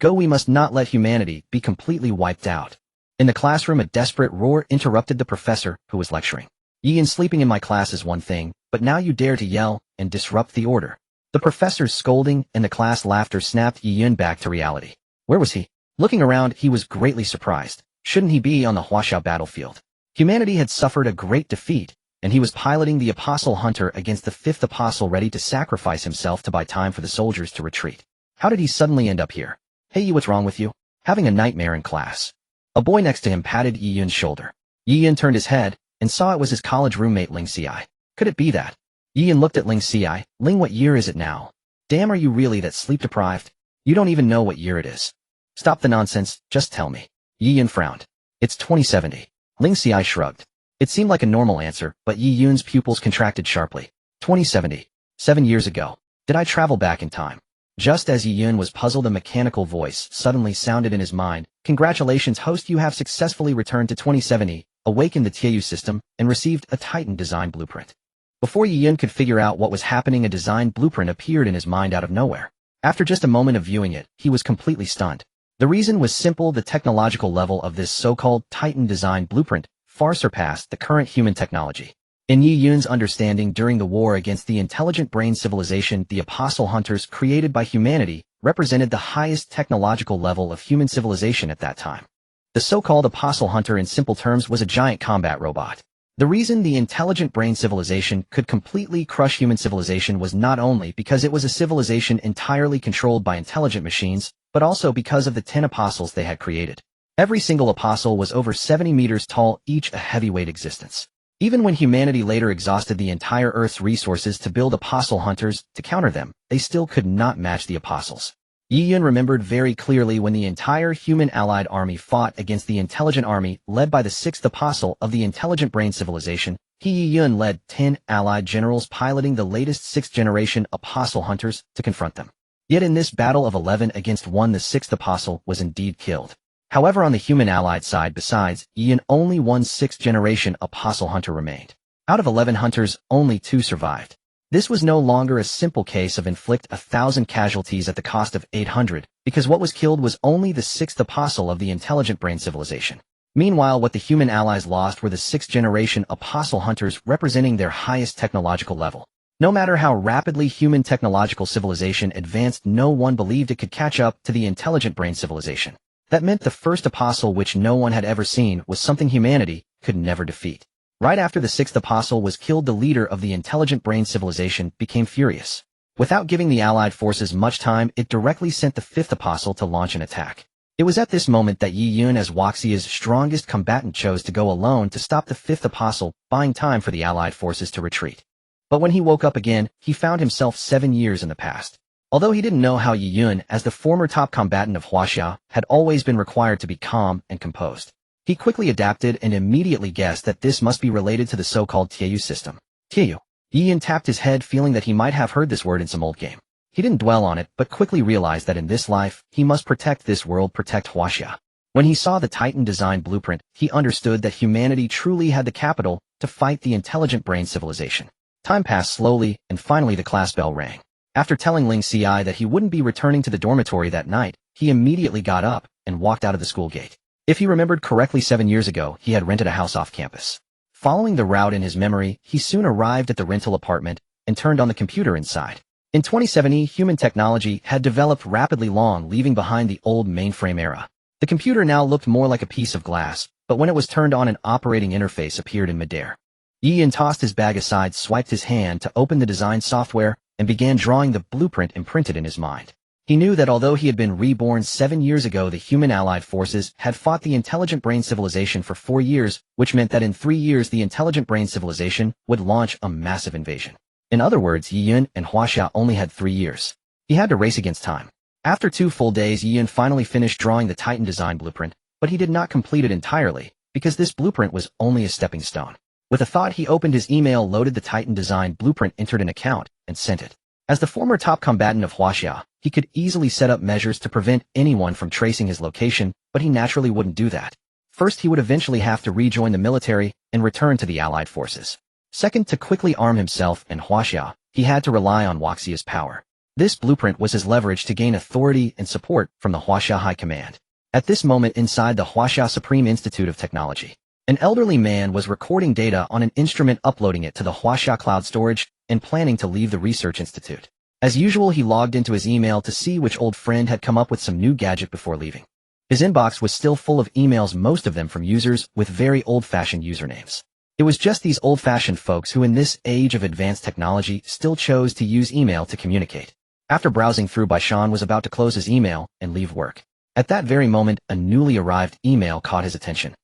Go, we must not let humanity be completely wiped out. In the classroom, a desperate roar interrupted the professor who was lecturing. Yian, sleeping in my class is one thing, but now you dare to yell and disrupt the order. The professor's scolding and the class laughter snapped Yian back to reality. Where was he? Looking around, he was greatly surprised. Shouldn't he be on the Huaxia battlefield? Humanity had suffered a great defeat, and he was piloting the Apostle Hunter against the fifth apostle, ready to sacrifice himself to buy time for the soldiers to retreat. How did he suddenly end up here? Hey, you, what's wrong with you? Having a nightmare in class. A boy next to him patted Yian's shoulder. Yian turned his head and saw it was his college roommate Ling Xi. Could it be that? Yian looked at Ling Xi. Ling, what year is it now? Damn, are you really that sleep-deprived? You don't even know what year it is. Stop the nonsense, just tell me. Yian frowned. It's 2070. Ling Xi shrugged. It seemed like a normal answer, but Yian's pupils contracted sharply. 2070. 7 years ago. Did I travel back in time? Just as Yian was puzzled, a mechanical voice suddenly sounded in his mind. Congratulations, host, you have successfully returned to 2070, awakened the Titan system, and received a Titan design blueprint. Before Yian could figure out what was happening, a design blueprint appeared in his mind out of nowhere. After just a moment of viewing it, he was completely stunned. The reason was simple: the technological level of this so-called Titan design blueprint far surpassed the current human technology. In Yian's understanding, during the war against the intelligent brain civilization, the Apostle Hunters created by humanity represented the highest technological level of human civilization at that time. The so-called Apostle Hunter, in simple terms, was a giant combat robot. The reason the intelligent brain civilization could completely crush human civilization was not only because it was a civilization entirely controlled by intelligent machines, but also because of the 10 apostles they had created. Every single apostle was over 70 meters tall, each a heavyweight existence. Even when humanity later exhausted the entire Earth's resources to build Apostle Hunters to counter them, they still could not match the apostles. Yian remembered very clearly when the entire human allied army fought against the intelligent army led by the sixth apostle of the intelligent brain civilization. Yian led 10 allied generals piloting the latest 6th-generation Apostle Hunters to confront them. Yet in this battle of 11 against 1, the sixth apostle was indeed killed. However, on the human allied side, besides Yian, only one 6th-generation Apostle Hunter remained. Out of 11 hunters, only 2 survived. This was no longer a simple case of inflict 1,000 casualties at the cost of 800, because what was killed was only the 6th apostle of the intelligent brain civilization. Meanwhile, what the human allies lost were the 6th-generation Apostle Hunters, representing their highest technological level. No matter how rapidly human technological civilization advanced, no one believed it could catch up to the intelligent brain civilization. That meant the first apostle, which no one had ever seen, was something humanity could never defeat. Right after the sixth apostle was killed, the leader of the intelligent brain civilization became furious. Without giving the allied forces much time, it directly sent the fifth apostle to launch an attack. It was at this moment that Yian, as Huaxia's strongest combatant, chose to go alone to stop the fifth apostle, buying time for the allied forces to retreat. But when he woke up again, he found himself 7 years in the past. Although he didn't know how, Yian, as the former top combatant of Huaxia, had always been required to be calm and composed. He quickly adapted and immediately guessed that this must be related to the so-called Titan system. Titan. Yian tapped his head, feeling that he might have heard this word in some old game. He didn't dwell on it, but quickly realized that in this life, he must protect this world, protect Huaxia. When he saw the Titan design blueprint, he understood that humanity truly had the capital to fight the intelligent brain civilization. Time passed slowly, and finally the class bell rang. After telling Ling Xi that he wouldn't be returning to the dormitory that night, he immediately got up and walked out of the school gate. If he remembered correctly, 7 years ago, he had rented a house off campus. Following the route in his memory, he soon arrived at the rental apartment and turned on the computer inside. In 2070, human technology had developed rapidly, leaving behind the old mainframe era. The computer now looked more like a piece of glass, but when it was turned on, an operating interface appeared in midair. Yian tossed his bag aside, swiped his hand to open the design software, and began drawing the blueprint imprinted in his mind. He knew that although he had been reborn 7 years ago, the human allied forces had fought the intelligent brain civilization for 4 years, which meant that in 3 years the intelligent brain civilization would launch a massive invasion. In other words, Yian and Huaxia only had 3 years. He had to race against time. After 2 full days, Yian finally finished drawing the Titan design blueprint, but he did not complete it entirely, because this blueprint was only a stepping stone. With a thought, he opened his email, loaded the Titan design blueprint, entered an account, and sent it. As the former top combatant of Huaxia, he could easily set up measures to prevent anyone from tracing his location, but he naturally wouldn't do that. First, he would eventually have to rejoin the military and return to the allied forces. Second, to quickly arm himself and Huaxia, he had to rely on Huaxia's power. This blueprint was his leverage to gain authority and support from the Huaxia High Command. At this moment inside the Huaxia Supreme Institute of Technology, an elderly man was recording data on an instrument, uploading it to the Huaxia cloud storage, and planning to leave the research institute. As usual, he logged into his email to see which old friend had come up with some new gadget before leaving. His inbox was still full of emails, most of them from users with very old-fashioned usernames. It was just these old-fashioned folks who in this age of advanced technology still chose to use email to communicate. After browsing through, Baishan was about to close his email and leave work. At that very moment, a newly arrived email caught his attention.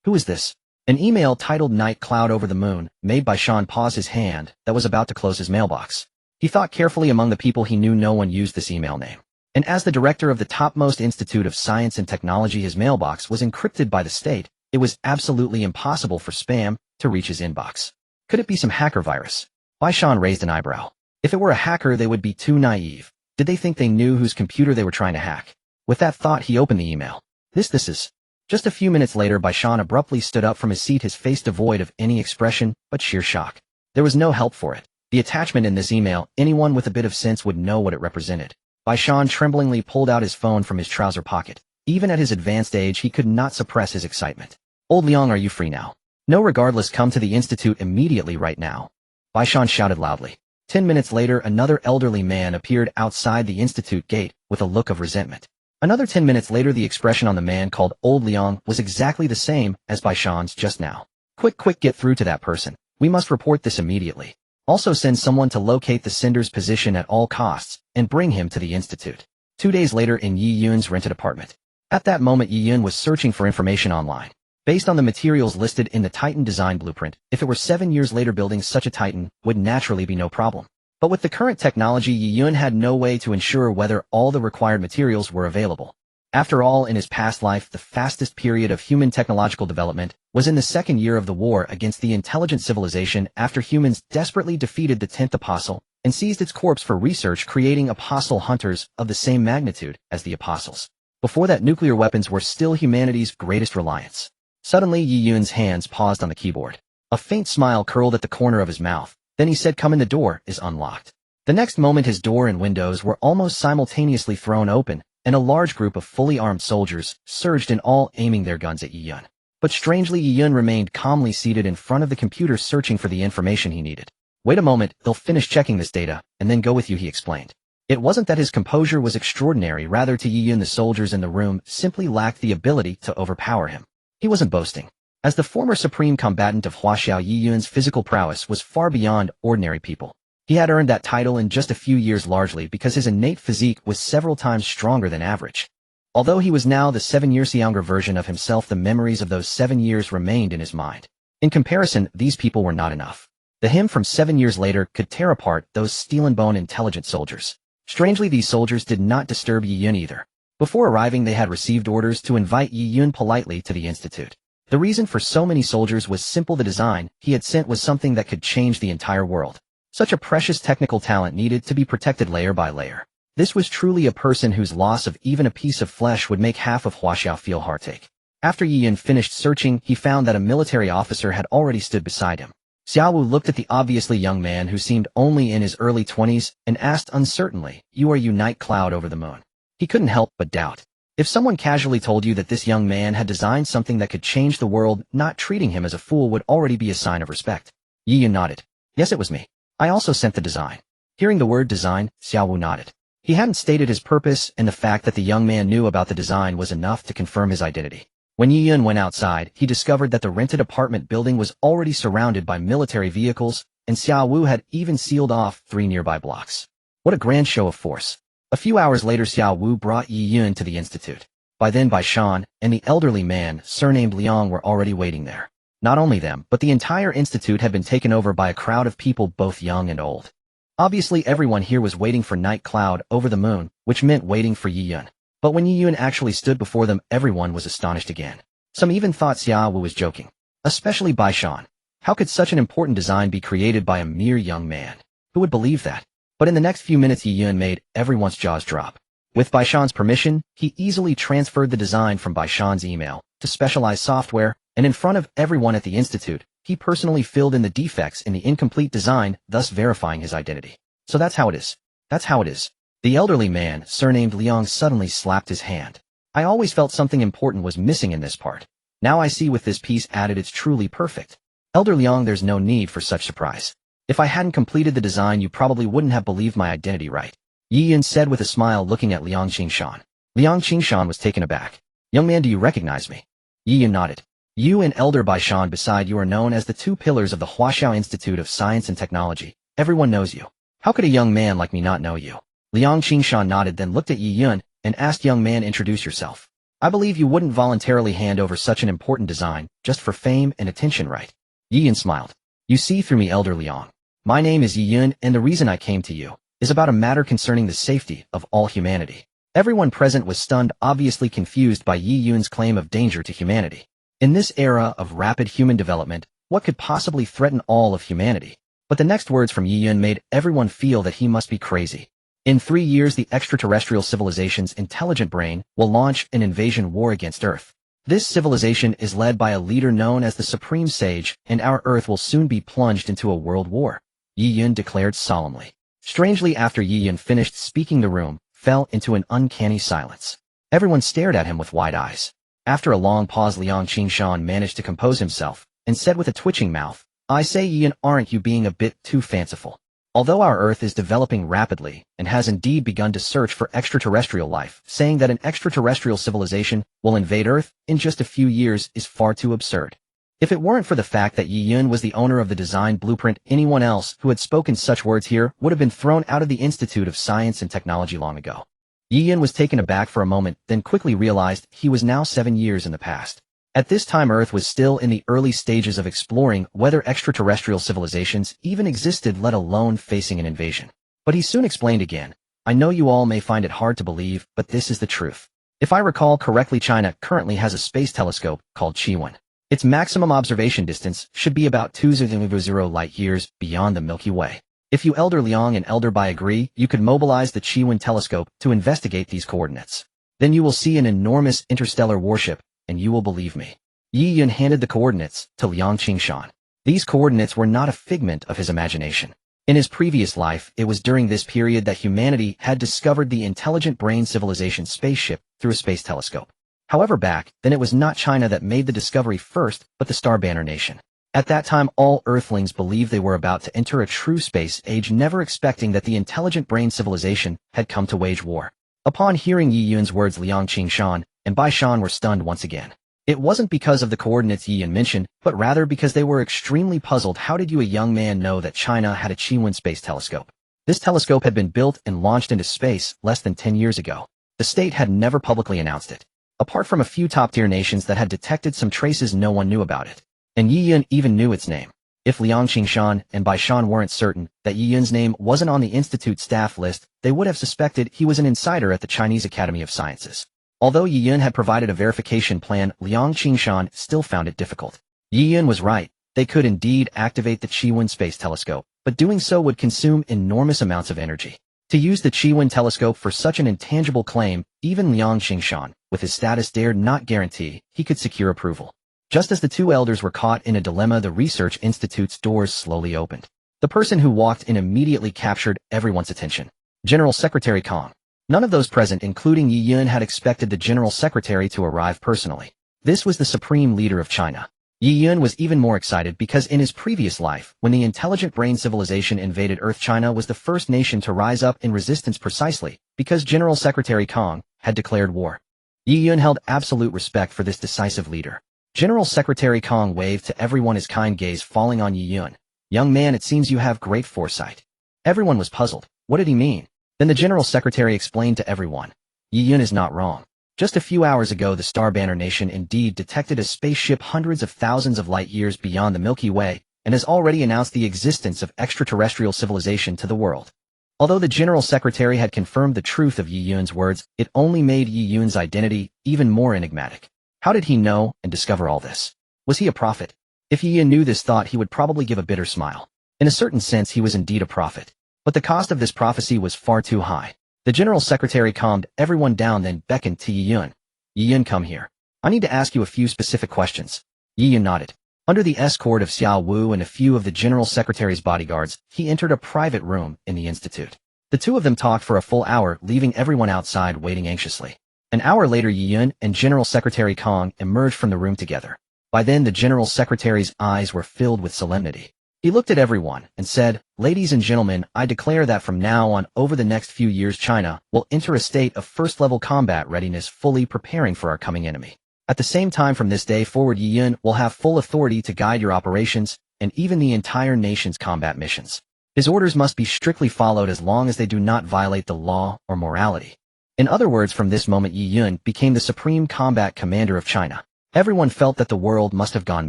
Who is this? An email titled Night Cloud Over the Moon made Baishan pause his hand that was about to close his mailbox. He thought carefully. Among the people he knew, no one used this email name. And as the director of the topmost institute of science and technology, his mailbox was encrypted by the state. It was absolutely impossible for spam to reach his inbox. Could it be some hacker virus? Baishan raised an eyebrow. If it were a hacker, they would be too naive. Did they think they knew whose computer they were trying to hack? With that thought, he opened the email. This is. Just a few minutes later, Baishan abruptly stood up from his seat, his face devoid of any expression but sheer shock. There was no help for it. The attachment in this email, anyone with a bit of sense would know what it represented. Baishan tremblingly pulled out his phone from his trouser pocket. Even at his advanced age, he could not suppress his excitement. Old Liang, are you free now? No, regardless, come to the institute immediately right now. Baishan shouted loudly. 10 minutes later, another elderly man appeared outside the institute gate with a look of resentment. Another 10 minutes later, the expression on the man called Old Liang was exactly the same as Baishan's just now. Quick, get through to that person. We must report this immediately. Also send someone to locate the sender's position at all costs and bring him to the institute. 2 days later, in Yi Yun's rented apartment. At that moment, Yi Yun was searching for information online. Based on the materials listed in the Titan design blueprint, if it were 7 years later, building such a Titan would naturally be no problem. But with the current technology, Yi Yun had no way to ensure whether all the required materials were available. After all, in his past life, the fastest period of human technological development was in the second year of the war against the intelligent civilization, after humans desperately defeated the 10th apostle and seized its corpse for research, creating apostle hunters of the same magnitude as the apostles. Before that, nuclear weapons were still humanity's greatest reliance. Suddenly, Yi Yun's hands paused on the keyboard. A faint smile curled at the corner of his mouth. Then he said, "Come in, the door is unlocked." The next moment, his door and windows were almost simultaneously thrown open, and a large group of fully armed soldiers surged in, all aiming their guns at Yi Yun. But strangely, Yi Yun remained calmly seated in front of the computer, searching for the information he needed. "Wait a moment, they'll finish checking this data, and then go with you," he explained. It wasn't that his composure was extraordinary, rather to Yi Yun the soldiers in the room simply lacked the ability to overpower him. He wasn't boasting. As the former supreme combatant of Huaxia, Yi Yun's physical prowess was far beyond ordinary people. He had earned that title in just a few years, largely because his innate physique was several times stronger than average. Although he was now the 7 years younger version of himself, the memories of those 7 years remained in his mind. In comparison, these people were not enough. The him from 7 years later could tear apart those steel and bone intelligent soldiers. Strangely, these soldiers did not disturb Yi Yun either. Before arriving, they had received orders to invite Yi Yun politely to the institute. The reason for so many soldiers was simple: the design he had sent was something that could change the entire world. Such a precious technical talent needed to be protected layer by layer. This was truly a person whose loss of even a piece of flesh would make half of Huaxia feel heartache. After Yi Yun finished searching, he found that a military officer had already stood beside him. Xiaowu looked at the obviously young man, who seemed only in his early 20s, and asked uncertainly, "You are Night Cloud Over the Moon?" He couldn't help but doubt. If someone casually told you that this young man had designed something that could change the world, not treating him as a fool would already be a sign of respect. Yi Yun nodded. "Yes, it was me. I also sent the design." Hearing the word design, Xiaowu nodded. He hadn't stated his purpose, and the fact that the young man knew about the design was enough to confirm his identity. When Yi Yun went outside, he discovered that the rented apartment building was already surrounded by military vehicles, and Xiaowu had even sealed off 3 nearby blocks. What a grand show of force. A few hours later, Xiaowu brought Yi Yun to the institute. By then, Baishan and the elderly man, surnamed Liang, were already waiting there. Not only them, but the entire institute had been taken over by a crowd of people, both young and old. Obviously, everyone here was waiting for Night Cloud Over the Moon, which meant waiting for Yi Yun. But when Yi Yun actually stood before them, everyone was astonished again. Some even thought Xiaowu was joking. Especially Baishan. How could such an important design be created by a mere young man? Who would believe that? But in the next few minutes, Yi Yun made everyone's jaws drop. With Baishan's permission, he easily transferred the design from Baishan's email to specialized software, and in front of everyone at the institute, he personally filled in the defects in the incomplete design, thus verifying his identity. So that's how it is. That's how it is. The elderly man, surnamed Liang, suddenly slapped his hand. I always felt something important was missing in this part. Now I see with this piece added it's truly perfect. Elder Liang, there's no need for such surprise. If I hadn't completed the design, you probably wouldn't have believed my identity, right? Yi Yun said with a smile, looking at Liang Qingshan. Liang Qingshan was taken aback. Young man, do you recognize me? Yi Yun nodded. You and Elder Baishan beside you are known as the two pillars of the Huaxiao Institute of Science and Technology. Everyone knows you. How could a young man like me not know you? Liang Qingshan nodded, then looked at Yi Yun and asked, young man, introduce yourself. I believe you wouldn't voluntarily hand over such an important design just for fame and attention, right? Yi Yun smiled. You see through me, Elder Liang. My name is Yi Yun, and the reason I came to you is about a matter concerning the safety of all humanity. Everyone present was stunned, obviously confused by Yi Yun's claim of danger to humanity. In this era of rapid human development, what could possibly threaten all of humanity? But the next words from Yi Yun made everyone feel that he must be crazy. In 3 years, the extraterrestrial civilization's intelligent brain will launch an invasion war against Earth. This civilization is led by a leader known as the Supreme Sage, and our Earth will soon be plunged into a world war, Yi Yun declared solemnly. Strangely, after Yi Yun finished speaking, the room fell into an uncanny silence. Everyone stared at him with wide eyes. After a long pause, Liang Qingshan managed to compose himself and said with a twitching mouth, I say, Yi Yun, aren't you being a bit too fanciful? Although our Earth is developing rapidly and has indeed begun to search for extraterrestrial life, saying that an extraterrestrial civilization will invade Earth in just a few years is far too absurd. If it weren't for the fact that Yi Yun was the owner of the design blueprint, anyone else who had spoken such words here would have been thrown out of the Institute of Science and Technology long ago. Yi Yun was taken aback for a moment, then quickly realized he was now 7 years in the past. At this time, Earth was still in the early stages of exploring whether extraterrestrial civilizations even existed, let alone facing an invasion. But he soon explained again, I know you all may find it hard to believe, but this is the truth. If I recall correctly, China currently has a space telescope called Qiwen. Its maximum observation distance should be about 2.0 light-years beyond the Milky Way. If you, Elder Liang and Elder Bai, agree, you could mobilize the Qiwen telescope to investigate these coordinates. Then you will see an enormous interstellar warship, and you will believe me. Yi Yun handed the coordinates to Liang Qingshan. These coordinates were not a figment of his imagination. In his previous life, it was during this period that humanity had discovered the intelligent brain civilization spaceship through a space telescope. However, back then it was not China that made the discovery first, but the Star Banner Nation. At that time, all Earthlings believed they were about to enter a true space age, never expecting that the intelligent brain civilization had come to wage war. Upon hearing Yi Yun's words, Liang Qingshan and Bai Shan were stunned once again. It wasn't because of the coordinates Yi Yun mentioned, but rather because they were extremely puzzled. How did you, a young man, know that China had a Qiwen space telescope? This telescope had been built and launched into space less than 10 years ago. The state had never publicly announced it. Apart from a few top-tier nations that had detected some traces, no one knew about it. And Yi Yun even knew its name. If Liang Qingshan and Bai Shan weren't certain that Yi Yun's name wasn't on the Institute staff list, they would have suspected he was an insider at the Chinese Academy of Sciences. Although Yi Yun had provided a verification plan, Liang Qingshan still found it difficult. Yi Yun was right. They could indeed activate the Qiwen space telescope, but doing so would consume enormous amounts of energy. To use the Qiwen telescope for such an intangible claim, even Liang Qingshan, with his status, dared not guarantee he could secure approval. Just as the two elders were caught in a dilemma, the research institute's doors slowly opened. The person who walked in immediately captured everyone's attention. General Secretary Kong. None of those present, including Yi Yun, had expected the General Secretary to arrive personally. This was the supreme leader of China. Yi Yun was even more excited because in his previous life, when the intelligent brain civilization invaded Earth, China was the first nation to rise up in resistance, precisely because General Secretary Kong had declared war. Yi Yun held absolute respect for this decisive leader. General Secretary Kong waved to everyone, his kind gaze falling on Yi Yun. Young man, it seems you have great foresight. Everyone was puzzled. What did he mean? Then the General Secretary explained to everyone. Yi Yun is not wrong. Just a few hours ago, the Star Banner Nation indeed detected a spaceship hundreds of thousands of light years beyond the Milky Way, and has already announced the existence of extraterrestrial civilization to the world. Although the General Secretary had confirmed the truth of Yi Yun's words, it only made Yi Yun's identity even more enigmatic. How did he know and discover all this? Was he a prophet? If Yi Yun knew this thought, he would probably give a bitter smile. In a certain sense, he was indeed a prophet. But the cost of this prophecy was far too high. The General Secretary calmed everyone down, then beckoned to Yi Yun. Yi Yun, come here. I need to ask you a few specific questions. Yi Yun nodded. Under the escort of Xiao Wu and a few of the General Secretary's bodyguards, he entered a private room in the Institute. The two of them talked for a full hour, leaving everyone outside waiting anxiously. An hour later, Yi Yun and General Secretary Kong emerged from the room together. By then, the General Secretary's eyes were filled with solemnity. He looked at everyone and said, "Ladies and gentlemen, I declare that from now on over the next few years China will enter a state of first-level combat readiness, fully preparing for our coming enemy. At the same time, from this day forward, Yi Yun will have full authority to guide your operations and even the entire nation's combat missions. His orders must be strictly followed as long as they do not violate the law or morality." In other words, from this moment Yi Yun became the supreme combat commander of China. Everyone felt that the world must have gone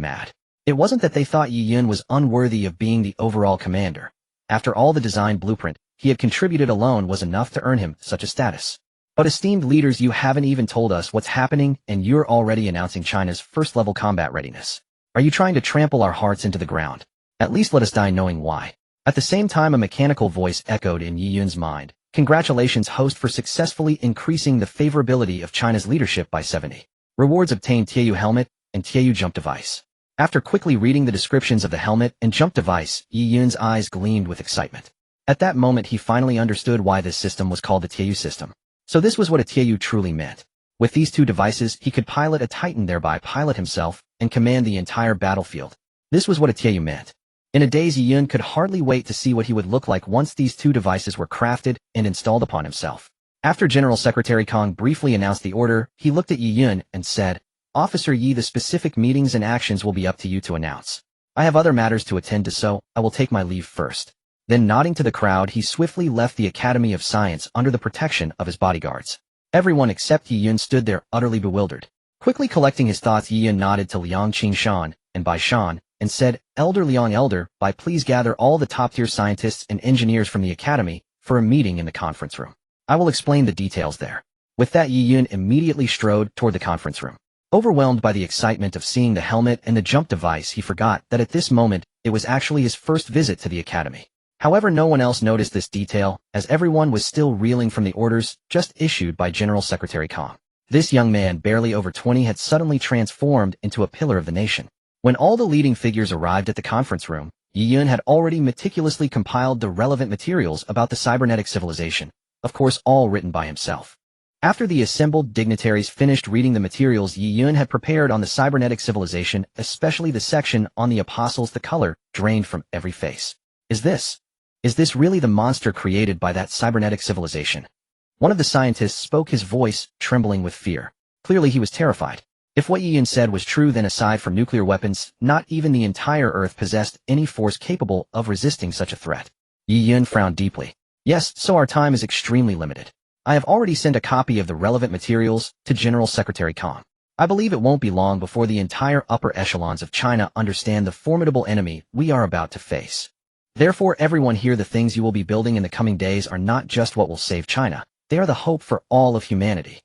mad. It wasn't that they thought Yi Yun was unworthy of being the overall commander. After all, the design blueprint he had contributed alone was enough to earn him such a status. But esteemed leaders, you haven't even told us what's happening and you're already announcing China's first-level combat readiness. Are you trying to trample our hearts into the ground? At least let us die knowing why. At the same time, a mechanical voice echoed in Yi Yun's mind. Congratulations, host, for successfully increasing the favorability of China's leadership by 70. Rewards obtained: Tianyu helmet and Tianyu jump device. After quickly reading the descriptions of the helmet and jump device, Yi Yun's eyes gleamed with excitement. At that moment, he finally understood why this system was called the Tianyu system. So this was what a Tianyu truly meant. With these two devices, he could pilot a Titan, thereby pilot himself and command the entire battlefield. This was what a Tianyu meant. In a daze, Yi Yun could hardly wait to see what he would look like once these two devices were crafted and installed upon himself. After General Secretary Kong briefly announced the order, he looked at Yi Yun and said, "Officer Yi, the specific meetings and actions will be up to you to announce. I have other matters to attend to, so I will take my leave first." Then nodding to the crowd, he swiftly left the Academy of Science under the protection of his bodyguards. Everyone except Yi Yun stood there utterly bewildered. Quickly collecting his thoughts, Yi Yun nodded to Liang Qing-shan, and Bai Shan, and said, "Elder Liang, Elder Bai, please gather all the top-tier scientists and engineers from the Academy for a meeting in the conference room. I will explain the details there." With that, Yi Yun immediately strode toward the conference room. Overwhelmed by the excitement of seeing the helmet and the jump device, he forgot that at this moment, it was actually his first visit to the Academy. However, no one else noticed this detail, as everyone was still reeling from the orders just issued by General Secretary Kong. This young man, barely over 20, had suddenly transformed into a pillar of the nation. When all the leading figures arrived at the conference room, Yi Yun had already meticulously compiled the relevant materials about the cybernetic civilization, of course all written by himself. After the assembled dignitaries finished reading the materials Yi Yun had prepared on the cybernetic civilization, especially the section on the apostles, the color drained from every face. Is this really the monster created by that cybernetic civilization? One of the scientists spoke, his voice trembling with fear. Clearly he was terrified. If what Yi Yun said was true, then aside from nuclear weapons, not even the entire Earth possessed any force capable of resisting such a threat. Yi Yun frowned deeply. Yes, so our time is extremely limited. I have already sent a copy of the relevant materials to General Secretary Kong. I believe it won't be long before the entire upper echelons of China understand the formidable enemy we are about to face. Therefore, everyone here, the things you will be building in the coming days are not just what will save China, they are the hope for all of humanity."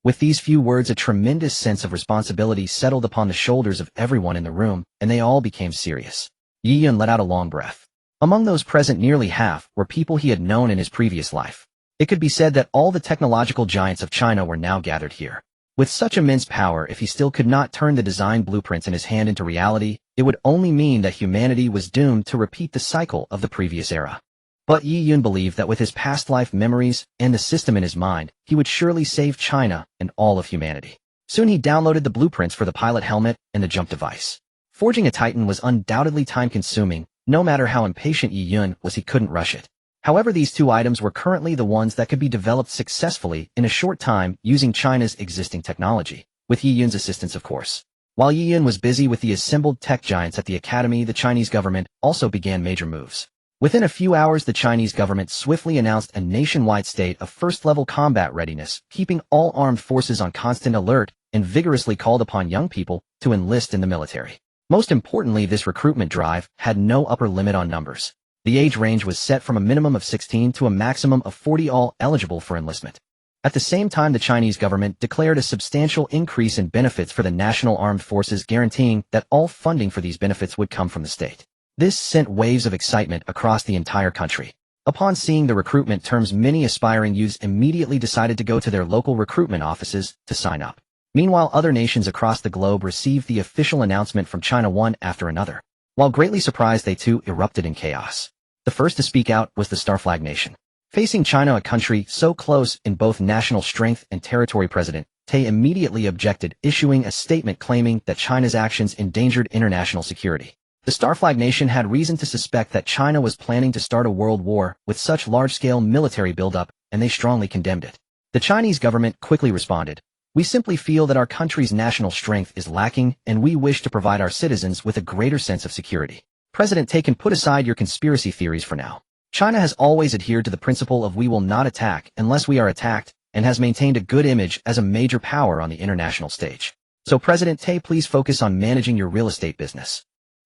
With these few words, a tremendous sense of responsibility settled upon the shoulders of everyone in the room, and they all became serious. Yi Yun let out a long breath. Among those present, nearly half were people he had known in his previous life. It could be said that all the technological giants of China were now gathered here. With such immense power, if he still could not turn the design blueprints in his hand into reality, it would only mean that humanity was doomed to repeat the cycle of the previous era. But Yi Yun believed that with his past life memories and the system in his mind, he would surely save China and all of humanity. Soon he downloaded the blueprints for the pilot helmet and the jump device. Forging a Titan was undoubtedly time-consuming. No matter how impatient Yi Yun was, he couldn't rush it. However, these two items were currently the ones that could be developed successfully in a short time using China's existing technology, with Yi Yun's assistance, of course. While Yi Yun was busy with the assembled tech giants at the Academy, the Chinese government also began major moves. Within a few hours, the Chinese government swiftly announced a nationwide state of first-level combat readiness, keeping all armed forces on constant alert, and vigorously called upon young people to enlist in the military. Most importantly, this recruitment drive had no upper limit on numbers. The age range was set from a minimum of 16 to a maximum of 40, all eligible for enlistment. At the same time, the Chinese government declared a substantial increase in benefits for the national armed forces, guaranteeing that all funding for these benefits would come from the state. This sent waves of excitement across the entire country. Upon seeing the recruitment terms, many aspiring youths immediately decided to go to their local recruitment offices to sign up. Meanwhile, other nations across the globe received the official announcement from China one after another. While greatly surprised, they too erupted in chaos. The first to speak out was the Star Flag Nation. Facing China, a country so close in both national strength and territory, President Tay immediately objected, issuing a statement claiming that China's actions endangered international security. The Star Flag Nation had reason to suspect that China was planning to start a world war with such large-scale military buildup, and they strongly condemned it. The Chinese government quickly responded, "We simply feel that our country's national strength is lacking, and we wish to provide our citizens with a greater sense of security." President Tay can put aside your conspiracy theories for now. China has always adhered to the principle of we will not attack unless we are attacked, and has maintained a good image as a major power on the international stage. So President Tay, please focus on managing your real estate business.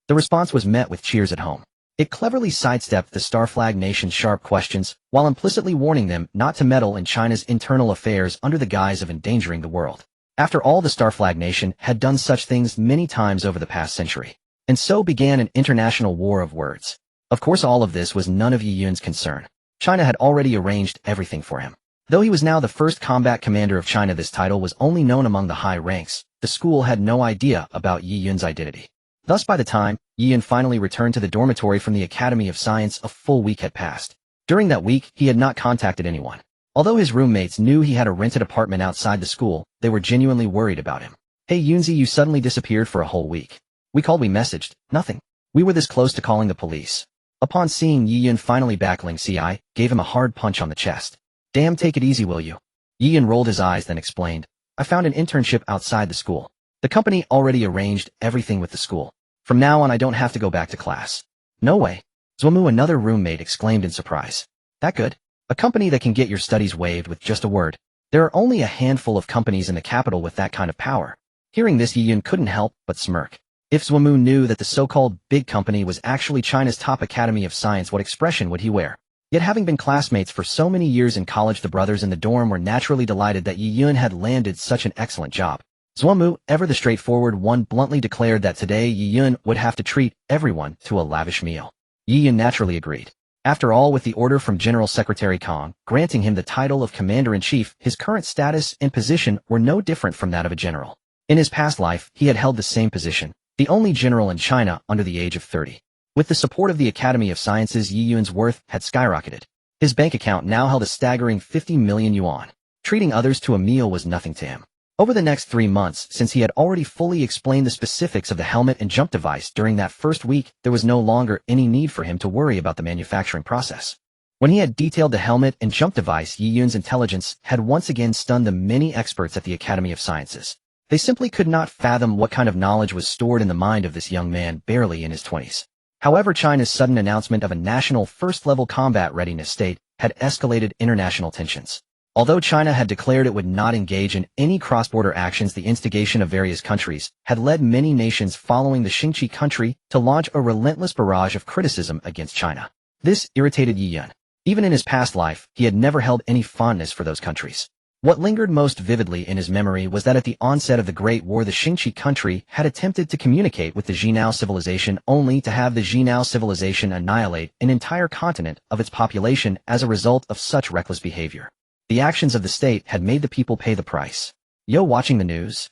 The response was met with cheers at home. It cleverly sidestepped the Star Flag Nation's sharp questions, while implicitly warning them not to meddle in China's internal affairs under the guise of endangering the world. After all, the Star Flag Nation had done such things many times over the past century. And so began an international war of words. Of course, all of this was none of Yi Yun's concern. China had already arranged everything for him. Though he was now the first combat commander of China, this title was only known among the high ranks. The school had no idea about Yi Yun's identity. Thus, by the time Yi Yun finally returned to the dormitory from the Academy of Science, a full week had passed. During that week, he had not contacted anyone. Although his roommates knew he had a rented apartment outside the school, they were genuinely worried about him. "Hey Yunzi, you suddenly disappeared for a whole week. We called, we messaged, nothing. We were this close to calling the police." Upon seeing Yi Yun finally back, Ling Ci gave him a hard punch on the chest. "Damn, take it easy, will you?" Yi Yun rolled his eyes, then explained, "I found an internship outside the school. The company already arranged everything with the school. From now on, I don't have to go back to class." "No way." Zhuomu, another roommate, exclaimed in surprise. "That good? A company that can get your studies waived with just a word. There are only a handful of companies in the capital with that kind of power." Hearing this, Yi Yun couldn't help but smirk. If Zhuomu knew that the so-called big company was actually China's top Academy of Science, what expression would he wear? Yet having been classmates for so many years in college, the brothers in the dorm were naturally delighted that Yi Yun had landed such an excellent job. Zhuomu, ever the straightforward one, bluntly declared that today Yi Yun would have to treat everyone to a lavish meal. Yi Yun naturally agreed. After all, with the order from General Secretary Kong granting him the title of Commander-in-Chief, his current status and position were no different from that of a general. In his past life, he had held the same position, the only general in China under the age of 30. With the support of the Academy of Sciences, Yi Yun's worth had skyrocketed. His bank account now held a staggering 50 million yuan. Treating others to a meal was nothing to him. Over the next 3 months, since he had already fully explained the specifics of the helmet and jump device during that first week, there was no longer any need for him to worry about the manufacturing process. When he had detailed the helmet and jump device, Yi Yun's intelligence had once again stunned the many experts at the Academy of Sciences. They simply could not fathom what kind of knowledge was stored in the mind of this young man barely in his 20s. However, China's sudden announcement of a national first-level combat readiness state had escalated international tensions. Although China had declared it would not engage in any cross-border actions, the instigation of various countries had led many nations following the Xingqi country to launch a relentless barrage of criticism against China. This irritated Yi Yun. Even in his past life, he had never held any fondness for those countries. What lingered most vividly in his memory was that at the onset of the Great War, the Xingqi country had attempted to communicate with the Jinao civilization, only to have the Jinao civilization annihilate an entire continent of its population as a result of such reckless behavior. The actions of the state had made the people pay the price. "Yo, watching the news?"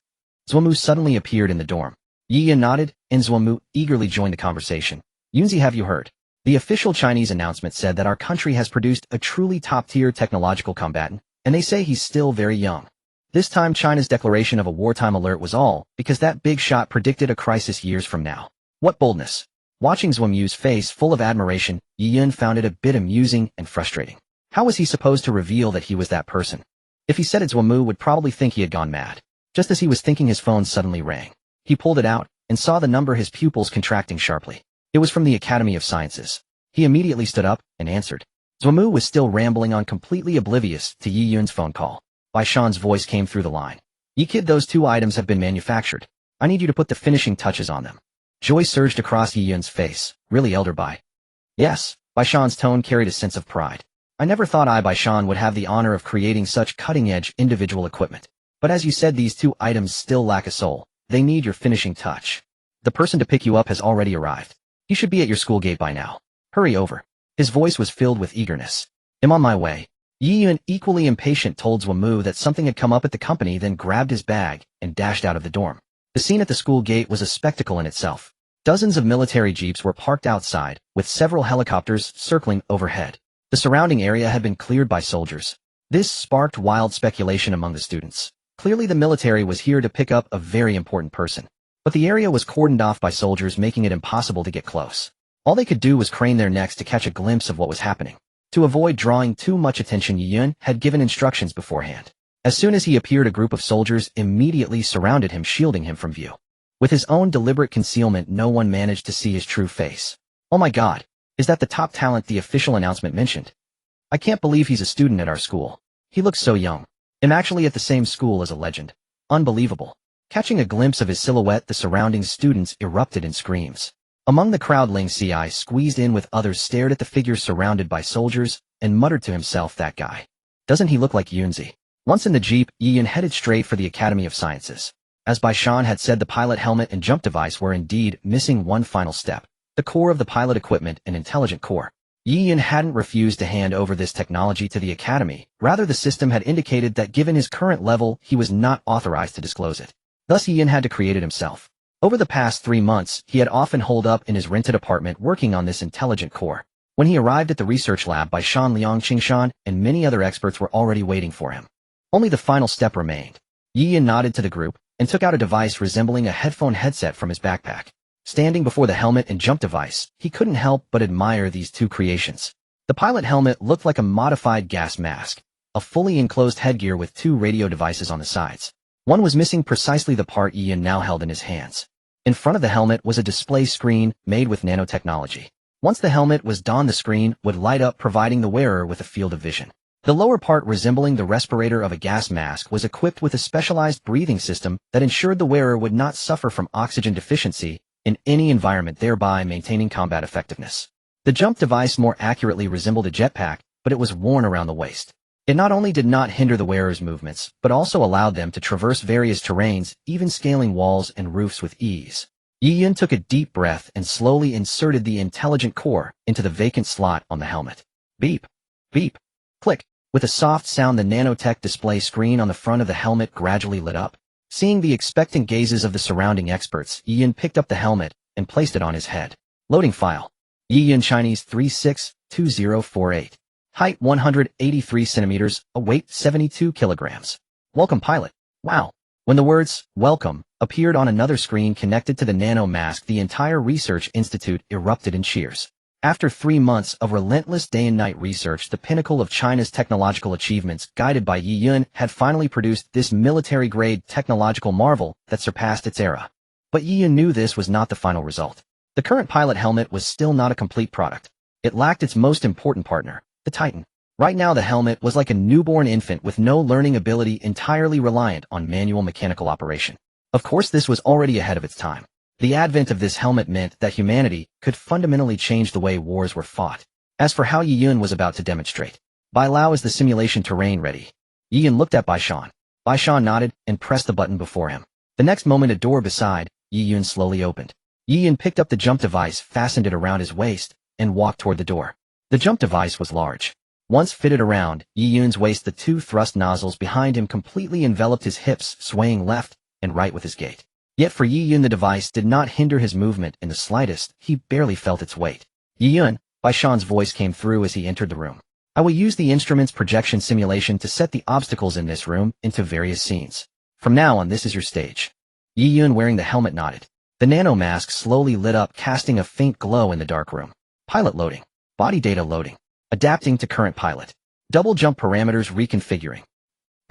Zhuomu suddenly appeared in the dorm. Yi Yun nodded, and Zhuomu eagerly joined the conversation. "Yunzi, have you heard? The official Chinese announcement said that our country has produced a truly top-tier technological combatant, and they say he's still very young. This time China's declaration of a wartime alert was all because that big shot predicted a crisis years from now." What boldness! Watching Zhuomu's face full of admiration, Yi Yun found it a bit amusing and frustrating. How was he supposed to reveal that he was that person? If he said it, Zhuomu would probably think he had gone mad. Just as he was thinking, his phone suddenly rang. He pulled it out and saw the number, his pupils contracting sharply. It was from the Academy of Sciences. He immediately stood up and answered. Zhuomu was still rambling on, completely oblivious to Yi Yun's phone call. Bai Shan's voice came through the line. "Yi kid, those 2 items have been manufactured. I need you to put the finishing touches on them." Joy surged across Yi Yun's face. "Really, Elder Bai?" "Yes." Bai Shan's tone carried a sense of pride. "I never thought I, Bai Shan, would have the honor of creating such cutting-edge individual equipment. But as you said, these 2 items still lack a soul. They need your finishing touch. The person to pick you up has already arrived. He should be at your school gate by now. Hurry over." His voice was filled with eagerness. "I'm on my way." Yi Yun, equally impatient, told Zhuomu that something had come up at the company, then grabbed his bag and dashed out of the dorm. The scene at the school gate was a spectacle in itself. Dozens of military jeeps were parked outside, with several helicopters circling overhead. The surrounding area had been cleared by soldiers. This sparked wild speculation among the students. Clearly the military was here to pick up a very important person. But the area was cordoned off by soldiers, making it impossible to get close. All they could do was crane their necks to catch a glimpse of what was happening. To avoid drawing too much attention, Yi Yun had given instructions beforehand. As soon as he appeared, a group of soldiers immediately surrounded him, shielding him from view. With his own deliberate concealment, no one managed to see his true face. Oh my god, is that the top talent the official announcement mentioned? I can't believe he's a student at our school. He looks so young. I'm actually at the same school as a legend. Unbelievable. Catching a glimpse of his silhouette, the surrounding students erupted in screams. Among the crowd, Ling Ci squeezed in with others, stared at the figure surrounded by soldiers, and muttered to himself, that guy. Doesn't he look like Yunzi? Once in the jeep, Yi Yun headed straight for the Academy of Sciences. As Bai Shan had said, the pilot helmet and jump device were indeed missing one final step, the core of the pilot equipment, an intelligent core. Yi Yun hadn't refused to hand over this technology to the Academy, rather the system had indicated that given his current level, he was not authorized to disclose it. Thus Yi Yun had to create it himself. Over the past 3 months, he had often holed up in his rented apartment working on this intelligent core. When he arrived at the research lab, Bai Shan, Liang Qingshan, and many other experts were already waiting for him. Only the final step remained. Yi Yun nodded to the group and took out a device resembling a headphone headset from his backpack. Standing before the helmet and jump device, he couldn't help but admire these two creations. The pilot helmet looked like a modified gas mask, a fully enclosed headgear with 2 radio devices on the sides. One was missing precisely the part Yi Yun now held in his hands. In front of the helmet was a display screen made with nanotechnology. Once the helmet was donned, the screen would light up, providing the wearer with a field of vision. The lower part, resembling the respirator of a gas mask, was equipped with a specialized breathing system that ensured the wearer would not suffer from oxygen deficiency in any environment, thereby maintaining combat effectiveness. The jump device more accurately resembled a jetpack, but it was worn around the waist. It not only did not hinder the wearer's movements, but also allowed them to traverse various terrains, even scaling walls and roofs with ease. Yi Yun took a deep breath and slowly inserted the intelligent core into the vacant slot on the helmet. Beep. Beep. Click. With a soft sound, the nanotech display screen on the front of the helmet gradually lit up. Seeing the expectant gazes of the surrounding experts, Yi Yun picked up the helmet and placed it on his head. Loading file. Yi Yun, Chinese 362048. Height 183 centimeters, a weight 72 kilograms. Welcome, pilot. Wow. When the words, welcome, appeared on another screen connected to the nano mask, the entire research institute erupted in cheers. After 3 months of relentless day and night research, the pinnacle of China's technological achievements, guided by Yi Yun, had finally produced this military-grade technological marvel that surpassed its era. But Yi Yun knew this was not the final result. The current pilot helmet was still not a complete product. It lacked its most important partner, the Titan. Right now the helmet was like a newborn infant with no learning ability, entirely reliant on manual mechanical operation. Of course, this was already ahead of its time. The advent of this helmet meant that humanity could fundamentally change the way wars were fought. As for how Yi Yun was about to demonstrate, Bai Lao, is the simulation terrain ready? Yi Yun looked at Bai Shan. Bai Shan nodded and pressed the button before him. The next moment, a door beside Yi Yun slowly opened. Yi Yun picked up the jump device, fastened it around his waist, and walked toward the door. The jump device was large. Once fitted around Yi Yun's waist, the 2 thrust nozzles behind him completely enveloped his hips, swaying left and right with his gait. Yet for Yi Yun, the device did not hinder his movement in the slightest. He barely felt its weight. Yi Yun, Bai Shan's voice came through as he entered the room. I will use the instrument's projection simulation to set the obstacles in this room into various scenes. From now on, this is your stage. Yi Yun, wearing the helmet, nodded. The nano mask slowly lit up, casting a faint glow in the dark room. Pilot loading. Body data loading. Adapting to current pilot. Double jump parameters reconfiguring.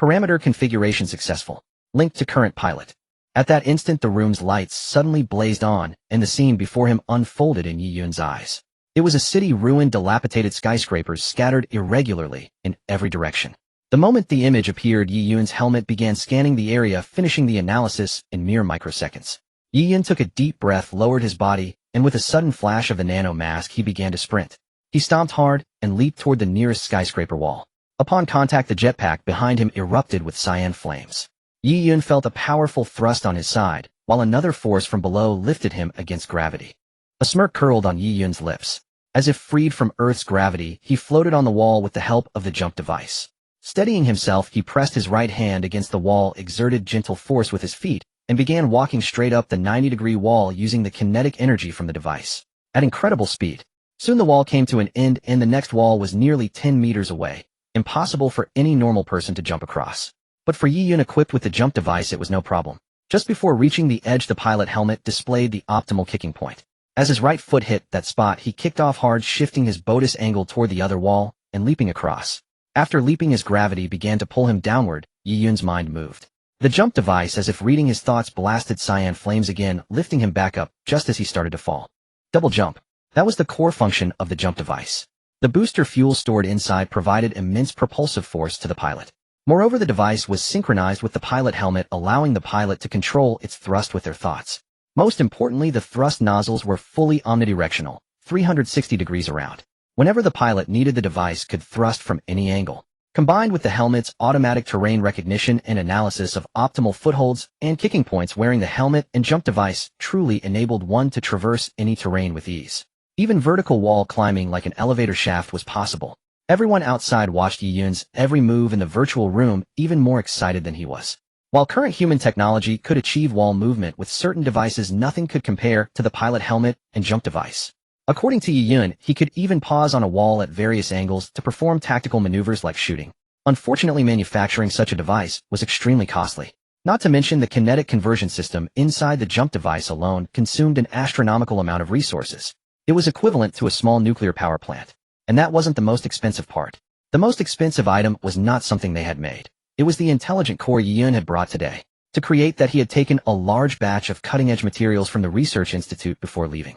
Parameter configuration successful. Linked to current pilot. At that instant, the room's lights suddenly blazed on, and the scene before him unfolded in Yi Yun's eyes. It was a city ruined, dilapidated skyscrapers scattered irregularly in every direction. The moment the image appeared, Yi Yun's helmet began scanning the area, finishing the analysis in mere microseconds. Yi Yun took a deep breath, lowered his body, and with a sudden flash of the nano mask, he began to sprint. He stomped hard and leaped toward the nearest skyscraper wall. Upon contact, the jetpack behind him erupted with cyan flames. Yi Yun felt a powerful thrust on his side, while another force from below lifted him against gravity. A smirk curled on Yi Yun's lips. As if freed from Earth's gravity, he floated on the wall with the help of the jump device. Steadying himself, he pressed his right hand against the wall, exerted gentle force with his feet, and began walking straight up the 90-degree wall using the kinetic energy from the device. At incredible speed. Soon the wall came to an end and the next wall was nearly 10 meters away, impossible for any normal person to jump across. But for Yi Yun equipped with the jump device it was no problem. Just before reaching the edge the pilot helmet displayed the optimal kicking point. As his right foot hit that spot he kicked off hard, shifting his Bodis angle toward the other wall and leaping across. After leaping his gravity began to pull him downward, Yi Yun's mind moved. The jump device, as if reading his thoughts, blasted cyan flames again, lifting him back up just as he started to fall. Double jump. That was the core function of the jump device. The booster fuel stored inside provided immense propulsive force to the pilot. Moreover, the device was synchronized with the pilot helmet, allowing the pilot to control its thrust with their thoughts. Most importantly, the thrust nozzles were fully omnidirectional, 360 degrees around. Whenever the pilot needed, the device could thrust from any angle. Combined with the helmet's automatic terrain recognition and analysis of optimal footholds and kicking points, wearing the helmet and jump device truly enabled one to traverse any terrain with ease. Even vertical wall climbing like an elevator shaft was possible. Everyone outside watched Yi Yun's every move in the virtual room, even more excited than he was. While current human technology could achieve wall movement with certain devices, nothing could compare to the pilot helmet and jump device. According to Yi Yun, he could even pause on a wall at various angles to perform tactical maneuvers like shooting. Unfortunately, manufacturing such a device was extremely costly. Not to mention the kinetic conversion system inside the jump device alone consumed an astronomical amount of resources. It was equivalent to a small nuclear power plant. And that wasn't the most expensive part. The most expensive item was not something they had made. It was the intelligent core Yi Yun had brought today. To create that, he had taken a large batch of cutting-edge materials from the research institute before leaving.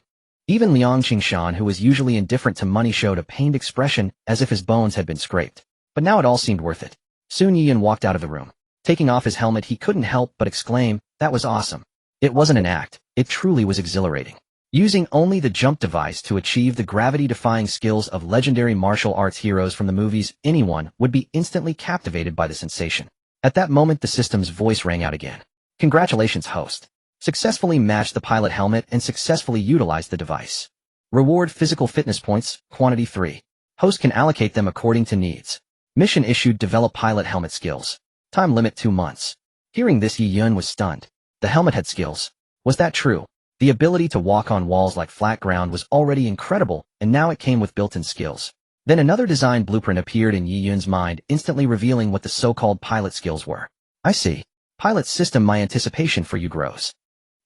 Even Liang Qingshan, who was usually indifferent to money, showed a pained expression as if his bones had been scraped. But now it all seemed worth it. Soon Yi Yun walked out of the room. Taking off his helmet, he couldn't help but exclaim, "That was awesome." It wasn't an act. It truly was exhilarating. Using only the jump device to achieve the gravity-defying skills of legendary martial arts heroes from the movies, anyone would be instantly captivated by the sensation. At that moment, the system's voice rang out again. "Congratulations, host. Successfully matched the pilot helmet and successfully utilized the device. Reward physical fitness points, quantity 3. Host can allocate them according to needs. Mission issued, develop pilot helmet skills. Time limit 2 months. Hearing this, Yi Yun was stunned. The helmet had skills. Was that true? The ability to walk on walls like flat ground was already incredible, and now it came with built-in skills. Then another design blueprint appeared in Yi Yun's mind, instantly revealing what the so-called pilot skills were. I see. Pilot system, my anticipation for you grows.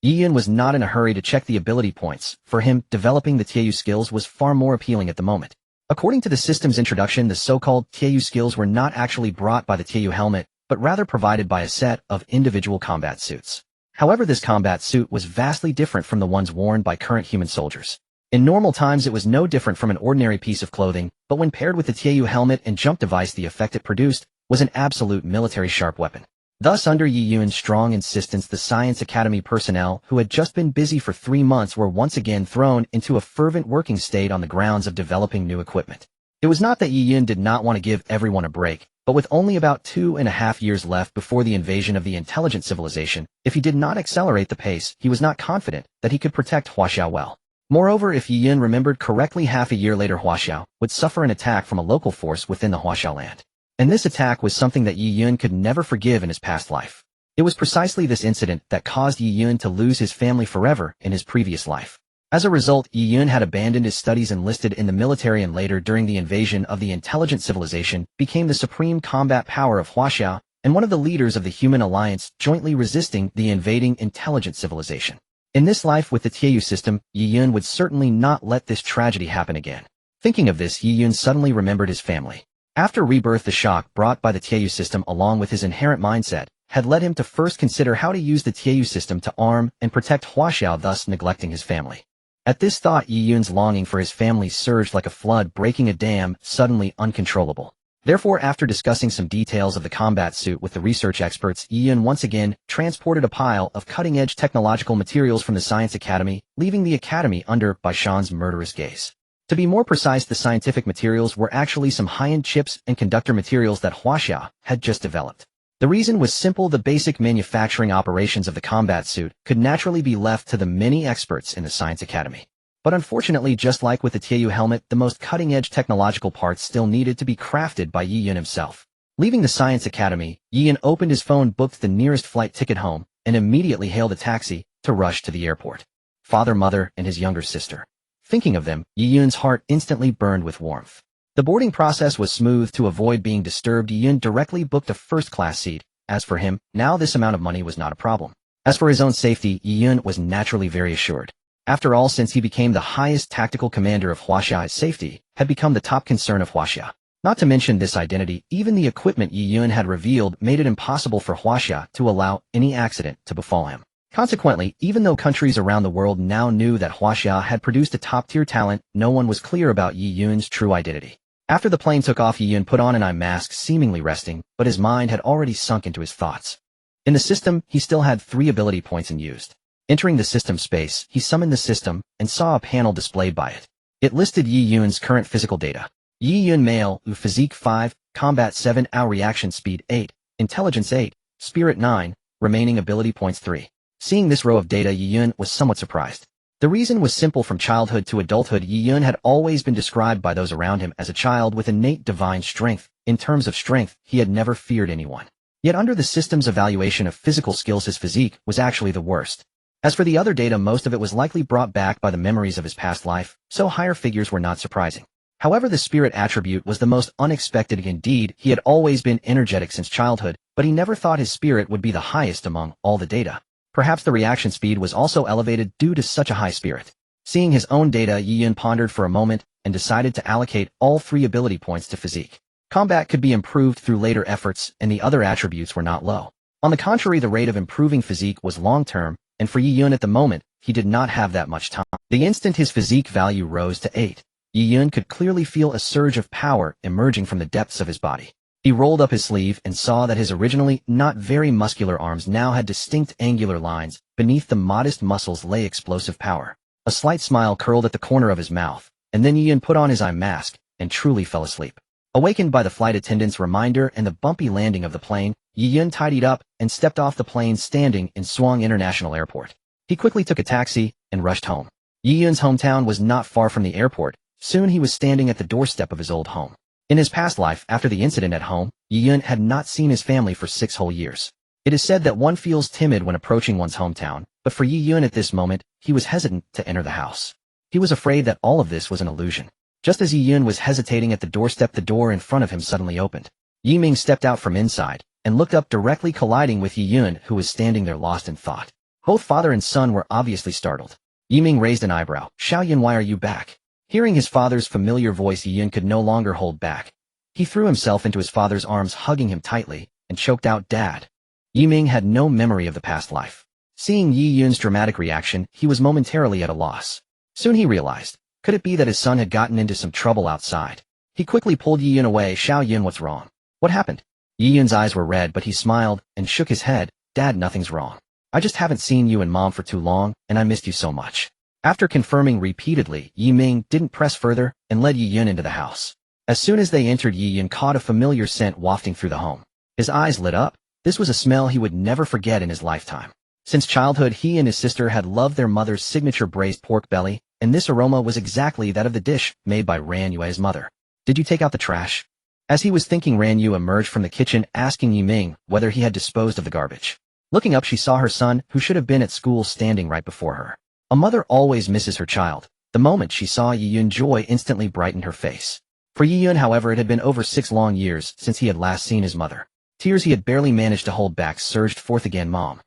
Yi Yun was not in a hurry to check the ability points. For him, developing the Tieyu skills was far more appealing at the moment. According to the system's introduction, the so-called Tieyu skills were not actually brought by the Tieyu helmet, but rather provided by a set of individual combat suits. However, this combat suit was vastly different from the ones worn by current human soldiers. In normal times, it was no different from an ordinary piece of clothing, but when paired with the Tieyu helmet and jump device, the effect it produced was an absolute military sharp weapon. Thus, under Yi Yun's strong insistence, the Science Academy personnel, who had just been busy for 3 months, were once again thrown into a fervent working state on the grounds of developing new equipment. It was not that Yi Yun did not want to give everyone a break, but with only about 2.5 years left before the invasion of the intelligent civilization, if he did not accelerate the pace, he was not confident that he could protect Huaxiao well. Moreover, if Yi Yun remembered correctly, half a year later Huaxiao would suffer an attack from a local force within the Huaxiao land. And this attack was something that Yi Yun could never forgive in his past life. It was precisely this incident that caused Yi Yun to lose his family forever in his previous life. As a result, Yi Yun had abandoned his studies, enlisted in the military, and later, during the invasion of the intelligent civilization, became the supreme combat power of Huaxiao and one of the leaders of the human alliance jointly resisting the invading intelligent civilization. In this life with the Tieyu system, Yi Yun would certainly not let this tragedy happen again. Thinking of this, Yi Yun suddenly remembered his family. After rebirth, the shock brought by the Tieyu system, along with his inherent mindset, had led him to first consider how to use the Tieyu system to arm and protect Huaxiao, thus neglecting his family. At this thought, Yi Yun's longing for his family surged like a flood breaking a dam, suddenly uncontrollable. Therefore, after discussing some details of the combat suit with the research experts, Yi Yun once again transported a pile of cutting-edge technological materials from the Science Academy, leaving the academy under Baishan's murderous gaze. To be more precise, the scientific materials were actually some high-end chips and conductor materials that Huaxiao had just developed. The reason was simple: the basic manufacturing operations of the combat suit could naturally be left to the many experts in the Science Academy. But unfortunately, just like with the Tieyu helmet, the most cutting-edge technological parts still needed to be crafted by Yi Yun himself. Leaving the Science Academy, Yi Yun opened his phone, booked the nearest flight ticket home, and immediately hailed a taxi to rush to the airport. Father, mother, and his younger sister. Thinking of them, Yi Yun's heart instantly burned with warmth. The boarding process was smooth. To avoid being disturbed, Yi Yun directly booked a first-class seat. As for him, now this amount of money was not a problem. As for his own safety, Yi Yun was naturally very assured. After all, since he became the highest tactical commander of Huaxia, his safety had become the top concern of Huaxia. Not to mention this identity, even the equipment Yi Yun had revealed made it impossible for Huaxia to allow any accident to befall him. Consequently, even though countries around the world now knew that Huaxia had produced a top-tier talent, no one was clear about Yi Yun's true identity. After the plane took off, Yi Yun put on an eye mask, seemingly resting, but his mind had already sunk into his thoughts. In the system, he still had 3 ability points unused. Entering the system space, he summoned the system and saw a panel displayed by it. It listed Yi Yun's current physical data. Yi Yun male, physique 5, combat 7, reaction speed 8, intelligence 8, spirit 9, remaining ability points 3. Seeing this row of data, Yi Yun was somewhat surprised. The reason was simple. From childhood to adulthood, Yi Yun had always been described by those around him as a child with innate divine strength. In terms of strength, he had never feared anyone. Yet under the system's evaluation of physical skills, his physique was actually the worst. As for the other data, most of it was likely brought back by the memories of his past life, so higher figures were not surprising. However, the spirit attribute was the most unexpected. Indeed, he had always been energetic since childhood, but he never thought his spirit would be the highest among all the data. Perhaps the reaction speed was also elevated due to such a high spirit. Seeing his own data, Yi Yun pondered for a moment and decided to allocate all 3 ability points to physique. Combat could be improved through later efforts, and the other attributes were not low. On the contrary, the rate of improving physique was long-term, and for Yi Yun at the moment, he did not have that much time. The instant his physique value rose to 8, Yi Yun could clearly feel a surge of power emerging from the depths of his body. He rolled up his sleeve and saw that his originally not very muscular arms now had distinct angular lines. Beneath the modest muscles lay explosive power. A slight smile curled at the corner of his mouth, and then Yi Yun put on his eye mask and truly fell asleep. Awakened by the flight attendant's reminder and the bumpy landing of the plane, Yi Yun tidied up and stepped off the plane standing in Suwon International Airport. He quickly took a taxi and rushed home. Yi Yun's hometown was not far from the airport. Soon he was standing at the doorstep of his old home. In his past life, after the incident at home, Yi Yun had not seen his family for 6 whole years. It is said that one feels timid when approaching one's hometown, but for Yi Yun at this moment, he was hesitant to enter the house. He was afraid that all of this was an illusion. Just as Yi Yun was hesitating at the doorstep, the door in front of him suddenly opened. Yi Ming stepped out from inside and looked up, directly colliding with Yi Yun, who was standing there lost in thought. Both father and son were obviously startled. Yi Ming raised an eyebrow. "Xiao Yun, why are you back?" Hearing his father's familiar voice, Yi Yun could no longer hold back. He threw himself into his father's arms, hugging him tightly, and choked out, "Dad." Yi Ming had no memory of the past life. Seeing Yi Yun's dramatic reaction, he was momentarily at a loss. Soon he realized, could it be that his son had gotten into some trouble outside? He quickly pulled Yi Yun away. "Xiao Yun, what's wrong? What happened?" Yi Yun's eyes were red, but he smiled and shook his head. "Dad, nothing's wrong. I just haven't seen you and Mom for too long, and I missed you so much." After confirming repeatedly, Yi Ming didn't press further and led Yi Yun into the house. As soon as they entered, Yi Yun caught a familiar scent wafting through the home. His eyes lit up. This was a smell he would never forget in his lifetime. Since childhood, he and his sister had loved their mother's signature braised pork belly, and this aroma was exactly that of the dish made by Ran Yue's mother. "Did you take out the trash?" As he was thinking, Ran Yue emerged from the kitchen, asking Yi Ming whether he had disposed of the garbage. Looking up, she saw her son, who should have been at school, standing right before her. A mother always misses her child. The moment she saw Yi Yun, joy instantly brightened her face. For Yi Yun, however, it had been over 6 long years since he had last seen his mother. Tears he had barely managed to hold back surged forth again. "Mom.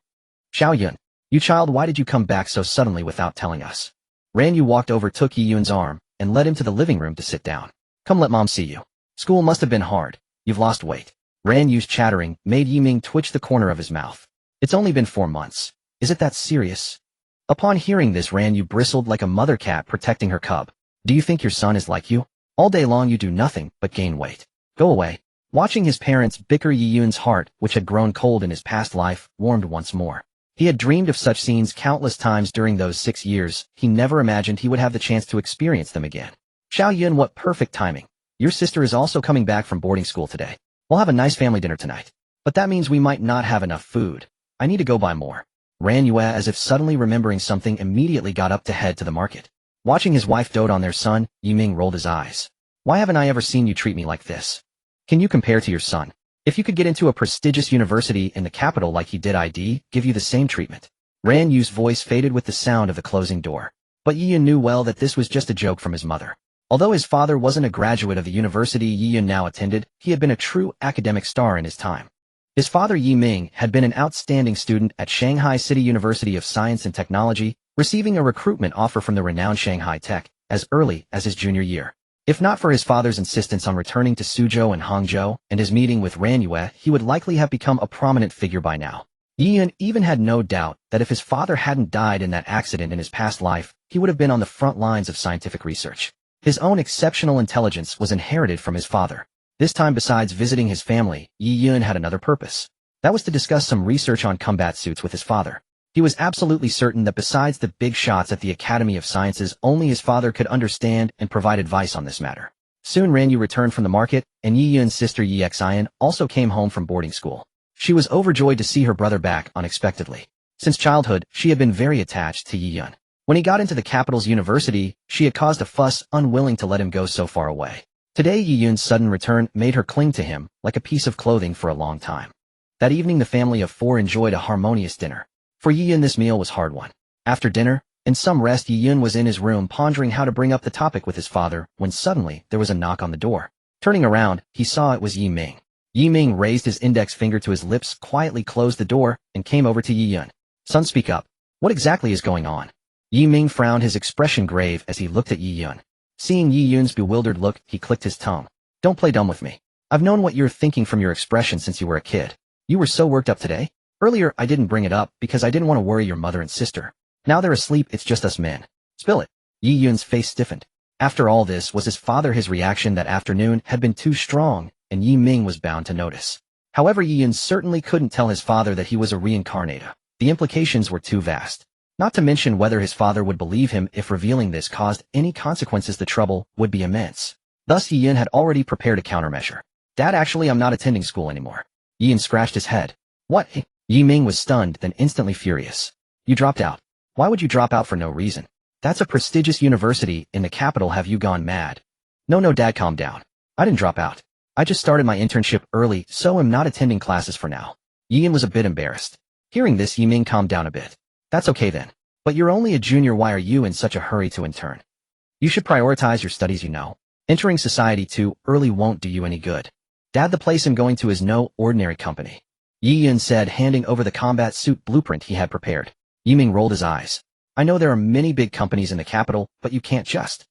Xiao Yun. You child, why did you come back so suddenly without telling us?" Ran Yu walked over, took Yi Yun's arm, and led him to the living room to sit down. "Come, let Mom see you. School must have been hard. You've lost weight." Ran Yu's chattering made Yi Ming twitch the corner of his mouth. "It's only been 4 months. Is it that serious?" Upon hearing this, Ran Yu bristled like a mother cat protecting her cub. "Do you think your son is like you? All day long you do nothing but gain weight. Go away." Watching his parents bicker, Yi Yun's heart, which had grown cold in his past life, warmed once more. He had dreamed of such scenes countless times during those 6 years. He never imagined he would have the chance to experience them again. "Xiao Yun, what perfect timing. Your sister is also coming back from boarding school today. We'll have a nice family dinner tonight. But that means we might not have enough food. I need to go buy more." Ran Yue, as if suddenly remembering something, immediately got up to head to the market. Watching his wife dote on their son, Yi Ming rolled his eyes. "Why haven't I ever seen you treat me like this? Can you compare to your son? If you could get into a prestigious university in the capital like he did, I'd give you the same treatment." Ran Yu's voice faded with the sound of the closing door. But Yi Yun knew well that this was just a joke from his mother. Although his father wasn't a graduate of the university Yi Yun now attended, he had been a true academic star in his time. His father Yi Ming had been an outstanding student at Shanghai City University of Science and Technology, receiving a recruitment offer from the renowned Shanghai Tech as early as his junior year. If not for his father's insistence on returning to Suzhou and Hangzhou and his meeting with Ran Yue, he would likely have become a prominent figure by now. Yi Yun even had no doubt that if his father hadn't died in that accident in his past life, he would have been on the front lines of scientific research. His own exceptional intelligence was inherited from his father. This time, besides visiting his family, Yi Yun had another purpose. That was to discuss some research on combat suits with his father. He was absolutely certain that besides the big shots at the Academy of Sciences, only his father could understand and provide advice on this matter. Soon Ran Yu returned from the market, and Yi Yun's sister Yi Xian also came home from boarding school. She was overjoyed to see her brother back unexpectedly. Since childhood, she had been very attached to Yi Yun. When he got into the capital's university, she had caused a fuss, unwilling to let him go so far away. Today Yi Yun's sudden return made her cling to him like a piece of clothing for a long time. That evening the family of four enjoyed a harmonious dinner. For Yi Yun this meal was hard one. After dinner, in some rest, Yi Yun was in his room pondering how to bring up the topic with his father when suddenly there was a knock on the door. Turning around, he saw it was Yi Ming. Yi Ming raised his index finger to his lips, quietly closed the door, and came over to Yi Yun. "Son, speak up. What exactly is going on?" Yi Ming frowned, his expression grave as he looked at Yi Yun. Seeing Yi Yun's bewildered look, he clicked his tongue. "Don't play dumb with me. I've known what you're thinking from your expression since you were a kid. You were so worked up today? Earlier I didn't bring it up because I didn't want to worry your mother and sister. Now they're asleep, it's just us men. Spill it." Yi Yun's face stiffened. After all this, was his father? His reaction that afternoon had been too strong, and Yi Ming was bound to notice. However, Yi Yun certainly couldn't tell his father that he was a reincarnator. The implications were too vast. Not to mention whether his father would believe him if revealing this caused any consequences. The trouble would be immense. Thus Yi Yun had already prepared a countermeasure. "Dad, actually I'm not attending school anymore." Yi Yun scratched his head. "What?" Yi Ming was stunned, then instantly furious. "You dropped out. Why would you drop out for no reason? That's a prestigious university in the capital. Have you gone mad?" No, Dad, calm down. I didn't drop out. I just started my internship early, so I'm not attending classes for now." Yi Yun was a bit embarrassed. Hearing this, Yi Ming calmed down a bit. "That's okay then. But you're only a junior. Why are you in such a hurry to intern? You should prioritize your studies, you know. Entering society too early won't do you any good." "Dad, the place I'm going to is no ordinary company," Yi Yun said, handing over the combat suit blueprint he had prepared. Yi Ming rolled his eyes. "I know there are many big companies in the capital, but you can't just..."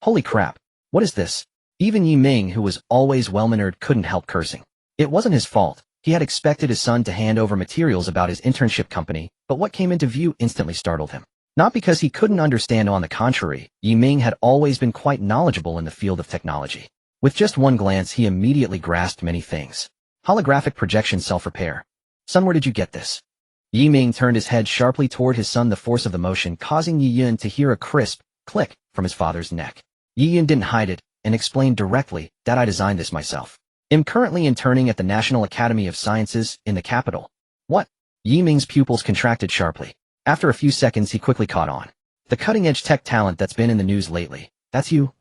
"Holy crap. What is this?" Even Yi Ming, who was always well-mannered, couldn't help cursing. It wasn't his fault. He had expected his son to hand over materials about his internship company, but what came into view instantly startled him. Not because he couldn't understand, on the contrary, Yi Ming had always been quite knowledgeable in the field of technology. With just one glance, he immediately grasped many things. Holographic projection, self-repair. "Son, where did you get this?" Yi Ming turned his head sharply toward his son, the force of the motion causing Yi Yun to hear a crisp click from his father's neck. Yi Yun didn't hide it and explained directly, "Dad, I designed this myself. I'm currently interning at the National Academy of Sciences in the capital." "What?" Yi Ming's pupils contracted sharply. After a few seconds, he quickly caught on. "The cutting-edge tech talent that's been in the news lately. That's you?"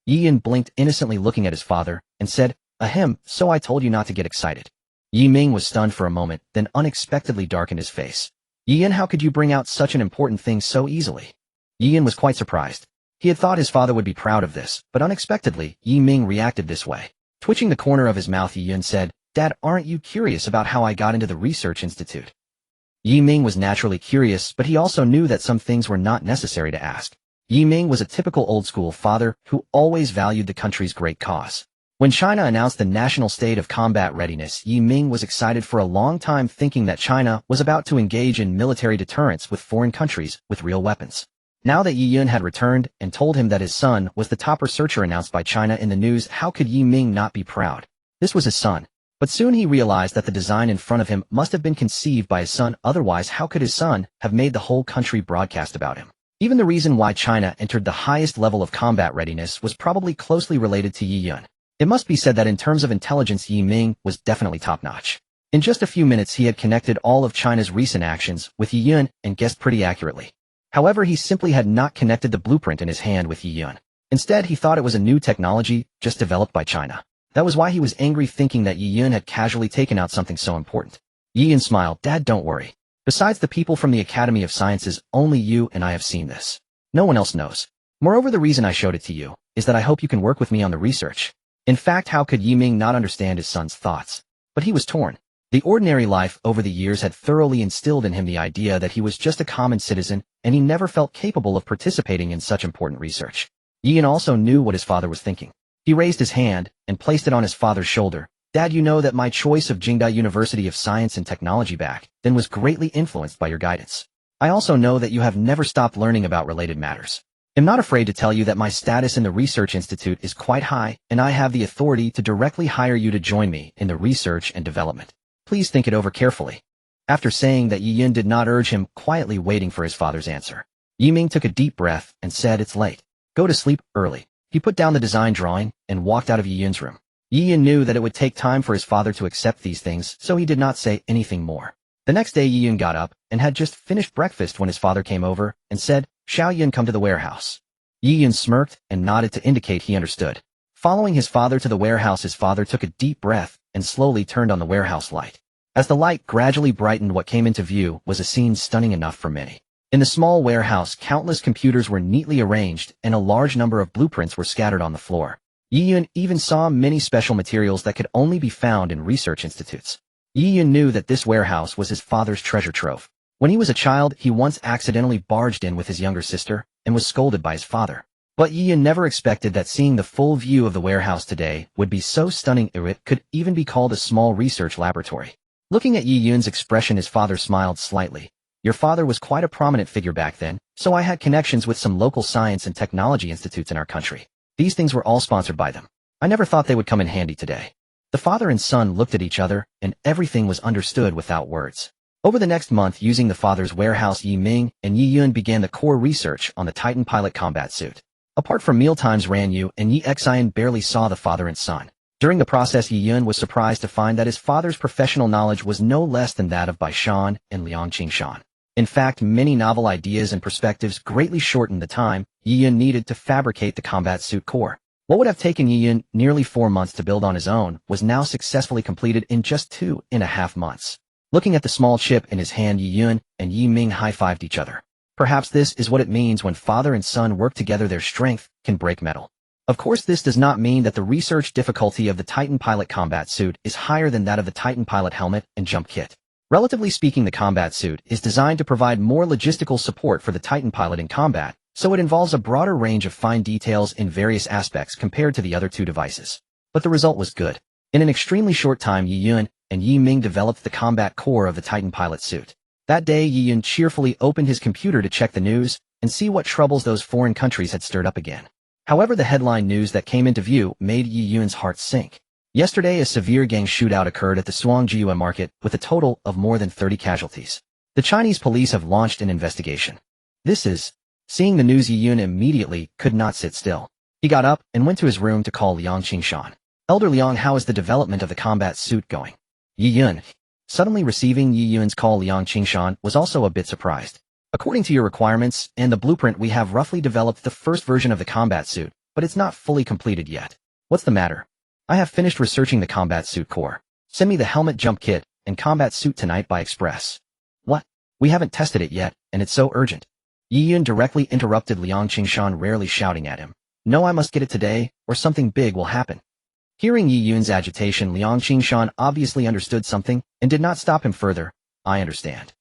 Yi Yun blinked, innocently looking at his father, and said, "Ahem, so I told you not to get excited." Yi Ming was stunned for a moment, then unexpectedly darkened his face. "Yi Yun, how could you bring out such an important thing so easily?" Yi Yun was quite surprised. He had thought his father would be proud of this, but unexpectedly, Yi Ming reacted this way. Twitching the corner of his mouth, Yi Yun said, "Dad, aren't you curious about how I got into the research institute?" Yi Ming was naturally curious, but he also knew that some things were not necessary to ask. Yi Ming was a typical old-school father who always valued the country's great cause. When China announced the national state of combat readiness, Yi Ming was excited for a long time, thinking that China was about to engage in military deterrence with foreign countries with real weapons. Now that Yi Yun had returned and told him that his son was the top researcher announced by China in the news, how could Yi Ming not be proud? This was his son. But soon he realized that the design in front of him must have been conceived by his son, otherwise how could his son have made the whole country broadcast about him? Even the reason why China entered the highest level of combat readiness was probably closely related to Yi Yun. It must be said that in terms of intelligence, Yi Ming was definitely top-notch. In just a few minutes, he had connected all of China's recent actions with Yi Yun and guessed pretty accurately. However, he simply had not connected the blueprint in his hand with Yi Yun. Instead, he thought it was a new technology just developed by China. That was why he was angry, thinking that Yi Yun had casually taken out something so important. Yi Yun smiled. "Dad, don't worry. Besides the people from the Academy of Sciences, only you and I have seen this. No one else knows. Moreover, the reason I showed it to you is that I hope you can work with me on the research. In fact, how could Yi Ming not understand his son's thoughts? But he was torn. The ordinary life over the years had thoroughly instilled in him the idea that he was just a common citizen, and he never felt capable of participating in such important research. Yi also knew what his father was thinking. He raised his hand and placed it on his father's shoulder. Dad, you know that my choice of Jingda University of Science and Technology back then was greatly influenced by your guidance. I also know that you have never stopped learning about related matters. I'm not afraid to tell you that my status in the research institute is quite high, and I have the authority to directly hire you to join me in the research and development. Please think it over carefully. After saying that, Yi Yun did not urge him, quietly waiting for his father's answer. Yi Ming took a deep breath and said, "It's late. Go to sleep early." He put down the design drawing and walked out of Yi Yun's room. Yi Yun knew that it would take time for his father to accept these things, so he did not say anything more. The next day, Yi Yun got up and had just finished breakfast when his father came over and said, "Shall Yun come to the warehouse?" Yi Yun smirked and nodded to indicate he understood. Following his father to the warehouse, his father took a deep breath and slowly turned on the warehouse light. As the light gradually brightened, what came into view was a scene stunning enough for many. In the small warehouse, countless computers were neatly arranged and a large number of blueprints were scattered on the floor. Yi Yun even saw many special materials that could only be found in research institutes. Yi Yun knew that this warehouse was his father's treasure trove. When he was a child, he once accidentally barged in with his younger sister and was scolded by his father. But Yi Yun never expected that seeing the full view of the warehouse today would be so stunning it could even be called a small research laboratory. Looking at Yi Yun's expression, his father smiled slightly. "Your father was quite a prominent figure back then, so I had connections with some local science and technology institutes in our country. These things were all sponsored by them. I never thought they would come in handy today." The father and son looked at each other, and everything was understood without words. Over the next month, using the father's warehouse, Yi Ming and Yi Yun began the core research on the Titan pilot combat suit. Apart from mealtimes, Ran Yu and Yi Xian barely saw the father and son. During the process, Yi Yun was surprised to find that his father's professional knowledge was no less than that of Bai Shan and Liang Qingshan. In fact, many novel ideas and perspectives greatly shortened the time Yi Yun needed to fabricate the combat suit core. What would have taken Yi Yun nearly 4 months to build on his own was now successfully completed in just 2.5 months. Looking at the small chip in his hand, Yi Yun and Yi Ming high-fived each other. Perhaps this is what it means when father and son work together. Their strength can break metal. Of course, this does not mean that the research difficulty of the Titan pilot combat suit is higher than that of the Titan pilot helmet and jump kit. Relatively speaking, the combat suit is designed to provide more logistical support for the Titan pilot in combat, so it involves a broader range of fine details in various aspects compared to the other two devices. But the result was good. In an extremely short time, Yi Yun and Yi Ming developed the combat core of the Titan pilot suit. That day, Yi Yun cheerfully opened his computer to check the news and see what troubles those foreign countries had stirred up again. However, the headline news that came into view made Yi Yun's heart sink. Yesterday, a severe gang shootout occurred at the Suangjia market with a total of more than 30 casualties. The Chinese police have launched an investigation. Seeing the news, Yi Yun immediately could not sit still. He got up and went to his room to call Liang Qingshan. "Elder Liang, how is the development of the combat suit going?" Yi Yun. Suddenly receiving Yi Yun's call, Liang Qingshan was also a bit surprised. "According to your requirements and the blueprint, we have roughly developed the first version of the combat suit, but it's not fully completed yet. What's the matter?" "I have finished researching the combat suit core. Send me the helmet, jump kit, and combat suit tonight by express." "What? We haven't tested it yet, and it's so urgent." Yi Yun directly interrupted Liang Qingshan, rarely shouting at him. "No, I must get it today, or something big will happen." Hearing Yi Yun's agitation, Liang Qingshan obviously understood something and did not stop him further. "I understand.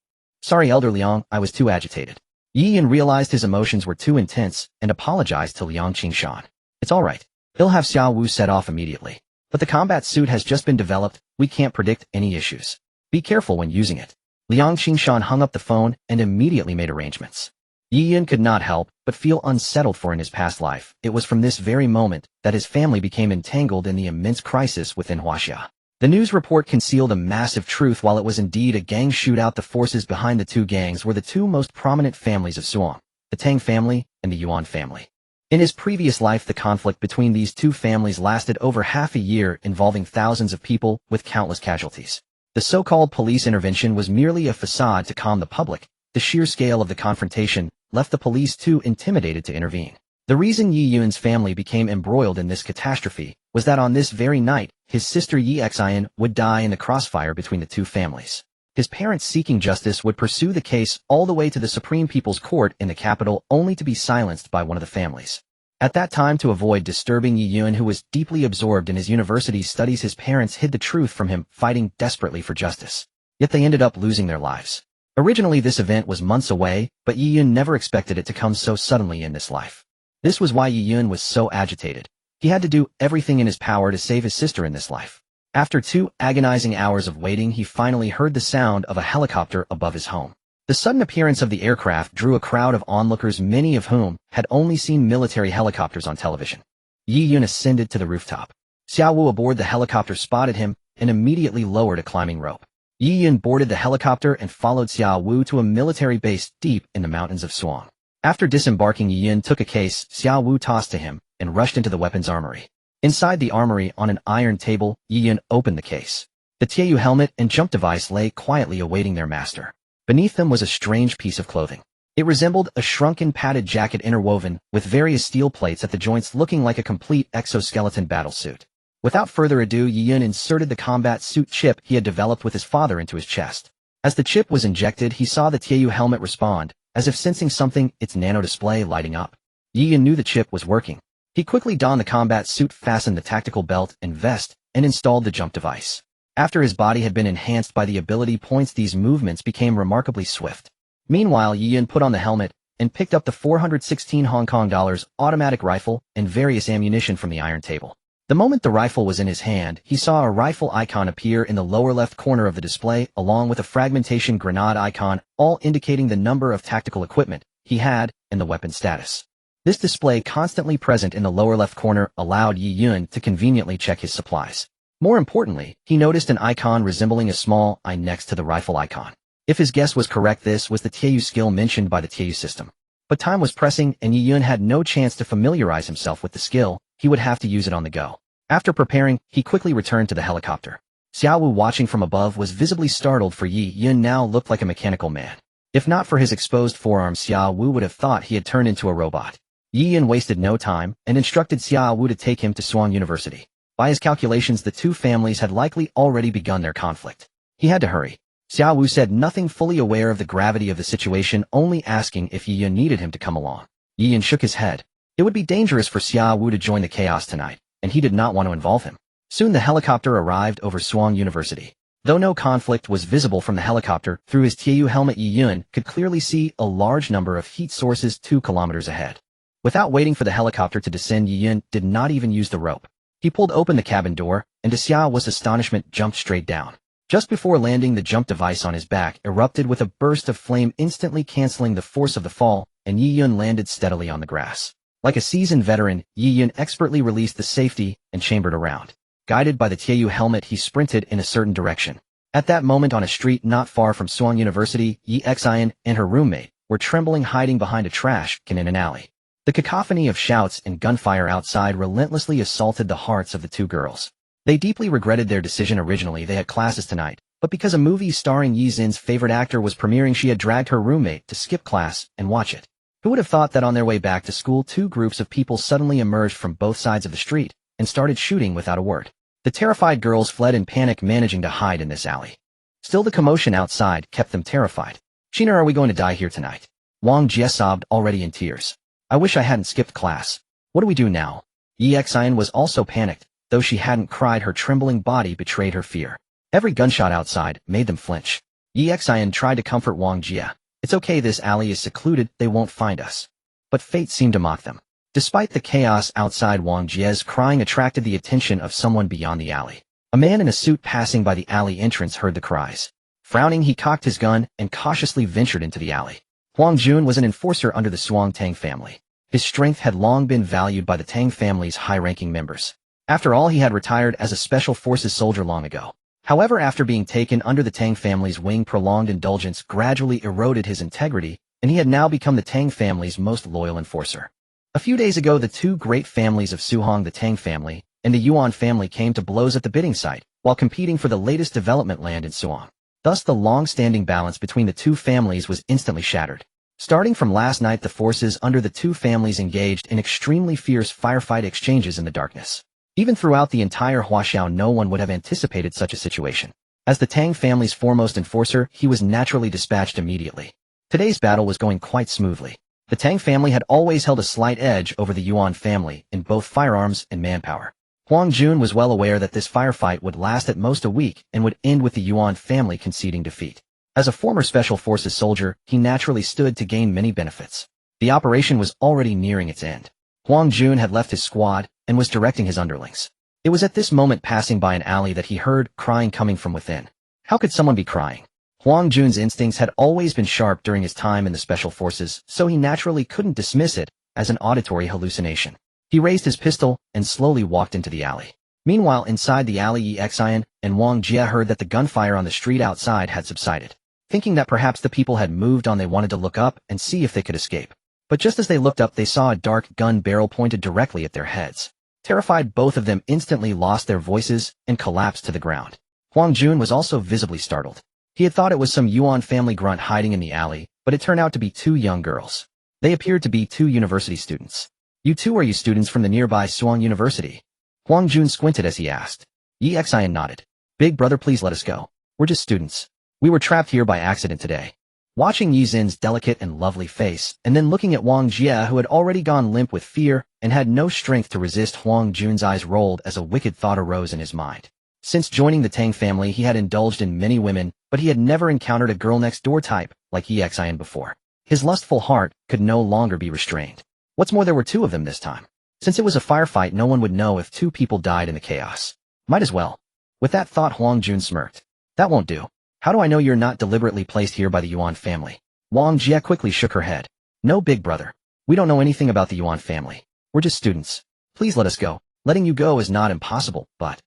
Sorry, Elder Liang, I was too agitated." Yi Yun realized his emotions were too intense and apologized to Liang Qingshan. "It's all right. He'll have Xiao Wu set off immediately. But the combat suit has just been developed. We can't predict any issues. Be careful when using it." Liang Qingshan hung up the phone and immediately made arrangements. Yi Yun could not help but feel unsettled, for in his past life, it was from this very moment that his family became entangled in the immense crisis within Huaxia. The news report concealed a massive truth. While it was indeed a gang shootout, the forces behind the two gangs were the two most prominent families of Suang, the Tang family and the Yuan family. In his previous life, the conflict between these two families lasted over half a year, involving thousands of people with countless casualties. The so-called police intervention was merely a facade to calm the public. The sheer scale of the confrontation left the police too intimidated to intervene. The reason Yi Yun's family became embroiled in this catastrophe was that on this very night, his sister Yi Xian would die in the crossfire between the two families. His parents seeking justice would pursue the case all the way to the Supreme People's Court in the capital only to be silenced by one of the families. At that time, to avoid disturbing Yi Yun, who was deeply absorbed in his university studies, his parents hid the truth from him, fighting desperately for justice. Yet they ended up losing their lives. Originally this event was months away, but Yi Yun never expected it to come so suddenly in this life. This was why Yi Yun was so agitated. He had to do everything in his power to save his sister in this life. After 2 agonizing hours of waiting, he finally heard the sound of a helicopter above his home. The sudden appearance of the aircraft drew a crowd of onlookers, many of whom had only seen military helicopters on television. Yi Yun ascended to the rooftop. Xiao Wu aboard the helicopter spotted him and immediately lowered a climbing rope. Yi Yun boarded the helicopter and followed Xiao Wu to a military base deep in the mountains of Suang. After disembarking, Yi Yun took a case Xiao Wu tossed to him and rushed into the weapons armory. Inside the armory, on an iron table, Yi Yun opened the case. The Tieyu helmet and jump device lay quietly awaiting their master. Beneath them was a strange piece of clothing. It resembled a shrunken padded jacket interwoven with various steel plates at the joints, looking like a complete exoskeleton battlesuit. Without further ado, Yi Yun inserted the combat suit chip he had developed with his father into his chest. As the chip was injected, he saw the Tieyu helmet respond, as if sensing something, its nano display lighting up. Yi Yun knew the chip was working. He quickly donned the combat suit, fastened the tactical belt and vest, and installed the jump device. After his body had been enhanced by the ability points, these movements became remarkably swift. Meanwhile, Yi Yun put on the helmet and picked up the 416 Hong Kong dollars automatic rifle and various ammunition from the iron table. The moment the rifle was in his hand, he saw a rifle icon appear in the lower left corner of the display, along with a fragmentation grenade icon, all indicating the number of tactical equipment he had and the weapon status. This display, constantly present in the lower left corner, allowed Yi Yun to conveniently check his supplies. More importantly, he noticed an icon resembling a small eye next to the rifle icon. If his guess was correct, this was the Tieyu skill mentioned by the Tieyu system. But time was pressing, and Yi Yun had no chance to familiarize himself with the skill. He would have to use it on the go. After preparing, he quickly returned to the helicopter. Xiao Wu, watching from above, was visibly startled, for Yi Yun now looked like a mechanical man. If not for his exposed forearms, Xiao Wu would have thought he had turned into a robot. Yi Yun wasted no time and instructed Xiao Wu to take him to Suang University. By his calculations, the two families had likely already begun their conflict. He had to hurry. Xiao Wu said nothing, fully aware of the gravity of the situation, only asking if Yi Yun needed him to come along. Yi Yun shook his head. It would be dangerous for Xiao Wu to join the chaos tonight, and he did not want to involve him. Soon the helicopter arrived over Suang University. Though no conflict was visible from the helicopter, through his Tieyu helmet, Yi Yun could clearly see a large number of heat sources 2 kilometers ahead. Without waiting for the helicopter to descend, Yi Yun did not even use the rope. He pulled open the cabin door, and to Xiao Wu's astonishment, jumped straight down. Just before landing, the jump device on his back erupted with a burst of flame, instantly canceling the force of the fall, and Yi Yun landed steadily on the grass. Like a seasoned veteran, Yi Yun expertly released the safety and chambered around. Guided by the Tieyu helmet, he sprinted in a certain direction. At that moment, on a street not far from Suang University, Yi Xian and her roommate were trembling, hiding behind a trash can in an alley. The cacophony of shouts and gunfire outside relentlessly assaulted the hearts of the two girls. They deeply regretted their decision. Originally, they had classes tonight, but because a movie starring Yi Xin's favorite actor was premiering, she had dragged her roommate to skip class and watch it. Who would have thought that on their way back to school, 2 groups of people suddenly emerged from both sides of the street and started shooting without a word. The terrified girls fled in panic, managing to hide in this alley. Still, the commotion outside kept them terrified. "Sheena, are we going to die here tonight?" Wang Jie sobbed, already in tears. "I wish I hadn't skipped class. What do we do now?" Yi Xian was also panicked. Though she hadn't cried, her trembling body betrayed her fear. Every gunshot outside made them flinch. Yi Xian tried to comfort Wang Jie. "It's okay, this alley is secluded, they won't find us." But fate seemed to mock them. Despite the chaos outside, Wang Jie's crying attracted the attention of someone beyond the alley. A man in a suit passing by the alley entrance heard the cries. Frowning, he cocked his gun and cautiously ventured into the alley. Huang Jun was an enforcer under the Suang Tang family. His strength had long been valued by the Tang family's high-ranking members. After all, he had retired as a special forces soldier long ago. However, after being taken under the Tang family's wing, prolonged indulgence gradually eroded his integrity, and he had now become the Tang family's most loyal enforcer. A few days ago, the 2 great families of Suhong, the Tang family and the Yuan family, came to blows at the bidding site while competing for the latest development land in Suang. Thus, the long-standing balance between the 2 families was instantly shattered. Starting from last night, the forces under the 2 families engaged in extremely fierce firefight exchanges in the darkness. Even throughout the entire Huaxiao, no one would have anticipated such a situation. As the Tang family's foremost enforcer, he was naturally dispatched immediately. Today's battle was going quite smoothly. The Tang family had always held a slight edge over the Yuan family in both firearms and manpower. Huang Jun was well aware that this firefight would last at most a week and would end with the Yuan family conceding defeat. As a former Special Forces soldier, he naturally stood to gain many benefits. The operation was already nearing its end. Huang Jun had left his squad and was directing his underlings. It was at this moment, passing by an alley, that he heard crying coming from within. How could someone be crying? Huang Jun's instincts had always been sharp during his time in the Special Forces, so he naturally couldn't dismiss it as an auditory hallucination. He raised his pistol and slowly walked into the alley. Meanwhile, inside the alley, Yi Xian and Wang Jie heard that the gunfire on the street outside had subsided. Thinking that perhaps the people had moved on, they wanted to look up and see if they could escape. But just as they looked up, they saw a dark gun barrel pointed directly at their heads. Terrified, both of them instantly lost their voices and collapsed to the ground. Huang Jun was also visibly startled. He had thought it was some Yuan family grunt hiding in the alley, but it turned out to be two young girls. They appeared to be two university students. "You two, are you students from the nearby Suan University?" Huang Jun squinted as he asked. Yi Xian nodded. "Big brother, please let us go. We're just students. We were trapped here by accident today." Watching Yi Xin's delicate and lovely face, and then looking at Wang Jie, who had already gone limp with fear and had no strength to resist, Huang Jun's eyes rolled as a wicked thought arose in his mind. Since joining the Tang family, he had indulged in many women, but he had never encountered a girl-next-door type like Yi Xian before. His lustful heart could no longer be restrained. What's more, there were two of them this time. Since it was a firefight, no one would know if two people died in the chaos. Might as well. With that thought, Huang Jun smirked. "That won't do. How do I know you're not deliberately placed here by the Yuan family?" Wang Jie quickly shook her head. "No, big brother. We don't know anything about the Yuan family. We're just students. Please let us go. Letting you go is not impossible, but..."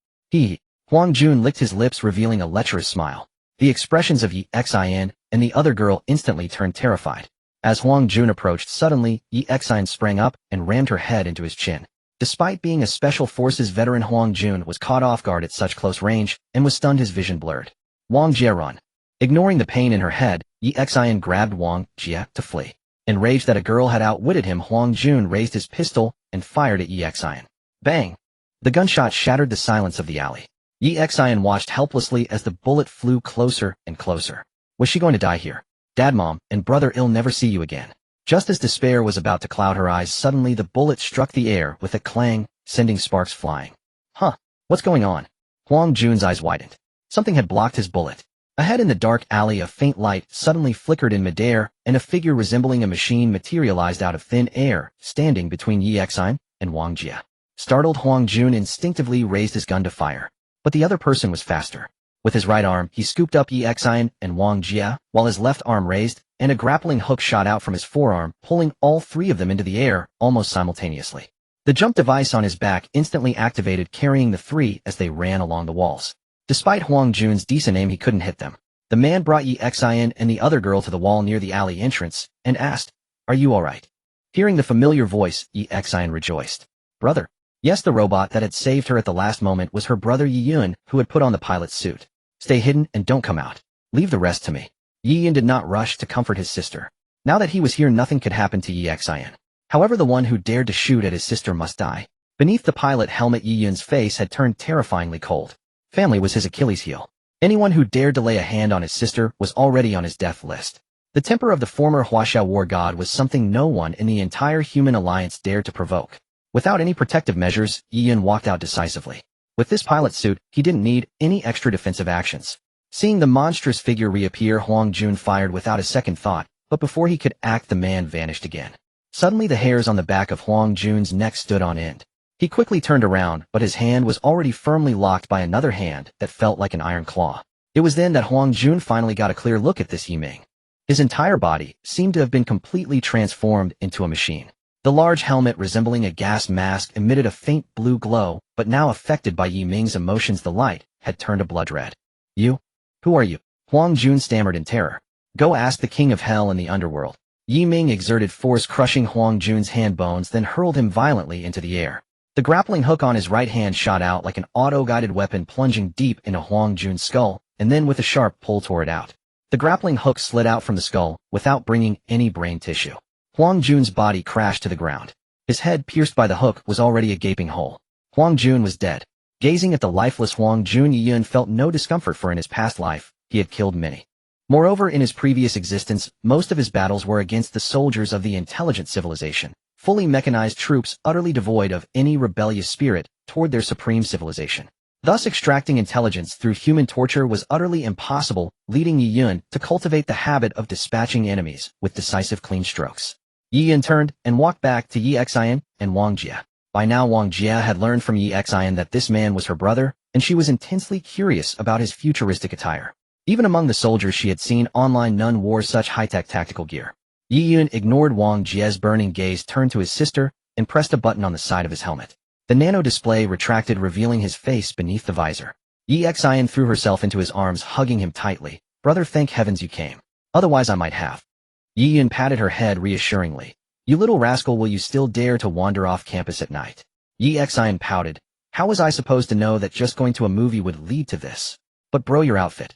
Huang Jun licked his lips, revealing a lecherous smile. The expressions of Yi Xian and the other girl instantly turned terrified. As Huang Jun approached, suddenly, Yi Xian sprang up and rammed her head into his chin. Despite being a Special Forces veteran, Huang Jun was caught off guard at such close range and was stunned, his vision blurred. Wang Jie run. Ignoring the pain in her head, Yi Xian grabbed Wang Jie to flee. Enraged that a girl had outwitted him, Huang Jun raised his pistol and fired at Yi Xian. Bang! The gunshot shattered the silence of the alley. Yi Xian watched helplessly as the bullet flew closer and closer. Was she going to die here? "Dad, Mom, and brother, I'll never see you again." Just as despair was about to cloud her eyes, suddenly the bullet struck the air with a clang, sending sparks flying. Huh? What's going on? Huang Jun's eyes widened. Something had blocked his bullet. Ahead in the dark alley, a faint light suddenly flickered in midair, and a figure resembling a machine materialized out of thin air, standing between Yi Xian and Wang Jie. Startled, Huang Jun instinctively raised his gun to fire. But the other person was faster. With his right arm, he scooped up Yi Xian and Wang Jie, while his left arm raised, and a grappling hook shot out from his forearm, pulling all three of them into the air almost simultaneously. The jump device on his back instantly activated, carrying the three as they ran along the walls. Despite Huang Jun's decent aim, he couldn't hit them. The man brought Yi Xian and the other girl to the wall near the alley entrance and asked, "Are you all right?" Hearing the familiar voice, Yi Xian rejoiced. "Brother." Yes, the robot that had saved her at the last moment was her brother Yi Yun, who had put on the pilot's suit. "Stay hidden and don't come out. Leave the rest to me." Yi Yun did not rush to comfort his sister. Now that he was here, nothing could happen to Yi Xian. However, the one who dared to shoot at his sister must die. Beneath the pilot helmet, Yi Yun's face had turned terrifyingly cold. Family was his Achilles heel. Anyone who dared to lay a hand on his sister was already on his death list. The temper of the former Huaxiao war god was something no one in the entire human alliance dared to provoke. Without any protective measures, Yi Yun walked out decisively. With this pilot suit, he didn't need any extra defensive actions. Seeing the monstrous figure reappear, Huang Jun fired without a second thought, but before he could act, the man vanished again. Suddenly, the hairs on the back of Huang Jun's neck stood on end. He quickly turned around, but his hand was already firmly locked by another hand that felt like an iron claw. It was then that Huang Jun finally got a clear look at this Yiming. His entire body seemed to have been completely transformed into a machine. The large helmet, resembling a gas mask, emitted a faint blue glow, but now affected by Yiming's emotions, the light had turned a blood red. "You? Who are you?" Huang Jun stammered in terror. "Go ask the king of hell in the underworld." Yiming exerted force, crushing Huang Jun's hand bones, then hurled him violently into the air. The grappling hook on his right hand shot out like an auto-guided weapon, plunging deep into Huang Jun's skull, and then with a sharp pull tore it out. The grappling hook slid out from the skull, without bringing any brain tissue. Huang Jun's body crashed to the ground. His head, pierced by the hook, was already a gaping hole. Huang Jun was dead. Gazing at the lifeless Wang Jun, Yi Yun felt no discomfort, for in his past life, he had killed many. Moreover, in his previous existence, most of his battles were against the soldiers of the intelligent civilization, fully mechanized troops utterly devoid of any rebellious spirit toward their supreme civilization. Thus, extracting intelligence through human torture was utterly impossible, leading Yi Yun to cultivate the habit of dispatching enemies with decisive clean strokes. Yi Yun turned and walked back to Yi Xian and Wang Jie. By now, Wang Jie had learned from Yi Xian that this man was her brother, and she was intensely curious about his futuristic attire. Even among the soldiers she had seen online, none wore such high-tech tactical gear. Yi Yun ignored Wang Jie's burning gaze, turned to his sister, and pressed a button on the side of his helmet. The nano display retracted, revealing his face beneath the visor. Yi Xian threw herself into his arms, hugging him tightly. "Brother, thank heavens you came. Otherwise I might have." Yi Yun patted her head reassuringly. "You little rascal, will you still dare to wander off campus at night?" Yi Xian pouted. "How was I supposed to know that just going to a movie would lead to this? But bro, your outfit."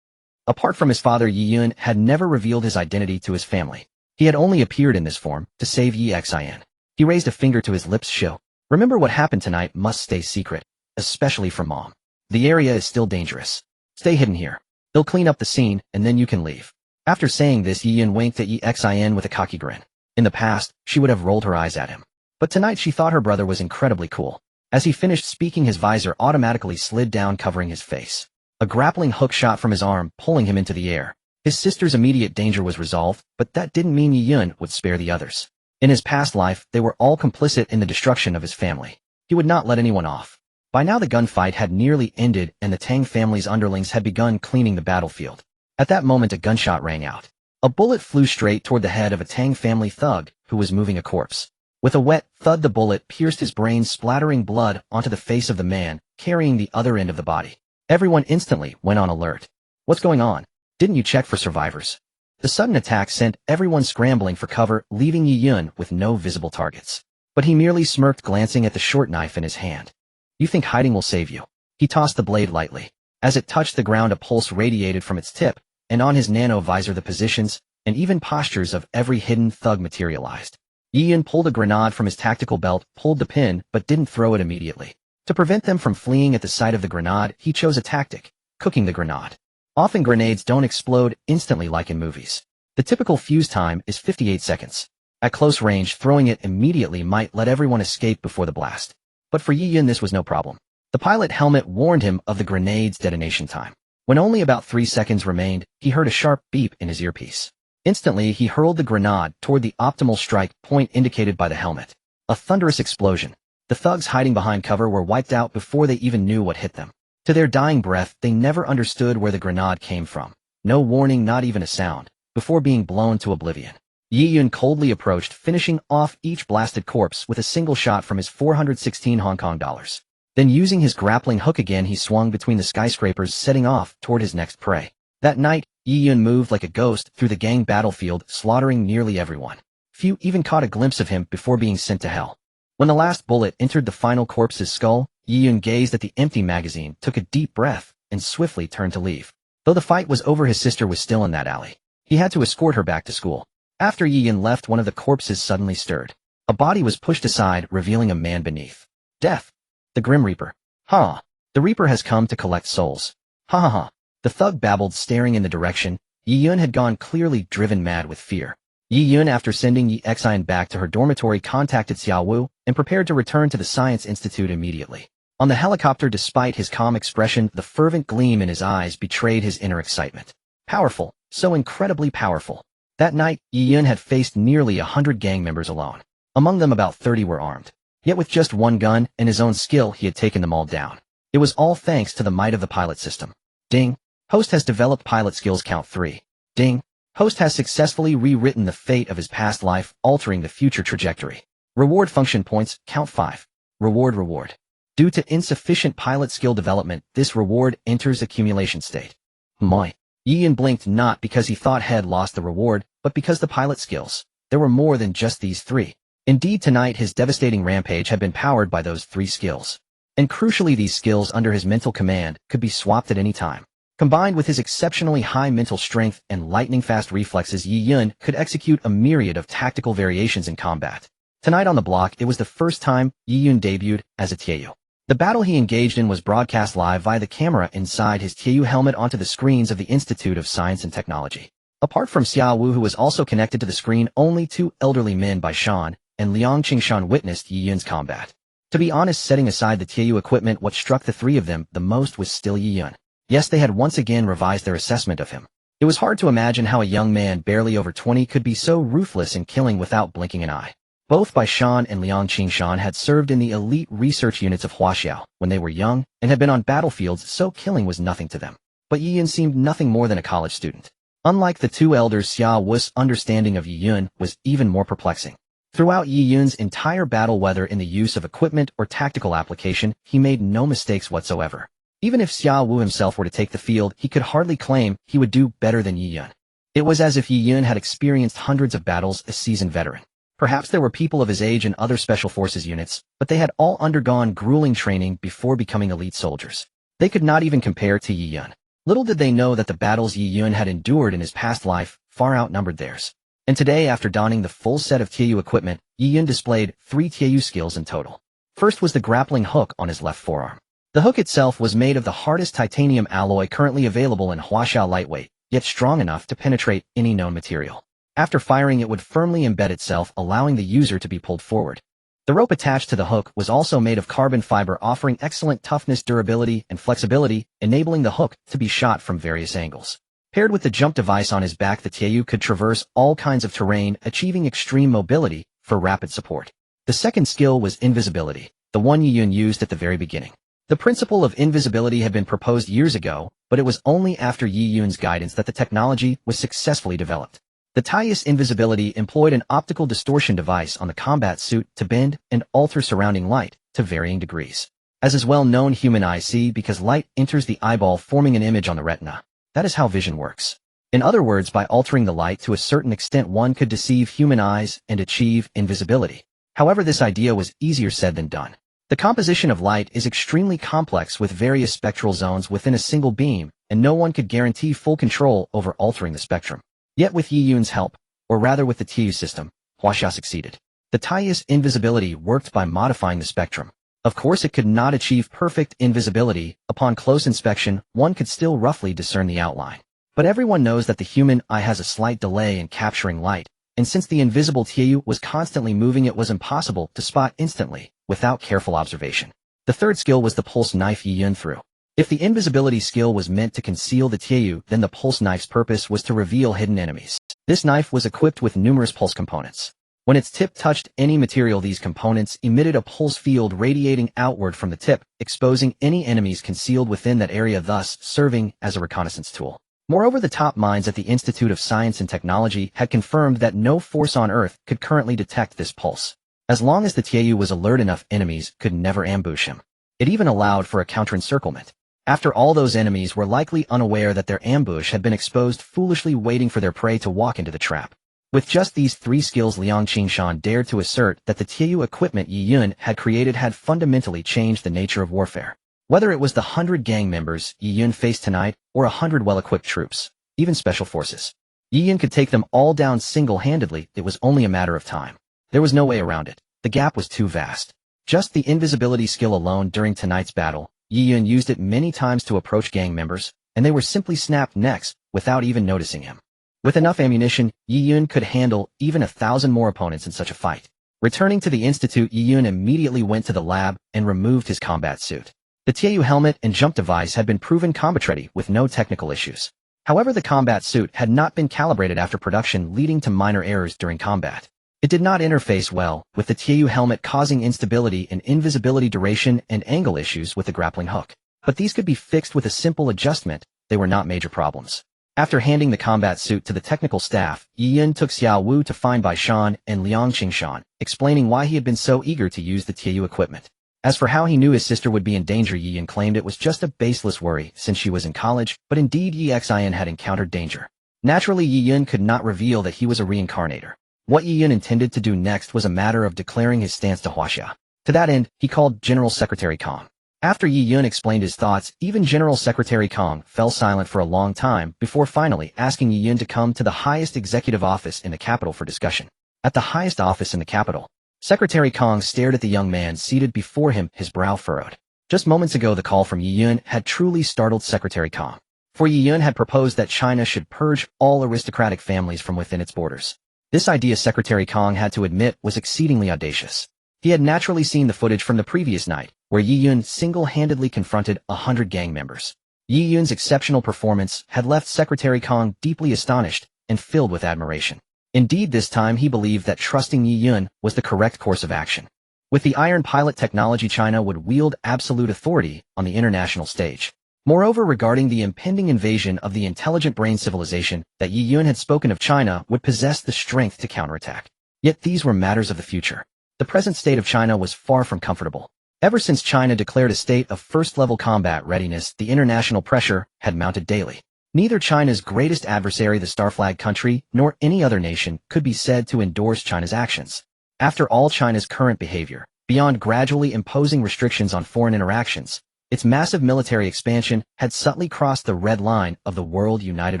Apart from his father, Yi Yun had never revealed his identity to his family. He had only appeared in this form to save Yi Xian. He raised a finger to his lips. "Show. Remember, what happened tonight must stay secret, especially from Mom. The area is still dangerous. Stay hidden here. They'll clean up the scene, and then you can leave." After saying this, Yi Yun winked at Yi Xian with a cocky grin. In the past, she would have rolled her eyes at him. But tonight she thought her brother was incredibly cool. As he finished speaking, his visor automatically slid down, covering his face. A grappling hook shot from his arm, pulling him into the air. His sister's immediate danger was resolved, but that didn't mean Yi Yun would spare the others. In his past life, they were all complicit in the destruction of his family. He would not let anyone off. By now the gunfight had nearly ended, and the Tang family's underlings had begun cleaning the battlefield. At that moment, a gunshot rang out. A bullet flew straight toward the head of a Tang family thug who was moving a corpse. With a wet thud, the bullet pierced his brain, splattering blood onto the face of the man carrying the other end of the body. Everyone instantly went on alert. "What's going on? Didn't you check for survivors?" The sudden attack sent everyone scrambling for cover, leaving Yi Yun with no visible targets. But he merely smirked, glancing at the short knife in his hand. "You think hiding will save you?" He tossed the blade lightly. As it touched the ground, a pulse radiated from its tip, and on his nano visor the positions and even postures of every hidden thug materialized. Yi Yun pulled a grenade from his tactical belt, pulled the pin, but didn't throw it immediately. To prevent them from fleeing at the sight of the grenade, he chose a tactic: cooking the grenade. Often grenades don't explode instantly like in movies. The typical fuse time is 58 seconds. At close range, throwing it immediately might let everyone escape before the blast. But for Yi Yun this was no problem. The pilot helmet warned him of the grenade's detonation time. When only about 3 seconds remained, he heard a sharp beep in his earpiece. Instantly, he hurled the grenade toward the optimal strike point indicated by the helmet. A thunderous explosion. The thugs hiding behind cover were wiped out before they even knew what hit them. To their dying breath, they never understood where the grenade came from. No warning, not even a sound, before being blown to oblivion. Yi Yun coldly approached, finishing off each blasted corpse with a single shot from his 416 Hong Kong dollars. Then, using his grappling hook again, he swung between the skyscrapers, setting off toward his next prey. That night, Yi Yun moved like a ghost through the gang battlefield, slaughtering nearly everyone. Few even caught a glimpse of him before being sent to hell. When the last bullet entered the final corpse's skull, Yi Yun gazed at the empty magazine, took a deep breath, and swiftly turned to leave. Though the fight was over, his sister was still in that alley. He had to escort her back to school. After Yi Yun left, one of the corpses suddenly stirred. A body was pushed aside, revealing a man beneath. "Death. The Grim Reaper. Huh. The Reaper has come to collect souls. Ha ha ha." The thug babbled, staring in the direction. Yi Yun had gone, clearly driven mad with fear. Yi Yun, after sending Yi Xian back to her dormitory, contacted Xiao Wu and prepared to return to the Science Institute immediately. On the helicopter, despite his calm expression, the fervent gleam in his eyes betrayed his inner excitement. Powerful. So incredibly powerful. That night, Yi Yun had faced nearly 100 gang members alone. Among them, about 30 were armed. Yet with just one gun and his own skill, he had taken them all down. It was all thanks to the might of the pilot system. Ding. Host has developed pilot skills. Count 3. Ding. Host has successfully rewritten the fate of his past life, altering the future trajectory. Reward function points. Count 5. Reward. Due to insufficient pilot skill development, this reward enters accumulation state. Moi. Yi Yun blinked, not because he thought he had lost the reward, but because the pilot skills. There were more than just these 3. Indeed, tonight his devastating rampage had been powered by those 3 skills. And crucially, these skills under his mental command could be swapped at any time. Combined with his exceptionally high mental strength and lightning-fast reflexes, Yi Yun could execute a myriad of tactical variations in combat. Tonight on the block, it was the first time Yi Yun debuted as a Tiayu. The battle he engaged in was broadcast live via the camera inside his Tianyu helmet onto the screens of the Institute of Science and Technology. Apart from Xiao Wu, who was also connected to the screen, only two elderly men Bai Shan and Liang Qingshan witnessed Yi Yun's combat. To be honest, setting aside the Tianyu equipment, what struck the three of them the most was still Yi Yun. Yes, they had once again revised their assessment of him. It was hard to imagine how a young man barely over 20 could be so ruthless in killing without blinking an eye. Both Bai Shan and Liang Qingshan had served in the elite research units of Huaxiao when they were young and had been on battlefields, so killing was nothing to them. But Yi Yun seemed nothing more than a college student. Unlike the two elders, Xiao Wu's understanding of Yi Yun was even more perplexing. Throughout Yi Yun's entire battle, whether in the use of equipment or tactical application, he made no mistakes whatsoever. Even if Xiao Wu himself were to take the field, he could hardly claim he would do better than Yi Yun. It was as if Yi Yun had experienced hundreds of battles, a seasoned veteran. Perhaps there were people of his age in other special forces units, but they had all undergone grueling training before becoming elite soldiers. They could not even compare to Yi Yun. Little did they know that the battles Yi Yun had endured in his past life far outnumbered theirs. And today, after donning the full set of Tianyu equipment, Yi Yun displayed 3 Tianyu skills in total. First was the grappling hook on his left forearm. The hook itself was made of the hardest titanium alloy currently available in Huaxiao, lightweight, yet strong enough to penetrate any known material. After firing, it would firmly embed itself, allowing the user to be pulled forward. The rope attached to the hook was also made of carbon fiber, offering excellent toughness, durability, and flexibility, enabling the hook to be shot from various angles. Paired with the jump device on his back, the Tianyu could traverse all kinds of terrain, achieving extreme mobility for rapid support. The second skill was invisibility, the one Yi Yun used at the very beginning. The principle of invisibility had been proposed years ago, but it was only after Yi Yun's guidance that the technology was successfully developed. The Tian's invisibility employed an optical distortion device on the combat suit to bend and alter surrounding light to varying degrees. As is well known, human eyes see because light enters the eyeball, forming an image on the retina. That is how vision works. In other words, by altering the light to a certain extent, one could deceive human eyes and achieve invisibility. However, this idea was easier said than done. The composition of light is extremely complex with various spectral zones within a single beam, and no one could guarantee full control over altering the spectrum. Yet with Yi Yun's help, or rather with the Tianyu system, Huaxia succeeded. The Tian's invisibility worked by modifying the spectrum. Of course, it could not achieve perfect invisibility. Upon close inspection, one could still roughly discern the outline. But everyone knows that the human eye has a slight delay in capturing light, and since the invisible Tianyu was constantly moving, it was impossible to spot instantly, without careful observation. The third skill was the pulse knife Yi Yun threw. If the invisibility skill was meant to conceal the Tianyu, then the pulse knife's purpose was to reveal hidden enemies. This knife was equipped with numerous pulse components. When its tip touched any material, these components emitted a pulse field radiating outward from the tip, exposing any enemies concealed within that area, thus serving as a reconnaissance tool. Moreover, the top minds at the Institute of Science and Technology had confirmed that no force on Earth could currently detect this pulse. As long as the Tianyu was alert enough, enemies could never ambush him. It even allowed for a counter-encirclement. After all, those enemies were likely unaware that their ambush had been exposed, foolishly waiting for their prey to walk into the trap. With just these 3 skills, Liang Qingshan dared to assert that the Tianyu equipment Yi Yun had created had fundamentally changed the nature of warfare. Whether it was the 100 gang members Yi Yun faced tonight, or 100 well-equipped troops, even special forces, Yi Yun could take them all down single-handedly. It was only a matter of time. There was no way around it. The gap was too vast. Just the invisibility skill alone during tonight's battle, Yi Yun used it many times to approach gang members, and they were simply snapped necks without even noticing him. With enough ammunition, Yi Yun could handle even 1,000 more opponents in such a fight. Returning to the institute, Yi Yun immediately went to the lab and removed his combat suit. The Tianyu helmet and jump device had been proven combat-ready with no technical issues. However, the combat suit had not been calibrated after production, leading to minor errors during combat. It did not interface well with the Tianyu helmet, causing instability and invisibility, duration, and angle issues with the grappling hook. But these could be fixed with a simple adjustment. They were not major problems. After handing the combat suit to the technical staff, Yi Yun took Xiao Wu to find Bai Shan and Liang Qingshan, explaining why he had been so eager to use the Tianyu equipment. As for how he knew his sister would be in danger, Yi Yun claimed it was just a baseless worry since she was in college, but indeed Yi Xin had encountered danger. Naturally, Yi Yun could not reveal that he was a reincarnator. What Yi Yun intended to do next was a matter of declaring his stance to Huaxia. To that end, he called General Secretary Kong. After Yi Yun explained his thoughts, even General Secretary Kong fell silent for a long time before finally asking Yi Yun to come to the highest executive office in the capital for discussion. At the highest office in the capital, Secretary Kong stared at the young man seated before him, his brow furrowed. Just moments ago, the call from Yi Yun had truly startled Secretary Kong. For Yi Yun had proposed that China should purge all aristocratic families from within its borders. This idea, Secretary Kong had to admit, was exceedingly audacious. He had naturally seen the footage from the previous night, where Yi Yun single-handedly confronted 100 gang members. Yi Yun's exceptional performance had left Secretary Kong deeply astonished and filled with admiration. Indeed, this time he believed that trusting Yi Yun was the correct course of action. With the Iron Pilot technology, China would wield absolute authority on the international stage. Moreover, regarding the impending invasion of the intelligent brain civilization that Yi Yun had spoken of, China would possess the strength to counterattack. Yet these were matters of the future. The present state of China was far from comfortable. Ever since China declared a state of first-level combat readiness, the international pressure had mounted daily. Neither China's greatest adversary, the Star Flag country, nor any other nation could be said to endorse China's actions. After all China's current behavior, beyond gradually imposing restrictions on foreign interactions, its massive military expansion had subtly crossed the red line of the World United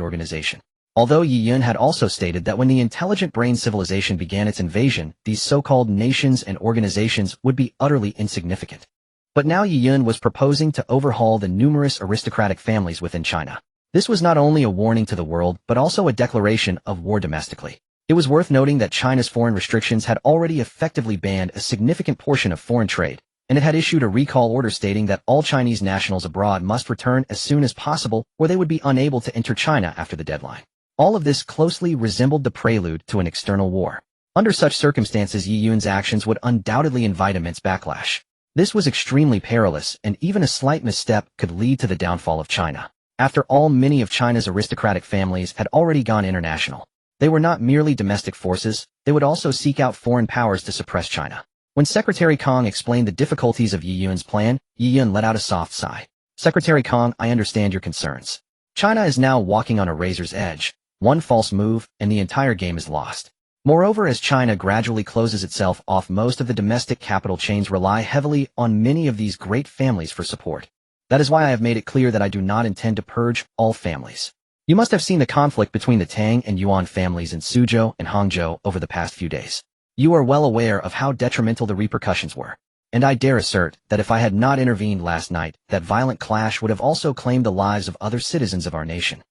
Organization. Although Yi Yun had also stated that when the intelligent brain civilization began its invasion, these so-called nations and organizations would be utterly insignificant. But now Yi Yun was proposing to overhaul the numerous aristocratic families within China. This was not only a warning to the world, but also a declaration of war domestically. It was worth noting that China's foreign restrictions had already effectively banned a significant portion of foreign trade, and it had issued a recall order stating that all Chinese nationals abroad must return as soon as possible, or they would be unable to enter China after the deadline. All of this closely resembled the prelude to an external war. Under such circumstances, Yi Yun's actions would undoubtedly invite immense backlash. This was extremely perilous, and even a slight misstep could lead to the downfall of China. After all, many of China's aristocratic families had already gone international. They were not merely domestic forces, they would also seek out foreign powers to suppress China. When Secretary Kong explained the difficulties of Yi Yun's plan, Yi Yun let out a soft sigh. Secretary Kong, I understand your concerns. China is now walking on a razor's edge. One false move, and the entire game is lost. Moreover, as China gradually closes itself off, most of the domestic capital chains rely heavily on many of these great families for support. That is why I have made it clear that I do not intend to purge all families. You must have seen the conflict between the Tang and Yuan families in Suzhou and Hangzhou over the past few days. You are well aware of how detrimental the repercussions were. And I dare assert that if I had not intervened last night, that violent clash would have also claimed the lives of other citizens of our nation.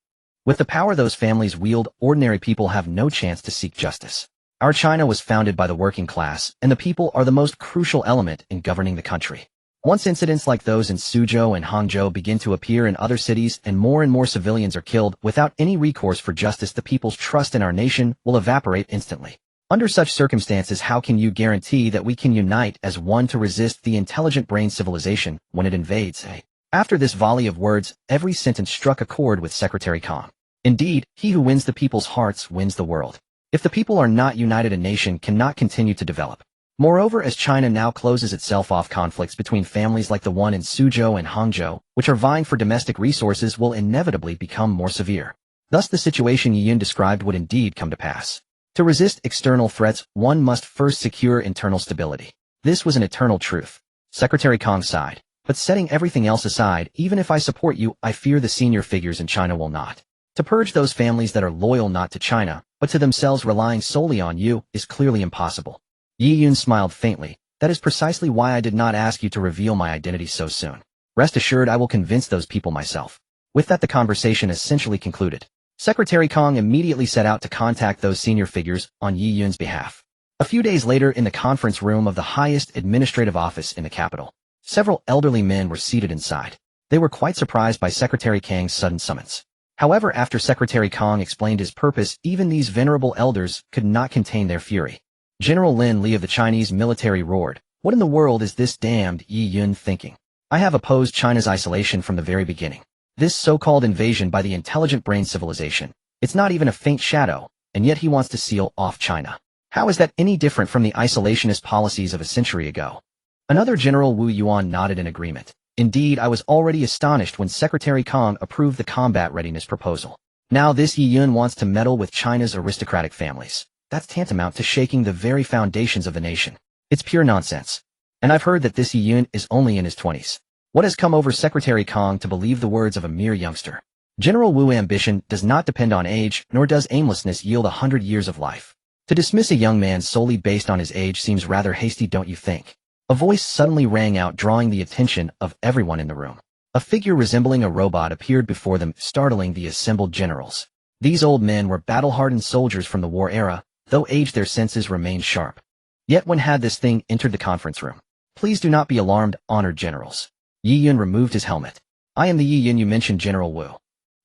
With the power those families wield, ordinary people have no chance to seek justice. Our China was founded by the working class, and the people are the most crucial element in governing the country. Once incidents like those in Suzhou and Hangzhou begin to appear in other cities and more civilians are killed without any recourse for justice, the people's trust in our nation will evaporate instantly. Under such circumstances, how can you guarantee that we can unite as one to resist the intelligent brain civilization when it invades? After this volley of words, every sentence struck a chord with Secretary Kong. Indeed, he who wins the people's hearts wins the world. If the people are not united, a nation cannot continue to develop. Moreover, as China now closes itself off, conflicts between families like the one in Suzhou and Hangzhou, which are vying for domestic resources, will inevitably become more severe. Thus the situation Yi Yun described would indeed come to pass. To resist external threats, one must first secure internal stability. This was an eternal truth. Secretary Kong sighed. But setting everything else aside, even if I support you, I fear the senior figures in China will not. To purge those families that are loyal not to China, but to themselves, relying solely on you, is clearly impossible. Yi Yun smiled faintly. That is precisely why I did not ask you to reveal my identity so soon. Rest assured, I will convince those people myself. With that, the conversation essentially concluded. Secretary Kong immediately set out to contact those senior figures on Yi Yun's behalf. A few days later, in the conference room of the highest administrative office in the capital, several elderly men were seated inside. They were quite surprised by Secretary Kang's sudden summons. However, after Secretary Kong explained his purpose, even these venerable elders could not contain their fury. General Lin Li of the Chinese military roared, "What in the world is this damned Yi Yun thinking? I have opposed China's isolation from the very beginning. This so-called invasion by the intelligent brain civilization, it's not even a faint shadow, and yet he wants to seal off China. How is that any different from the isolationist policies of a century ago?" Another General Wu Yuan nodded in agreement. Indeed, I was already astonished when Secretary Kong approved the combat readiness proposal. Now this Yi Yun wants to meddle with China's aristocratic families. That's tantamount to shaking the very foundations of the nation. It's pure nonsense. And I've heard that this Yi Yun is only in his 20s. What has come over Secretary Kong to believe the words of a mere youngster? General Wu's ambition does not depend on age, nor does aimlessness yield 100 years of life. To dismiss a young man solely based on his age seems rather hasty, don't you think? A voice suddenly rang out, drawing the attention of everyone in the room. A figure resembling a robot appeared before them, startling the assembled generals. These old men were battle-hardened soldiers from the war era, though aged their senses remained sharp. Yet when had this thing entered the conference room? Please do not be alarmed, honored generals. Yi Yun removed his helmet. I am the Yi Yun you mentioned, General Wu.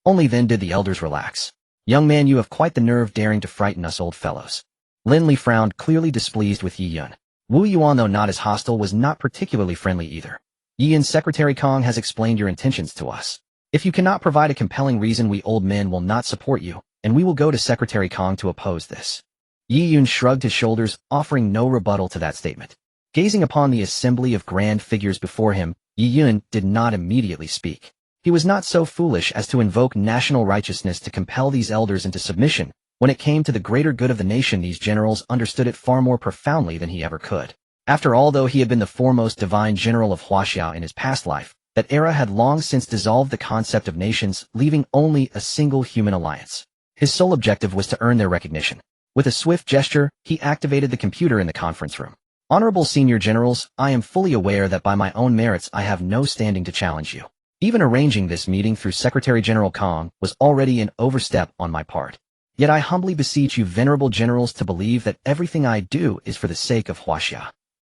Only then did the elders relax. Young man, you have quite the nerve daring to frighten us old fellows. Lin Li frowned, clearly displeased with Yi Yun. Wu Yuan, though not as hostile, was not particularly friendly either. Yi Yun, Secretary Kong has explained your intentions to us. If you cannot provide a compelling reason, we old men will not support you, and we will go to Secretary Kong to oppose this. Yi Yun shrugged his shoulders, offering no rebuttal to that statement. Gazing upon the assembly of grand figures before him, Yi Yun did not immediately speak. He was not so foolish as to invoke national righteousness to compel these elders into submission. When it came to the greater good of the nation, these generals understood it far more profoundly than he ever could. After all, though he had been the foremost divine general of Huaxia in his past life, that era had long since dissolved the concept of nations, leaving only a single human alliance. His sole objective was to earn their recognition. With a swift gesture, he activated the computer in the conference room. Honorable senior generals, I am fully aware that by my own merits I have no standing to challenge you. Even arranging this meeting through Secretary General Kong was already an overstep on my part. Yet I humbly beseech you venerable generals to believe that everything I do is for the sake of Huaxia.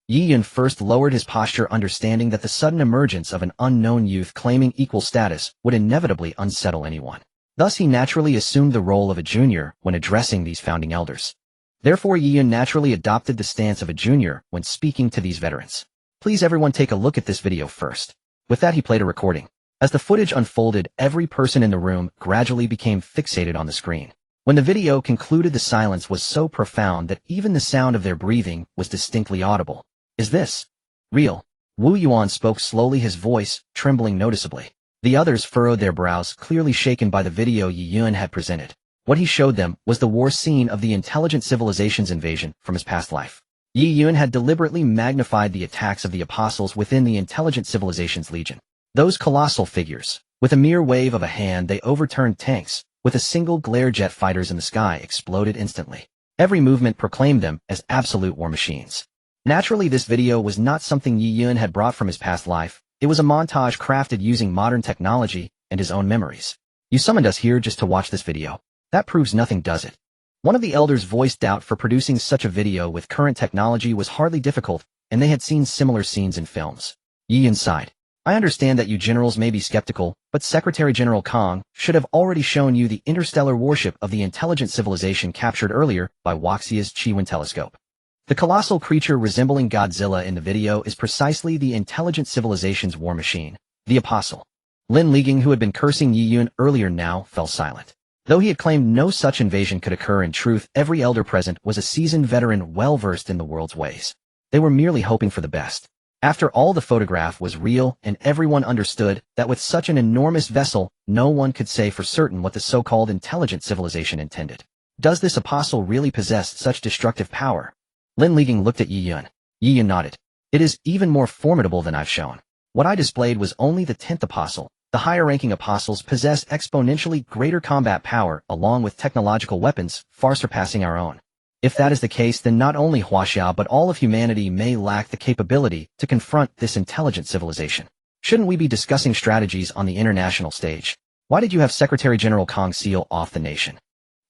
Yi Yun first lowered his posture, understanding that the sudden emergence of an unknown youth claiming equal status would inevitably unsettle anyone. Thus he naturally assumed the role of a junior when addressing these founding elders. Therefore Yi Yun naturally adopted the stance of a junior when speaking to these veterans. Please everyone take a look at this video first. With that he played a recording. As the footage unfolded, every person in the room gradually became fixated on the screen. When the video concluded, the silence was so profound that even the sound of their breathing was distinctly audible. Is this real? Wu Yuan spoke slowly, his voice trembling noticeably. The others furrowed their brows, clearly shaken by the video Yi Yun had presented. What he showed them was the war scene of the intelligent civilization's invasion from his past life. Yi Yun had deliberately magnified the attacks of the apostles within the intelligent civilization's legion. Those colossal figures, with a mere wave of a hand they overturned tanks. With a single glare, jet fighters in the sky exploded instantly. Every movement proclaimed them as absolute war machines. Naturally, this video was not something Yi Yun had brought from his past life. It was a montage crafted using modern technology and his own memories. You summoned us here just to watch this video. That proves nothing, does it? One of the elders voiced doubt, for producing such a video with current technology was hardly difficult, and they had seen similar scenes in films. Yi Yun sighed. I understand that you generals may be skeptical, but Secretary General Kong should have already shown you the interstellar warship of the intelligent civilization captured earlier by Huaxia's Chiwen telescope. The colossal creature resembling Godzilla in the video is precisely the intelligent civilization's war machine, the Apostle. Lin Liging, who had been cursing Yi Yun earlier, now fell silent. Though he had claimed no such invasion could occur, in truth, every elder present was a seasoned veteran well-versed in the world's ways. They were merely hoping for the best. After all, the photograph was real, and everyone understood that with such an enormous vessel, no one could say for certain what the so-called intelligent civilization intended. Does this apostle really possess such destructive power? Lin Liging looked at Yi Yun. Yi Yun nodded. It is even more formidable than I've shown. What I displayed was only the 10th apostle. The higher-ranking apostles possess exponentially greater combat power, along with technological weapons far surpassing our own. If that is the case, then not only Huaxia but all of humanity may lack the capability to confront this intelligent civilization. Shouldn't we be discussing strategies on the international stage? Why did you have Secretary General Kong seal off the nation?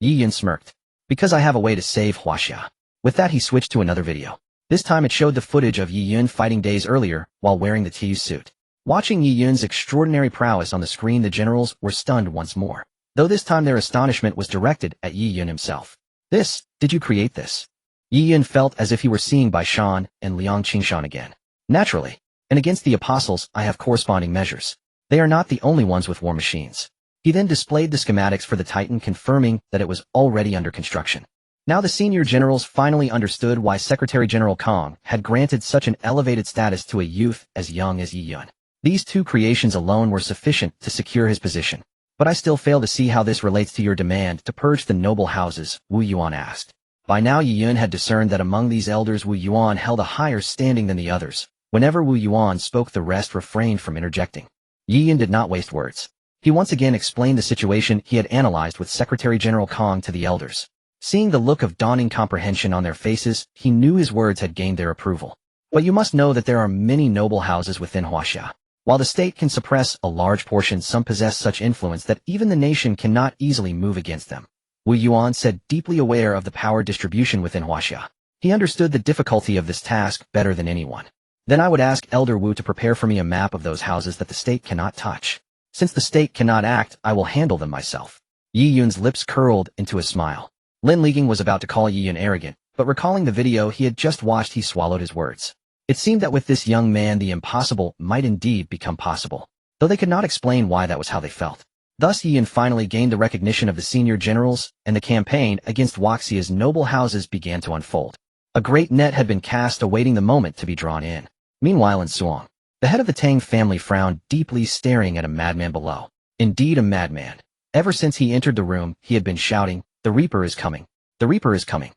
Yi Yun smirked. Because I have a way to save Huaxia. With that he switched to another video. This time it showed the footage of Yi Yun fighting days earlier while wearing the TU suit. Watching Yi Yun's extraordinary prowess on the screen, the generals were stunned once more, though this time their astonishment was directed at Yi Yun himself. Did you create this? Yi Yun felt as if he were seeing Bai Shan and Liang Qingshan again. Naturally. And against the apostles, I have corresponding measures. They are not the only ones with war machines. He then displayed the schematics for the Titan, confirming that it was already under construction. Now the senior generals finally understood why Secretary General Kong had granted such an elevated status to a youth as young as Yi Yun. These two creations alone were sufficient to secure his position. But I still fail to see how this relates to your demand to purge the noble houses, Wu Yuan asked. By now Yi Yun had discerned that among these elders Wu Yuan held a higher standing than the others. Whenever Wu Yuan spoke, the rest refrained from interjecting. Yi Yun did not waste words. He once again explained the situation he had analyzed with Secretary General Kong to the elders. Seeing the look of dawning comprehension on their faces, he knew his words had gained their approval. But you must know that there are many noble houses within Huaxia. While the state can suppress a large portion, some possess such influence that even the nation cannot easily move against them. Wu Yuan said, deeply aware of the power distribution within Huaxia. He understood the difficulty of this task better than anyone. Then I would ask Elder Wu to prepare for me a map of those houses that the state cannot touch. Since the state cannot act, I will handle them myself. Yi Yun's lips curled into a smile. Lin Ligang was about to call Yi Yun arrogant, but recalling the video he had just watched, he swallowed his words. It seemed that with this young man the impossible might indeed become possible, though they could not explain why that was how they felt. Thus Yi Yun finally gained the recognition of the senior generals, and the campaign against Huaxia's noble houses began to unfold. A great net had been cast awaiting the moment to be drawn in. Meanwhile in Suang, the head of the Tang family frowned deeply, staring at a madman below. Indeed a madman. Ever since he entered the room, he had been shouting, "The Reaper is coming! The Reaper is coming!"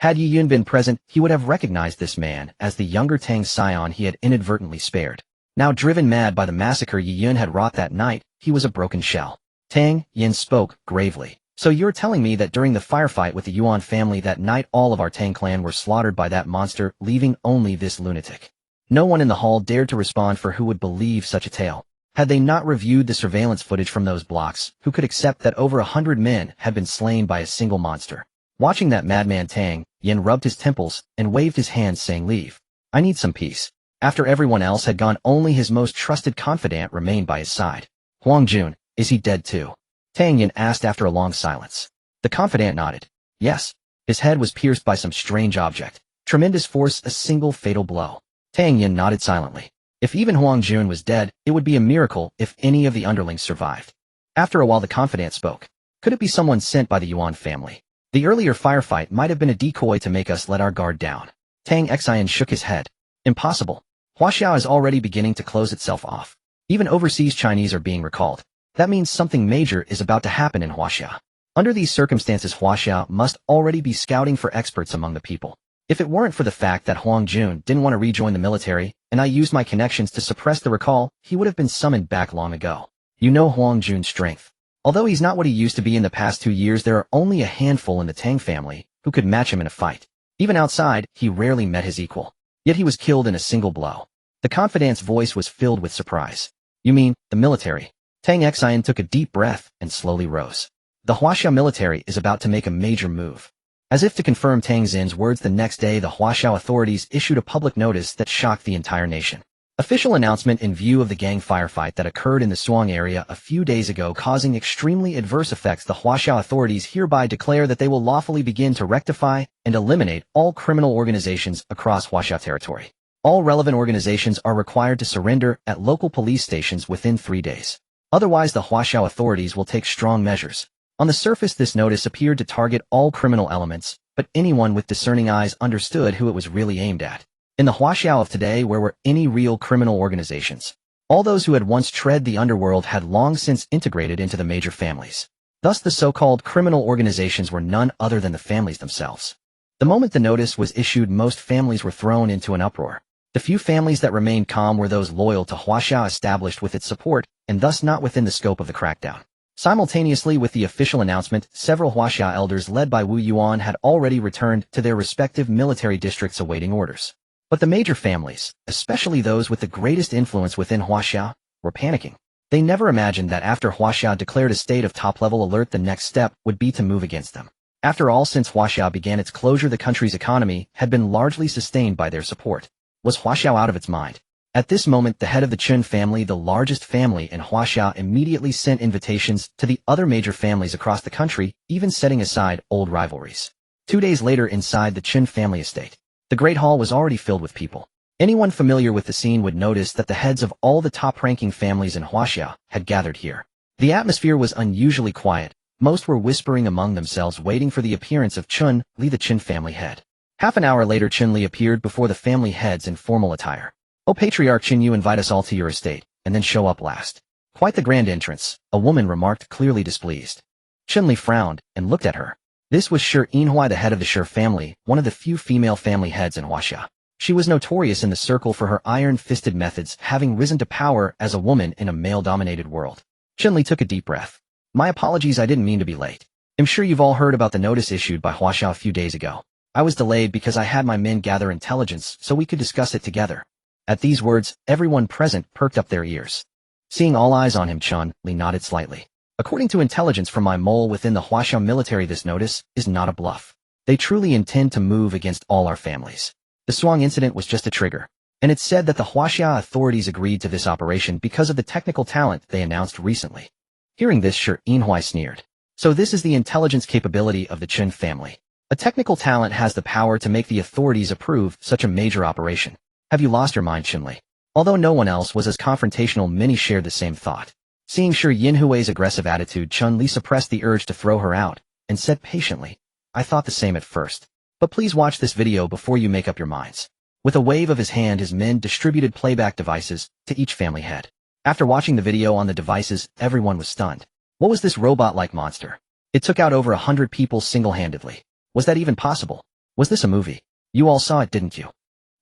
Had Yi Yun been present, he would have recognized this man as the younger Tang scion he had inadvertently spared. Now driven mad by the massacre Yi Yun had wrought that night, he was a broken shell. Tang, Yin spoke gravely. So you're telling me that during the firefight with the Yuan family that night all of our Tang clan were slaughtered by that monster, leaving only this lunatic? No one in the hall dared to respond, for who would believe such a tale? Had they not reviewed the surveillance footage from those blocks, who could accept that over 100 men had been slain by a single monster? Watching that madman Tang, Yin rubbed his temples and waved his hands, saying, "Leave. I need some peace." After everyone else had gone, only his most trusted confidant remained by his side. "Huang Jun, is he dead too?" Tang Yin asked after a long silence. The confidant nodded. Yes. His head was pierced by some strange object. Tremendous force, a single fatal blow. Tang Yin nodded silently. If even Huang Jun was dead, it would be a miracle if any of the underlings survived. After a while the confidant spoke. Could it be someone sent by the Yuan family? The earlier firefight might have been a decoy to make us let our guard down. Tang Xian shook his head. Impossible. Huaxia is already beginning to close itself off. Even overseas Chinese are being recalled. That means something major is about to happen in Huaxia. Under these circumstances, Huaxia must already be scouting for experts among the people. If it weren't for the fact that Huang Jun didn't want to rejoin the military, and I used my connections to suppress the recall, he would have been summoned back long ago. You know Huang Jun's strength. Although he's not what he used to be in the past 2 years, there are only a handful in the Tang family who could match him in a fight. Even outside, he rarely met his equal. Yet he was killed in a single blow. The confidant's voice was filled with surprise. You mean, the military? Tang Xian took a deep breath and slowly rose. The Huaxia military is about to make a major move. As if to confirm Tang Xin's words, the next day the Huaxia authorities issued a public notice that shocked the entire nation. Official announcement in view of the gang firefight that occurred in the Suang area a few days ago causing extremely adverse effects, the Huaxia authorities hereby declare that they will lawfully begin to rectify and eliminate all criminal organizations across Huaxia territory. All relevant organizations are required to surrender at local police stations within 3 days. Otherwise, the Huaxia authorities will take strong measures. On the surface, this notice appeared to target all criminal elements, but anyone with discerning eyes understood who it was really aimed at. In the Huaxia of today, where were any real criminal organizations? All those who had once tread the underworld had long since integrated into the major families. Thus the so-called criminal organizations were none other than the families themselves. The moment the notice was issued, most families were thrown into an uproar. The few families that remained calm were those loyal to Huaxia, established with its support, and thus not within the scope of the crackdown. Simultaneously with the official announcement, several Huaxia elders led by Wu Yuan had already returned to their respective military districts awaiting orders. But the major families, especially those with the greatest influence within Huaxia, were panicking. They never imagined that after Huaxia declared a state of top-level alert, the next step would be to move against them. After all, since Huaxia began its closure, the country's economy had been largely sustained by their support. Was Huaxia out of its mind? At this moment, the head of the Chun family, the largest family in Huaxia, immediately sent invitations to the other major families across the country, even setting aside old rivalries. 2 days later, inside the Chun family estate, the Great Hall was already filled with people. Anyone familiar with the scene would notice that the heads of all the top-ranking families in Huaxia had gathered here. The atmosphere was unusually quiet. Most were whispering among themselves, waiting for the appearance of Chun Li, the Chun family head. Half an hour later, Chun Li appeared before the family heads in formal attire. "O Patriarch Chun, you invite us all to your estate, and then show up last. Quite the grand entrance," a woman remarked, clearly displeased. Chun Li frowned and looked at her. This was Shi Yinhuai, the head of the Shi family, one of the few female family heads in Huaxia. She was notorious in the circle for her iron-fisted methods, having risen to power as a woman in a male-dominated world. Chun Li took a deep breath. "My apologies, I didn't mean to be late. I'm sure you've all heard about the notice issued by Huaxia a few days ago. I was delayed because I had my men gather intelligence so we could discuss it together. At these words, everyone present perked up their ears. Seeing all eyes on him, Chun-Li nodded slightly. According to intelligence from my mole within the Huaxiao military, this notice is not a bluff. They truly intend to move against all our families. The Suang incident was just a trigger, and it's said that the Huaxia authorities agreed to this operation because of the technical talent they announced recently. Hearing this, Shi Yinhuai sneered. So this is the intelligence capability of the Chen family. A technical talent has the power to make the authorities approve such a major operation. Have you lost your mind, Chun-Li? Although no one else was as confrontational, many shared the same thought. Seeing Shi Yinhuai's aggressive attitude, Chun-Li suppressed the urge to throw her out, and said patiently, I thought the same at first. But please watch this video before you make up your minds. With a wave of his hand, his men distributed playback devices to each family head. After watching the video on the devices, everyone was stunned. What was this robot-like monster? It took out over 100 people single-handedly. Was that even possible? Was this a movie? You all saw it, didn't you?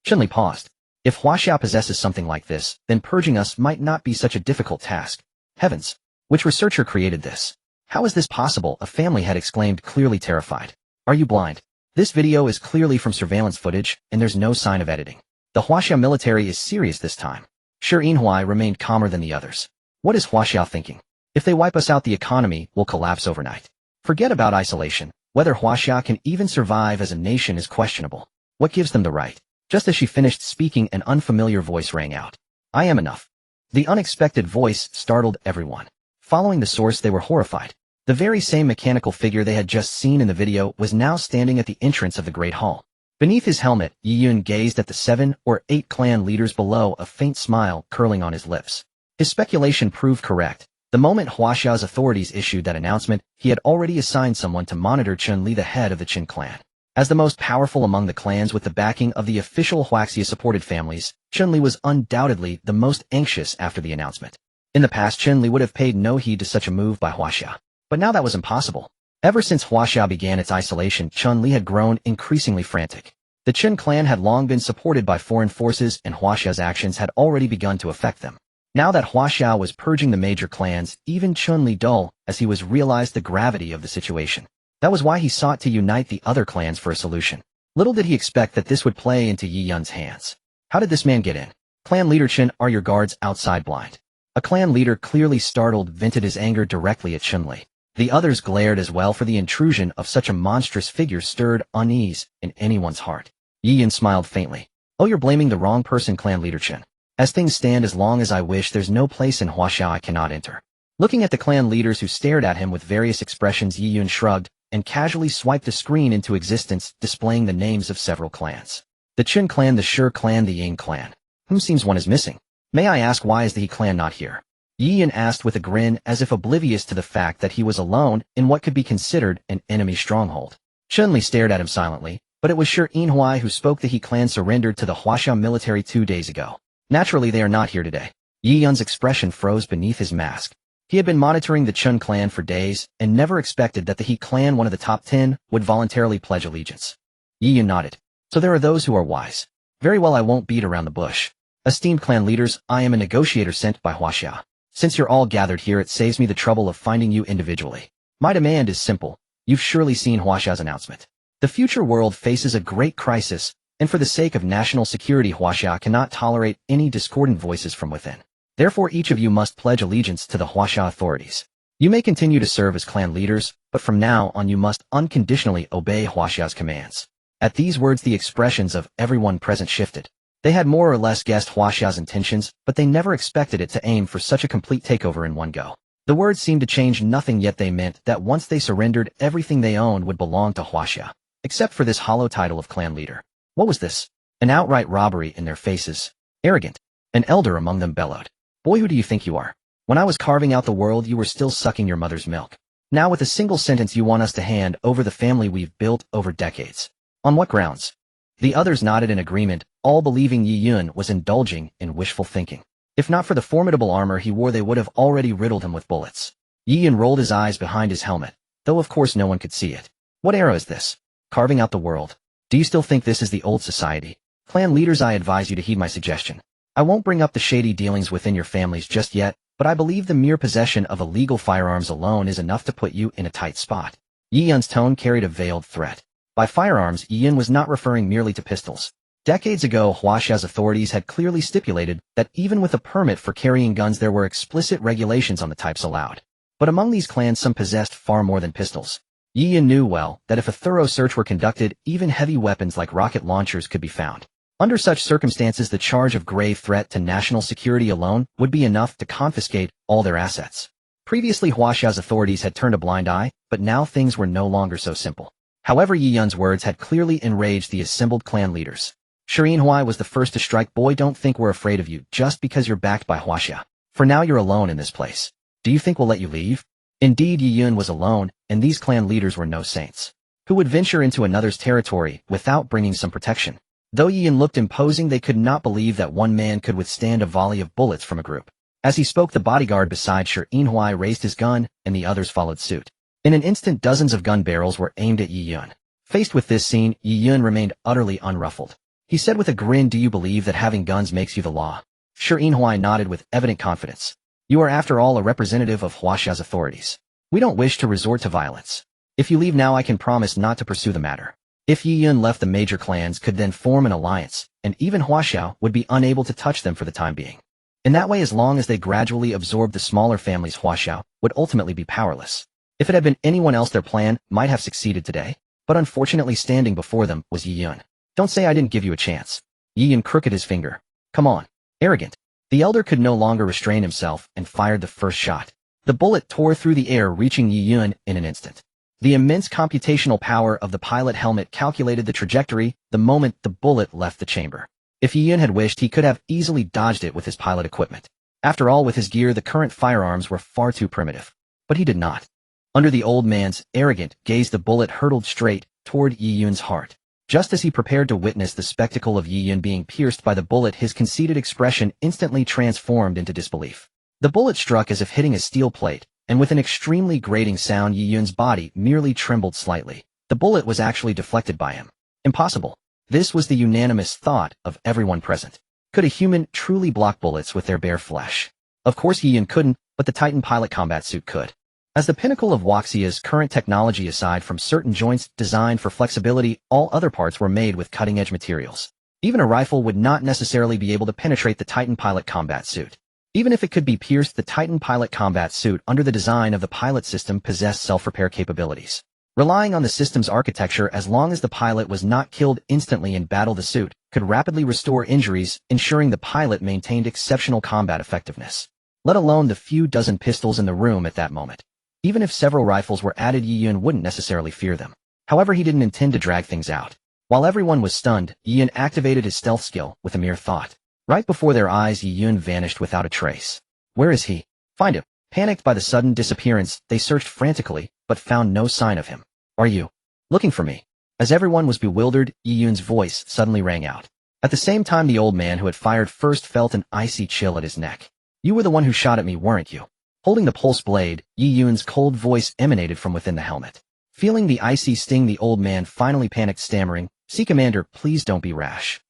Chun-Li paused. If Huaxiao possesses something like this, then purging us might not be such a difficult task. Heavens! Which researcher created this? How is this possible? A family had exclaimed, clearly terrified. Are you blind? This video is clearly from surveillance footage, and there's no sign of editing. The Huaxiao military is serious this time. Shi Yinhuai remained calmer than the others. What is Huaxiao thinking? If they wipe us out, the economy will collapse overnight. Forget about isolation. Whether Huaxia can even survive as a nation is questionable. What gives them the right? Just as she finished speaking, an unfamiliar voice rang out. I am enough. The unexpected voice startled everyone. Following the source, they were horrified. The very same mechanical figure they had just seen in the video was now standing at the entrance of the Great Hall. Beneath his helmet, Yi Yun gazed at the 7 or 8 clan leaders below, a faint smile curling on his lips. His speculation proved correct. The moment Huaxiao's authorities issued that announcement, he had already assigned someone to monitor Chun-Li, the head of the Qin clan. As the most powerful among the clans with the backing of the official Huaxia-supported families, Chun-Li was undoubtedly the most anxious after the announcement. In the past, Chun-Li would have paid no heed to such a move by Huaxia. But now that was impossible. Ever since Huaxia began its isolation, Chun-Li had grown increasingly frantic. The Qin clan had long been supported by foreign forces, and Huaxia's actions had already begun to affect them. Now that Huaxia was purging the major clans, even Chun-Li, dull as he was, realized the gravity of the situation. That was why he sought to unite the other clans for a solution. Little did he expect that this would play into Yi Yun's hands. How did this man get in? Clan leader Chen, are your guards outside blind? A clan leader, clearly startled, vented his anger directly at Chun-Li. The others glared as well, for the intrusion of such a monstrous figure stirred unease in anyone's heart. Yi Yun smiled faintly. Oh, you're blaming the wrong person, clan leader Chen. As things stand, as long as I wish, there's no place in Huaxiao I cannot enter. Looking at the clan leaders who stared at him with various expressions, Yi Yun shrugged and casually swiped a screen into existence, displaying the names of several clans. The Qin clan, the Shi clan, the Ying clan. Seems one is missing. May I ask, why is the He clan not here? Yi Yun asked with a grin, as if oblivious to the fact that he was alone in what could be considered an enemy stronghold. Chun-Li stared at him silently, but it was Shi Yinhuai who spoke. The He clan surrendered to the Huaxiao military 2 days ago. Naturally, they are not here today. Yi Yun's expression froze beneath his mask. He had been monitoring the Chun clan for days and never expected that the He clan, one of the top 10, would voluntarily pledge allegiance. Yi Yun nodded. So there are those who are wise. Very well, I won't beat around the bush. Esteemed clan leaders, I am a negotiator sent by Huaxia. Since you're all gathered here, it saves me the trouble of finding you individually. My demand is simple. You've surely seen Huaxia's announcement. The future world faces a great crisis, and for the sake of national security, Huaxia cannot tolerate any discordant voices from within. Therefore, each of you must pledge allegiance to the Huaxia authorities. You may continue to serve as clan leaders, but from now on you must unconditionally obey Huaxia's commands. At these words, the expressions of everyone present shifted. They had more or less guessed Huaxia's intentions, but they never expected it to aim for such a complete takeover in one go. The words seemed to change nothing, yet they meant that once they surrendered, everything they owned would belong to Huaxia, except for this hollow title of clan leader. What was this? An outright robbery in their faces. Arrogant. An elder among them bellowed. Boy, who do you think you are? When I was carving out the world, you were still sucking your mother's milk. Now with a single sentence you want us to hand over the family we've built over decades. On what grounds? The others nodded in agreement, all believing Yi Yun was indulging in wishful thinking. If not for the formidable armor he wore, they would have already riddled him with bullets. Yi Yun rolled his eyes behind his helmet, though of course no one could see it. What era is this? Carving out the world. Do you still think this is the old society? Clan leaders, I advise you to heed my suggestion. I won't bring up the shady dealings within your families just yet, but I believe the mere possession of illegal firearms alone is enough to put you in a tight spot. Yi Yun's tone carried a veiled threat. By firearms, Yin was not referring merely to pistols. Decades ago, Huaxia's authorities had clearly stipulated that even with a permit for carrying guns there were explicit regulations on the types allowed. But among these clans some possessed far more than pistols. Yin knew well that if a thorough search were conducted, even heavy weapons like rocket launchers could be found. Under such circumstances, the charge of grave threat to national security alone would be enough to confiscate all their assets. Previously, Huaxia's authorities had turned a blind eye, but now things were no longer so simple. However, Yi Yun's words had clearly enraged the assembled clan leaders. Shirin Huai was the first to strike. Boy, don't think we're afraid of you just because you're backed by Huaxia. For now you're alone in this place. Do you think we'll let you leave? Indeed, Yi Yun was alone, and these clan leaders were no saints. Who would venture into another's territory without bringing some protection? Though Yi Yun looked imposing, they could not believe that one man could withstand a volley of bullets from a group. As he spoke, the bodyguard beside Shirin Huai raised his gun, and the others followed suit. In an instant, dozens of gun barrels were aimed at Yi Yun. Faced with this scene, Yi Yun remained utterly unruffled. He said with a grin, "Do you believe that having guns makes you the law?" Shirin Huai nodded with evident confidence. "You are after all a representative of Huaxia's authorities. We don't wish to resort to violence. If you leave now, I can promise not to pursue the matter." If Yi Yun left, the major clans could then form an alliance, and even Huaxia would be unable to touch them for the time being. In that way, as long as they gradually absorbed the smaller families, Huaxia would ultimately be powerless. If it had been anyone else, their plan might have succeeded today, but unfortunately standing before them was Yi Yun. "Don't say I didn't give you a chance." Yi Yun crooked his finger. "Come on." Arrogant. The elder could no longer restrain himself and fired the first shot. The bullet tore through the air, reaching Yi Yun in an instant. The immense computational power of the pilot helmet calculated the trajectory the moment the bullet left the chamber. If Yi Yun had wished, he could have easily dodged it with his pilot equipment. After all, with his gear, the current firearms were far too primitive. But he did not. Under the old man's arrogant gaze, the bullet hurtled straight toward Yi Yun's heart. Just as he prepared to witness the spectacle of Yi Yun being pierced by the bullet, his conceited expression instantly transformed into disbelief. The bullet struck as if hitting a steel plate, and with an extremely grating sound, Yi Yun's body merely trembled slightly. The bullet was actually deflected by him. Impossible. This was the unanimous thought of everyone present. Could a human truly block bullets with their bare flesh? Of course Yi Yun couldn't, but the Titan pilot combat suit could. As the pinnacle of Huaxia's current technology, aside from certain joints designed for flexibility, all other parts were made with cutting-edge materials. Even a rifle would not necessarily be able to penetrate the Titan pilot combat suit. Even if it could be pierced, the Titan pilot combat suit, under the design of the pilot system, possessed self-repair capabilities. Relying on the system's architecture, as long as the pilot was not killed instantly in battle, the suit could rapidly restore injuries, ensuring the pilot maintained exceptional combat effectiveness. Let alone the few dozen pistols in the room at that moment. Even if several rifles were added, Yi Yun wouldn't necessarily fear them. However, he didn't intend to drag things out. While everyone was stunned, Yi Yun activated his stealth skill with a mere thought. Right before their eyes, Yi Yun vanished without a trace. Where is he? Find him. Panicked by the sudden disappearance, they searched frantically, but found no sign of him. Are you looking for me? As everyone was bewildered, Yi Yun's voice suddenly rang out. At the same time, the old man who had fired first felt an icy chill at his neck. You were the one who shot at me, weren't you? Holding the pulse blade, Yi Yun's cold voice emanated from within the helmet. Feeling the icy sting, the old man finally panicked, stammering, "See, Commander, please don't be rash."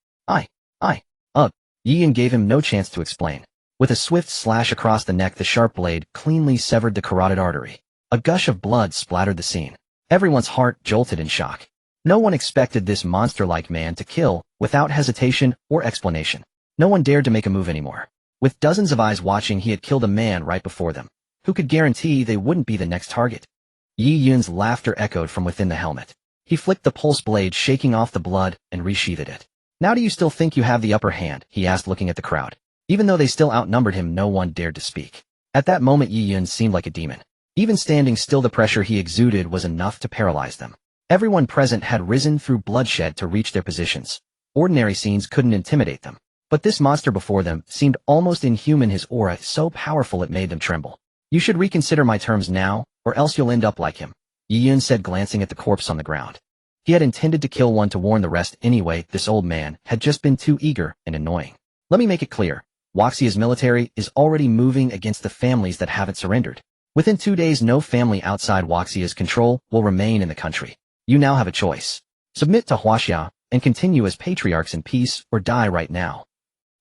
Yi Yun gave him no chance to explain. With a swift slash across the neck, the sharp blade cleanly severed the carotid artery. A gush of blood splattered the scene. Everyone's heart jolted in shock. No one expected this monster-like man to kill without hesitation or explanation. No one dared to make a move anymore. With dozens of eyes watching, he had killed a man right before them. Who could guarantee they wouldn't be the next target? Yi Yun's laughter echoed from within the helmet. He flicked the pulse blade, shaking off the blood, and resheathed it. "Now do you still think you have the upper hand?" he asked, looking at the crowd. Even though they still outnumbered him, no one dared to speak. At that moment, Yi Yun seemed like a demon. Even standing still, the pressure he exuded was enough to paralyze them. Everyone present had risen through bloodshed to reach their positions. Ordinary scenes couldn't intimidate them. But this monster before them seemed almost inhuman, his aura so powerful it made them tremble. "You should reconsider my terms now, or else you'll end up like him," Yi Yun said, glancing at the corpse on the ground. He had intended to kill one to warn the rest anyway. This old man had just been too eager and annoying. "Let me make it clear. Huaxia's military is already moving against the families that haven't surrendered. Within 2 days, no family outside Huaxia's control will remain in the country. You now have a choice. Submit to Huaxia and continue as patriarchs in peace, or die right now."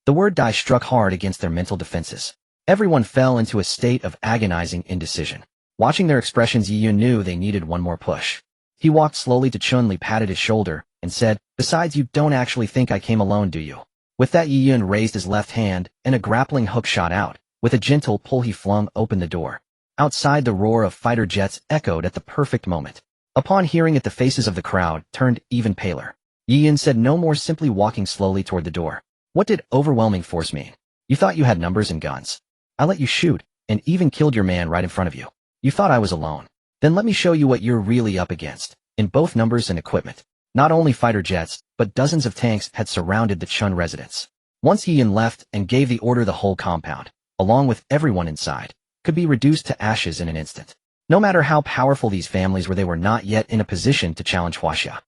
The word die struck hard against their mental defenses. Everyone fell into a state of agonizing indecision. Watching their expressions, Yi Yun knew they needed one more push. He walked slowly to Chun-Li, patted his shoulder, and said, "Besides, you don't actually think I came alone, do you?" With that, Yi Yun raised his left hand, and a grappling hook shot out. With a gentle pull, he flung open the door. Outside, the roar of fighter jets echoed at the perfect moment. Upon hearing it, the faces of the crowd turned even paler. Yi Yun said no more, simply walking slowly toward the door. "What did overwhelming force mean? You thought you had numbers and guns. I let you shoot, and even killed your man right in front of you. You thought I was alone. Then let me show you what you're really up against, in both numbers and equipment." Not only fighter jets, but dozens of tanks had surrounded the Chun residence. Once Yi Yun left and gave the order, the whole compound, along with everyone inside, could be reduced to ashes in an instant. No matter how powerful these families were, they were not yet in a position to challenge Huaxia.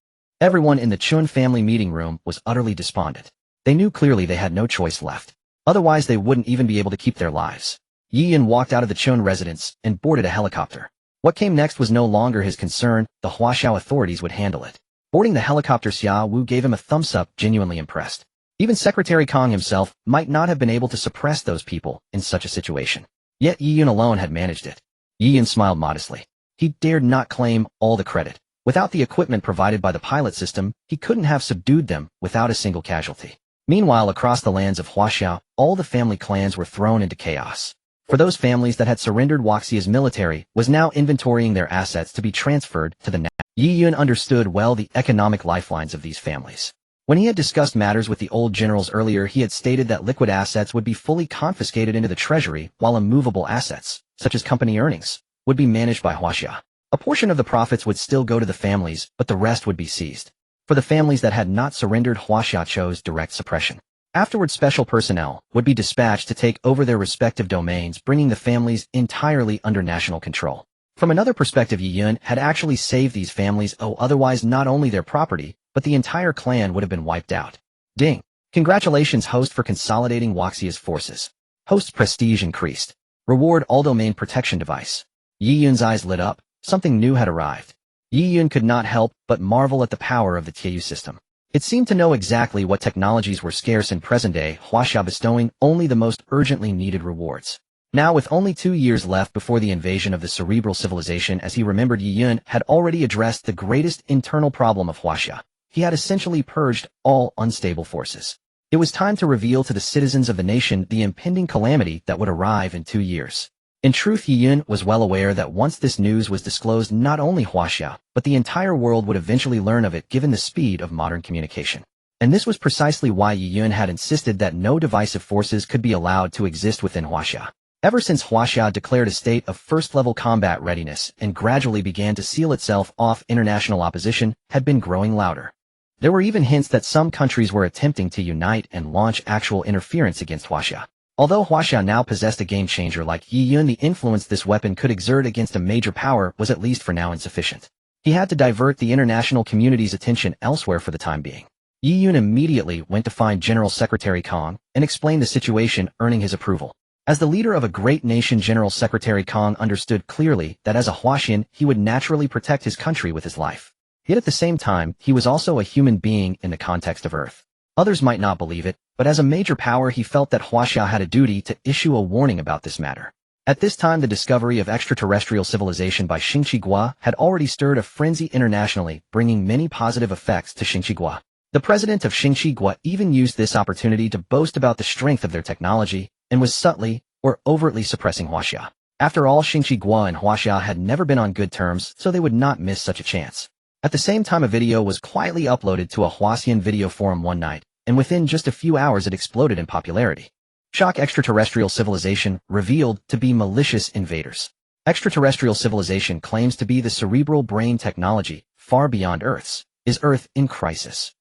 Everyone in the Chun family meeting room was utterly despondent. They knew clearly they had no choice left. Otherwise, they wouldn't even be able to keep their lives. Yi Yun walked out of the Chun residence and boarded a helicopter. What came next was no longer his concern. The Huaxiao authorities would handle it. Boarding the helicopter, Xia Wu gave him a thumbs up, genuinely impressed. Even Secretary Kong himself might not have been able to suppress those people in such a situation. Yet Yi Yun alone had managed it. Yi Yun smiled modestly. He dared not claim all the credit. Without the equipment provided by the pilot system, he couldn't have subdued them without a single casualty. Meanwhile, across the lands of Huaxiao, all the family clans were thrown into chaos. For those families that had surrendered, Huaxia's military was now inventorying their assets to be transferred to the Yi Yun understood well the economic lifelines of these families. When he had discussed matters with the old generals earlier, he had stated that liquid assets would be fully confiscated into the treasury, while immovable assets, such as company earnings, would be managed by Huaxia. A portion of the profits would still go to the families, but the rest would be seized. For the families that had not surrendered, Huaxia chose direct suppression. Afterwards, special personnel would be dispatched to take over their respective domains, bringing the families entirely under national control. From another perspective, Yi Yun had actually saved these families, otherwise not only their property, but the entire clan would have been wiped out. Ding! Congratulations, host, for consolidating Huaxia's forces. Host's prestige increased. Reward all domain protection device. Yi Yun's eyes lit up. Something new had arrived. Yi Yun could not help but marvel at the power of the TU system. It seemed to know exactly what technologies were scarce in present-day Huaxia, bestowing only the most urgently needed rewards. Now, with only 2 years left before the invasion of the cerebral civilization, as he remembered, Yi Yun had already addressed the greatest internal problem of Huaxia. He had essentially purged all unstable forces. It was time to reveal to the citizens of the nation the impending calamity that would arrive in 2 years. In truth, Yi Yun was well aware that once this news was disclosed, not only Huaxia, but the entire world would eventually learn of it, given the speed of modern communication. And this was precisely why Yi Yun had insisted that no divisive forces could be allowed to exist within Huaxia. Ever since Huaxia declared a state of first-level combat readiness and gradually began to seal itself off, international opposition had been growing louder. There were even hints that some countries were attempting to unite and launch actual interference against Huaxia. Although Huaxia now possessed a game-changer like Yi Yun, the influence this weapon could exert against a major power was at least for now insufficient. He had to divert the international community's attention elsewhere for the time being. Yi Yun immediately went to find General Secretary Kong and explained the situation, earning his approval. As the leader of a great nation, General Secretary Kong understood clearly that as a Huaxian, he would naturally protect his country with his life. Yet at the same time, he was also a human being in the context of Earth. Others might not believe it, but as a major power, he felt that Huaxia had a duty to issue a warning about this matter. At this time, the discovery of extraterrestrial civilization by Xingqigua had already stirred a frenzy internationally, bringing many positive effects to Xingqigua. The president of Xingqigua even used this opportunity to boast about the strength of their technology, and was subtly or overtly suppressing Huaxia. After all, Xingqigua and Huaxia had never been on good terms, so they would not miss such a chance. At the same time, a video was quietly uploaded to a Huaxian video forum one night, and within just a few hours it exploded in popularity. Shock: extraterrestrial civilization revealed to be malicious invaders. Extraterrestrial civilization claims to be the cerebral brain technology, far beyond Earth's. Is Earth in crisis?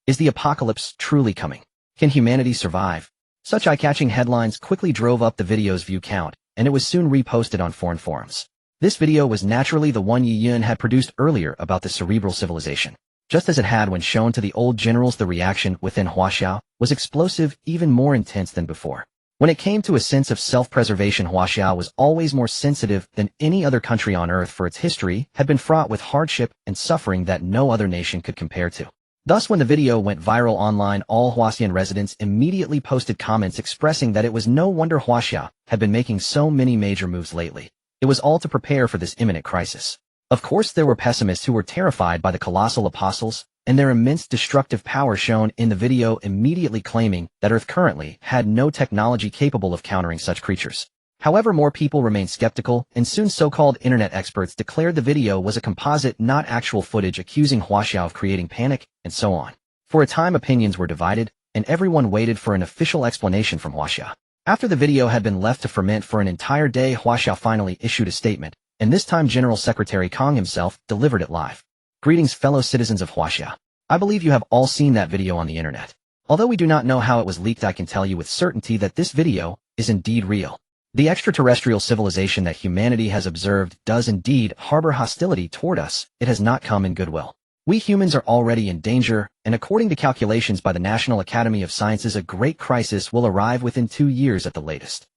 Is the apocalypse truly coming? Can humanity survive? Such eye-catching headlines quickly drove up the video's view count, and it was soon reposted on foreign forums. This video was naturally the one Yi Yun had produced earlier about the cerebral civilization. Just as it had when shown to the old generals, the reaction within Huaxia was explosive, even more intense than before. When it came to a sense of self-preservation, Huaxia was always more sensitive than any other country on Earth, for its history had been fraught with hardship and suffering that no other nation could compare to. Thus, when the video went viral online, all Huaxian residents immediately posted comments expressing that it was no wonder Huaxia had been making so many major moves lately. It was all to prepare for this imminent crisis. Of course, there were pessimists who were terrified by the colossal apostles and their immense destructive power shown in the video, immediately claiming that Earth currently had no technology capable of countering such creatures. However, more people remained skeptical, and soon so-called internet experts declared the video was a composite, not actual footage, accusing Huaxia of creating panic, and so on. For a time, opinions were divided, and everyone waited for an official explanation from Huaxia. After the video had been left to ferment for an entire day, Huaxia finally issued a statement, and this time General Secretary Kong himself delivered it live. Greetings, fellow citizens of Huaxia. I believe you have all seen that video on the internet. Although we do not know how it was leaked, I can tell you with certainty that this video is indeed real. The extraterrestrial civilization that humanity has observed does indeed harbor hostility toward us. It has not come in goodwill. We humans are already in danger, and according to calculations by the National Academy of Sciences, a great crisis will arrive within 2 years at the latest.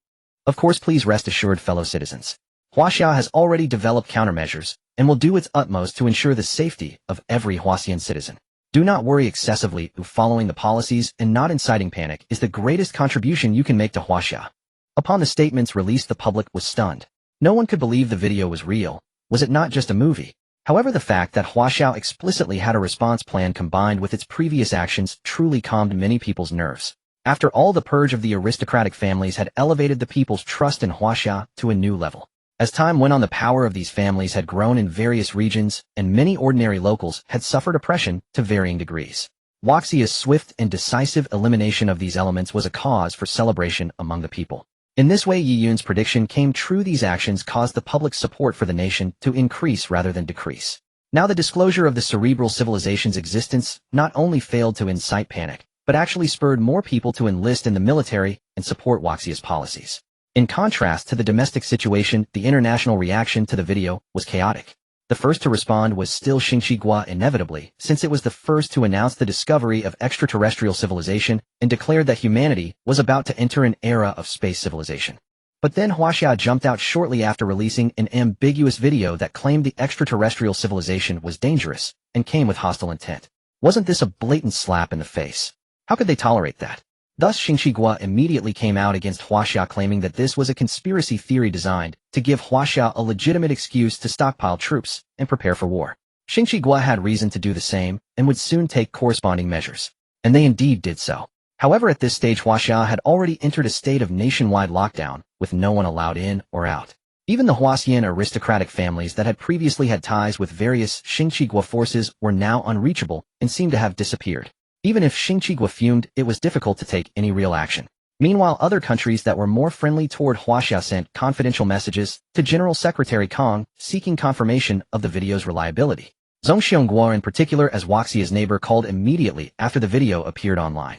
Of course, please rest assured, fellow citizens. Huaxia has already developed countermeasures and will do its utmost to ensure the safety of every Huaxian citizen. Do not worry excessively. Following the policies and not inciting panic is the greatest contribution you can make to Huaxia. Upon the statements released, the public was stunned. No one could believe the video was real. Was it not just a movie? However, the fact that Huaxia explicitly had a response plan combined with its previous actions truly calmed many people's nerves. After all, the purge of the aristocratic families had elevated the people's trust in Huaxia to a new level. As time went on, the power of these families had grown in various regions, and many ordinary locals had suffered oppression to varying degrees. Huaxia's swift and decisive elimination of these elements was a cause for celebration among the people. In this way, Yi Yun's prediction came true. These actions caused the public's support for the nation to increase rather than decrease. Now, the disclosure of the cerebral civilization's existence not only failed to incite panic, but actually spurred more people to enlist in the military and support Huaxia's policies. In contrast to the domestic situation, the international reaction to the video was chaotic. The first to respond was still Xingqigua, inevitably, since it was the first to announce the discovery of extraterrestrial civilization and declared that humanity was about to enter an era of space civilization. But then Huaxia jumped out shortly after, releasing an ambiguous video that claimed the extraterrestrial civilization was dangerous and came with hostile intent. Wasn't this a blatant slap in the face? How could they tolerate that? Thus, Xingqigua immediately came out against Huaxia, claiming that this was a conspiracy theory designed to give Huaxia a legitimate excuse to stockpile troops and prepare for war. Xingqigua had reason to do the same and would soon take corresponding measures. And they indeed did so. However, at this stage, Huaxia had already entered a state of nationwide lockdown, with no one allowed in or out. Even the Huaxian aristocratic families that had previously had ties with various Xingqigua forces were now unreachable and seemed to have disappeared. Even if Xingqigua fumed, it was difficult to take any real action. Meanwhile, other countries that were more friendly toward Huaxia sent confidential messages to General Secretary Kong, seeking confirmation of the video's reliability. Zhongxiongguo, in particular, as Huaxia's neighbor, called immediately after the video appeared online.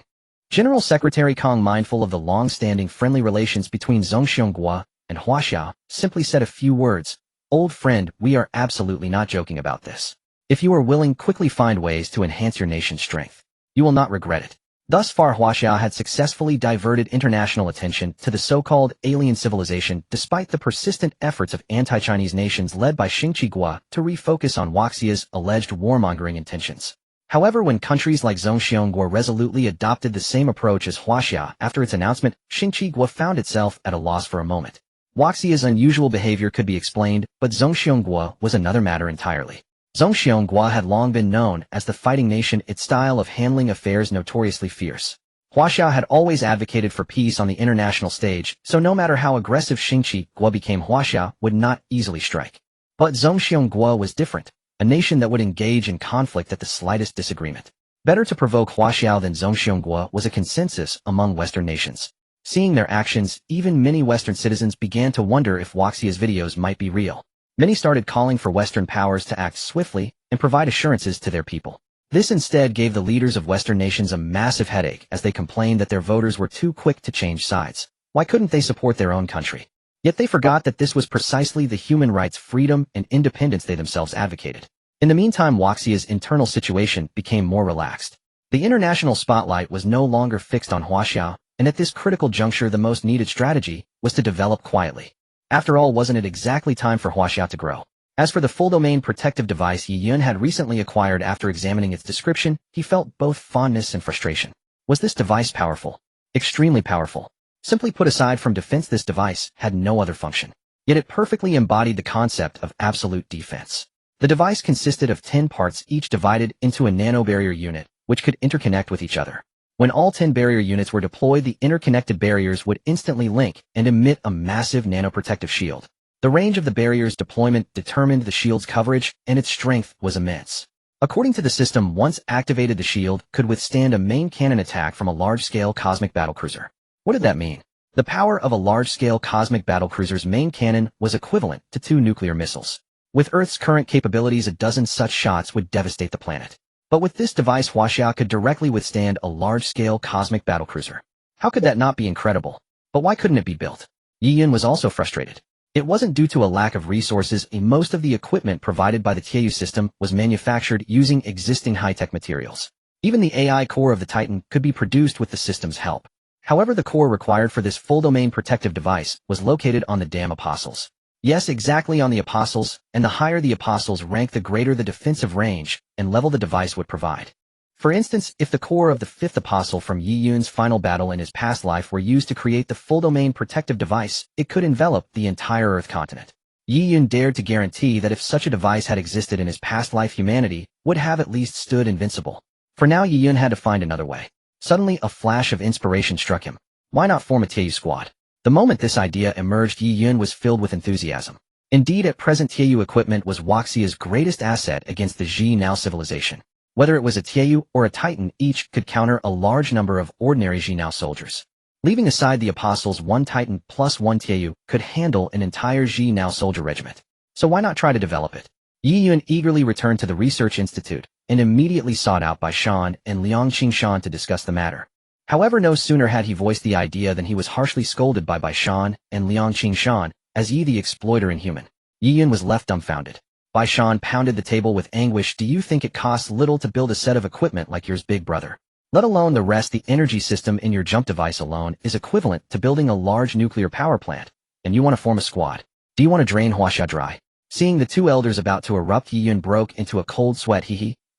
General Secretary Kong, mindful of the long-standing friendly relations between Zhongxiongguo and Huaxia, simply said a few words. "Old friend, we are absolutely not joking about this. If you are willing, quickly find ways to enhance your nation's strength. You will not regret it." Thus far, Huaxia had successfully diverted international attention to the so-called alien civilization, despite the persistent efforts of anti-Chinese nations led by Xingqigua to refocus on Huaxia's alleged warmongering intentions. However, when countries like Zhongxiongguo resolutely adopted the same approach as Huaxia after its announcement, Xingqigua found itself at a loss for a moment. Huaxia's unusual behavior could be explained, but Zhongxiongguo was another matter entirely. Zhongxiongguo had long been known as the fighting nation, its style of handling affairs notoriously fierce. Huaxia had always advocated for peace on the international stage, so no matter how aggressive Xingqigua became, Huaxia would not easily strike. But Zhongxiongguo was different, a nation that would engage in conflict at the slightest disagreement. Better to provoke Huaxia than Zhongxiongguo was a consensus among Western nations. Seeing their actions, even many Western citizens began to wonder if Huaxia's videos might be real. Many started calling for Western powers to act swiftly and provide assurances to their people. This instead gave the leaders of Western nations a massive headache, as they complained that their voters were too quick to change sides. Why couldn't they support their own country? Yet they forgot that this was precisely the human rights, freedom, and independence they themselves advocated. In the meantime, Huaxia's internal situation became more relaxed. The international spotlight was no longer fixed on Huaxia, and at this critical juncture, the most needed strategy was to develop quietly. After all, wasn't it exactly time for Huaxia to grow? As for the full-domain protective device Yi Yun had recently acquired, after examining its description, he felt both fondness and frustration. Was this device powerful? Extremely powerful. Simply put, aside from defense, this device had no other function. Yet it perfectly embodied the concept of absolute defense. The device consisted of 10 parts, each divided into a nanobarrier unit, which could interconnect with each other. When all 10 barrier units were deployed, the interconnected barriers would instantly link and emit a massive nanoprotective shield. The range of the barrier's deployment determined the shield's coverage, and its strength was immense. According to the system, once activated, the shield could withstand a main cannon attack from a large-scale cosmic battlecruiser. What did that mean? The power of a large-scale cosmic battlecruiser's main cannon was equivalent to 2 nuclear missiles. With Earth's current capabilities, a dozen such shots would devastate the planet. But with this device, Huaxia could directly withstand a large-scale cosmic battlecruiser. How could that not be incredible? But why couldn't it be built? Yi Yun was also frustrated. It wasn't due to a lack of resources. Most of the equipment provided by the Tianyu system was manufactured using existing high-tech materials. Even the AI core of the Titan could be produced with the system's help. However, the core required for this full-domain protective device was located on the damn apostles. Yes, exactly on the apostles, and the higher the apostles rank, the greater the defensive range and level the device would provide. For instance, if the core of the 5th apostle from Yi Yun's final battle in his past life were used to create the full-domain protective device, it could envelop the entire Earth continent. Yi Yun dared to guarantee that if such a device had existed in his past life, humanity would have at least stood invincible. For now, Yi Yun had to find another way. Suddenly, a flash of inspiration struck him. Why not form a Tianyu squad? The moment this idea emerged, Yi Yun was filled with enthusiasm. Indeed, at present, Tianyu equipment was Huaxia's greatest asset against the Ji Now civilization. Whether it was a Tianyu or a Titan, each could counter a large number of ordinary Ji Now soldiers. Leaving aside the apostles, 1 Titan plus 1 Tianyu could handle an entire Ji Now soldier regiment. So why not try to develop it? Yi Yun eagerly returned to the research institute and immediately sought out Bai Shan and Liang Qingshan to discuss the matter. However, no sooner had he voiced the idea than he was harshly scolded by Bai Shan and Liang Qingshan as the exploiter inhuman. Yi Yun was left dumbfounded. Bai Shan pounded the table with anguish. Do you think it costs little to build a set of equipment like yours, big brother? Let alone the rest. The energy system in your jump device alone is equivalent to building a large nuclear power plant, and you want to form a squad. Do you want to drain Huaxia dry? Seeing the 2 elders about to erupt, Yi Yun broke into a cold sweat.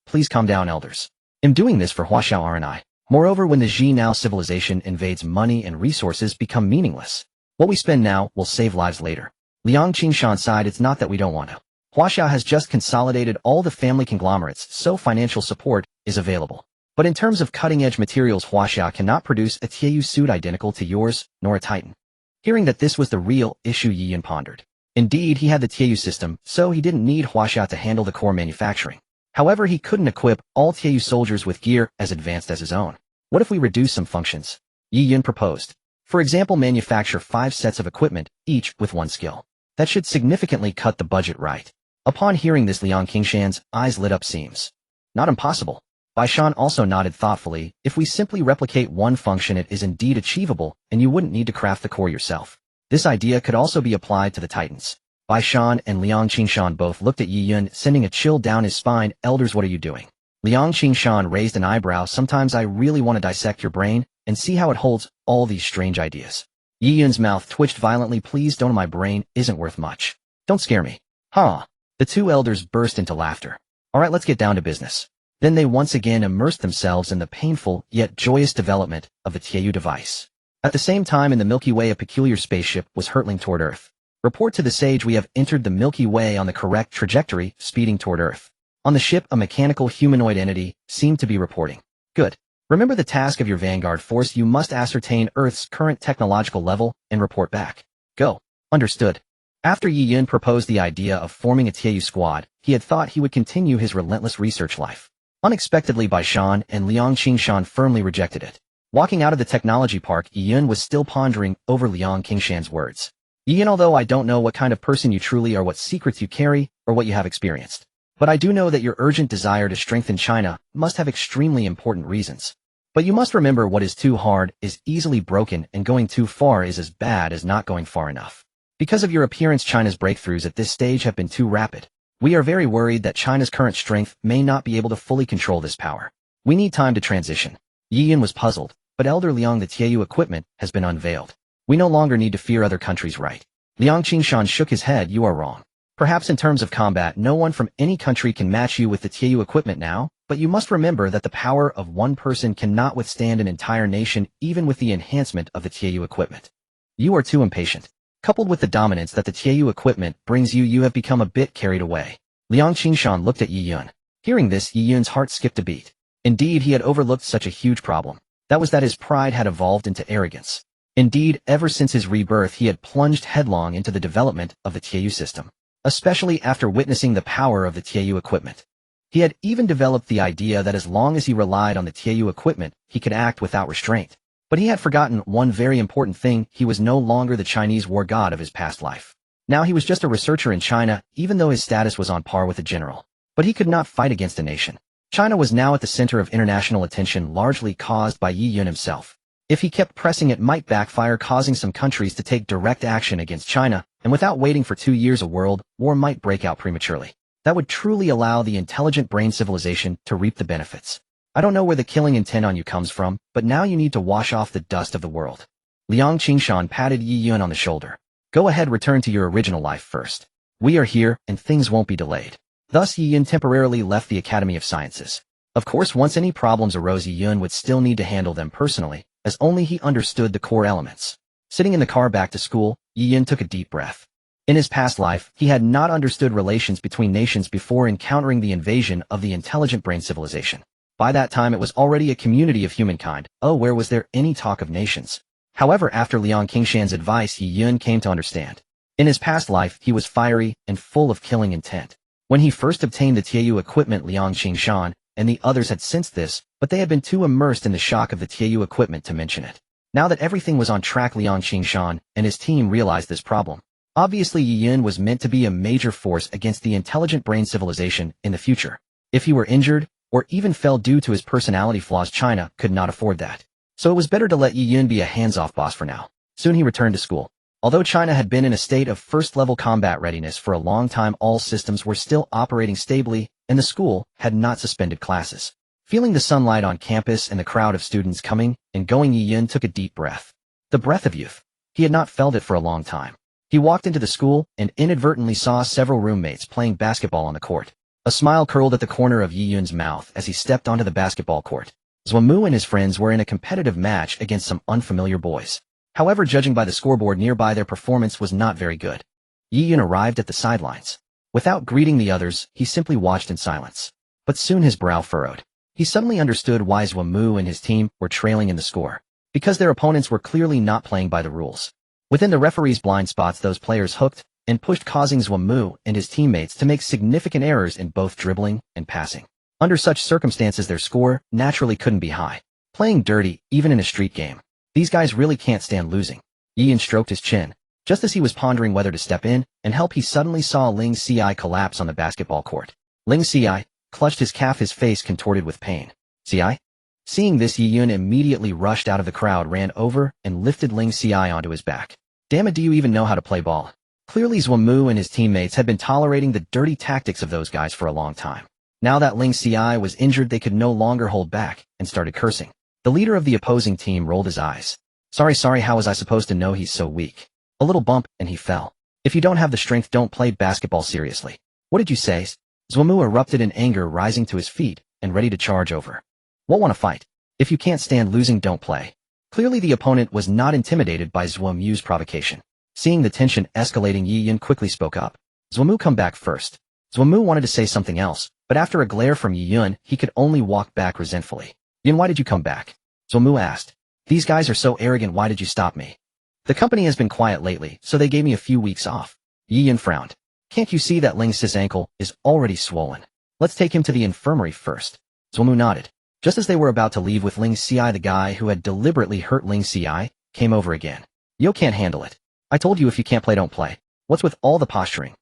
Please calm down, elders. I'm doing this for Huaxia R&I. Moreover, when the Ji Now civilization invades, money and resources become meaningless. What we spend now will save lives later. Liang Qingshan sighed. It's not that we don't want to. Huaxia has just consolidated all the family conglomerates, so financial support is available. But in terms of cutting-edge materials, Huaxia cannot produce a Tianyu suit identical to yours, nor a Titan. Hearing that this was the real issue, Yi Yun pondered. Indeed, he had the Tianyu system, so he didn't need Huaxia to handle the core manufacturing. However, he couldn't equip all Tianyu soldiers with gear as advanced as his own. What if we reduce some functions? Yi Yun proposed. For example, manufacture 5 sets of equipment, each with 1 skill. That should significantly cut the budget, right? Upon hearing this, Liang Qingshan's eyes lit up. Seems not impossible. Bai Shan also nodded thoughtfully. If we simply replicate 1 function, it is indeed achievable, and you wouldn't need to craft the core yourself. This idea could also be applied to the Titans. Bai Shan and Liang Qingshan both looked at Yi Yun, sending a chill down his spine. Elders, what are you doing? Liang Qingshan raised an eyebrow. Sometimes I really want to dissect your brain and see how it holds all these strange ideas. Yi Yun's mouth twitched violently. Please don't. My brain isn't worth much. Don't scare me. Huh? The 2 elders burst into laughter. All right, let's get down to business. Then they once again immersed themselves in the painful yet joyous development of the Tianyu device. At the same time, in the Milky Way, a peculiar spaceship was hurtling toward Earth. Report to the sage. We have entered the Milky Way on the correct trajectory, speeding toward Earth. On the ship, a mechanical humanoid entity seemed to be reporting. Good. Remember the task of your vanguard force. You must ascertain Earth's current technological level and report back. Go. Understood. After Yi Yun proposed the idea of forming a Tianyu squad, he had thought he would continue his relentless research life. Unexpectedly, Bai Shan and Liang Qingshan firmly rejected it. Walking out of the technology park, Yi Yun was still pondering over Liang Qingshan's words. Yi Yun, although I don't know what kind of person you truly are, what secrets you carry, or what you have experienced, but I do know that your urgent desire to strengthen China must have extremely important reasons. But you must remember, what is too hard is easily broken, and going too far is as bad as not going far enough. Because of your appearance, China's breakthroughs at this stage have been too rapid. We are very worried that China's current strength may not be able to fully control this power. We need time to transition. Yi Yun was puzzled, but Elder Liang, the Tianyu equipment has been unveiled. We no longer need to fear other countries, right? Liang Qingshan shook his head. You are wrong. Perhaps in terms of combat, no one from any country can match you with the Tianyu equipment now, but you must remember that the power of 1 person cannot withstand an entire nation, even with the enhancement of the Tianyu equipment. You are too impatient. Coupled with the dominance that the Tianyu equipment brings you, you have become a bit carried away. Liang Qingshan looked at Yi Yun. Hearing this, Yi Yun's heart skipped a beat. Indeed, he had overlooked such a huge problem. That was that his pride had evolved into arrogance. Indeed, ever since his rebirth he had plunged headlong into the development of the Tianyu system, especially after witnessing the power of the Tianyu equipment. He had even developed the idea that as long as he relied on the Tianyu equipment, he could act without restraint. But he had forgotten one very important thing: he was no longer the Chinese war god of his past life. Now he was just a researcher in China, even though his status was on par with a general. But he could not fight against a nation. China was now at the center of international attention, largely caused by Yi Yun himself. If he kept pressing, it might backfire, causing some countries to take direct action against China, and without waiting for 2 years a world war might break out prematurely. That would truly allow the intelligent brain civilization to reap the benefits. I don't know where the killing intent on you comes from, but now you need to wash off the dust of the world. Liang Qingshan patted Yi Yun on the shoulder. Go ahead, return to your original life first. We are here, and things won't be delayed. Thus Yi Yun temporarily left the Academy of Sciences. Of course, once any problems arose, Yi Yun would still need to handle them personally, as only he understood the core elements. Sitting in the car back to school, Yi Yun took a deep breath. In his past life, he had not understood relations between nations before encountering the invasion of the intelligent brain civilization. By that time it was already a community of humankind. Oh, where was there any talk of nations? However, after Liang Qingshan's advice, Yi Yun came to understand. In his past life, he was fiery and full of killing intent. When he first obtained the Tianyu equipment, Liang Qingshan and the others had sensed this, but they had been too immersed in the shock of the Tianyu equipment to mention it. Now that everything was on track, Liang Qingshan and his team realized this problem. Obviously, Yi Yun was meant to be a major force against the intelligent brain civilization in the future. If he were injured, or even fell due to his personality flaws, China could not afford that. So it was better to let Yi Yun be a hands-off boss for now. Soon he returned to school. Although China had been in a state of first-level combat readiness for a long time, all systems were still operating stably, and the school had not suspended classes. Feeling the sunlight on campus and the crowd of students coming and going, Yi Yun took a deep breath. The breath of youth. He had not felt it for a long time. He walked into the school and inadvertently saw several roommates playing basketball on the court. A smile curled at the corner of Yi Yun's mouth as he stepped onto the basketball court. Zhuomu and his friends were in a competitive match against some unfamiliar boys. However, judging by the scoreboard nearby, their performance was not very good. Yi Yun arrived at the sidelines. Without greeting the others, he simply watched in silence. But soon his brow furrowed. He suddenly understood why Zhuomu and his team were trailing in the score. Because their opponents were clearly not playing by the rules. Within the referee's blind spots, those players hooked and pushed, causing Zhuomu and his teammates to make significant errors in both dribbling and passing. Under such circumstances, their score naturally couldn't be high. Playing dirty, even in a street game. These guys really can't stand losing. Yi Yun stroked his chin. Just as he was pondering whether to step in and help, he suddenly saw Ling Ci collapse on the basketball court. Ling Ci clutched his calf, his face contorted with pain. Ci? Seeing this, Yi Yun immediately rushed out of the crowd, ran over, and lifted Ling Ci onto his back. Damn it, do you even know how to play ball? Clearly Zhuomu and his teammates had been tolerating the dirty tactics of those guys for a long time. Now that Ling Ci was injured, they could no longer hold back, and started cursing. The leader of the opposing team rolled his eyes. Sorry, how was I supposed to know he's so weak? A little bump, and he fell. If you don't have the strength, don't play basketball seriously. What did you say? Zhuomu erupted in anger, rising to his feet, and ready to charge over. What, want to fight? If you can't stand losing, don't play. Clearly the opponent was not intimidated by Zhuomu's provocation. Seeing the tension escalating, Yi Yun quickly spoke up. Zhuomu, come back first. Zhuomu wanted to say something else, but after a glare from Yi Yun, he could only walk back resentfully. Yun, why did you come back? Zhuomu asked. These guys are so arrogant, why did you stop me? The company has been quiet lately, so they gave me a few weeks off. Yi Yun frowned. Can't you see that Ling Ci's ankle is already swollen? Let's take him to the infirmary first. Zhuomu nodded. Just as they were about to leave with Ling Ci, the guy who had deliberately hurt Ling Ci came over again. Yo, can't handle it. I told you if you can't play, don't play. What's with all the posturing?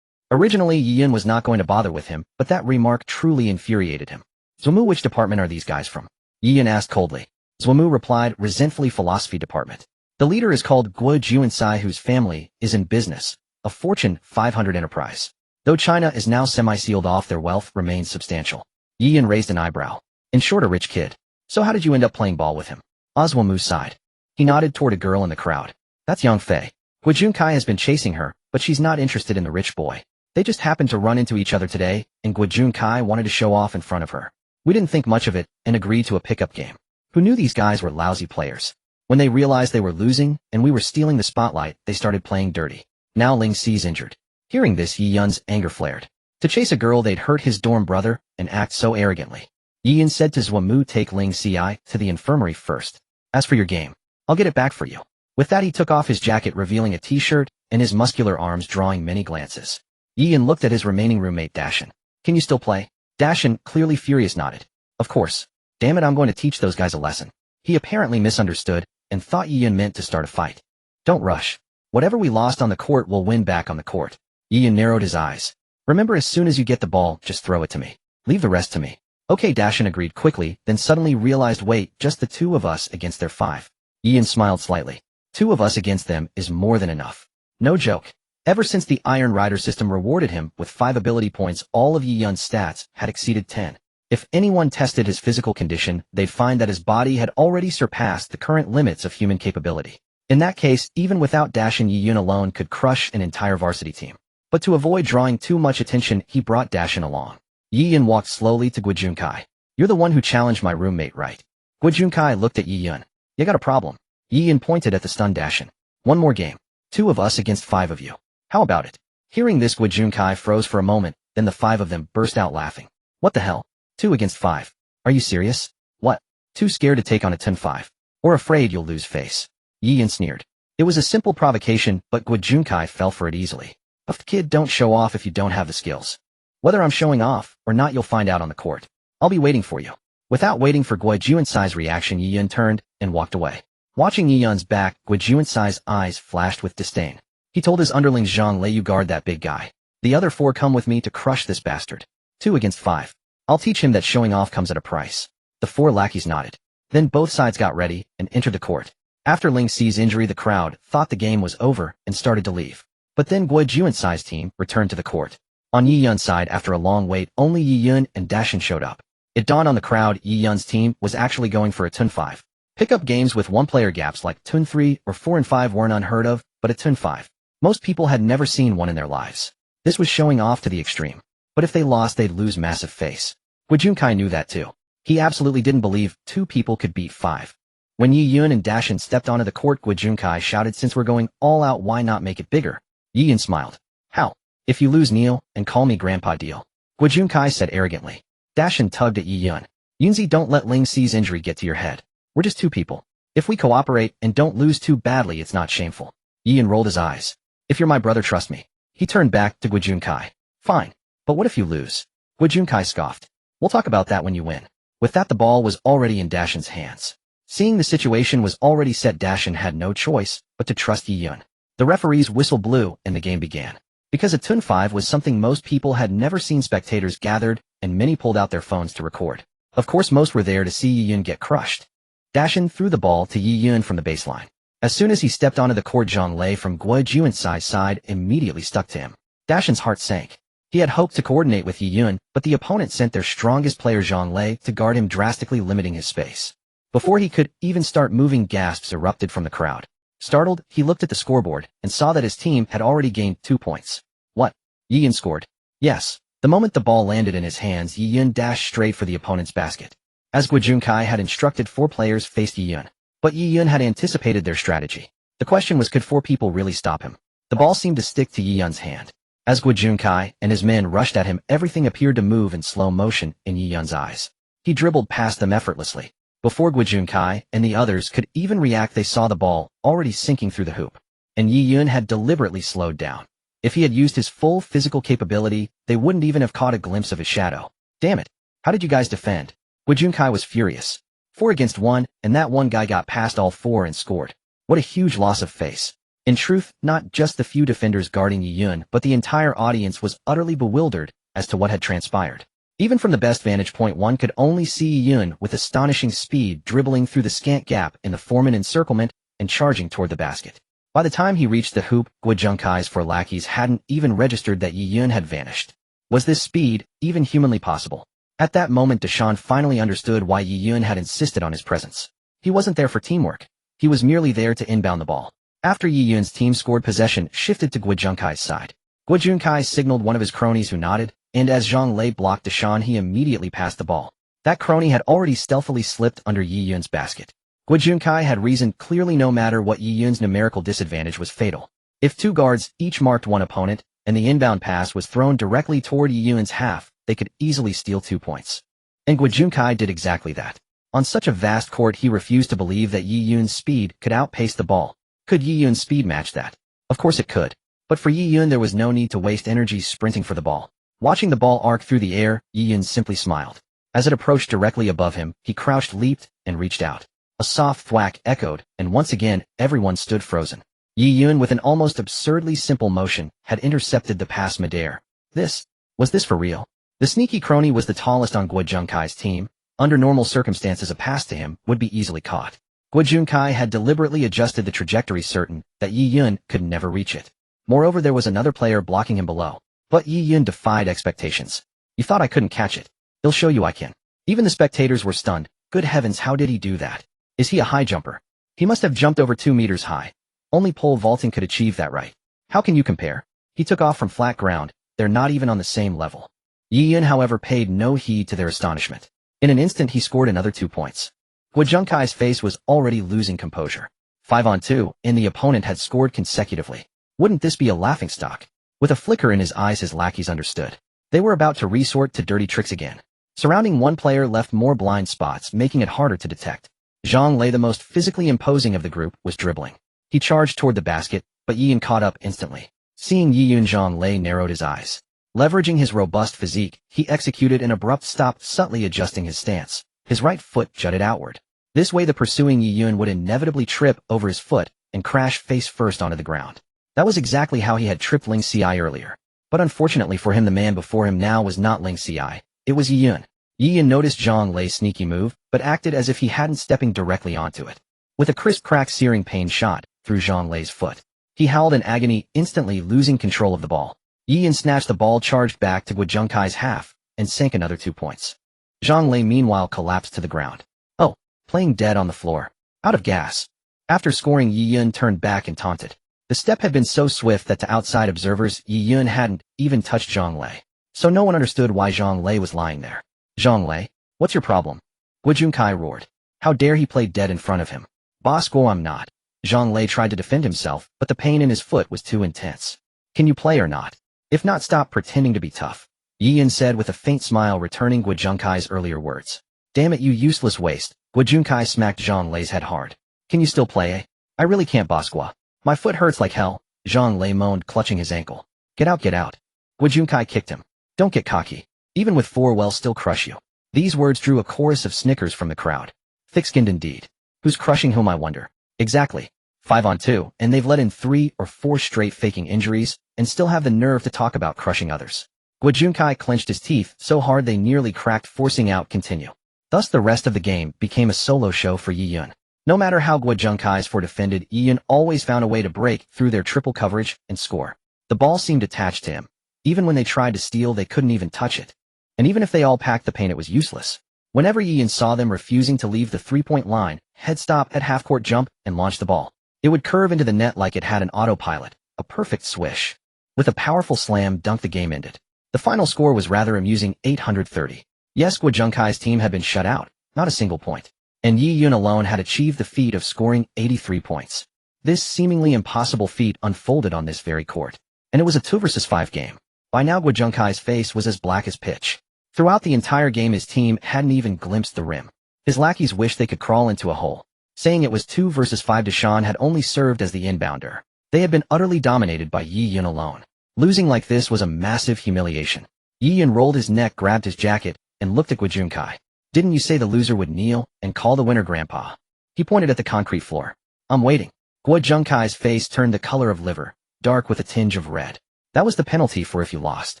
Originally, Yi Yun was not going to bother with him, but that remark truly infuriated him. Zhuomu, which department are these guys from? Yi Yun asked coldly. Zhuomu replied, resentfully, philosophy department. The leader is called Guo Juancai, whose family is in business, a Fortune 500 enterprise. Though China is now semi-sealed off, their wealth remains substantial. Yi Yun raised an eyebrow. In short, a rich kid. So how did you end up playing ball with him? Zhuomu sighed. He nodded toward a girl in the crowd. That's Yang Fei. Guo Juancai has been chasing her, but she's not interested in the rich boy. They just happened to run into each other today, and Guo Juancai wanted to show off in front of her. We didn't think much of it, and agreed to a pickup game. Who knew these guys were lousy players? When they realized they were losing, and we were stealing the spotlight, they started playing dirty. Now Ling Ci's injured. Hearing this, Yi Yun's anger flared. To chase a girl they'd hurt his dorm brother and act so arrogantly. Yi Yun said to Zhuamu, take Ling Ci to the infirmary first. As for your game, I'll get it back for you. With that he took off his jacket revealing a t-shirt and his muscular arms drawing many glances. Yi Yun looked at his remaining roommate Dashin. Can you still play? Dashin, clearly furious, nodded. Of course. Damn it, I'm going to teach those guys a lesson. He apparently misunderstood and thought Yi Yun meant to start a fight. Don't rush. Whatever we lost on the court we'll win back on the court. Yi Yun narrowed his eyes. Remember, as soon as you get the ball, just throw it to me. Leave the rest to me. Okay, Dashin agreed quickly, then suddenly realized, wait, just the two of us against their 5. Yi Yun smiled slightly. 2 of us against them is more than enough. No joke. Ever since the Iron Rider system rewarded him with 5 ability points, all of Yi Yun's stats had exceeded 10. If anyone tested his physical condition, they'd find that his body had already surpassed the current limits of human capability. In that case, even without Dashin, Yi Yun alone could crush an entire varsity team. But to avoid drawing too much attention, he brought Dashin along. Yi Yun walked slowly to Guijunkai. You're the one who challenged my roommate, right? Guijunkai looked at Yi Yun. You got a problem. Yi Yun pointed at the stunned Dashin. One more game. 2 of us against 5 of you. How about it? Hearing this, Guijunkai froze for a moment, then the 5 of them burst out laughing. What the hell? 2 against 5. Are you serious? What? Too scared to take on a 10-5? Or afraid you'll lose face? Yi Yun sneered. It was a simple provocation, but Guijunkai fell for it easily. Puffed kid, don't show off if you don't have the skills. Whether I'm showing off or not, you'll find out on the court. I'll be waiting for you. Without waiting for Guijunsai's reaction, Yi Yun turned and walked away. Watching Yi Yun's back, Guijunsai's eyes flashed with disdain. He told his underlings, Zhang Lei, you guard that big guy. The other 4 come with me to crush this bastard. 2 against 5. I'll teach him that showing off comes at a price. The 4 lackeys nodded. Then both sides got ready and entered the court. After Ling Ci's injury, the crowd thought the game was over and started to leave. But then Guijunsai's team returned to the court. On Yi Yun's side, after a long wait, only Yi Yun and Dashin showed up. It dawned on the crowd Yi Yun's team was actually going for a Tun 5. Pickup games with 1-player gaps like Tun 3 or 4 and 5 weren't unheard of, but a Tun 5. Most people had never seen one in their lives. This was showing off to the extreme. But if they lost, they'd lose massive face. Guijunkai knew that too. He absolutely didn't believe 2 people could beat 5. When Yi Yun and Dashin stepped onto the court, Guijunkai shouted, since we're going all out, why not make it bigger? Yi Yun smiled. How? If you lose, kneel and call me Grandpa Deal. Guijunkai said arrogantly. Dashin tugged at Yi Yun. Yunzi, don't let Ling Ci's injury get to your head. We're just 2 people. If we cooperate and don't lose too badly, it's not shameful. Yi Yun rolled his eyes. If you're my brother, trust me. He turned back to Guijunkai. Fine. But what if you lose? Guijunkai scoffed. We'll talk about that when you win. With that, the ball was already in Dashin's hands. Seeing the situation was already set, Dashin had no choice but to trust Yi Yun. The referee's whistle blew and the game began. Because a Tun 5 was something most people had never seen, spectators gathered and many pulled out their phones to record. Of course, most were there to see Yi Yun get crushed. Dashin threw the ball to Yi Yun from the baseline. As soon as he stepped onto the court, Zhang Lei from Guijunsai's side immediately stuck to him. Dashin's heart sank. He had hoped to coordinate with Yi Yun, but the opponent sent their strongest player, Zhang Lei, to guard him, drastically limiting his space. Before he could even start moving, gasps erupted from the crowd. Startled, he looked at the scoreboard and saw that his team had already gained 2 points. What? Yi Yun scored. Yes. The moment the ball landed in his hands, Yi Yun dashed straight for the opponent's basket. As Guijunkai had instructed, 4 players faced Yi Yun. But Yi Yun had anticipated their strategy. The question was, could 4 people really stop him? The ball seemed to stick to Yi Yun's hand. As Guijunkai and his men rushed at him, everything appeared to move in slow motion in Yi Yun's eyes. He dribbled past them effortlessly. Before Guijunkai and the others could even react, they saw the ball already sinking through the hoop. And Yi Yun had deliberately slowed down. If he had used his full physical capability, they wouldn't even have caught a glimpse of his shadow. Damn it. How did you guys defend? Guijunkai was furious. 4 against 1, and that one guy got past all 4 and scored. What a huge loss of face. In truth, not just the few defenders guarding Yi Yun, but the entire audience was utterly bewildered as to what had transpired. Even from the best vantage point, one could only see Yi Yun with astonishing speed dribbling through the scant gap in the foreman encirclement and charging toward the basket. By the time he reached the hoop, Guijunkai's 4 lackeys hadn't even registered that Yi Yun had vanished. Was this speed even humanly possible? At that moment, Deshawn finally understood why Yi Yun had insisted on his presence. He wasn't there for teamwork. He was merely there to inbound the ball. After Yi Yun's team scored, possession shifted to Guijunkai's side. Guijunkai signaled one of his cronies, who nodded, and as Zhang Lei blocked Deshawn, he immediately passed the ball. That crony had already stealthily slipped under Yi Yun's basket. Guijunkai had reasoned clearly no matter what, Yi Yun's numerical disadvantage was fatal. If 2 guards each marked one opponent, and the inbound pass was thrown directly toward Yi Yun's half. They could easily steal 2 points. And Guojunkai did exactly that. On such a vast court, he refused to believe that Yi Yun's speed could outpace the ball. Could Yi Yun's speed match that? Of course it could. But for Yi Yun there was no need to waste energy sprinting for the ball. Watching the ball arc through the air, Yi Yun simply smiled. As it approached directly above him, he crouched, leaped, and reached out. A soft thwack echoed, and once again, everyone stood frozen. Yi Yun, with an almost absurdly simple motion, had intercepted the pass midair. Was this for real? The sneaky crony was the tallest on Guojunkai's team. Under normal circumstances, a pass to him would be easily caught. Guojunkai had deliberately adjusted the trajectory, certain that Yi Yun could never reach it. Moreover, there was another player blocking him below. But Yi Yun defied expectations. You thought I couldn't catch it? He'll show you I can. Even the spectators were stunned. Good heavens, how did he do that? Is he a high jumper? He must have jumped over 2 meters high. Only pole vaulting could achieve that, right? How can you compare? He took off from flat ground. They're not even on the same level. Yi Yun, however, paid no heed to their astonishment. In an instant, he scored another 2 points. Guojunkai's face was already losing composure. 5-on-2, and the opponent had scored consecutively. Wouldn't this be a laughingstock? With a flicker in his eyes, his lackeys understood. They were about to resort to dirty tricks again. Surrounding one player left more blind spots, making it harder to detect. Zhang Lei, the most physically imposing of the group, was dribbling. He charged toward the basket, but Yi Yun caught up instantly. Seeing Yi Yun, Zhang Lei narrowed his eyes. Leveraging his robust physique, he executed an abrupt stop, subtly adjusting his stance. His right foot jutted outward. This way the pursuing Yi Yun would inevitably trip over his foot and crash face first onto the ground. That was exactly how he had tripped Ling Ci earlier. But unfortunately for him, the man before him now was not Ling Ci. It was Yi Yun. Yi Yun noticed Zhang Lei's sneaky move, but acted as if he hadn't, stepping directly onto it. With a crisp crack, searing pain shot through Zhang Lei's foot. He howled in agony, instantly losing control of the ball. Yi Yun snatched the ball, charged back to Guojunkai's half, and sank another 2 points. Zhang Lei meanwhile collapsed to the ground. Oh, playing dead on the floor. Out of gas. After scoring, Yi Yun turned back and taunted. The step had been so swift that to outside observers, Yi Yun hadn't even touched Zhang Lei. So no one understood why Zhang Lei was lying there. Zhang Lei, what's your problem? Guojunkai roared. How dare he play dead in front of him? Boss Guo, I'm not. Zhang Lei tried to defend himself, but the pain in his foot was too intense. Can you play or not? If not, stop pretending to be tough. Yi Yun said with a faint smile, returning Guojunkai's earlier words. Damn it, you useless waste. Guojunkai smacked Zhang Lei's head hard. Can you still play, eh? I really can't, Boss Guo. My foot hurts like hell. Zhang Lei moaned, clutching his ankle. Get out, get out. Guojunkai kicked him. Don't get cocky. Even with 4, we'll still crush you. These words drew a chorus of snickers from the crowd. Thick-skinned indeed. Who's crushing whom, I wonder? Exactly. 5-on-2, and they've let in 3 or 4 straight faking injuries, and still have the nerve to talk about crushing others. Guojunkai clenched his teeth so hard they nearly cracked, forcing out continue. Thus the rest of the game became a solo show for Yi Yun. No matter how Guojunkai's four defended, Yi Yun always found a way to break through their triple coverage and score. The ball seemed attached to him. Even when they tried to steal, they couldn't even touch it. And even if they all packed the paint, it was useless. Whenever Yi Yun saw them refusing to leave the three-point line, head stop at half-court jump and launch the ball. It would curve into the net like it had an autopilot, a perfect swish. With a powerful slam dunk, the game ended. The final score was rather amusing, 830. Yes, Guojunkai's team had been shut out, not a single point. And Yi Yun alone had achieved the feat of scoring 83 points. This seemingly impossible feat unfolded on this very court. And it was a 2-versus-5 game. By now Guojunkai's face was as black as pitch. Throughout the entire game his team hadn't even glimpsed the rim. His lackeys wished they could crawl into a hole. Saying it was 2-versus-5, Deshawn had only served as the inbounder. They had been utterly dominated by Yi Yun alone. Losing like this was a massive humiliation. Yi Yun rolled his neck, grabbed his jacket, and looked at Guojunkai. Didn't you say the loser would kneel and call the winner grandpa? He pointed at the concrete floor. I'm waiting. Guojunkai's face turned the color of liver, dark with a tinge of red. That was the penalty for if you lost.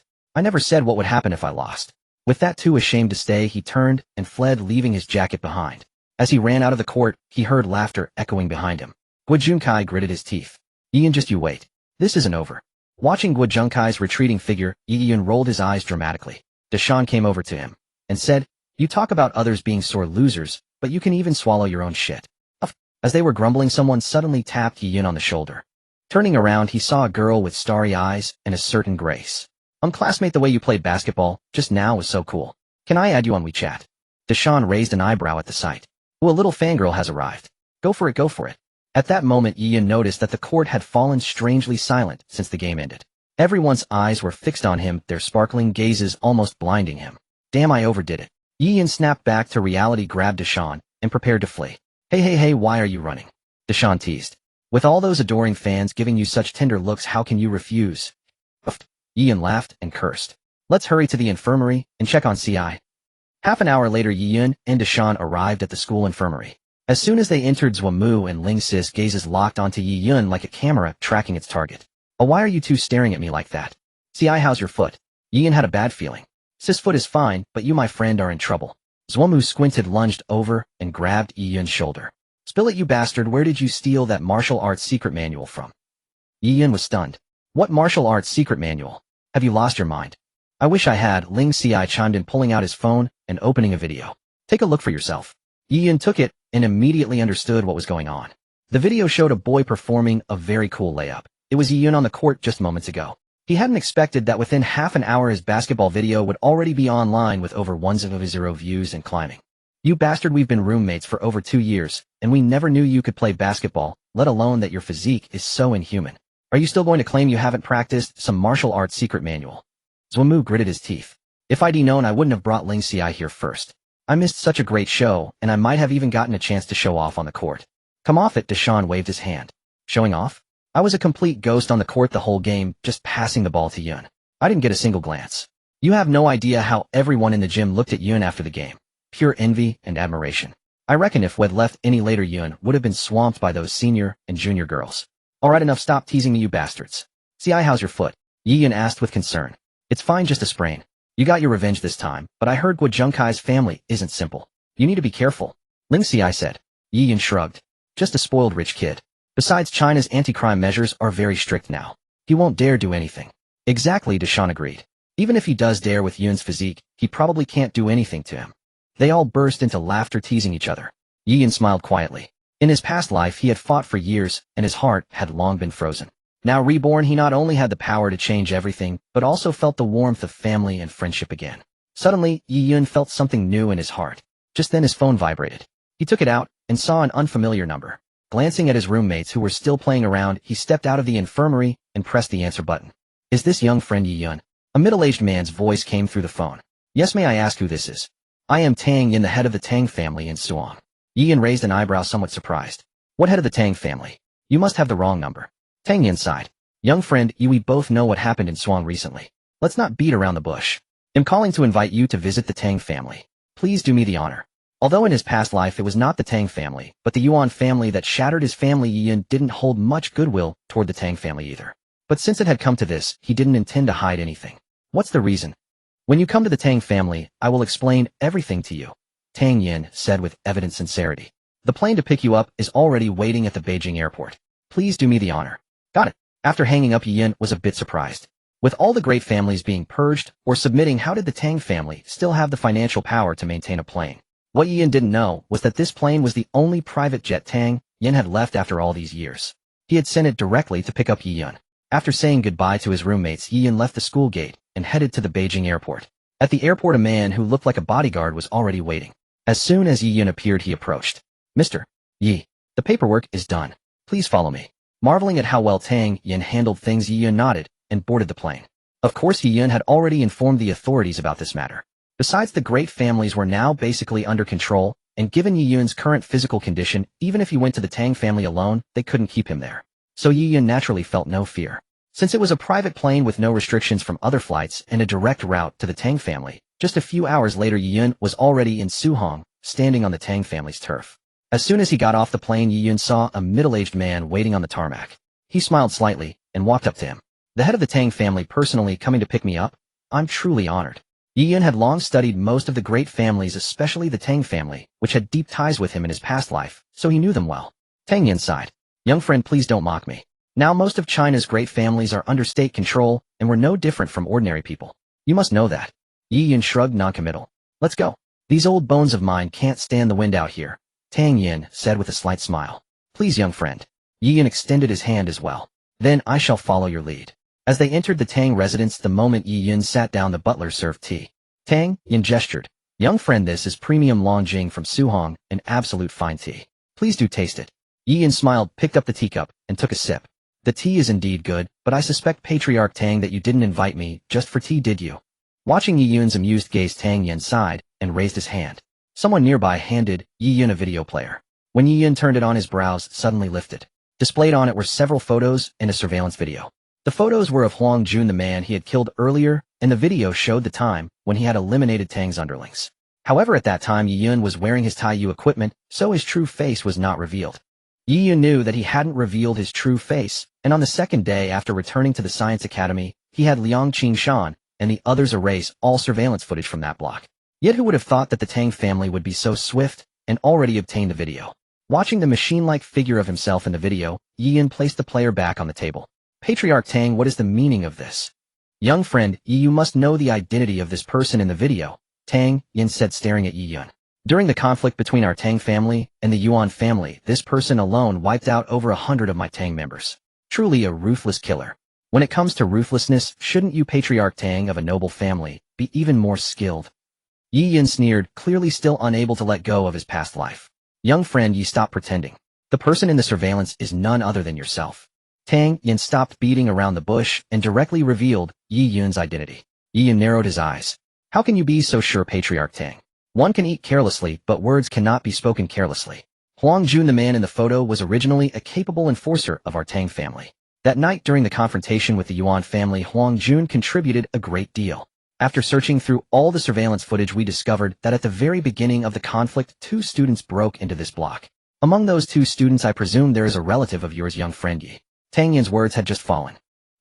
I never said what would happen if I lost. With that too ashamed to stay, he turned and fled, leaving his jacket behind. As he ran out of the court, he heard laughter echoing behind him. Guojunkai gritted his teeth. Yi Yun, just you wait. This isn't over. Watching Guojunkai's retreating figure, Yi Yun rolled his eyes dramatically. Deshawn came over to him and said, You talk about others being sore losers, but you can even swallow your own shit. As they were grumbling, someone suddenly tapped Yi Yun on the shoulder. Turning around, he saw a girl with starry eyes and a certain grace. Classmate, the way you played basketball just now was so cool. Can I add you on WeChat? Deshawn raised an eyebrow at the sight. Oh, a little fangirl has arrived. Go for it, go for it. At that moment, Yi Yun noticed that the court had fallen strangely silent since the game ended. Everyone's eyes were fixed on him, their sparkling gazes almost blinding him. Damn, I overdid it. Yi snapped back to reality, grabbed Deshaun, and prepared to flee. Hey, why are you running? Deshaun teased. With all those adoring fans giving you such tender looks, how can you refuse? Yi laughed and cursed. Let's hurry to the infirmary and check on CI. Half an hour later, Yi and Deshaun arrived at the school infirmary. As soon as they entered, Zhuamu and Ling Sis gazes locked onto Yi like a camera tracking its target. Oh, why are you two staring at me like that? CI, how's your foot? Yi had a bad feeling. Sis' foot is fine, but you, my friend, are in trouble. Zhuamu squinted, lunged over, and grabbed Yi's shoulder. Spill it, you bastard, where did you steal that martial arts secret manual from? Yi was stunned. What martial arts secret manual? Have you lost your mind? I wish I had, Ling Ci chimed in, pulling out his phone and opening a video. Take a look for yourself. Yi took it and immediately understood what was going on. The video showed a boy performing a very cool layup. It was Yi on the court just moments ago. He hadn't expected that within half an hour his basketball video would already be online with over 1,000 views and climbing. You bastard, we've been roommates for over 2 years, and we never knew you could play basketball, let alone that your physique is so inhuman. Are you still going to claim you haven't practiced some martial arts secret manual? Zhuamu gritted his teeth. If I'd known, I wouldn't have brought Ling Ci here first. I missed such a great show, and I might have even gotten a chance to show off on the court. Come off it, Deshaun waved his hand. Showing off? I was a complete ghost on the court the whole game, just passing the ball to Yun. I didn't get a single glance. You have no idea how everyone in the gym looked at Yun after the game. Pure envy and admiration. I reckon if we'd left any later, Yun would have been swamped by those senior and junior girls. Alright, enough, stop teasing me, you bastards. CI, how's your foot? Yun asked with concern. It's fine, just a sprain. You got your revenge this time, but I heard Guo Junkai's family isn't simple. You need to be careful. Ling Ci said. Yun shrugged. Just a spoiled rich kid. Besides, China's anti-crime measures are very strict now. He won't dare do anything. Exactly, Deshaun agreed. Even if he does dare with Yun's physique, he probably can't do anything to him. They all burst into laughter, teasing each other. Yun smiled quietly. In his past life, he had fought for years, and his heart had long been frozen. Now reborn, he not only had the power to change everything, but also felt the warmth of family and friendship again. Suddenly, Yun felt something new in his heart. Just then his phone vibrated. He took it out and saw an unfamiliar number. Glancing at his roommates who were still playing around, he stepped out of the infirmary and pressed the answer button. Is this young friend Yun? A middle-aged man's voice came through the phone. Yes, may I ask who this is? I am Tang Yin, the head of the Tang family in Suong. Yun raised an eyebrow, somewhat surprised. What head of the Tang family? You must have the wrong number. Tang Yin sighed. Young friend, we both know what happened in Suong recently. Let's not beat around the bush. I'm calling to invite you to visit the Tang family. Please do me the honor. Although in his past life it was not the Tang family, but the Yuan family that shattered his family, Yun didn't hold much goodwill toward the Tang family either. But since it had come to this, he didn't intend to hide anything. What's the reason? When you come to the Tang family, I will explain everything to you, Tang Yin said with evident sincerity. The plane to pick you up is already waiting at the Beijing airport. Please do me the honor. Got it. After hanging up, Yin was a bit surprised. With all the great families being purged or submitting, how did the Tang family still have the financial power to maintain a plane? What Yin didn't know was that this plane was the only private jet Tang Yin had left after all these years. He had sent it directly to pick up Yun. After saying goodbye to his roommates, Yin left the school gate and headed to the Beijing airport. At the airport, a man who looked like a bodyguard was already waiting. As soon as Yin appeared, he approached. Mr. Yi, the paperwork is done. Please follow me. Marveling at how well Tang Yin handled things, Yin nodded and boarded the plane. Of course, Yin had already informed the authorities about this matter. Besides, the great families were now basically under control, and given Yun's current physical condition, even if he went to the Tang family alone, they couldn't keep him there. So Yun naturally felt no fear. Since it was a private plane with no restrictions from other flights and a direct route to the Tang family, just a few hours later Yun was already in Suhong, standing on the Tang family's turf. As soon as he got off the plane, Yun saw a middle-aged man waiting on the tarmac. He smiled slightly and walked up to him. The head of the Tang family personally coming to pick me up? I'm truly honored. Yun had long studied most of the great families, especially the Tang family, which had deep ties with him in his past life, so he knew them well. Tang Yin sighed. Young friend, please don't mock me. Now most of China's great families are under state control, and we're no different from ordinary people. You must know that. Yun shrugged, non-committal. Let's go. These old bones of mine can't stand the wind out here, Tang Yin said with a slight smile. Please, young friend. Yun extended his hand as well. Then I shall follow your lead. As they entered the Tang residence, the moment Yun sat down, the butler served tea. Tang Yin gestured. Young friend, this is premium Longjing from Suhong, an absolute fine tea. Please do taste it. Yun smiled, picked up the teacup, and took a sip. The tea is indeed good, but I suspect Patriarch Tang that you didn't invite me just for tea, did you? Watching Yi Yun's amused gaze, Tang Yen sighed and raised his hand. Someone nearby handed Yi Yun a video player. When Yi Yun turned it on, his brows suddenly lifted. Displayed on it were several photos and a surveillance video. The photos were of Huang Jun, the man he had killed earlier, and the video showed the time when he had eliminated Tang's underlings. However, at that time Yi Yun was wearing his Taiyu equipment, so his true face was not revealed. Yi Yun knew that he hadn't revealed his true face, and on the second day after returning to the Science Academy, he had Liang Qingshan and the others erase all surveillance footage from that block. Yet who would have thought that the Tang family would be so swift and already obtained the video? Watching the machine-like figure of himself in the video, Yi Yun placed the player back on the table. Patriarch Tang, what is the meaning of this? Young friend, you must know the identity of this person in the video, Tang Yin said, staring at Yi Yun. During the conflict between our Tang family and the Yuan family, this person alone wiped out over 100 of my Tang members. Truly a ruthless killer. When it comes to ruthlessness, shouldn't you, Patriarch Tang of a noble family, be even more skilled? Yi Yun sneered, clearly still unable to let go of his past life. Young friend, you stop pretending. The person in the surveillance is none other than yourself. Tang Yin stopped beating around the bush and directly revealed Yi Yun's identity. Yi Yun narrowed his eyes. How can you be so sure, Patriarch Tang? One can eat carelessly, but words cannot be spoken carelessly. Huang Jun, the man in the photo, was originally a capable enforcer of our Tang family. That night during the confrontation with the Yuan family, Huang Jun contributed a great deal. After searching through all the surveillance footage, we discovered that at the very beginning of the conflict, 2 students broke into this block. Among those 2 students, I presume there is a relative of yours, young friend Yi. Tang Yan's words had just fallen.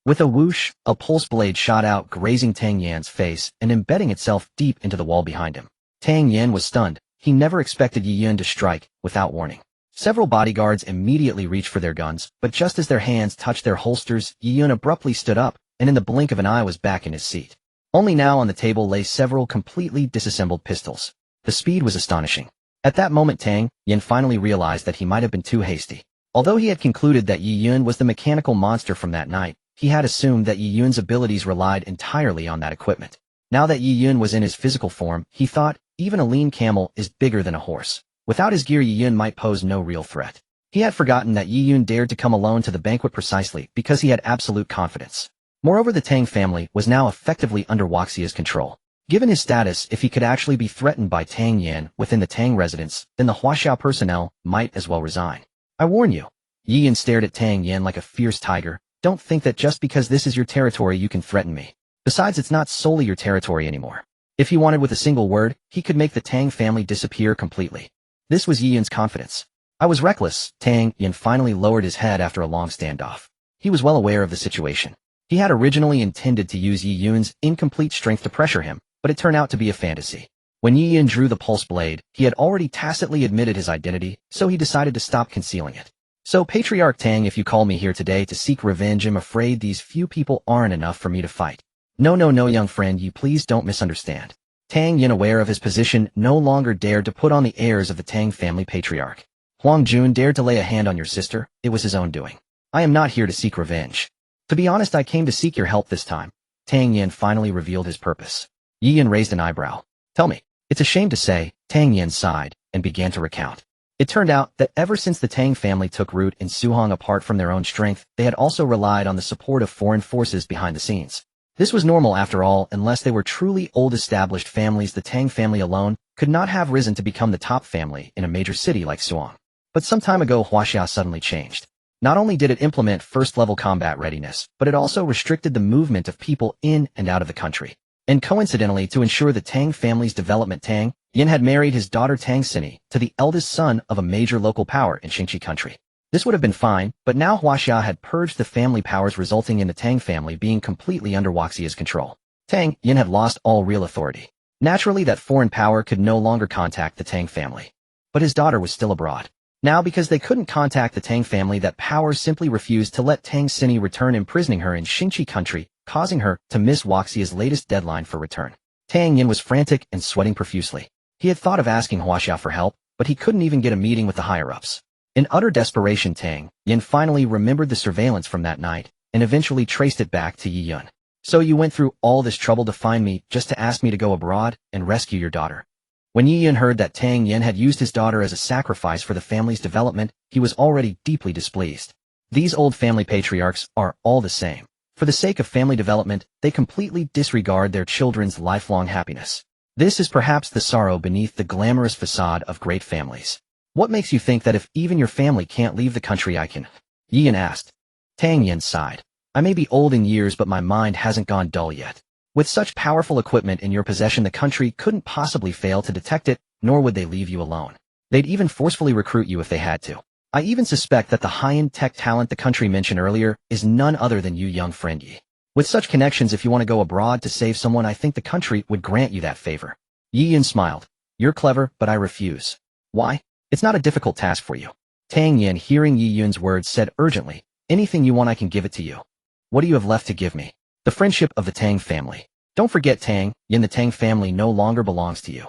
With a whoosh, a pulse blade shot out, grazing Tang Yan's face and embedding itself deep into the wall behind him. Tang Yan was stunned. He never expected Yi Yun to strike without warning. Several bodyguards immediately reached for their guns, but just as their hands touched their holsters, Yi Yun abruptly stood up, and in the blink of an eye was back in his seat. Only now on the table lay several completely disassembled pistols. The speed was astonishing. At that moment, Tang Yin finally realized that he might have been too hasty. Although he had concluded that Yi Yun was the mechanical monster from that night, he had assumed that Yi Yun's abilities relied entirely on that equipment. Now that Yi Yun was in his physical form, he thought, even a lean camel is bigger than a horse. Without his gear, Yi Yun might pose no real threat. He had forgotten that Yi Yun dared to come alone to the banquet precisely because he had absolute confidence. Moreover, the Tang family was now effectively under Wuxia's control. Given his status, if he could actually be threatened by Tang Yan within the Tang residence, then the Huaxiao personnel might as well resign. I warn you. Yi Yun stared at Tang Yan like a fierce tiger. Don't think that just because this is your territory you can threaten me. Besides, it's not solely your territory anymore. If he wanted with a single word, he could make the Tang family disappear completely. This was Yi Yun's confidence. I was reckless. Tang Yan finally lowered his head after a long standoff. He was well aware of the situation. He had originally intended to use Yi Yun's incomplete strength to pressure him, but it turned out to be a fantasy. When Yi Yun drew the pulse blade, he had already tacitly admitted his identity, so he decided to stop concealing it. So, Patriarch Tang, if you call me here today to seek revenge, I'm afraid these few people aren't enough for me to fight. No, young friend, you please don't misunderstand. Tang Yin, aware of his position, no longer dared to put on the airs of the Tang family patriarch. Huang Jun dared to lay a hand on your sister, it was his own doing. I am not here to seek revenge. To be honest, I came to seek your help this time. Tang Yin finally revealed his purpose. Yi Yun raised an eyebrow. Tell me. It's a shame to say, Tang Yin sighed and began to recount. It turned out that ever since the Tang family took root in Suhong, apart from their own strength, they had also relied on the support of foreign forces behind the scenes. This was normal after all, unless they were truly old established families. The Tang family alone could not have risen to become the top family in a major city like Suhong. But some time ago, Huaxia suddenly changed. Not only did it implement first-level combat readiness, but it also restricted the movement of people in and out of the country. And coincidentally, to ensure the Tang family's development, Tang Yin had married his daughter Tang Xini to the eldest son of a major local power in Xingqi country. This would have been fine, but now Huaxia had purged the family powers, resulting in the Tang family being completely under Wuxia's control. Tang Yin had lost all real authority. Naturally, that foreign power could no longer contact the Tang family. But his daughter was still abroad. Now, because they couldn't contact the Tang family, that power simply refused to let Tang Xini return, imprisoning her in Xingqi country, causing her to miss Wuxia's latest deadline for return. Tang Yin was frantic and sweating profusely. He had thought of asking Huaxia for help, but he couldn't even get a meeting with the higher-ups. In utter desperation, Tang Yin finally remembered the surveillance from that night, and eventually traced it back to Yi Yun. So you went through all this trouble to find me just to ask me to go abroad and rescue your daughter. When Yi Yun heard that Tang Yin had used his daughter as a sacrifice for the family's development, he was already deeply displeased. These old family patriarchs are all the same. For the sake of family development, they completely disregard their children's lifelong happiness. This is perhaps the sorrow beneath the glamorous facade of great families. What makes you think that if even your family can't leave the country I can? Yian asked. Tang Yin sighed. I may be old in years but my mind hasn't gone dull yet. With such powerful equipment in your possession the country couldn't possibly fail to detect it, nor would they leave you alone. They'd even forcefully recruit you if they had to. I even suspect that the high-end tech talent the country mentioned earlier is none other than you young friend Yi. With such connections if you want to go abroad to save someone I think the country would grant you that favor. Yi Yun smiled. You're clever, but I refuse. Why? It's not a difficult task for you. Tang Yin hearing Yi Yun's words said urgently, anything you want I can give it to you. What do you have left to give me? The friendship of the Tang family. Don't forget Tang Yin, the Tang family no longer belongs to you.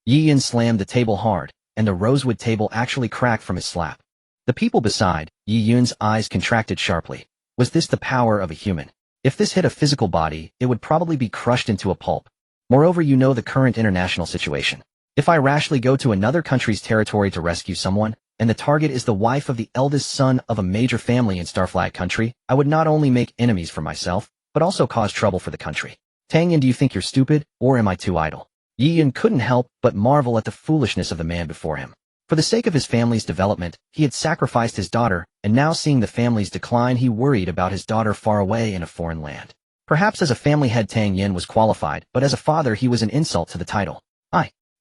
Yi Yun slammed the table hard, and the rosewood table actually cracked from his slap. The people beside, Yi Yun's eyes contracted sharply. Was this the power of a human? If this hit a physical body, it would probably be crushed into a pulp. Moreover, you know the current international situation. If I rashly go to another country's territory to rescue someone, and the target is the wife of the eldest son of a major family in Starflag country, I would not only make enemies for myself, but also cause trouble for the country. Tang Yin, do you think you're stupid, or am I too idle? Yi Yun couldn't help but marvel at the foolishness of the man before him. For the sake of his family's development, he had sacrificed his daughter, and now seeing the family's decline he worried about his daughter far away in a foreign land. Perhaps as a family head Tang Yin was qualified, but as a father he was an insult to the title.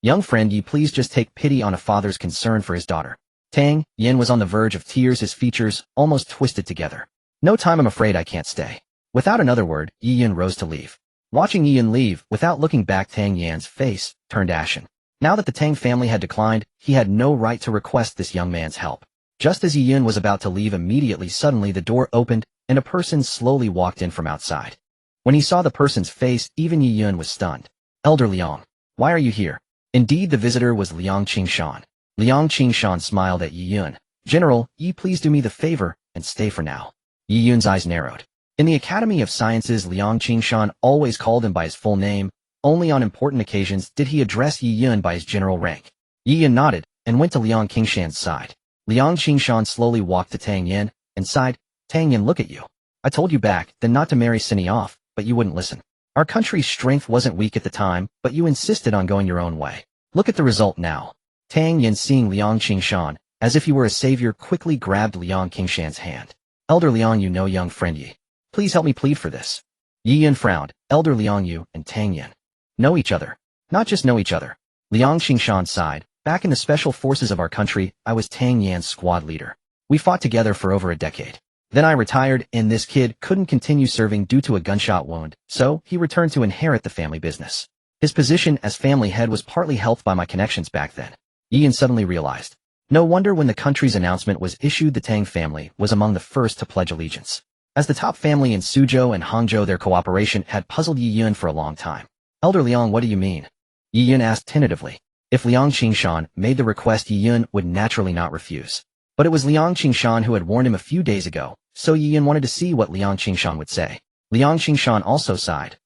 Young friend, ye please just take pity on a father's concern for his daughter. Tang Yin was on the verge of tears, his features almost twisted together. No time, I'm afraid I can't stay. Without another word, Yi Yun rose to leave. Watching Yi Yun leave, without looking back, Tang Yan's face turned ashen. Now that the Tang family had declined, he had no right to request this young man's help. Just as Yi Yun was about to leave immediately, suddenly the door opened, and a person slowly walked in from outside. When he saw the person's face, even Yi Yun was stunned. Elder Liang, why are you here? Indeed, the visitor was Liang Qingshan. Liang Qingshan smiled at Yi Yun. General, ye please do me the favor, and stay for now. Yi Yun's eyes narrowed. In the Academy of Sciences, Liang Qingshan always called him by his full name. Only on important occasions did he address Yi Yun by his general rank. Yi Yun nodded, and went to Liang Qingshan's side. Liang Qingshan slowly walked to Tang Yin, and sighed, Tang Yin, look at you. I told you back then not to marry Cindy off, but you wouldn't listen. Our country's strength wasn't weak at the time, but you insisted on going your own way. Look at the result now. Tang Yin, seeing Liang Qingshan, as if he were a savior, quickly grabbed Liang Qingshan's hand. Elder Liang, you know young friend Yi. Please help me plead for this. Yi Yun frowned. Elder Liang, you and Tang Yin know each other. Not just know each other. Liang Qingshan sighed. Back in the special forces of our country, I was Tang Yan's squad leader. We fought together for over a decade. Then I retired, and this kid couldn't continue serving due to a gunshot wound, so he returned to inherit the family business. His position as family head was partly helped by my connections back then. Yi Yun suddenly realized. No wonder when the country's announcement was issued, the Tang family was among the first to pledge allegiance. As the top family in Suzhou and Hangzhou, their cooperation had puzzled Yi Yun for a long time. Elder Liang, what do you mean? Yi Yun asked tentatively. If Liang Qingshan made the request, Yi Yun would naturally not refuse. But it was Liang Qingshan who had warned him a few days ago, so Yi Yun wanted to see what Liang Qingshan would say. Liang Qingshan also sighed.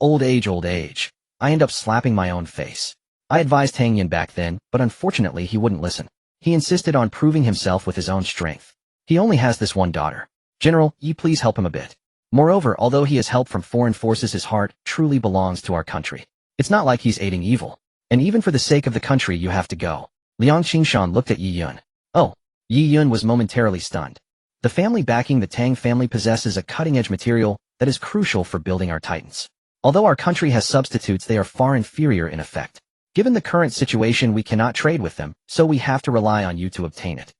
Old age, old age. I end up slapping my own face. I advised Tang Yin back then, but unfortunately he wouldn't listen. He insisted on proving himself with his own strength. He only has this one daughter. General, ye please help him a bit. Moreover, although he has help from foreign forces, his heart truly belongs to our country. It's not like he's aiding evil. And even for the sake of the country you have to go. Liang Qingshan looked at Yi Yun. Oh. Yi Yun was momentarily stunned. The family backing the Tang family possesses a cutting-edge material that is crucial for building our titans. Although our country has substitutes, they are far inferior in effect. Given the current situation, we cannot trade with them, so we have to rely on you to obtain it.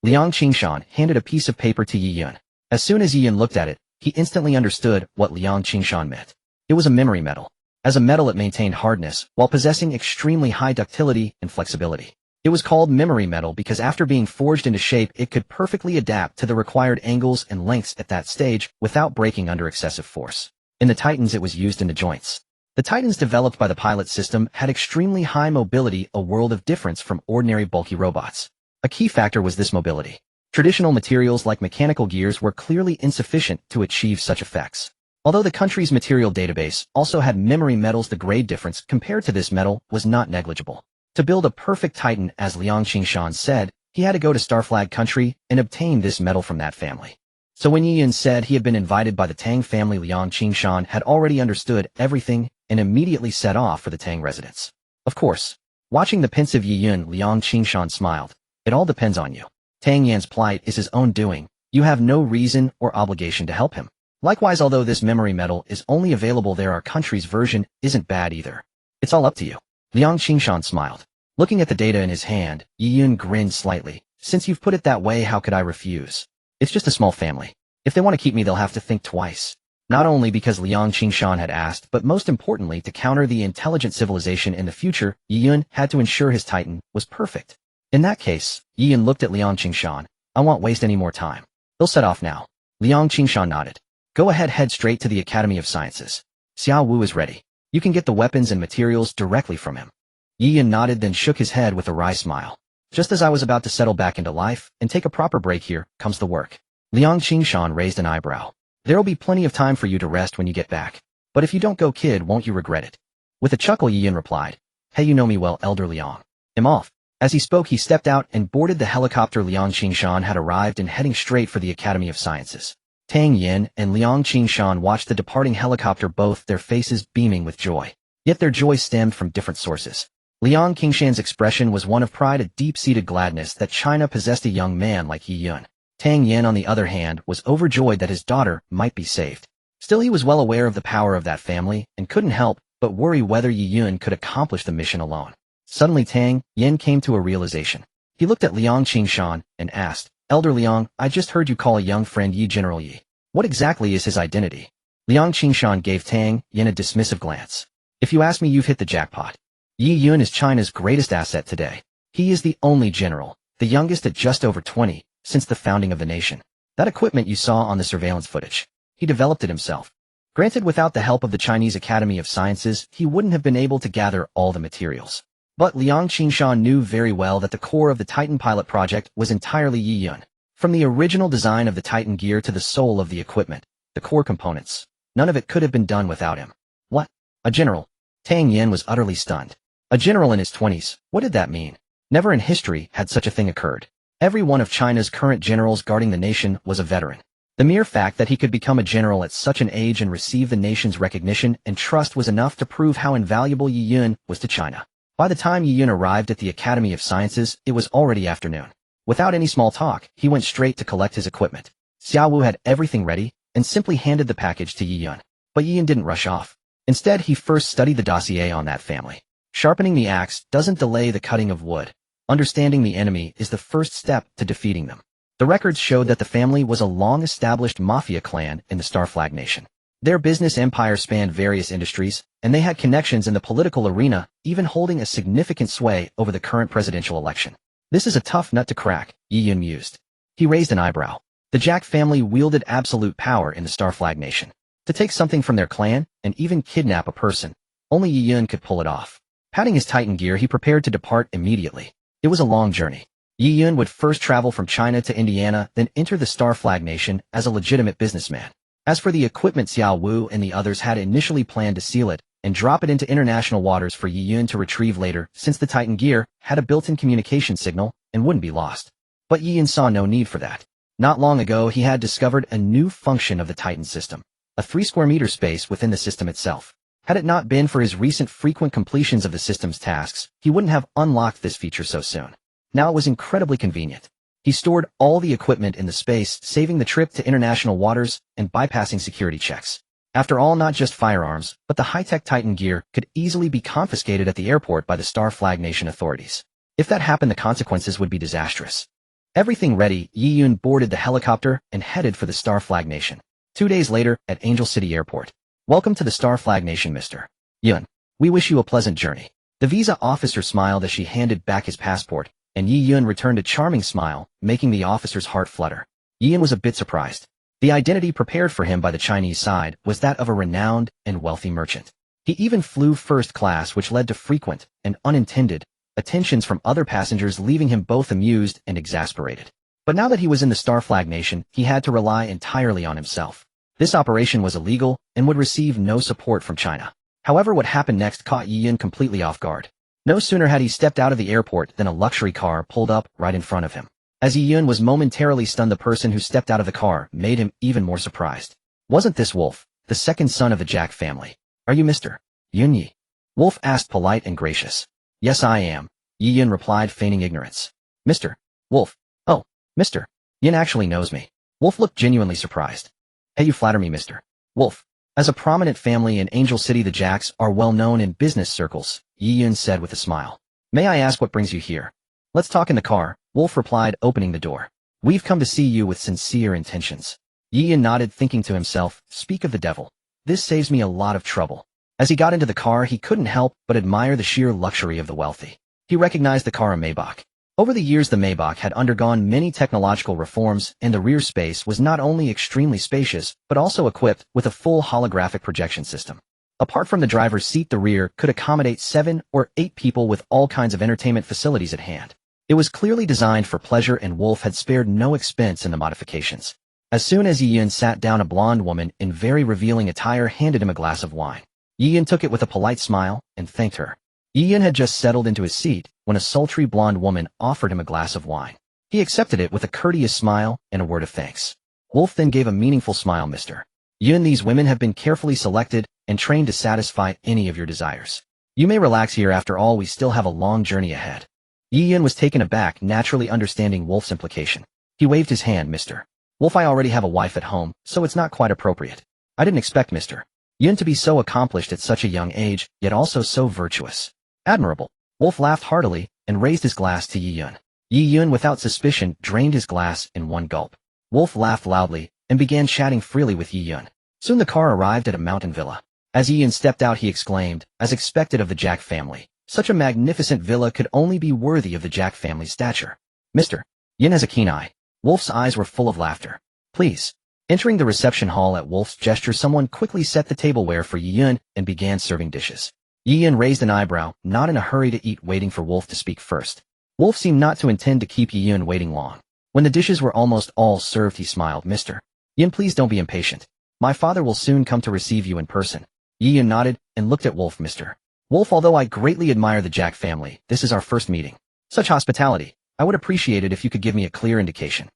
Liang Qingshan handed a piece of paper to Yi Yun. As soon as Yi Yun looked at it, he instantly understood what Liang Qingshan meant. It was a memory metal. As a metal, it maintained hardness, while possessing extremely high ductility and flexibility. It was called memory metal because after being forged into shape, it could perfectly adapt to the required angles and lengths at that stage without breaking under excessive force. In the Titans, it was used in the joints. The Titans developed by the pilot system had extremely high mobility, a world of difference from ordinary bulky robots. A key factor was this mobility. Traditional materials like mechanical gears were clearly insufficient to achieve such effects. Although the country's material database also had memory metals, the grade difference compared to this metal was not negligible. To build a perfect Titan, as Liang Qingshan said, he had to go to Starflag country and obtain this metal from that family. So when Yi Yun said he had been invited by the Tang family, Liang Qingshan had already understood everything and immediately set off for the Tang residence. Of course. Watching the pensive Yi Yun, Liang Qingshan smiled. It all depends on you. Tang Yan's plight is his own doing. You have no reason or obligation to help him. Likewise, although this memory medal is only available there, our country's version isn't bad either. It's all up to you. Liang Qingshan smiled. Looking at the data in his hand, Yi Yun grinned slightly. Since you've put it that way, how could I refuse? It's just a small family. If they want to keep me, they'll have to think twice. Not only because Liang Qingshan had asked, but most importantly, to counter the intelligent civilization in the future, Yi Yun had to ensure his Titan was perfect. In that case, Yi Yun looked at Liang Qingshan. I won't waste any more time. They'll set off now. Liang Qingshan nodded. Go ahead, head straight to the Academy of Sciences. Xiao Wu is ready. You can get the weapons and materials directly from him. Yi Yun nodded, then shook his head with a wry smile. Just as I was about to settle back into life and take a proper break, here comes the work. Liang Qingshan raised an eyebrow. There'll be plenty of time for you to rest when you get back. But if you don't go, kid, won't you regret it? With a chuckle, Yi Yun replied. Hey, you know me well, Elder Liang. I'm off. As he spoke, he stepped out and boarded the helicopter. Liang Qingshan had arrived and heading straight for the Academy of Sciences. Tang Yin and Liang Qingshan watched the departing helicopter, both their faces beaming with joy. Yet their joy stemmed from different sources. Liang Qingshan's expression was one of pride, a deep-seated gladness that China possessed a young man like Yi Yun. Tang Yin, on the other hand, was overjoyed that his daughter might be saved. Still, he was well aware of the power of that family and couldn't help but worry whether Yi Yun could accomplish the mission alone. Suddenly, Tang Yin came to a realization. He looked at Liang Qingshan and asked, Elder Liang, I just heard you call a young friend Yi General Yi. What exactly is his identity? Liang Qingshan gave Tang Yin a dismissive glance. If you ask me, you've hit the jackpot. Yi Yun is China's greatest asset today. He is the only general, the youngest at just over 20, since the founding of the nation. That equipment you saw on the surveillance footage, he developed it himself. Granted, without the help of the Chinese Academy of Sciences, he wouldn't have been able to gather all the materials. But Liang Qingshan knew very well that the core of the Titan pilot project was entirely Yi Yun. From the original design of the Titan gear to the soul of the equipment, the core components, none of it could have been done without him. What? A general? Tang Yin was utterly stunned. A general in his 20s, what did that mean? Never in history had such a thing occurred. Every one of China's current generals guarding the nation was a veteran. The mere fact that he could become a general at such an age and receive the nation's recognition and trust was enough to prove how invaluable Yi Yun was to China. By the time Yi Yun arrived at the Academy of Sciences, it was already afternoon. Without any small talk, he went straight to collect his equipment. Xiao Wu had everything ready and simply handed the package to Yi Yun. But Yi Yun didn't rush off. Instead, he first studied the dossier on that family. Sharpening the axe doesn't delay the cutting of wood. Understanding the enemy is the first step to defeating them. The records showed that the family was a long-established mafia clan in the Star Flag Nation. Their business empire spanned various industries, and they had connections in the political arena, even holding a significant sway over the current presidential election. This is a tough nut to crack, Yi Yun mused. He raised an eyebrow. The Jack family wielded absolute power in the Star Flag Nation. To take something from their clan, and even kidnap a person, only Yi Yun could pull it off. Patting his Titan gear, he prepared to depart immediately. It was a long journey. Yi Yun would first travel from China to Indiana, then enter the Star Flag Nation as a legitimate businessman. As for the equipment, Xiao Wu and the others had initially planned to seal it and drop it into international waters for Yi Yun to retrieve later, since the Titan gear had a built-in communication signal and wouldn't be lost. But Yi Yun saw no need for that. Not long ago, he had discovered a new function of the Titan system, a 3 square meter space within the system itself. Had it not been for his recent frequent completions of the system's tasks, he wouldn't have unlocked this feature so soon. Now it was incredibly convenient. He stored all the equipment in the space, saving the trip to international waters and bypassing security checks. After all, not just firearms, but the high-tech Titan gear could easily be confiscated at the airport by the Star Flag Nation authorities. If that happened, the consequences would be disastrous. Everything ready, Yi Yun boarded the helicopter and headed for the Star Flag Nation. 2 days later, at Angel City Airport. Welcome to the Star Flag Nation, Mr. Yun. We wish you a pleasant journey. The visa officer smiled as she handed back his passport, and Yi Yun returned a charming smile, making the officer's heart flutter. Yi Yun was a bit surprised. The identity prepared for him by the Chinese side was that of a renowned and wealthy merchant. He even flew first class, which led to frequent and unintended attentions from other passengers, leaving him both amused and exasperated. But now that he was in the Star Flag Nation, he had to rely entirely on himself. This operation was illegal and would receive no support from China. However, what happened next caught Yi Yun completely off guard. No sooner had he stepped out of the airport than a luxury car pulled up right in front of him. As Yi Yun was momentarily stunned, the person who stepped out of the car made him even more surprised. Wasn't this Wolf, the second son of the Jack family? Are you Mr. Yun Yi? Wolf asked, polite and gracious. Yes, I am, Yi Yun replied, feigning ignorance. Mr. Wolf. Oh, Mr. Yin actually knows me. Wolf looked genuinely surprised. Hey, you flatter me, Mr. Wolf. As a prominent family in Angel City, the Jacks are well known in business circles, Yi Yun said with a smile. May I ask what brings you here? Let's talk in the car, Wolf replied, opening the door. We've come to see you with sincere intentions. Yi Yun nodded, thinking to himself, speak of the devil. This saves me a lot of trouble. As he got into the car, he couldn't help but admire the sheer luxury of the wealthy. He recognized the car, a Maybach. Over the years, the Maybach had undergone many technological reforms, and the rear space was not only extremely spacious, but also equipped with a full holographic projection system. Apart from the driver's seat, the rear could accommodate 7 or 8 people with all kinds of entertainment facilities at hand. It was clearly designed for pleasure, and Wolf had spared no expense in the modifications. As soon as Yi Yun sat down, a blonde woman in very revealing attire handed him a glass of wine. Yi Yun took it with a polite smile and thanked her. Yi Yun had just settled into his seat when a sultry blonde woman offered him a glass of wine. He accepted it with a courteous smile and a word of thanks. Wolf then gave a meaningful smile. Mr. Yun, these women have been carefully selected and trained to satisfy any of your desires. You may relax here. After all, we still have a long journey ahead. Yi Yun was taken aback, naturally understanding Wolf's implication. He waved his hand. Mr. Wolf, I already have a wife at home, so it's not quite appropriate. I didn't expect Mr. Yun to be so accomplished at such a young age, yet also so virtuous. Admirable. Wolf laughed heartily and raised his glass to Yi Yun. Yi Yun, without suspicion, drained his glass in one gulp. Wolf laughed loudly and began chatting freely with Yi Yun. Soon the car arrived at a mountain villa. As Yi Yun stepped out, he exclaimed, as expected of the Jack family, such a magnificent villa could only be worthy of the Jack family's stature. Mr. Yin has a keen eye. Wolf's eyes were full of laughter. Please. Entering the reception hall at Wolf's gesture, someone quickly set the tableware for Yi Yun and began serving dishes. Yi Yun raised an eyebrow, not in a hurry to eat, waiting for Wolf to speak first. Wolf seemed not to intend to keep Yi Yun waiting long. When the dishes were almost all served, he smiled. Mr. Yin, please don't be impatient. My father will soon come to receive you in person. Yi Yun nodded and looked at Wolf. Mr. Wolf, although I greatly admire the Jack family, this is our first meeting. Such hospitality, I would appreciate it if you could give me a clear indication.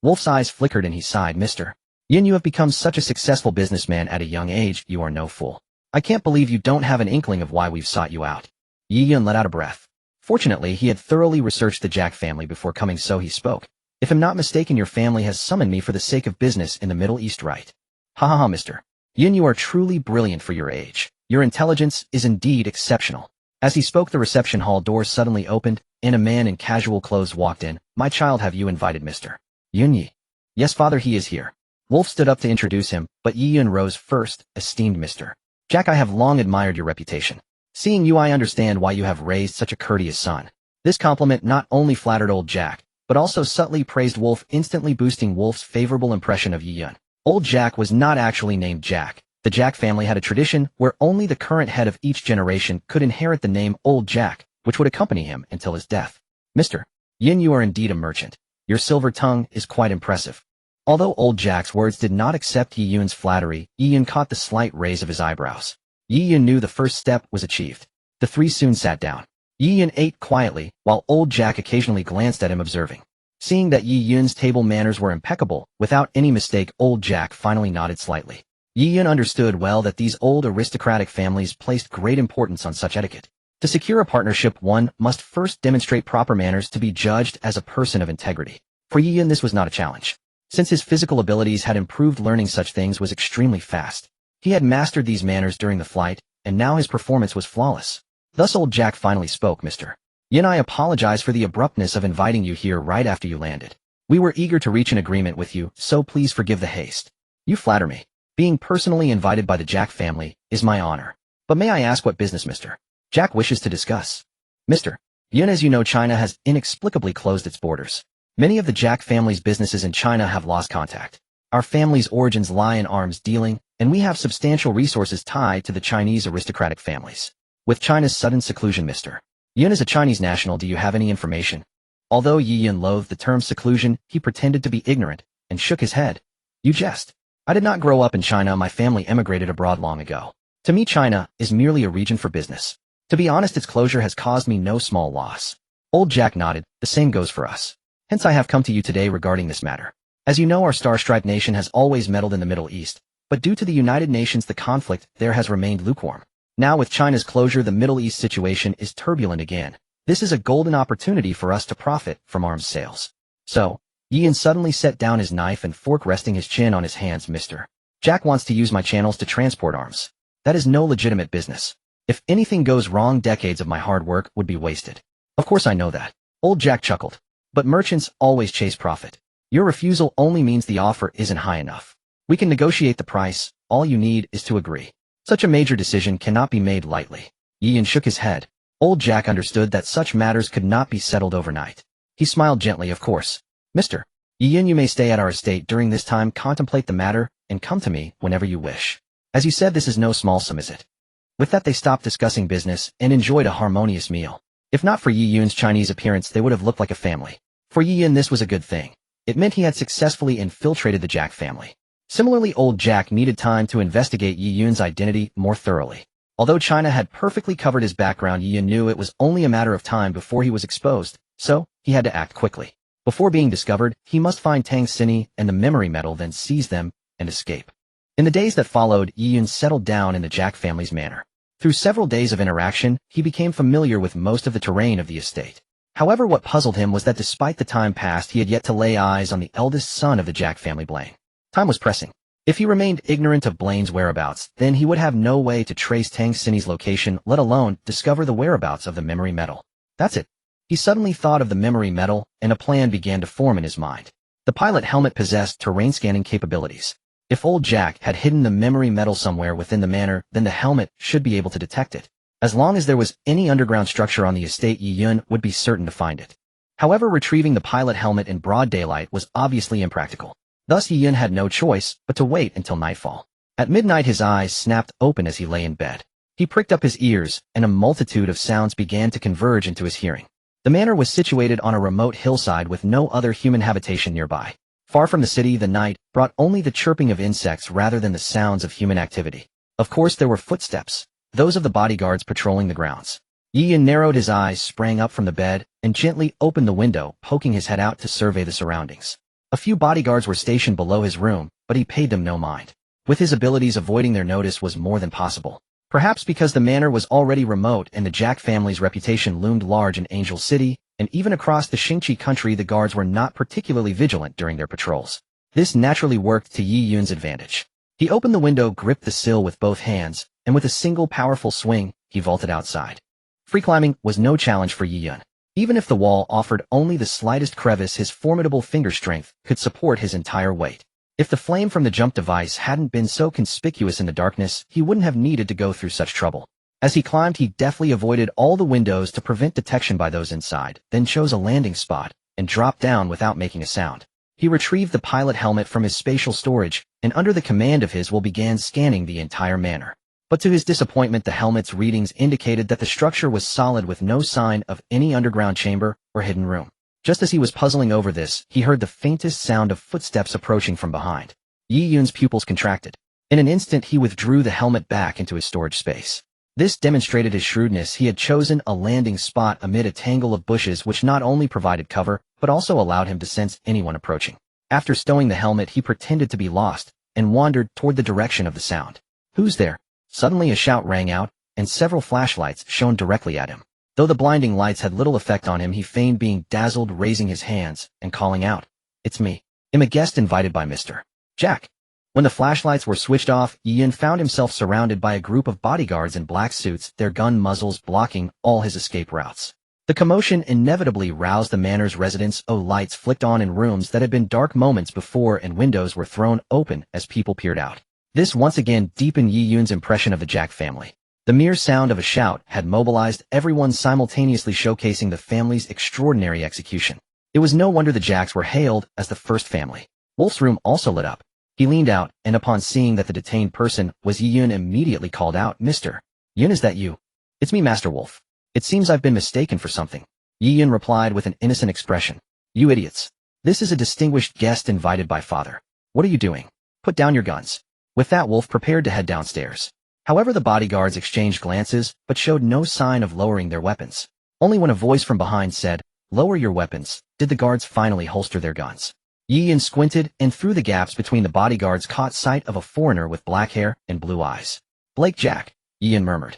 Wolf's eyes flickered and he sighed. Mr. Yin, you have become such a successful businessman at a young age, you are no fool. I can't believe you don't have an inkling of why we've sought you out. Yi Yun let out a breath. Fortunately, he had thoroughly researched the Jack family before coming, so he spoke. If I'm not mistaken, your family has summoned me for the sake of business in the Middle East, right? Ha ha ha, Mr. Yin, you are truly brilliant for your age. Your intelligence is indeed exceptional. As he spoke, the reception hall door suddenly opened, and a man in casual clothes walked in. My child, have you invited Mr. Yun Yi? Yes, father, he is here. Wolf stood up to introduce him, but Yi Yun rose first. Esteemed Mr. Jack, I have long admired your reputation. Seeing you, I understand why you have raised such a courteous son. This compliment not only flattered old Jack, but also subtly praised Wolf, instantly boosting Wolf's favorable impression of Yi Yun. Old Jack was not actually named Jack. The Jack family had a tradition where only the current head of each generation could inherit the name Old Jack, which would accompany him until his death. Mr. Yin, you are indeed a merchant. Your silver tongue is quite impressive. Although Old Jack's words did not accept Yi Yun's flattery, Yi Yun caught the slight raise of his eyebrows. Yi Yun knew the first step was achieved. The three soon sat down. Yi Yun ate quietly, while Old Jack occasionally glanced at him, observing. Seeing that Yi Yun's table manners were impeccable, without any mistake, Old Jack finally nodded slightly. Yi Yun understood well that these old aristocratic families placed great importance on such etiquette. To secure a partnership, one must first demonstrate proper manners to be judged as a person of integrity. For Yi Yun, this was not a challenge. Since his physical abilities had improved, learning such things was extremely fast. He had mastered these manners during the flight, and now his performance was flawless. Thus Old Jack finally spoke. Mr. Yin, I apologize for the abruptness of inviting you here right after you landed. We were eager to reach an agreement with you, so please forgive the haste. You flatter me. Being personally invited by the Jack family is my honor. But may I ask what business Mr. Jack wishes to discuss? Mr. Yin, as you know, China has inexplicably closed its borders. Many of the Jack family's businesses in China have lost contact. Our family's origins lie in arms dealing, and we have substantial resources tied to the Chinese aristocratic families. With China's sudden seclusion, Mr. Yin, as a Chinese national, do you have any information? Although Yi Yun loathed the term seclusion, he pretended to be ignorant and shook his head. You jest. I did not grow up in China. My family emigrated abroad long ago. To me, China is merely a region for business. To be honest, its closure has caused me no small loss. Old Jack nodded. The same goes for us. Hence I have come to you today regarding this matter. As you know, our Star-Striped nation has always meddled in the Middle East, but due to the United Nations the conflict there has remained lukewarm. Now with China's closure the Middle East situation is turbulent again. This is a golden opportunity for us to profit from arms sales. So, Ian suddenly set down his knife and fork, resting his chin on his hands. Mr. Jack wants to use my channels to transport arms. That is no legitimate business. If anything goes wrong, decades of my hard work would be wasted. Of course I know that. Old Jack chuckled. But merchants always chase profit. Your refusal only means the offer isn't high enough. We can negotiate the price, all you need is to agree. Such a major decision cannot be made lightly. Ian shook his head. Old Jack understood that such matters could not be settled overnight. He smiled gently. Of course. Mr. Ian, you may stay at our estate during this time, contemplate the matter, and come to me whenever you wish. As you said, this is no small sum, is it? With that they stopped discussing business and enjoyed a harmonious meal. If not for Yi Yun's Chinese appearance, they would have looked like a family. For Yi Yun this was a good thing. It meant he had successfully infiltrated the Jack family. Similarly, old Jack needed time to investigate Yi Yun's identity more thoroughly. Although China had perfectly covered his background, Yi Yun knew it was only a matter of time before he was exposed, so he had to act quickly. Before being discovered, he must find Tang Xini and the memory metal, then seize them and escape. In the days that followed, Yi Yun settled down in the Jack family's manor. Through several days of interaction, he became familiar with most of the terrain of the estate. However, what puzzled him was that despite the time passed, he had yet to lay eyes on the eldest son of the Jack family, Blaine. Time was pressing. If he remained ignorant of Blaine's whereabouts, then he would have no way to trace Tang Xini's location, let alone discover the whereabouts of the memory metal. That's it. He suddenly thought of the memory metal, and a plan began to form in his mind. The pilot helmet possessed terrain scanning capabilities. If old Jack had hidden the memory metal somewhere within the manor, then the helmet should be able to detect it. As long as there was any underground structure on the estate, Yi Yun would be certain to find it. However, retrieving the pilot helmet in broad daylight was obviously impractical. Thus Yi Yun had no choice but to wait until nightfall. At midnight his eyes snapped open as he lay in bed. He pricked up his ears, and a multitude of sounds began to converge into his hearing. The manor was situated on a remote hillside with no other human habitation nearby. Far from the city, the night brought only the chirping of insects rather than the sounds of human activity. Of course there were footsteps, those of the bodyguards patrolling the grounds. Yi Yun narrowed his eyes, sprang up from the bed, and gently opened the window, poking his head out to survey the surroundings. A few bodyguards were stationed below his room, but he paid them no mind. With his abilities, avoiding their notice was more than possible. Perhaps because the manor was already remote and the Jack family's reputation loomed large in Angel City, and even across the Xingqi country the guards were not particularly vigilant during their patrols. This naturally worked to Yi Yun's advantage. He opened the window, gripped the sill with both hands, and with a single powerful swing, he vaulted outside. Free climbing was no challenge for Yi Yun. Even if the wall offered only the slightest crevice, his formidable finger strength could support his entire weight. If the flame from the jump device hadn't been so conspicuous in the darkness, he wouldn't have needed to go through such trouble. As he climbed, he deftly avoided all the windows to prevent detection by those inside, then chose a landing spot and dropped down without making a sound. He retrieved the pilot helmet from his spatial storage, and under the command of his will began scanning the entire manor. But to his disappointment, the helmet's readings indicated that the structure was solid with no sign of any underground chamber or hidden room. Just as he was puzzling over this, he heard the faintest sound of footsteps approaching from behind. Yi Yun's pupils contracted. In an instant, he withdrew the helmet back into his storage space. This demonstrated his shrewdness. He had chosen a landing spot amid a tangle of bushes which not only provided cover, but also allowed him to sense anyone approaching. After stowing the helmet, he pretended to be lost and wandered toward the direction of the sound. "Who's there?" Suddenly a shout rang out, and several flashlights shone directly at him. Though the blinding lights had little effect on him, he feigned being dazzled, raising his hands and calling out, "It's me. I'm a guest invited by Mr. Jack." When the flashlights were switched off, Yi Yun found himself surrounded by a group of bodyguards in black suits, their gun muzzles blocking all his escape routes. The commotion inevitably roused the manor's residents. Lights flicked on in rooms that had been dark moments before, and windows were thrown open as people peered out. This once again deepened Yi Yun's impression of the Jack family. The mere sound of a shout had mobilized everyone, simultaneously showcasing the family's extraordinary execution. It was no wonder the Jacks were hailed as the first family. Wolf's room also lit up. He leaned out, and upon seeing that the detained person was Yi Yun, immediately called out, "Mr. Yun, is that you?" "It's me, Master Wolf. It seems I've been mistaken for something." Yi Yun replied with an innocent expression. "You idiots. This is a distinguished guest invited by Father. What are you doing? Put down your guns." With that, Wolf prepared to head downstairs. However, the bodyguards exchanged glances, but showed no sign of lowering their weapons. Only when a voice from behind said, Lower your weapons. Did the guards finally holster their guns? Yi Yun squinted, and through the gaps between the bodyguards caught sight of a foreigner with black hair and blue eyes. Blake Jack, Yi Yun murmured.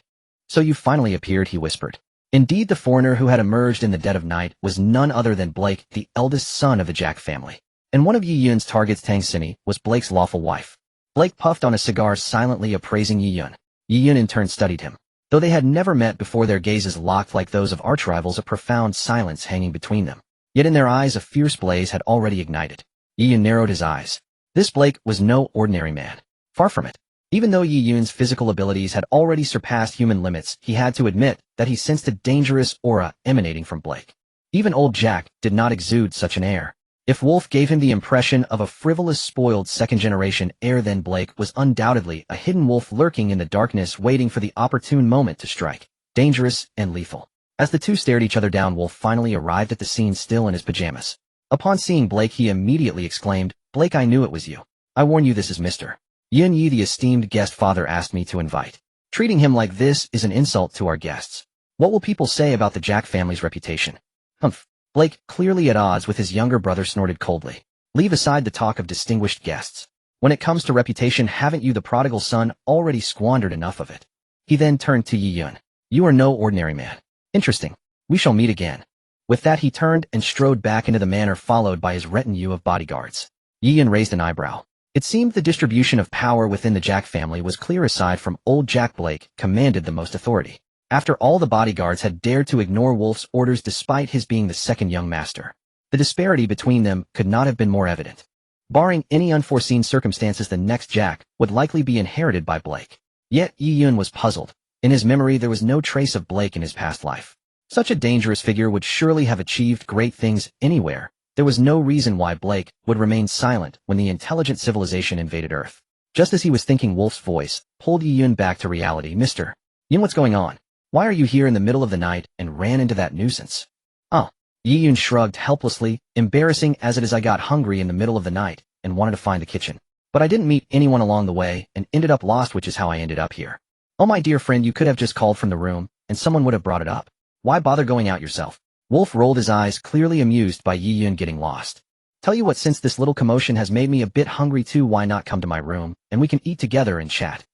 So you finally appeared, he whispered. Indeed, the foreigner who had emerged in the dead of night was none other than Blake, the eldest son of the Jack family. And one of Yi Yun's targets, Tang Xinyi, was Blake's lawful wife. Blake puffed on a cigar, silently appraising Yi Yun. Yi Yun in turn studied him. Though they had never met before, their gazes locked like those of arch-rivals, a profound silence hanging between them. Yet in their eyes a fierce blaze had already ignited. Yi Yun narrowed his eyes. This Blake was no ordinary man. Far from it. Even though Yi Yun's physical abilities had already surpassed human limits, he had to admit that he sensed a dangerous aura emanating from Blake. Even old Jack did not exude such an air. If Wolf gave him the impression of a frivolous, spoiled second-generation heir, then Blake was undoubtedly a hidden wolf lurking in the darkness, waiting for the opportune moment to strike. Dangerous and lethal. As the two stared each other down, Wolf finally arrived at the scene, still in his pajamas. Upon seeing Blake, he immediately exclaimed, "Blake, I knew it was you. I warn you, this is Mr. Yin Yi, the esteemed guest father asked me to invite. Treating him like this is an insult to our guests. What will people say about the Jack family's reputation?" Humph. Blake, clearly at odds with his younger brother, snorted coldly. "Leave aside the talk of distinguished guests. When it comes to reputation, haven't you, the prodigal son, already squandered enough of it?" He then turned to Yi Yun. "You are no ordinary man. Interesting. We shall meet again." With that, he turned and strode back into the manor, followed by his retinue of bodyguards. Yi Yun raised an eyebrow. It seemed the distribution of power within the Jack family was clear. Aside from old Jack, Blake commanded the most authority. After all, the bodyguards had dared to ignore Wolf's orders despite his being the second young master. The disparity between them could not have been more evident. Barring any unforeseen circumstances, the next Jack would likely be inherited by Blake. Yet Yi Yun was puzzled. In his memory, there was no trace of Blake in his past life. Such a dangerous figure would surely have achieved great things anywhere. There was no reason why Blake would remain silent when the intelligent civilization invaded Earth. Just as he was thinking, Wolf's voice pulled Yi Yun back to reality. "Mr. Yin, what's going on? Why are you here in the middle of the night and ran into that nuisance?" "Oh." Yi Yun shrugged helplessly. "Embarrassing as it is, I got hungry in the middle of the night and wanted to find the kitchen. But I didn't meet anyone along the way and ended up lost, which is how I ended up here." "Oh, my dear friend, you could have just called from the room and someone would have brought it up. Why bother going out yourself?" Wolf rolled his eyes, clearly amused by Yi Yun getting lost. "Tell you what, since this little commotion has made me a bit hungry too, why not come to my room and we can eat together and chat?"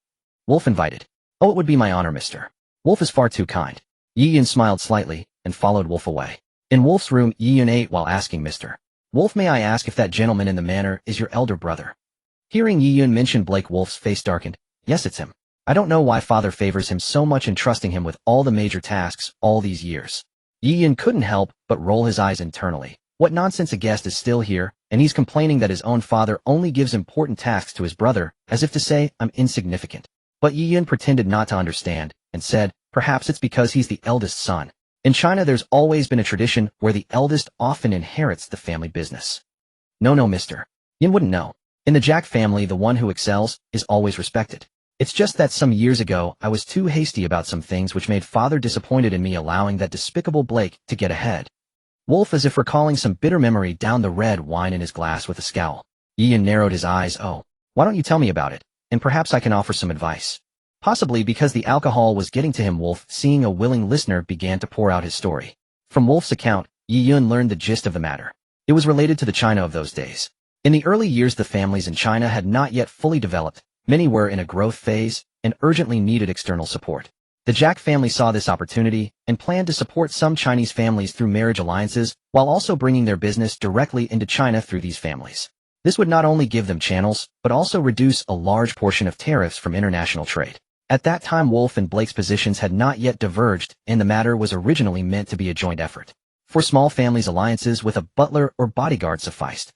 Wolf invited. "Oh, it would be my honor, Mr. Wolf is far too kind." Yi Yun smiled slightly and followed Wolf away. In Wolf's room, Yi Yun ate while asking, "Mr. Wolf, may I ask if that gentleman in the manor is your elder brother?" Hearing Yi Yun mention Blake, Wolf's face darkened. "Yes, it's him. I don't know why father favors him so much, entrusting him with all the major tasks all these years." Yi Yun couldn't help but roll his eyes internally. What nonsense, a guest is still here, and he's complaining that his own father only gives important tasks to his brother, as if to say, "I'm insignificant." But Yi Yun pretended not to understand, and said, "Perhaps it's because he's the eldest son. In China, there's always been a tradition where the eldest often inherits the family business." No, Mr. Yin wouldn't know. In the Jack family, the one who excels is always respected. It's just that some years ago, I was too hasty about some things which made father disappointed in me, allowing that despicable Blake to get ahead." Wolf, as if recalling some bitter memory, downed the red wine in his glass with a scowl. Yi Yun narrowed his eyes. "Oh, why don't you tell me about it, and perhaps I can offer some advice." Possibly because the alcohol was getting to him, Wolf, seeing a willing listener, began to pour out his story. From Wolf's account, Yi Yun learned the gist of the matter. It was related to the China of those days. In the early years, the families in China had not yet fully developed. Many were in a growth phase and urgently needed external support. The Jack family saw this opportunity and planned to support some Chinese families through marriage alliances, while also bringing their business directly into China through these families. This would not only give them channels, but also reduce a large portion of tariffs from international trade. At that time, Wolf and Blake's positions had not yet diverged, and the matter was originally meant to be a joint effort. For small families, alliances with a butler or bodyguard sufficed.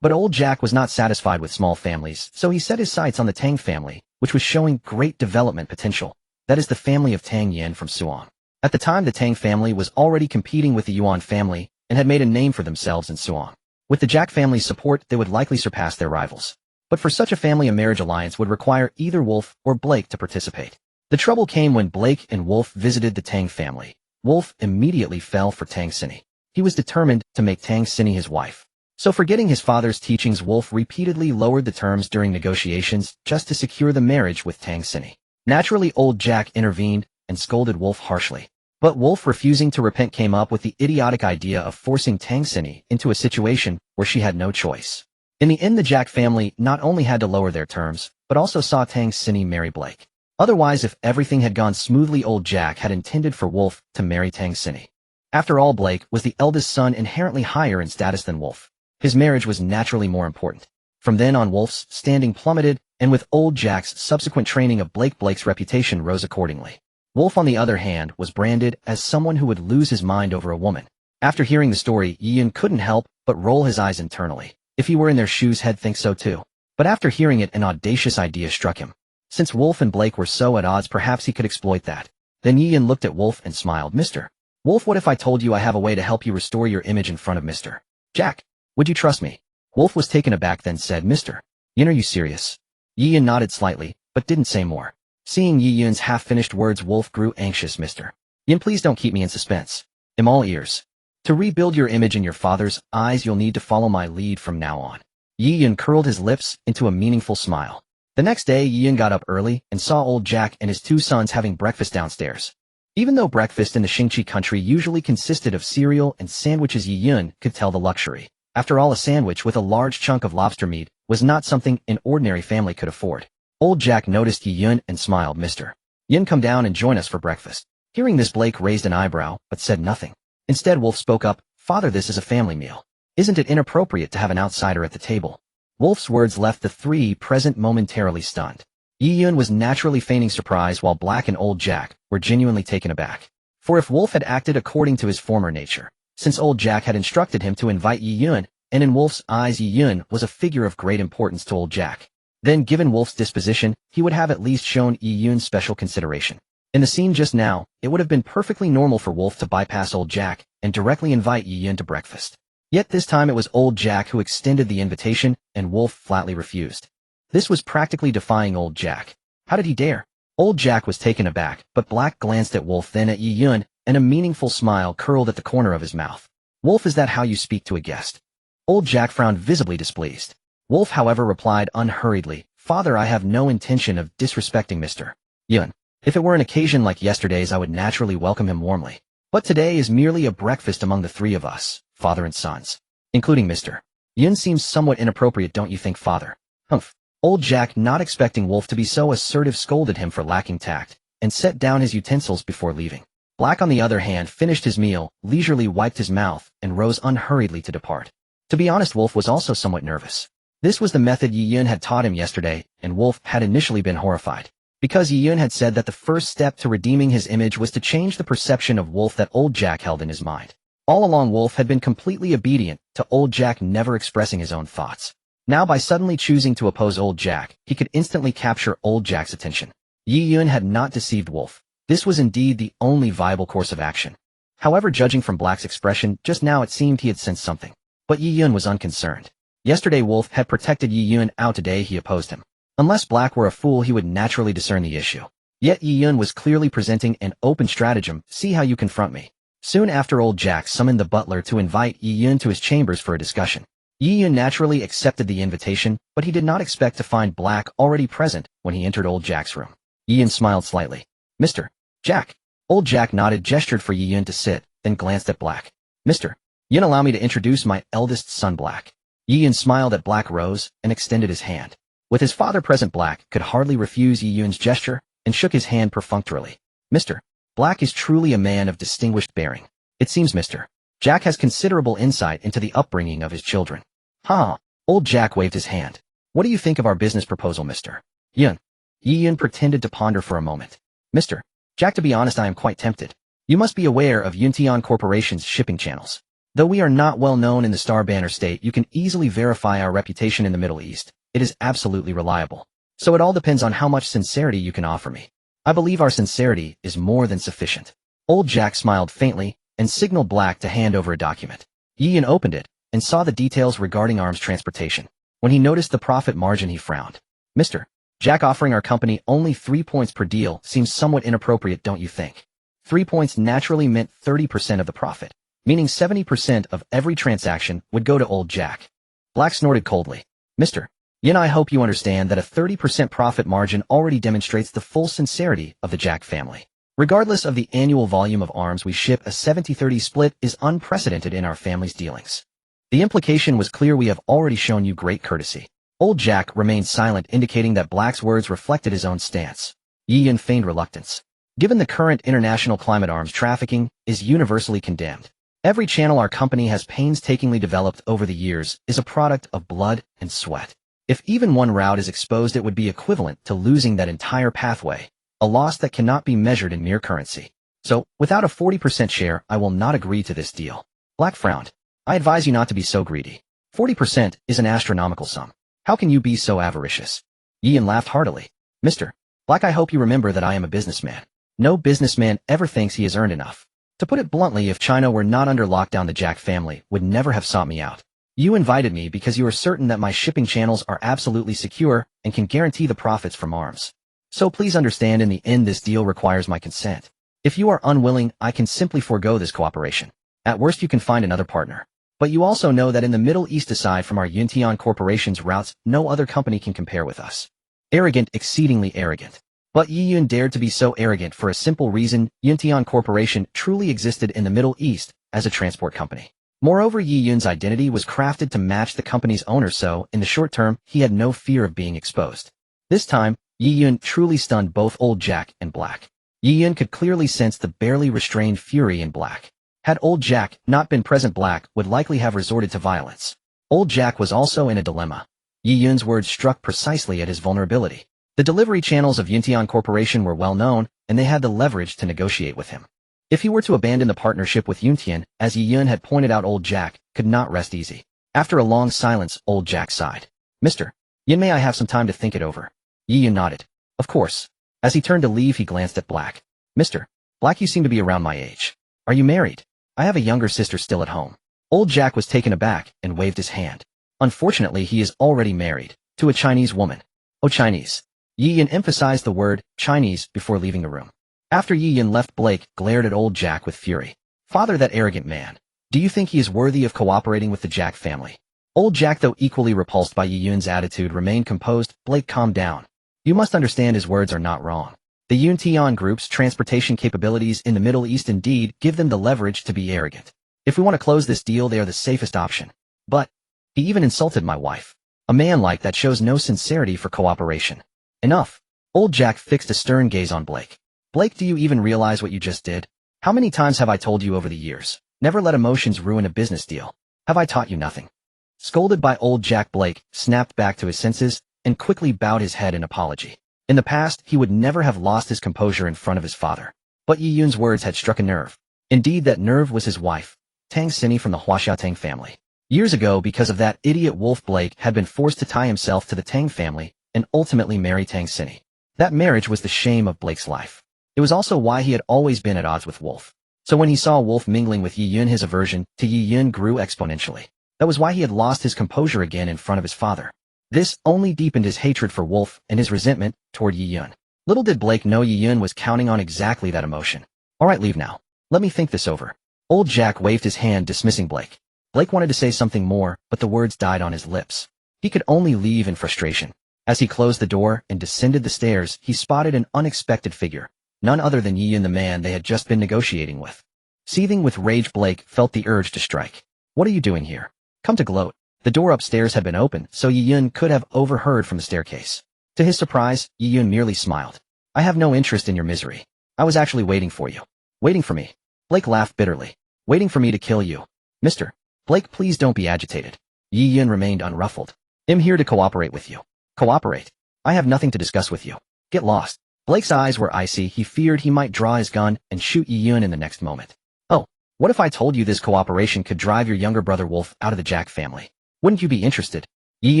But old Jack was not satisfied with small families, so he set his sights on the Tang family, which was showing great development potential. That is the family of Tang Yen from Suan. At the time, the Tang family was already competing with the Yuan family and had made a name for themselves in Suan. With the Jack family's support, they would likely surpass their rivals. But for such a family, a marriage alliance would require either Wolf or Blake to participate. The trouble came when Blake and Wolf visited the Tang family. Wolf immediately fell for Tang Xinyi. He was determined to make Tang Xinyi his wife. So, forgetting his father's teachings, Wolf repeatedly lowered the terms during negotiations just to secure the marriage with Tang Xinyi. Naturally, old Jack intervened and scolded Wolf harshly. But Wolf, refusing to repent, came up with the idiotic idea of forcing Tang Xinyi into a situation where she had no choice. In the end, the Jack family not only had to lower their terms, but also saw Tang Xinyi marry Blake. Otherwise, if everything had gone smoothly, old Jack had intended for Wolf to marry Tang Xinyi. After all, Blake was the eldest son, inherently higher in status than Wolf. His marriage was naturally more important. From then on, Wolf's standing plummeted, and with old Jack's subsequent training of Blake's reputation rose accordingly. Wolf, on the other hand, was branded as someone who would lose his mind over a woman. After hearing the story, Yi couldn't help but roll his eyes internally. If he were in their shoes, he'd think so too. But after hearing it, an audacious idea struck him. Since Wolf and Blake were so at odds, perhaps he could exploit that. Then Yi looked at Wolf and smiled. Mr. Wolf, what if I told you I have a way to help you restore your image in front of Mr. Jack? Would you trust me? Wolf was taken aback, then said, Mr. Yin, are you serious? Yi nodded slightly, but didn't say more. Seeing Yi Yun's half-finished words, Wolf grew anxious. Mr. Yin, please don't keep me in suspense. I'm all ears. To rebuild your image in your father's eyes, you'll need to follow my lead from now on. Yi Yun curled his lips into a meaningful smile. The next day, Yi Yun got up early and saw old Jack and his two sons having breakfast downstairs. Even though breakfast in the Xingqi country usually consisted of cereal and sandwiches, Yi Yun could tell the luxury. After all, a sandwich with a large chunk of lobster meat was not something an ordinary family could afford. Old Jack noticed Yi Yun and smiled. Mr. Yin, come down and join us for breakfast. Hearing this, Blake raised an eyebrow, but said nothing. Instead, Wolf spoke up. Father, this is a family meal. Isn't it inappropriate to have an outsider at the table? Wolf's words left the three present momentarily stunned. Yi Yun was naturally feigning surprise, while Black and old Jack were genuinely taken aback. For if Wolf had acted according to his former nature, since old Jack had instructed him to invite Yi Yun, and in Wolf's eyes Yi Yun was a figure of great importance to old Jack, then given Wolf's disposition, he would have at least shown Yi Yun special consideration. In the scene just now, it would have been perfectly normal for Wolf to bypass old Jack and directly invite Yi Yun to breakfast. Yet this time it was old Jack who extended the invitation, and Wolf flatly refused. This was practically defying old Jack. How did he dare? Old Jack was taken aback, but Black glanced at Wolf, then at Yi Yun, and a meaningful smile curled at the corner of his mouth. Wolf, is that how you speak to a guest? Old Jack frowned, visibly displeased. Wolf, however, replied unhurriedly, Father, I have no intention of disrespecting Mr. Yun. If it were an occasion like yesterday's, I would naturally welcome him warmly. But today is merely a breakfast among the three of us, father and sons. Including Mr. Yun seems somewhat inappropriate, don't you think, Father? Humph. Old Jack, not expecting Wolf to be so assertive, scolded him for lacking tact, and set down his utensils before leaving. Black, on the other hand, finished his meal, leisurely wiped his mouth, and rose unhurriedly to depart. To be honest, Wolf was also somewhat nervous. This was the method Yi Yun had taught him yesterday, and Wolf had initially been horrified. Because Yi Yun had said that the first step to redeeming his image was to change the perception of Wolf that old Jack held in his mind. All along, Wolf had been completely obedient to old Jack, never expressing his own thoughts. Now, by suddenly choosing to oppose old Jack, he could instantly capture old Jack's attention. Yi Yun had not deceived Wolf. This was indeed the only viable course of action. However, judging from Black's expression just now, it seemed he had sensed something. But Yi Yun was unconcerned. Yesterday, Wolf had protected Yi Yun. Out today, he opposed him. Unless Black were a fool, he would naturally discern the issue. Yet Yi Yun was clearly presenting an open stratagem. See how you confront me. Soon after, old Jack summoned the butler to invite Yi Yun to his chambers for a discussion. Yi Yun naturally accepted the invitation, but he did not expect to find Black already present when he entered old Jack's room. Yi Yun smiled slightly. Mr. Jack. Old Jack nodded, gestured for Yi Yun to sit, then glanced at Black. Mr. Yin, allow me to introduce my eldest son, Black. Yi Yun smiled at Black, rose, and extended his hand. With his father present, Black could hardly refuse Yi Yun's gesture, and shook his hand perfunctorily. Mr. Black is truly a man of distinguished bearing. It seems Mr. Jack has considerable insight into the upbringing of his children. Ha! Old Jack waved his hand. What do you think of our business proposal, Mr. Yun? Yi Yun pretended to ponder for a moment. Mr. Jack, to be honest, I am quite tempted. You must be aware of Yuntian Corporation's shipping channels. Though we are not well known in the Star Banner State, you can easily verify our reputation in the Middle East. It is absolutely reliable. So it all depends on how much sincerity you can offer me. I believe our sincerity is more than sufficient. Old Jack smiled faintly and signaled Black to hand over a document. Yi Yun opened it and saw the details regarding arms transportation. When he noticed the profit margin, he frowned. Mr. Jack, offering our company only 3 points per deal seems somewhat inappropriate, don't you think? 3 points naturally meant 30% of the profit, meaning 70% of every transaction would go to old Jack. Black snorted coldly. Mr. Yin, I hope you understand that a 30% profit margin already demonstrates the full sincerity of the Jack family. Regardless of the annual volume of arms we ship, a 70-30 split is unprecedented in our family's dealings. The implication was clear: we have already shown you great courtesy. Old Jack remained silent, indicating that Black's words reflected his own stance. Yi Yun feigned reluctance. Given the current international climate, arms trafficking is universally condemned. Every channel our company has painstakingly developed over the years is a product of blood and sweat. If even one route is exposed, it would be equivalent to losing that entire pathway, a loss that cannot be measured in mere currency. So, without a 40% share, I will not agree to this deal. Black frowned. I advise you not to be so greedy. 40% is an astronomical sum. How can you be so avaricious? Yi Yun laughed heartily. Mr. Black, I hope you remember that I am a businessman. No businessman ever thinks he has earned enough. To put it bluntly, if China were not under lockdown, the Jack family would never have sought me out. You invited me because you are certain that my shipping channels are absolutely secure and can guarantee the profits from arms. So please understand, in the end this deal requires my consent. If you are unwilling, I can simply forego this cooperation. At worst you can find another partner. But you also know that in the Middle East, aside from our Yuntian Corporation's routes, no other company can compare with us. Arrogant, exceedingly arrogant. But Yi Yun dared to be so arrogant for a simple reason: Yuntian Corporation truly existed in the Middle East as a transport company. Moreover, Yi Yun's identity was crafted to match the company's owner, so in the short term, he had no fear of being exposed. This time, Yi Yun truly stunned both Old Jack and Black. Yi Yun could clearly sense the barely restrained fury in Black. Had Old Jack not been present, Black would likely have resorted to violence. Old Jack was also in a dilemma. Yi Yun's words struck precisely at his vulnerability. The delivery channels of Yuntian Corporation were well known, and they had the leverage to negotiate with him. If he were to abandon the partnership with Yuntian, as Yi Yun had pointed out, Old Jack could not rest easy. After a long silence, Old Jack sighed. Mr. Yin, may I have some time to think it over? Yi Yun nodded. Of course. As he turned to leave, he glanced at Black. Mr. Black, you seem to be around my age. Are you married? I have a younger sister still at home. Old Jack was taken aback and waved his hand. Unfortunately, he is already married to a Chinese woman. Oh, Chinese. Yi Yun emphasized the word Chinese before leaving the room. After Yi Yun left, Blake glared at Old Jack with fury. Father, that arrogant man. Do you think he is worthy of cooperating with the Jack family? Old Jack, though equally repulsed by Yi Yun's attitude, remained composed. Blake, calm down. You must understand his words are not wrong. The Yuntian Group's transportation capabilities in the Middle East indeed give them the leverage to be arrogant. If we want to close this deal, they are the safest option. But he even insulted my wife. A man like that shows no sincerity for cooperation. Enough. Old Jack fixed a stern gaze on Blake. Blake, do you even realize what you just did? How many times have I told you over the years? Never let emotions ruin a business deal. Have I taught you nothing? Scolded by Old Jack, Blake snapped back to his senses and quickly bowed his head in apology. In the past, he would never have lost his composure in front of his father. But Yi Yun's words had struck a nerve. Indeed, that nerve was his wife, Tang Xini from the Huaxiaotang family. Years ago, because of that idiot Wolf, Blake had been forced to tie himself to the Tang family and ultimately marry Tang Xini. That marriage was the shame of Blake's life. It was also why he had always been at odds with Wolf. So when he saw Wolf mingling with Yi Yun, his aversion to Yi Yun grew exponentially. That was why he had lost his composure again in front of his father. This only deepened his hatred for Wolf and his resentment toward Yi Yun. Little did Blake know Yi Yun was counting on exactly that emotion. All right, leave now. Let me think this over. Old Jack waved his hand, dismissing Blake. Blake wanted to say something more, but the words died on his lips. He could only leave in frustration. As he closed the door and descended the stairs, he spotted an unexpected figure. None other than Yi Yun, the man they had just been negotiating with. Seething with rage, Blake felt the urge to strike. What are you doing here? Come to gloat. The door upstairs had been open, so Yi Yun could have overheard from the staircase. To his surprise, Yi Yun merely smiled. I have no interest in your misery. I was actually waiting for you. Waiting for me? Blake laughed bitterly. Waiting for me to kill you. Mr. Blake, please don't be agitated. Yi Yun remained unruffled. I'm here to cooperate with you. Cooperate? I have nothing to discuss with you. Get lost. Blake's eyes were icy. He feared he might draw his gun and shoot Yi Yun in the next moment. Oh, what if I told you this cooperation could drive your younger brother Wolf out of the Jack family? Wouldn't you be interested? Yi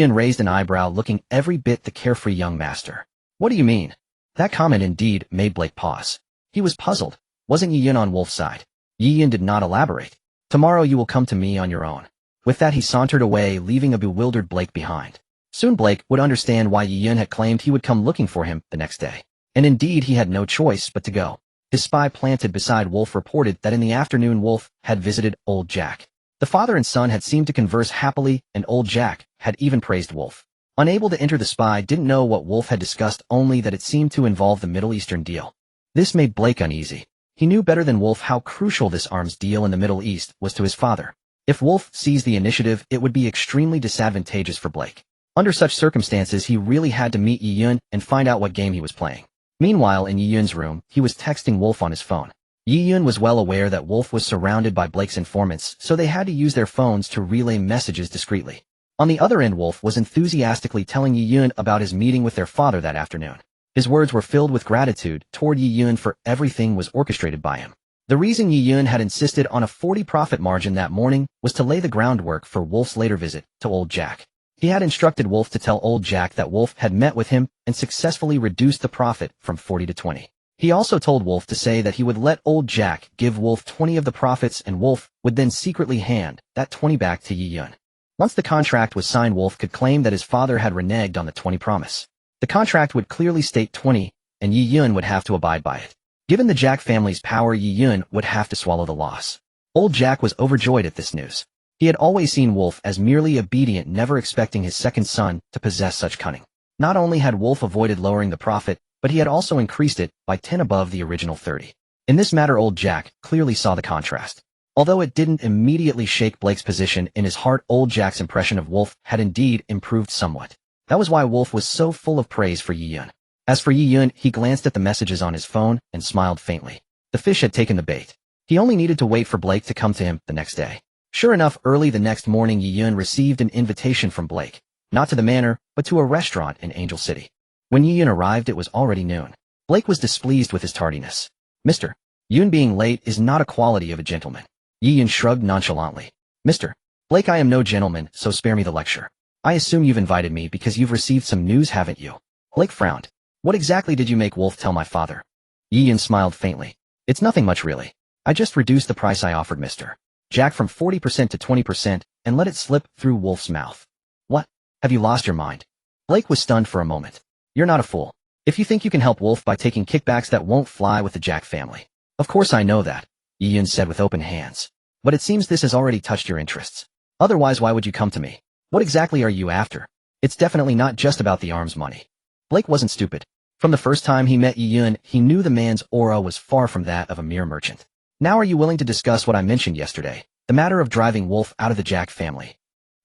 Yun raised an eyebrow, looking every bit the carefree young master. What do you mean? That comment indeed made Blake pause. He was puzzled. Wasn't Yi Yun on Wolf's side? Yi Yun did not elaborate. Tomorrow you will come to me on your own. With that, he sauntered away, leaving a bewildered Blake behind. Soon Blake would understand why Yi Yun had claimed he would come looking for him the next day. And indeed, he had no choice but to go. His spy planted beside Wolf reported that in the afternoon Wolf had visited Old Jack. The father and son had seemed to converse happily, and Old Jack had even praised Wolf. Unable to enter, the spy didn't know what Wolf had discussed, only that it seemed to involve the Middle Eastern deal. This made Blake uneasy. He knew better than Wolf how crucial this arms deal in the Middle East was to his father. If Wolf seized the initiative, it would be extremely disadvantageous for Blake. Under such circumstances, he really had to meet Yi-Yun and find out what game he was playing. Meanwhile, in Yi-Yun's room, he was texting Wolf on his phone. Yi-Yun was well aware that Wolf was surrounded by Blake's informants, so they had to use their phones to relay messages discreetly. On the other end, Wolf was enthusiastically telling Yi-Yun about his meeting with their father that afternoon. His words were filled with gratitude toward Yi-Yun for everything was orchestrated by him. The reason Yi-Yun had insisted on a 40 profit margin that morning was to lay the groundwork for Wolf's later visit to Old Jack. He had instructed Wolf to tell Old Jack that Wolf had met with him and successfully reduced the profit from 40 to 20. He also told Wolf to say that he would let Old Jack give Wolf 20 of the profits and Wolf would then secretly hand that 20 back to Yi-Yun. Once the contract was signed, Wolf could claim that his father had reneged on the 20 promise. The contract would clearly state 20, and Yi-Yun would have to abide by it. Given the Jack family's power, Yi-Yun would have to swallow the loss. Old Jack was overjoyed at this news. He had always seen Wolf as merely obedient, never expecting his second son to possess such cunning. Not only had Wolf avoided lowering the profit, but he had also increased it by 10 above the original 30. In this matter, Old Jack clearly saw the contrast. Although it didn't immediately shake Blake's position, in his heart Old Jack's impression of Wolf had indeed improved somewhat. That was why Wolf was so full of praise for Yi-Yun. As for Yi-Yun, he glanced at the messages on his phone and smiled faintly. The fish had taken the bait. He only needed to wait for Blake to come to him the next day. Sure enough, early the next morning Yi-Yun received an invitation from Blake, not to the manor, but to a restaurant in Angel City. When Yi-Yun arrived, it was already noon. Blake was displeased with his tardiness. Mr. Yun, being late is not a quality of a gentleman. Yi-Yun shrugged nonchalantly. Mr. Blake, I am no gentleman, so spare me the lecture. I assume you've invited me because you've received some news, haven't you? Blake frowned. What exactly did you make Wolf tell my father? Yi-Yun smiled faintly. It's nothing much really. I just reduced the price I offered Mr. Jack from 40% to 20% and let it slip through Wolf's mouth. What? Have you lost your mind? Blake was stunned for a moment. You're not a fool. If you think you can help Wolf by taking kickbacks, that won't fly with the Jack family. Of course I know that, Yi-Yun said with open hands. But it seems this has already touched your interests. Otherwise, why would you come to me? What exactly are you after? It's definitely not just about the arms money. Blake wasn't stupid. From the first time he met Yi-Yun, he knew the man's aura was far from that of a mere merchant. Now are you willing to discuss what I mentioned yesterday, the matter of driving Wolf out of the Jack family?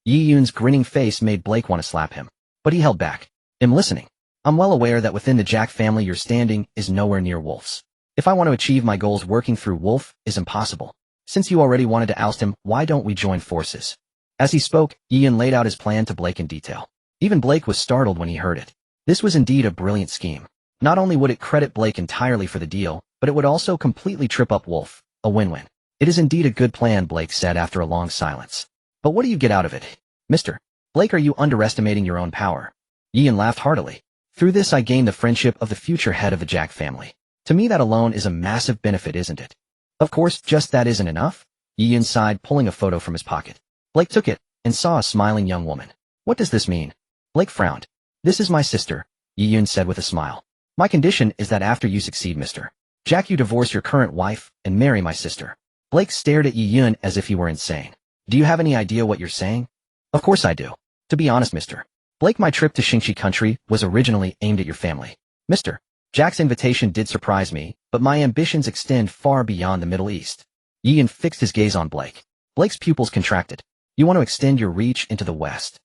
Yi-Yun's grinning face made Blake want to slap him. But he held back. I'm listening. I'm well aware that within the Jack family your standing is nowhere near Wolf's. If I want to achieve my goals, working through Wolf is impossible. Since you already wanted to oust him, why don't we join forces? As he spoke, Yi-Yun laid out his plan to Blake in detail. Even Blake was startled when he heard it. This was indeed a brilliant scheme. Not only would it credit Blake entirely for the deal, but it would also completely trip up Wolf. A win-win. It is indeed a good plan, Blake said after a long silence. But what do you get out of it? Mr. Blake, are you underestimating your own power? Yi-Yun laughed heartily. Through this I gain the friendship of the future head of the Jack family. To me that alone is a massive benefit, isn't it? Of course, just that isn't enough. Yi-Yun sighed, pulling a photo from his pocket. Blake took it and saw a smiling young woman. What does this mean? Blake frowned. This is my sister, Yi-Yun said with a smile. My condition is that after you succeed, Mr. Jack, you divorce your current wife and marry my sister. Blake stared at Yi-Yun as if he were insane. Do you have any idea what you're saying? Of course I do. To be honest, Mr. Blake, my trip to Xingxi country was originally aimed at your family. Mr. Jack's invitation did surprise me, but my ambitions extend far beyond the Middle East. Yi-Yun fixed his gaze on Blake. Blake's pupils contracted. You want to extend your reach into the West?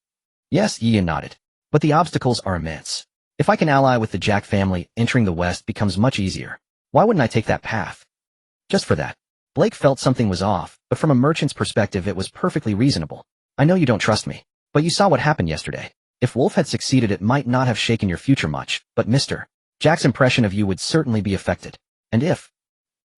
Yes, Yi-Yun nodded. But the obstacles are immense. If I can ally with the Jack family, entering the West becomes much easier. Why wouldn't I take that path? Just for that. Blake felt something was off, but from a merchant's perspective it was perfectly reasonable. I know you don't trust me, but you saw what happened yesterday. If Wolf had succeeded, it might not have shaken your future much, but Mr. Jack's impression of you would certainly be affected. And if...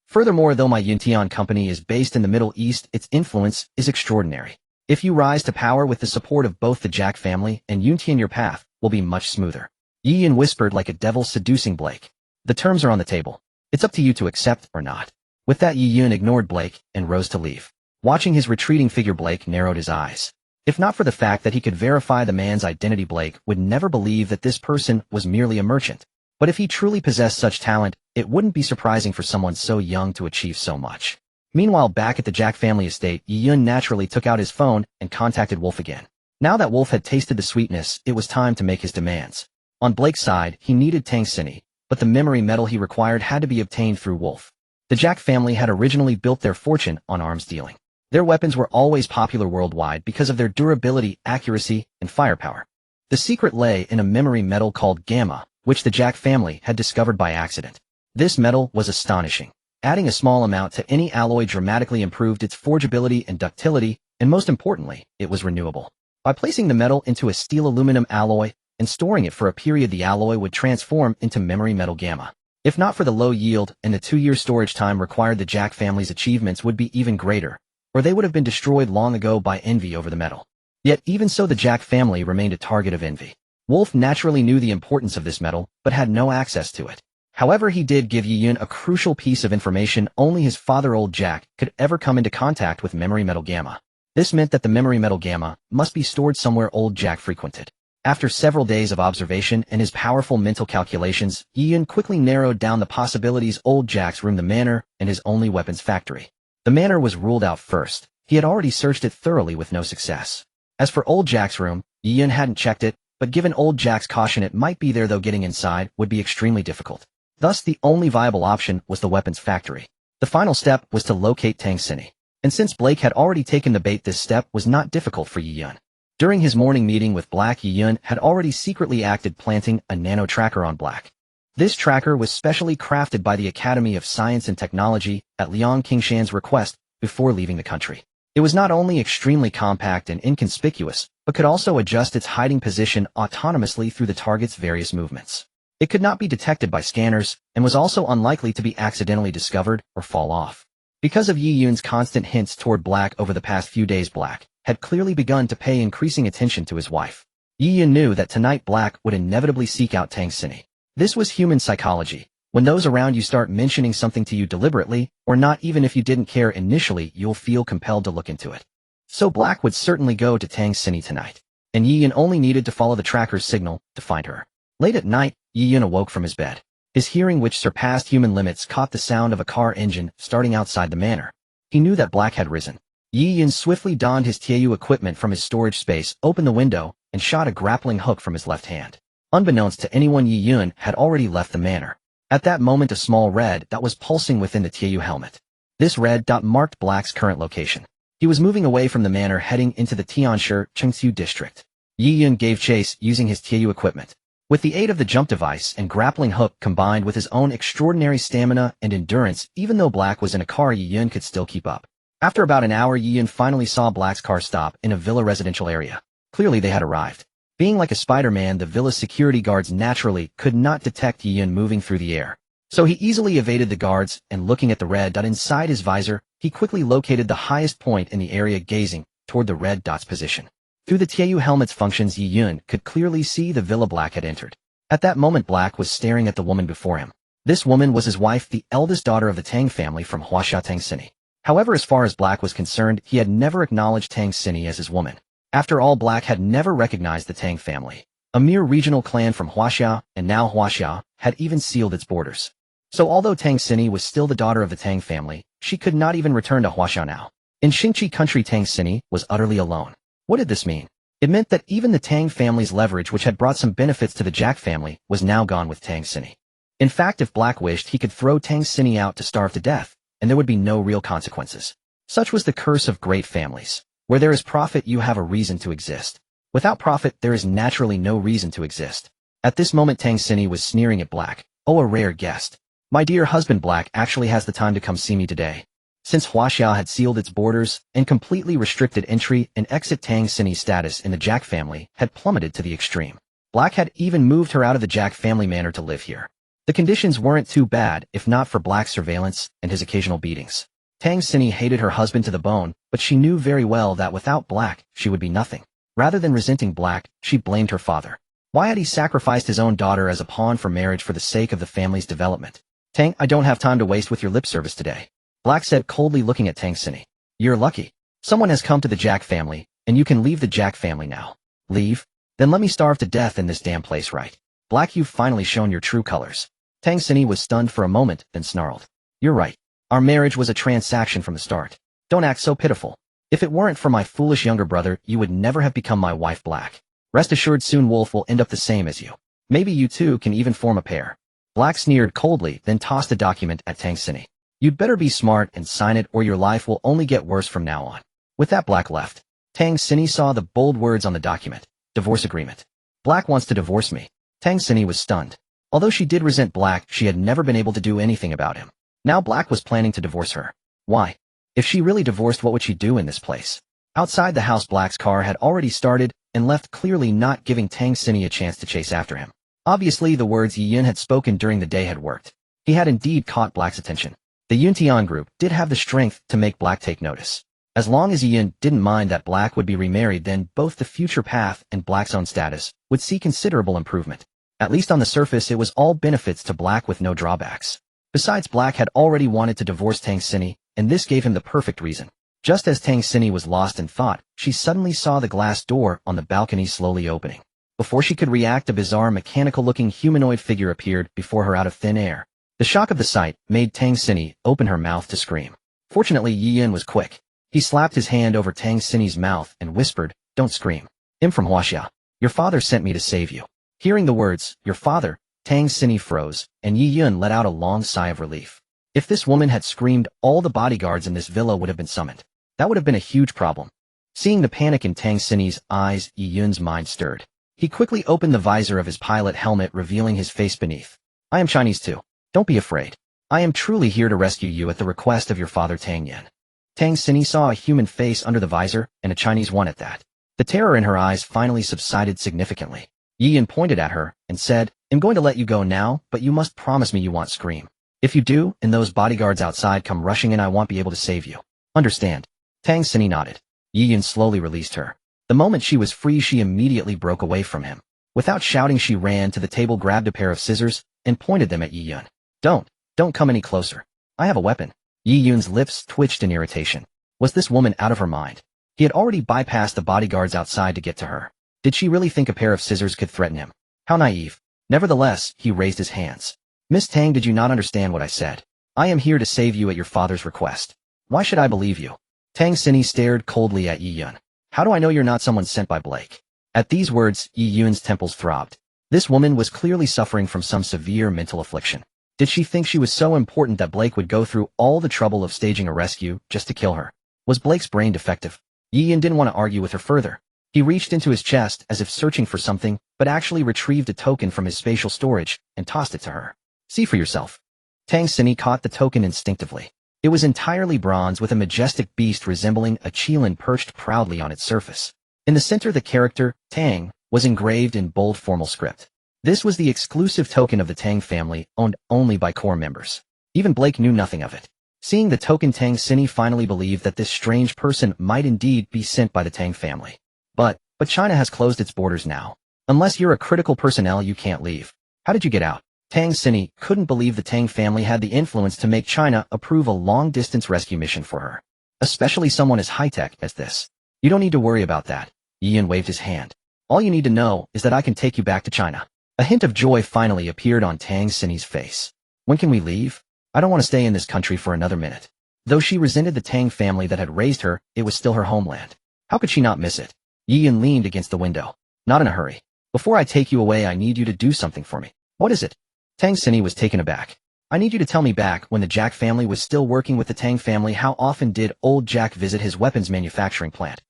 Furthermore, though my Yuntian company is based in the Middle East, its influence is extraordinary. If you rise to power with the support of both the Jack family and Yuntian, your path will be much smoother. Yi-Yun whispered like a devil seducing Blake. The terms are on the table. It's up to you to accept or not. With that, Yi-Yun ignored Blake and rose to leave. Watching his retreating figure, Blake narrowed his eyes. If not for the fact that he could verify the man's identity, Blake would never believe that this person was merely a merchant. But if he truly possessed such talent, it wouldn't be surprising for someone so young to achieve so much. Meanwhile, back at the Jack family estate, Yi-Yun naturally took out his phone and contacted Wolf again. Now that Wolf had tasted the sweetness, it was time to make his demands. On Blake's side, he needed Tang Sini, but the memory metal he required had to be obtained through Wolf. The Jack family had originally built their fortune on arms dealing. Their weapons were always popular worldwide because of their durability, accuracy, and firepower. The secret lay in a memory metal called Gamma, which the Jack family had discovered by accident. This metal was astonishing. Adding a small amount to any alloy dramatically improved its forgeability and ductility, and most importantly, it was renewable. By placing the metal into a steel-aluminum alloy and storing it for a period, the alloy would transform into memory metal Gamma. If not for the low yield and the 2-year storage time required, the Jack family's achievements would be even greater, or they would have been destroyed long ago by envy over the metal. Yet even so, the Jack family remained a target of envy. Wolf naturally knew the importance of this metal, but had no access to it. However, he did give Yi-Yun a crucial piece of information: only his father, Old Jack, could ever come into contact with memory metal Gamma. This meant that the memory metal Gamma must be stored somewhere Old Jack frequented. After several days of observation and his powerful mental calculations, Yi-Yun quickly narrowed down the possibilities: Old Jack's room, the manor, and his only weapons factory. The manor was ruled out first. He had already searched it thoroughly with no success. As for Old Jack's room, Yi-Yun hadn't checked it, but given Old Jack's caution, it might be there, though getting inside would be extremely difficult. Thus, the only viable option was the weapons factory. The final step was to locate Tang Sini. And since Blake had already taken the bait, this step was not difficult for Yi-Yun. During his morning meeting with Black, Yi-Yun had already secretly acted, planting a nano tracker on Black. This tracker was specially crafted by the Academy of Science and Technology at Liang Qingshan's request before leaving the country. It was not only extremely compact and inconspicuous, but could also adjust its hiding position autonomously through the target's various movements. It could not be detected by scanners, and was also unlikely to be accidentally discovered or fall off. Because of Yi-Yun's constant hints toward Black over the past few days, Black had clearly begun to pay increasing attention to his wife. Yi-Yun knew that tonight Black would inevitably seek out Tang Sini. This was human psychology. When those around you start mentioning something to you deliberately, or not, even if you didn't care initially, you'll feel compelled to look into it. So Black would certainly go to Tang Sini tonight, and Yi-Yun only needed to follow the tracker's signal to find her. Late at night, Yi-Yun awoke from his bed. His hearing, which surpassed human limits, caught the sound of a car engine starting outside the manor. He knew that Black had risen. Yi-Yun swiftly donned his TAU equipment from his storage space, opened the window, and shot a grappling hook from his left hand. Unbeknownst to anyone, Yi-Yun had already left the manor. At that moment, a small red dot was pulsing within the TAU helmet. This red dot marked Black's current location. He was moving away from the manor, heading into the Tianshi Chengxiu district. Yi-Yun gave chase using his TAU equipment. With the aid of the jump device and grappling hook combined with his own extraordinary stamina and endurance, even though Black was in a car, Yi-Yun could still keep up. After about an hour, Yi-Yun finally saw Black's car stop in a villa residential area. Clearly they had arrived. Being like a Spider-Man, the villa's security guards naturally could not detect Yi-Yun moving through the air. So he easily evaded the guards, and looking at the red dot inside his visor, he quickly located the highest point in the area, gazing toward the red dot's position. Through the TAU helmet's functions, Yi-Yun could clearly see the villa Black had entered. At that moment, Black was staring at the woman before him. This woman was his wife, the eldest daughter of the Tang family from Huaxia, Tang Sini. However, as far as Black was concerned, he had never acknowledged Tang Sini as his woman. After all, Black had never recognized the Tang family. A mere regional clan from Huaxia, and now Huaxia had even sealed its borders. So although Tang Sini was still the daughter of the Tang family, she could not even return to Huaxia now. In Xingqi country, Tang Sini was utterly alone. What did this mean? It meant that even the Tang family's leverage, which had brought some benefits to the Jack family, was now gone with Tang Sini. In fact, if Black wished, he could throw Tang Sini out to starve to death, and there would be no real consequences. Such was the curse of great families. Where there is profit, you have a reason to exist. Without profit, there is naturally no reason to exist. At this moment, Tang Sini was sneering at Black. Oh, a rare guest. My dear husband, Black actually has the time to come see me today. Since Huaxia had sealed its borders and completely restricted entry and exit, Tang Sini's status in the Jack family had plummeted to the extreme. Black had even moved her out of the Jack family manor to live here. The conditions weren't too bad, if not for Black's surveillance and his occasional beatings. Tang Sini hated her husband to the bone, but she knew very well that without Black, she would be nothing. Rather than resenting Black, she blamed her father. Why had he sacrificed his own daughter as a pawn for marriage for the sake of the family's development? Tang, I don't have time to waste with your lip service today, Black said coldly, looking at Tang Sini. You're lucky. Someone has come to the Jack family, and you can leave the Jack family now. Leave? Then let me starve to death in this damn place, right? Black, you've finally shown your true colors. Tang Sini was stunned for a moment, then snarled. You're right. Our marriage was a transaction from the start. Don't act so pitiful. If it weren't for my foolish younger brother, you would never have become my wife, Black. Rest assured, soon Wolf will end up the same as you. Maybe you two can even form a pair. Black sneered coldly, then tossed a document at Tang Xinyi. You'd better be smart and sign it or your life will only get worse from now on. With that, Black left. Tang Xinyi saw the bold words on the document. Divorce agreement. Black wants to divorce me. Tang Xinyi was stunned. Although she did resent Black, she had never been able to do anything about him. Now Black was planning to divorce her. Why? If she really divorced, what would she do in this place? Outside the house, Black's car had already started and left, clearly not giving Tang Xinyi a chance to chase after him. Obviously, the words Yi Yun had spoken during the day had worked. He had indeed caught Black's attention. The Yuntian group did have the strength to make Black take notice. As long as Yi Yun didn't mind that Black would be remarried, then both the future path and Black's own status would see considerable improvement. At least on the surface, it was all benefits to Black with no drawbacks. Besides, Black had already wanted to divorce Tang Xinyi, and this gave him the perfect reason. Just as Tang Xinyi was lost in thought, she suddenly saw the glass door on the balcony slowly opening. Before she could react, a bizarre mechanical-looking humanoid figure appeared before her out of thin air. The shock of the sight made Tang Xinyi open her mouth to scream. Fortunately, Yi Yun was quick. He slapped his hand over Tang Xinyi's mouth and whispered, "Don't scream. I'm from Huaxia. Your father sent me to save you." Hearing the words, "your father," Tang Xinyi froze, and Yi Yun let out a long sigh of relief. If this woman had screamed, all the bodyguards in this villa would have been summoned. That would have been a huge problem. Seeing the panic in Tang Xinyi's eyes, Yi Yun's mind stirred. He quickly opened the visor of his pilot helmet, revealing his face beneath. "I am Chinese too. Don't be afraid. I am truly here to rescue you at the request of your father Tang Yan." Tang Xinyi saw a human face under the visor, and a Chinese one at that. The terror in her eyes finally subsided significantly. Yi Yun pointed at her and said, "I'm going to let you go now, but you must promise me you won't scream. If you do, and those bodyguards outside come rushing in, I won't be able to save you. Understand?" Tang Xinyi nodded. Yi Yun slowly released her. The moment she was free, she immediately broke away from him. Without shouting, she ran to the table, grabbed a pair of scissors, and pointed them at Yi Yun. Don't come any closer. I have a weapon." Yi Yun's lips twitched in irritation. Was this woman out of her mind? He had already bypassed the bodyguards outside to get to her. Did she really think a pair of scissors could threaten him? How naive. Nevertheless, he raised his hands. "Miss Tang, did you not understand what I said? I am here to save you at your father's request. Why should I believe you?" Tang Xinyi stared coldly at Yi Yun. "How do I know you're not someone sent by Blake?" At these words, Yi Yun's temples throbbed. This woman was clearly suffering from some severe mental affliction. Did she think she was so important that Blake would go through all the trouble of staging a rescue just to kill her? Was Blake's brain defective? Yi Yun didn't want to argue with her further. He reached into his chest as if searching for something, but actually retrieved a token from his spatial storage and tossed it to her. "See for yourself." Tang Xinyi caught the token instinctively. It was entirely bronze with a majestic beast resembling a qilin perched proudly on its surface. In the center, the character, Tang, was engraved in bold formal script. This was the exclusive token of the Tang family, owned only by core members. Even Blake knew nothing of it. Seeing the token, Tang Xinyi finally believed that this strange person might indeed be sent by the Tang family. But China has closed its borders now. Unless you're a critical personnel, you can't leave. How did you get out? Tang Xinyi couldn't believe the Tang family had the influence to make China approve a long-distance rescue mission for her. Especially someone as high-tech as this. "You don't need to worry about that." Yi Yun waved his hand. "All you need to know is that I can take you back to China." A hint of joy finally appeared on Tang Xinyi's face. "When can we leave? I don't want to stay in this country for another minute." Though she resented the Tang family that had raised her, it was still her homeland. How could she not miss it? Yi Yun leaned against the window. "Not in a hurry. Before I take you away, I need you to do something for me." "What is it?" Tang Xinyi was taken aback. "I need you to tell me, back when the Jack family was still working with the Tang family, how often did old Jack visit his weapons manufacturing plant?"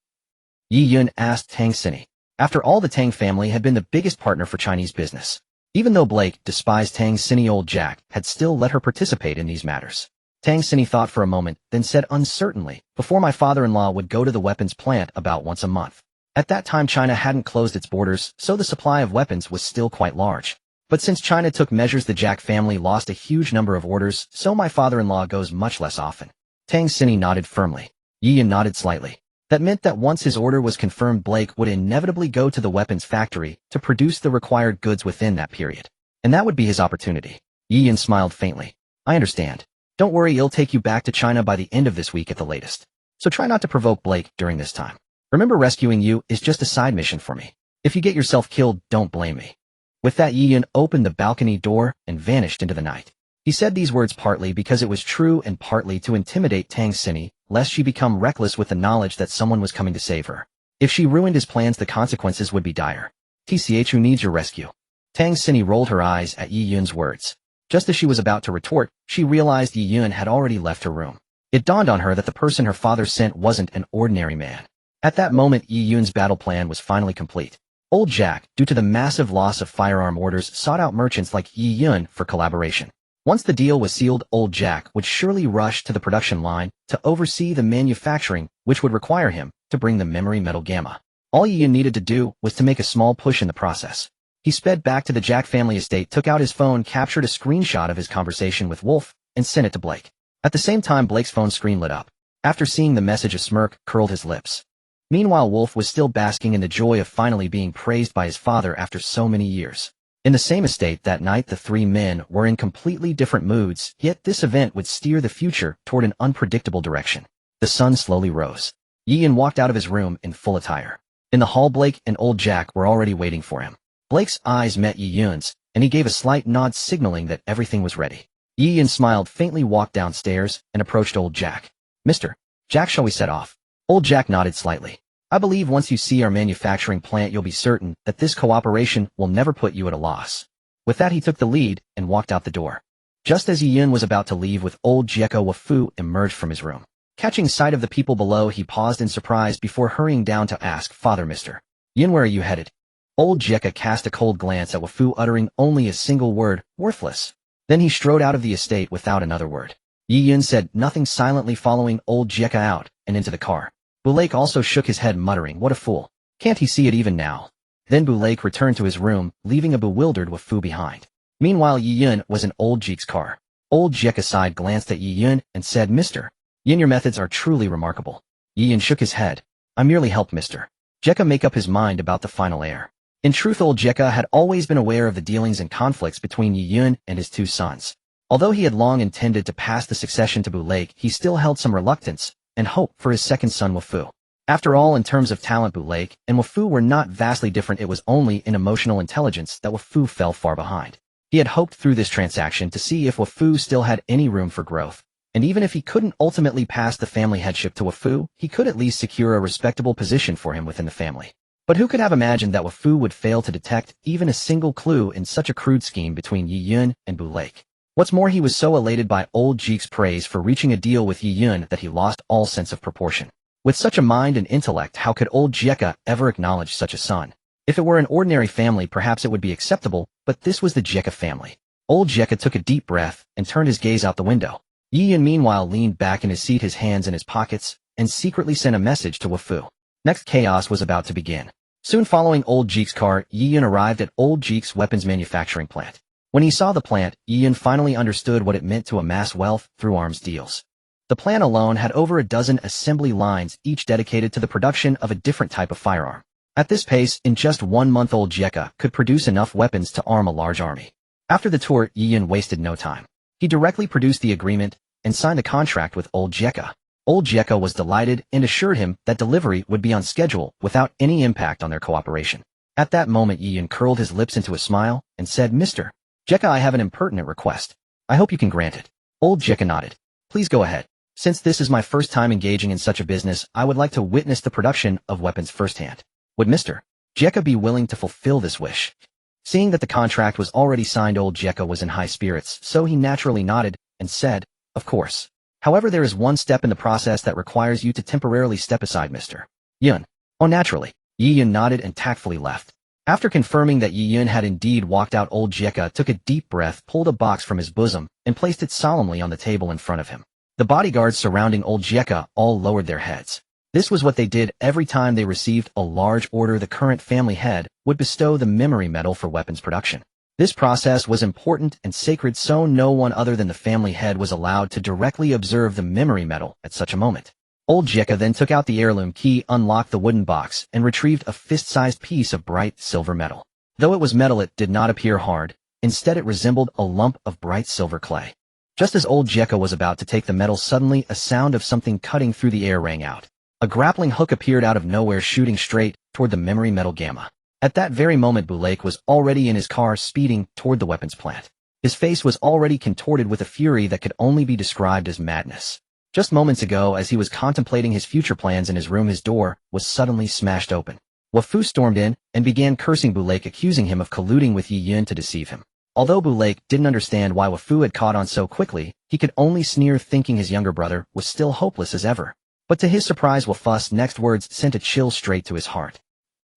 Yi Yun asked Tang Xinyi. After all, the Tang family had been the biggest partner for Chinese business. Even though Blake despised Tang Xinyi, old Jack had still let her participate in these matters. Tang Xinyi thought for a moment, then said uncertainly, "Before, my father-in-law would go to the weapons plant about once a month. At that time, China hadn't closed its borders, so the supply of weapons was still quite large. But since China took measures, the Jack family lost a huge number of orders, so my father-in-law goes much less often." Tang Xinyi nodded firmly. Yi Yun nodded slightly. That meant that once his order was confirmed, Blake would inevitably go to the weapons factory to produce the required goods within that period. And that would be his opportunity. Yi Yun smiled faintly. "I understand. Don't worry, he'll take you back to China by the end of this week at the latest. So try not to provoke Blake during this time. Remember, rescuing you is just a side mission for me. If you get yourself killed, don't blame me." With that, Yi Yun opened the balcony door and vanished into the night. He said these words partly because it was true and partly to intimidate Tang Xinyi, lest she become reckless with the knowledge that someone was coming to save her. If she ruined his plans, the consequences would be dire. "TCH, who needs your rescue?" Tang Xinyi rolled her eyes at Yi Yun's words. Just as she was about to retort, she realized Yi Yun had already left her room. It dawned on her that the person her father sent wasn't an ordinary man. At that moment, Yi Yun's battle plan was finally complete. Old Jack, due to the massive loss of firearm orders, sought out merchants like Yi Yun for collaboration. Once the deal was sealed, Old Jack would surely rush to the production line to oversee the manufacturing, which would require him to bring the memory metal gamma. All Yi Yun needed to do was to make a small push in the process. He sped back to the Jack family estate, took out his phone, captured a screenshot of his conversation with Wolf, and sent it to Blake. At the same time, Blake's phone screen lit up. After seeing the message, a smirk curled his lips. Meanwhile, Wolf was still basking in the joy of finally being praised by his father after so many years. In the same estate that night, the three men were in completely different moods, yet this event would steer the future toward an unpredictable direction. The sun slowly rose. Yi Yun walked out of his room in full attire. In the hall, Blake and Old Jack were already waiting for him. Blake's eyes met Yi Yun's, and he gave a slight nod signaling that everything was ready. Yi Yun smiled faintly, walked downstairs, and approached Old Jack. "Mr. Jack, shall we set off?" Old Jack nodded slightly. "I believe once you see our manufacturing plant, you'll be certain that this cooperation will never put you at a loss." With that, he took the lead and walked out the door. Just as Yi Yun was about to leave with Old Jekka, Wafu emerged from his room. Catching sight of the people below, he paused in surprise before hurrying down to ask, "Father, Mr. Yin, where are you headed?" Old Jekka cast a cold glance at Wafu, uttering only a single word, "Worthless." Then he strode out of the estate without another word. Yi Yun said nothing, silently following Old Jekka out and into the car. Blake also shook his head, muttering, "What a fool. Can't he see it even now?" Then Blake returned to his room, leaving a bewildered Wafu behind. Meanwhile, Yi Yun was in Old Jekka's car. Old Jekka sighed, glanced at Yi Yun, and said, "Mr. Yin, your methods are truly remarkable." Yi Yun shook his head. "I merely helped Mr. Jekka make up his mind about the final heir." In truth, Old Jekka had always been aware of the dealings and conflicts between Yi Yun and his two sons. Although he had long intended to pass the succession to Blake, he still held some reluctance and hope for his second son, Wafu. After all, in terms of talent, Blake and Wafu were not vastly different. It was only in emotional intelligence that Wafu fell far behind. He had hoped through this transaction to see if Wafu still had any room for growth. And even if he couldn't ultimately pass the family headship to Wafu, he could at least secure a respectable position for him within the family. But who could have imagined that Wafu would fail to detect even a single clue in such a crude scheme between Yi Yun and Blake? What's more, he was so elated by Old Jekka's praise for reaching a deal with Yi Yun that he lost all sense of proportion. With such a mind and intellect, how could Old Jekka ever acknowledge such a son? If it were an ordinary family, perhaps it would be acceptable, but this was the Jekka family. Old Jekka took a deep breath and turned his gaze out the window. Yi Yun meanwhile leaned back in his seat, his hands in his pockets, and secretly sent a message to Wafu. Next, chaos was about to begin. Soon following Old Jekka's car, Yi Yun arrived at Old Jekka's weapons manufacturing plant. When he saw the plant, Yi Yun finally understood what it meant to amass wealth through arms deals. The plant alone had over a dozen assembly lines, each dedicated to the production of a different type of firearm. At this pace, in just 1 month, Old Jekka could produce enough weapons to arm a large army. After the tour, Yi Yun wasted no time. He directly produced the agreement and signed a contract with Old Jekka. Old Jekka was delighted and assured him that delivery would be on schedule without any impact on their cooperation. At that moment, Yi Yun curled his lips into a smile and said, "Mr. Jekka, I have an impertinent request. I hope you can grant it." Old Jekka nodded. "Please go ahead. Since this is my first time engaging in such a business, I would like to witness the production of weapons firsthand. Would Mr. Jekka be willing to fulfill this wish?" Seeing that the contract was already signed, Old Jekka was in high spirits, so he naturally nodded and said, "Of course. However, there is one step in the process that requires you to temporarily step aside, Mr. Yun." "Oh, naturally." Yi Yun nodded and tactfully left. After confirming that Yi Yun had indeed walked out, Old Jekka took a deep breath, pulled a box from his bosom, and placed it solemnly on the table in front of him. The bodyguards surrounding Old Jekka all lowered their heads. This was what they did every time they received a large order. The current family head would bestow the memory metal for weapons production. This process was important and sacred, so no one other than the family head was allowed to directly observe the memory metal at such a moment. Old Jekka then took out the heirloom key, unlocked the wooden box, and retrieved a fist-sized piece of bright silver metal. Though it was metal, it did not appear hard. Instead, it resembled a lump of bright silver clay. Just as Old Jekka was about to take the metal, suddenly a sound of something cutting through the air rang out. A grappling hook appeared out of nowhere, shooting straight toward the memory metal gamma. At that very moment, Blake was already in his car, speeding toward the weapons plant. His face was already contorted with a fury that could only be described as madness. Just moments ago, as he was contemplating his future plans in his room, his door was suddenly smashed open. Wafu stormed in and began cursing Blake, accusing him of colluding with Yi Yun to deceive him. Although Bulake didn't understand why Wafu had caught on so quickly, he could only sneer thinking his younger brother was still hopeless as ever. But to his surprise, Wafu's next words sent a chill straight to his heart.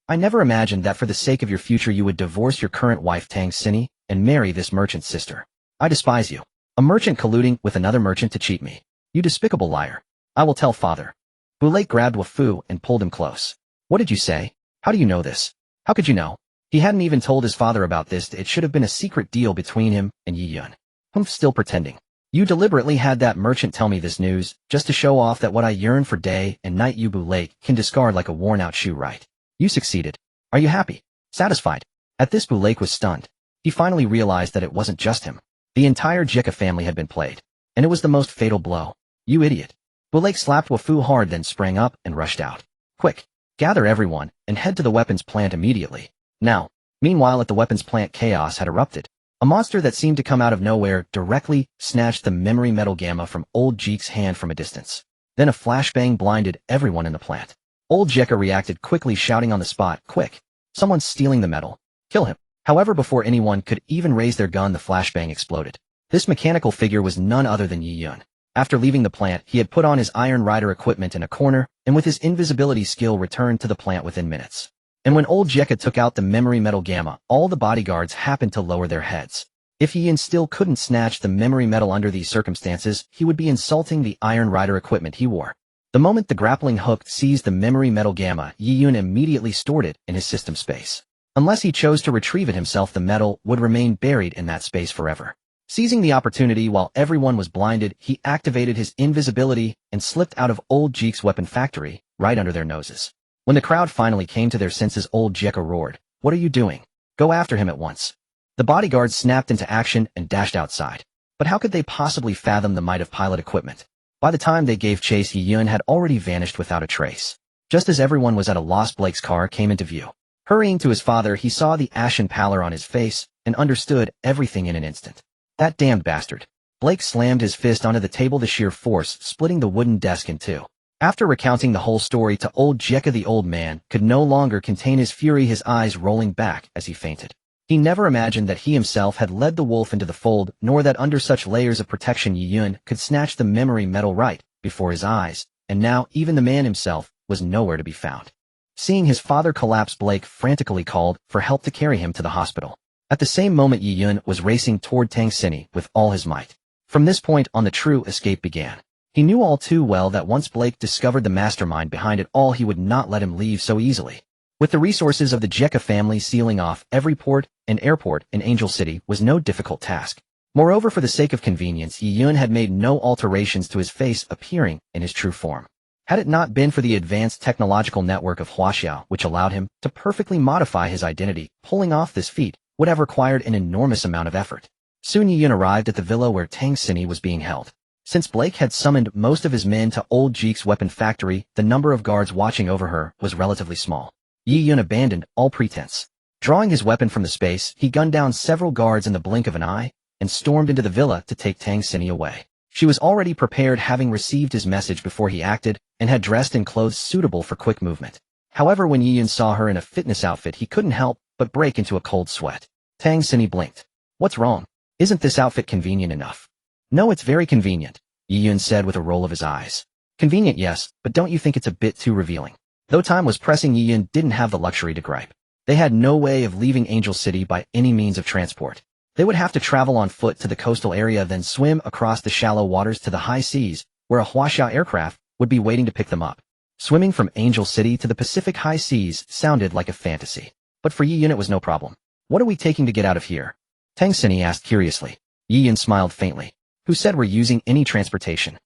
I never imagined that for the sake of your future you would divorce your current wife Tang Xini and marry this merchant's sister. I despise you. A merchant colluding with another merchant to cheat me. You despicable liar. I will tell father. Bulake grabbed Wafu and pulled him close. What did you say? How do you know this? How could you know? He hadn't even told his father about this. It should have been a secret deal between him and Yi Yun. Humph, still pretending. You deliberately had that merchant tell me this news, just to show off that what I yearn for day and night you Bulake can discard like a worn-out shoe, right? You succeeded. Are you happy? Satisfied? At this, Bulake was stunned. He finally realized that it wasn't just him. The entire Jika family had been played. And it was the most fatal blow. You idiot. Bulake slapped Wafu hard, then sprang up and rushed out. Quick. Gather everyone and head to the weapons plant immediately. Now. Meanwhile, at the weapons plant, chaos had erupted. A monster that seemed to come out of nowhere directly snatched the memory metal gamma from old Jeek's hand from a distance. Then a flashbang blinded everyone in the plant. Old Jeka reacted quickly, shouting on the spot, quick! Someone's stealing the metal. Kill him. However, before anyone could even raise their gun, the flashbang exploded. This mechanical figure was none other than Yi Yun. After leaving the plant, he had put on his Iron Rider equipment in a corner, and with his invisibility skill returned to the plant within minutes. And when old Jeka took out the memory metal gamma, all the bodyguards happened to lower their heads. If Yi Yun still couldn't snatch the memory metal under these circumstances, he would be insulting the Iron Rider equipment he wore. The moment the grappling hook seized the memory metal gamma, Yi Yun immediately stored it in his system space. Unless he chose to retrieve it himself, the metal would remain buried in that space forever. Seizing the opportunity while everyone was blinded, he activated his invisibility and slipped out of old Jeek's weapon factory, right under their noses. When the crowd finally came to their senses, old Jeka roared, "What are you doing? Go after him at once." The bodyguards snapped into action and dashed outside. But how could they possibly fathom the might of pilot equipment? By the time they gave chase, Yi Yun had already vanished without a trace. Just as everyone was at a loss, Blake's car came into view. Hurrying to his father, he saw the ashen pallor on his face and understood everything in an instant. That damned bastard. Blake slammed his fist onto the table, the sheer force splitting the wooden desk in two. After recounting the whole story to old Jeka, the old man could no longer contain his fury, his eyes rolling back as he fainted. He never imagined that he himself had led the wolf into the fold, nor that under such layers of protection Yi Yun could snatch the memory metal right before his eyes, and now even the man himself was nowhere to be found. Seeing his father collapse, Blake frantically called for help to carry him to the hospital. At the same moment, Yi Yun was racing toward Tang Xini with all his might. From this point on, the true escape began. He knew all too well that once Blake discovered the mastermind behind it all, he would not let him leave so easily. With the resources of the Jeka family, sealing off every port and airport in Angel City was no difficult task. Moreover, for the sake of convenience, Yi Yun had made no alterations to his face, appearing in his true form. Had it not been for the advanced technological network of Huaxia, which allowed him to perfectly modify his identity, pulling off this feat would have required an enormous amount of effort. Soon Yi Yun arrived at the villa where Tang Xini was being held. Since Blake had summoned most of his men to old Jeek's weapon factory, the number of guards watching over her was relatively small. Yi Yun abandoned all pretense. Drawing his weapon from the space, he gunned down several guards in the blink of an eye and stormed into the villa to take Tang Xini away. She was already prepared, having received his message before he acted, and had dressed in clothes suitable for quick movement. However, when Yi Yun saw her in a fitness outfit, he couldn't help but break into a cold sweat. Tang Xini blinked. "What's wrong? Isn't this outfit convenient enough?" "No, it's very convenient," Yi Yun said with a roll of his eyes. "Convenient, yes, but don't you think it's a bit too revealing?" Though time was pressing, Yi Yun didn't have the luxury to gripe. They had no way of leaving Angel City by any means of transport. They would have to travel on foot to the coastal area, then swim across the shallow waters to the high seas, where a Huaxia aircraft would be waiting to pick them up. Swimming from Angel City to the Pacific high seas sounded like a fantasy. But for Yi Yun it was no problem. "What are we taking to get out of here?" Tang Xini asked curiously. Yi Yun smiled faintly. "Who said we're using any transportation?"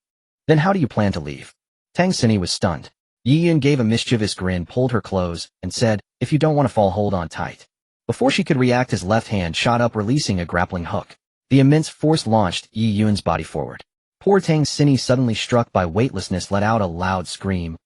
"Then how do you plan to leave?" Tang Xini was stunned. Yi Yun gave a mischievous grin, pulled her clothes, and said, "If you don't want to fall, hold on tight." Before she could react, his left hand shot up, releasing a grappling hook. The immense force launched Yi Yun's body forward. Poor Tang Xini, suddenly struck by weightlessness, let out a loud scream.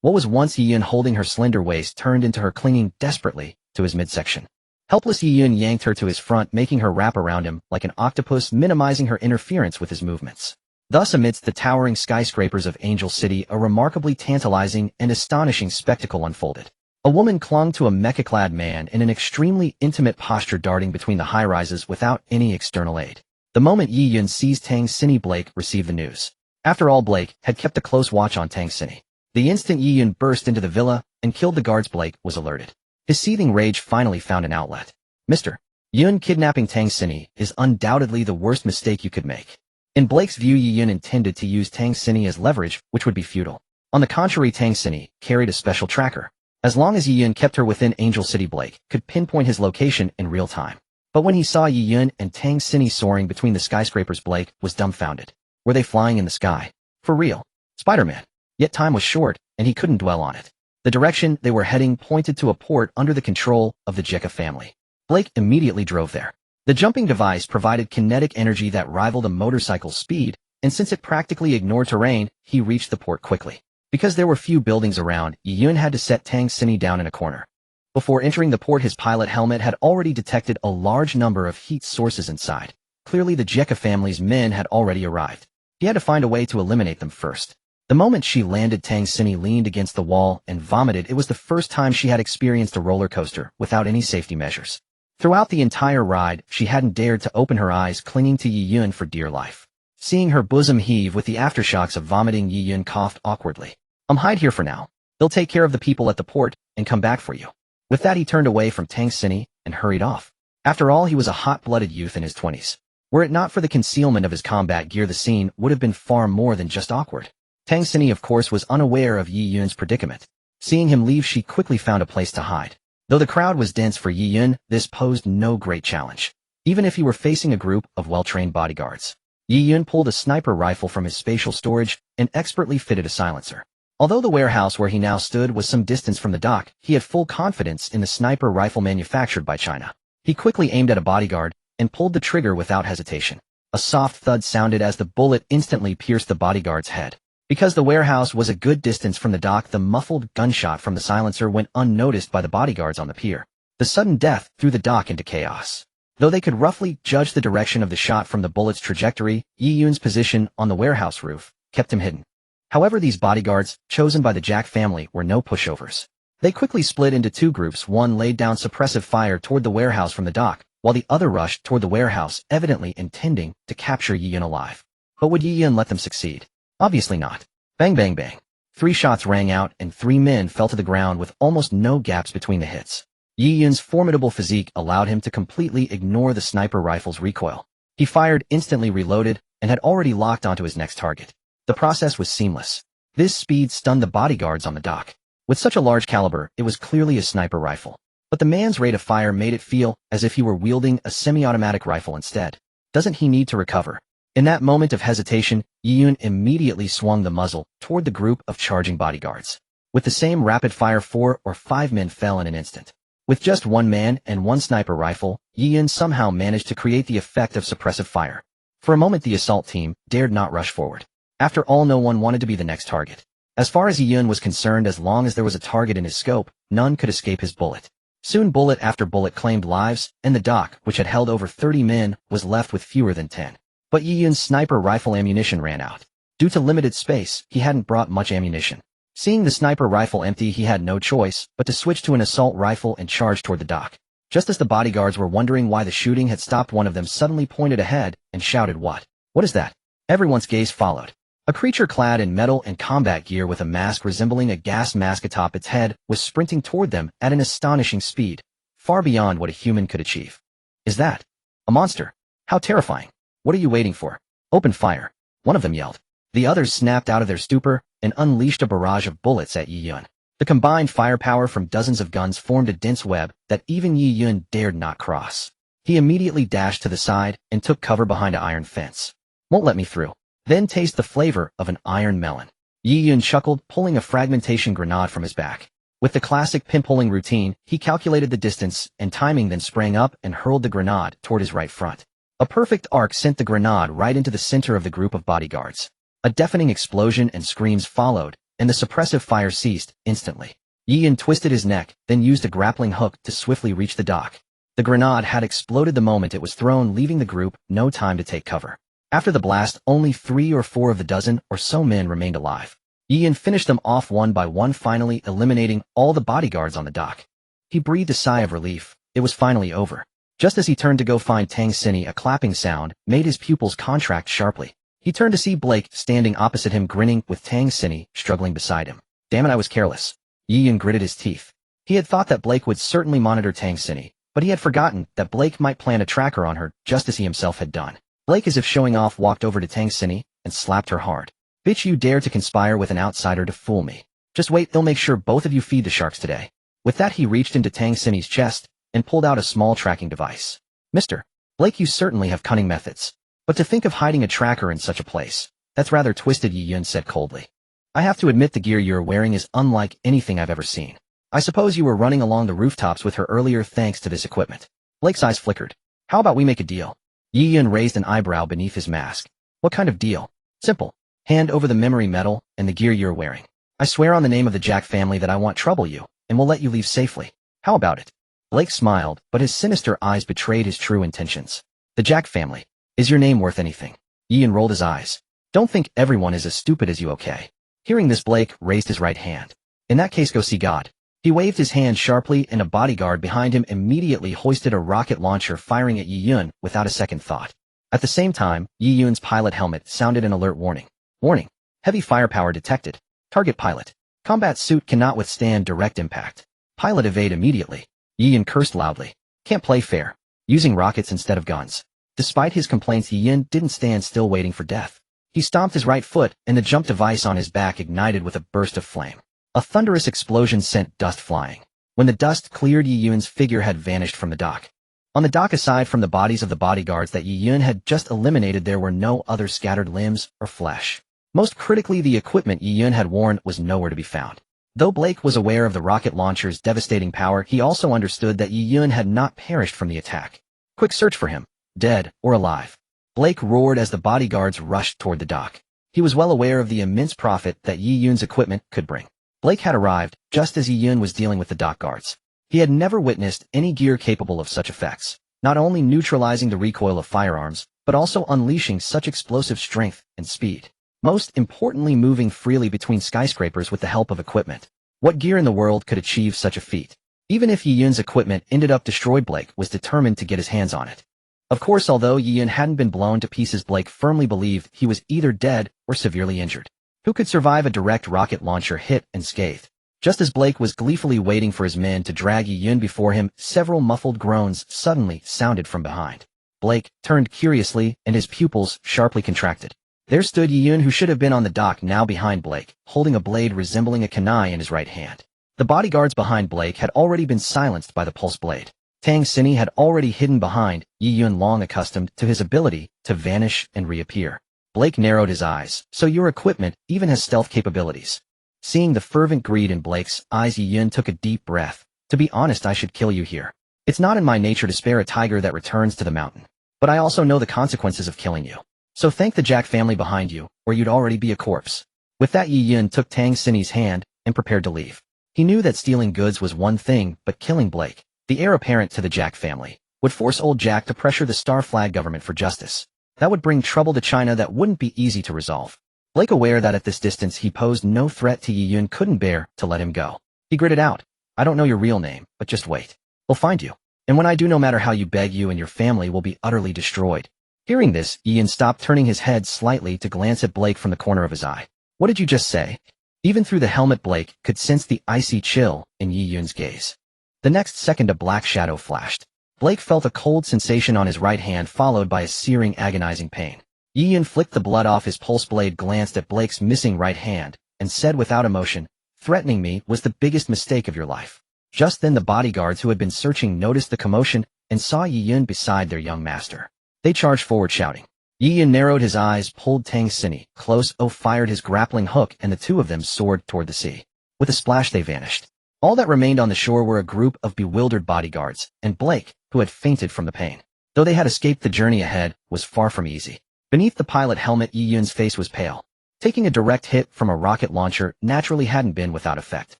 What was once Yi Yun holding her slender waist turned into her clinging desperately to his midsection. Helpless, Yi Yun yanked her to his front, making her wrap around him like an octopus, minimizing her interference with his movements. Thus, amidst the towering skyscrapers of Angel City, a remarkably tantalizing and astonishing spectacle unfolded. A woman clung to a mecha-clad man in an extremely intimate posture, darting between the high-rises without any external aid. The moment Yi Yun seized Tang Xinyi, Blake received the news. After all, Blake had kept a close watch on Tang Xinyi. The instant Yi Yun burst into the villa and killed the guards, Blake was alerted. His seething rage finally found an outlet. Mr. Yun, kidnapping Tang Xinyi is undoubtedly the worst mistake you could make. In Blake's view, Yi Yun intended to use Tang Xinyi as leverage, which would be futile. On the contrary, Tang Xinyi carried a special tracker. As long as Yi Yun kept her within Angel City, Blake could pinpoint his location in real time. But when he saw Yi Yun and Tang Xinyi soaring between the skyscrapers, Blake was dumbfounded. Were they flying in the sky? For real? Spider-Man. Yet time was short, and he couldn't dwell on it. The direction they were heading pointed to a port under the control of the Jekka family. Blake immediately drove there. The jumping device provided kinetic energy that rivaled a motorcycle's speed, and since it practically ignored terrain, he reached the port quickly. Because there were few buildings around, Yi Yun had to set Tang Xinyi down in a corner. Before entering the port, his pilot helmet had already detected a large number of heat sources inside. Clearly, the Jekka family's men had already arrived. He had to find a way to eliminate them first. The moment she landed, Tang Xinyi leaned against the wall and vomited. It was the first time she had experienced a roller coaster without any safety measures. Throughout the entire ride, she hadn't dared to open her eyes, clinging to Yi Yun for dear life. Seeing her bosom heave with the aftershocks of vomiting, Yi Yun coughed awkwardly. Hide here for now. They'll take care of the people at the port and come back for you. With that, he turned away from Tang Xinyi and hurried off. After all, he was a hot-blooded youth in his 20s. Were it not for the concealment of his combat gear, the scene would have been far more than just awkward. Tang Xinyi, of course, was unaware of Yi Yun's predicament. Seeing him leave, she quickly found a place to hide. Though the crowd was dense for Yi Yun, this posed no great challenge, even if he were facing a group of well-trained bodyguards. Yi Yun pulled a sniper rifle from his spatial storage and expertly fitted a silencer. Although the warehouse where he now stood was some distance from the dock, he had full confidence in the sniper rifle manufactured by China. He quickly aimed at a bodyguard and pulled the trigger without hesitation. A soft thud sounded as the bullet instantly pierced the bodyguard's head. Because the warehouse was a good distance from the dock, the muffled gunshot from the silencer went unnoticed by the bodyguards on the pier. The sudden death threw the dock into chaos. Though they could roughly judge the direction of the shot from the bullet's trajectory, Yi Yun's position on the warehouse roof kept him hidden. However, these bodyguards, chosen by the Jack family, were no pushovers. They quickly split into two groups. One laid down suppressive fire toward the warehouse from the dock, while the other rushed toward the warehouse, evidently intending to capture Yi Yun alive. But would Yi Yun let them succeed? Obviously not. Bang, bang, bang. 3 shots rang out, and 3 men fell to the ground with almost no gaps between the hits. Yi Yun's formidable physique allowed him to completely ignore the sniper rifle's recoil. He fired, instantly reloaded, and had already locked onto his next target. The process was seamless. This speed stunned the bodyguards on the dock. With such a large caliber, it was clearly a sniper rifle. But the man's rate of fire made it feel as if he were wielding a semi-automatic rifle instead. Doesn't he need to recover? In that moment of hesitation, Yi Yun immediately swung the muzzle toward the group of charging bodyguards. With the same rapid fire, 4 or 5 men fell in an instant. With just 1 man and 1 sniper rifle, Yi Yun somehow managed to create the effect of suppressive fire. For a moment, the assault team dared not rush forward. After all, no one wanted to be the next target. As far as Yi Yun was concerned, as long as there was a target in his scope, none could escape his bullet. Soon bullet after bullet claimed lives, and the dock, which had held over 30 men, was left with fewer than 10. But Yi Yun's sniper rifle ammunition ran out. Due to limited space, he hadn't brought much ammunition. Seeing the sniper rifle empty, he had no choice but to switch to an assault rifle and charge toward the dock. Just as the bodyguards were wondering why the shooting had stopped, one of them suddenly pointed ahead and shouted, "What? What is that?" Everyone's gaze followed. A creature clad in metal and combat gear with a mask resembling a gas mask atop its head was sprinting toward them at an astonishing speed, far beyond what a human could achieve. "Is that a monster? How terrifying. What are you waiting for? Open fire," one of them yelled. The others snapped out of their stupor and unleashed a barrage of bullets at Yi Yun. The combined firepower from dozens of guns formed a dense web that even Yi Yun dared not cross. He immediately dashed to the side and took cover behind an iron fence. "Won't let me through. Then taste the flavor of an iron melon." Yi Yun chuckled, pulling a fragmentation grenade from his back. With the classic pinpulling routine, he calculated the distance and timing, then sprang up and hurled the grenade toward his right front. A perfect arc sent the grenade right into the center of the group of bodyguards. A deafening explosion and screams followed, and the suppressive fire ceased instantly. Yi Yun twisted his neck, then used a grappling hook to swiftly reach the dock. The grenade had exploded the moment it was thrown, leaving the group no time to take cover. After the blast, only 3 or 4 of the dozen or so men remained alive. Yi Yun finished them off one by one, finally eliminating all the bodyguards on the dock. He breathed a sigh of relief. It was finally over. Just as he turned to go find Tang Sinny, a clapping sound made his pupils contract sharply. He turned to see Blake standing opposite him, grinning, with Tang Sinny struggling beside him. Damn it, I was careless. Yi Yun gritted his teeth. He had thought that Blake would certainly monitor Tang Sinny, but he had forgotten that Blake might plant a tracker on her just as he himself had done. Blake, as if showing off, walked over to Tang Sinny and slapped her hard. Bitch, you dare to conspire with an outsider to fool me. Just wait, they'll make sure both of you feed the sharks today. With that, he reached into Tang Sinny's chest and pulled out a small tracking device. Mr. Blake, you certainly have cunning methods. But to think of hiding a tracker in such a place, that's rather twisted, Yi Yun said coldly. I have to admit the gear you're wearing is unlike anything I've ever seen. I suppose you were running along the rooftops with her earlier thanks to this equipment. Blake's eyes flickered. How about we make a deal? Yi Yun raised an eyebrow beneath his mask. What kind of deal? Simple. Hand over the memory metal and the gear you're wearing. I swear on the name of the Jack family that I won't trouble you, and we'll let you leave safely. How about it? Blake smiled, but his sinister eyes betrayed his true intentions. The Jack family. Is your name worth anything? Yi Yun rolled his eyes. Don't think everyone is as stupid as you, okay? Hearing this, Blake raised his right hand. In that case, go see God. He waved his hand sharply, and a bodyguard behind him immediately hoisted a rocket launcher, firing at Yi Yun without a second thought. At the same time, Yi Yun's pilot helmet sounded an alert warning. Warning. Heavy firepower detected. Target pilot. Combat suit cannot withstand direct impact. Pilot evade immediately. Yi Yun cursed loudly. Can't play fair. Using rockets instead of guns. Despite his complaints, Yi Yun didn't stand still waiting for death. He stomped his right foot, and the jump device on his back ignited with a burst of flame. A thunderous explosion sent dust flying. When the dust cleared, Yi Yun's figure had vanished from the dock. On the dock, aside from the bodies of the bodyguards that Yi Yun had just eliminated, there were no other scattered limbs or flesh. Most critically, the equipment Yi Yun had worn was nowhere to be found. Though Blake was aware of the rocket launcher's devastating power, he also understood that Yi Yun had not perished from the attack. Quick search for him, dead or alive. Blake roared as the bodyguards rushed toward the dock. He was well aware of the immense profit that Yi Yun's equipment could bring. Blake had arrived just as Yi Yun was dealing with the dock guards. He had never witnessed any gear capable of such effects, not only neutralizing the recoil of firearms, but also unleashing such explosive strength and speed. Most importantly, moving freely between skyscrapers with the help of equipment. What gear in the world could achieve such a feat? Even if Yi Yun's equipment ended up destroyed, Blake was determined to get his hands on it. Of course, although Yi Yun hadn't been blown to pieces, Blake firmly believed he was either dead or severely injured. Who could survive a direct rocket launcher hit unscathed? Just as Blake was gleefully waiting for his men to drag Yi Yun before him, several muffled groans suddenly sounded from behind. Blake turned curiously, and his pupils sharply contracted. There stood Yi Yun, who should have been on the dock, now behind Blake, holding a blade resembling a kunai in his right hand. The bodyguards behind Blake had already been silenced by the pulse blade. Tang Sinny had already hidden behind Yi Yun, long accustomed to his ability to vanish and reappear. Blake narrowed his eyes. So your equipment even has stealth capabilities. Seeing the fervent greed in Blake's eyes, Yi Yun took a deep breath. To be honest, I should kill you here. It's not in my nature to spare a tiger that returns to the mountain. But I also know the consequences of killing you. So thank the Jack family behind you, or you'd already be a corpse. With that, Yi Yun took Tang Sinny's hand and prepared to leave. He knew that stealing goods was one thing, but killing Blake, the heir apparent to the Jack family, would force old Jack to pressure the Star Flag government for justice. That would bring trouble to China that wouldn't be easy to resolve. Blake, aware that at this distance he posed no threat to Yi Yun, couldn't bear to let him go. He gritted out, I don't know your real name, but just wait. We'll find you. And when I do, no matter how you beg, you and your family will be utterly destroyed. Hearing this, Yi Yun stopped, turning his head slightly to glance at Blake from the corner of his eye. What did you just say? Even through the helmet, Blake could sense the icy chill in Yi Yun's gaze. The next second, a black shadow flashed. Blake felt a cold sensation on his right hand, followed by a searing, agonizing pain. Yi Yun flicked the blood off his pulse blade, glanced at Blake's missing right hand, and said without emotion, threatening me was the biggest mistake of your life. Just then the bodyguards who had been searching noticed the commotion and saw Yi Yun beside their young master. They charged forward shouting. Yi Yun narrowed his eyes, pulled Tang Sinny close, fired his grappling hook, and the two of them soared toward the sea. With a splash they vanished. All that remained on the shore were a group of bewildered bodyguards, and Blake, who had fainted from the pain. Though they had escaped, the journey ahead was far from easy. Beneath the pilot helmet, Yi Yun's face was pale. Taking a direct hit from a rocket launcher naturally hadn't been without effect.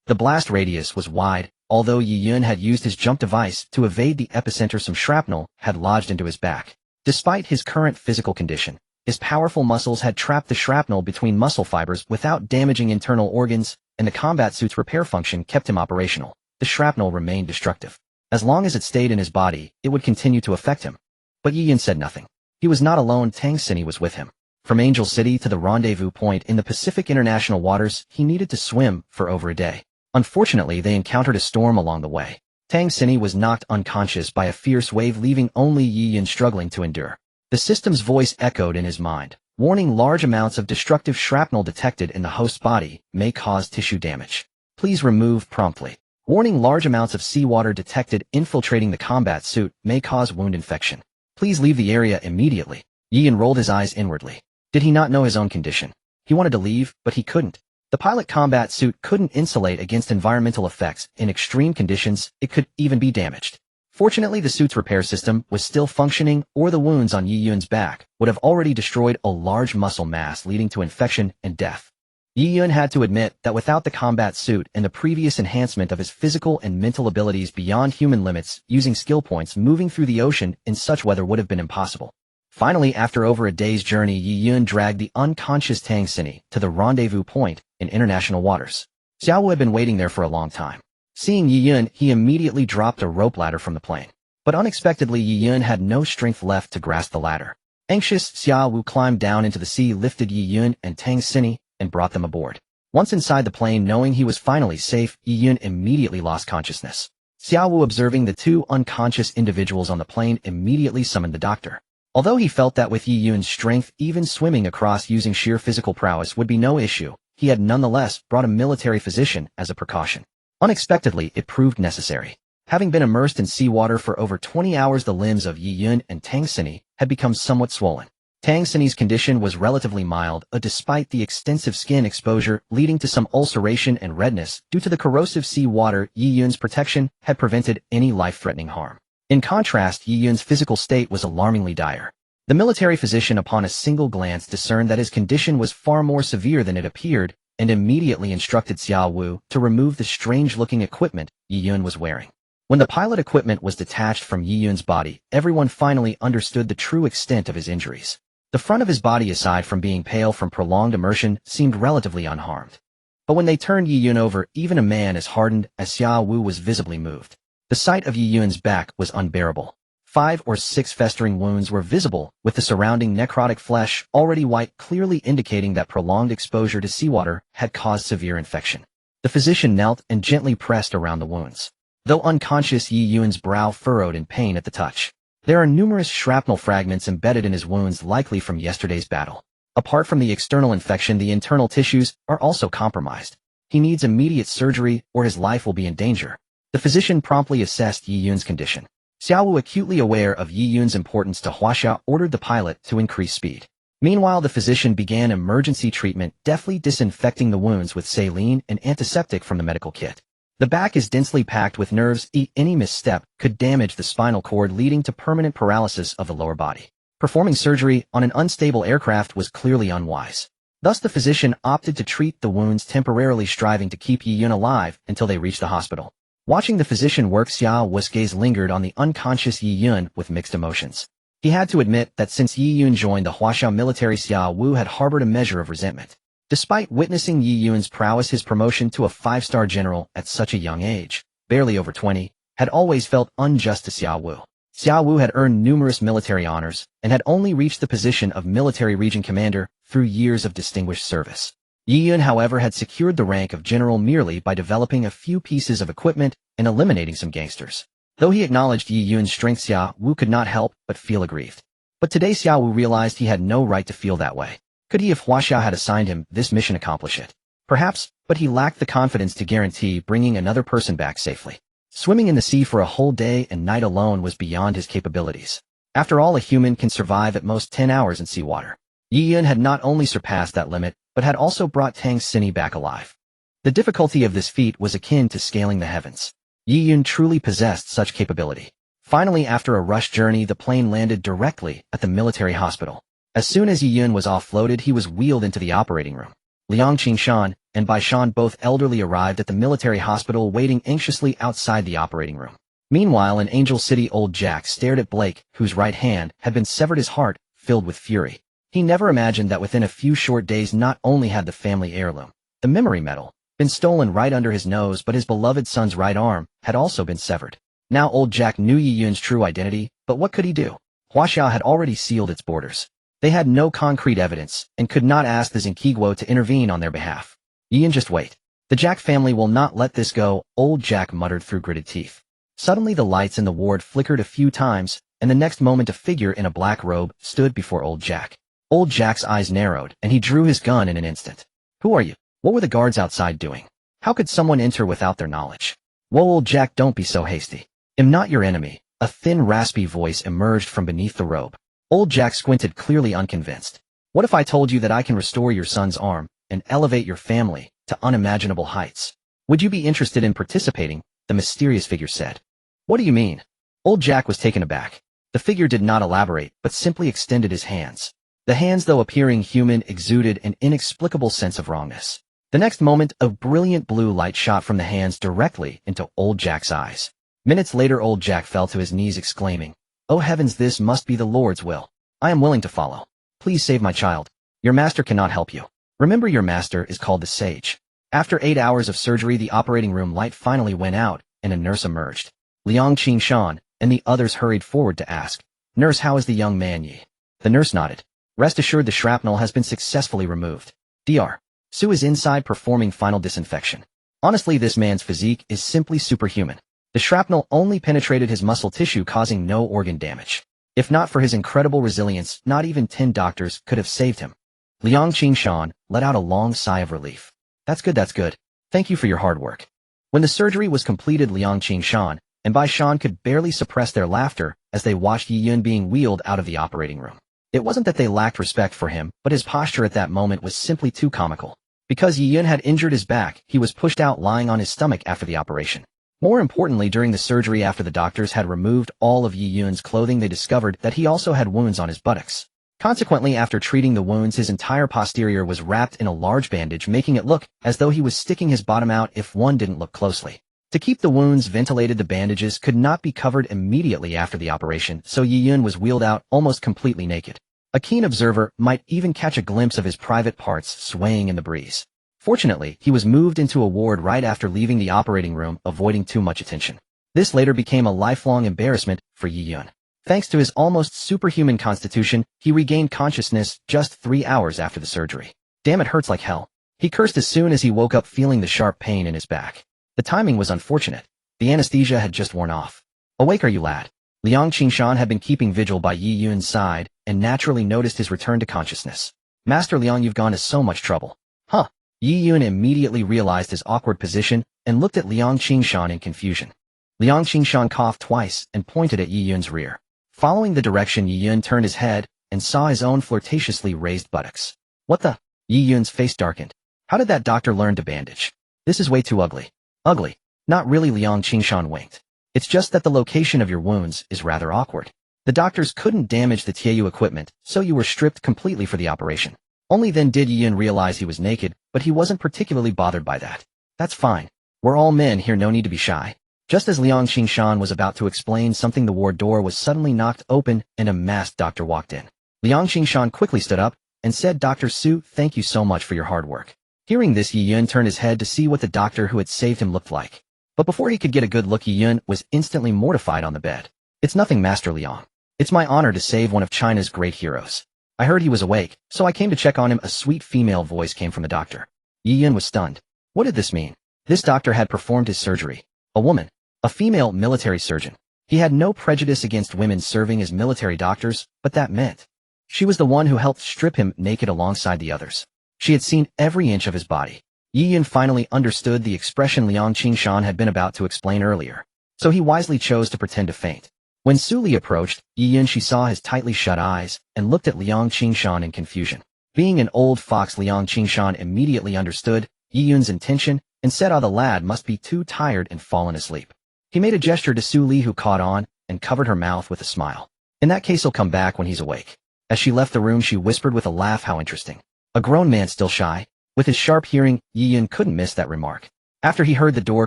The blast radius was wide. Although Yi Yun had used his jump device to evade the epicenter, some shrapnel had lodged into his back. Despite his current physical condition, His powerful muscles had trapped the shrapnel between muscle fibers without damaging internal organs, and the combat suit's repair function kept him operational. The shrapnel remained destructive. As long as it stayed in his body, it would continue to affect him. But Yi Yun said nothing. He was not alone. Tang Xini was with him. From Angel City to the rendezvous point in the Pacific International waters, he needed to swim for over a day. Unfortunately, they encountered a storm along the way. Tang Xini was knocked unconscious by a fierce wave, leaving only Yi Yun struggling to endure. The system's voice echoed in his mind, warning large amounts of destructive shrapnel detected in the host's body may cause tissue damage. Please remove promptly. Warning, large amounts of seawater detected infiltrating the combat suit may cause wound infection. Please leave the area immediately. Yi Yun rolled his eyes inwardly. Did he not know his own condition? He wanted to leave, but he couldn't. The pilot combat suit couldn't insulate against environmental effects. In extreme conditions, it could even be damaged. Fortunately, the suit's repair system was still functioning, or the wounds on Yi Yun's back would have already destroyed a large muscle mass, leading to infection and death. Yi Yun had to admit that without the combat suit and the previous enhancement of his physical and mental abilities beyond human limits, using skill points moving through the ocean in such weather would have been impossible. Finally, after over a day's journey, Yi Yun dragged the unconscious Tang Xini to the rendezvous point in international waters. Xiao Wu had been waiting there for a long time. Seeing Yi Yun, he immediately dropped a rope ladder from the plane. But unexpectedly, Yi Yun had no strength left to grasp the ladder. Anxious, Xiao Wu climbed down into the sea, lifted Yi Yun and Tang Xini, and brought them aboard. Once inside the plane, knowing he was finally safe, Yi Yun immediately lost consciousness. Xiao Wu, observing the two unconscious individuals on the plane, immediately summoned the doctor. Although he felt that with Yi Yun's strength, even swimming across using sheer physical prowess would be no issue, he had nonetheless brought a military physician as a precaution. Unexpectedly, it proved necessary. Having been immersed in seawater for over 20 hours, the limbs of Yi Yun and Tang Xini had become somewhat swollen. Tang Xini's condition was relatively mild, despite the extensive skin exposure leading to some ulceration and redness. Due to the corrosive sea water, Yi Yun's protection had prevented any life-threatening harm. In contrast, Yi Yun's physical state was alarmingly dire. The military physician, upon a single glance, discerned that his condition was far more severe than it appeared, and immediately instructed Xiao Wu to remove the strange-looking equipment Yi Yun was wearing. When the pilot equipment was detached from Yi Yun's body, everyone finally understood the true extent of his injuries. The front of his body, aside from being pale from prolonged immersion, seemed relatively unharmed. But when they turned Yi Yun over, even a man as hardened as Xiao Wu was visibly moved. The sight of Yi Yun's back was unbearable. 5 or 6 festering wounds were visible, with the surrounding necrotic flesh already white, clearly indicating that prolonged exposure to seawater had caused severe infection. The physician knelt and gently pressed around the wounds. Though unconscious, Yi Yun's brow furrowed in pain at the touch. There are numerous shrapnel fragments embedded in his wounds, likely from yesterday's battle. Apart from the external infection, the internal tissues are also compromised. He needs immediate surgery, or his life will be in danger. The physician promptly assessed Yi Yun's condition. Xiao Wu, acutely aware of Yi Yun's importance to Huaxia, ordered the pilot to increase speed. Meanwhile, the physician began emergency treatment, deftly disinfecting the wounds with saline and antiseptic from the medical kit. The back is densely packed with nerves. Any misstep could damage the spinal cord, leading to permanent paralysis of the lower body. Performing surgery on an unstable aircraft was clearly unwise. Thus, the physician opted to treat the wounds temporarily, striving to keep Yi Yun alive until they reached the hospital. Watching the physician work, Xiao Wu's gaze lingered on the unconscious Yi Yun with mixed emotions. He had to admit that since Yi Yun joined the Huaxia military, Xiao Wu had harbored a measure of resentment. Despite witnessing Yi Yun's prowess, his promotion to a 5-star general at such a young age, barely over 20, had always felt unjust to Xiao Wu. Xiao Wu had earned numerous military honors and had only reached the position of military region commander through years of distinguished service. Yi Yun, however, had secured the rank of general merely by developing a few pieces of equipment and eliminating some gangsters. Though he acknowledged Yi Yun's strength, Xiao Wu could not help but feel aggrieved. But today Xiao Wu realized he had no right to feel that way. Could he, if Huaxia had assigned him this mission, accomplish it? Perhaps, but he lacked the confidence to guarantee bringing another person back safely. Swimming in the sea for a whole day and night alone was beyond his capabilities. After all, a human can survive at most 10 hours in seawater. Yi Yun had not only surpassed that limit, but had also brought Tang Xini back alive. The difficulty of this feat was akin to scaling the heavens. Yi Yun truly possessed such capability. Finally, after a rushed journey, the plane landed directly at the military hospital. As soon as Yi Yun was offloaded, he was wheeled into the operating room. Liang Qingshan and Bai Shan, both elderly, arrived at the military hospital, waiting anxiously outside the operating room. Meanwhile, in Angel City, old Jack stared at Blake, whose right hand had been severed, his heart filled with fury. He never imagined that within a few short days not only had the family heirloom, the memory medal, been stolen right under his nose, but his beloved son's right arm had also been severed. Now old Jack knew Yi Yun's true identity, but what could he do? Huaxia had already sealed its borders. They had no concrete evidence, and could not ask the Zinquiguo to intervene on their behalf. Yi Yun, just wait. The Jack family will not let this go, old Jack muttered through gritted teeth. Suddenly the lights in the ward flickered a few times, and the next moment a figure in a black robe stood before old Jack. Old Jack's eyes narrowed, and he drew his gun in an instant. Who are you? What were the guards outside doing? How could someone enter without their knowledge? Whoa, old Jack, don't be so hasty. I'm not your enemy. A thin, raspy voice emerged from beneath the robe. Old Jack squinted, clearly unconvinced. What if I told you that I can restore your son's arm and elevate your family to unimaginable heights? Would you be interested in participating? The mysterious figure said. What do you mean? Old Jack was taken aback. The figure did not elaborate, but simply extended his hands. The hands, though appearing human, exuded an inexplicable sense of wrongness. The next moment, a brilliant blue light shot from the hands directly into old Jack's eyes. Minutes later, old Jack fell to his knees, exclaiming, "Oh heavens, this must be the Lord's will. I am willing to follow. Please save my child. Your master cannot help you. Remember, your master is called the Sage." After 8 hours of surgery, the operating room light finally went out, and a nurse emerged. Liang Qingshan and the others hurried forward to ask, "Nurse, how is the young man, Yi?" The nurse nodded. "Rest assured, the shrapnel has been successfully removed. Dr. Su is inside performing final disinfection. Honestly, this man's physique is simply superhuman. The shrapnel only penetrated his muscle tissue, causing no organ damage. If not for his incredible resilience, not even 10 doctors could have saved him." Liang Qingshan let out a long sigh of relief. That's good, that's good. Thank you for your hard work." When the surgery was completed, Liang Qingshan and Bai Shan could barely suppress their laughter as they watched Yi Yun being wheeled out of the operating room. It wasn't that they lacked respect for him, but his posture at that moment was simply too comical. Because Yi Yun had injured his back, he was pushed out lying on his stomach after the operation. More importantly, during the surgery, after the doctors had removed all of Yi Yun's clothing, they discovered that he also had wounds on his buttocks. Consequently, after treating the wounds, his entire posterior was wrapped in a large bandage, making it look as though he was sticking his bottom out if one didn't look closely. To keep the wounds ventilated, the bandages could not be covered immediately after the operation, so Yi Yun was wheeled out almost completely naked. A keen observer might even catch a glimpse of his private parts swaying in the breeze. Fortunately, he was moved into a ward right after leaving the operating room, avoiding too much attention. This later became a lifelong embarrassment for Yi Yun. Thanks to his almost superhuman constitution, he regained consciousness just 3 hours after the surgery. Damn, it hurts like hell. He cursed as soon as he woke up, feeling the sharp pain in his back. The timing was unfortunate. The anesthesia had just worn off. "Awake are you, lad?" Liang Qingshan had been keeping vigil by Yi Yun's side, and naturally noticed his return to consciousness. "Master Liang, you've gone to so much trouble." "Huh?" Yi Yun immediately realized his awkward position, and looked at Liang Qingshan in confusion. Liang Qingshan coughed twice, and pointed at Yi Yun's rear. Following the direction, Yi Yun turned his head, and saw his own flirtatiously raised buttocks. "What the?" Yi Yun's face darkened. "How did that doctor learn to bandage? This is way too ugly." "Ugly? Not really," Liang Qingshan winked. "It's just that the location of your wounds is rather awkward. The doctors couldn't damage the TAU equipment, so you were stripped completely for the operation." Only then did Yi Yun realize he was naked, but he wasn't particularly bothered by that. "That's fine. We're all men here, no need to be shy." Just as Liang Qingshan was about to explain something, the ward door was suddenly knocked open, and a masked doctor walked in. Liang Qingshan quickly stood up, and said, "Dr. Su, thank you so much for your hard work." Hearing this, Yi Yun turned his head to see what the doctor who had saved him looked like. But before he could get a good look, Yi Yun was instantly mortified on the bed. "It's nothing, Master Liang. It's my honor to save one of China's great heroes. I heard he was awake, so I came to check on him." A sweet female voice came from the doctor. Yi Yun was stunned. What did this mean? This doctor had performed his surgery. A woman. A female military surgeon. He had no prejudice against women serving as military doctors, but that meant she was the one who helped strip him naked alongside the others. She had seen every inch of his body. Yi Yun finally understood the expression Liang Qingshan had been about to explain earlier, so he wisely chose to pretend to faint. When Su Li approached Yi Yun, she saw his tightly shut eyes and looked at Liang Qingshan in confusion. Being an old fox, Liang Qingshan immediately understood Yi Yun's intention and said, "Ah, the lad must be too tired and fallen asleep." He made a gesture to Su Li, who caught on and covered her mouth with a smile. "In that case, he'll come back when he's awake." As she left the room, she whispered with a laugh, "How interesting. A grown man still shy." With his sharp hearing, Yi Yun couldn't miss that remark. After he heard the door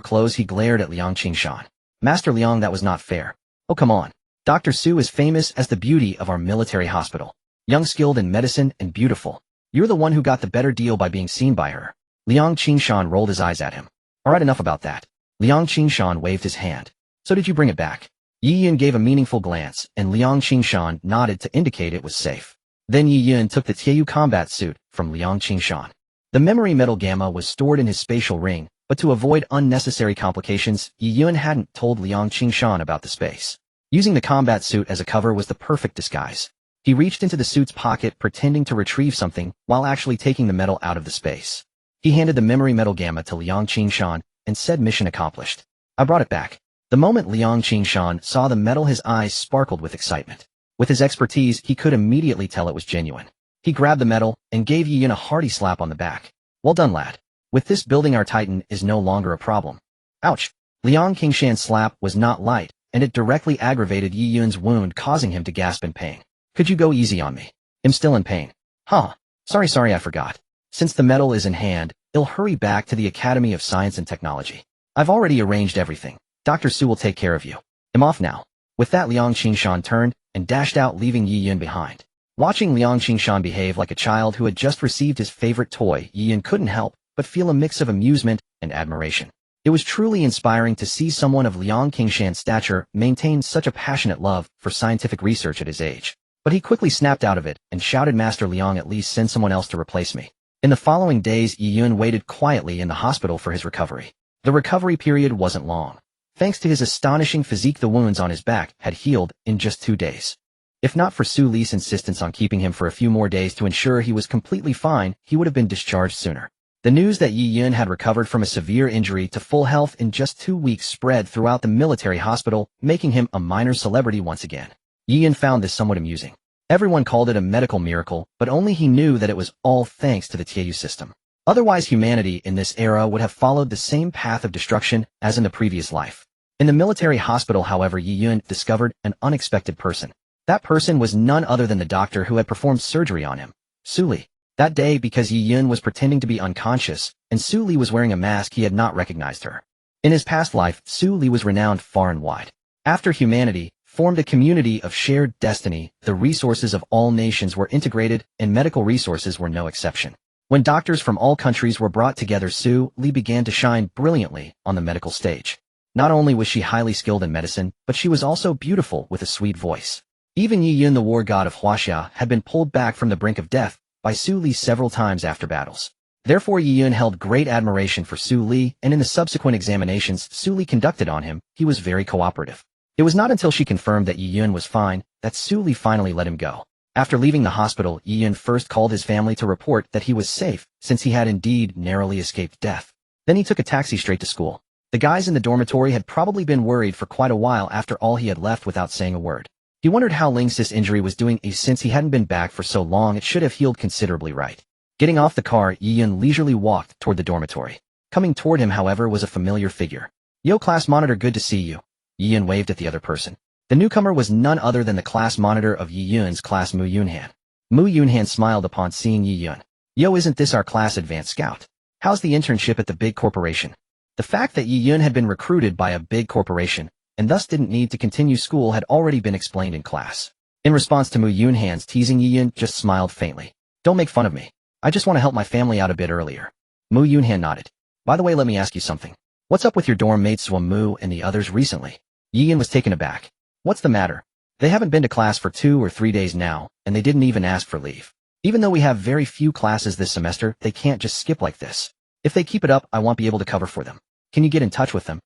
close, he glared at Liang Qingshan. "Master Liang, that was not fair." "Oh, come on. Dr. Su is famous as the beauty of our military hospital. Young, skilled in medicine, and beautiful. You're the one who got the better deal by being seen by her. Liang Qingshan rolled his eyes at him. Alright, enough about that. Liang Qingshan waved his hand. So did you bring it back? Yi Yun gave a meaningful glance, and Liang Qingshan nodded to indicate it was safe. Then Yi Yun took the Tiayu combat suit from Liang Qingshan. The memory metal gamma was stored in his spatial ring, but to avoid unnecessary complications, Yi Yun hadn't told Liang Qingshan about the space. Using the combat suit as a cover was the perfect disguise. He reached into the suit's pocket pretending to retrieve something while actually taking the metal out of the space. He handed the memory metal gamma to Liang Qingshan and said, mission accomplished. I brought it back. The moment Liang Qingshan saw the metal, his eyes sparkled with excitement. With his expertise, he could immediately tell it was genuine. He grabbed the metal and gave Yi Yun a hearty slap on the back. Well done, lad. With this, building our Titan is no longer a problem. Ouch. Liang Qingshan's slap was not light, and it directly aggravated Yi Yun's wound, causing him to gasp in pain. Could you go easy on me? I'm still in pain. Huh. Sorry, I forgot. Since the metal is in hand, I'll hurry back to the Academy of Science and Technology. I've already arranged everything. Dr. Su will take care of you. I'm off now. With that, Liang Qingshan turned and dashed out, leaving Yi Yun behind. Watching Liang Qingshan behave like a child who had just received his favorite toy, Yi Yun couldn't help but feel a mix of amusement and admiration. It was truly inspiring to see someone of Liang Qingshan's stature maintain such a passionate love for scientific research at his age. But he quickly snapped out of it and shouted, Master Liang, at least send someone else to replace me. In the following days, Yi Yun waited quietly in the hospital for his recovery. The recovery period wasn't long. Thanks to his astonishing physique, the wounds on his back had healed in just 2 days. If not for Su Li's insistence on keeping him for a few more days to ensure he was completely fine, he would have been discharged sooner. The news that Yi Yun had recovered from a severe injury to full health in just 2 weeks spread throughout the military hospital, making him a minor celebrity once again. Yi Yun found this somewhat amusing. Everyone called it a medical miracle, but only he knew that it was all thanks to the Tiayu system. Otherwise, humanity in this era would have followed the same path of destruction as in the previous life. In the military hospital, however, Yi Yun discovered an unexpected person. That person was none other than the doctor who had performed surgery on him, Su Li. That day, because Yi Yun was pretending to be unconscious, and Su Li was wearing a mask, he had not recognized her. In his past life, Su Li was renowned far and wide. After humanity formed a community of shared destiny, the resources of all nations were integrated, and medical resources were no exception. When doctors from all countries were brought together, Su Li began to shine brilliantly on the medical stage. Not only was she highly skilled in medicine, but she was also beautiful with a sweet voice. Even Yi Yun, the war god of Huaxia, had been pulled back from the brink of death by Su Li several times after battles. Therefore, Yi Yun held great admiration for Su Li, and in the subsequent examinations Su Li conducted on him, he was very cooperative. It was not until she confirmed that Yi Yun was fine that Su Li finally let him go. After leaving the hospital, Yi Yun first called his family to report that he was safe, since he had indeed narrowly escaped death. Then he took a taxi straight to school. The guys in the dormitory had probably been worried for quite a while after all he had left without saying a word. He wondered how Ling Sis' injury was doing, since he hadn't been back for so long. It should have healed considerably, right? Getting off the car, Yi Yun leisurely walked toward the dormitory. Coming toward him, however, was a familiar figure. Yo, class monitor, good to see you. Yi Yun waved at the other person. The newcomer was none other than the class monitor of Yi Yun's class, Mu Yunhan. Mu Yunhan smiled upon seeing Yi Yun. Yo, isn't this our class advanced scout? How's the internship at the big corporation? The fact that Yi Yun had been recruited by a big corporation, and thus didn't need to continue school, had already been explained in class. In response to Mu Yunhan's teasing, Yi Yun just smiled faintly. Don't make fun of me. I just want to help my family out a bit earlier. Mu Yunhan nodded. By the way, let me ask you something. What's up with your dorm mates Mu and the others recently? Yi Yun was taken aback. What's the matter? They haven't been to class for 2 or 3 days now, and they didn't even ask for leave. Even though we have very few classes this semester, they can't just skip like this. If they keep it up, I won't be able to cover for them. Can you get in touch with them?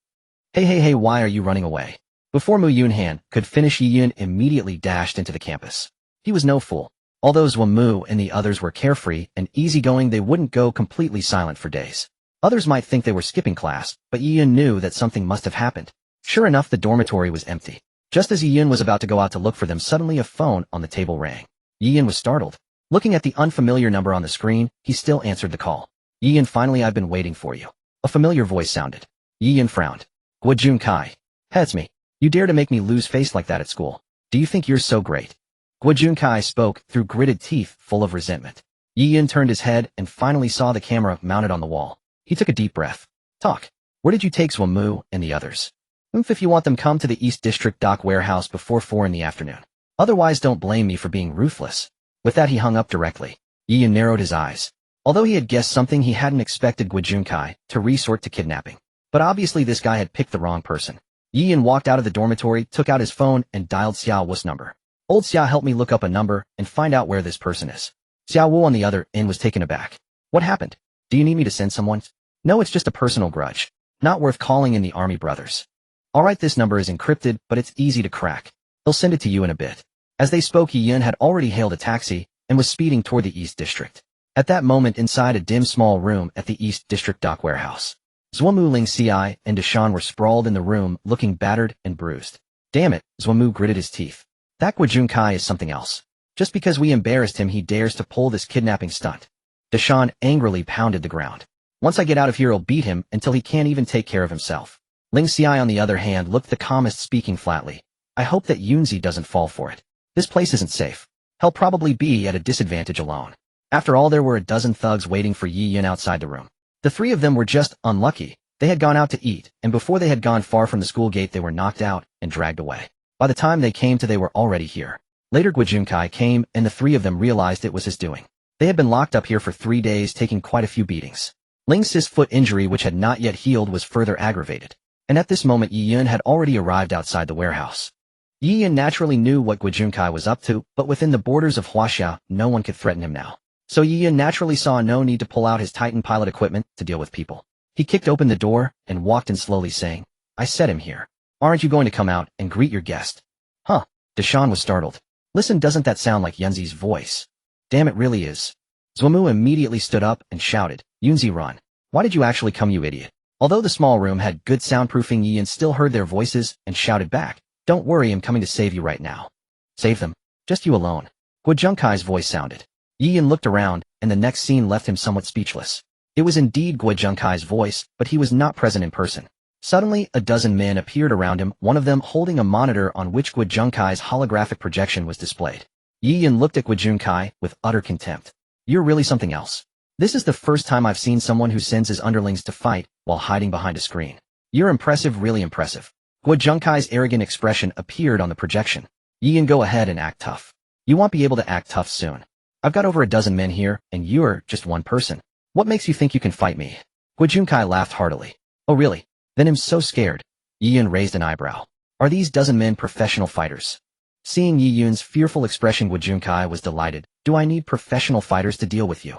Hey, why are you running away? Before Mu Yunhan could finish, Yi Yun immediately dashed into the campus. He was no fool. Although Mu and the others were carefree and easygoing, they wouldn't go completely silent for days. Others might think they were skipping class, but Yi Yun knew that something must have happened. Sure enough, the dormitory was empty. Just as Yi Yun was about to go out to look for them, suddenly a phone on the table rang. Yi Yun was startled. Looking at the unfamiliar number on the screen, he still answered the call. Yi Yun, finally, I've been waiting for you. A familiar voice sounded. Yi Yun frowned. Guo Junkai. Hey, it's me. You dare to make me lose face like that at school. Do you think you're so great? Guo Junkai spoke through gritted teeth full of resentment. Yi Yun turned his head and finally saw the camera mounted on the wall. He took a deep breath. Talk. Where did you take Mu and the others? If you want them, come to the East District Dock Warehouse before 4 in the afternoon. Otherwise, don't blame me for being ruthless. With that he hung up directly. Yi Yun narrowed his eyes. Although he had guessed something, he hadn't expected Guojunkai to resort to kidnapping. But obviously this guy had picked the wrong person. Yi Yun walked out of the dormitory, took out his phone, and dialed Xiao Wu's number. Old Xia helped me look up a number and find out where this person is. Xiao Wu on the other end was taken aback. What happened? Do you need me to send someone? No, it's just a personal grudge. Not worth calling in the army brothers. Alright, this number is encrypted, but it's easy to crack. He'll send it to you in a bit. As they spoke, Yi Yun had already hailed a taxi and was speeding toward the East District. At that moment, inside a dim small room at the East District dock warehouse, Zuomu, Ling Ci, and Deshan were sprawled in the room, looking battered and bruised. Damn it, Zuomu gritted his teeth. That Guojunkai is something else. Just because we embarrassed him, he dares to pull this kidnapping stunt. Deshan angrily pounded the ground. Once I get out of here, I'll beat him until he can't even take care of himself. Ling Ci, on the other hand, looked the calmest, speaking flatly. I hope that Yunzi doesn't fall for it. This place isn't safe. He'll probably be at a disadvantage alone. After all, there were a dozen thugs waiting for Yi Yun outside the room. The three of them were just unlucky. They had gone out to eat, and before they had gone far from the school gate, they were knocked out and dragged away. By the time they came to, they were already here. Later Guojunkai came, and the three of them realized it was his doing. They had been locked up here for 3 days, taking quite a few beatings. Ling Ci's foot injury, which had not yet healed, was further aggravated. And at this moment Yi Yun had already arrived outside the warehouse. Yi Yun naturally knew what Guojunkai was up to, but within the borders of Huaxia, no one could threaten him now. So Yi Yun naturally saw no need to pull out his Titan pilot equipment to deal with people. He kicked open the door and walked in slowly, saying, I set him here. Aren't you going to come out and greet your guest? Huh? Deshan was startled. Listen, doesn't that sound like Yunzi's voice? Damn, it really is. Zuomu immediately stood up and shouted, Yunzi, run. Why did you actually come, you idiot? Although the small room had good soundproofing, Yi Yun still heard their voices and shouted back, Don't worry, I'm coming to save you right now. Save them? Just you alone? Guojunkai's voice sounded. Yi Yun looked around, and the next scene left him somewhat speechless. It was indeed Guojunkai's voice, but he was not present in person. Suddenly, a dozen men appeared around him, one of them holding a monitor on which Guojunkai's holographic projection was displayed. Yi Yun looked at Guojunkai with utter contempt. You're really something else. This is the first time I've seen someone who sends his underlings to fight while hiding behind a screen. You're impressive, really impressive. Guojunkai's arrogant expression appeared on the projection. Yi Yun, go ahead and act tough. You won't be able to act tough soon. I've got over a dozen men here, and you're just one person. What makes you think you can fight me? Guojunkai laughed heartily. Oh really? Then I'm so scared. Yi Yun raised an eyebrow. Are these dozen men professional fighters? Seeing Yi Yun's fearful expression, Guojunkai was delighted. Do I need professional fighters to deal with you?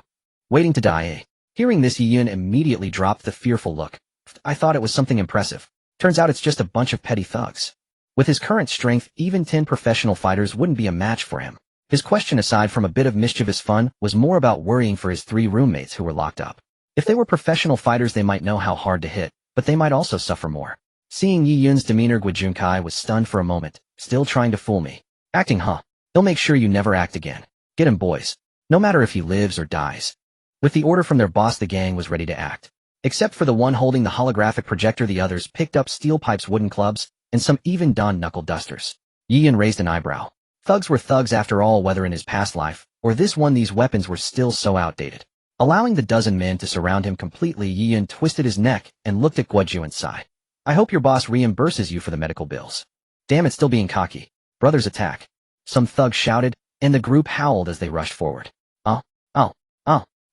Waiting to die, eh? Hearing this, Yi Yun immediately dropped the fearful look. I thought it was something impressive. Turns out it's just a bunch of petty thugs. With his current strength, even 10 professional fighters wouldn't be a match for him. His question, aside from a bit of mischievous fun, was more about worrying for his 3 roommates who were locked up. If they were professional fighters, they might know how hard to hit, but they might also suffer more. Seeing Yi Yun's demeanor, Guojunkai was stunned for a moment. Still trying to fool me. Acting, huh? He'll make sure you never act again. Get him, boys. No matter if he lives or dies. With the order from their boss, the gang was ready to act. Except for the one holding the holographic projector, the others picked up steel pipes, wooden clubs, and some even donned knuckle dusters. Yi Yun raised an eyebrow. Thugs were thugs after all, whether in his past life or this one. These weapons were still so outdated. Allowing the dozen men to surround him completely, Yi Yun twisted his neck and looked at Guojunsai. I hope your boss reimburses you for the medical bills. Damn it, still being cocky. Brothers, attack. Some thugs shouted, and the group howled as they rushed forward.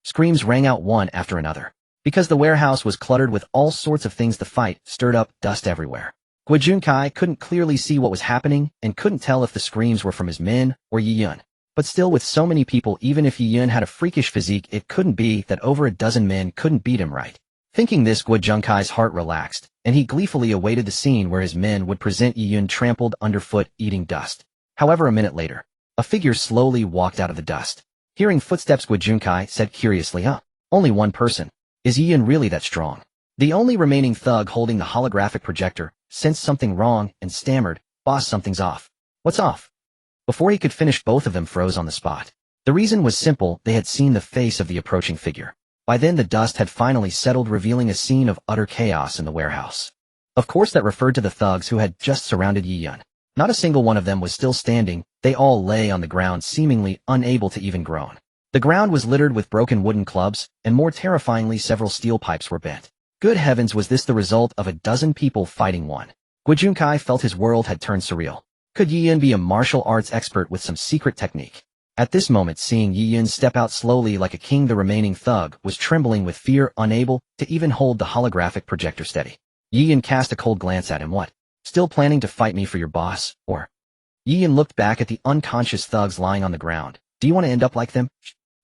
Screams rang out one after another. Because the warehouse was cluttered with all sorts of things, the fight stirred up dust everywhere. Guojunkai couldn't clearly see what was happening and couldn't tell if the screams were from his men or Yi Yun. But still, with so many people, even if Yi Yun had a freakish physique, it couldn't be that over a dozen men couldn't beat him, right? Thinking this, Guojunkai's heart relaxed, and he gleefully awaited the scene where his men would present Yi Yun trampled underfoot, eating dust. However, a minute later, a figure slowly walked out of the dust. Hearing footsteps, Guojunkai said curiously, only one person. Is Yi Yun really that strong? The only remaining thug holding the holographic projector sensed something wrong and stammered, Boss, something's off. What's off? Before he could finish, both of them froze on the spot. The reason was simple, they had seen the face of the approaching figure. By then the dust had finally settled, revealing a scene of utter chaos in the warehouse. Of course that referred to the thugs who had just surrounded Yi Yun. Not a single one of them was still standing, they all lay on the ground, seemingly unable to even groan. The ground was littered with broken wooden clubs, and more terrifyingly, several steel pipes were bent. Good heavens, was this the result of a dozen people fighting one? Guojunkai felt his world had turned surreal. Could Yi Yun be a martial arts expert with some secret technique? At this moment, seeing Yi Yun step out slowly like a king, the remaining thug was trembling with fear, unable to even hold the holographic projector steady. Yi Yun cast a cold glance at him. What? Still planning to fight me for your boss, or? Yi Yun looked back at the unconscious thugs lying on the ground. Do you want to end up like them?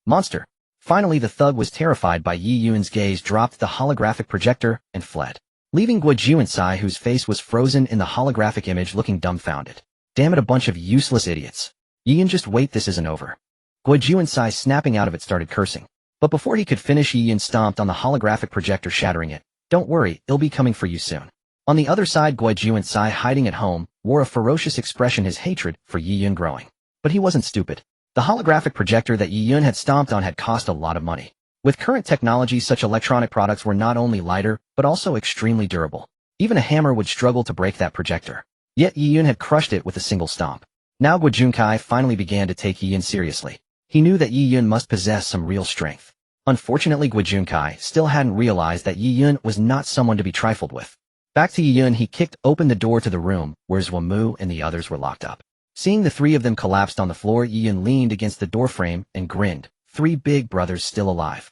Monster. Finally, the thug was terrified by Yi Yun's gaze, dropped the holographic projector, and fled, leaving Guo Junsai, whose face was frozen in the holographic image, looking dumbfounded. Damn it, a bunch of useless idiots. Yi Yun, just wait, this isn't over. Guo Junsai, snapping out of it, started cursing. But before he could finish, Yi Yun stomped on the holographic projector, shattering it. Don't worry, it'll be coming for you soon. On the other side, Guo Junsai, hiding at home, wore a ferocious expression, his hatred for Yi Yun growing. But he wasn't stupid. The holographic projector that Yi Yun had stomped on had cost a lot of money. With current technology, such electronic products were not only lighter, but also extremely durable. Even a hammer would struggle to break that projector. Yet Yi Yun had crushed it with a single stomp. Now Guo Junsai finally began to take Yi Yun seriously. He knew that Yi Yun must possess some real strength. Unfortunately, Guo Junsai still hadn't realized that Yi Yun was not someone to be trifled with. Back to Yi Yun, he kicked open the door to the room where Zhuomu and the others were locked up. Seeing the three of them collapsed on the floor, Yi Yun leaned against the doorframe and grinned. Three big brothers still alive.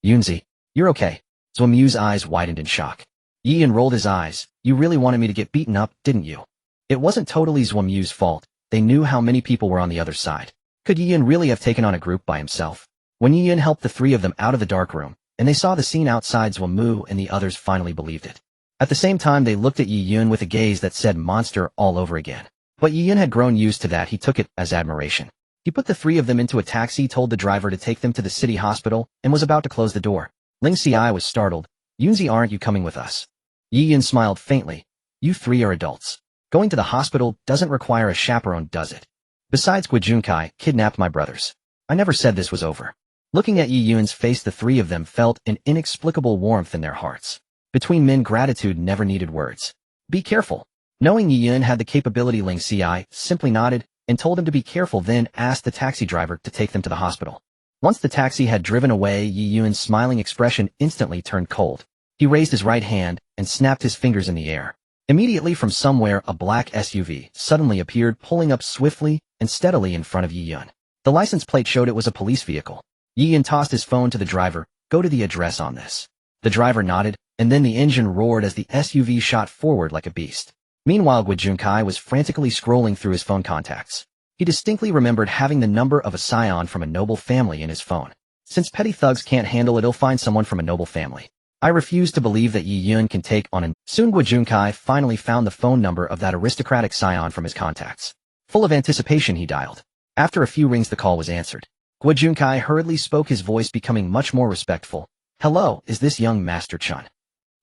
Yunzi, you're okay. Zhuomu's eyes widened in shock. Yi Yun rolled his eyes. You really wanted me to get beaten up, didn't you? It wasn't totally Zhuomu's fault. They knew how many people were on the other side. Could Yi Yun really have taken on a group by himself? When Yi Yun helped the three of them out of the dark room, and they saw the scene outside, Zhuomu and the others finally believed it. At the same time, they looked at Yi Yun with a gaze that said monster all over again. But Yi Yun had grown used to that. He took it as admiration. He put the three of them into a taxi, told the driver to take them to the city hospital, and was about to close the door. Ling Xiai was startled. Yunzi, aren't you coming with us? Yi Yun smiled faintly. You three are adults. Going to the hospital doesn't require a chaperone, does it? Besides, Guo Junsai kidnapped my brothers. I never said this was over. Looking at Yi Yun's face, the three of them felt an inexplicable warmth in their hearts. Between men, gratitude never needed words. Be careful. Knowing Yi Yun had the capability, Ling Xiai simply nodded and told him to be careful, then asked the taxi driver to take them to the hospital. Once the taxi had driven away, Yi Yun's smiling expression instantly turned cold. He raised his right hand and snapped his fingers in the air. Immediately from somewhere, a black SUV suddenly appeared, pulling up swiftly and steadily in front of Yi Yun. The license plate showed it was a police vehicle. Yi Yun tossed his phone to the driver. Go to the address on this. The driver nodded, and then the engine roared as the SUV shot forward like a beast. Meanwhile, Guo Junsai was frantically scrolling through his phone contacts. He distinctly remembered having the number of a scion from a noble family in his phone. Since petty thugs can't handle it, he'll find someone from a noble family. I refuse to believe that Yi Yun can take on an... Soon Guo Junsai finally found the phone number of that aristocratic scion from his contacts. Full of anticipation, he dialed. After a few rings, the call was answered. Guo Junsai hurriedly spoke, his voice becoming much more respectful. Hello, is this young Master Chun?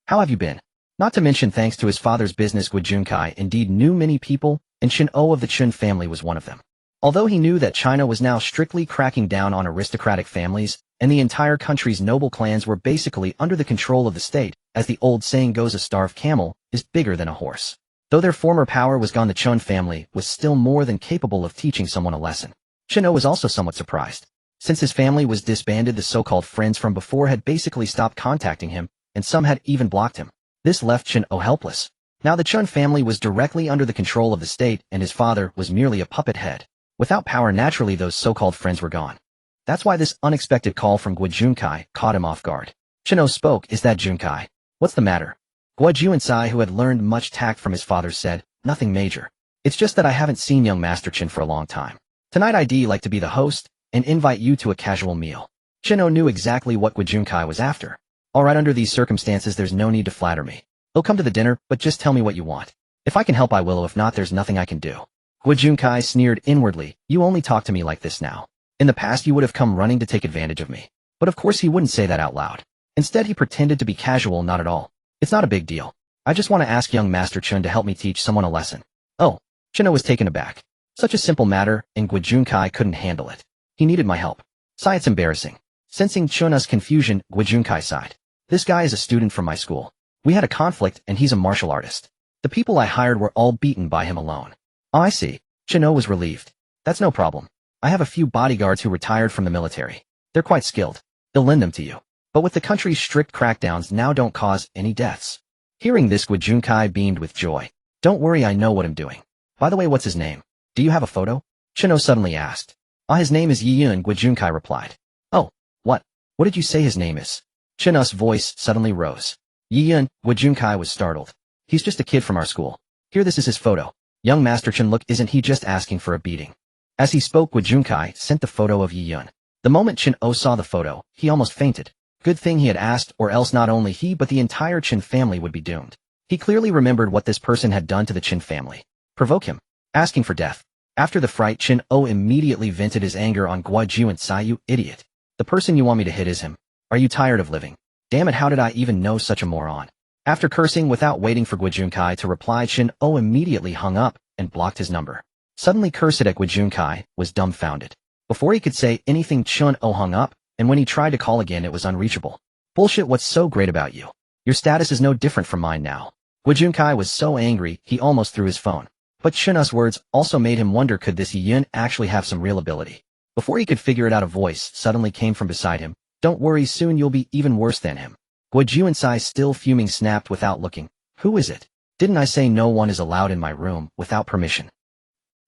How have you been? Not to mention, thanks to his father's business, Guo Junsai indeed knew many people, and Chen O of the Chun family was one of them. Although he knew that China was now strictly cracking down on aristocratic families, and the entire country's noble clans were basically under the control of the state, as the old saying goes, a starved camel is bigger than a horse. Though their former power was gone, the Chun family was still more than capable of teaching someone a lesson. Chen O was also somewhat surprised. Since his family was disbanded, the so-called friends from before had basically stopped contacting him, and some had even blocked him. This left Chen O helpless. Now the Chun family was directly under the control of the state, and his father was merely a puppet head. Without power, naturally those so-called friends were gone. That's why this unexpected call from Guo Junsai caught him off guard. Chen O spoke. Is that Junsai? What's the matter? Guo Junsai, who had learned much tact from his father, said, nothing major. It's just that I haven't seen young Master Chen for a long time. Tonight I'd like to be the host and invite you to a casual meal. Chen O knew exactly what Guo Junsai was after. Alright, under these circumstances there's no need to flatter me. I'll come to the dinner, but just tell me what you want. If I can help I will, if not there's nothing I can do. Guo Junsai sneered inwardly. You only talk to me like this now. In the past you would have come running to take advantage of me. But of course he wouldn't say that out loud. Instead he pretended to be casual. Not at all. It's not a big deal. I just want to ask young Master Chun to help me teach someone a lesson. Oh. Chen O was taken aback. Such a simple matter, and Guo Junsai couldn't handle it. He needed my help. Sigh, it's embarrassing. Sensing Chen O's confusion, Guo Junsai sighed. This guy is a student from my school. We had a conflict and he's a martial artist. The people I hired were all beaten by him alone. Oh, I see. Chen O was relieved. That's no problem. I have a few bodyguards who retired from the military. They're quite skilled. They'll lend them to you. But with the country's strict crackdowns now, don't cause any deaths. Hearing this, Guo Junsai beamed with joy. Don't worry, I know what I'm doing. By the way, what's his name? Do you have a photo? Chen O suddenly asked. His name is Yi Yun, Guijunkai replied. Oh, what? What did you say his name is? Chin's voice suddenly rose. Yi Yun, Guijunkai was startled. He's just a kid from our school. Here, this is his photo. Young Master Chen, look, isn't he just asking for a beating? As he spoke, Guijunkai sent the photo of Yi Yun. The moment Chen-O saw the photo, he almost fainted. Good thing he had asked, or else not only he but the entire Chen family would be doomed. He clearly remembered what this person had done to the Chen family. Provoke him. Asking for death. After the fright, Chen-O immediately vented his anger on Guijunkai. You idiot. The person you want me to hit is him. Are you tired of living? Damn it, how did I even know such a moron? After cursing without waiting for Guijunkai to reply, Chen-O immediately hung up and blocked his number. Suddenly cursed at Guijunkai was dumbfounded. Before he could say anything, Chen-O hung up, and when he tried to call again it was unreachable. Bullshit, what's so great about you? Your status is no different from mine now. Guijunkai was so angry he almost threw his phone. But Chen-O's words also made him wonder, could this Yi Yun actually have some real ability? Before he could figure it out, a voice suddenly came from beside him. Don't worry, soon you'll be even worse than him. Guijunkai, still fuming, snapped without looking. Who is it? Didn't I say no one is allowed in my room without permission?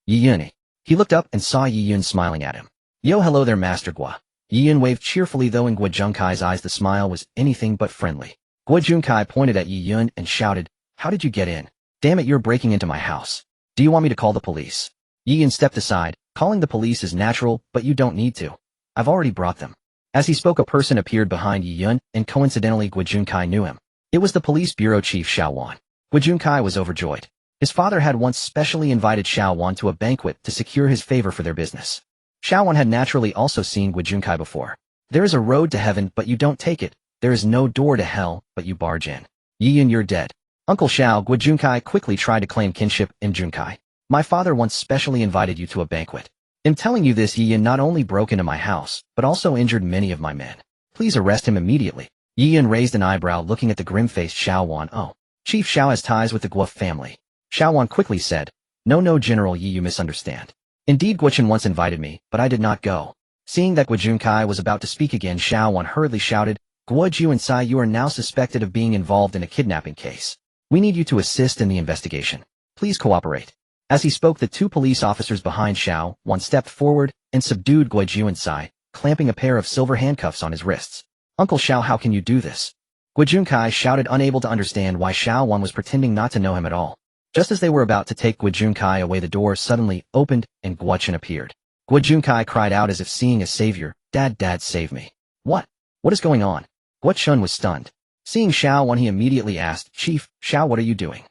Yi Yun. He looked up and saw Yi Yun smiling at him. Yo, hello there, Master Gua. Yi Yun waved cheerfully, though in Guijunkai's eyes the smile was anything but friendly. Guijunkai pointed at Yi Yun and shouted, how did you get in? Damn it, you're breaking into my house. Do you want me to call the police? Yi Yun stepped aside. Calling the police is natural, but you don't need to. I've already brought them. As he spoke, a person appeared behind Yi Yun, and coincidentally Guijunkai knew him. It was the police bureau chief Xiao Wan. Guijunkai was overjoyed. His father had once specially invited Xiao Wan to a banquet to secure his favor for their business. Xiao Wan had naturally also seen Guijunkai before. There is a road to heaven, but you don't take it. There is no door to hell, but you barge in. Yi Yun, you're dead. Uncle Xiao, Guijunkai quickly tried to claim kinship in Junkai. My father once specially invited you to a banquet. In telling you this, Yi Yun not only broke into my house, but also injured many of my men. Please arrest him immediately. Yi Yun raised an eyebrow, looking at the grim-faced Xiao Wan. Oh, Chief Xiao has ties with the Guo family. Xiao Wan quickly said, No, General Yi, you misunderstand. Indeed, Guichen once invited me, but I did not go. Seeing that Guijunkai was about to speak again, Xiao Wan hurriedly shouted, Guijunkai, you are now suspected of being involved in a kidnapping case. We need you to assist in the investigation. Please cooperate. As he spoke, the two police officers behind Xiao Wan stepped forward and subdued Guijunkai, clamping a pair of silver handcuffs on his wrists. Uncle Xiao, how can you do this? Guijunkai shouted, unable to understand why Xiao Wan was pretending not to know him at all. Just as they were about to take Guijunkai away, the door suddenly opened and Guichen appeared. Guijunkai cried out as if seeing a savior, Dad, save me. What? What is going on? Guichen was stunned. Seeing Xiao Wan, he immediately asked, Chief, Xiao, what are you doing?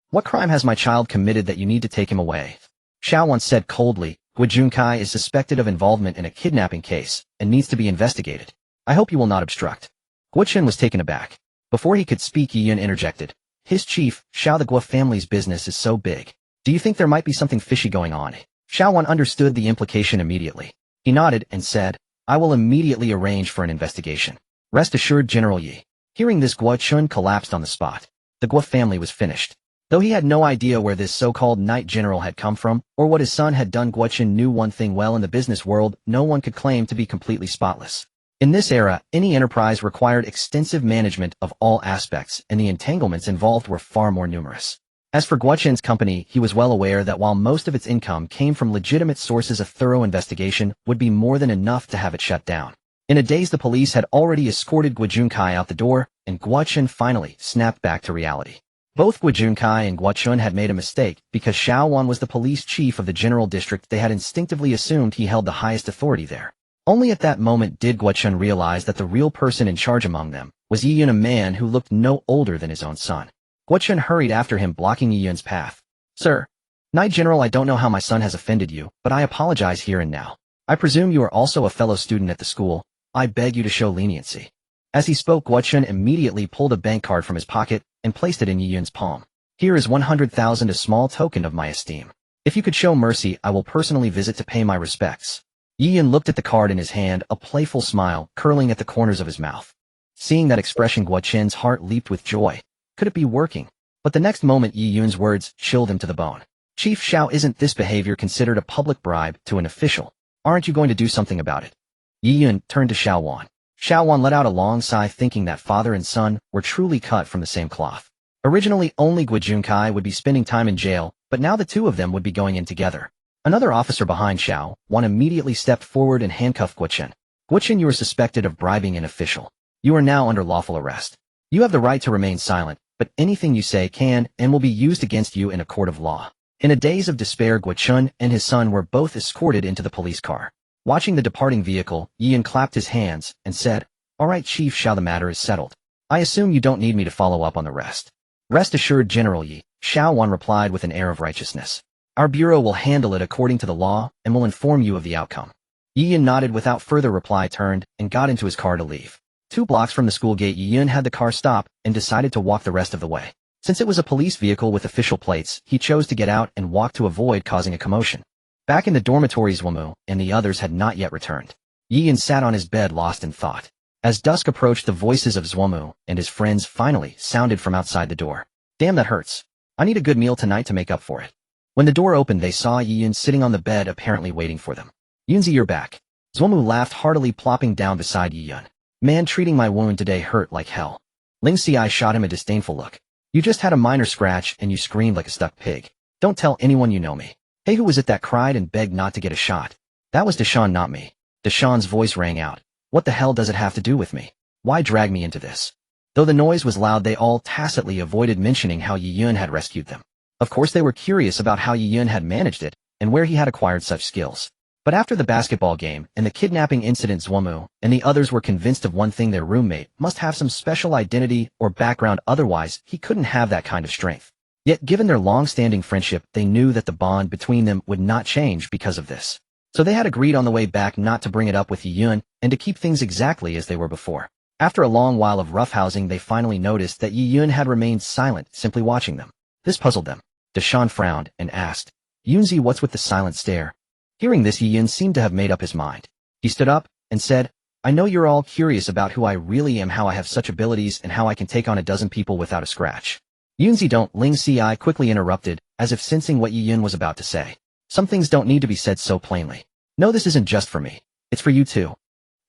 What crime has my child committed that you need to take him away? Xiao Wan said coldly, Guijunkai is suspected of involvement in a kidnapping case and needs to be investigated. I hope you will not obstruct. Guichen was taken aback. Before he could speak, Yi Yun interjected. His chief, Xiao, the Guo family's business is so big. Do you think there might be something fishy going on? Xiao Wan understood the implication immediately. He nodded and said, I will immediately arrange for an investigation. Rest assured, General Yi. Hearing this, Guichen collapsed on the spot. The Guo family was finished. Though he had no idea where this so-called knight general had come from, or what his son had done, Guichen knew one thing well: in the business world, no one could claim to be completely spotless. In this era, any enterprise required extensive management of all aspects, and the entanglements involved were far more numerous. As for Guichen's company, he was well aware that while most of its income came from legitimate sources, a thorough investigation would be more than enough to have it shut down. In a daze, the police had already escorted Guijunkai out the door, and Guichen finally snapped back to reality. Both Guijunkai and Guichen had made a mistake. Because Xiao Wan was the police chief of the general district, they had instinctively assumed he held the highest authority there. Only at that moment did Guichen realize that the real person in charge among them was Yi Yun, a man who looked no older than his own son. Guichen hurried after him, blocking Yi Yun's path. Sir, Knight General, I don't know how my son has offended you, but I apologize here and now. I presume you are also a fellow student at the school. I beg you to show leniency. As he spoke, Guichen immediately pulled a bank card from his pocket and placed it in Yi Yun's palm. Here is 100,000, a small token of my esteem. If you could show mercy, I will personally visit to pay my respects. Yi Yun looked at the card in his hand, a playful smile curling at the corners of his mouth. Seeing that expression, Guichen's heart leaped with joy. Could it be working? But the next moment, Yi Yun's words chilled him to the bone. Chief Xiao, isn't this behavior considered a public bribe to an official? Aren't you going to do something about it? Yi Yun turned to Xiao Wan. Xiao Wan let out a long sigh, thinking that father and son were truly cut from the same cloth. Originally, only Guijunkai would be spending time in jail, but now the two of them would be going in together. Another officer behind Xiao Wan immediately stepped forward and handcuffed Guochen. Guochen, you are suspected of bribing an official. You are now under lawful arrest. You have the right to remain silent, but anything you say can and will be used against you in a court of law. In a daze of despair, Guochen and his son were both escorted into the police car. Watching the departing vehicle, Yiyan clapped his hands and said, "All right, Chief Xiao, the matter is settled. I assume you don't need me to follow up on the rest." "Rest assured, General Yi," Xiao Wan replied with an air of righteousness. "Our bureau will handle it according to the law and will inform you of the outcome." Yiyan nodded without further reply, turned, and got into his car to leave. 2 blocks from the school gate, Yiyan had the car stop and decided to walk the rest of the way. Since it was a police vehicle with official plates, he chose to get out and walk to avoid causing a commotion. Back in the dormitories, Zhuomu and the others had not yet returned. Yiyan sat on his bed lost in thought. As dusk approached, the voices of Zhuomu and his friends finally sounded from outside the door. "Damn, that hurts. I need a good meal tonight to make up for it." When the door opened, they saw Yiyan sitting on the bed, apparently waiting for them. "Yunzi, you're back." Zhuomu laughed heartily, plopping down beside Yiyan. "Man, treating my wound today hurt like hell." Ling Xiai shot him a disdainful look. "You just had a minor scratch and you screamed like a stuck pig. Don't tell anyone you know me." "Hey, who was it that cried and begged not to get a shot?" "That was Deshawn, not me." Deshawn's voice rang out. "What the hell does it have to do with me? Why drag me into this?" Though the noise was loud, they all tacitly avoided mentioning how Yiyun had rescued them. Of course, they were curious about how Yiyun had managed it and where he had acquired such skills. But after the basketball game and the kidnapping incident, Zhuomu and the others were convinced of one thing: their roommate must have some special identity or background, otherwise he couldn't have that kind of strength. Yet given their long-standing friendship, they knew that the bond between them would not change because of this. So they had agreed on the way back not to bring it up with Yiyun and to keep things exactly as they were before. After a long while of roughhousing, they finally noticed that Yiyun had remained silent, simply watching them. This puzzled them. Deshawn frowned and asked, "Yunzi, what's with the silent stare?" Hearing this, Yiyun seemed to have made up his mind. He stood up and said, "I know you're all curious about who I really am, how I have such abilities, and how I can take on a dozen people without a scratch." "Yunzi, don't," Ling Xiai quickly interrupted, as if sensing what Yiyun was about to say. "Some things don't need to be said so plainly. No, this isn't just for me. It's for you too.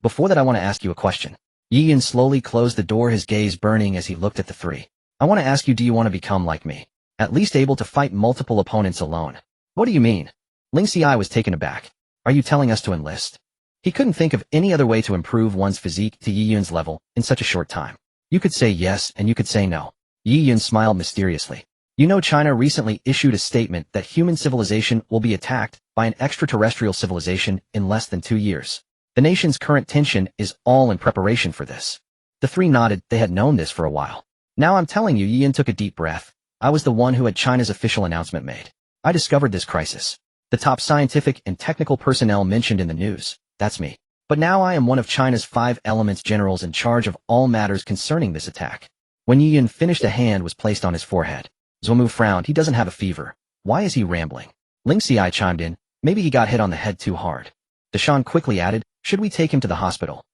Before that, I want to ask you a question." Yiyun slowly closed the door, his gaze burning as he looked at the three. "I want to ask you, do you want to become like me? At least able to fight multiple opponents alone?" "What do you mean?" Ling Xiai was taken aback. "Are you telling us to enlist?" He couldn't think of any other way to improve one's physique to Yiyun's level in such a short time. You could say yes and you could say no. Yiyun smiled mysteriously. "You know, China recently issued a statement that human civilization will be attacked by an extraterrestrial civilization in less than 2 years. The nation's current tension is all in preparation for this." The three nodded. They had known this for a while. "Now I'm telling you," Yiyun took a deep breath. "I was the one who had China's official announcement made. I discovered this crisis. The top scientific and technical personnel mentioned in the news, that's me. But now I am one of China's 5 elements generals in charge of all matters concerning this attack." When Yiyun finished, a hand was placed on his forehead. Zhuomu frowned. "He doesn't have a fever. Why is he rambling?" Ling Xiai chimed in. "Maybe he got hit on the head too hard." Deshawn quickly added, "Should we take him to the hospital?"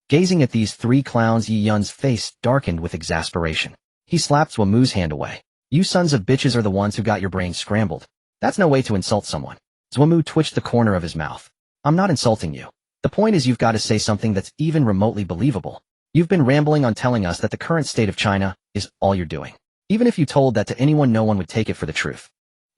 Gazing at these 3 clowns, Yiyun's face darkened with exasperation. He slapped Zhuomu's hand away. "You sons of bitches are the ones who got your brains scrambled. That's no way to insult someone." Zhuomu twitched the corner of his mouth. "I'm not insulting you. The point is, you've got to say something that's even remotely believable. You've been rambling on telling us that the current state of China is all you're doing. Even if you told that to anyone, no one would take it for the truth."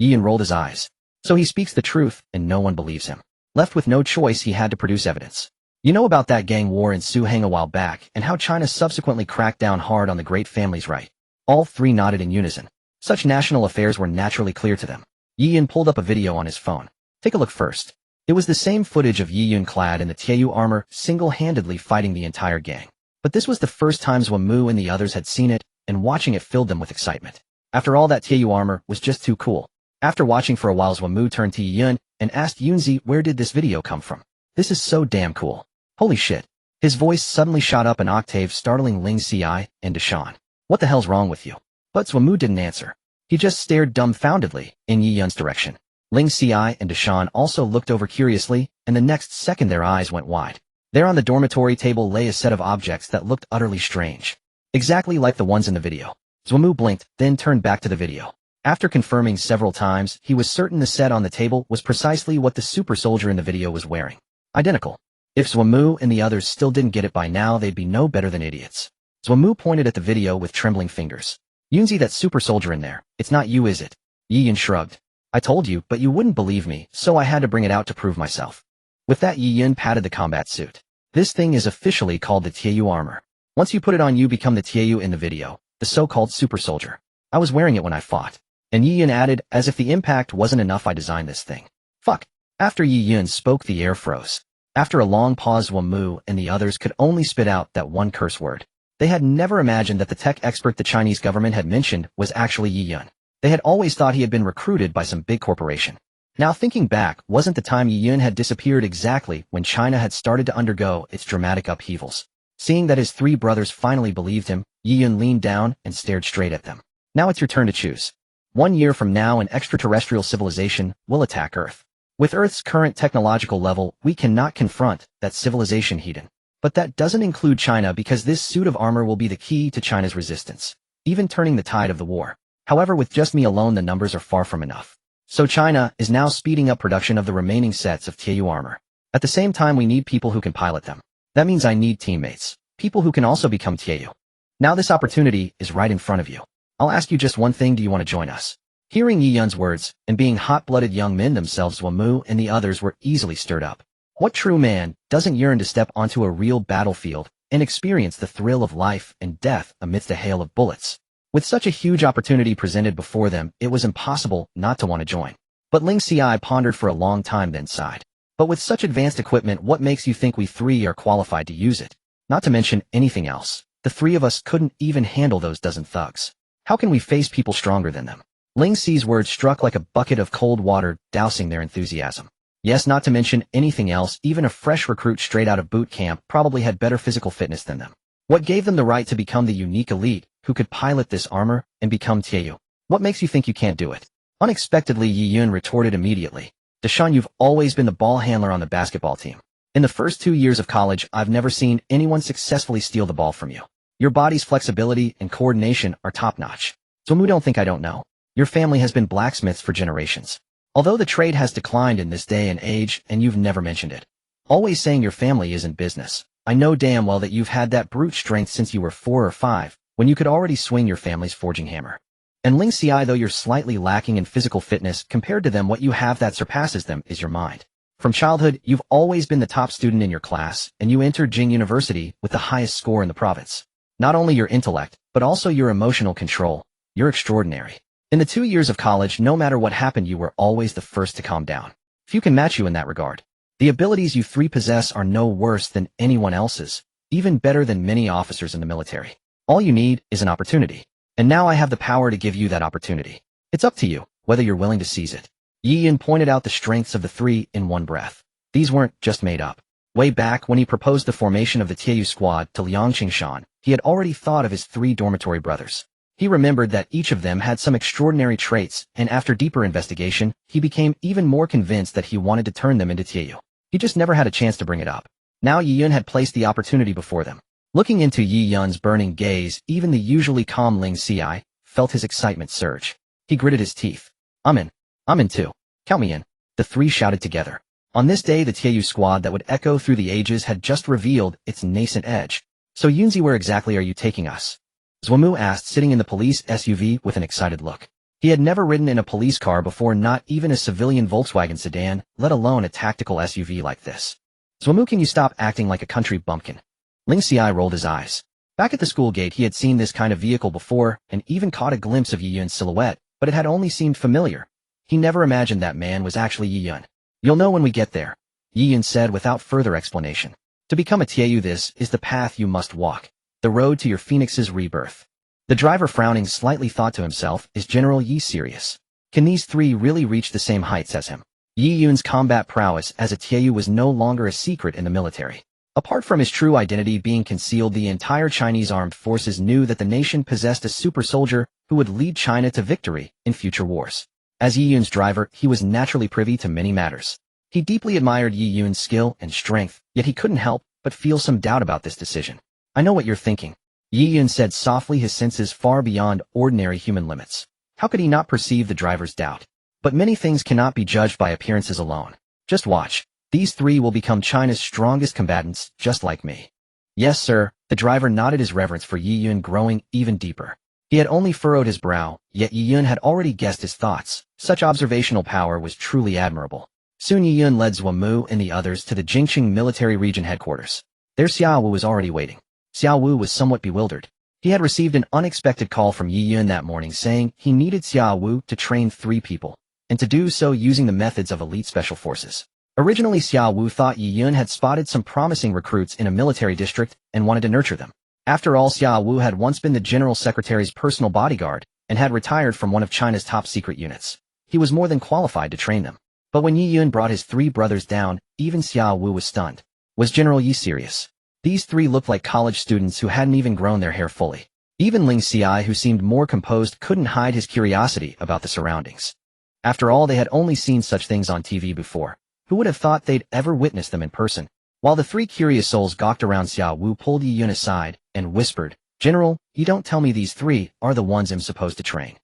Yiyun rolled his eyes. "So he speaks the truth and no one believes him." Left with no choice, he had to produce evidence. "You know about that gang war in Suhang a while back and how China subsequently cracked down hard on the great families, right?" All 3 nodded in unison. Such national affairs were naturally clear to them. Yiyun pulled up a video on his phone. "Take a look first." It was the same footage of Yiyun clad in the Tiayu armor, single-handedly fighting the entire gang. But this was the first time Zhuomu and the others had seen it, and watching it filled them with excitement. After all, that Tiayu armor was just too cool. After watching for a while, Zhuomu turned to Yiyun and asked, "Yunzi, where did this video come from? This is so damn cool. Holy shit." His voice suddenly shot up an octave, startling Ling Xiai and Deshawn. "What the hell's wrong with you?" But Zhuomu didn't answer. He just stared dumbfoundedly in Yiyun's direction. Ling Xiai and Deshawn also looked over curiously, and the next second their eyes went wide. There on the dormitory table lay a set of objects that looked utterly strange. Exactly like the ones in the video. Zhuomu blinked, then turned back to the video. After confirming several times, he was certain the set on the table was precisely what the super soldier in the video was wearing. Identical. If Zhuomu and the others still didn't get it by now, they'd be no better than idiots. Zhuomu pointed at the video with trembling fingers. "Yunzi, that super soldier in there, it's not you, is it?" Yiyun shrugged. I told you, but you wouldn't believe me, so I had to bring it out to prove myself. With that, Yi Yun patted the combat suit. This thing is officially called the Tieyu armor. Once you put it on, you become the Tieyu in the video, the so-called super soldier. I was wearing it when I fought. And Yi Yun added, as if the impact wasn't enough, I designed this thing. Fuck. After Yi Yun spoke, the air froze. After a long pause, Wamu and the others could only spit out that one curse word. They had never imagined that the tech expert the Chinese government had mentioned was actually Yi Yun. They had always thought he had been recruited by some big corporation. Now thinking back, wasn't the time Yi Yun had disappeared exactly when China had started to undergo its dramatic upheavals? Seeing that his three brothers finally believed him, Yi Yun leaned down and stared straight at them. Now it's your turn to choose. 1 year from now, an extraterrestrial civilization will attack Earth. With Earth's current technological level, we cannot confront that civilization heathen. But that doesn't include China, because this suit of armor will be the key to China's resistance, even turning the tide of the war. However, with just me alone, the numbers are far from enough. So China is now speeding up production of the remaining sets of Tieyu armor. At the same time, we need people who can pilot them. That means I need teammates, people who can also become Tieyu. Now this opportunity is right in front of you. I'll ask you just one thing, do you want to join us? Hearing Yi Yun's words, and being hot-blooded young men themselves, Wamu and the others were easily stirred up. What true man doesn't yearn to step onto a real battlefield and experience the thrill of life and death amidst a hail of bullets? With such a huge opportunity presented before them, it was impossible not to want to join. But Ling Ci pondered for a long time, then sighed. But with such advanced equipment, what makes you think we three are qualified to use it? Not to mention anything else. The three of us couldn't even handle those dozen thugs. How can we face people stronger than them? Ling Ci's words struck like a bucket of cold water, dousing their enthusiasm. Yes, not to mention anything else, even a fresh recruit straight out of boot camp probably had better physical fitness than them. What gave them the right to become the unique elite who could pilot this armor and become Tieyu? What makes you think you can't do it? Unexpectedly, Yi Yun retorted immediately. Deshaun, you've always been the ball handler on the basketball team. In the first 2 years of college, I've never seen anyone successfully steal the ball from you. Your body's flexibility and coordination are top-notch. Zoumu, don't think I don't know. Your family has been blacksmiths for generations. Although the trade has declined in this day and age, and you've never mentioned it. Always saying your family isn't business. I know damn well that you've had that brute strength since you were 4 or 5, when you could already swing your family's forging hammer. And Ling Ci, though you're slightly lacking in physical fitness compared to them, what you have that surpasses them is your mind. From childhood, you've always been the top student in your class, and you entered Jing University with the highest score in the province. Not only your intellect, but also your emotional control. You're extraordinary. In the 2 years of college, no matter what happened, you were always the first to calm down. Few can match you in that regard. The abilities you three possess are no worse than anyone else's, even better than many officers in the military. All you need is an opportunity. And now I have the power to give you that opportunity. It's up to you, whether you're willing to seize it. Yi Yun pointed out the strengths of the three in one breath. These weren't just made up. Way back when he proposed the formation of the Tieyu squad to Liang Qingshan, he had already thought of his 3 dormitory brothers. He remembered that each of them had some extraordinary traits, and after deeper investigation, he became even more convinced that he wanted to turn them into Tieyu. He just never had a chance to bring it up. Now Yi Yun had placed the opportunity before them. Looking into Yi Yun's burning gaze, even the usually calm Ling Ci felt his excitement surge. He gritted his teeth. I'm in too. Count me in. The 3 shouted together. On this day, the Tieyu squad that would echo through the ages had just revealed its nascent edge. So Yunzi, where exactly are you taking us? Zoumu asked, sitting in the police SUV with an excited look. He had never ridden in a police car before, not even a civilian Volkswagen sedan, let alone a tactical SUV like this. Zoumu, can you stop acting like a country bumpkin? Ling Ci rolled his eyes. Back at the school gate, he had seen this kind of vehicle before, and even caught a glimpse of Yi Yun's silhouette, but it had only seemed familiar. He never imagined that man was actually Yi Yun. You'll know when we get there, Yi Yun said without further explanation. To become a Tieyu, this is the path you must walk. The road to your phoenix's rebirth. The driver, frowning slightly, thought to himself, is General Yi serious? Can these 3 really reach the same heights as him? Yi Yun's combat prowess as a Tieyu was no longer a secret in the military. Apart from his true identity being concealed, the entire Chinese armed forces knew that the nation possessed a super soldier who would lead China to victory in future wars. As Yi Yun's driver, he was naturally privy to many matters. He deeply admired Yi Yun's skill and strength, yet he couldn't help but feel some doubt about this decision. I know what you're thinking, Yi Yun said softly, his senses far beyond ordinary human limits. How could he not perceive the driver's doubt? But many things cannot be judged by appearances alone. Just watch. These 3 will become China's strongest combatants, just like me. Yes, sir. The driver nodded, his reverence for Yi Yun growing even deeper. He had only furrowed his brow, yet Yi Yun had already guessed his thoughts. Such observational power was truly admirable. Soon Yi Yun led Zhuo Mu and the others to the Jingqing military region headquarters. There Xiao Wu was already waiting. Xiao Wu was somewhat bewildered. He had received an unexpected call from Yi Yun that morning saying he needed Xiao Wu to train 3 people, and to do so using the methods of elite special forces. Originally Xiao Wu thought Yi Yun had spotted some promising recruits in a military district and wanted to nurture them. After all, Xiao Wu had once been the General Secretary's personal bodyguard and had retired from one of China's top secret units. He was more than qualified to train them. But when Yi Yun brought his 3 brothers down, even Xiao Wu was stunned. Was General Yi serious? These 3 looked like college students who hadn't even grown their hair fully. Even Ling Xi, who seemed more composed, couldn't hide his curiosity about the surroundings. After all, they had only seen such things on TV before. Who would have thought they'd ever witnessed them in person? While the 3 curious souls gawked around, Xiao Wu pulled Yi Yun aside and whispered, "General, you don't tell me these 3 are the ones I'm supposed to train."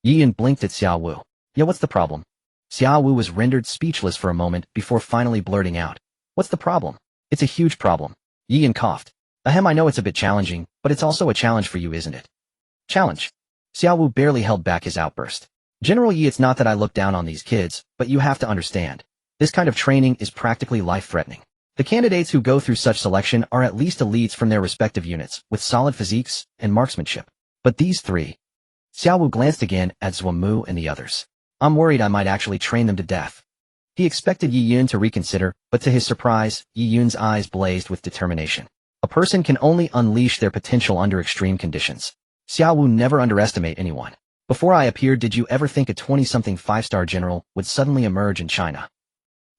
Yi Yun blinked at Xiao Wu. "Yeah, what's the problem?" Xiao Wu was rendered speechless for a moment before finally blurting out, "What's the problem?" "It's a huge problem." Yi Yun coughed. "Ahem, I know it's a bit challenging, but it's also a challenge for you, isn't it?" "Challenge?" Xiao Wu barely held back his outburst. "General Yi, it's not that I look down on these kids, but you have to understand. This kind of training is practically life-threatening. The candidates who go through such selection are at least elites from their respective units, with solid physiques and marksmanship. But these 3... Xiao Wu glanced again at Zhuo Mu and the others. "I'm worried I might actually train them to death." He expected Yi Yun to reconsider, but to his surprise, Yi Yun's eyes blazed with determination. A person can only unleash their potential under extreme conditions. Xiao Wu never underestimate anyone. Before I appeared, did you ever think a 20-something 5-star general would suddenly emerge in China?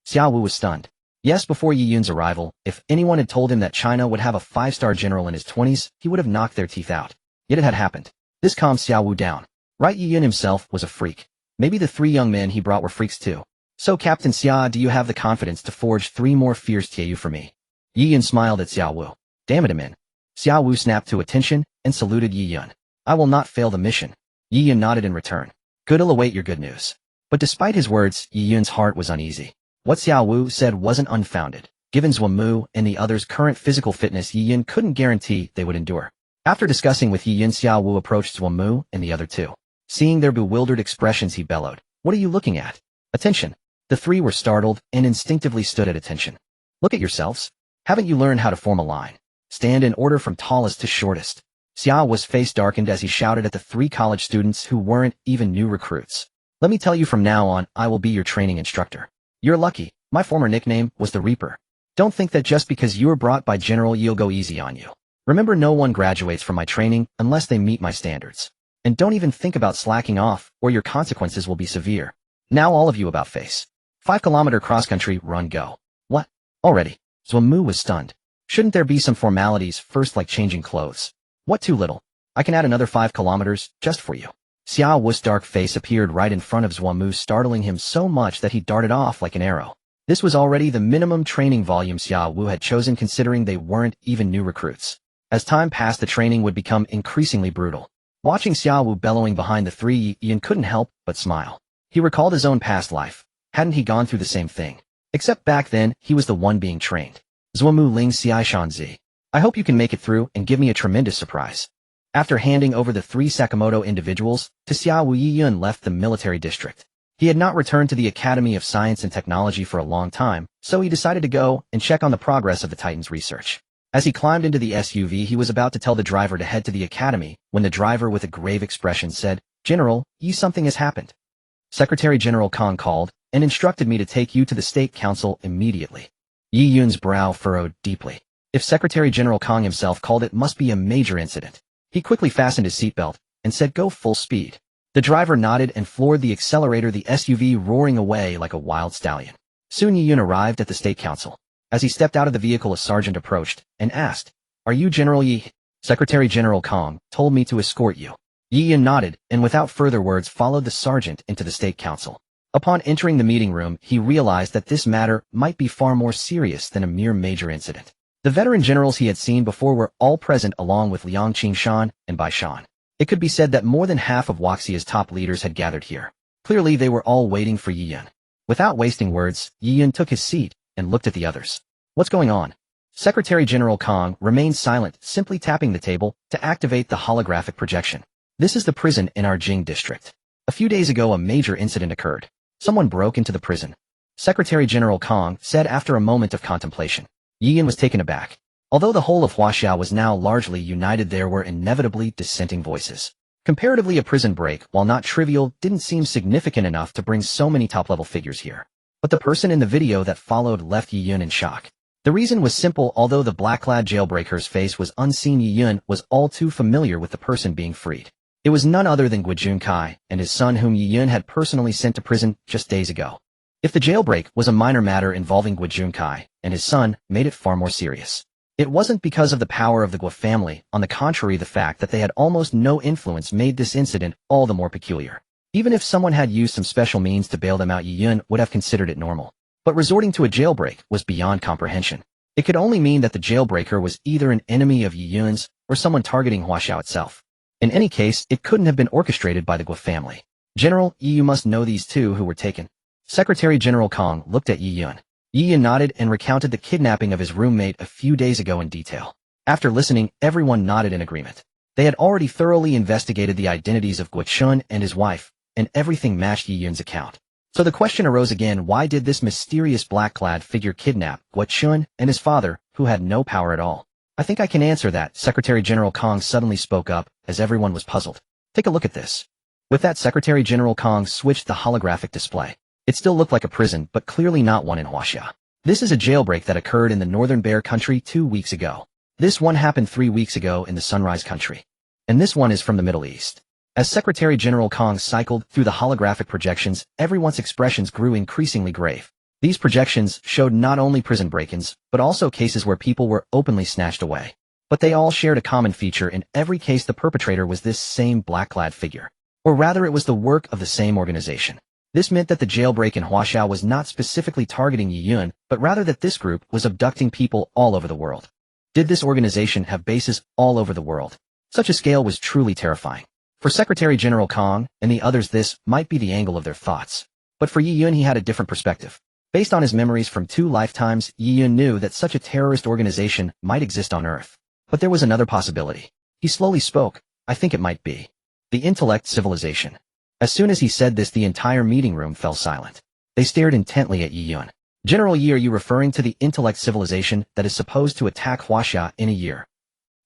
Xiao Wu was stunned. Yes, before Yi Yun's arrival, if anyone had told him that China would have a 5-star general in his 20s, he would have knocked their teeth out. Yet it had happened. This calmed Xiao Wu down. Right, Yi Yun himself was a freak. Maybe the 3 young men he brought were freaks too. "So, Captain Xia, do you have the confidence to forge 3 more fierce Tiayu for me?" Yi Yun smiled at Xiao Wu. "Damn it, man." Xiao Wu snapped to attention and saluted Yi Yun. "I will not fail the mission." Yi Yun nodded in return. "Good, I'll await your good news." But despite his words, Yi Yun's heart was uneasy. What Xiao Wu said wasn't unfounded. Given Zhuo Mu and the others' current physical fitness, Yi Yun couldn't guarantee they would endure. After discussing with Yi Yun, Xiao Wu approached Zhuo Mu and the other 2. Seeing their bewildered expressions, he bellowed, "What are you looking at?" "Attention." The 3 were startled and instinctively stood at attention. "Look at yourselves. Haven't you learned how to form a line? Stand in order from tallest to shortest." Xiao Wu's face darkened as he shouted at the 3 college students who weren't even new recruits. "Let me tell you, from now on, I will be your training instructor. You're lucky. My former nickname was the Reaper. Don't think that just because you were brought by General Yi'll go easy on you. Remember, no one graduates from my training unless they meet my standards. And don't even think about slacking off, or your consequences will be severe. Now all of you about face. 5-kilometer cross-country run, go." "What? Already?" Zhuo Mu was stunned. "Shouldn't there be some formalities first, like changing clothes?" "What, too little? I can add another 5 kilometers just for you." Xiao Wu's dark face appeared right in front of Zhuo Mu, startling him so much that he darted off like an arrow. This was already the minimum training volume Xiao Wu had chosen, considering they weren't even new recruits. As time passed, the training would become increasingly brutal. Watching Xiao Wu bellowing behind the 3, Yi Yun couldn't help but smile. He recalled his own past life. Hadn't he gone through the same thing? Except back then, he was the one being trained. Zhuo Mu Ling Xi Shanzi. "I hope you can make it through and give me a tremendous surprise." After handing over the 3 Sakamoto individuals to Xiao Wu, Yi Yun left the military district. He had not returned to the Academy of Science and Technology for a long time, so he decided to go and check on the progress of the Titan's research. As he climbed into the SUV, he was about to tell the driver to head to the academy when the driver, with a grave expression, said, "General, something has happened. Secretary General Kong called and instructed me to take you to the State Council immediately." Yi Yun's brow furrowed deeply. If Secretary General Kong himself called, it must be a major incident. He quickly fastened his seatbelt and said, "Go full speed." The driver nodded and floored the accelerator, the SUV roaring away like a wild stallion. Soon Yi Yun arrived at the State Council. As he stepped out of the vehicle, a sergeant approached and asked, "Are you General Yi?" "Secretary General Kong told me to escort you." Yi Yun nodded and without further words followed the sergeant into the State Council. Upon entering the meeting room, he realized that this matter might be far more serious than a mere major incident. The veteran generals he had seen before were all present, along with Liang Qingshan and Bai Shan. It could be said that more than half of Wuxia's top leaders had gathered here. Clearly, they were all waiting for Yi Yun. Without wasting words, Yi Yun took his seat and looked at the others. "What's going on?" Secretary General Kong remained silent, simply tapping the table to activate the holographic projection. This is the prison in our Jing district. A few days ago a major incident occurred. Someone broke into the prison. Secretary General Kong said after a moment of contemplation. Yi Yan was taken aback. Although the whole of Huaxia was now largely united, there were inevitably dissenting voices. Comparatively, a prison break, while not trivial, didn't seem significant enough to bring so many top-level figures here. But the person in the video that followed left Yi Yan in shock. The reason was simple. Although the black-clad jailbreaker's face was unseen, Yi Yan was all too familiar with the person being freed. It was none other than Guijun Kai and his son, whom Yi Yan had personally sent to prison just days ago. If the jailbreak was a minor matter involving Guijun Kai and his son, made it far more serious. It wasn't because of the power of the Guo family. On the contrary, the fact that they had almost no influence made this incident all the more peculiar. Even if someone had used some special means to bail them out, Yi Yan would have considered it normal. But resorting to a jailbreak was beyond comprehension. It could only mean that the jailbreaker was either an enemy of Yi Yan's or someone targeting Huaxiao itself. In any case, it couldn't have been orchestrated by the Guo family. General, you must know these two who were taken. Secretary General Kong looked at Yi Yan. Yi Yan nodded and recounted the kidnapping of his roommate a few days ago in detail. After listening, everyone nodded in agreement. They had already thoroughly investigated the identities of Guo Chun and his wife, and everything matched Yi Yan's account. So the question arose again: why did this mysterious black-clad figure kidnap Guo Chun and his father, who had no power at all? I think I can answer that. Secretary General Kong suddenly spoke up, as everyone was puzzled. Take a look at this. With that, Secretary General Kong switched the holographic display. It still looked like a prison, but clearly not one in Huaxia. This is a jailbreak that occurred in the Northern Bear Country 2 weeks ago. This one happened 3 weeks ago in the Sunrise Country. And this one is from the Middle East. As Secretary General Kong cycled through the holographic projections, everyone's expressions grew increasingly grave. These projections showed not only prison break-ins, but also cases where people were openly snatched away. But they all shared a common feature. In every case, the perpetrator was this same black-clad figure. Or rather, it was the work of the same organization. This meant that the jailbreak in Huaxia was not specifically targeting Yi Yan, but rather that this group was abducting people all over the world. Did this organization have bases all over the world? Such a scale was truly terrifying. For Secretary General Kong and the others, this might be the angle of their thoughts. But for Yi Yan, he had a different perspective. Based on his memories from 2 lifetimes, Yi Yan knew that such a terrorist organization might exist on Earth. But there was another possibility. He slowly spoke. I think it might be the intellect civilization. As soon as he said this, the entire meeting room fell silent. They stared intently at Yi Yan. General Yi, are you referring to the intellect civilization that is supposed to attack Huaxia in a year?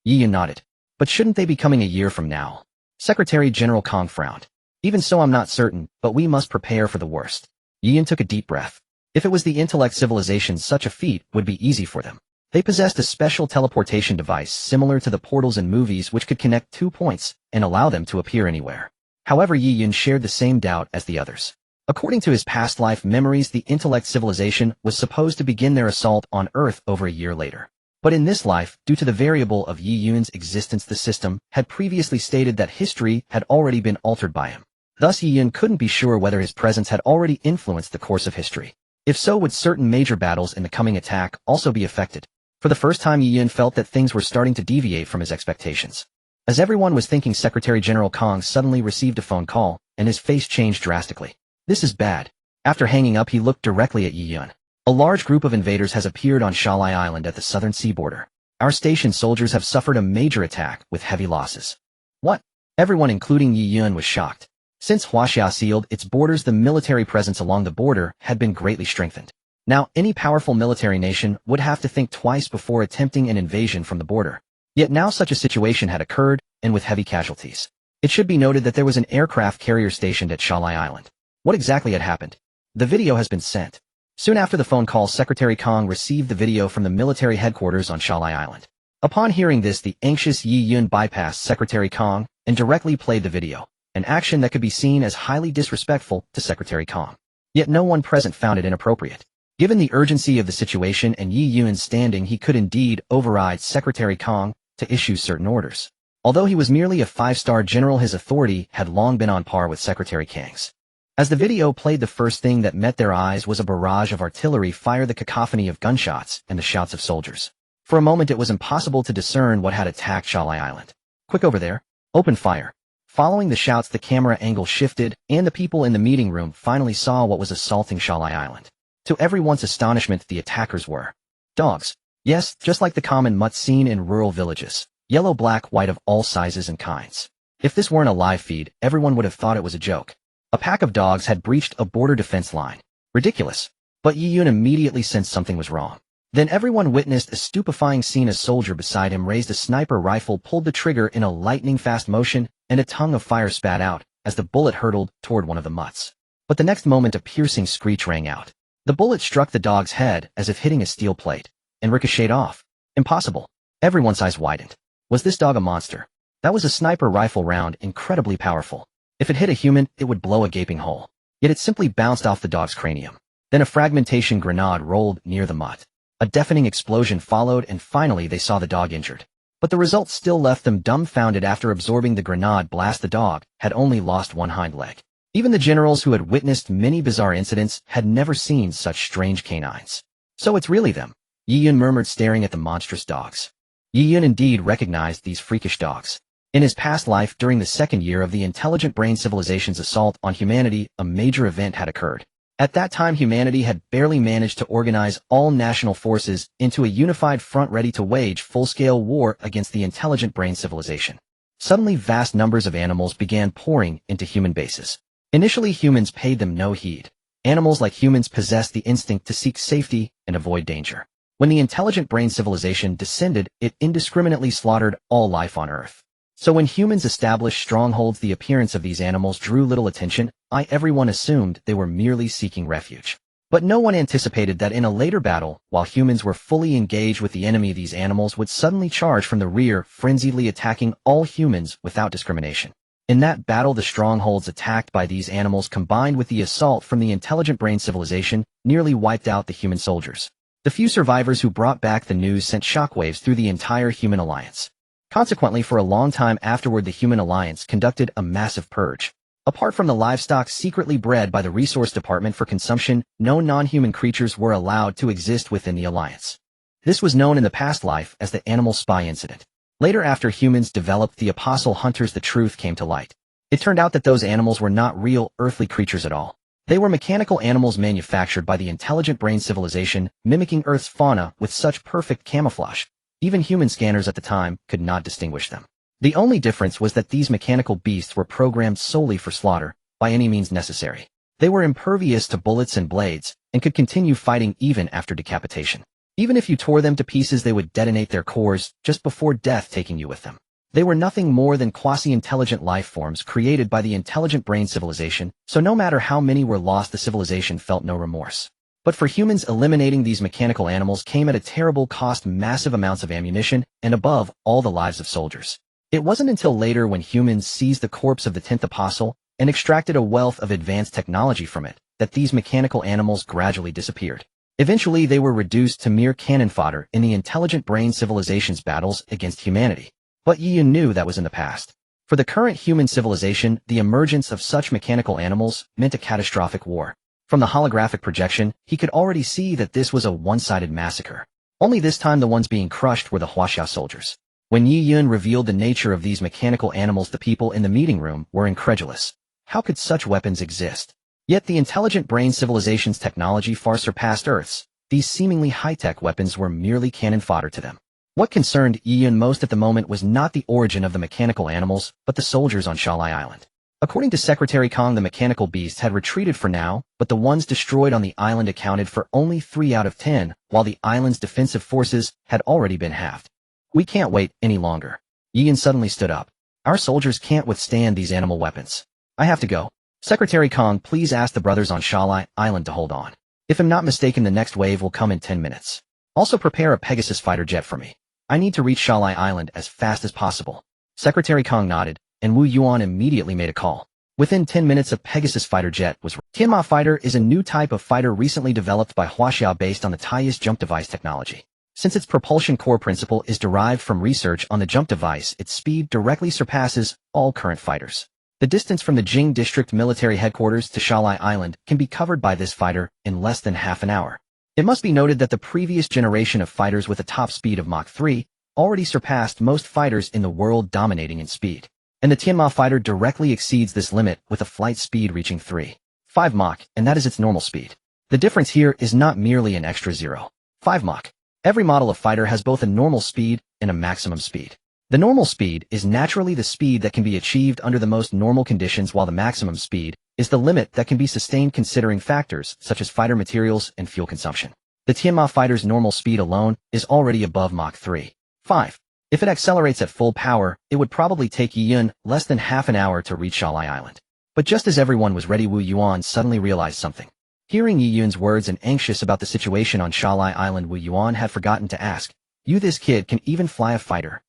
Yi Yan nodded. But shouldn't they be coming a year from now? Secretary General Kong frowned. Even so, I'm not certain, but we must prepare for the worst. Yi Yan took a deep breath. If it was the intellect civilization, such a feat would be easy for them. They possessed a special teleportation device similar to the portals in movies, which could connect 2 points and allow them to appear anywhere. However, Yi Yan shared the same doubt as the others. According to his past life memories, the intellect civilization was supposed to begin their assault on Earth over a year later. But in this life, due to the variable of Yi Yan's existence, the system had previously stated that history had already been altered by him. Thus, Yi Yan couldn't be sure whether his presence had already influenced the course of history. If so, would certain major battles in the coming attack also be affected? For the first time, Yi Yan felt that things were starting to deviate from his expectations. As everyone was thinking, Secretary General Kong suddenly received a phone call, and his face changed drastically. This is bad. After hanging up, he looked directly at Yi Yan. A large group of invaders has appeared on Shalai Island at the southern sea border. Our station soldiers have suffered a major attack with heavy losses. What? Everyone, including Yi Yan, was shocked. Since Huaxia sealed its borders, the military presence along the border had been greatly strengthened. Now, any powerful military nation would have to think twice before attempting an invasion from the border. Yet now such a situation had occurred, and with heavy casualties. It should be noted that there was an aircraft carrier stationed at Shalai Island. What exactly had happened? The video has been sent. Soon after the phone call, Secretary Kong received the video from the military headquarters on Shalai Island. Upon hearing this, the anxious Yi Yan bypassed Secretary Kong and directly played the video, an action that could be seen as highly disrespectful to Secretary Kong. Yet no one present found it inappropriate. Given the urgency of the situation and Yi Yan's standing, he could indeed override Secretary Kong to issue certain orders. Although he was merely a 5-star general, his authority had long been on par with Secretary Kang's. As the video played, the first thing that met their eyes was a barrage of artillery fire, the cacophony of gunshots, and the shouts of soldiers. For a moment it was impossible to discern what had attacked Shalai Island. Quick over there. Open fire. Following the shouts, the camera angle shifted, and the people in the meeting room finally saw what was assaulting Shalai Island. To everyone's astonishment, the attackers were dogs. Yes, just like the common mutt seen in rural villages. Yellow, black, white, of all sizes and kinds. If this weren't a live feed, everyone would have thought it was a joke. A pack of dogs had breached a border defense line. Ridiculous. But Yi Yun immediately sensed something was wrong. Then everyone witnessed a stupefying scene. A soldier beside him raised a sniper rifle, pulled the trigger in a lightning-fast motion, and a tongue of fire spat out as the bullet hurtled toward one of the mutts. But the next moment a piercing screech rang out. The bullet struck the dog's head as if hitting a steel plate, and ricocheted off. Impossible. Everyone's eyes widened. Was this dog a monster? That was a sniper rifle round, incredibly powerful. If it hit a human, it would blow a gaping hole. Yet it simply bounced off the dog's cranium. Then a fragmentation grenade rolled near the mutt. A deafening explosion followed, and finally they saw the dog injured. But the result still left them dumbfounded. After absorbing the grenade blast, the dog had only lost one hind leg. Even the generals, who had witnessed many bizarre incidents, had never seen such strange canines. So it's really them, Yi Yun murmured, staring at the monstrous dogs. Yi Yun indeed recognized these freakish dogs. In his past life, during the second year of the intelligent brain civilization's assault on humanity, a major event had occurred. At that time, humanity had barely managed to organize all national forces into a unified front ready to wage full-scale war against the intelligent brain civilization. Suddenly, vast numbers of animals began pouring into human bases. Initially, humans paid them no heed. Animals like humans possessed the instinct to seek safety and avoid danger. When the intelligent brain civilization descended, it indiscriminately slaughtered all life on Earth. So when humans established strongholds, the appearance of these animals drew little attention. Everyone assumed they were merely seeking refuge. But no one anticipated that in a later battle, while humans were fully engaged with the enemy, these animals would suddenly charge from the rear, frenziedly attacking all humans without discrimination. In that battle, the strongholds attacked by these animals, combined with the assault from the intelligent brain civilization, nearly wiped out the human soldiers. The few survivors who brought back the news sent shockwaves through the entire human alliance. Consequently, for a long time afterward, the human alliance conducted a massive purge. Apart from the livestock secretly bred by the Resource Department for consumption, no non-human creatures were allowed to exist within the alliance. This was known in the past life as the animal spy incident. Later, after humans developed the apostle hunters, the truth came to light. It turned out that those animals were not real, earthly creatures at all. They were mechanical animals manufactured by the intelligent brain civilization, mimicking Earth's fauna with such perfect camouflage. Even human scanners at the time could not distinguish them. The only difference was that these mechanical beasts were programmed solely for slaughter, by any means necessary. They were impervious to bullets and blades, and could continue fighting even after decapitation. Even if you tore them to pieces, they would detonate their cores just before death, taking you with them. They were nothing more than quasi-intelligent life forms created by the intelligent brain civilization, so no matter how many were lost, the civilization felt no remorse. But for humans, eliminating these mechanical animals came at a terrible cost: massive amounts of ammunition, and above all, the lives of soldiers. It wasn't until later, when humans seized the corpse of the 10th apostle and extracted a wealth of advanced technology from it, that these mechanical animals gradually disappeared. Eventually, they were reduced to mere cannon fodder in the intelligent brain civilization's battles against humanity. But Yi Yun knew that was in the past. For the current human civilization, the emergence of such mechanical animals meant a catastrophic war. From the holographic projection, he could already see that this was a one-sided massacre. Only this time, the ones being crushed were the Huaxiao soldiers. When Yi Yun revealed the nature of these mechanical animals, the people in the meeting room were incredulous. How could such weapons exist? Yet the intelligent brain civilization's technology far surpassed Earth's. These seemingly high-tech weapons were merely cannon fodder to them. What concerned Yi Yun most at the moment was not the origin of the mechanical animals, but the soldiers on Shalai Island. According to Secretary Kong, the mechanical beasts had retreated for now, but the ones destroyed on the island accounted for only 3 out of 10, while the island's defensive forces had already been halved. We can't wait any longer. Yi Yun suddenly stood up. Our soldiers can't withstand these animal weapons. I have to go. Secretary Kong, please ask the brothers on Shalai Island to hold on. If I'm not mistaken, the next wave will come in 10 minutes. Also prepare a Pegasus fighter jet for me. I need to reach Shalai Island as fast as possible. Secretary Kong nodded, and Wu Yuan immediately made a call. Within 10 minutes, a Pegasus fighter jet was ready. Tian Mech fighter is a new type of fighter recently developed by Huaxiao based on the Tai's jump device technology. Since its propulsion core principle is derived from research on the jump device, its speed directly surpasses all current fighters. The distance from the Jing District military headquarters to Shalai Island can be covered by this fighter in less than half an hour. It must be noted that the previous generation of fighters with a top speed of Mach 3 already surpassed most fighters in the world, dominating in speed. And the Tian Mech fighter directly exceeds this limit with a flight speed reaching 3.5 Mach, and that is its normal speed. The difference here is not merely an extra 0.5 Mach. Every model of fighter has both a normal speed and a maximum speed. The normal speed is naturally the speed that can be achieved under the most normal conditions, while the maximum speed is the limit that can be sustained considering factors such as fighter materials and fuel consumption. The Tianma fighter's normal speed alone is already above Mach 3. 5. If it accelerates at full power, it would probably take Yi Yun less than half an hour to reach Shalai Island. But just as everyone was ready, Wu Yuan suddenly realized something. Hearing Yi Yun's words and anxious about the situation on Shalai Island, Wu Yuan had forgotten to ask, "You, this kid can even fly a fighter?"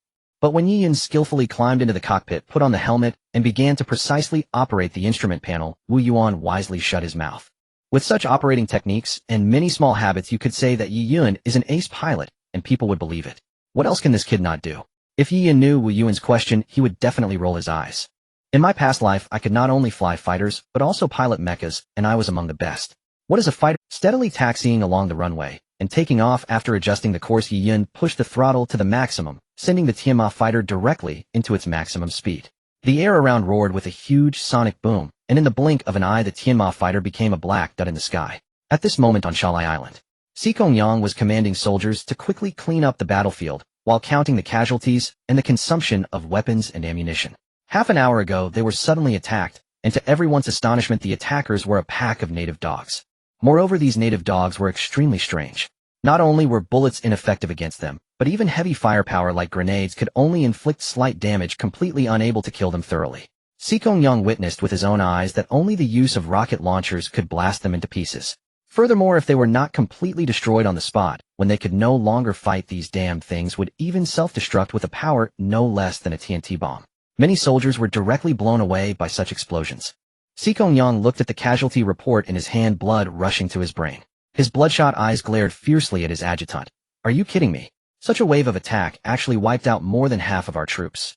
But when Yi Yun skillfully climbed into the cockpit, put on the helmet, and began to precisely operate the instrument panel, Wu Yuan wisely shut his mouth. With such operating techniques and many small habits, you could say that Yi Yun is an ace pilot, and people would believe it. What else can this kid not do? If Yi Yun knew Wu Yuan's question, he would definitely roll his eyes. In my past life, I could not only fly fighters, but also pilot mechas, and I was among the best. What is a fighter? Steadily taxiing along the runway, and taking off after adjusting the course, Yi Yun pushed the throttle to the maximum, sending the Tianma fighter directly into its maximum speed. The air around roared with a huge sonic boom, and in the blink of an eye the Tianma fighter became a black dot in the sky. At this moment on Shalai Island, Sikong Yang was commanding soldiers to quickly clean up the battlefield, while counting the casualties and the consumption of weapons and ammunition. Half an hour ago they were suddenly attacked, and to everyone's astonishment the attackers were a pack of native dogs. Moreover, these native dogs were extremely strange. Not only were bullets ineffective against them, but even heavy firepower like grenades could only inflict slight damage, completely unable to kill them thoroughly. Sikong Yang witnessed with his own eyes that only the use of rocket launchers could blast them into pieces. Furthermore, if they were not completely destroyed on the spot, when they could no longer fight, these damn things would even self-destruct with a power no less than a TNT bomb. Many soldiers were directly blown away by such explosions. Sikong Yang looked at the casualty report in his hand, blood rushing to his brain. His bloodshot eyes glared fiercely at his adjutant. "Are you kidding me? Such a wave of attack actually wiped out more than half of our troops."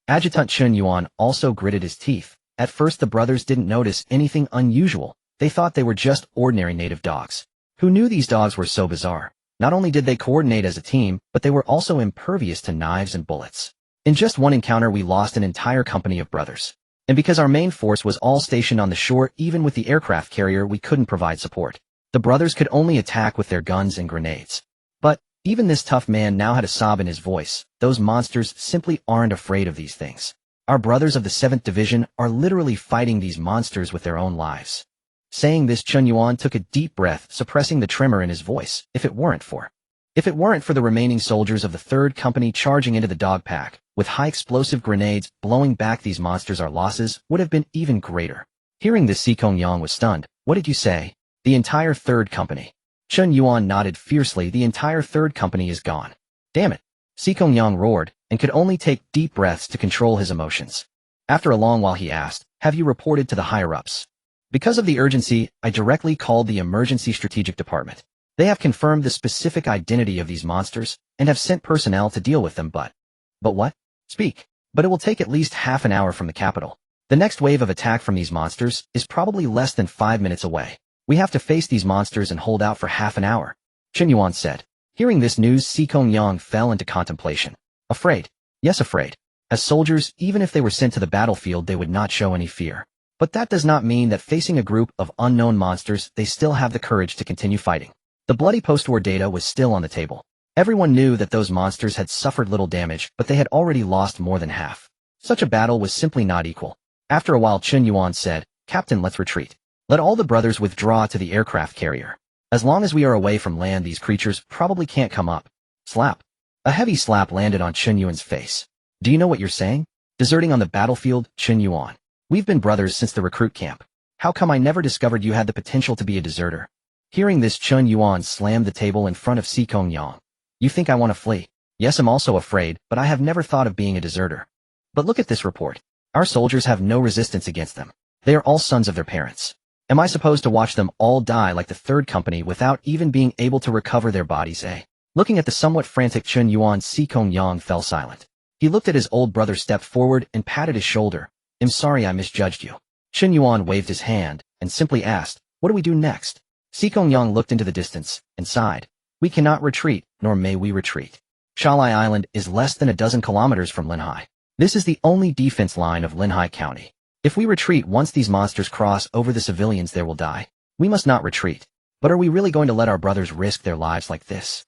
Adjutant Chun Yuan also gritted his teeth. At first the brothers didn't notice anything unusual. They thought they were just ordinary native dogs. Who knew these dogs were so bizarre? Not only did they coordinate as a team, but they were also impervious to knives and bullets. In just one encounter we lost an entire company of brothers. And because our main force was all stationed on the shore, even with the aircraft carrier we couldn't provide support. The brothers could only attack with their guns and grenades. But even this tough man now had a sob in his voice. Those monsters simply aren't afraid of these things. Our brothers of the 7th Division are literally fighting these monsters with their own lives. Saying this, Chun Yuan took a deep breath, suppressing the tremor in his voice. If it weren't for the remaining soldiers of the 3rd Company charging into the dog pack, with high explosive grenades blowing back these monsters, our losses would have been even greater. Hearing this, Sikong Yang was stunned. "What did you say?" "The entire 3rd Company." Chun Yuan nodded fiercely. "The entire 3rd Company is gone." "Damn it!" Sikong Yang roared, and could only take deep breaths to control his emotions. After a long while he asked, "Have you reported to the higher-ups?" "Because of the urgency, I directly called the Emergency Strategic Department. They have confirmed the specific identity of these monsters, and have sent personnel to deal with them, but what? Speak." "But it will take at least half an hour from the capital. The next wave of attack from these monsters is probably less than 5 minutes away. We have to face these monsters and hold out for half an hour," Chun Yuan said. Hearing this news, Sikong Yang fell into contemplation. Afraid? Yes, afraid. As soldiers, even if they were sent to the battlefield, they would not show any fear. But that does not mean that facing a group of unknown monsters, they still have the courage to continue fighting. The bloody post-war data was still on the table. Everyone knew that those monsters had suffered little damage, but they had already lost more than half. Such a battle was simply not equal. After a while, Chun Yuan said, "Captain, let's retreat. Let all the brothers withdraw to the aircraft carrier. As long as we are away from land, these creatures probably can't come up." Slap. A heavy slap landed on Chun Yuan's face. "Do you know what you're saying? Deserting on the battlefield, Chun Yuan? We've been brothers since the recruit camp. How come I never discovered you had the potential to be a deserter?" Hearing this, Chun Yuan slammed the table in front of Sikong Yang. "You think I want to flee? Yes, I'm also afraid, but I have never thought of being a deserter. But look at this report. Our soldiers have no resistance against them. They are all sons of their parents. Am I supposed to watch them all die like the 3rd Company without even being able to recover their bodies, eh?" Looking at the somewhat frantic Chun Yuan, Sikong Yang fell silent. He looked at his old brother, stepped forward, and patted his shoulder. "I'm sorry I misjudged you." Chun Yuan waved his hand, and simply asked, "What do we do next?" Sikong Yang looked into the distance, and sighed. "We cannot retreat, nor may we retreat. Shalai Island is less than a dozen kilometers from Linhai. This is the only defense line of Linhai County. If we retreat once these monsters cross over, the civilians there will die. We must not retreat. But are we really going to let our brothers risk their lives like this?"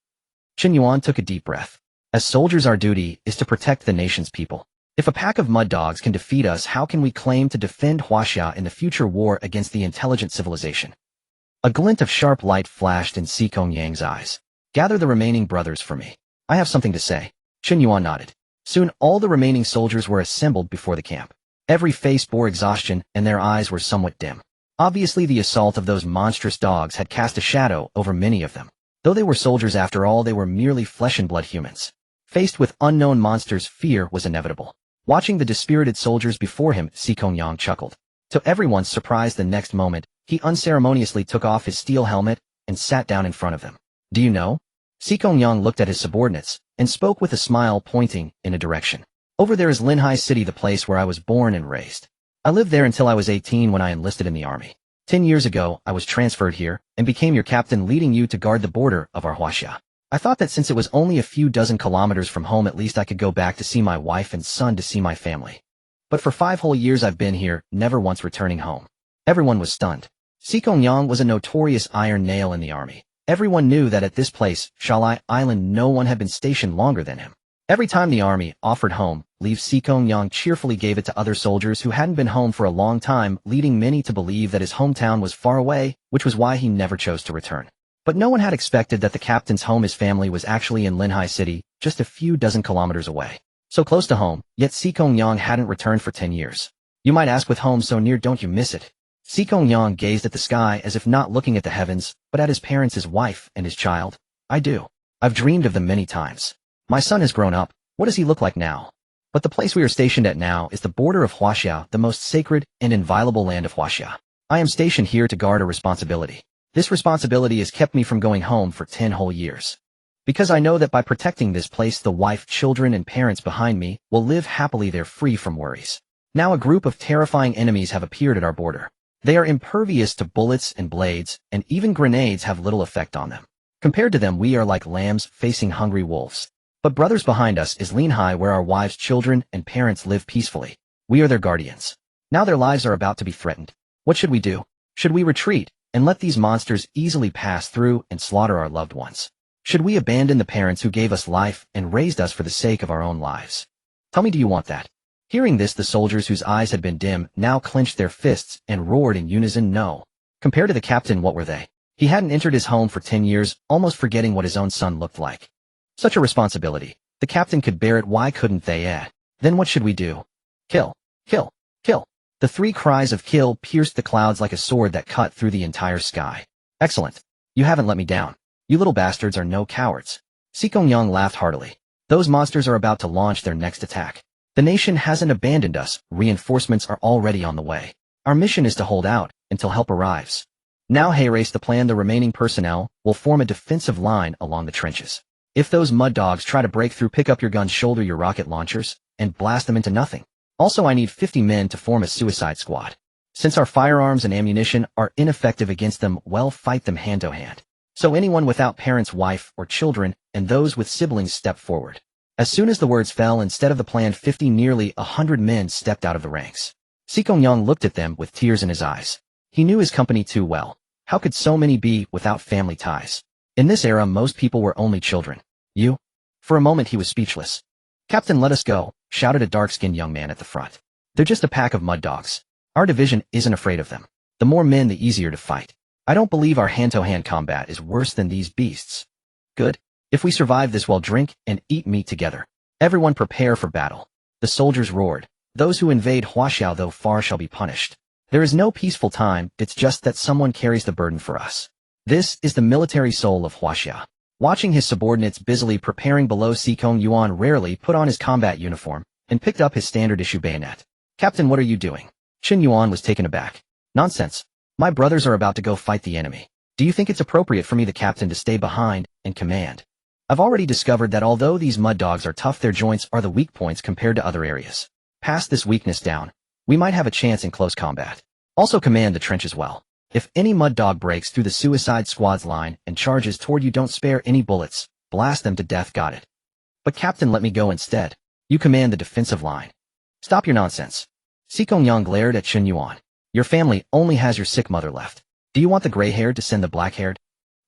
Chun Yuan took a deep breath. As soldiers, our duty is to protect the nation's people. If a pack of mud dogs can defeat us, how can we claim to defend Huaxia in the future war against the intelligent civilization? A glint of sharp light flashed in Xikong Yang's eyes. Gather the remaining brothers for me. I have something to say. Chen Yuan nodded. Soon all the remaining soldiers were assembled before the camp. Every face bore exhaustion, and their eyes were somewhat dim. Obviously, the assault of those monstrous dogs had cast a shadow over many of them. Though they were soldiers after all, they were merely flesh and blood humans. Faced with unknown monsters, fear was inevitable. Watching the dispirited soldiers before him, Xikong Yang chuckled. To everyone's surprise, the next moment, he unceremoniously took off his steel helmet and sat down in front of them. Do you know? Xikong Yang looked at his subordinates and spoke with a smile, pointing in a direction. Over there is Linhai City, the place where I was born and raised. I lived there until I was 18 when I enlisted in the army. 10 years ago, I was transferred here and became your captain, leading you to guard the border of our Huaxia. I thought that since it was only a few dozen kilometers from home, at least I could go back to see my wife and son, to see my family. But for 5 whole years I've been here, never once returning home. Everyone was stunned. Xikong Yang was a notorious iron nail in the army. Everyone knew that at this place, Shalai Island, no one had been stationed longer than him. Every time the army offered home leave, Xikong Yang cheerfully gave it to other soldiers who hadn't been home for a long time, leading many to believe that his hometown was far away, which was why he never chose to return. But no one had expected that the captain's home, his family, was actually in Linhai City, just a few dozen kilometers away. So close to home, yet Xikong Yang hadn't returned for 10 years. You might ask, with home so near, don't you miss it? Xikong Yang gazed at the sky as if not looking at the heavens, but at his parents, his wife, and his child. I do. I've dreamed of them many times. My son has grown up. What does he look like now? But the place we are stationed at now is the border of Huaxia, the most sacred and inviolable land of Huaxia. I am stationed here to guard a responsibility. This responsibility has kept me from going home for 10 whole years. Because I know that by protecting this place, the wife, children, and parents behind me will live happily there, free from worries. Now a group of terrifying enemies have appeared at our border. They are impervious to bullets and blades, and even grenades have little effect on them. Compared to them, we are like lambs facing hungry wolves. But brothers, behind us is Linhai, where our wives, children, and parents live peacefully. We are their guardians. Now their lives are about to be threatened. What should we do? Should we retreat and let these monsters easily pass through and slaughter our loved ones? Should we abandon the parents who gave us life and raised us for the sake of our own lives? Tell me, do you want that? Hearing this, the soldiers, whose eyes had been dim, now clenched their fists and roared in unison, no. Compared to the captain, what were they? He hadn't entered his home for 10 years, almost forgetting what his own son looked like. Such a responsibility. The captain could bear it, why couldn't they? Then what should we do? Kill. Kill. Kill. The 3 cries of kill pierced the clouds like a sword that cut through the entire sky. Excellent. You haven't let me down. You little bastards are no cowards. Xikong Yang laughed heartily. Those monsters are about to launch their next attack. The nation hasn't abandoned us. Reinforcements are already on the way. Our mission is to hold out until help arrives. Now, haste the plan. The remaining personnel will form a defensive line along the trenches. If those mud dogs try to break through, pick up your guns, shoulder your rocket launchers, and blast them into nothing. Also, I need 50 men to form a suicide squad. Since our firearms and ammunition are ineffective against them, well, fight them hand to hand. So anyone without parents, wife, or children, and those with siblings, step forward. As soon as the words fell, instead of the planned 50, nearly 100 men stepped out of the ranks. Xikong Yang looked at them with tears in his eyes. He knew his company too well. How could so many be without family ties? In this era, most people were only children. You? For a moment he was speechless. Captain, let us go, shouted a dark-skinned young man at the front. They're just a pack of mud dogs. Our division isn't afraid of them. The more men, the easier to fight. I don't believe our hand-to-hand combat is worse than these beasts. Good. If we survive this, we'll drink and eat meat together. Everyone prepare for battle. The soldiers roared. Those who invade Huaxia, though far, shall be punished. There is no peaceful time, it's just that someone carries the burden for us. This is the military soul of Huaxia. Watching his subordinates busily preparing below, Xikong Yuan rarely put on his combat uniform and picked up his standard-issue bayonet. Captain, what are you doing? Chen Yuan was taken aback. Nonsense. My brothers are about to go fight the enemy. Do you think it's appropriate for me, the captain, to stay behind and command? I've already discovered that although these mud dogs are tough, their joints are the weak points compared to other areas. Pass this weakness down. We might have a chance in close combat. Also command the trench as well. If any mud dog breaks through the suicide squad's line and charges toward you, don't spare any bullets. Blast them to death, got it? But captain, let me go instead. You command the defensive line. Stop your nonsense. Xikong Yang glared at Chen Yuan. Your family only has your sick mother left. Do you want the gray-haired to send the black-haired?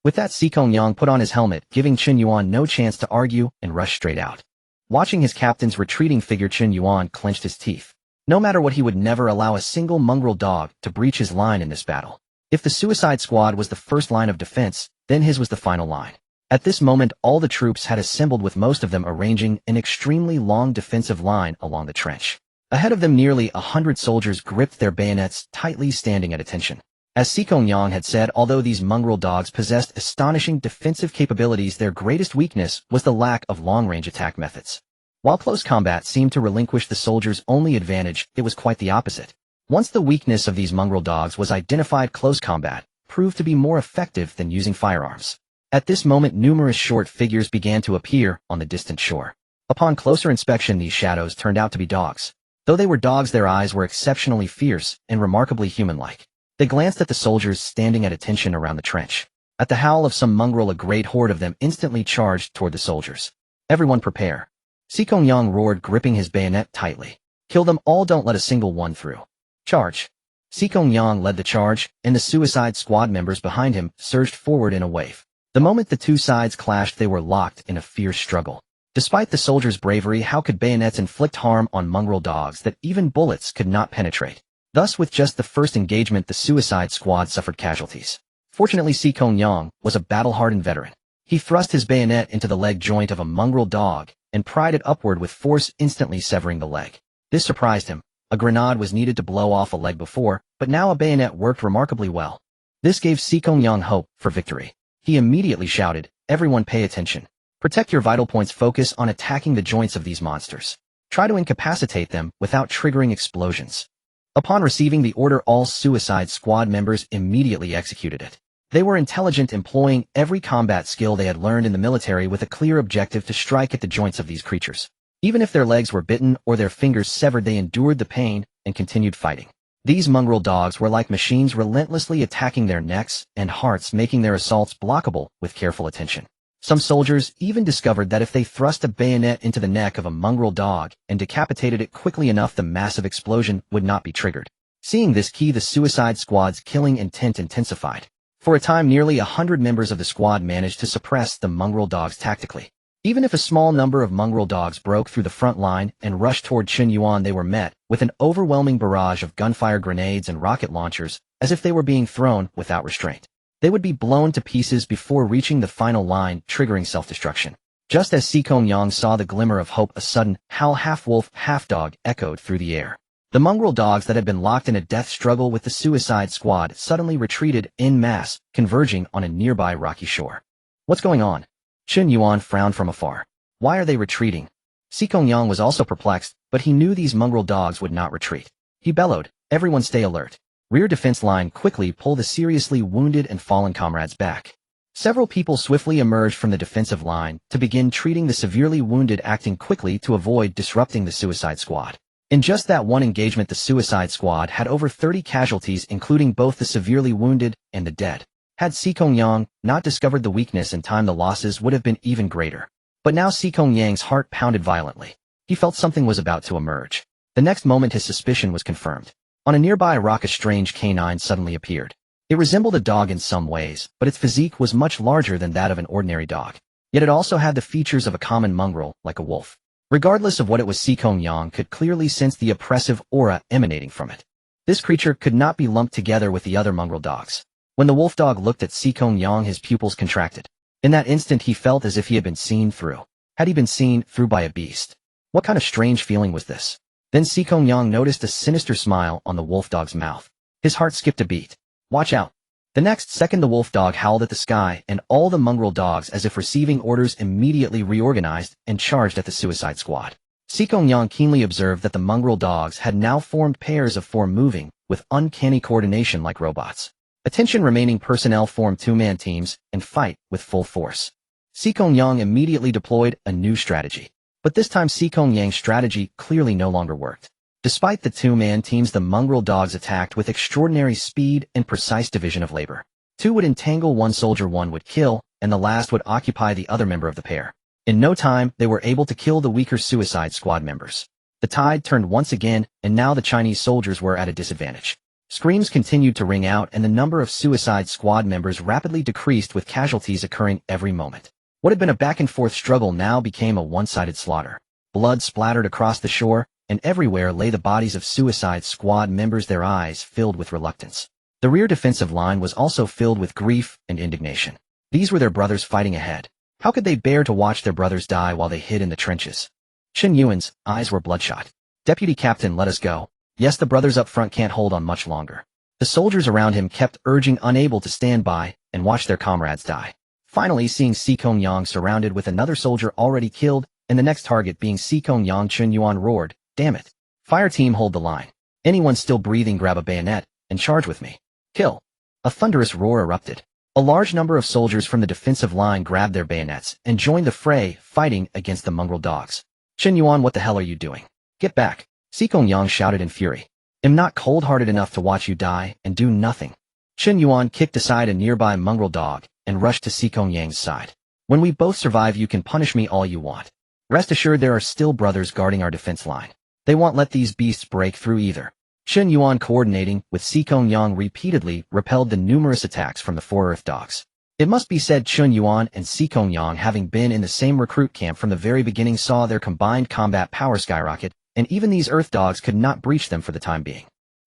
With that, Sikong Yang put on his helmet, giving Chen Yuan no chance to argue, and rushed straight out. Watching his captain's retreating figure, Chen Yuan clenched his teeth. No matter what, he would never allow a single mongrel dog to breach his line in this battle. If the Suicide Squad was the first line of defense, then his was the final line. At this moment, all the troops had assembled, with most of them arranging an extremely long defensive line along the trench. Ahead of them, nearly 100 soldiers gripped their bayonets tightly, standing at attention. As Sikong Yang had said, although these mongrel dogs possessed astonishing defensive capabilities, their greatest weakness was the lack of long-range attack methods. While close combat seemed to relinquish the soldiers' only advantage, it was quite the opposite. Once the weakness of these mongrel dogs was identified, close combat proved to be more effective than using firearms. At this moment, numerous short figures began to appear on the distant shore. Upon closer inspection, these shadows turned out to be dogs. Though they were dogs, their eyes were exceptionally fierce and remarkably human-like. They glanced at the soldiers standing at attention around the trench. At the howl of some mongrel, a great horde of them instantly charged toward the soldiers. Everyone prepare. Sikong Yang roared, gripping his bayonet tightly. Kill them all, don't let a single one through. Charge. Sikong Yang led the charge, and the Suicide Squad members behind him surged forward in a wave. The moment the two sides clashed, they were locked in a fierce struggle. Despite the soldiers' bravery, how could bayonets inflict harm on mongrel dogs that even bullets could not penetrate? Thus, with just the first engagement, the Suicide Squad suffered casualties. Fortunately, Sikong Yang was a battle-hardened veteran. He thrust his bayonet into the leg joint of a mongrel dog and pried it upward with force, instantly severing the leg. This surprised him. A grenade was needed to blow off a leg before, but now a bayonet worked remarkably well. This gave Sikong Yang hope for victory. He immediately shouted, "Everyone pay attention. Protect your vital points. Focus on attacking the joints of these monsters. Try to incapacitate them without triggering explosions." Upon receiving the order, all Suicide Squad members immediately executed it. They were intelligent, employing every combat skill they had learned in the military with a clear objective to strike at the joints of these creatures. Even if their legs were bitten or their fingers severed, they endured the pain and continued fighting. These mongrel dogs were like machines, relentlessly attacking their necks and hearts, making their assaults blockable with careful attention. Some soldiers even discovered that if they thrust a bayonet into the neck of a mongrel dog and decapitated it quickly enough, the massive explosion would not be triggered. Seeing this key, the Suicide Squad's killing intent intensified. For a time, nearly 100 members of the squad managed to suppress the mongrel dogs tactically. Even if a small number of mongrel dogs broke through the front line and rushed toward Chen Yuan, they were met with an overwhelming barrage of gunfire grenades and rocket launchers, as if they were being thrown without restraint. They would be blown to pieces before reaching the final line, triggering self-destruction. Just as Sikong Yang saw the glimmer of hope, a sudden howl, half-wolf, half-dog, echoed through the air. The mongrel dogs that had been locked in a death struggle with the Suicide Squad suddenly retreated en masse, converging on a nearby rocky shore. What's going on? Chen Yuan frowned from afar. Why are they retreating? Sikong Yang was also perplexed, but he knew these mongrel dogs would not retreat. He bellowed, "Everyone stay alert. Rear defense line, quickly pull the seriously wounded and fallen comrades back." Several people swiftly emerged from the defensive line to begin treating the severely wounded, acting quickly to avoid disrupting the Suicide Squad. In just that one engagement, the Suicide Squad had over 30 casualties, including both the severely wounded and the dead. Had Sikong Yang not discovered the weakness in time, the losses would have been even greater. But now Sikong Yang's heart pounded violently. He felt something was about to emerge. The next moment, his suspicion was confirmed. On a nearby rock, a strange canine suddenly appeared. It resembled a dog in some ways, but its physique was much larger than that of an ordinary dog. Yet it also had the features of a common mongrel, like a wolf. Regardless of what it was, Sikong Yang could clearly sense the oppressive aura emanating from it. This creature could not be lumped together with the other mongrel dogs. When the wolf dog looked at Sikong Yang, his pupils contracted. In that instant, he felt as if he had been seen through. Had he been seen through by a beast? What kind of strange feeling was this? Then Sikong Yang noticed a sinister smile on the wolf dog's mouth. His heart skipped a beat. Watch out. The next second, the wolf dog howled at the sky, and all the mongrel dogs, as if receiving orders, immediately reorganized and charged at the Suicide Squad. Sikong Yang keenly observed that the mongrel dogs had now formed pairs of four, moving with uncanny coordination like robots. Attention, remaining personnel formed two-man teams and fight with full force. Sikong Yang immediately deployed a new strategy. But this time, Sikong Yang's strategy clearly no longer worked. Despite the two-man teams, the mongrel dogs attacked with extraordinary speed and precise division of labor. Two would entangle one soldier, one would kill, and the last would occupy the other member of the pair. In no time, they were able to kill the weaker Suicide Squad members. The tide turned once again, and now the Chinese soldiers were at a disadvantage. Screams continued to ring out and the number of Suicide Squad members rapidly decreased with casualties occurring every moment. What had been a back-and-forth struggle now became a one-sided slaughter. Blood splattered across the shore, and everywhere lay the bodies of Suicide Squad members, their eyes filled with reluctance. The rear defensive line was also filled with grief and indignation. These were their brothers fighting ahead. How could they bear to watch their brothers die while they hid in the trenches? Chen Yuan's eyes were bloodshot. "Deputy Captain, let us go." Yes, the brothers up front can't hold on much longer. The soldiers around him kept urging, unable to stand by and watch their comrades die. Finally, seeing Si Yang surrounded with another soldier already killed, and the next target being Si Yang, Chen Yuan roared, "Damn it. Fire team, hold the line. Anyone still breathing, grab a bayonet and charge with me. Kill." A thunderous roar erupted. A large number of soldiers from the defensive line grabbed their bayonets and joined the fray, fighting against the mongrel dogs. "Chen Yuan, what the hell are you doing? Get back!" Si Yang shouted in fury. "I'm not cold-hearted enough to watch you die and do nothing." Chen Yuan kicked aside a nearby mongrel dog and rushed to Si Yang's side. "When we both survive, you can punish me all you want. Rest assured there are still brothers guarding our defense line. They won't let these beasts break through either." Chen Yuan, coordinating with Si Yang, repeatedly repelled the numerous attacks from the 4 Earth Dogs. It must be said Chen Yuan and Si Yang, having been in the same recruit camp from the very beginning, saw their combined combat power skyrocket, and even these Earth Dogs could not breach them for the time being.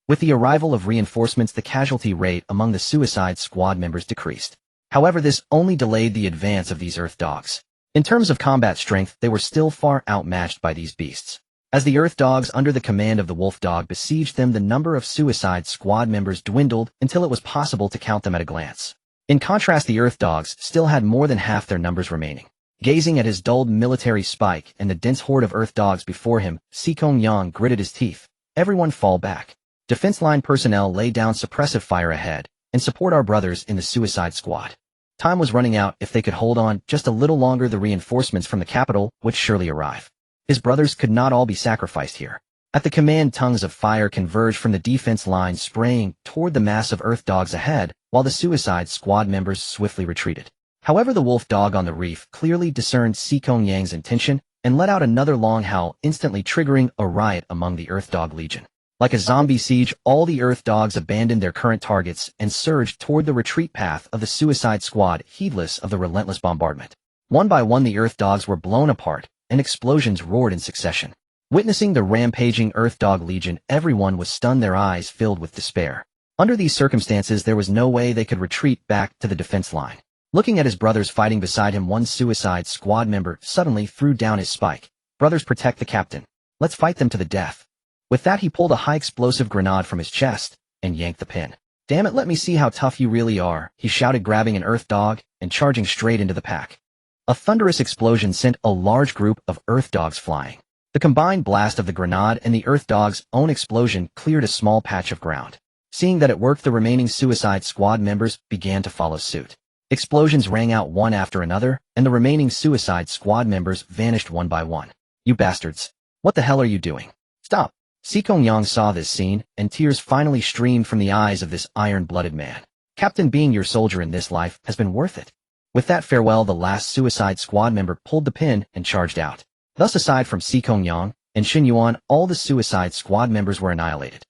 With the arrival of reinforcements, the casualty rate among the Suicide Squad members decreased. However, this only delayed the advance of these Earth Dogs. In terms of combat strength, they were still far outmatched by these beasts. As the Earth Dogs under the command of the Wolf Dog besieged them, the number of Suicide Squad members dwindled until it was possible to count them at a glance. In contrast, the Earth Dogs still had more than half their numbers remaining. Gazing at his dulled military spike and the dense horde of Earth Dogs before him, Si Yang gritted his teeth. "Everyone fall back. Defense line personnel, lay down suppressive fire ahead and support our brothers in the Suicide Squad." Time was running out. If they could hold on just a little longer, the reinforcements from the capital would surely arrive. His brothers could not all be sacrificed here. At the command, tongues of fire converged from the defense line, spraying toward the mass of Earth Dogs ahead, while the Suicide Squad members swiftly retreated. However, the Wolf Dog on the reef clearly discerned Si Yang's intention and let out another long howl, instantly triggering a riot among the Earth Dog Legion. Like a zombie siege, all the Earth Dogs abandoned their current targets and surged toward the retreat path of the Suicide Squad, heedless of the relentless bombardment. One by one, the Earth Dogs were blown apart, and explosions roared in succession. Witnessing the rampaging Earth Dog Legion, everyone was stunned, their eyes filled with despair. Under these circumstances, there was no way they could retreat back to the defense line. Looking at his brothers fighting beside him, one Suicide Squad member suddenly threw down his spike. "Brothers, protect the captain. Let's fight them to the death." With that, he pulled a high-explosive grenade from his chest and yanked the pin. "Damn it, let me see how tough you really are," he shouted, grabbing an Earth Dog and charging straight into the pack. A thunderous explosion sent a large group of Earth Dogs flying. The combined blast of the grenade and the Earth Dog's own explosion cleared a small patch of ground. Seeing that it worked, the remaining Suicide Squad members began to follow suit. Explosions rang out one after another, and the remaining Suicide Squad members vanished one by one. "You bastards. What the hell are you doing? Stop." Si Yang saw this scene, and tears finally streamed from the eyes of this iron-blooded man. "Captain, being your soldier in this life has been worth it." With that farewell, the last Suicide Squad member pulled the pin and charged out. Thus, aside from Si Yang and Chen Yuan, all the Suicide Squad members were annihilated.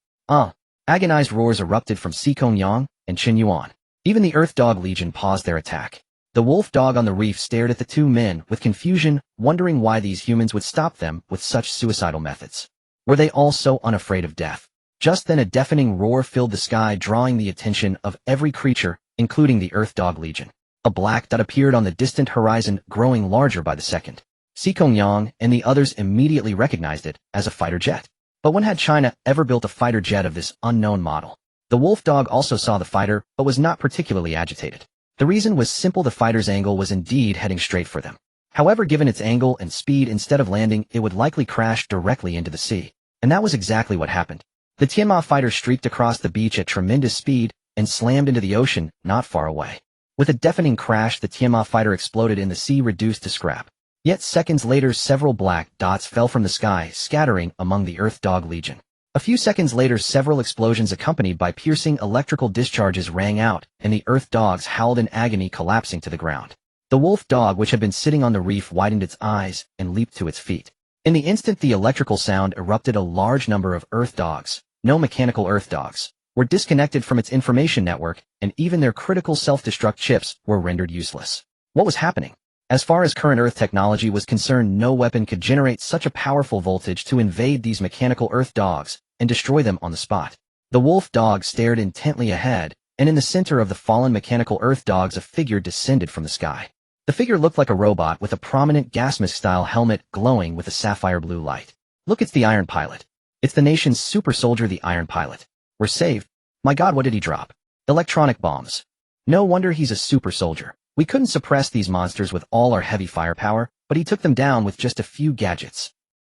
Agonized roars erupted from Si Yang and Chen Yuan. Even the Earth Dog Legion paused their attack. The Wolf Dog on the reef stared at the two men with confusion, wondering why these humans would stop them with such suicidal methods. Were they all so unafraid of death? Just then, a deafening roar filled the sky, drawing the attention of every creature, including the Earth Dog Legion. A black dot appeared on the distant horizon, growing larger by the second. Si Yang and the others immediately recognized it as a fighter jet. But when had China ever built a fighter jet of this unknown model? The Wolf Dog also saw the fighter, but was not particularly agitated. The reason was simple: the fighter's angle was indeed heading straight for them. However, given its angle and speed, instead of landing, it would likely crash directly into the sea. And that was exactly what happened. The Tianma fighter streaked across the beach at tremendous speed and slammed into the ocean not far away. With a deafening crash, the Tianma fighter exploded in the sea, reduced to scrap. Yet seconds later, several black dots fell from the sky, scattering among the Earth Dog Legion. A few seconds later, several explosions accompanied by piercing electrical discharges rang out, and the Earth Dogs howled in agony, collapsing to the ground. The Wolf Dog, which had been sitting on the reef, widened its eyes and leaped to its feet. In the instant the electrical sound erupted, a large number of Earth Dogs, no mechanical Earth Dogs, were disconnected from its information network, and even their critical self-destruct chips were rendered useless. What was happening? As far as current Earth technology was concerned, no weapon could generate such a powerful voltage to invade these mechanical Earth dogs and destroy them on the spot. The wolf dog stared intently ahead, and in the center of the fallen mechanical Earth dogs a figure descended from the sky. The figure looked like a robot with a prominent gas mask-style helmet glowing with a sapphire blue light. Look, it's the Iron Pilot. It's the nation's super soldier, the Iron Pilot. We're saved. My God, what did he drop? Electronic bombs. No wonder he's a super soldier. We couldn't suppress these monsters with all our heavy firepower, but he took them down with just a few gadgets.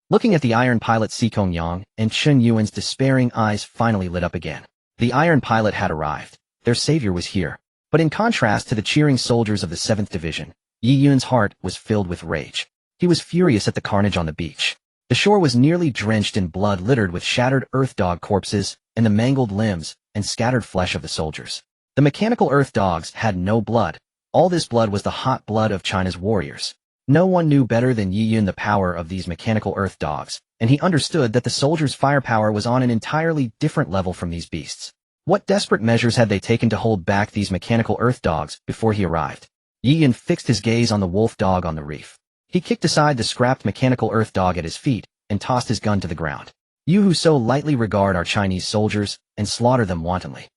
Looking at the Iron Pilot, Si Kong Yang and Chen Yuan's despairing eyes finally lit up again. The Iron Pilot had arrived. Their savior was here. But in contrast to the cheering soldiers of the 7th Division, Yi Yun's heart was filled with rage. He was furious at the carnage on the beach. The shore was nearly drenched in blood littered with shattered Earth dog corpses and the mangled limbs and scattered flesh of the soldiers. The mechanical Earth dogs had no blood. All this blood was the hot blood of China's warriors. No one knew better than Yi Yun the power of these mechanical Earth dogs, and he understood that the soldiers' firepower was on an entirely different level from these beasts. What desperate measures had they taken to hold back these mechanical Earth dogs before he arrived? Yi Yun fixed his gaze on the wolf dog on the reef. He kicked aside the scrapped mechanical Earth dog at his feet and tossed his gun to the ground. You who so lightly regard our Chinese soldiers and slaughter them wantonly.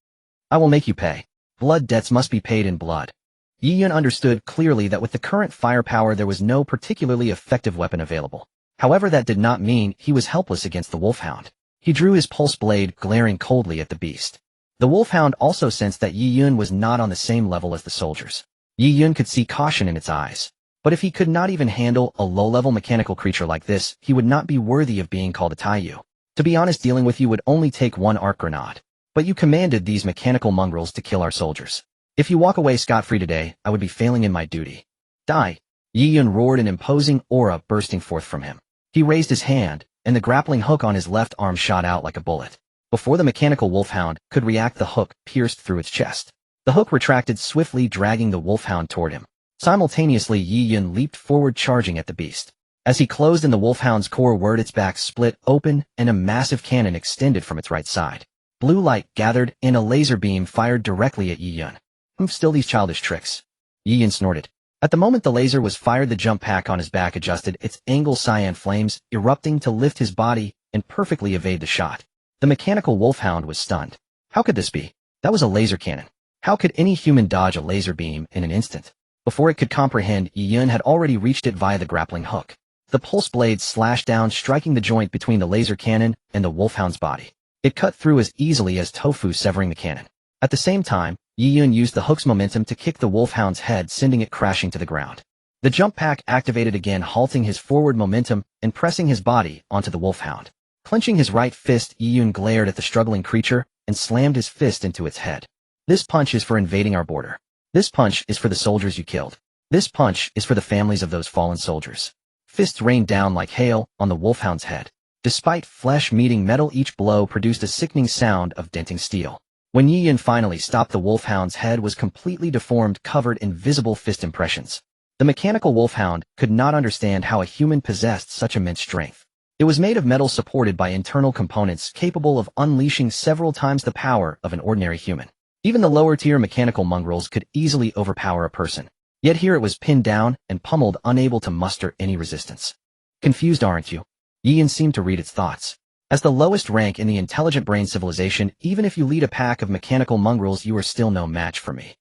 I will make you pay. Blood debts must be paid in blood. Yi Yun understood clearly that with the current firepower there was no particularly effective weapon available. However, that did not mean he was helpless against the wolfhound. He drew his pulse blade, glaring coldly at the beast. The wolfhound also sensed that Yi Yun was not on the same level as the soldiers. Yi Yun could see caution in its eyes. But if he could not even handle a low-level mechanical creature like this, he would not be worthy of being called a Taiyu. To be honest, dealing with you would only take one arc grenade. But you commanded these mechanical mongrels to kill our soldiers. If you walk away scot-free today, I would be failing in my duty. Die! Yi Yun roared, an imposing aura bursting forth from him. He raised his hand, and the grappling hook on his left arm shot out like a bullet. Before the mechanical wolfhound could react, the hook pierced through its chest. The hook retracted swiftly, dragging the wolfhound toward him. Simultaneously, Yi Yun leaped forward, charging at the beast. As he closed in the wolfhound's core word, its back split open, and a massive cannon extended from its right side. Blue light gathered, and a laser beam fired directly at Yi Yun. Still these childish tricks. Yi Yun snorted. At the moment the laser was fired, the jump pack on his back adjusted its angle, cyan flames erupting to lift his body and perfectly evade the shot. The mechanical wolfhound was stunned. How could this be? That was a laser cannon. How could any human dodge a laser beam in an instant? Before it could comprehend, Yi Yun had already reached it via the grappling hook. The pulse blade slashed down, striking the joint between the laser cannon and the wolfhound's body. It cut through as easily as tofu severing the cannon. At the same time, Yi Yun used the hook's momentum to kick the wolfhound's head, sending it crashing to the ground. The jump pack activated again, halting his forward momentum and pressing his body onto the wolfhound. Clenching his right fist, Yi Yun glared at the struggling creature and slammed his fist into its head. This punch is for invading our border. This punch is for the soldiers you killed. This punch is for the families of those fallen soldiers. Fists rained down like hail on the wolfhound's head. Despite flesh meeting metal, each blow produced a sickening sound of denting steel. When Yi Yun finally stopped, the wolfhound's head was completely deformed, covered in visible fist impressions. The mechanical wolfhound could not understand how a human possessed such immense strength. It was made of metal supported by internal components capable of unleashing several times the power of an ordinary human. Even the lower-tier mechanical mongrels could easily overpower a person. Yet here it was pinned down and pummeled, unable to muster any resistance. Confused, aren't you? Yi Yun seemed to read its thoughts. As the lowest rank in the intelligent brain civilization, even if you lead a pack of mechanical mongrels, you are still no match for me.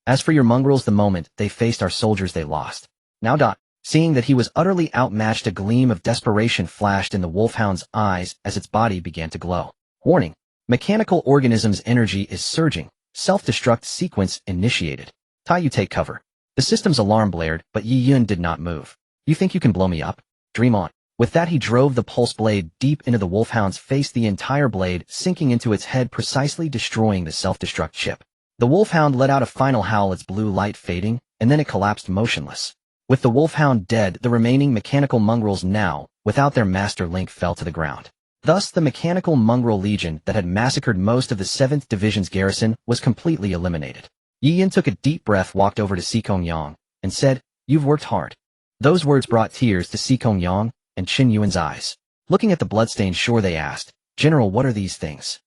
As for your mongrels, the moment they faced our soldiers, they lost. Now, seeing that he was utterly outmatched, a gleam of desperation flashed in the wolfhound's eyes as its body began to glow. Warning. Mechanical organism's energy is surging. Self-destruct sequence initiated. Taiyu, take cover. The system's alarm blared, but Yi Yun did not move. You think you can blow me up? Dream on. With that, he drove the pulse blade deep into the wolfhound's face, the entire blade sinking into its head, precisely destroying the self-destruct chip. The wolfhound let out a final howl, its blue light fading, and then it collapsed motionless. With the wolfhound dead, the remaining mechanical mongrels now, without their master Link, fell to the ground. Thus, the mechanical mongrel legion that had massacred most of the 7th Division's garrison was completely eliminated. Yi Yun took a deep breath, walked over to Si Kong Yang, and said, "You've worked hard." Those words brought tears to Si Kong Yang and Chen Yuan's eyes. Looking at the bloodstained shore, they asked, "General, what are these things?"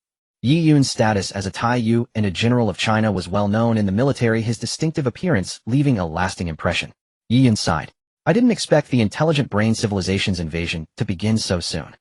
Yi Yun's status as a Taiyu and a general of China was well known in the military, his distinctive appearance leaving a lasting impression. Yi Yun sighed. I didn't expect the intelligent brain civilization's invasion to begin so soon.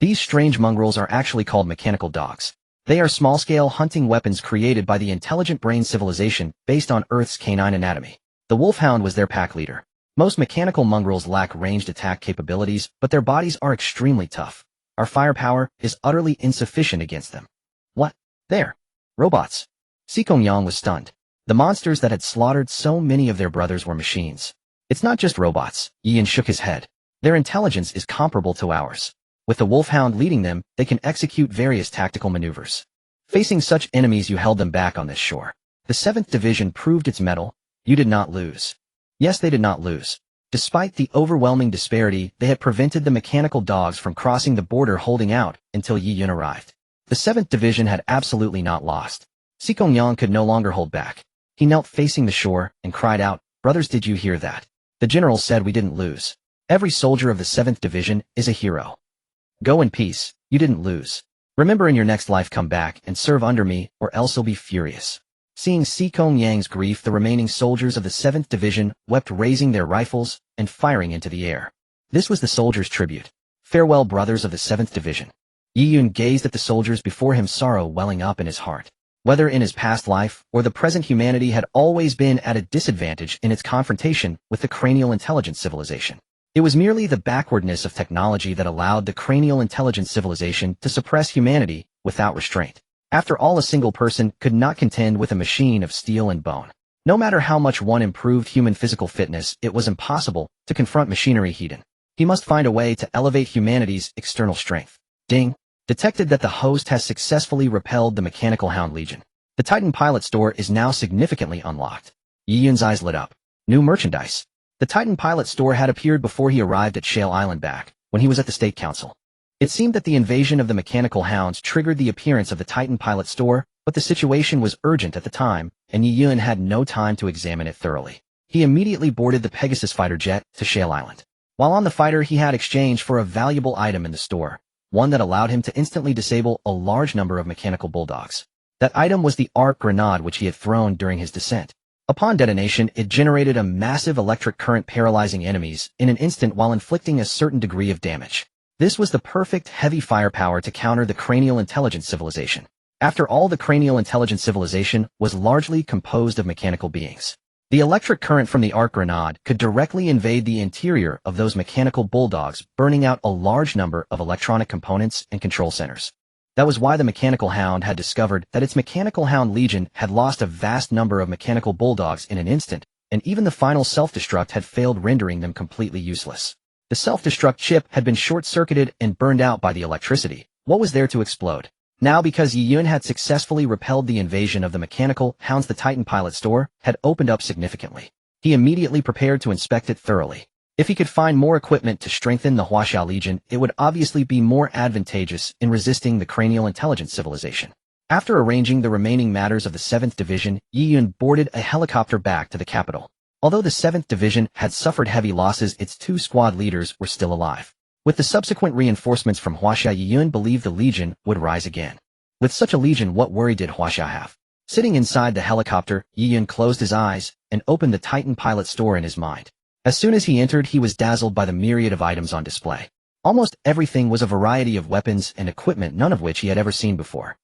These strange mongrels are actually called mechanical dogs. They are small-scale hunting weapons created by the intelligent brain civilization based on Earth's canine anatomy. The wolfhound was their pack leader. Most mechanical mongrels lack ranged attack capabilities, but their bodies are extremely tough. Our firepower is utterly insufficient against them. What? There. Robots. Sikong Yang was stunned. The monsters that had slaughtered so many of their brothers were machines. It's not just robots. Ian shook his head. Their intelligence is comparable to ours. With the wolfhound leading them, they can execute various tactical maneuvers. Facing such enemies, you held them back on this shore. The 7th Division proved its mettle. You did not lose. Yes, they did not lose. Despite the overwhelming disparity, they had prevented the mechanical dogs from crossing the border, holding out until Yi Yun arrived. The 7th Division had absolutely not lost. Sikong Yang could no longer hold back. He knelt facing the shore and cried out, "Brothers, did you hear that? The general said we didn't lose. Every soldier of the 7th Division is a hero. Go in peace, you didn't lose. Remember, in your next life come back and serve under me, or else he'll be furious." Seeing Sikong Yang's grief, the remaining soldiers of the 7th Division wept, raising their rifles and firing into the air. This was the soldiers' tribute. Farewell, brothers of the 7th Division. Yi Yun gazed at the soldiers before him, sorrow welling up in his heart. Whether in his past life or the present, humanity had always been at a disadvantage in its confrontation with the cranial intelligence civilization. It was merely the backwardness of technology that allowed the cranial intelligence civilization to suppress humanity without restraint. After all, a single person could not contend with a machine of steel and bone. No matter how much one improved human physical fitness, it was impossible to confront machinery heat. He must find a way to elevate humanity's external strength. Ding. Detected that the host has successfully repelled the Mechanical Hound Legion. The Titan Pilot Store is now significantly unlocked. Yi Yun's eyes lit up. New merchandise. The Titan Pilot Store had appeared before he arrived at Shale Island back when he was at the State Council. It seemed that the invasion of the Mechanical Hounds triggered the appearance of the Titan Pilot Store, but the situation was urgent at the time, and Yi Yun had no time to examine it thoroughly. He immediately boarded the Pegasus fighter jet to Shale Island. While on the fighter, he had exchanged for a valuable item in the store, one that allowed him to instantly disable a large number of mechanical bulldogs. That item was the arc grenade which he had thrown during his descent. Upon detonation, it generated a massive electric current, paralyzing enemies in an instant while inflicting a certain degree of damage. This was the perfect heavy firepower to counter the cranial intelligence civilization. After all, the cranial intelligence civilization was largely composed of mechanical beings. The electric current from the arc grenade could directly invade the interior of those mechanical bulldogs, burning out a large number of electronic components and control centers. That was why the Mechanical Hound had discovered that its Mechanical Hound Legion had lost a vast number of mechanical bulldogs in an instant, and even the final self-destruct had failed, rendering them completely useless. The self-destruct chip had been short-circuited and burned out by the electricity. What was there to explode? Now, because Yi Yun had successfully repelled the invasion of the Mechanical Hounds, the Titan Pilot Store had opened up significantly. He immediately prepared to inspect it thoroughly. If he could find more equipment to strengthen the Huaxia Legion, it would obviously be more advantageous in resisting the cranial intelligence civilization. After arranging the remaining matters of the 7th Division, Yi Yun boarded a helicopter back to the capital. Although the 7th Division had suffered heavy losses, its 2 squad leaders were still alive. With the subsequent reinforcements from Huaxia, Yi Yun believed the Legion would rise again. With such a Legion, what worry did Huaxia have? Sitting inside the helicopter, Yi Yun closed his eyes and opened the Titan Pilot Store in his mind. As soon as he entered, he was dazzled by the myriad of items on display. Almost everything was a variety of weapons and equipment, none of which he had ever seen before.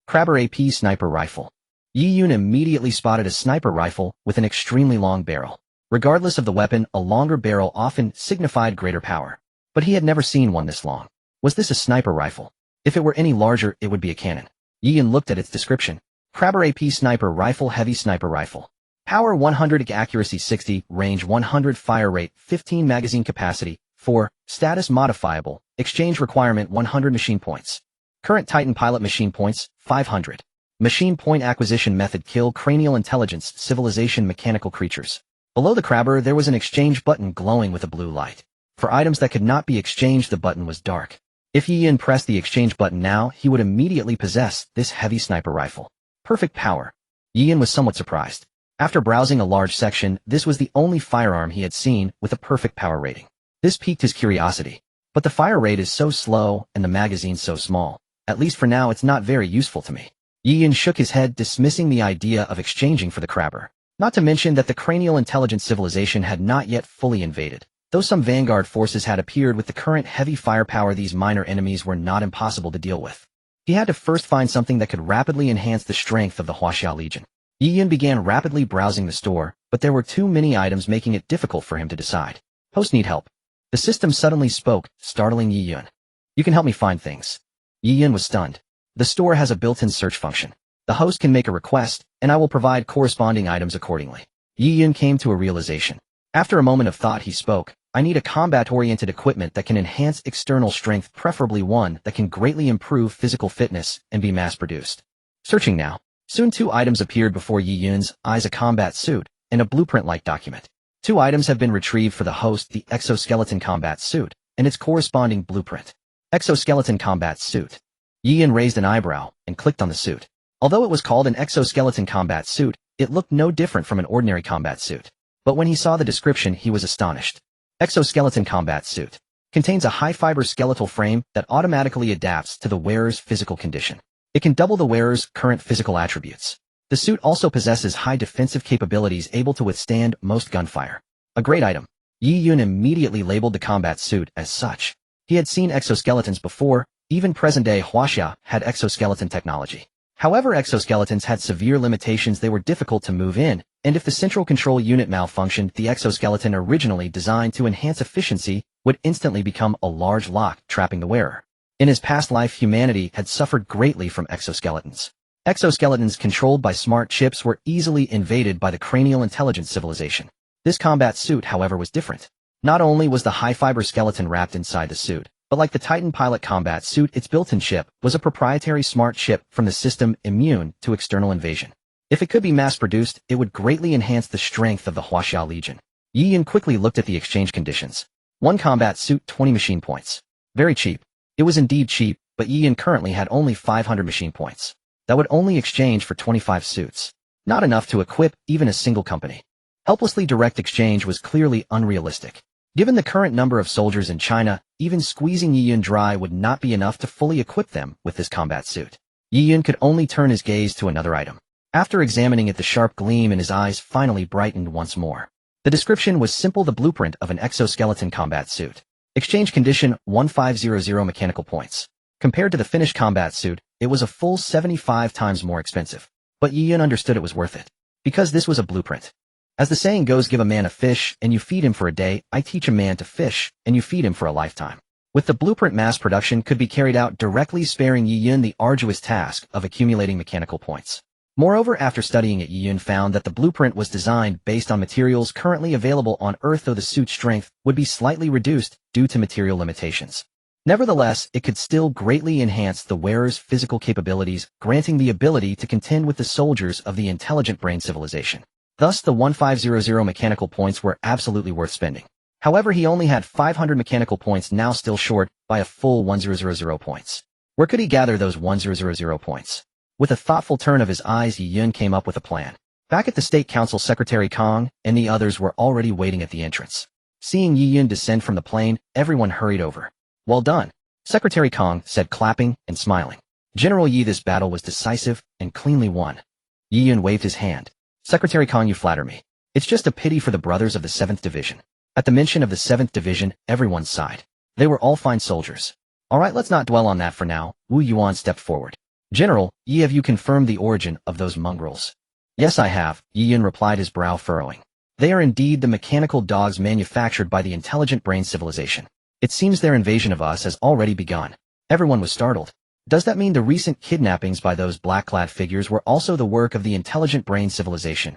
Crabber AP Sniper Rifle. Yi Yun immediately spotted a sniper rifle with an extremely long barrel. Regardless of the weapon, a longer barrel often signified greater power. But he had never seen one this long. Was this a sniper rifle? If it were any larger, it would be a cannon. Yi Yun looked at its description. Crabber AP Sniper Rifle, Heavy Sniper Rifle. Power 100, accuracy 60, range 100, fire rate 15, magazine capacity 4, status modifiable, exchange requirement 100 machine points. Current Titan pilot machine points 500. Machine point acquisition method: kill cranial intelligence civilization mechanical creatures. Below the crabber there was an exchange button glowing with a blue light. For items that could not be exchanged, the button was dark. If Yi Yun pressed the exchange button now, he would immediately possess this heavy sniper rifle. Perfect power. Yi Yun was somewhat surprised. After browsing a large section, this was the only firearm he had seen with a perfect power rating. This piqued his curiosity. But the fire rate is so slow and the magazine so small. At least for now it's not very useful to me. Yi Yun shook his head, dismissing the idea of exchanging for the crabber. Not to mention that the cranial intelligent civilization had not yet fully invaded. Though some vanguard forces had appeared with the current heavy firepower, these minor enemies were not impossible to deal with. He had to first find something that could rapidly enhance the strength of the Huaxia Legion. Yi Yun began rapidly browsing the store, but there were too many items, making it difficult for him to decide. Host need help. The system suddenly spoke, startling Yi Yun. You can help me find things. Yi Yun was stunned. The store has a built-in search function. The host can make a request, and I will provide corresponding items accordingly. Yi Yun came to a realization. After a moment of thought he spoke, I need a combat-oriented equipment that can enhance external strength, preferably one that can greatly improve physical fitness and be mass-produced. Searching now. Soon 2 items appeared before Yi Yun's eyes: a combat suit and a blueprint-like document. 2 items have been retrieved for the host: the exoskeleton combat suit and its corresponding blueprint. Exoskeleton combat suit. Yi Yun raised an eyebrow and clicked on the suit. Although it was called an exoskeleton combat suit, it looked no different from an ordinary combat suit. But when he saw the description, he was astonished. Exoskeleton combat suit contains a high-fiber skeletal frame that automatically adapts to the wearer's physical condition. It can double the wearer's current physical attributes. The suit also possesses high defensive capabilities, able to withstand most gunfire. A great item. Yi Yun immediately labeled the combat suit as such. He had seen exoskeletons before. Even present-day Huaxia had exoskeleton technology. However, exoskeletons had severe limitations. They were difficult to move in, and if the central control unit malfunctioned, the exoskeleton, originally designed to enhance efficiency, would instantly become a large lock, trapping the wearer. In his past life, humanity had suffered greatly from exoskeletons. Exoskeletons controlled by smart chips were easily invaded by the cranial intelligence civilization. This combat suit, however, was different. Not only was the high-fiber skeleton wrapped inside the suit, but like the Titan pilot combat suit, its built-in chip was a proprietary smart chip from the system, immune to external invasion. If it could be mass-produced, it would greatly enhance the strength of the Huaxia Legion. Yi Yun quickly looked at the exchange conditions. 1 combat suit, 20 machine points. Very cheap. It was indeed cheap, but Yi Yun currently had only 500 machine points. That would only exchange for 25 suits. Not enough to equip even a single company. Helplessly direct exchange was clearly unrealistic. Given the current number of soldiers in China, even squeezing Yi Yun dry would not be enough to fully equip them with this combat suit. Yi Yun could only turn his gaze to another item. After examining it, the sharp gleam in his eyes finally brightened once more. The description was simple: the blueprint of an exoskeleton combat suit. Exchange condition: 1500 mechanical points. Compared to the finished combat suit, it was a full 75 times more expensive. But Yi Yun understood it was worth it. Because this was a blueprint. As the saying goes, give a man a fish and you feed him for a day. I teach a man to fish and you feed him for a lifetime. With the blueprint, mass production could be carried out directly, sparing Yi Yun the arduous task of accumulating mechanical points. Moreover, after studying it, Yi Yun found that the blueprint was designed based on materials currently available on Earth, though the suit's strength would be slightly reduced due to material limitations. Nevertheless, it could still greatly enhance the wearer's physical capabilities, granting the ability to contend with the soldiers of the intelligent brain civilization. Thus, the 1500 mechanical points were absolutely worth spending. However, he only had 500 mechanical points, now still short by a full 1000 points. Where could he gather those 1000 points? With a thoughtful turn of his eyes, Yi Yun came up with a plan. Back at the State Council, Secretary Kong and the others were already waiting at the entrance. Seeing Yi Yun descend from the plane, everyone hurried over. Well done, Secretary Kong said, clapping and smiling. General Yi, this battle was decisive and cleanly won. Yi Yun waved his hand. Secretary Kong, you flatter me. It's just a pity for the brothers of the 7th Division. At the mention of the 7th Division, everyone sighed. They were all fine soldiers. All right, let's not dwell on that for now. Wu Yuan stepped forward. General, Yi, have you confirmed the origin of those mongrels? Yes, I have, Yi Yun replied, his brow furrowing. They are indeed the mechanical dogs manufactured by the intelligent brain civilization. It seems their invasion of us has already begun. Everyone was startled. Does that mean the recent kidnappings by those black-clad figures were also the work of the intelligent brain civilization?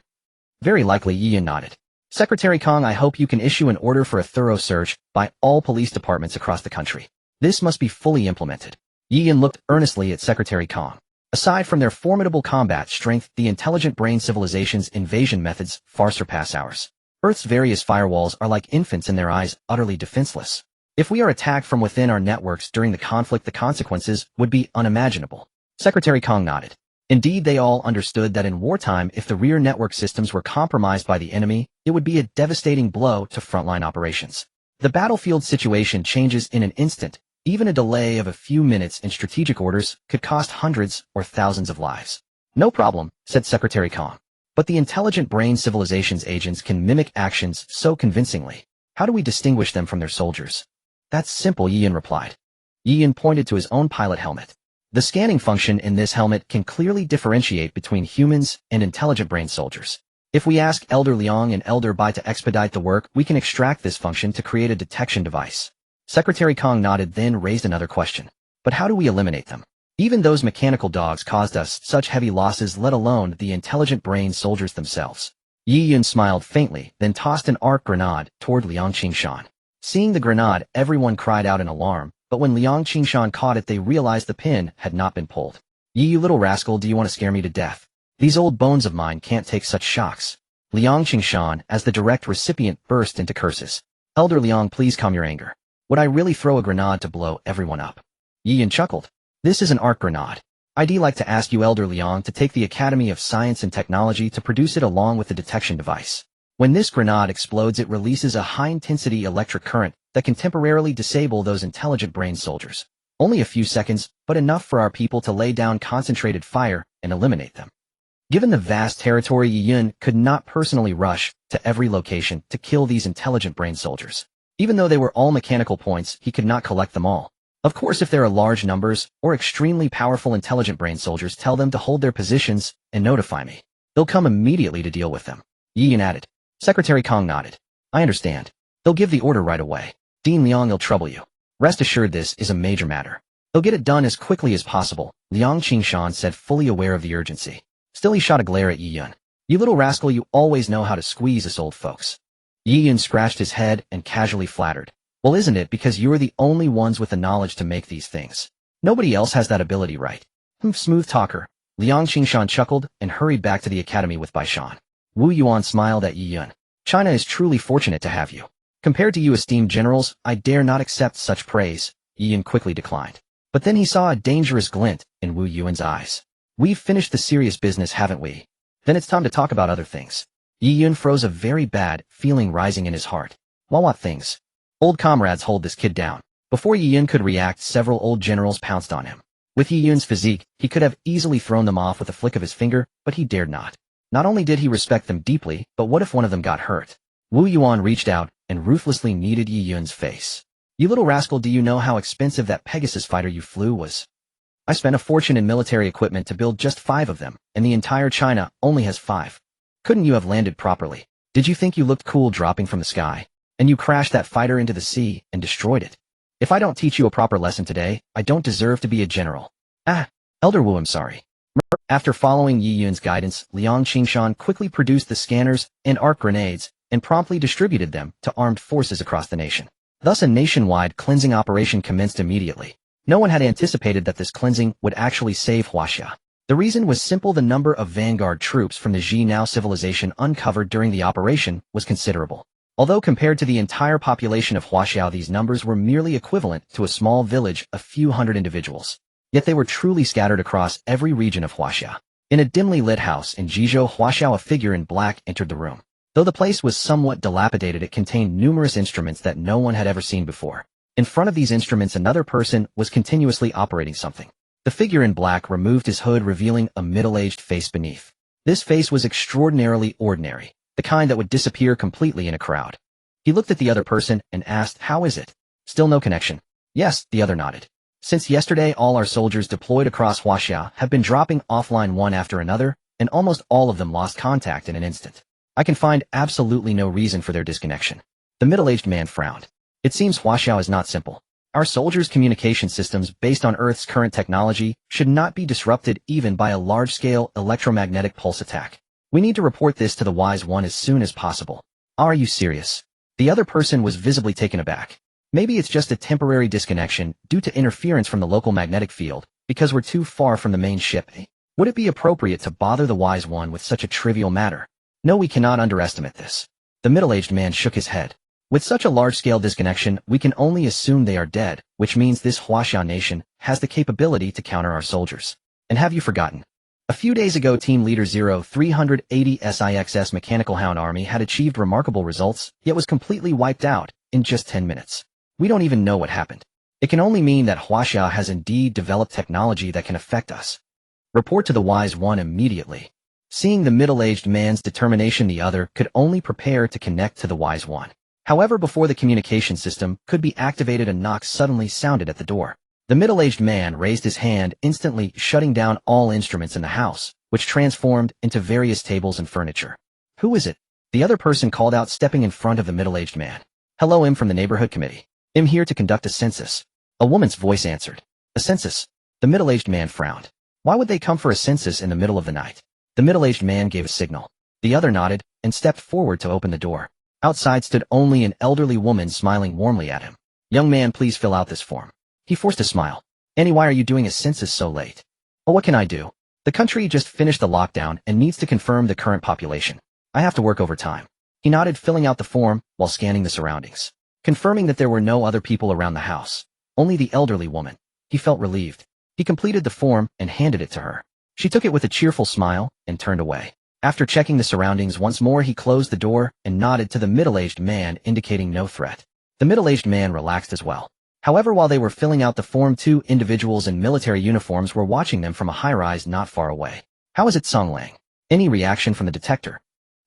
Very likely, Yi Yun nodded. Secretary Kong, I hope you can issue an order for a thorough search by all police departments across the country. This must be fully implemented. Yi Yun looked earnestly at Secretary Kong. Aside from their formidable combat strength, the intelligent brain civilization's invasion methods far surpass ours. Earth's various firewalls are like infants in their eyes, utterly defenseless. If we are attacked from within our networks during the conflict, the consequences would be unimaginable. Secretary Kong nodded. Indeed, they all understood that in wartime, if the rear network systems were compromised by the enemy, it would be a devastating blow to frontline operations. The battlefield situation changes in an instant, Even a delay of a few minutes in strategic orders could cost hundreds or thousands of lives. No problem, said Secretary Kong. But the intelligent brain civilization's agents can mimic actions so convincingly. How do we distinguish them from their soldiers? That's simple, Yi Yun replied. Yi Yun pointed to his own pilot helmet. The scanning function in this helmet can clearly differentiate between humans and intelligent brain soldiers. If we ask Elder Liang and Elder Bai to expedite the work, we can extract this function to create a detection device. Secretary Kong nodded, then raised another question. But how do we eliminate them? Even those mechanical dogs caused us such heavy losses, let alone the intelligent brain soldiers themselves. Yi Yun smiled faintly, then tossed an arc grenade toward Liang Qingshan. Seeing the grenade, everyone cried out in alarm, but when Liang Qingshan caught it, they realized the pin had not been pulled. Yi, you little rascal, do you want to scare me to death? These old bones of mine can't take such shocks. Liang Qingshan, as the direct recipient, burst into curses. Elder Liang, please calm your anger. Would I really throw a grenade to blow everyone up? Yi Yun chuckled. This is an arc grenade. I'd like to ask you, Elder Liang, to take the Academy of Science and Technology to produce it along with the detection device. When this grenade explodes, it releases a high-intensity electric current that can temporarily disable those intelligent brain soldiers. Only a few seconds, but enough for our people to lay down concentrated fire and eliminate them. Given the vast territory, Yi Yun could not personally rush to every location to kill these intelligent brain soldiers. Even though they were all mechanical points, he could not collect them all. Of course, if there are large numbers or extremely powerful intelligent brain soldiers, tell them to hold their positions and notify me. They'll come immediately to deal with them. Yi Yun added. Secretary Kong nodded. I understand. They'll give the order right away. Dean Liang will trouble you. Rest assured, this is a major matter. They'll get it done as quickly as possible, Liang Qingshan said, fully aware of the urgency. Still, he shot a glare at Yi Yun. You little rascal, you always know how to squeeze us old folks. Yi Yun scratched his head and casually flattered. Well, isn't it because you're the only ones with the knowledge to make these things? Nobody else has that ability, right? Smooth talker. Liang Qingshan chuckled and hurried back to the academy with Bai Shan. Wu Yuan smiled at Yi Yun. China is truly fortunate to have you. Compared to you esteemed generals, I dare not accept such praise, Yi Yun quickly declined. But then he saw a dangerous glint in Wu Yuan's eyes. We've finished the serious business, haven't we? Then it's time to talk about other things. Yi Yun froze, a very bad feeling rising in his heart. Well, what things? Old comrades, hold this kid down. Before Yi Yun could react, several old generals pounced on him. With Yi Yun's physique, he could have easily thrown them off with a flick of his finger, but he dared not. Not only did he respect them deeply, but what if one of them got hurt? Wu Yuan reached out and ruthlessly kneaded Yi Yun's face. You little rascal, do you know how expensive that Pegasus fighter you flew was? I spent a fortune in military equipment to build just 5 of them, and the entire China only has 5. Couldn't you have landed properly? Did you think you looked cool dropping from the sky? And you crashed that fighter into the sea and destroyed it. If I don't teach you a proper lesson today, I don't deserve to be a general. Elder Wu, I'm sorry. After following Yi Yun's guidance, Liang Qingshan quickly produced the scanners and arc grenades and promptly distributed them to armed forces across the nation. Thus, a nationwide cleansing operation commenced immediately. No one had anticipated that this cleansing would actually save Huaxia. The reason was simple: the number of vanguard troops from the Jinao civilization uncovered during the operation was considerable. Although compared to the entire population of Huaxia, these numbers were merely equivalent to a small village, a few hundred individuals. Yet they were truly scattered across every region of Huaxia. In a dimly lit house in Jizhou, Huaxia, a figure in black entered the room. Though the place was somewhat dilapidated, it contained numerous instruments that no one had ever seen before. In front of these instruments, another person was continuously operating something. The figure in black removed his hood, revealing a middle-aged face beneath. This face was extraordinarily ordinary, the kind that would disappear completely in a crowd. He looked at the other person and asked, "How is it? Still no connection?" "Yes," the other nodded. "Since yesterday, all our soldiers deployed across Huaxia have been dropping offline one after another, and almost all of them lost contact in an instant. I can find absolutely no reason for their disconnection." The middle-aged man frowned. "It seems Huaxia is not simple. Our soldiers' communication systems, based on Earth's current technology, should not be disrupted even by a large-scale electromagnetic pulse attack. We need to report this to the Wise One as soon as possible." "Are you serious?" The other person was visibly taken aback. "Maybe it's just a temporary disconnection due to interference from the local magnetic field, because we're too far from the main ship. Would it be appropriate to bother the Wise One with such a trivial matter?" "No, we cannot underestimate this." The middle-aged man shook his head. "With such a large-scale disconnection, we can only assume they are dead, which means this Huaxia nation has the capability to counter our soldiers. And have you forgotten? A few days ago, Team Leader 0380 SIXS Mechanical Hound Army had achieved remarkable results, yet was completely wiped out in just 10 minutes. We don't even know what happened." It can only mean that Huaxia has indeed developed technology that can affect us. Report to the Wise One immediately. Seeing the middle-aged man's determination, the other could only prepare to connect to the Wise One. However, before the communication system could be activated, a knock suddenly sounded at the door. The middle-aged man raised his hand, instantly shutting down all instruments in the house, which transformed into various tables and furniture. Who is it? The other person called out, stepping in front of the middle-aged man. Hello, I'm from the neighborhood committee. I'm here to conduct a census. A woman's voice answered. A census? The middle-aged man frowned. Why would they come for a census in the middle of the night? The middle-aged man gave a signal. The other nodded and stepped forward to open the door. Outside stood only an elderly woman, smiling warmly at him. Young man, please fill out this form. He forced a smile. Annie, why are you doing a census so late? Oh, what can I do? The country just finished the lockdown and needs to confirm the current population. I have to work overtime. He nodded, filling out the form while scanning the surroundings. Confirming that there were no other people around the house. Only the elderly woman. He felt relieved. He completed the form and handed it to her. She took it with a cheerful smile and turned away. After checking the surroundings once more, he closed the door and nodded to the middle-aged man, indicating no threat. The middle-aged man relaxed as well. However, while they were filling out the form, two individuals in military uniforms were watching them from a high-rise not far away. How is it, Song Lang? Any reaction from the detector?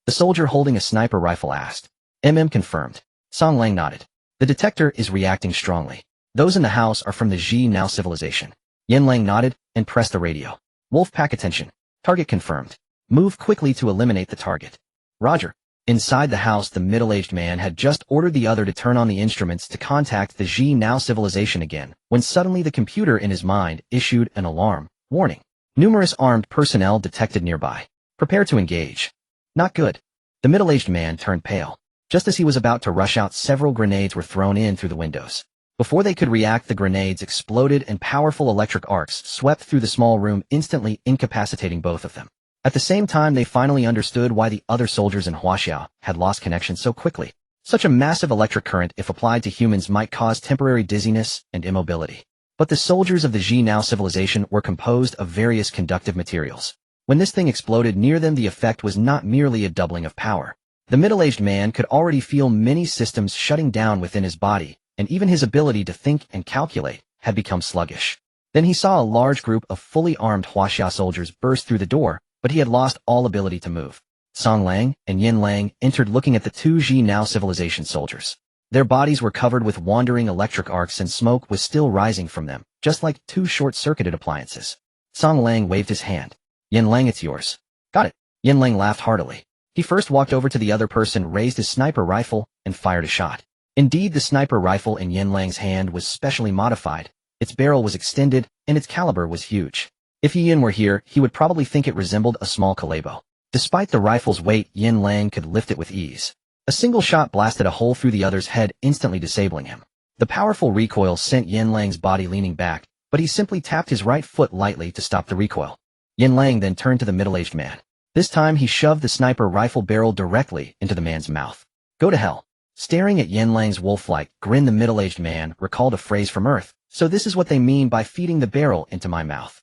The soldier holding a sniper rifle asked. Confirmed. Song Lang nodded. The detector is reacting strongly. Those in the house are from the Ji Now civilization. Yen Lang nodded and pressed the radio. Wolfpack attention. Target confirmed. Move quickly to eliminate the target. Roger. Inside the house, the middle-aged man had just ordered the other to turn on the instruments to contact the Ji Now civilization again, when suddenly the computer in his mind issued an alarm. Warning. Numerous armed personnel detected nearby. Prepare to engage. Not good. The middle-aged man turned pale. Just as he was about to rush out, several grenades were thrown in through the windows. Before they could react, the grenades exploded and powerful electric arcs swept through the small room, instantly incapacitating both of them. At the same time, they finally understood why the other soldiers in Huaxia had lost connection so quickly. Such a massive electric current, if applied to humans, might cause temporary dizziness and immobility. But the soldiers of the Ji Now civilization were composed of various conductive materials. When this thing exploded near them, the effect was not merely a doubling of power. The middle-aged man could already feel many systems shutting down within his body, and even his ability to think and calculate had become sluggish. Then he saw a large group of fully armed Huaxia soldiers burst through the door, but he had lost all ability to move. Song Lang and Yin Lang entered, looking at the two Ji Now civilization soldiers. Their bodies were covered with wandering electric arcs, and smoke was still rising from them, just like two short-circuited appliances. Song Lang waved his hand. Yin Lang, it's yours. Got it. Yin Lang laughed heartily. He first walked over to the other person, raised his sniper rifle, and fired a shot. Indeed, the sniper rifle in Yin Lang's hand was specially modified. Its barrel was extended, and its caliber was huge. If Yin were here, he would probably think it resembled a small kalebo. Despite the rifle's weight, Yin Lang could lift it with ease. A single shot blasted a hole through the other's head, instantly disabling him. The powerful recoil sent Yin Lang's body leaning back, but he simply tapped his right foot lightly to stop the recoil. Yin Lang then turned to the middle-aged man. This time he shoved the sniper rifle barrel directly into the man's mouth. Go to hell. Staring at Yin Lang's wolf-like grin, the middle-aged man recalled a phrase from Earth. So this is what they mean by feeding the barrel into my mouth.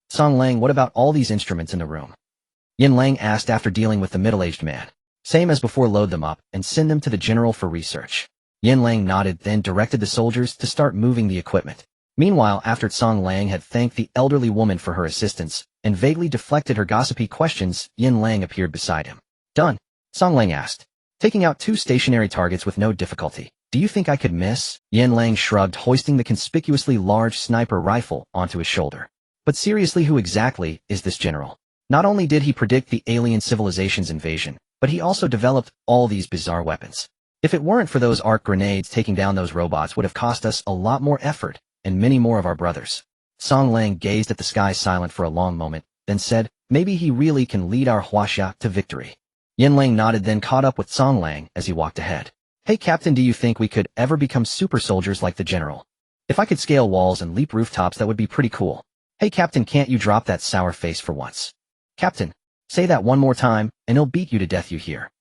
Song Lang, what about all these instruments in the room? Yin Lang asked after dealing with the middle-aged man. Same as before, load them up and send them to the general for research. Yin Lang nodded, then directed the soldiers to start moving the equipment. Meanwhile, after Song Lang had thanked the elderly woman for her assistance and vaguely deflected her gossipy questions, Yin Lang appeared beside him. Done? Song Lang asked. Taking out two stationary targets with no difficulty. Do you think I could miss? Yin Lang shrugged, hoisting the conspicuously large sniper rifle onto his shoulder. But seriously, who exactly is this general? Not only did he predict the alien civilization's invasion, but he also developed all these bizarre weapons. If it weren't for those arc grenades, taking down those robots would have cost us a lot more effort and many more of our brothers. Song Lang gazed at the sky, silent for a long moment, then said, maybe he really can lead our Huaxia to victory. Yin Lang nodded, then caught up with Song Lang as he walked ahead. Hey Captain, do you think we could ever become super soldiers like the general? If I could scale walls and leap rooftops, that would be pretty cool. Hey Captain, can't you drop that sour face for once? Captain, say that one more time, and he'll beat you to death, you hear.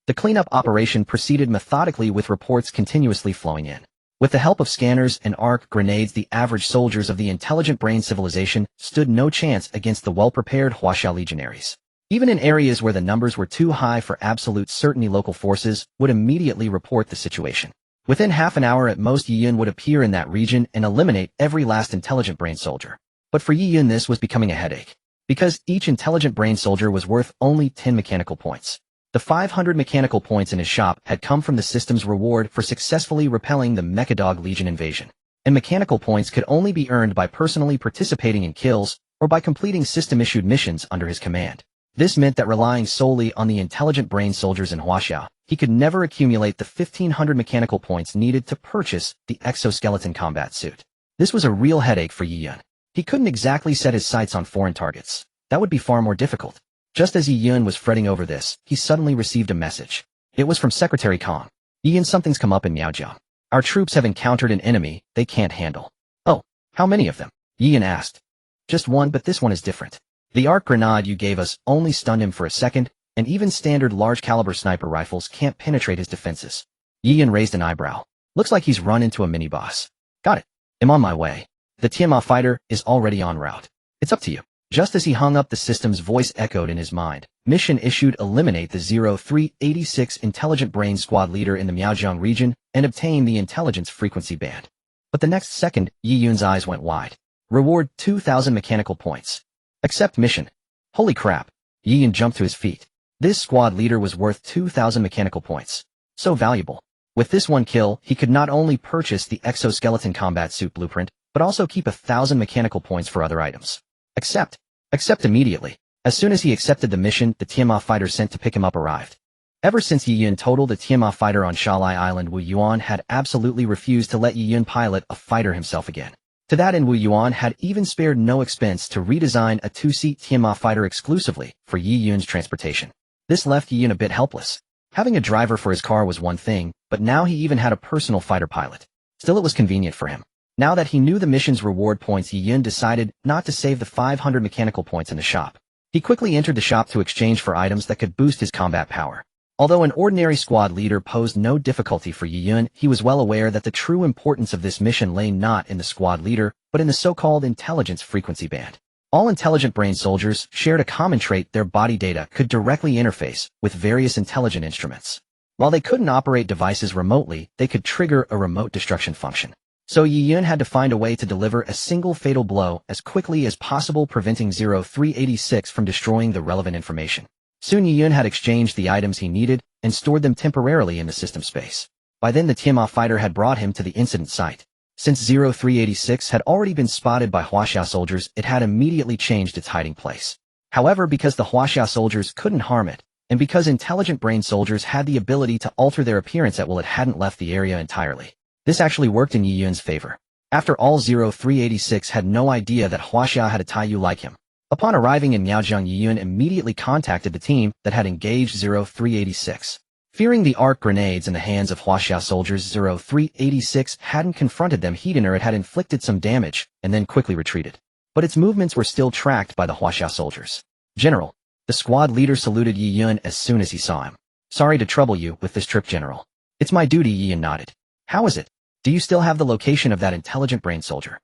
The cleanup operation proceeded methodically, with reports continuously flowing in. With the help of scanners and arc grenades, the average soldiers of the intelligent brain civilization stood no chance against the well-prepared Huaxia legionaries. Even in areas where the numbers were too high for absolute certainty, local forces would immediately report the situation. Within half an hour at most, Yi Yun would appear in that region and eliminate every last intelligent brain soldier. But for Yi Yun this was becoming a headache, because each intelligent brain soldier was worth only 10 mechanical points. The 500 mechanical points in his shop had come from the system's reward for successfully repelling the Mechadog Legion invasion, and mechanical points could only be earned by personally participating in kills or by completing system-issued missions under his command. This meant that relying solely on the intelligent brain soldiers in Huaxia, he could never accumulate the 1,500 mechanical points needed to purchase the exoskeleton combat suit. This was a real headache for Yi Yun. He couldn't exactly set his sights on foreign targets. That would be far more difficult. Just as Yi Yun was fretting over this, he suddenly received a message. It was from Secretary Kong. Yi Yun, something's come up in Miaojiang. Our troops have encountered an enemy they can't handle. Oh, how many of them? Yi Yun asked. Just one, but this one is different. The arc grenade you gave us only stunned him for a second, and even standard large-caliber sniper rifles can't penetrate his defenses. Yi Yun raised an eyebrow. Looks like he's run into a mini-boss. Got it. I'm on my way. The Tianma fighter is already en route. It's up to you. Just as he hung up, the system's voice echoed in his mind. Mission issued: eliminate the 0386 intelligent brain squad leader in the Miaojiang region and obtain the intelligence frequency band. But the next second, Yi Yun's eyes went wide. Reward 2,000 mechanical points. Accept mission. Holy crap. Yi Yun jumped to his feet. This squad leader was worth 2,000 mechanical points. So valuable. With this one kill, he could not only purchase the exoskeleton combat suit blueprint, but also keep 1,000 mechanical points for other items. Accept. Accept immediately. As soon as he accepted the mission, the Tianma fighter sent to pick him up arrived. Ever since Yi Yun totaled the Tianma fighter on Shalai Island, Wu Yuan had absolutely refused to let Yi Yun pilot a fighter himself again. To that end, Wu Yuan had even spared no expense to redesign a two-seat Tianma fighter exclusively for Yi Yun's transportation. This left Yi Yun a bit helpless. Having a driver for his car was one thing, but now he even had a personal fighter pilot. Still, it was convenient for him. Now that he knew the mission's reward points, Yi Yun decided not to save the 500 mechanical points in the shop. He quickly entered the shop to exchange for items that could boost his combat power. Although an ordinary squad leader posed no difficulty for Yi Yun, he was well aware that the true importance of this mission lay not in the squad leader, but in the so-called intelligence frequency band. All intelligent brain soldiers shared a common trait: their body data could directly interface with various intelligent instruments. While they couldn't operate devices remotely, they could trigger a remote destruction function. So Yi Yun had to find a way to deliver a single fatal blow as quickly as possible, preventing 0386 from destroying the relevant information. Soon Yi Yun had exchanged the items he needed and stored them temporarily in the system space. By then the Tianma fighter had brought him to the incident site. Since 0386 had already been spotted by Huaxia soldiers, it had immediately changed its hiding place. However, because the Huaxia soldiers couldn't harm it, and because intelligent brain soldiers had the ability to alter their appearance at will, it hadn't left the area entirely. This actually worked in Yi Yun's favor. After all, 0386 had no idea that Huaxia had a Taiyu like him. Upon arriving in Miaojiang, Yi Yun immediately contacted the team that had engaged 0386. Fearing the arc grenades in the hands of Huaxia soldiers, 0386 hadn't confronted them. It had inflicted some damage and then quickly retreated. But its movements were still tracked by the Huaxia soldiers. General. The squad leader saluted Yi Yun as soon as he saw him. Sorry to trouble you with this trip, General. It's my duty. Yi Yun nodded. How is it? Do you still have the location of that intelligent brain soldier?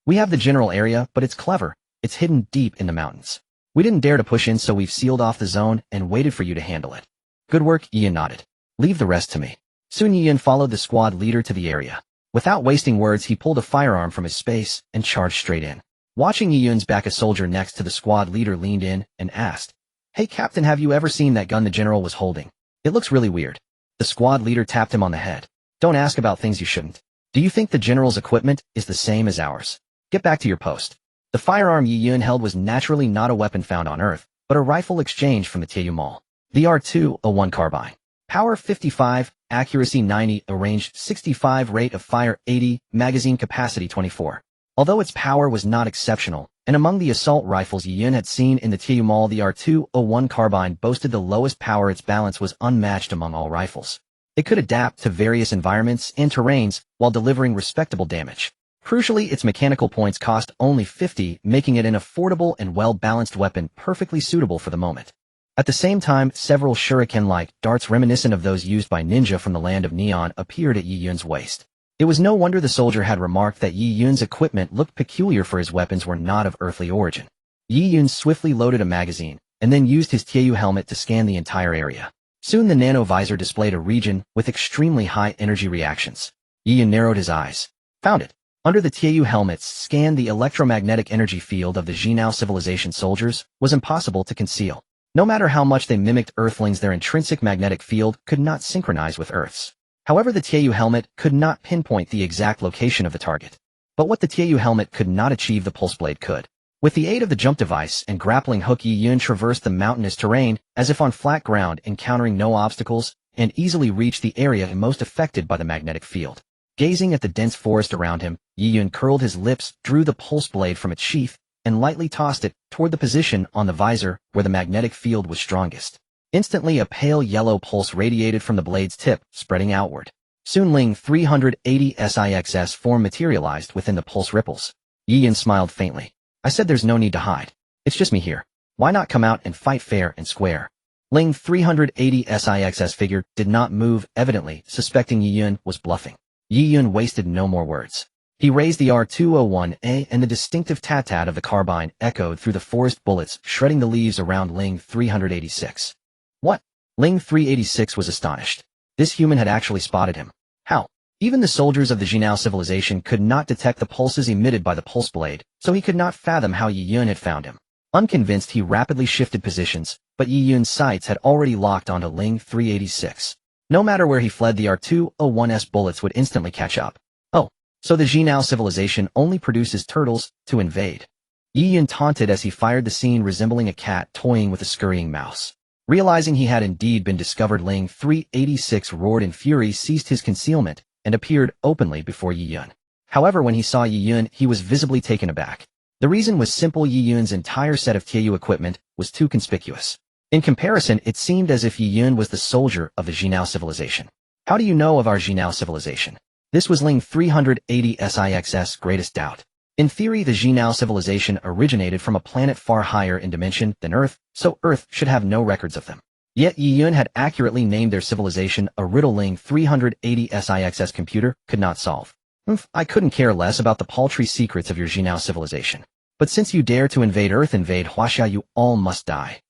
We have the general area, but it's clever. It's hidden deep in the mountains. We didn't dare to push in, so we've sealed off the zone and waited for you to handle it. Good work, Yi Yun nodded. Leave the rest to me. Soon Yi Yun followed the squad leader to the area. Without wasting words, he pulled a firearm from his space and charged straight in. Watching Yi Yun's back, a soldier next to the squad leader leaned in and asked, "Hey Captain, have you ever seen that gun the general was holding? It looks really weird." The squad leader tapped him on the head. Don't ask about things you shouldn't. Do you think the general's equipment is the same as ours? Get back to your post. The firearm Yi Yun held was naturally not a weapon found on Earth, but a rifle exchanged from the Taiyu Mall. The R201 carbine. Power 55, accuracy 90, range 65, rate of fire 80, magazine capacity 24. Although its power was not exceptional, and among the assault rifles Yi Yun had seen in the Taiyu Mall, the R201 carbine boasted the lowest power. Its balance was unmatched among all rifles. It could adapt to various environments and terrains while delivering respectable damage. Crucially, its mechanical points cost only 50, making it an affordable and well-balanced weapon perfectly suitable for the moment. At the same time, several shuriken-like darts reminiscent of those used by ninja from the land of Neon appeared at Yi Yun's waist. It was no wonder the soldier had remarked that Yi Yun's equipment looked peculiar, for his weapons were not of earthly origin. Yi Yun swiftly loaded a magazine, and then used his Taiyu helmet to scan the entire area. Soon the nanovisor displayed a region with extremely high energy reactions. Yi Yun narrowed his eyes. Found it. Under the Tieu helmets scanned the electromagnetic energy field of the Jinao civilization soldiers was impossible to conceal. No matter how much they mimicked Earthlings, their intrinsic magnetic field could not synchronize with Earth's. However, the Tieu helmet could not pinpoint the exact location of the target. But what the Tieu helmet could not achieve, the pulse blade could. With the aid of the jump device and grappling hook, Yi Yun traversed the mountainous terrain as if on flat ground, encountering no obstacles, and easily reached the area most affected by the magnetic field. Gazing at the dense forest around him, Yi Yun curled his lips, drew the pulse blade from its sheath, and lightly tossed it toward the position on the visor where the magnetic field was strongest. Instantly, a pale yellow pulse radiated from the blade's tip, spreading outward. Soon Ling 380 SIXS form materialized within the pulse ripples. Yi Yun smiled faintly. I said there's no need to hide. It's just me here. Why not come out and fight fair and square? Ling 380 SIXS figure did not move, evidently suspecting Yi Yun was bluffing. Yi Yun wasted no more words. He raised the R201A, and the distinctive tat-tat of the carbine echoed through the forest, bullets shredding the leaves around Ling 386. What? Ling 386 was astonished. This human had actually spotted him. How? Even the soldiers of the Jinao civilization could not detect the pulses emitted by the pulse blade, so he could not fathom how Yi Yun had found him. Unconvinced, he rapidly shifted positions, but Yi Yun's sights had already locked onto Ling 386. No matter where he fled, the R201's bullets would instantly catch up. Oh, so the Jinao civilization only produces turtles to invade. Yi Yun taunted as he fired, the scene resembling a cat toying with a scurrying mouse. Realizing he had indeed been discovered, Ling 386 roared in fury, seized his concealment, and appeared openly before Yi Yun. However, when he saw Yi Yun, he was visibly taken aback. The reason was simple: Yi Yun's entire set of Tieu equipment was too conspicuous. In comparison, it seemed as if Yi Yun was the soldier of the Jinao civilization. How do you know of our Jinao civilization? This was Ling 380 SIX's greatest doubt. In theory, the Jinao civilization originated from a planet far higher in dimension than Earth, so Earth should have no records of them. Yet Yi Yun had accurately named their civilization, a riddle Ling 380 SIX's computer could not solve. I couldn't care less about the paltry secrets of your Jinao civilization. But since you dare to invade Earth, invade Huaxia, you all must die.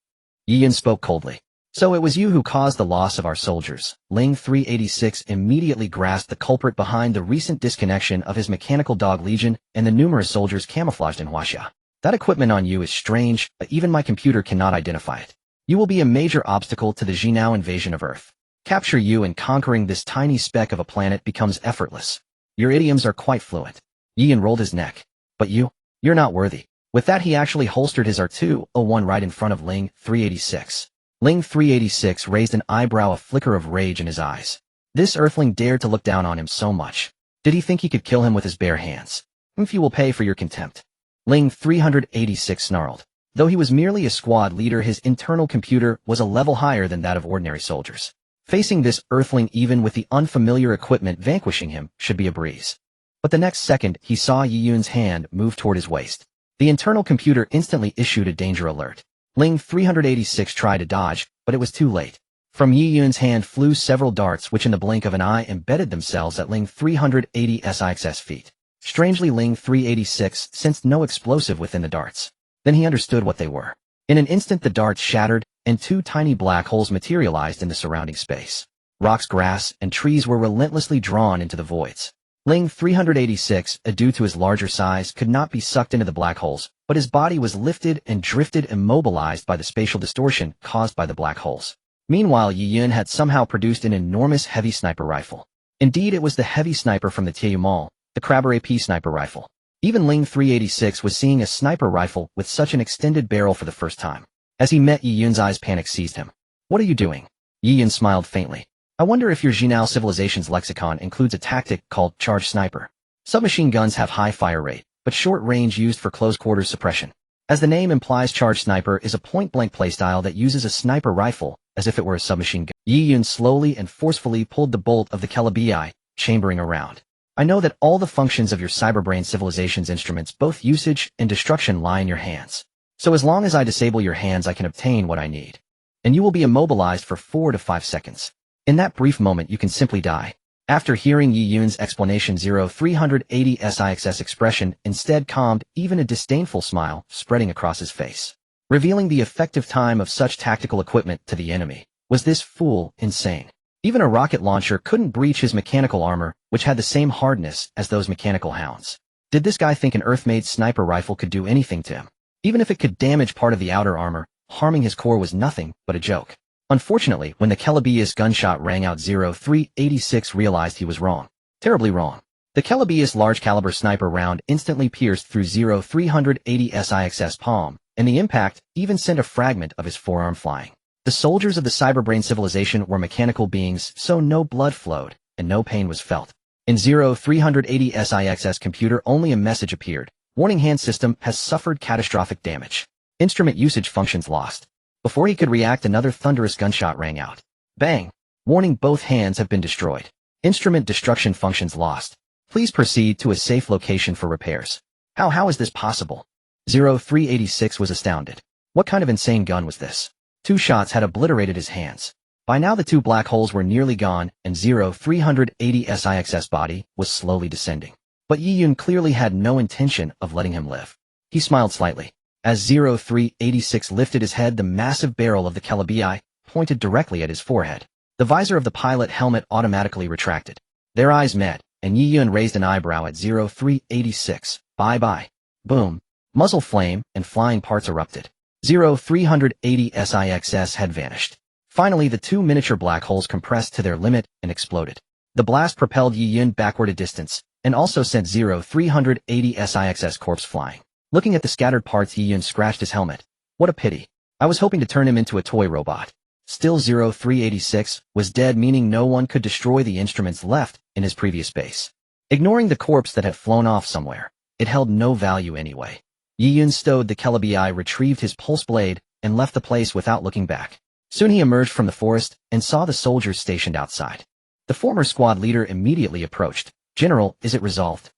Yi Yun spoke coldly. So it was you who caused the loss of our soldiers. Ling 386 immediately grasped the culprit behind the recent disconnection of his mechanical dog legion and the numerous soldiers camouflaged in Huaxia. That equipment on you is strange, but even my computer cannot identify it. You will be a major obstacle to the Jinao invasion of Earth. Capture you, and conquering this tiny speck of a planet becomes effortless. Your idioms are quite fluent. Yi Yun rolled his neck. But you're not worthy. With that, he actually holstered his R201 right in front of Ling 386. Ling 386 raised an eyebrow, a flicker of rage in his eyes. This Earthling dared to look down on him so much. Did he think he could kill him with his bare hands? You will pay for your contempt. Ling 386 snarled. Though he was merely a squad leader, his internal computer was a level higher than that of ordinary soldiers. Facing this Earthling, even with the unfamiliar equipment, vanquishing him should be a breeze. But the next second, he saw Yi Yun's hand move toward his waist. The internal computer instantly issued a danger alert. Ling 386 tried to dodge, but it was too late. From Yi Yun's hand flew several darts, which in the blink of an eye embedded themselves at Ling 380 SIX's feet. Strangely, Ling 386 sensed no explosive within the darts. Then he understood what they were. In an instant, the darts shattered, and two tiny black holes materialized in the surrounding space. Rocks, grass, and trees were relentlessly drawn into the voids. Ling 386, due to his larger size, could not be sucked into the black holes, but his body was lifted and drifted, immobilized by the spatial distortion caused by the black holes. Meanwhile, Yi Yun had somehow produced an enormous heavy sniper rifle. Indeed, it was the heavy sniper from the Tieu Mall, the Crabber AP sniper rifle. Even Ling 386 was seeing a sniper rifle with such an extended barrel for the first time. As he met Yi Yun's eyes, panic seized him. What are you doing? Yi Yun smiled faintly. I wonder if your Jinao civilization's lexicon includes a tactic called charge sniper. Submachine guns have high fire rate, but short range used for close quarters suppression. As the name implies, charge sniper is a point-blank playstyle that uses a sniper rifle as if it were a submachine gun. Yi Yun slowly and forcefully pulled the bolt of the Celebi, chambering around. I know that all the functions of your cyberbrain civilization's instruments, both usage and destruction, lie in your hands. So as long as I disable your hands, I can obtain what I need. And you will be immobilized for 4 to 5 seconds. In that brief moment, you can simply die. After hearing Yi Yun's explanation, 380 SIX's expression instead calmed, even a disdainful smile spreading across his face, revealing the effective time of such tactical equipment to the enemy. Was this fool insane? Even a rocket launcher couldn't breach his mechanical armor, which had the same hardness as those mechanical hounds. Did this guy think an Earth-made sniper rifle could do anything to him? Even if it could damage part of the outer armor, harming his core was nothing but a joke. Unfortunately, when the Celebius gunshot rang out, 0386 realized he was wrong. Terribly wrong. The Celebius large-caliber sniper round instantly pierced through 0380 SIX's palm, and the impact even sent a fragment of his forearm flying. The soldiers of the cyberbrain civilization were mechanical beings, so no blood flowed, and no pain was felt. In 0380 SIX's computer, only a message appeared. Warning: hand system has suffered catastrophic damage. Instrument usage functions lost. Before he could react, another thunderous gunshot rang out. Bang! Warning: both hands have been destroyed. Instrument destruction functions lost. Please proceed to a safe location for repairs. How is this possible? 0386 was astounded. What kind of insane gun was this? 2 shots had obliterated his hands. By now the 2 black holes were nearly gone, and 0380 SIX's body was slowly descending. But Yi Yun clearly had no intention of letting him live. He smiled slightly. As 0386 lifted his head, the massive barrel of the Celebii pointed directly at his forehead. The visor of the pilot helmet automatically retracted. Their eyes met, and Yi Yun raised an eyebrow at 0386. Bye-bye. Boom. Muzzle flame and flying parts erupted. 0380 SIX's had vanished. Finally, the 2 miniature black holes compressed to their limit and exploded. The blast propelled Yi Yun backward a distance, and also sent 0380 SIX's corpse flying. Looking at the scattered parts, Yi Yun scratched his helmet. What a pity. I was hoping to turn him into a toy robot. Still, 0386 was dead, meaning no one could destroy the instruments left in his previous base. Ignoring the corpse that had flown off somewhere, it held no value anyway. Yi Yun stowed the Celebii, retrieved his pulse blade, and left the place without looking back. Soon he emerged from the forest and saw the soldiers stationed outside. The former squad leader immediately approached. General, is it resolved?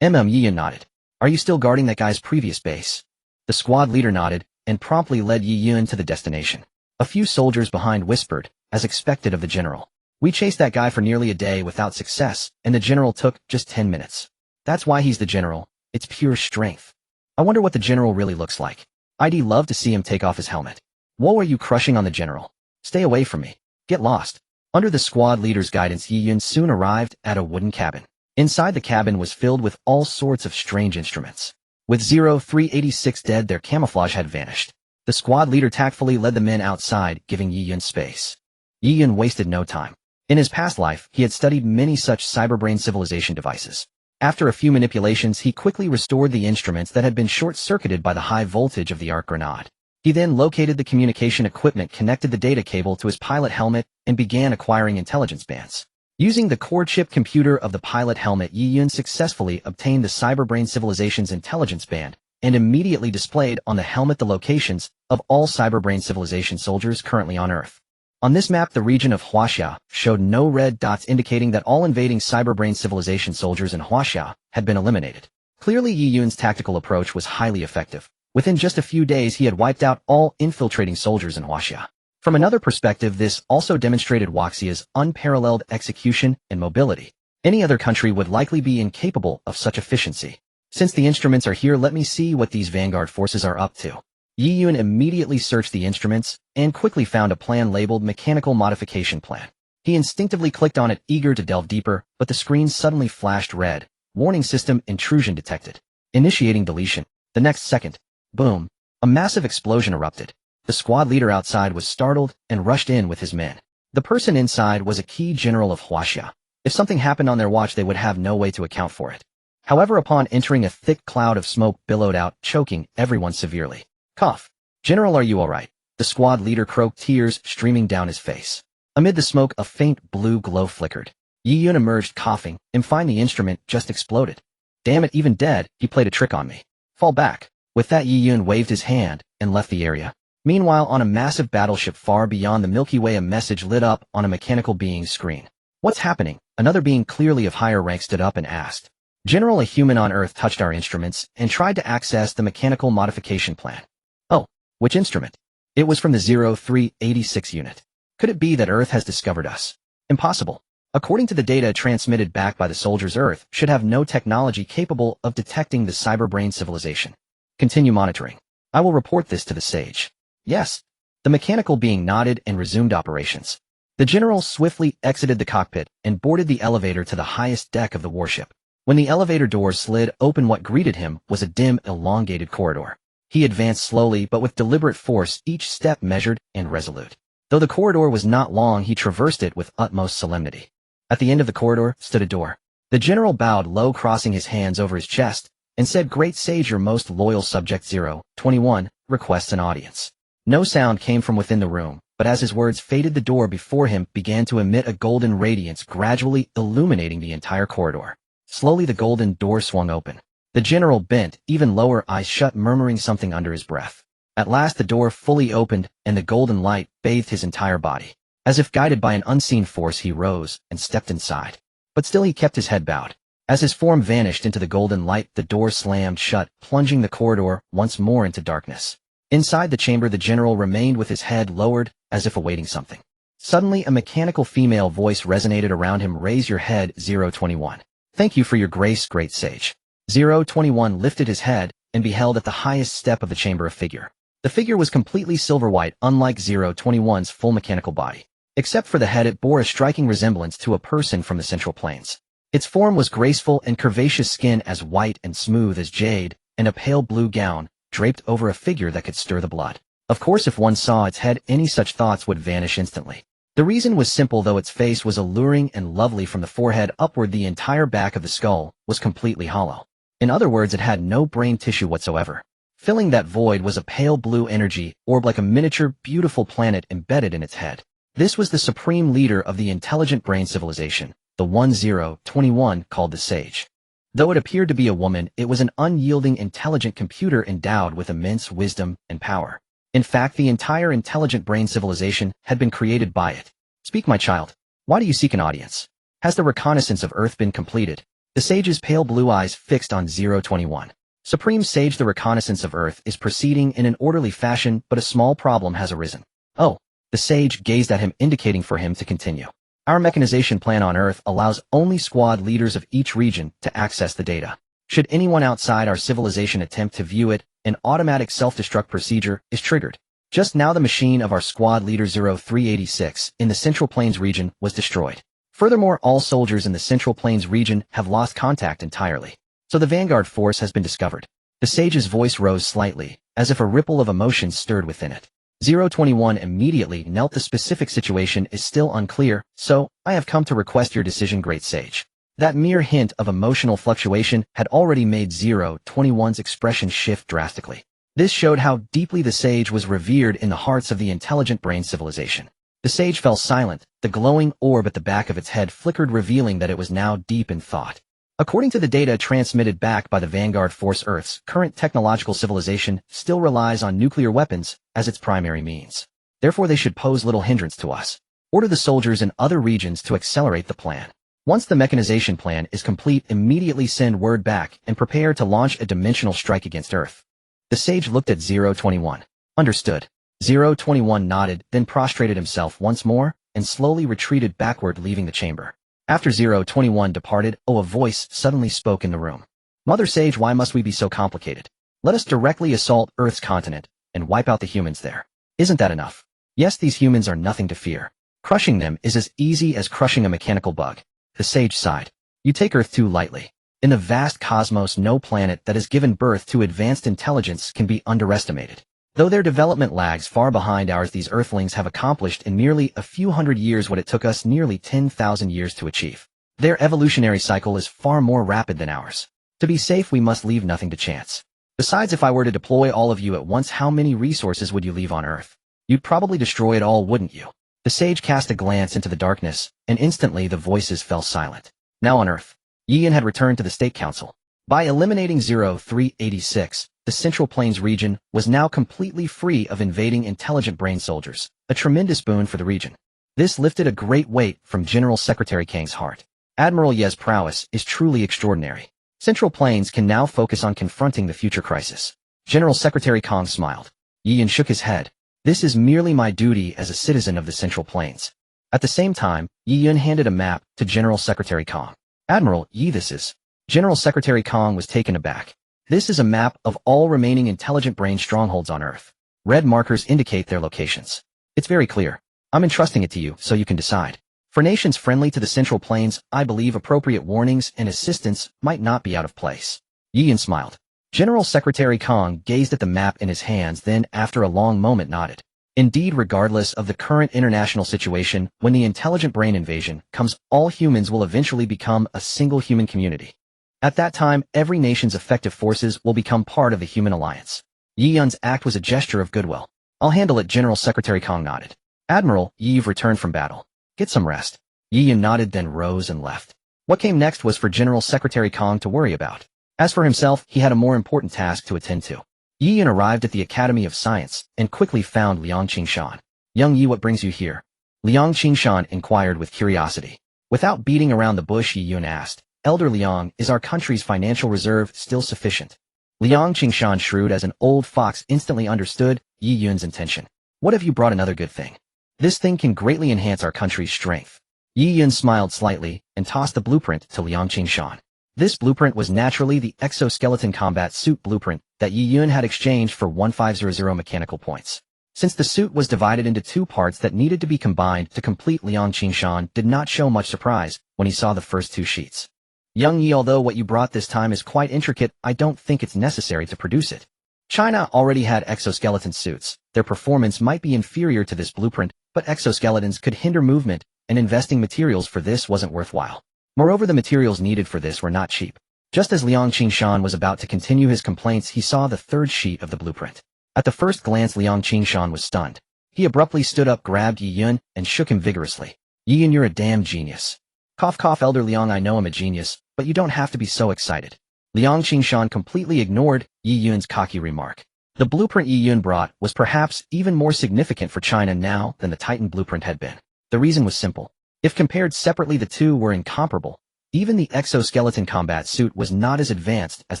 Yi Yun nodded. Are you still guarding that guy's previous base? The squad leader nodded, and promptly led Yi Yun to the destination. A few soldiers behind whispered, as expected of the general. We chased that guy for nearly a day without success, and the general took just 10 minutes. That's why he's the general. It's pure strength. I wonder what the general really looks like. I'd love to see him take off his helmet. Whoa, are you crushing on the general? Stay away from me. Get lost. Under the squad leader's guidance, Yi Yun soon arrived at a wooden cabin. Inside the cabin was filled with all sorts of strange instruments. With 0386 dead, their camouflage had vanished. The squad leader tactfully led the men outside, giving Yi Yun space. Yi Yun wasted no time. In his past life, he had studied many such cyberbrain civilization devices. After a few manipulations, he quickly restored the instruments that had been short-circuited by the high voltage of the arc grenade. He then located the communication equipment, connected the data cable to his pilot helmet, and began acquiring intelligence bands. Using the core chip computer of the pilot helmet, Yi Yun successfully obtained the cyberbrain civilization's intelligence band, and immediately displayed on the helmet the locations of all cyberbrain civilization soldiers currently on Earth. On this map, the region of Huaxia showed no red dots, indicating that all invading cyberbrain civilization soldiers in Huaxia had been eliminated. Clearly, Yi Yun's tactical approach was highly effective. Within just a few days, he had wiped out all infiltrating soldiers in Huaxia. From another perspective, this also demonstrated Huaxia's unparalleled execution and mobility. Any other country would likely be incapable of such efficiency. Since the instruments are here, let me see what these vanguard forces are up to. Yi Yun immediately searched the instruments and quickly found a plan labeled Mechanical Modification Plan. He instinctively clicked on it, eager to delve deeper, but the screen suddenly flashed red. Warning: system intrusion detected. Initiating deletion. The next second, boom, a massive explosion erupted. The squad leader outside was startled and rushed in with his men. The person inside was a key general of Huaxia. If something happened on their watch, they would have no way to account for it. However, upon entering, a thick cloud of smoke billowed out, choking everyone severely. Cough. General, are you all right? The squad leader croaked, tears streaming down his face. Amid the smoke, a faint blue glow flickered. Yi Yun emerged coughing, and find the instrument just exploded. Damn it, even dead, he played a trick on me. Fall back. With that, Yi Yun waved his hand and left the area. Meanwhile, on a massive battleship far beyond the Milky Way, a message lit up on a mechanical being's screen. What's happening? Another being, clearly of higher rank, stood up and asked. General, a human on Earth touched our instruments and tried to access the mechanical modification plan. Oh, which instrument? It was from the 0386 unit. Could it be that Earth has discovered us? Impossible. According to the data transmitted back by the soldiers, Earth should have no technology capable of detecting the cyberbrain civilization. Continue monitoring. I will report this to the Sage. Yes. The mechanical being nodded and resumed operations. The general swiftly exited the cockpit and boarded the elevator to the highest deck of the warship. When the elevator doors slid open, what greeted him was a dim, elongated corridor. He advanced slowly but with deliberate force, each step measured and resolute. Though the corridor was not long, he traversed it with utmost solemnity. At the end of the corridor stood a door. The general bowed low, crossing his hands over his chest, and said, "Great sage, your most loyal subject 021 requests an audience." No sound came from within the room, but as his words faded, the door before him began to emit a golden radiance, gradually illuminating the entire corridor. Slowly the golden door swung open. The general bent even lower, eyes shut, murmuring something under his breath. At last the door fully opened, and the golden light bathed his entire body. As if guided by an unseen force, he rose and stepped inside. But still he kept his head bowed. As his form vanished into the golden light, the door slammed shut, plunging the corridor once more into darkness. Inside the chamber, the general remained with his head lowered, as if awaiting something. Suddenly, a mechanical female voice resonated around him. "Raise your head, 021. Thank you for your grace, great sage." 021 lifted his head and beheld at the highest step of the chamber a figure. The figure was completely silver-white, unlike 021's full mechanical body. Except for the head, it bore a striking resemblance to a person from the Central Plains. Its form was graceful and curvaceous, skin as white and smooth as jade, and a pale blue gown draped over a figure that could stir the blood. Of course, if one saw its head, any such thoughts would vanish instantly. The reason was simple. Though its face was alluring and lovely from the forehead upward, the entire back of the skull was completely hollow. In other words, it had no brain tissue whatsoever. Filling that void was a pale blue energy orb, like a miniature, beautiful planet embedded in its head. This was the supreme leader of the intelligent brain civilization, the 1021 called the Sage. Though it appeared to be a woman, it was an unyielding, intelligent computer endowed with immense wisdom and power. In fact, the entire intelligent brain civilization had been created by it. "Speak, my child. Why do you seek an audience? Has the reconnaissance of Earth been completed?" The sage's pale blue eyes fixed on 021. "Supreme Sage, the reconnaissance of Earth is proceeding in an orderly fashion, but a small problem has arisen." "Oh." The sage gazed at him, indicating for him to continue. "Our mechanization plan on Earth allows only squad leaders of each region to access the data. Should anyone outside our civilization attempt to view it, an automatic self-destruct procedure is triggered. Just now the machine of our squad leader 0386 in the Central Plains region was destroyed. Furthermore, all soldiers in the Central Plains region have lost contact entirely. So the Vanguard force has been discovered." The sage's voice rose slightly, as if a ripple of emotion stirred within it. 021 immediately knelt. "The specific situation is still unclear, so I have come to request your decision, great sage." That mere hint of emotional fluctuation had already made 021's expression shift drastically. This showed how deeply the sage was revered in the hearts of the intelligent brain civilization. The sage fell silent. The glowing orb at the back of its head flickered, revealing that it was now deep in thought. According to the data transmitted back by the Vanguard Force, Earth's current technological civilization still relies on nuclear weapons as its primary means. Therefore, they should pose little hindrance to us. Order the soldiers in other regions to accelerate the plan. Once the mechanization plan is complete, immediately send word back and prepare to launch a dimensional strike against Earth. The sage looked at 021. "Understood." 021 nodded, then prostrated himself once more and slowly retreated backward, leaving the chamber. After 021 departed, a voice suddenly spoke in the room. "Mother Sage, why must we be so complicated? Let us directly assault Earth's continent and wipe out the humans there. Isn't that enough? Yes, these humans are nothing to fear. Crushing them is as easy as crushing a mechanical bug." The sage sighed. "You take Earth too lightly. In the vast cosmos, no planet that has given birth to advanced intelligence can be underestimated. Though their development lags far behind ours, these Earthlings have accomplished in merely a few hundred years what it took us nearly 10,000 years to achieve. Their evolutionary cycle is far more rapid than ours. To be safe, we must leave nothing to chance. Besides, if I were to deploy all of you at once, how many resources would you leave on Earth? You'd probably destroy it all, wouldn't you?" The sage cast a glance into the darkness, and instantly the voices fell silent. Now on Earth, Yian had returned to the State Council. By eliminating 0386, the Central Plains region was now completely free of invading intelligent brain soldiers, a tremendous boon for the region. This lifted a great weight from General Secretary Kang's heart. Admiral Ye's prowess is truly extraordinary. Central Plains can now focus on confronting the future crisis. General Secretary Kang smiled. Yian shook his head. "This is merely my duty as a citizen of the Central Plains." At the same time, Yian handed a map to General Secretary Kang. "Admiral Yi, this is..." General Secretary Kang was taken aback. "This is a map of all remaining intelligent brain strongholds on Earth. Red markers indicate their locations. It's very clear. I'm entrusting it to you so you can decide. For nations friendly to the Central Plains, I believe appropriate warnings and assistance might not be out of place. Yi Yun smiled. General Secretary Kong gazed at the map in his hands, then, after a long moment, nodded. Indeed, regardless of the current international situation, when the intelligent brain invasion comes, all humans will eventually become a single human community. At that time, every nation's effective forces will become part of the human alliance. Yi Yun's act was a gesture of goodwill. I'll handle it, General Secretary Kong nodded. Admiral, you've returned from battle. Get some rest. Yi Yun nodded, then rose and left. What came next was for General Secretary Kong to worry about. As for himself, he had a more important task to attend to. Yi Yun arrived at the Academy of Science and quickly found Liang Qingshan. Young Yi, what brings you here? Liang Qingshan inquired with curiosity. Without beating around the bush, Yi Yun asked, Elder Liang, is our country's financial reserve still sufficient? Liang Qingshan, shrewd as an old fox, instantly understood Yi Yun's intention. What have you brought? Another good thing. This thing can greatly enhance our country's strength. Yi Yun smiled slightly and tossed the blueprint to Liang Qingshan. This blueprint was naturally the exoskeleton combat suit blueprint that Yi Yun had exchanged for 1500 mechanical points. Since the suit was divided into two parts that needed to be combined to complete, Liang Qingshan did not show much surprise when he saw the first two sheets. Young Yi, although what you brought this time is quite intricate, I don't think it's necessary to produce it. China already had exoskeleton suits. Their performance might be inferior to this blueprint, but exoskeletons could hinder movement, and investing materials for this wasn't worthwhile. Moreover, the materials needed for this were not cheap. Just as Liang Qingshan was about to continue his complaints, he saw the third sheet of the blueprint. At the first glance, Liang Qingshan was stunned. He abruptly stood up, grabbed Yi Yun, and shook him vigorously. Yi Yun, you're a damn genius. Cough cough, Elder Liang, I know I'm a genius, but you don't have to be so excited. Liang Qingshan completely ignored Yi Yun's cocky remark. The blueprint Yi Yun brought was perhaps even more significant for China now than the Titan blueprint had been. The reason was simple. If compared separately, the two were incomparable. Even the exoskeleton combat suit was not as advanced as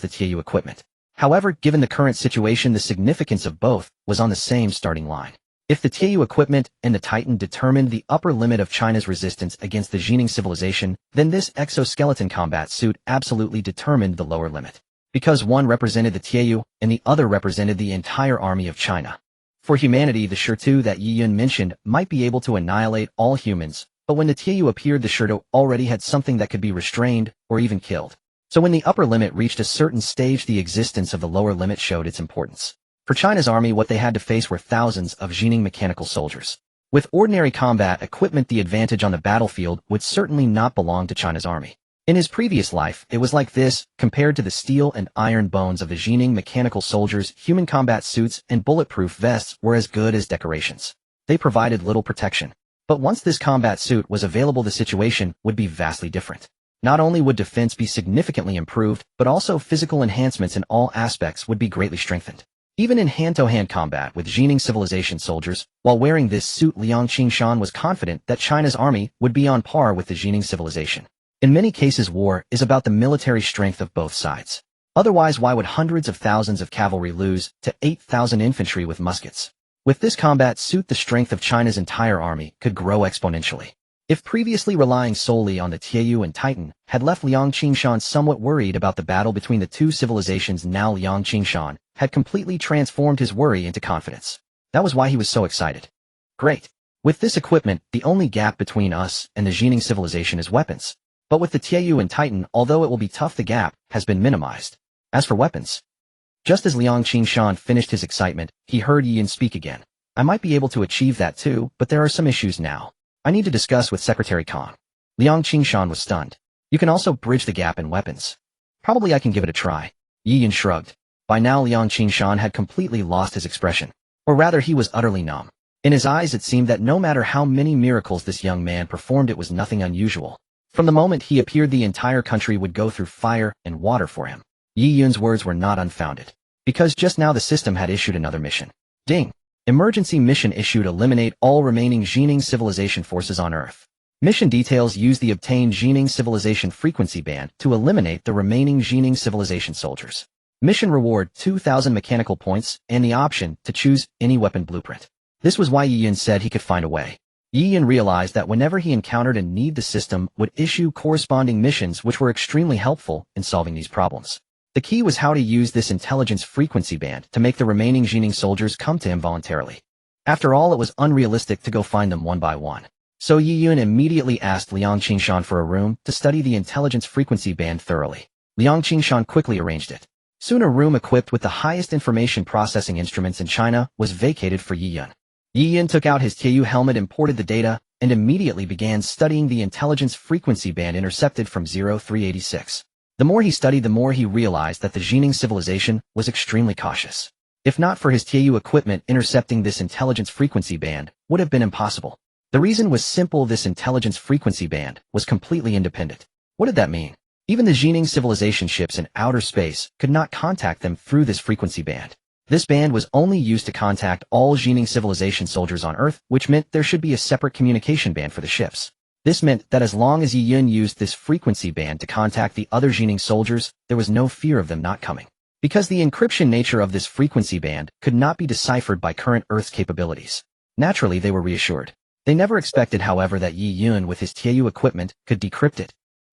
the TAU equipment. However, given the current situation, the significance of both was on the same starting line. If the TAU equipment and the Titan determined the upper limit of China's resistance against the Jining civilization, then this exoskeleton combat suit absolutely determined the lower limit. Because one represented the TAU and the other represented the entire army of China. For humanity, the Shirtu that Yi Yun mentioned might be able to annihilate all humans, but when the TAU appeared, the Shirtu already had something that could be restrained or even killed. So when the upper limit reached a certain stage, the existence of the lower limit showed its importance. For China's army, what they had to face were thousands of Jining mechanical soldiers. With ordinary combat equipment, the advantage on the battlefield would certainly not belong to China's army. In his previous life, it was like this. Compared to the steel and iron bones of the Jining mechanical soldiers, human combat suits and bulletproof vests were as good as decorations. They provided little protection. But once this combat suit was available, the situation would be vastly different. Not only would defense be significantly improved, but also physical enhancements in all aspects would be greatly strengthened. Even in hand-to-hand combat with Jining civilization soldiers, while wearing this suit, Liang Qingshan was confident that China's army would be on par with the Jining civilization. In many cases, war is about the military strength of both sides. Otherwise, why would hundreds of thousands of cavalry lose to 8,000 infantry with muskets? With this combat suit, the strength of China's entire army could grow exponentially. If previously relying solely on the TAU and Titan had left Liang Qingshan somewhat worried about the battle between the two civilizations, now Liang Qingshan had completely transformed his worry into confidence. That was why he was so excited. Great. With this equipment, the only gap between us and the Jining civilization is weapons. But with the TAU and Titan, although it will be tough, the gap has been minimized. As for weapons, just as Liang Qingshan finished his excitement, he heard Yi Yun speak again. I might be able to achieve that too, but there are some issues now. I need to discuss with Secretary Kong. Liang Qingshan was stunned. You can also bridge the gap in weapons. Probably I can give it a try. Yi Yun shrugged. By now Liang Qingshan had completely lost his expression. Or rather, he was utterly numb. In his eyes it seemed that no matter how many miracles this young man performed, it was nothing unusual. From the moment he appeared, the entire country would go through fire and water for him. Yi Yun's words were not unfounded. Because just now the system had issued another mission. Ding! Emergency mission issued. Eliminate all remaining Jining civilization forces on Earth. Mission details: use the obtained Jining civilization frequency band to eliminate the remaining Jining civilization soldiers. Mission reward: 2,000 mechanical points and the option to choose any weapon blueprint. This was why Yi Yun said he could find a way. Yi Yun realized that whenever he encountered a need, the system would issue corresponding missions which were extremely helpful in solving these problems. The key was how to use this intelligence frequency band to make the remaining Jining soldiers come to him voluntarily. After all, it was unrealistic to go find them one by one. So Yi Yun immediately asked Liang Qingshan for a room to study the intelligence frequency band thoroughly. Liang Qingshan quickly arranged it. Soon a room equipped with the highest information processing instruments in China was vacated for Yi Yun. Yi Yun took out his Tianyu helmet, imported the data, and immediately began studying the intelligence frequency band intercepted from 0386. The more he studied, the more he realized that the Jining civilization was extremely cautious. If not for his Tianyu equipment, intercepting this intelligence frequency band would have been impossible. The reason was simple: this intelligence frequency band was completely independent. What did that mean? Even the Jining civilization ships in outer space could not contact them through this frequency band. This band was only used to contact all Jining civilization soldiers on Earth, which meant there should be a separate communication band for the ships. This meant that as long as Yi Yun used this frequency band to contact the other Jining soldiers, there was no fear of them not coming. Because the encryption nature of this frequency band could not be deciphered by current Earth's capabilities. Naturally, they were reassured. They never expected, however, that Yi Yun with his Tianyu equipment could decrypt it.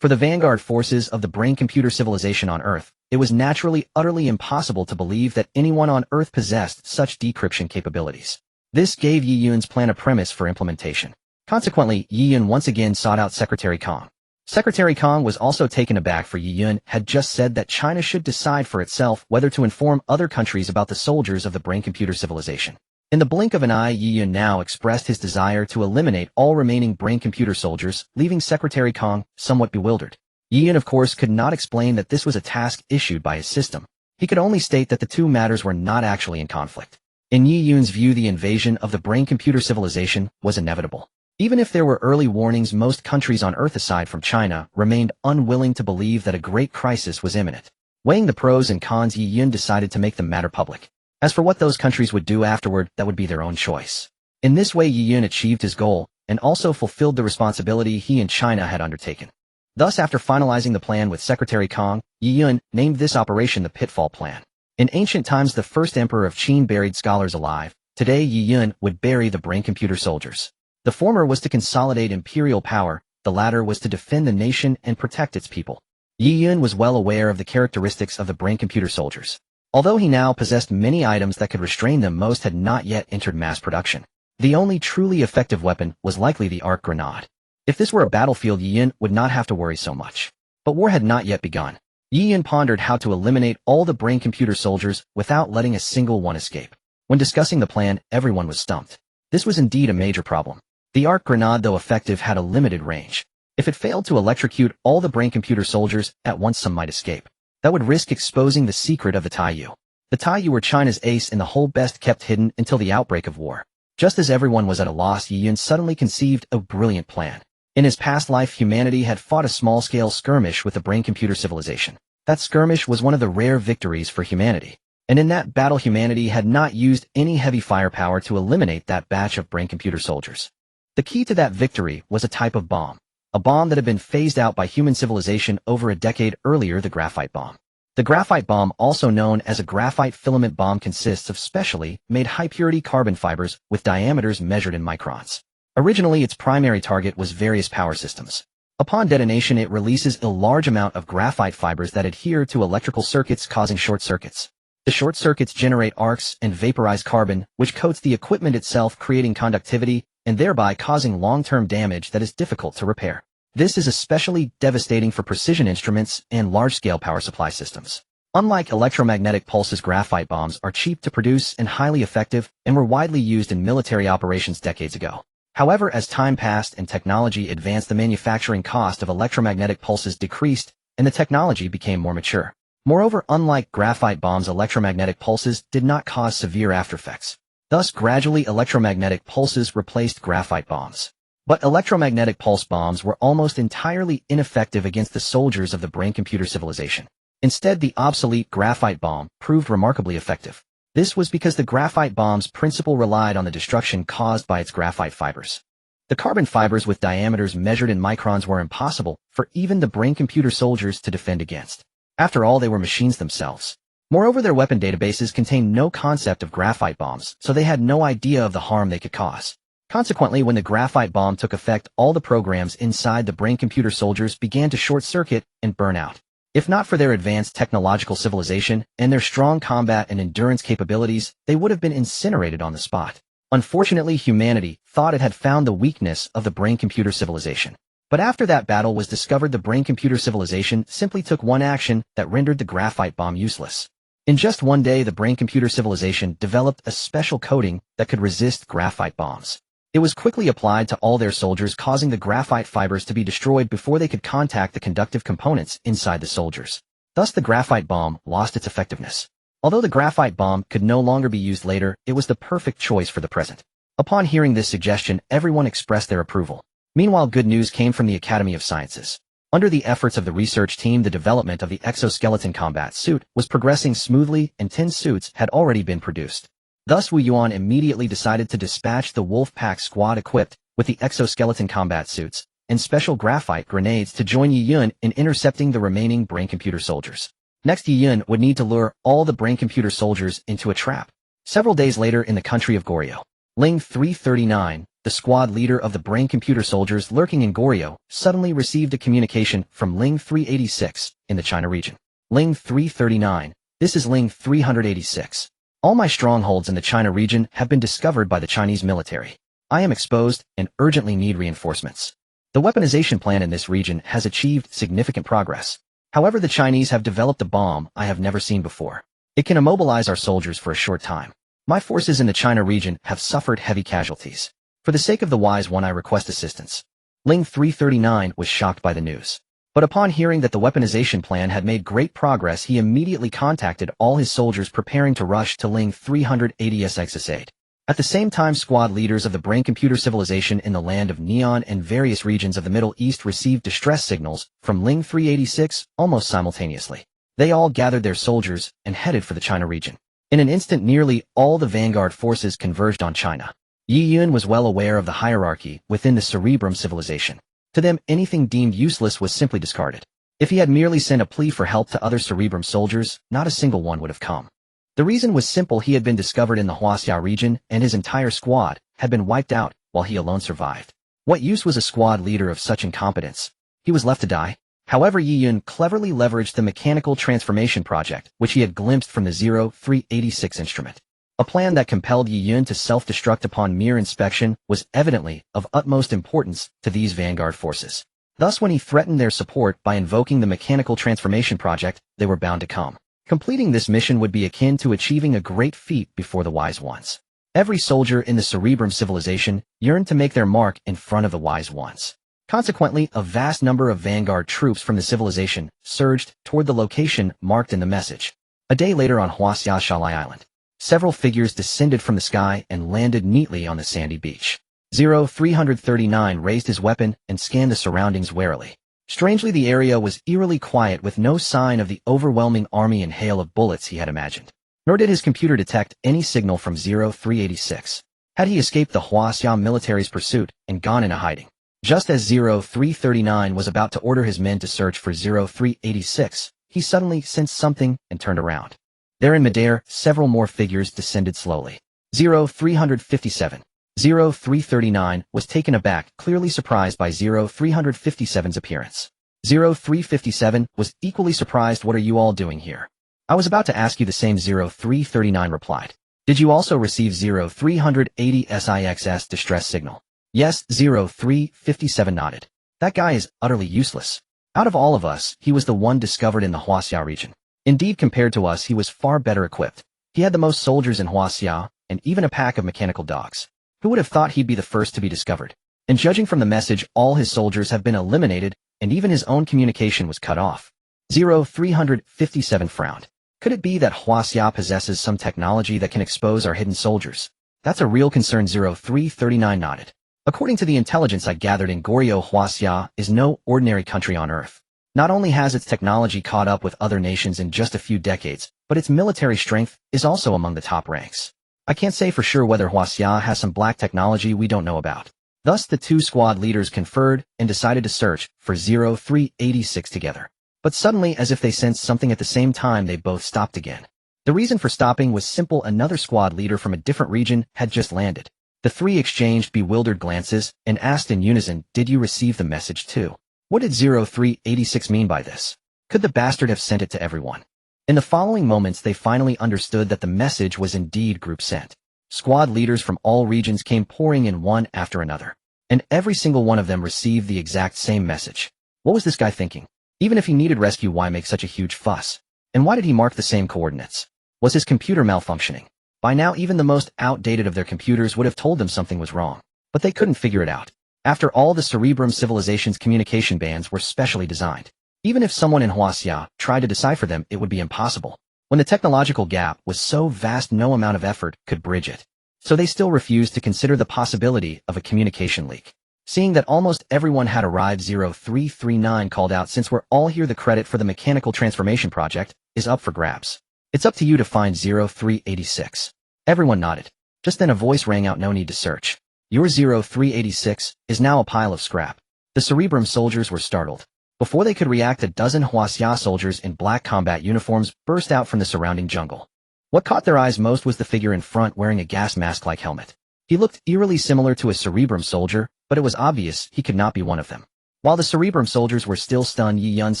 For the vanguard forces of the brain-computer civilization on Earth, it was naturally utterly impossible to believe that anyone on Earth possessed such decryption capabilities. This gave Yi Yun's plan a premise for implementation. Consequently, Yi Yun once again sought out Secretary Kong. Secretary Kong was also taken aback, for Yi Yun had just said that China should decide for itself whether to inform other countries about the soldiers of the brain-computer civilization. In the blink of an eye, Yi Yun now expressed his desire to eliminate all remaining brain-computer soldiers, leaving Secretary Kong somewhat bewildered. Yi Yun, of course, could not explain that this was a task issued by his system. He could only state that the two matters were not actually in conflict. In Yi Yun's view, the invasion of the brain-computer civilization was inevitable. Even if there were early warnings, most countries on Earth aside from China remained unwilling to believe that a great crisis was imminent. Weighing the pros and cons, Yi Yun decided to make the matter public. As for what those countries would do afterward, that would be their own choice. In this way, Yi Yun achieved his goal, and also fulfilled the responsibility he and China had undertaken. Thus, after finalizing the plan with Secretary Kong, Yi Yun named this operation the Pitfall Plan. In ancient times, the first emperor of Qin buried scholars alive. Today, Yi Yun would bury the brain-computer soldiers. The former was to consolidate imperial power, the latter was to defend the nation and protect its people. Yi Yun was well aware of the characteristics of the brain-computer soldiers. Although he now possessed many items that could restrain them, most had not yet entered mass production. The only truly effective weapon was likely the arc grenade. If this were a battlefield, Yi Yun would not have to worry so much. But war had not yet begun. Yi Yun pondered how to eliminate all the brain-computer soldiers without letting a single one escape. When discussing the plan, everyone was stumped. This was indeed a major problem. The arc grenade, though effective, had a limited range. If it failed to electrocute all the brain-computer soldiers at once, some might escape. That would risk exposing the secret of the Tianyu. The Tianyu were China's ace in the hole, best kept hidden until the outbreak of war. Just as everyone was at a loss, Yi Yun suddenly conceived a brilliant plan. In his past life, humanity had fought a small-scale skirmish with the brain-computer civilization. That skirmish was one of the rare victories for humanity. And in that battle, humanity had not used any heavy firepower to eliminate that batch of brain-computer soldiers. The key to that victory was a type of bomb. A bomb that had been phased out by human civilization over a decade earlier, the graphite bomb. The graphite bomb, also known as a graphite filament bomb, consists of specially made high-purity carbon fibers with diameters measured in microns. Originally, its primary target was various power systems. Upon detonation, it releases a large amount of graphite fibers that adhere to electrical circuits, causing short circuits. The short circuits generate arcs and vaporize carbon, which coats the equipment itself, creating conductivity and thereby causing long-term damage that is difficult to repair. This is especially devastating for precision instruments and large-scale power supply systems. Unlike electromagnetic pulses, graphite bombs are cheap to produce and highly effective, and were widely used in military operations decades ago. However, as time passed and technology advanced, the manufacturing cost of electromagnetic pulses decreased, and the technology became more mature. Moreover, unlike graphite bombs, electromagnetic pulses did not cause severe aftereffects. Thus, gradually, electromagnetic pulses replaced graphite bombs. But electromagnetic pulse bombs were almost entirely ineffective against the soldiers of the brain-computer civilization. Instead, the obsolete graphite bomb proved remarkably effective. This was because the graphite bomb's principle relied on the destruction caused by its graphite fibers. The carbon fibers with diameters measured in microns were impossible for even the brain-computer soldiers to defend against. After all, they were machines themselves. Moreover, their weapon databases contained no concept of graphite bombs, so they had no idea of the harm they could cause. Consequently, when the graphite bomb took effect, all the programs inside the brain-computer soldiers began to short-circuit and burn out. If not for their advanced technological civilization and their strong combat and endurance capabilities, they would have been incinerated on the spot. Unfortunately, humanity thought it had found the weakness of the brain-computer civilization. But after that battle was discovered, the brain-computer civilization simply took one action that rendered the graphite bomb useless. In just one day, the brain-computer civilization developed a special coating that could resist graphite bombs. It was quickly applied to all their soldiers, causing the graphite fibers to be destroyed before they could contact the conductive components inside the soldiers. Thus, the graphite bomb lost its effectiveness. Although the graphite bomb could no longer be used later, it was the perfect choice for the present. Upon hearing this suggestion, everyone expressed their approval. Meanwhile, good news came from the Academy of Sciences. Under the efforts of the research team, the development of the exoskeleton combat suit was progressing smoothly, and 10 suits had already been produced. Thus, Wu Yuan immediately decided to dispatch the wolf pack squad equipped with the exoskeleton combat suits and special graphite grenades to join Yi Yun in intercepting the remaining brain-computer soldiers. Next, Yi Yun would need to lure all the brain-computer soldiers into a trap. Several days later, in the country of Goryeo, Ling 339, the squad leader of the brain-computer soldiers lurking in Goryeo, suddenly received a communication from Ling 386 in the China region. Ling 339, this is Ling 386. All my strongholds in the China region have been discovered by the Chinese military. I am exposed and urgently need reinforcements. The weaponization plan in this region has achieved significant progress. However, the Chinese have developed a bomb I have never seen before. It can immobilize our soldiers for a short time. My forces in the China region have suffered heavy casualties. For the sake of the wise one, I request assistance. Ling 339 was shocked by the news. But upon hearing that the weaponization plan had made great progress, he immediately contacted all his soldiers preparing to rush to Ling 380's exit. At the same time, squad leaders of the brain-computer civilization in the land of Neon and various regions of the Middle East received distress signals from Ling 386 almost simultaneously. They all gathered their soldiers and headed for the China region. In an instant, nearly all the vanguard forces converged on China. Yi Yun was well aware of the hierarchy within the Cerebrum civilization. To them, anything deemed useless was simply discarded. If he had merely sent a plea for help to other Cerebrum soldiers, not a single one would have come. The reason was simple: he had been discovered in the Huaxia region, and his entire squad had been wiped out while he alone survived. What use was a squad leader of such incompetence? He was left to die. However, Yi Yun cleverly leveraged the mechanical transformation project, which he had glimpsed from the 0386 instrument. A plan that compelled Yi Yun to self-destruct upon mere inspection was evidently of utmost importance to these vanguard forces. Thus, when he threatened their support by invoking the mechanical transformation project, they were bound to come. Completing this mission would be akin to achieving a great feat before the wise ones. Every soldier in the Cerebrum civilization yearned to make their mark in front of the wise ones. Consequently, a vast number of vanguard troops from the civilization surged toward the location marked in the message. A day later, on Huaxia Shalai Island, several figures descended from the sky and landed neatly on the sandy beach. 0339 raised his weapon and scanned the surroundings warily. Strangely, the area was eerily quiet, with no sign of the overwhelming army and hail of bullets he had imagined. Nor did his computer detect any signal from 0386. Had he escaped the Huaxia military's pursuit and gone into hiding? Just as 0339 was about to order his men to search for 0386, he suddenly sensed something and turned around. There in midair, several more figures descended slowly. 0357. 0339 was taken aback, clearly surprised by 0357's appearance. 0357 was equally surprised. "What are you all doing here?" "I was about to ask you the same," 0339 replied. "Did you also receive 0380 SIXS distress signal?" "Yes," 0357 nodded. "That guy is utterly useless. Out of all of us, he was the one discovered in the Huaxia region. Indeed, compared to us, he was far better equipped. He had the most soldiers in Huaxia, and even a pack of mechanical dogs. Who would have thought he'd be the first to be discovered? And judging from the message, all his soldiers have been eliminated, and even his own communication was cut off." 0357 frowned. "Could it be that Huaxia possesses some technology that can expose our hidden soldiers?" "That's a real concern." 0339 nodded. "According to the intelligence I gathered in Goryeo, Huaxia is no ordinary country on Earth. Not only has its technology caught up with other nations in just a few decades, but its military strength is also among the top ranks. I can't say for sure whether Huaxia has some black technology we don't know about." Thus, the two squad leaders conferred and decided to search for 0386 together. But suddenly, as if they sensed something at the same time, they both stopped again. The reason for stopping was simple: another squad leader from a different region had just landed. The three exchanged bewildered glances and asked in unison, "Did you receive the message too?" What did 0386 mean by this? Could the bastard have sent it to everyone? In the following moments, they finally understood that the message was indeed group sent. Squad leaders from all regions came pouring in one after another, and every single one of them received the exact same message. What was this guy thinking? Even if he needed rescue, why make such a huge fuss? And why did he mark the same coordinates? Was his computer malfunctioning? By now, even the most outdated of their computers would have told them something was wrong, but they couldn't figure it out. After all, the Cerebrum civilization's communication bands were specially designed. Even if someone in Huaxia tried to decipher them, it would be impossible. When the technological gap was so vast, no amount of effort could bridge it. So they still refused to consider the possibility of a communication leak. Seeing that almost everyone had arrived, 0339 called out, "Since we're all here, the credit for the mechanical transformation project is up for grabs. It's up to you to find 0386. Everyone nodded. Just then a voice rang out, "No need to search. Your 0386 is now a pile of scrap." The Cerebrum soldiers were startled. Before they could react, a dozen Huaxia soldiers in black combat uniforms burst out from the surrounding jungle. What caught their eyes most was the figure in front wearing a gas mask-like helmet. He looked eerily similar to a Cerebrum soldier, but it was obvious he could not be one of them. While the Cerebrum soldiers were still stunned, Yi Yun's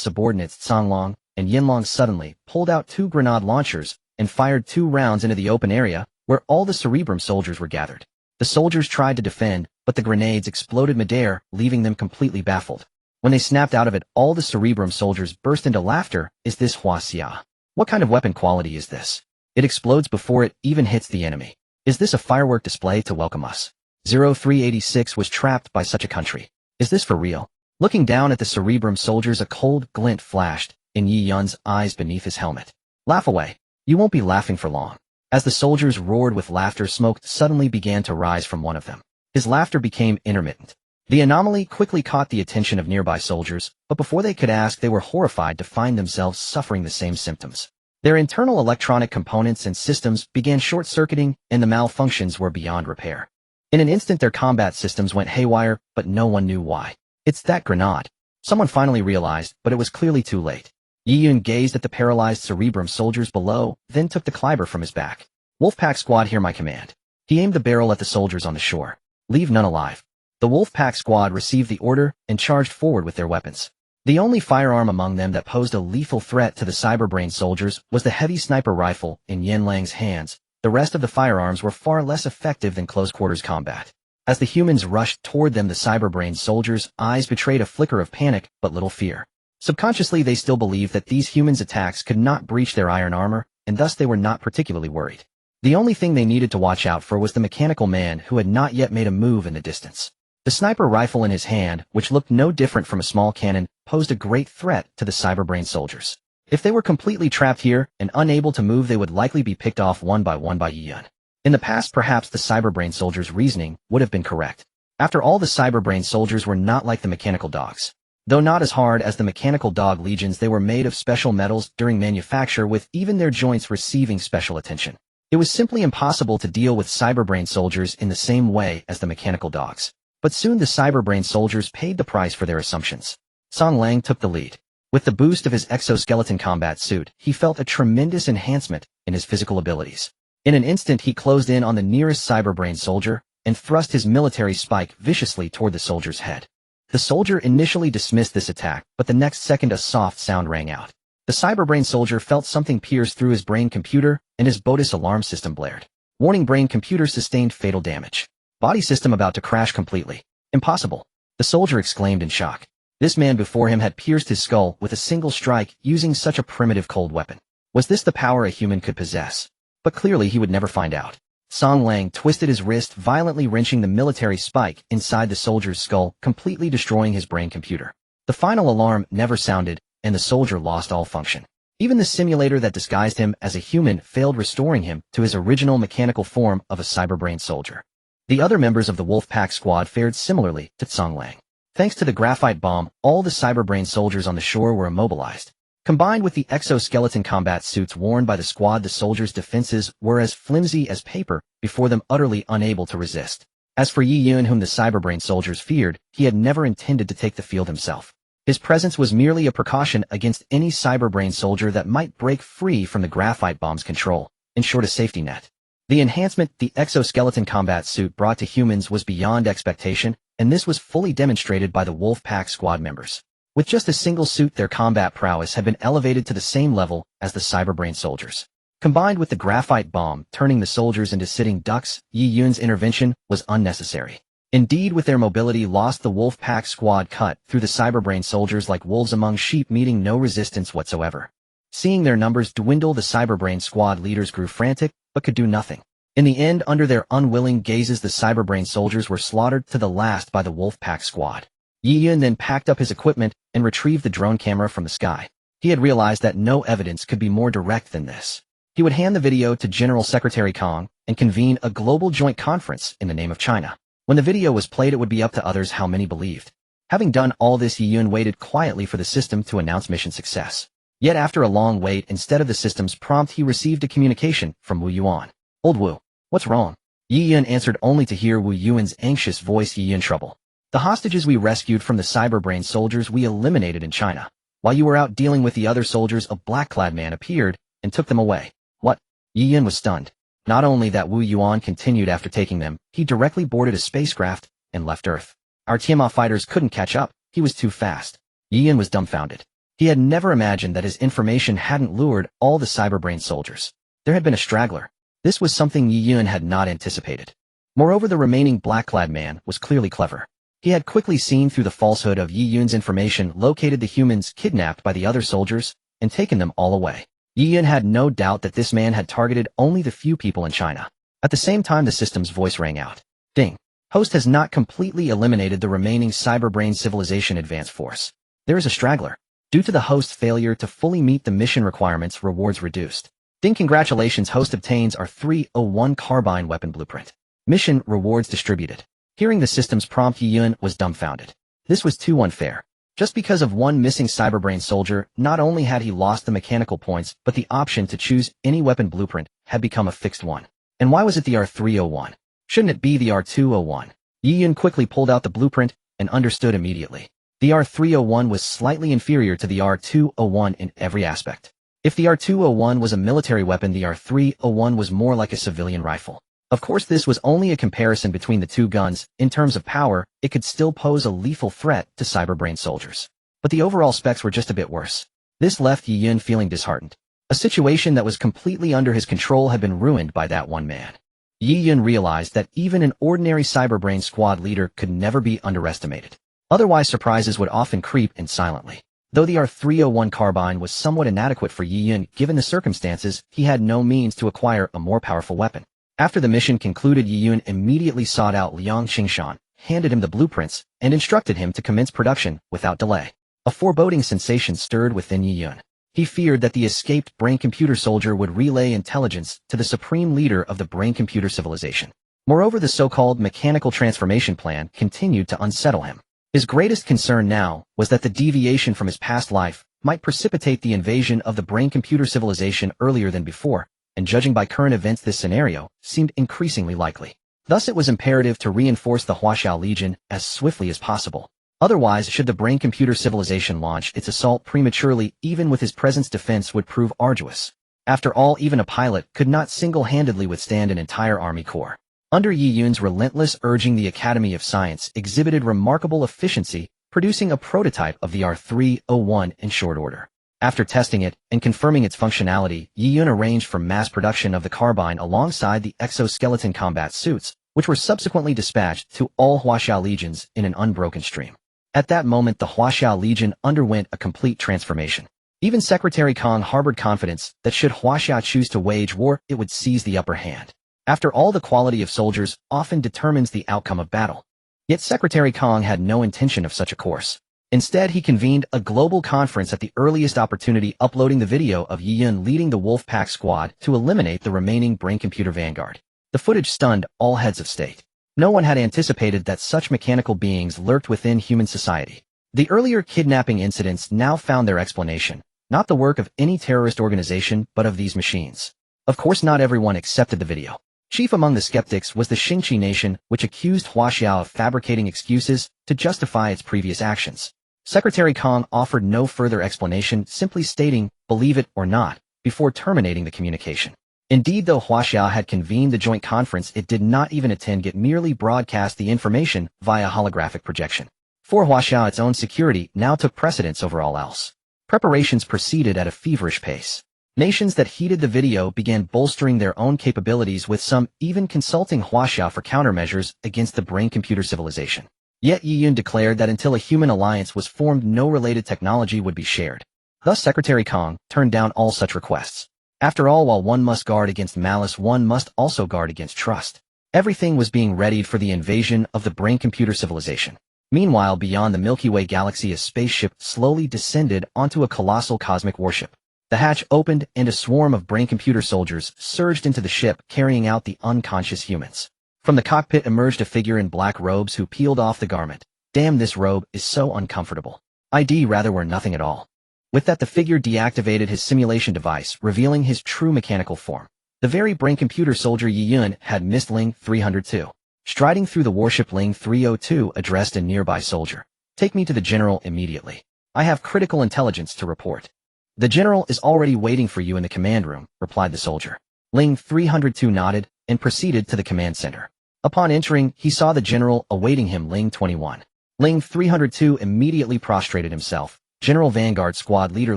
subordinates Songlong and Yinlong suddenly pulled out 2 grenade launchers and fired 2 rounds into the open area where all the Cerebrum soldiers were gathered. The soldiers tried to defend, but the grenades exploded midair, leaving them completely baffled. When they snapped out of it, all the Cerebrum soldiers burst into laughter. "Is this Huaxia? What kind of weapon quality is this? It explodes before it even hits the enemy. Is this a firework display to welcome us? 0386 was trapped by such a country. Is this for real?" Looking down at the Cerebrum soldiers, a cold glint flashed in Yi Yun's eyes beneath his helmet. "Laugh away. You won't be laughing for long." As the soldiers roared with laughter, smoke suddenly began to rise from one of them. His laughter became intermittent. The anomaly quickly caught the attention of nearby soldiers, but before they could ask, they were horrified to find themselves suffering the same symptoms. Their internal electronic components and systems began short-circuiting, and the malfunctions were beyond repair. In an instant, their combat systems went haywire, but no one knew why. "It's that grenade." Someone finally realized, but it was clearly too late. Yi Yun gazed at the paralyzed Cerebrum soldiers below, then took the caliber from his back. "Wolfpack squad, hear my command." He aimed the barrel at the soldiers on the shore. "Leave none alive." The Wolfpack squad received the order and charged forward with their weapons. The only firearm among them that posed a lethal threat to the Cyberbrain soldiers was the heavy sniper rifle in Yin Lang's hands. The rest of the firearms were far less effective than close-quarters combat. As the humans rushed toward them, the Cyberbrain soldiers' eyes betrayed a flicker of panic, but little fear. Subconsciously, they still believed that these humans' attacks could not breach their iron armor, and thus they were not particularly worried. The only thing they needed to watch out for was the mechanical man who had not yet made a move in the distance. The sniper rifle in his hand, which looked no different from a small cannon, posed a great threat to the Cyberbrain soldiers. If they were completely trapped here and unable to move, they would likely be picked off one by Yi Yun. In the past, perhaps the Cyberbrain soldiers' reasoning would have been correct. After all, the Cyberbrain soldiers were not like the mechanical dogs. Though not as hard as the mechanical dog legions, they were made of special metals during manufacture, with even their joints receiving special attention. It was simply impossible to deal with Cyberbrain soldiers in the same way as the mechanical dogs. But soon the Cyberbrain soldiers paid the price for their assumptions. Song Lang took the lead. With the boost of his exoskeleton combat suit, he felt a tremendous enhancement in his physical abilities. In an instant, he closed in on the nearest Cyberbrain soldier and thrust his military spike viciously toward the soldier's head. The soldier initially dismissed this attack, but the next second a soft sound rang out. The Cyberbrain soldier felt something pierce through his brain computer, and his BOTUS alarm system blared. Warning: brain computer sustained fatal damage. Body system about to crash completely. Impossible. The soldier exclaimed in shock. This man before him had pierced his skull with a single strike using such a primitive cold weapon. Was this the power a human could possess? But clearly he would never find out. Song Lang twisted his wrist, violently wrenching the military spike inside the soldier's skull, completely destroying his brain computer. The final alarm never sounded, and the soldier lost all function. Even the simulator that disguised him as a human failed, restoring him to his original mechanical form of a Cyberbrain soldier. The other members of the Wolfpack squad fared similarly to Song Lang. Thanks to the graphite bomb, all the Cyberbrain soldiers on the shore were immobilized. Combined with the exoskeleton combat suits worn by the squad, the soldiers' defenses were as flimsy as paper before them, utterly unable to resist. As for Yi Yun, whom the Cyberbrain soldiers feared, he had never intended to take the field himself. His presence was merely a precaution against any Cyberbrain soldier that might break free from the graphite bomb's control, in short, a safety net. The enhancement the exoskeleton combat suit brought to humans was beyond expectation, and this was fully demonstrated by the Wolfpack squad members. With just a single suit, their combat prowess had been elevated to the same level as the cyberbrain soldiers. Combined with the graphite bomb turning the soldiers into sitting ducks, Yi Yun's intervention was unnecessary. Indeed, with their mobility lost, the wolf pack squad cut through the cyberbrain soldiers like wolves among sheep, meeting no resistance whatsoever. Seeing their numbers dwindle, the cyberbrain squad leaders grew frantic, but could do nothing. In the end, under their unwilling gazes, the cyberbrain soldiers were slaughtered to the last by the wolf pack squad. Yi Yun then packed up his equipment and retrieved the drone camera from the sky. He had realized that no evidence could be more direct than this. He would hand the video to General Secretary Kong and convene a global joint conference in the name of China. When the video was played, it would be up to others how many believed. Having done all this, Yi Yun waited quietly for the system to announce mission success. Yet after a long wait, instead of the system's prompt, he received a communication from Wu Yuan. "Old Wu, what's wrong?" Yi Yun answered only to hear Wu Yuan's anxious voice. "Yi Yun, trouble. The hostages we rescued from the cyberbrain soldiers we eliminated in China. While you were out dealing with the other soldiers, a black-clad man appeared and took them away." "What?" Yi Yun was stunned. Not only that, Wu Yuan continued, "After taking them, he directly boarded a spacecraft and left Earth. Our Tiamat fighters couldn't catch up. He was too fast." Yi Yun was dumbfounded. He had never imagined that his information hadn't lured all the cyberbrain soldiers. There had been a straggler. This was something Yi Yun had not anticipated. Moreover, the remaining black-clad man was clearly clever. He had quickly seen through the falsehood of Yi Yun's information, located the humans kidnapped by the other soldiers, and taken them all away. Yi Yun had no doubt that this man had targeted only the few people in China. At the same time, the system's voice rang out. "Ding. Host has not completely eliminated the remaining cyberbrain civilization advance force. There is a straggler. Due to the host's failure to fully meet the mission requirements, rewards reduced. Ding, congratulations, host obtains our 301 carbine weapon blueprint. Mission rewards distributed." Hearing the system's prompt, Yi Yun was dumbfounded. This was too unfair. Just because of one missing cyberbrain soldier, not only had he lost the mechanical points, but the option to choose any weapon blueprint had become a fixed one. And why was it the R301? Shouldn't it be the R201? Yi Yun quickly pulled out the blueprint and understood immediately. The R301 was slightly inferior to the R201 in every aspect. If the R201 was a military weapon, the R301 was more like a civilian rifle. Of course, this was only a comparison between the two guns. In terms of power, it could still pose a lethal threat to cyberbrain soldiers. But the overall specs were just a bit worse. This left Yi Yun feeling disheartened. A situation that was completely under his control had been ruined by that one man. Yi Yun realized that even an ordinary cyberbrain squad leader could never be underestimated. Otherwise, surprises would often creep in silently. Though the R301 carbine was somewhat inadequate for Yi Yun, given the circumstances, he had no means to acquire a more powerful weapon. After the mission concluded, Yi Yun immediately sought out Liang Qingshan, handed him the blueprints, and instructed him to commence production without delay. A foreboding sensation stirred within Yi Yun. He feared that the escaped brain-computer soldier would relay intelligence to the supreme leader of the brain-computer civilization. Moreover, the so-called mechanical transformation plan continued to unsettle him. His greatest concern now was that the deviation from his past life might precipitate the invasion of the brain-computer civilization earlier than before, and judging by current events, this scenario seemed increasingly likely. Thus, it was imperative to reinforce the Huaxiao Legion as swiftly as possible. Otherwise, should the brain-computer civilization launch its assault prematurely, even with his presence, defense would prove arduous. After all, even a pilot could not single-handedly withstand an entire army corps. Under Yi Yun's relentless urging, the Academy of Science exhibited remarkable efficiency, producing a prototype of the R301 in short order. After testing it and confirming its functionality, Yi Yun arranged for mass production of the carbine alongside the exoskeleton combat suits, which were subsequently dispatched to all Huaxiao legions in an unbroken stream. At that moment, the Huaxiao Legion underwent a complete transformation. Even Secretary Kong harbored confidence that should Huaxiao choose to wage war, it would seize the upper hand. After all, the quality of soldiers often determines the outcome of battle. Yet Secretary Kong had no intention of such a course. Instead, he convened a global conference at the earliest opportunity, uploading the video of Yi Yun leading the wolf pack squad to eliminate the remaining brain-computer vanguard. The footage stunned all heads of state. No one had anticipated that such mechanical beings lurked within human society. The earlier kidnapping incidents now found their explanation, not the work of any terrorist organization, but of these machines. Of course, not everyone accepted the video. Chief among the skeptics was the Xingqi nation, which accused Huaxiao of fabricating excuses to justify its previous actions. Secretary Kong offered no further explanation, simply stating, "Believe it or not," before terminating the communication. Indeed, though Huaxiao had convened the joint conference, it did not even attend, yet merely broadcast the information via holographic projection. For Huaxia, its own security now took precedence over all else. Preparations proceeded at a feverish pace. Nations that heeded the video began bolstering their own capabilities, with some even consulting Huaxia for countermeasures against the brain-computer civilization. Yet Yi Yun declared that until a human alliance was formed, no related technology would be shared. Thus Secretary Kong turned down all such requests. After all, while one must guard against malice, one must also guard against trust. Everything was being readied for the invasion of the brain-computer civilization. Meanwhile, beyond the Milky Way galaxy, a spaceship slowly descended onto a colossal cosmic warship. The hatch opened, and a swarm of brain-computer soldiers surged into the ship, carrying out the unconscious humans. From the cockpit emerged a figure in black robes who peeled off the garment. Damn, this robe is so uncomfortable. I'd rather wear nothing at all. With that, the figure deactivated his simulation device, revealing his true mechanical form. The very brain-computer soldier Yi Yun had missed Ling 302. Striding through the warship, Ling 302 addressed a nearby soldier. Take me to the general immediately. I have critical intelligence to report. The general is already waiting for you in the command room, replied the soldier. Ling 302 nodded and proceeded to the command center. Upon entering, he saw the general awaiting him, Ling 21. Ling 302 immediately prostrated himself. General Vanguard Squad Leader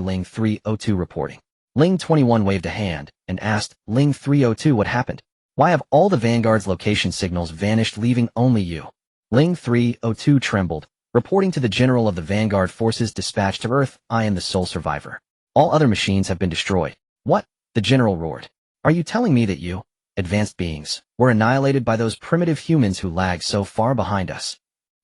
Ling 302 reporting. Ling 21 waved a hand and asked, Ling 302, what happened? Why have all the Vanguard's location signals vanished, leaving only you? Ling 302 trembled, reporting to the general of the Vanguard forces dispatched to Earth, I am the sole survivor. All other machines have been destroyed. What? The general roared. Are you telling me that you, advanced beings, were annihilated by those primitive humans who lagged so far behind us?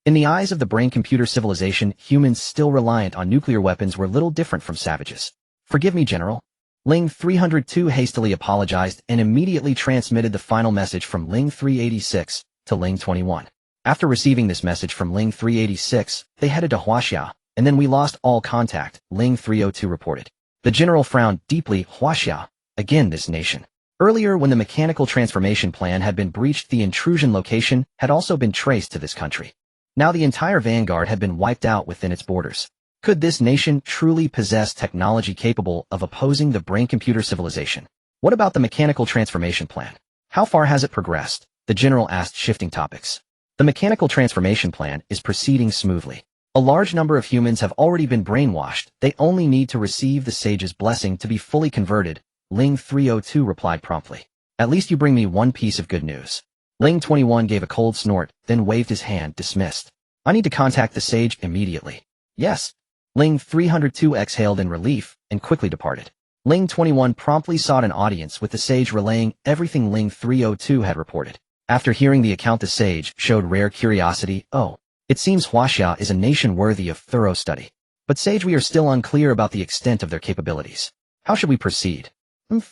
In the eyes of the brain-computer civilization, humans still reliant on nuclear weapons were little different from savages. Forgive me, General. Ling 302 hastily apologized and immediately transmitted the final message from Ling 386 to Ling 21. After receiving this message from Ling 386, they headed to Huaxia, and then we lost all contact, Ling 302 reported. The general frowned deeply. Huaxia, again this nation. Earlier, when the mechanical transformation plan had been breached, the intrusion location had also been traced to this country. Now the entire Vanguard had been wiped out within its borders. Could this nation truly possess technology capable of opposing the brain-computer civilization? What about the mechanical transformation plan? How far has it progressed? The general asked, shifting topics. The mechanical transformation plan is proceeding smoothly. A large number of humans have already been brainwashed. They only need to receive the sage's blessing to be fully converted, Ling 302 replied promptly. At least you bring me one piece of good news. Ling 21 gave a cold snort, then waved his hand, dismissed. I need to contact the sage immediately. Yes. Ling 302 exhaled in relief and quickly departed. Ling 21 promptly sought an audience with the sage, relaying everything Ling 302 had reported. After hearing the account, the sage showed rare curiosity. Oh, it seems Huaxia is a nation worthy of thorough study. But sage, we are still unclear about the extent of their capabilities. How should we proceed?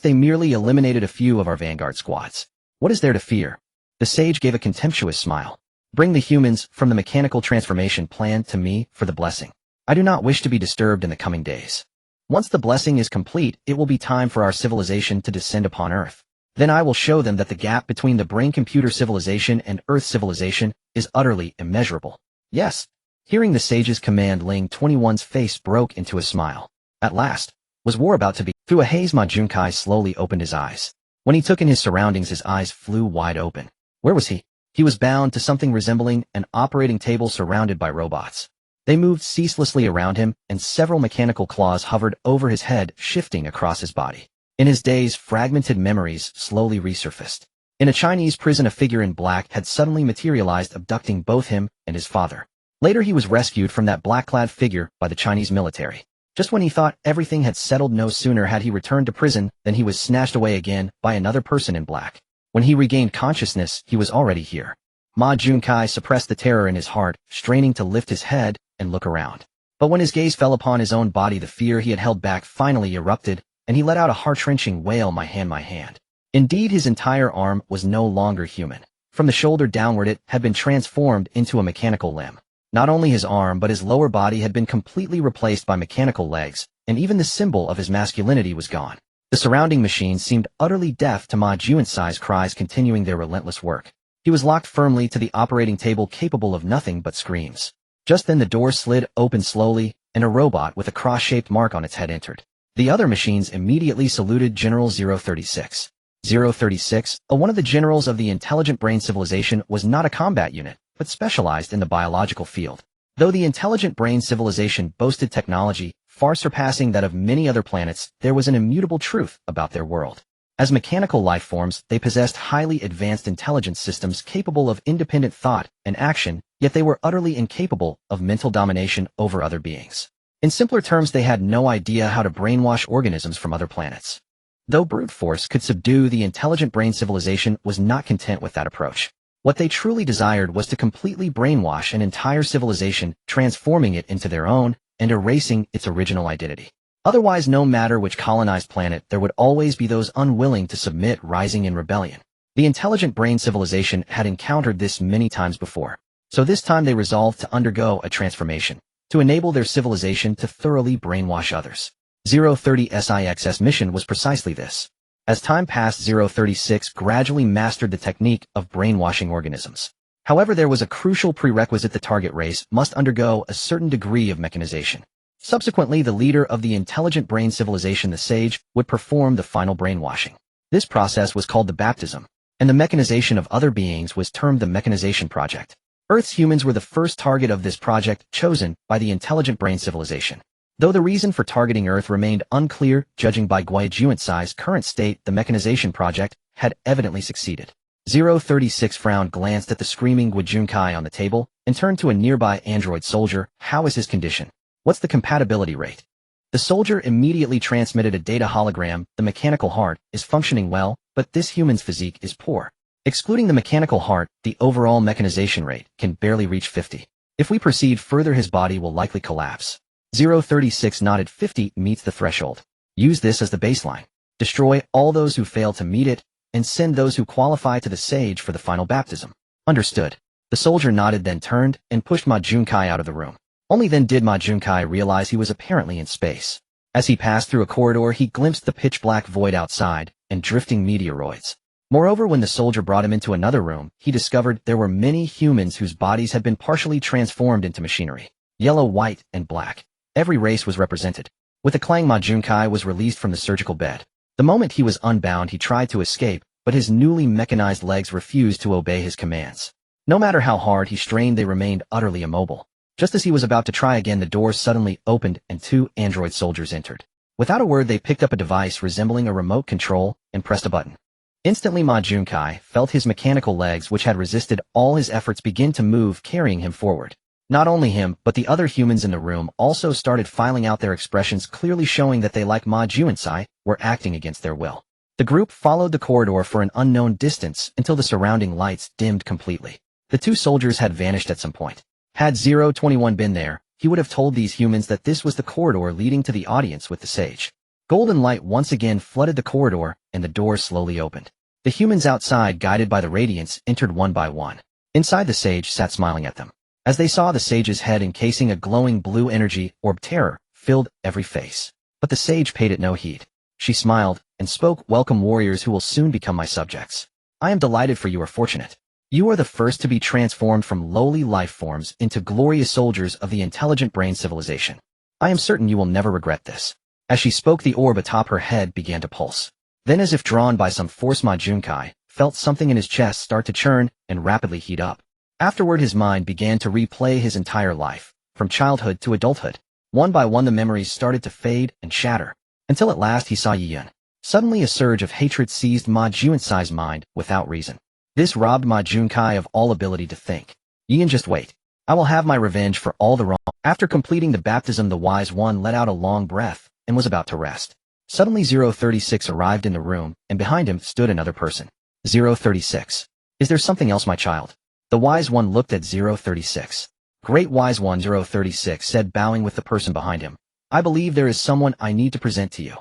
They merely eliminated a few of our Vanguard squads. What is there to fear? The sage gave a contemptuous smile. Bring the humans from the mechanical transformation plan to me for the blessing. I do not wish to be disturbed in the coming days. Once the blessing is complete, it will be time for our civilization to descend upon Earth. Then I will show them that the gap between the brain-computer civilization and Earth civilization is utterly immeasurable. Yes. Hearing the sage's command, Ling 21's face broke into a smile. At last, was war about to be? Through a haze, Ma Junkai slowly opened his eyes. When he took in his surroundings, his eyes flew wide open. Where was he? He was bound to something resembling an operating table surrounded by robots. They moved ceaselessly around him, and several mechanical claws hovered over his head, shifting across his body. In his daze, fragmented memories slowly resurfaced. In a Chinese prison, a figure in black had suddenly materialized, abducting both him and his father. Later, he was rescued from that black-clad figure by the Chinese military. Just when he thought everything had settled, no sooner had he returned to prison than he was snatched away again by another person in black. When he regained consciousness, he was already here. Ma Junkai suppressed the terror in his heart, straining to lift his head and look around. But when his gaze fell upon his own body, the fear he had held back finally erupted, and he let out a heart-wrenching wail, my hand, my hand. Indeed, his entire arm was no longer human. From the shoulder downward, it had been transformed into a mechanical limb. Not only his arm, but his lower body had been completely replaced by mechanical legs, and even the symbol of his masculinity was gone. The surrounding machines seemed utterly deaf to Ma Juntsai's cries, continuing their relentless work. He was locked firmly to the operating table, capable of nothing but screams. Just then the door slid open slowly, and a robot with a cross-shaped mark on its head entered. The other machines immediately saluted General 036. 036, one of the generals of the intelligent brain civilization, was not a combat unit, but specialized in the biological field. Though the intelligent brain civilization boasted technology far surpassing that of many other planets, there was an immutable truth about their world. As mechanical life forms, they possessed highly advanced intelligence systems capable of independent thought and action, yet they were utterly incapable of mental domination over other beings. In simpler terms, they had no idea how to brainwash organisms from other planets. Though brute force could subdue the intelligent brain civilization was not content with that approach. What they truly desired was to completely brainwash an entire civilization, transforming it into their own and erasing its original identity. Otherwise, no matter which colonized planet, there would always be those unwilling to submit rising in rebellion. The intelligent brain civilization had encountered this many times before. So this time they resolved to undergo a transformation, to enable their civilization to thoroughly brainwash others. 030 SIX's mission was precisely this. As time passed, 036 gradually mastered the technique of brainwashing organisms. However, there was a crucial prerequisite: the target race must undergo a certain degree of mechanization. Subsequently, the leader of the intelligent brain civilization, the sage, would perform the final brainwashing. This process was called the baptism, and the mechanization of other beings was termed the mechanization project. Earth's humans were the first target of this project, chosen by the intelligent brain civilization. Though the reason for targeting Earth remained unclear, judging by Guajunsai's current state, the mechanization project had evidently succeeded. 036 frowned, glanced at the screaming Guajunkai on the table, and turned to a nearby android soldier. How is his condition? What's the compatibility rate? The soldier immediately transmitted a data hologram. The mechanical heart is functioning well, but this human's physique is poor. Excluding the mechanical heart, the overall mechanization rate can barely reach 50. If we proceed further, his body will likely collapse. 036 nodded. 50 meets the threshold. Use this as the baseline. Destroy all those who fail to meet it, and send those who qualify to the sage for the final baptism. Understood. The soldier nodded, then turned and pushed Ma Junkai out of the room. Only then did Ma Junkai realize he was apparently in space. As he passed through a corridor, he glimpsed the pitch-black void outside and drifting meteoroids. Moreover, when the soldier brought him into another room, he discovered there were many humans whose bodies had been partially transformed into machinery. Yellow, white, and black. Every race was represented. With a clang, Ma Junkai was released from the surgical bed. The moment he was unbound, he tried to escape, but his newly mechanized legs refused to obey his commands. No matter how hard he strained, they remained utterly immobile. Just as he was about to try again, the door suddenly opened and two android soldiers entered. Without a word, they picked up a device resembling a remote control and pressed a button. Instantly, Ma Junkai felt his mechanical legs, which had resisted all his efforts, begin to move, carrying him forward. Not only him, but the other humans in the room also started filing out their expressions, clearly showing that they, like Ma Junsai, were acting against their will. The group followed the corridor for an unknown distance until the surrounding lights dimmed completely. The two soldiers had vanished at some point. Had 021 been there, he would have told these humans that this was the corridor leading to the audience with the sage. Golden light once again flooded the corridor, and the door slowly opened. The humans outside, guided by the radiance, entered one by one. Inside, the sage sat smiling at them. As they saw the sage's head encasing a glowing blue energy orb, terror filled every face. But the sage paid it no heed. She smiled and spoke, "Welcome, warriors who will soon become my subjects. I am delighted, for you are fortunate. You are the first to be transformed from lowly life forms into glorious soldiers of the intelligent brain civilization. I am certain you will never regret this." As she spoke, the orb atop her head began to pulse. Then, as if drawn by some force, Ma Junkai felt something in his chest start to churn and rapidly heat up. Afterward, his mind began to replay his entire life, from childhood to adulthood. One by one, the memories started to fade and shatter, until at last he saw Yi-Yun. Suddenly, a surge of hatred seized Ma Junsai's mind without reason. This robbed Ma Junkai of all ability to think. Yi-Yun, just wait. I will have my revenge for all the wrong. After completing the baptism, the wise one let out a long breath and was about to rest. Suddenly, 036 arrived in the room, and behind him stood another person. 036. Is there something else, my child? The wise one looked at 036. Great wise one, 036 said, bowing with the person behind him. I believe there is someone I need to present to you.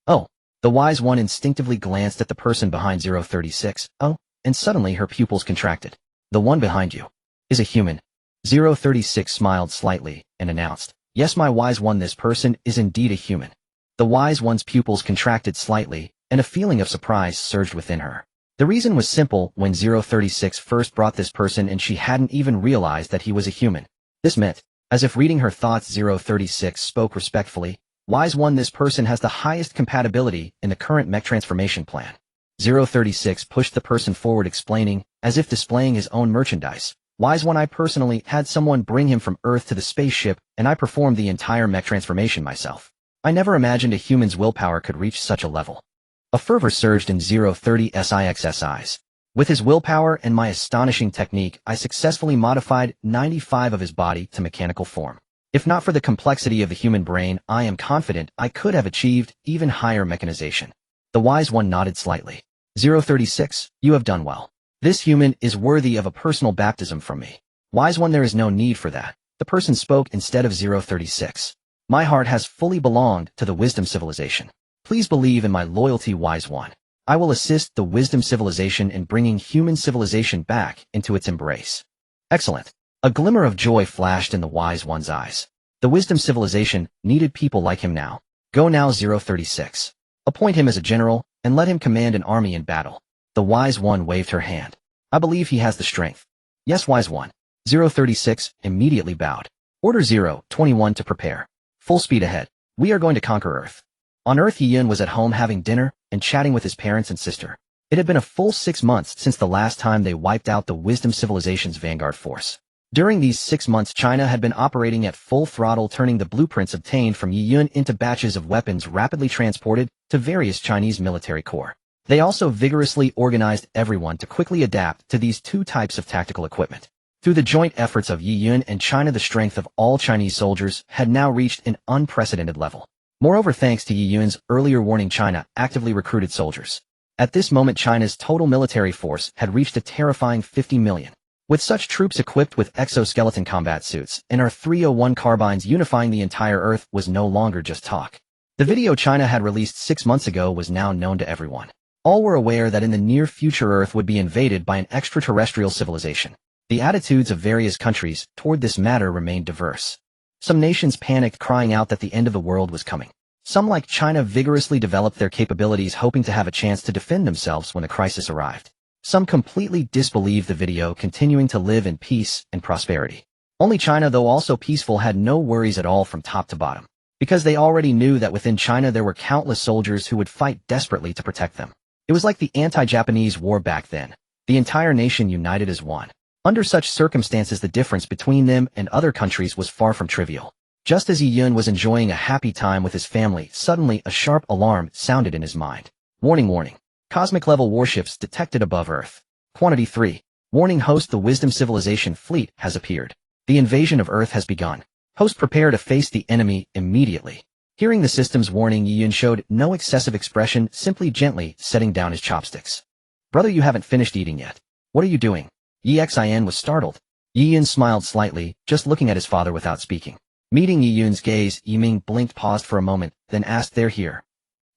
Oh. The wise one instinctively glanced at the person behind 036. Oh. And suddenly her pupils contracted. The one behind you is a human. 036 smiled slightly and announced, "Yes, my wise one, this person is indeed a human." The wise one's pupils contracted slightly, and a feeling of surprise surged within her. The reason was simple: when 036 first brought this person in, she hadn't even realized that he was a human. This meant, as if reading her thoughts, 036 spoke respectfully, "Wise one, this person has the highest compatibility in the current mech transformation plan." 036 pushed the person forward, explaining, as if displaying his own merchandise, Wise One, I personally had someone bring him from Earth to the spaceship, and I performed the entire mech transformation myself. I never imagined a human's willpower could reach such a level. A fervor surged in 030's eyes. With his willpower and my astonishing technique, I successfully modified 95 of his body to mechanical form. If not for the complexity of the human brain, I am confident I could have achieved even higher mechanization. The Wise One nodded slightly. 036, you have done well. This human is worthy of a personal baptism from me. Wise One, there is no need for that. The person spoke instead of 036. My heart has fully belonged to the Wisdom Civilization. Please believe in my loyalty, Wise One. I will assist the Wisdom Civilization in bringing human civilization back into its embrace. Excellent. A glimmer of joy flashed in the Wise One's eyes. The Wisdom Civilization needed people like him now. Go now, 036. Appoint him as a general, and let him command an army in battle. The Wise One waved her hand. I believe he has the strength. Yes, Wise One. 036 immediately bowed. Order 021 to prepare. Full speed ahead. We are going to conquer Earth. On Earth, Yi-Yun was at home having dinner and chatting with his parents and sister. It had been a full 6 months since the last time they wiped out the Wisdom Civilization's vanguard force. During these 6 months, China had been operating at full throttle, turning the blueprints obtained from Yi-Yun into batches of weapons rapidly transported to various Chinese military corps. They also vigorously organized everyone to quickly adapt to these two types of tactical equipment. Through the joint efforts of Yi-Yun and China, the strength of all Chinese soldiers had now reached an unprecedented level. Moreover, thanks to Yi-Yun's earlier warning, China actively recruited soldiers. At this moment, China's total military force had reached a terrifying 50 million. With such troops equipped with exoskeleton combat suits and our 301 carbines, unifying the entire Earth was no longer just talk. The video China had released 6 months ago was now known to everyone. All were aware that in the near future Earth would be invaded by an extraterrestrial civilization. The attitudes of various countries toward this matter remained diverse. Some nations panicked, crying out that the end of the world was coming. Some, like China, vigorously developed their capabilities, hoping to have a chance to defend themselves when the crisis arrived. Some completely disbelieved the video, continuing to live in peace and prosperity. Only China, though also peaceful, had no worries at all from top to bottom, because they already knew that within China there were countless soldiers who would fight desperately to protect them. It was like the anti-Japanese war back then, the entire nation united as one. Under such circumstances, the difference between them and other countries was far from trivial. Just as Yi-Yun was enjoying a happy time with his family, suddenly a sharp alarm sounded in his mind. Warning, warning. Cosmic-level warships detected above Earth. Quantity 3. Warning, host, the Wisdom Civilization fleet has appeared. The invasion of Earth has begun. Host, prepare to face the enemy immediately. Hearing the system's warning, Yi-Yun showed no excessive expression, simply gently setting down his chopsticks. Brother, you haven't finished eating yet. What are you doing? Yi-Xin was startled. Yi-Yun smiled slightly, just looking at his father without speaking. Meeting Yi-Yun's gaze, Yi-Ming blinked, paused for a moment, then asked, "They're here."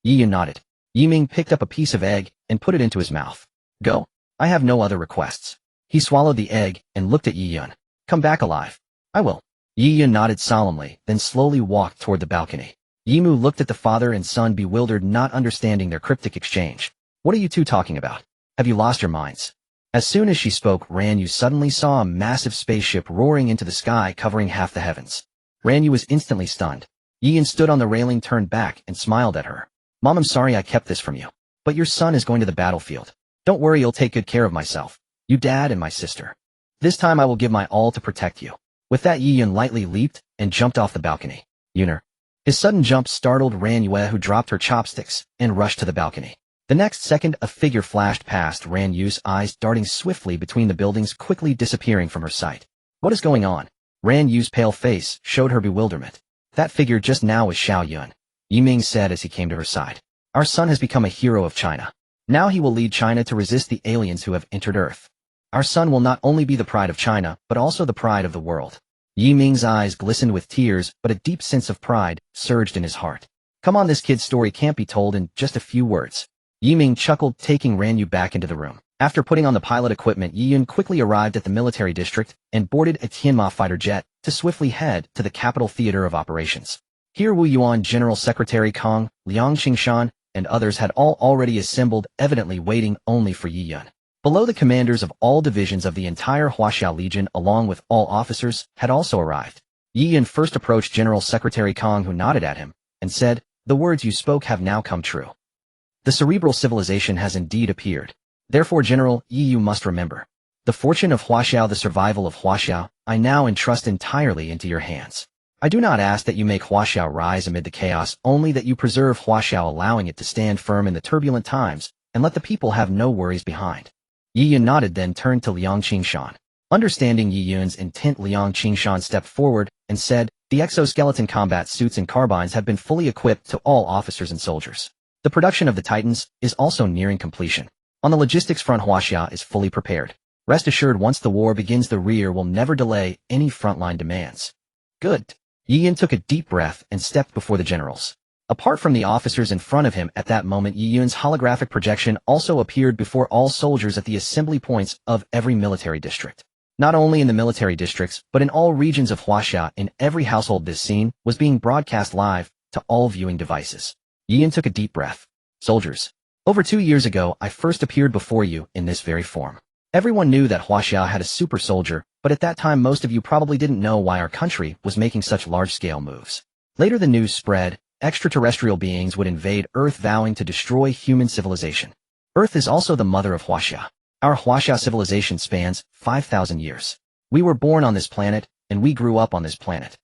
Yi-Yun nodded. Yi-Ming picked up a piece of egg and put it into his mouth. Go. I have no other requests. He swallowed the egg and looked at Yi-Yun. Come back alive. I will. Yi-Yun nodded solemnly, then slowly walked toward the balcony. Yi-Mu looked at the father and son, bewildered, not understanding their cryptic exchange. What are you two talking about? Have you lost your minds? As soon as she spoke, Ranyu suddenly saw a massive spaceship roaring into the sky, covering half the heavens. Ranyu was instantly stunned. Yi-Yun stood on the railing, turned back, and smiled at her. Mom, I'm sorry I kept this from you. But your son is going to the battlefield. Don't worry, you'll take good care of myself. You, Dad, and my sister. This time I will give my all to protect you. With that, Yi-Yun lightly leaped and jumped off the balcony. Yuner. His sudden jump startled Ranyu, who dropped her chopsticks and rushed to the balcony. The next second, a figure flashed past Ranyu's eyes, darting swiftly between the buildings, quickly disappearing from her sight. What is going on? Ranyu's pale face showed her bewilderment. That figure just now was Xiao Yun. Yi-Ming said as he came to her side. Our son has become a hero of China. Now he will lead China to resist the aliens who have entered Earth. Our son will not only be the pride of China, but also the pride of the world. Yi-Ming's eyes glistened with tears, but a deep sense of pride surged in his heart. Come on, this kid's story can't be told in just a few words. Yi-Ming chuckled, taking Ranyu back into the room. After putting on the pilot equipment, Yi-Yun quickly arrived at the military district and boarded a Tianma fighter jet to swiftly head to the capital theater of operations. Here Wu Yuan, General Secretary Kong, Liang Qingshan, and others had all already assembled, evidently waiting only for Yi-Yun. Below, the commanders of all divisions of the entire Huaxiao Legion, along with all officers, had also arrived. Yi-Yun first approached General Secretary Kong, who nodded at him, and said, "The words you spoke have now come true. The cerebral civilization has indeed appeared. Therefore, General, you must remember. The fortune of Huaxiao, the survival of Huaxiao, I now entrust entirely into your hands. I do not ask that you make Huaxiao rise amid the chaos, only that you preserve Huaxiao, allowing it to stand firm in the turbulent times, and let the people have no worries behind. Yi Yun nodded, then turned to Liang Qingshan. Understanding Yi Yun's intent, Liang Qingshan stepped forward and said, "The exoskeleton combat suits and carbines have been fully equipped to all officers and soldiers. The production of the Titans is also nearing completion. On the logistics front, Huaxia is fully prepared. Rest assured, once the war begins, the rear will never delay any frontline demands." Good. Yi Yun took a deep breath and stepped before the generals. Apart from the officers in front of him at that moment, Yi Yun's holographic projection also appeared before all soldiers at the assembly points of every military district. Not only in the military districts, but in all regions of Huaxia, in every household, this scene was being broadcast live to all viewing devices. Yi Yun took a deep breath. Soldiers. Over 2 years ago, I first appeared before you in this very form. Everyone knew that Huaxia had a super soldier, but at that time most of you probably didn't know why our country was making such large-scale moves. Later the news spread, extraterrestrial beings would invade Earth, vowing to destroy human civilization. Earth is also the mother of Huaxia. Our Huaxia civilization spans 5,000 years. We were born on this planet, and we grew up on this planet.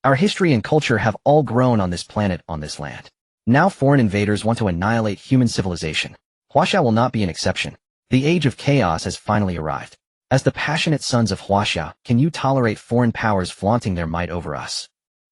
Our history and culture have all grown on this planet, on this land. Now foreign invaders want to annihilate human civilization. Huaxia will not be an exception. The age of chaos has finally arrived. As the passionate sons of Huaxia, can you tolerate foreign powers flaunting their might over us?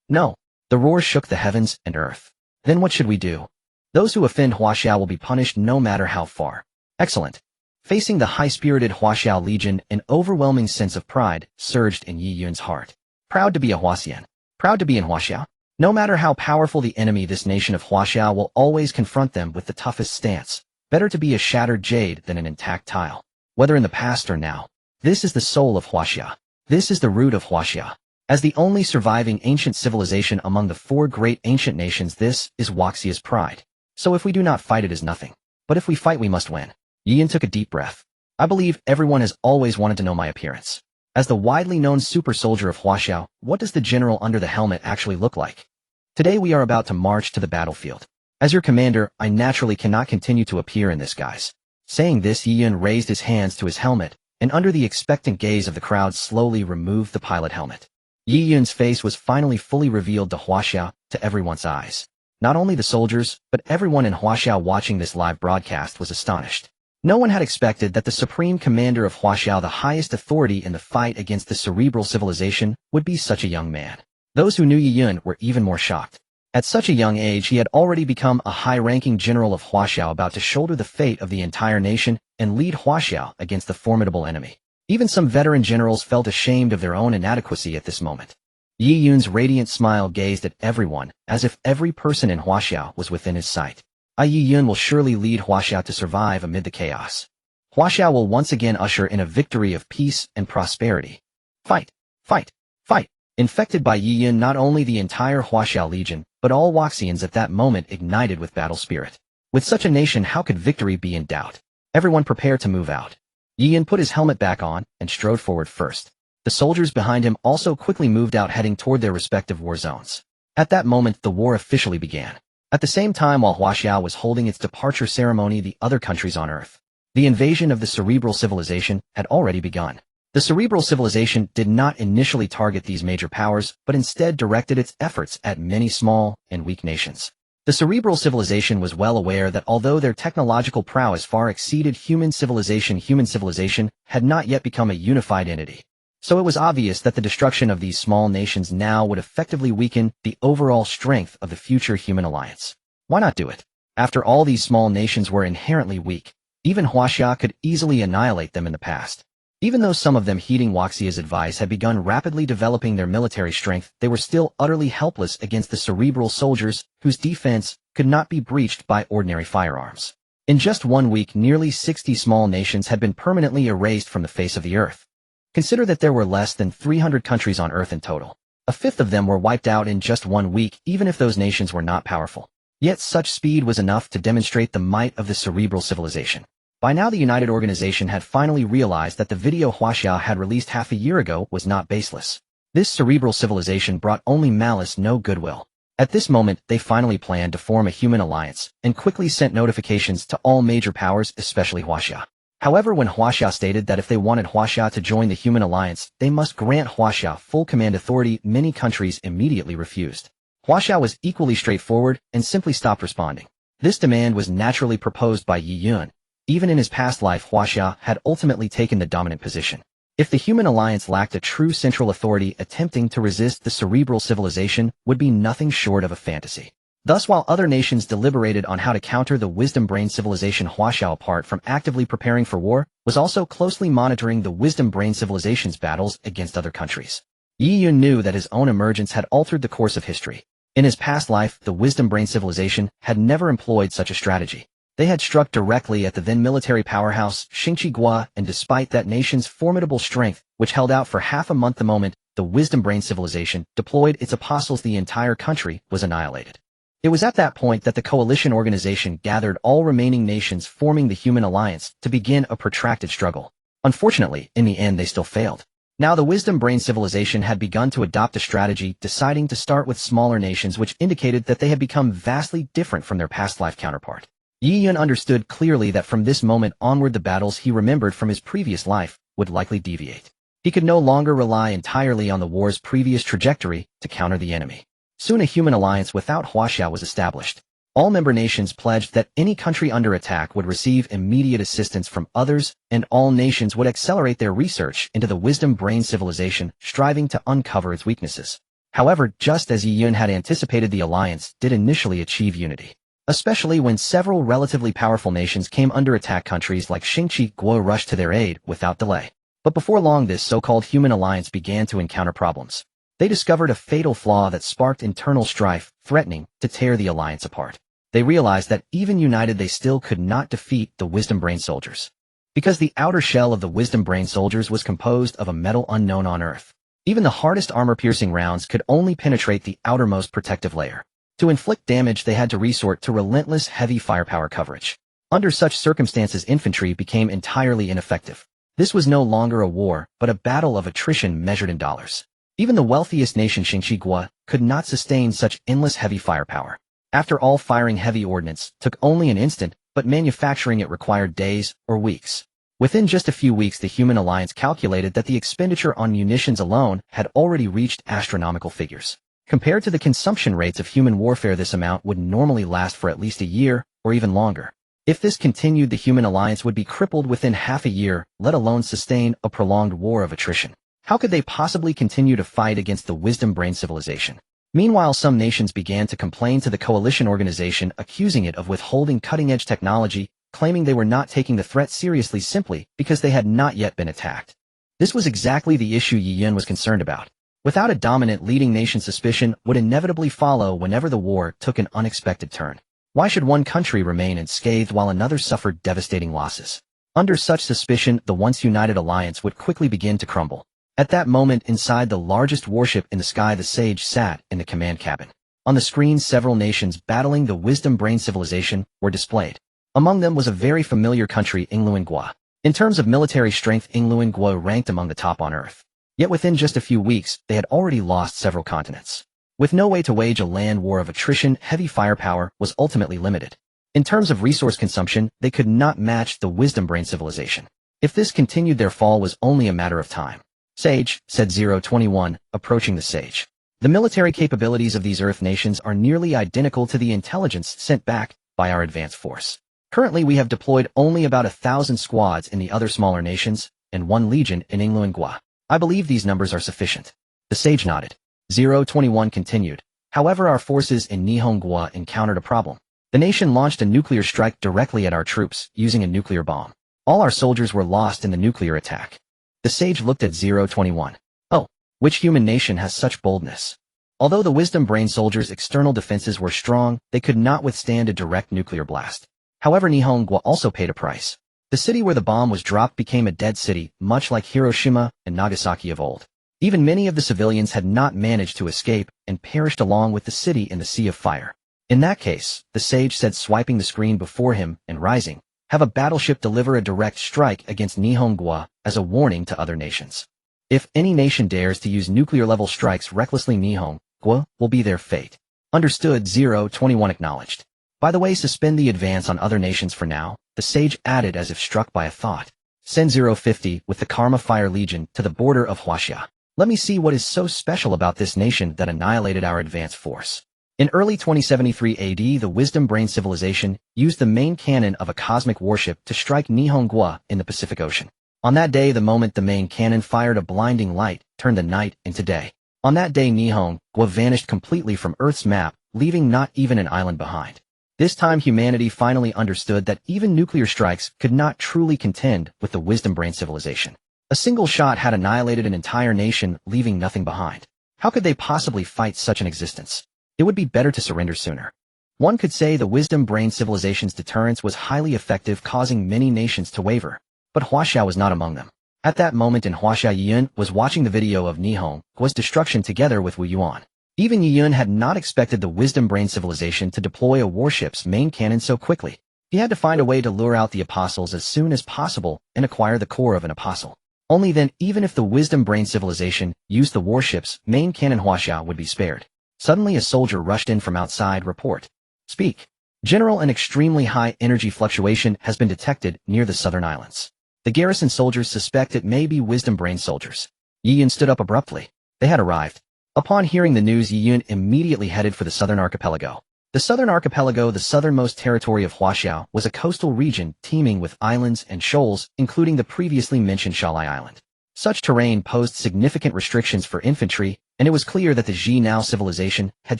No. The roar shook the heavens and earth. Then what should we do? Those who offend Huaxia will be punished no matter how far. Excellent. Facing the high-spirited Huaxia legion, an overwhelming sense of pride surged in Yi Yun's heart. Proud to be a Huaxian. Proud to be in Huaxia. No matter how powerful the enemy, this nation of Huaxia will always confront them with the toughest stance. Better to be a shattered jade than an intact tile. Whether in the past or now. This is the soul of Huaxia. This is the root of Huaxia. As the only surviving ancient civilization among the 4 great ancient nations, this is Huaxia's pride. So if we do not fight, it is nothing. But if we fight, we must win. Yi Yun took a deep breath. I believe everyone has always wanted to know my appearance. As the widely known super soldier of Huaxiao, what does the general under the helmet actually look like? Today we are about to march to the battlefield. As your commander, I naturally cannot continue to appear in this guise. Saying this, Yi Yun raised his hands to his helmet, and under the expectant gaze of the crowd slowly removed the pilot helmet. Yi Yun's face was finally fully revealed to Huaxia, to everyone's eyes. Not only the soldiers, but everyone in Huaxia watching this live broadcast was astonished. No one had expected that the supreme commander of Huaxia, the highest authority in the fight against the cerebral civilization, would be such a young man. Those who knew Yi Yun were even more shocked. At such a young age, he had already become a high-ranking general of Huaxiao, about to shoulder the fate of the entire nation and lead Huaxiao against the formidable enemy. Even some veteran generals felt ashamed of their own inadequacy at this moment. Yi Yun's radiant smile gazed at everyone, as if every person in Huaxiao was within his sight. Yi Yun will surely lead Huaxiao to survive amid the chaos. Huaxiao will once again usher in a victory of peace and prosperity. Fight! Fight! Fight! Infected by Yi Yun, not only the entire Huaxiao legion, but all Huaxians at that moment ignited with battle spirit. With such a nation, how could victory be in doubt? Everyone prepared to move out. Yi Yun put his helmet back on and strode forward first. The soldiers behind him also quickly moved out, heading toward their respective war zones. At that moment, the war officially began. At the same time, while Huaxia was holding its departure ceremony, the other countries on Earth, the invasion of the cerebral civilization had already begun. The cerebral civilization did not initially target these major powers, but instead directed its efforts at many small and weak nations. The cerebral civilization was well aware that although their technological prowess far exceeded human civilization had not yet become a unified entity. So it was obvious that the destruction of these small nations now would effectively weaken the overall strength of the future human alliance. Why not do it? After all, these small nations were inherently weak. Even Huaxia could easily annihilate them in the past. Even though some of them, heeding Huaxia's advice, had begun rapidly developing their military strength, they were still utterly helpless against the cerebral soldiers, whose defense could not be breached by ordinary firearms. In just 1 week, nearly 60 small nations had been permanently erased from the face of the earth. Consider that there were less than 300 countries on Earth in total. A fifth of them were wiped out in just 1 week, even if those nations were not powerful. Yet such speed was enough to demonstrate the might of the cerebral civilization. By now, the United Organization had finally realized that the video Huaxia had released half a year ago was not baseless. This cerebral civilization brought only malice, no goodwill. At this moment, they finally planned to form a human alliance, and quickly sent notifications to all major powers, especially Huaxia. However, when Huaxia stated that if they wanted Huaxia to join the human alliance, they must grant Huaxia full command authority, many countries immediately refused. Huaxia was equally straightforward and simply stopped responding. This demand was naturally proposed by Yi Yun. Even in his past life, Huaxia had ultimately taken the dominant position. If the human alliance lacked a true central authority, attempting to resist the cerebral civilization would be nothing short of a fantasy. Thus, while other nations deliberated on how to counter the wisdom brain civilization, Huaxia, apart from actively preparing for war, was also closely monitoring the wisdom brain civilization's battles against other countries. Yi Yun knew that his own emergence had altered the course of history. In his past life, the wisdom brain civilization had never employed such a strategy. They had struck directly at the then military powerhouse, Xingqi, and despite that nation's formidable strength, which held out for half a month the moment the wisdom brain civilization deployed its apostles, the entire country was annihilated. It was at that point that the coalition organization gathered all remaining nations forming the human alliance to begin a protracted struggle. Unfortunately, in the end they still failed. Now the wisdom brain civilization had begun to adopt a strategy, deciding to start with smaller nations, which indicated that they had become vastly different from their past life counterpart. Yi Yun understood clearly that from this moment onward the battles he remembered from his previous life would likely deviate. He could no longer rely entirely on the war's previous trajectory to counter the enemy. Soon a human alliance without Huaxia was established. All member nations pledged that any country under attack would receive immediate assistance from others, and all nations would accelerate their research into the wisdom brain civilization, striving to uncover its weaknesses. However, just as Yi Yun had anticipated, the alliance did initially achieve unity. Especially when several relatively powerful nations came under attack, countries like Xingqi rushed to their aid without delay. But before long this so-called human alliance began to encounter problems. They discovered a fatal flaw that sparked internal strife, threatening to tear the alliance apart. They realized that even united they still could not defeat the wisdom brain soldiers. Because the outer shell of the wisdom brain soldiers was composed of a metal unknown on Earth. Even the hardest armor-piercing rounds could only penetrate the outermost protective layer. To inflict damage, they had to resort to relentless heavy firepower coverage. Under such circumstances, infantry became entirely ineffective. This was no longer a war, but a battle of attrition measured in dollars. Even the wealthiest nation, Xingqi, could not sustain such endless heavy firepower. After all, firing heavy ordnance took only an instant, but manufacturing it required days or weeks. Within just a few weeks, the human alliance calculated that the expenditure on munitions alone had already reached astronomical figures. Compared to the consumption rates of human warfare, this amount would normally last for at least a year, or even longer. If this continued, the human alliance would be crippled within half a year, let alone sustain a prolonged war of attrition. How could they possibly continue to fight against the wisdom brain civilization? Meanwhile, some nations began to complain to the coalition organization, accusing it of withholding cutting-edge technology, claiming they were not taking the threat seriously simply because they had not yet been attacked. This was exactly the issue Yi Yun was concerned about. Without a dominant leading nation, suspicion would inevitably follow whenever the war took an unexpected turn. Why should one country remain unscathed while another suffered devastating losses? Under such suspicion, the once united alliance would quickly begin to crumble. At that moment, inside the largest warship in the sky, the Sage sat in the command cabin. On the screen, several nations battling the wisdom brain civilization were displayed. Among them was a very familiar country, Ingluangua. In terms of military strength, Ingluangua ranked among the top on Earth. Yet within just a few weeks, they had already lost several continents. With no way to wage a land war of attrition, heavy firepower was ultimately limited. In terms of resource consumption, they could not match the wisdom brain civilization. If this continued, their fall was only a matter of time. Sage, said 021, approaching the Sage. The military capabilities of these Earth nations are nearly identical to the intelligence sent back by our advance force. Currently, we have deployed only about 1,000 squads in the other smaller nations, and 1 legion in Ingluangua. I believe these numbers are sufficient. The Sage nodded. 021 continued. However, our forces in Nihonggwa encountered a problem. The nation launched a nuclear strike directly at our troops, using a nuclear bomb. All our soldiers were lost in the nuclear attack. The Sage looked at 021. Oh, which human nation has such boldness? Although the wisdom brain soldiers' external defenses were strong, they could not withstand a direct nuclear blast. However, Nihonggwa also paid a price. The city where the bomb was dropped became a dead city, much like Hiroshima and Nagasaki of old. Even many of the civilians had not managed to escape and perished along with the city in the sea of fire. In that case, the Sage said, swiping the screen before him and rising, have a battleship deliver a direct strike against Nihonggwa as a warning to other nations. If any nation dares to use nuclear-level strikes recklessly, Nihonggwa will be their fate. Understood. 021 acknowledged. By the way, suspend the advance on other nations for now. the sage added as if struck by a thought. Send 050 with the Karma Fire Legion to the border of Huaxia. Let me see what is so special about this nation that annihilated our advance force. In early 2073 AD, the Wisdom Brain Civilization used the main cannon of a cosmic warship to strike Nihonggwa in the Pacific Ocean. On that day, the moment the main cannon fired a blinding light, turned the night into day. On that day, Nihonggwa vanished completely from Earth's map, leaving not even an island behind. This time, humanity finally understood that even nuclear strikes could not truly contend with the Wisdom Brain Civilization. A single shot had annihilated an entire nation, leaving nothing behind. How could they possibly fight such an existence? It would be better to surrender sooner. One could say the Wisdom Brain Civilization's deterrence was highly effective, causing many nations to waver. But Huaxia was not among them. At that moment in Huaxia, Yiyun was watching the video of Nihonggwa's destruction together with Wu Yuan. Even Yiyun had not expected the Wisdom Brain Civilization to deploy a warship's main cannon so quickly. He had to find a way to lure out the apostles as soon as possible and acquire the core of an apostle. Only then, even if the Wisdom Brain Civilization used the warship's main cannon, Huaxia would be spared. Suddenly a soldier rushed in from outside. Report. Speak. General, an extremely high energy fluctuation has been detected near the southern islands. The garrison soldiers suspect it may be Wisdom Brain soldiers. Yiyun stood up abruptly. They had arrived. Upon hearing the news, Yiyun immediately headed for the southern archipelago. The southern archipelago, the southernmost territory of Huaxia, was a coastal region teeming with islands and shoals, including the previously mentioned Shalai Island. Such terrain posed significant restrictions for infantry, and it was clear that the Jinao civilization had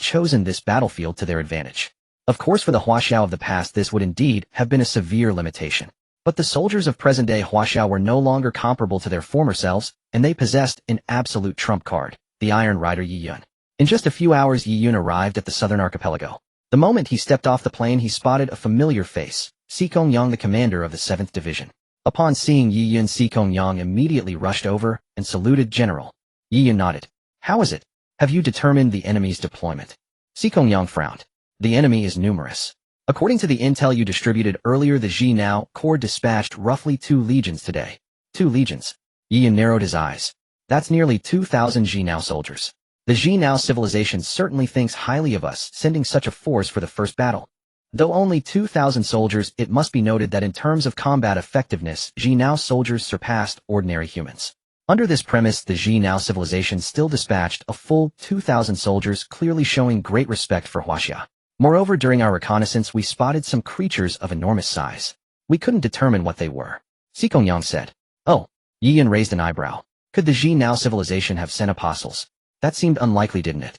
chosen this battlefield to their advantage. Of course, for the Huaxia of the past, this would indeed have been a severe limitation. But the soldiers of present-day Huaxia were no longer comparable to their former selves, and they possessed an absolute trump card, the Iron Rider Yiyun. In just a few hours, Yiyun arrived at the southern archipelago. The moment he stepped off the plane, he spotted a familiar face, Sikong Yang, the commander of the 7th Division. Upon seeing Yiyun, Sikong Yang immediately rushed over and saluted. General. Yiyun nodded. How is it? Have you determined the enemy's deployment? Sikong Yang frowned. The enemy is numerous. According to the intel you distributed earlier, the Jinao Corps dispatched roughly 2 legions today. 2 legions? Yiyun narrowed his eyes. That's nearly 2,000 Jinao soldiers. The Jinao civilization certainly thinks highly of us, sending such a force for the first battle. Though only 2,000 soldiers, it must be noted that in terms of combat effectiveness, Jinao soldiers surpassed ordinary humans. Under this premise, the Jinao civilization still dispatched a full 2,000 soldiers, clearly showing great respect for Huaxia. Moreover, during our reconnaissance, we spotted some creatures of enormous size. We couldn't determine what they were. Sikong Yang said. Oh. Yiyun raised an eyebrow. Could the Jinao civilization have sent apostles? That seemed unlikely, didn't it?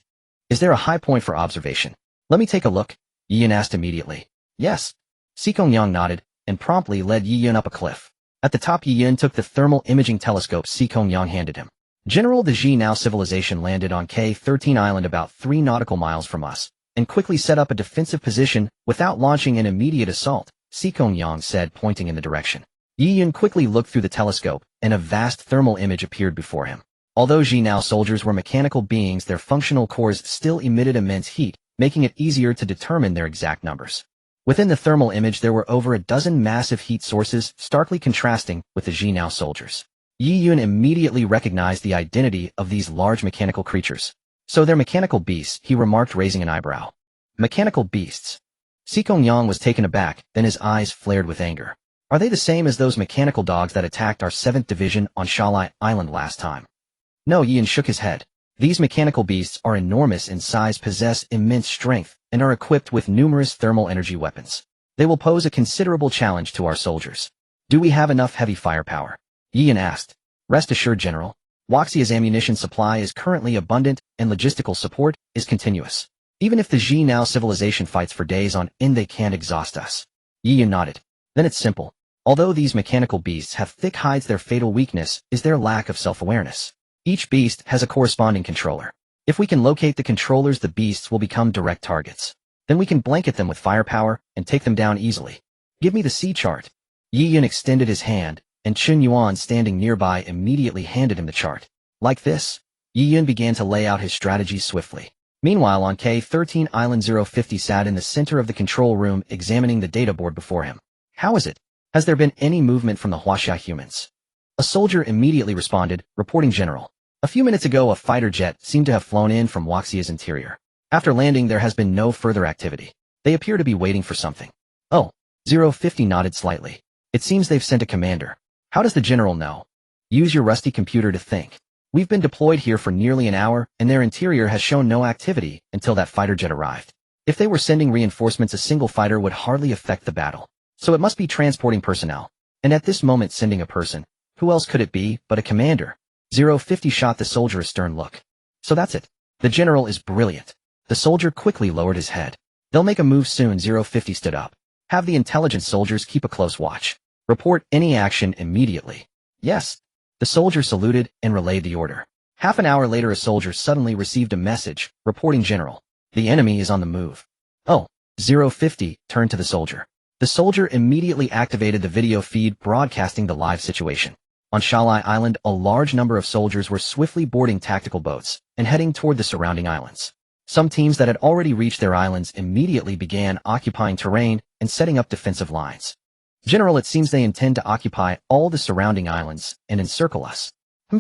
Is there a high point for observation? Let me take a look. Yiyun asked immediately. Yes. Sikong Yang nodded, and promptly led Yiyun up a cliff. At the top, Yiyun took the thermal imaging telescope Sikong Yang handed him. General, the Jinao civilization landed on K-13 Island about 3 nautical miles from us, and quickly set up a defensive position without launching an immediate assault, Sikong Yang said, pointing in the direction. Yiyun quickly looked through the telescope, and a vast thermal image appeared before him. Although Jinao soldiers were mechanical beings, their functional cores still emitted immense heat, making it easier to determine their exact numbers. Within the thermal image, there were over a dozen massive heat sources, starkly contrasting with the Jinao soldiers. Yiyun immediately recognized the identity of these large mechanical creatures. So they're mechanical beasts, he remarked, raising an eyebrow. Mechanical beasts. Sikong Yang was taken aback, then his eyes flared with anger. Are they the same as those mechanical dogs that attacked our 7th Division on Shalai Island last time? No, Yiyun shook his head. These mechanical beasts are enormous in size, possess immense strength, and are equipped with numerous thermal energy weapons. They will pose a considerable challenge to our soldiers. Do we have enough heavy firepower? Yiyun asked. Rest assured, General. Huaxia's ammunition supply is currently abundant, and logistical support is continuous. Even if the Jinao civilization fights for days on end, they can't exhaust us. Yiyun nodded. Then it's simple. Although these mechanical beasts have thick hides, their fatal weakness is their lack of self-awareness. Each beast has a corresponding controller. If we can locate the controllers, the beasts will become direct targets. Then we can blanket them with firepower and take them down easily. Give me the sea chart. Yiyun extended his hand, and Chun Yuan, standing nearby, immediately handed him the chart. Like this? Yiyun began to lay out his strategies swiftly. Meanwhile, on K-13 Island, 050 sat in the center of the control room, examining the data board before him. How is it? Has there been any movement from the Huaxia humans? A soldier immediately responded, reporting, General. A few minutes ago, a fighter jet seemed to have flown in from Huaxia's interior. After landing, there has been no further activity. They appear to be waiting for something. Oh, 050 nodded slightly. It seems they've sent a commander. How does the general know? Use your rusty computer to think. We've been deployed here for nearly an hour, and their interior has shown no activity until that fighter jet arrived. If they were sending reinforcements, a single fighter would hardly affect the battle. So it must be transporting personnel. And at this moment sending a person. Who else could it be but a commander? 050 shot the soldier a stern look. So that's it. The general is brilliant. The soldier quickly lowered his head. They'll make a move soon. 050 stood up. Have the intelligence soldiers keep a close watch. Report any action immediately. Yes. The soldier saluted and relayed the order. Half an hour later, a soldier suddenly received a message, reporting General. The enemy is on the move. Oh. 050 turned to the soldier. The soldier immediately activated the video feed broadcasting the live situation. On Shalai Island, a large number of soldiers were swiftly boarding tactical boats and heading toward the surrounding islands. Some teams that had already reached their islands immediately began occupying terrain and setting up defensive lines. General, it seems they intend to occupy all the surrounding islands and encircle us.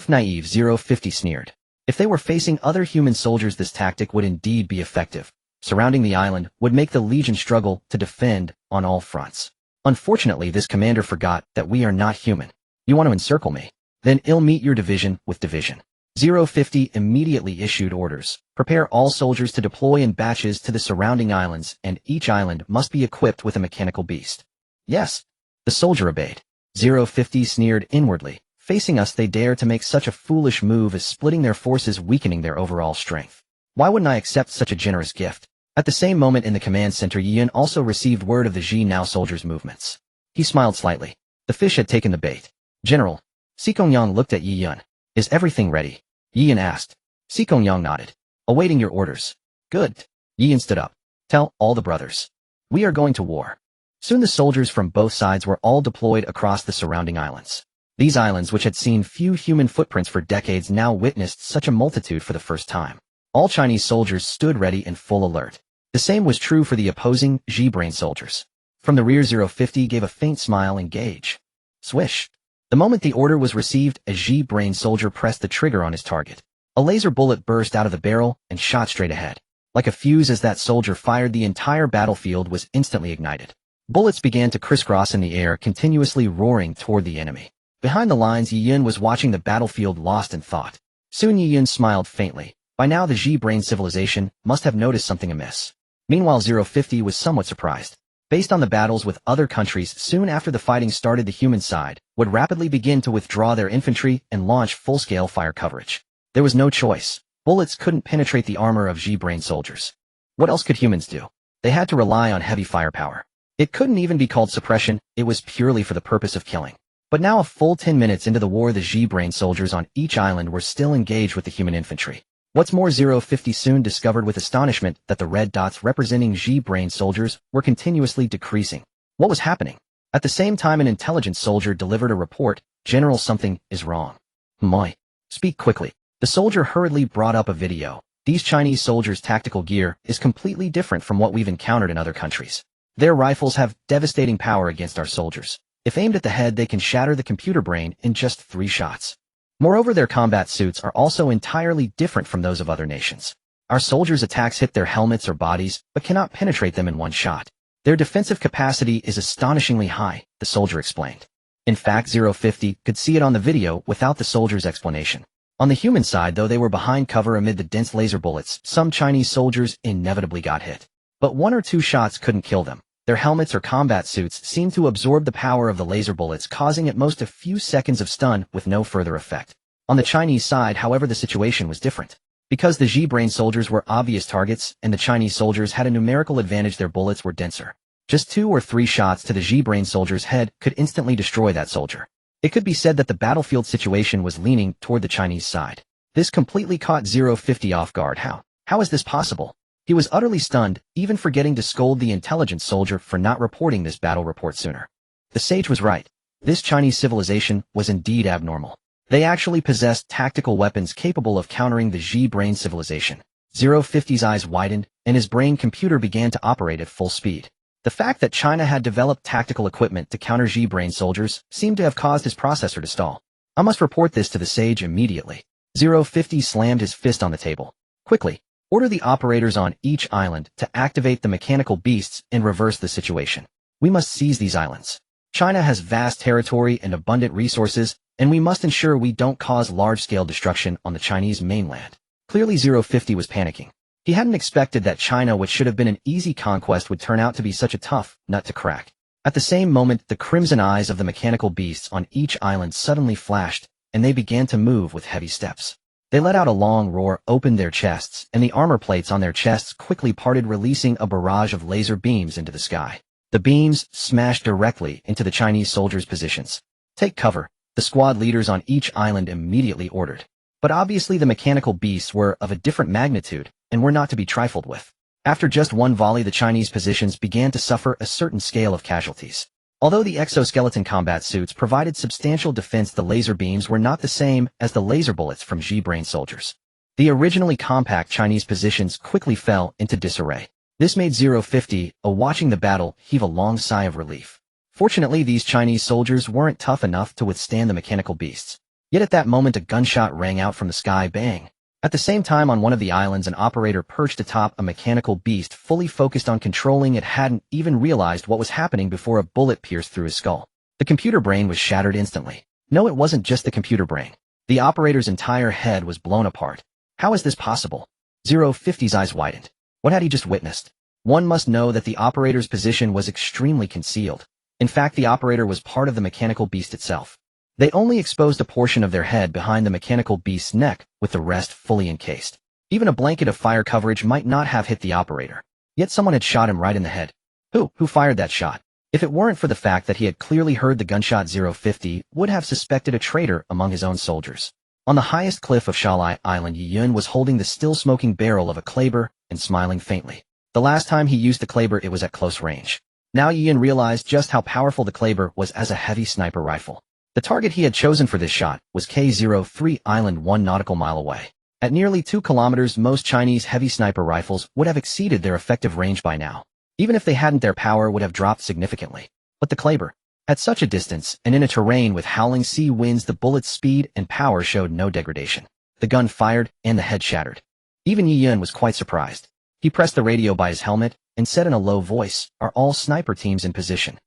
Naive. 050 sneered. If they were facing other human soldiers, this tactic would indeed be effective. Surrounding the island would make the Legion struggle to defend on all fronts. Unfortunately, this commander forgot that we are not human. You want to encircle me? Then I'll meet your division with division. 050 immediately issued orders. Prepare all soldiers to deploy in batches to the surrounding islands, and each island must be equipped with a mechanical beast. Yes. The soldier obeyed. 050 sneered inwardly. Facing us, they dare to make such a foolish move as splitting their forces, weakening their overall strength. Why wouldn't I accept such a generous gift? At the same moment in the command center, Yin also received word of the Ji Now soldiers' movements. He smiled slightly. The fish had taken the bait. General. Sikongyang looked at Yi Yun. Is everything ready? Yi Yun asked. Sikongyang nodded. Awaiting your orders. Good. Yi Yun stood up. Tell all the brothers. We are going to war. Soon the soldiers from both sides were all deployed across the surrounding islands. These islands, which had seen few human footprints for decades, now witnessed such a multitude for the first time. All Chinese soldiers stood ready in full alert. The same was true for the opposing Ji-brain soldiers. From the rear, 050 gave a faint smile and gauge. Swish. The moment the order was received, a Ji-brain soldier pressed the trigger on his target. A laser bullet burst out of the barrel and shot straight ahead. Like a fuse, as that soldier fired, the entire battlefield was instantly ignited. Bullets began to crisscross in the air, continuously roaring toward the enemy. Behind the lines, Yi Yun was watching the battlefield, lost in thought. Soon Yi Yun smiled faintly. By now the Ji-brain civilization must have noticed something amiss. Meanwhile, 050 was somewhat surprised. Based on the battles with other countries, soon after the fighting started, the human side would rapidly begin to withdraw their infantry and launch full-scale fire coverage. There was no choice. Bullets couldn't penetrate the armor of Ji-brain soldiers. What else could humans do? They had to rely on heavy firepower. It couldn't even be called suppression, it was purely for the purpose of killing. But now, a full 10 minutes into the war, the Ji-brain soldiers on each island were still engaged with the human infantry. What's more, 050 soon discovered with astonishment that the red dots representing Ji-brain soldiers were continuously decreasing. What was happening? At the same time, an intelligence soldier delivered a report. General, something is wrong. Moi. Speak quickly. The soldier hurriedly brought up a video. These Chinese soldiers' tactical gear is completely different from what we've encountered in other countries. Their rifles have devastating power against our soldiers. If aimed at the head, they can shatter the computer brain in just 3 shots. Moreover, their combat suits are also entirely different from those of other nations. Our soldiers' attacks hit their helmets or bodies, but cannot penetrate them in one shot. Their defensive capacity is astonishingly high, the soldier explained. In fact, 050 could see it on the video without the soldier's explanation. On the human side, though they were behind cover amid the dense laser bullets, some Chinese soldiers inevitably got hit. But 1 or 2 shots couldn't kill them. Their helmets or combat suits seemed to absorb the power of the laser bullets, causing at most a few seconds of stun with no further effect. On the Chinese side, however, the situation was different. Because the Ji-brain soldiers were obvious targets and the Chinese soldiers had a numerical advantage, their bullets were denser. Just 2 or 3 shots to the Ji-brain soldier's head could instantly destroy that soldier. It could be said that the battlefield situation was leaning toward the Chinese side. This completely caught 050 off guard. How is this possible? He was utterly stunned, even forgetting to scold the intelligence soldier for not reporting this battle report sooner. The sage was right. This Chinese civilization was indeed abnormal. They actually possessed tactical weapons capable of countering the Ji-brain civilization. 050's eyes widened, and his brain computer began to operate at full speed. The fact that China had developed tactical equipment to counter Ji-brain soldiers seemed to have caused his processor to stall. I must report this to the sage immediately. 050 slammed his fist on the table. Quickly. Order the operators on each island to activate the mechanical beasts and reverse the situation. We must seize these islands. China has vast territory and abundant resources, and we must ensure we don't cause large-scale destruction on the Chinese mainland. Clearly 050 was panicking. He hadn't expected that China, which should have been an easy conquest, would turn out to be such a tough nut to crack. At the same moment, the crimson eyes of the mechanical beasts on each island suddenly flashed, and they began to move with heavy steps. They let out a long roar, opened their chests, and the armor plates on their chests quickly parted, releasing a barrage of laser beams into the sky. The beams smashed directly into the Chinese soldiers' positions. Take cover, the squad leaders on each island immediately ordered. But obviously the mechanical beasts were of a different magnitude, and were not to be trifled with. After just one volley, the Chinese positions began to suffer a certain scale of casualties. Although the exoskeleton combat suits provided substantial defense, the laser beams were not the same as the laser bullets from G-Brain soldiers. The originally compact Chinese positions quickly fell into disarray. This made 050, watching the battle, heave a long sigh of relief. Fortunately, these Chinese soldiers weren't tough enough to withstand the mechanical beasts. Yet at that moment, a gunshot rang out from the sky, bang. At the same time, on one of the islands, an operator perched atop a mechanical beast, fully focused on controlling it, hadn't even realized what was happening before a bullet pierced through his skull. The computer brain was shattered instantly. No, it wasn't just the computer brain. The operator's entire head was blown apart. How is this possible? 050's eyes widened. What had he just witnessed? One must know that the operator's position was extremely concealed. In fact, the operator was part of the mechanical beast itself. They only exposed a portion of their head behind the mechanical beast's neck, with the rest fully encased. Even a blanket of fire coverage might not have hit the operator. Yet someone had shot him right in the head. Who fired that shot? If it weren't for the fact that he had clearly heard the gunshot, 050 would have suspected a traitor among his own soldiers. On the highest cliff of Shalai Island, Yi Yun was holding the still smoking barrel of a Kleber and smiling faintly. The last time he used the Kleber, it was at close range. Now Yi Yun realized just how powerful the Kleber was as a heavy sniper rifle. The target he had chosen for this shot was K03 Island, 1 nautical mile away. At nearly 2 kilometers, most Chinese heavy sniper rifles would have exceeded their effective range by now. Even if they hadn't, their power would have dropped significantly. But the Kleber, at such a distance and in a terrain with howling sea winds, the bullet's speed and power showed no degradation. The gun fired, and the head shattered. Even Yi Yun was quite surprised. He pressed the radio by his helmet and said in a low voice, "Are all sniper teams in position?"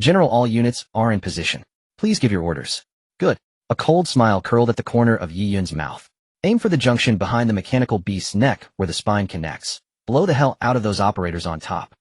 "General, all units are in position. Please give your orders." "Good." A cold smile curled at the corner of Yi Yun's mouth. "Aim for the junction behind the mechanical beast's neck where the spine connects. Blow the hell out of those operators on top."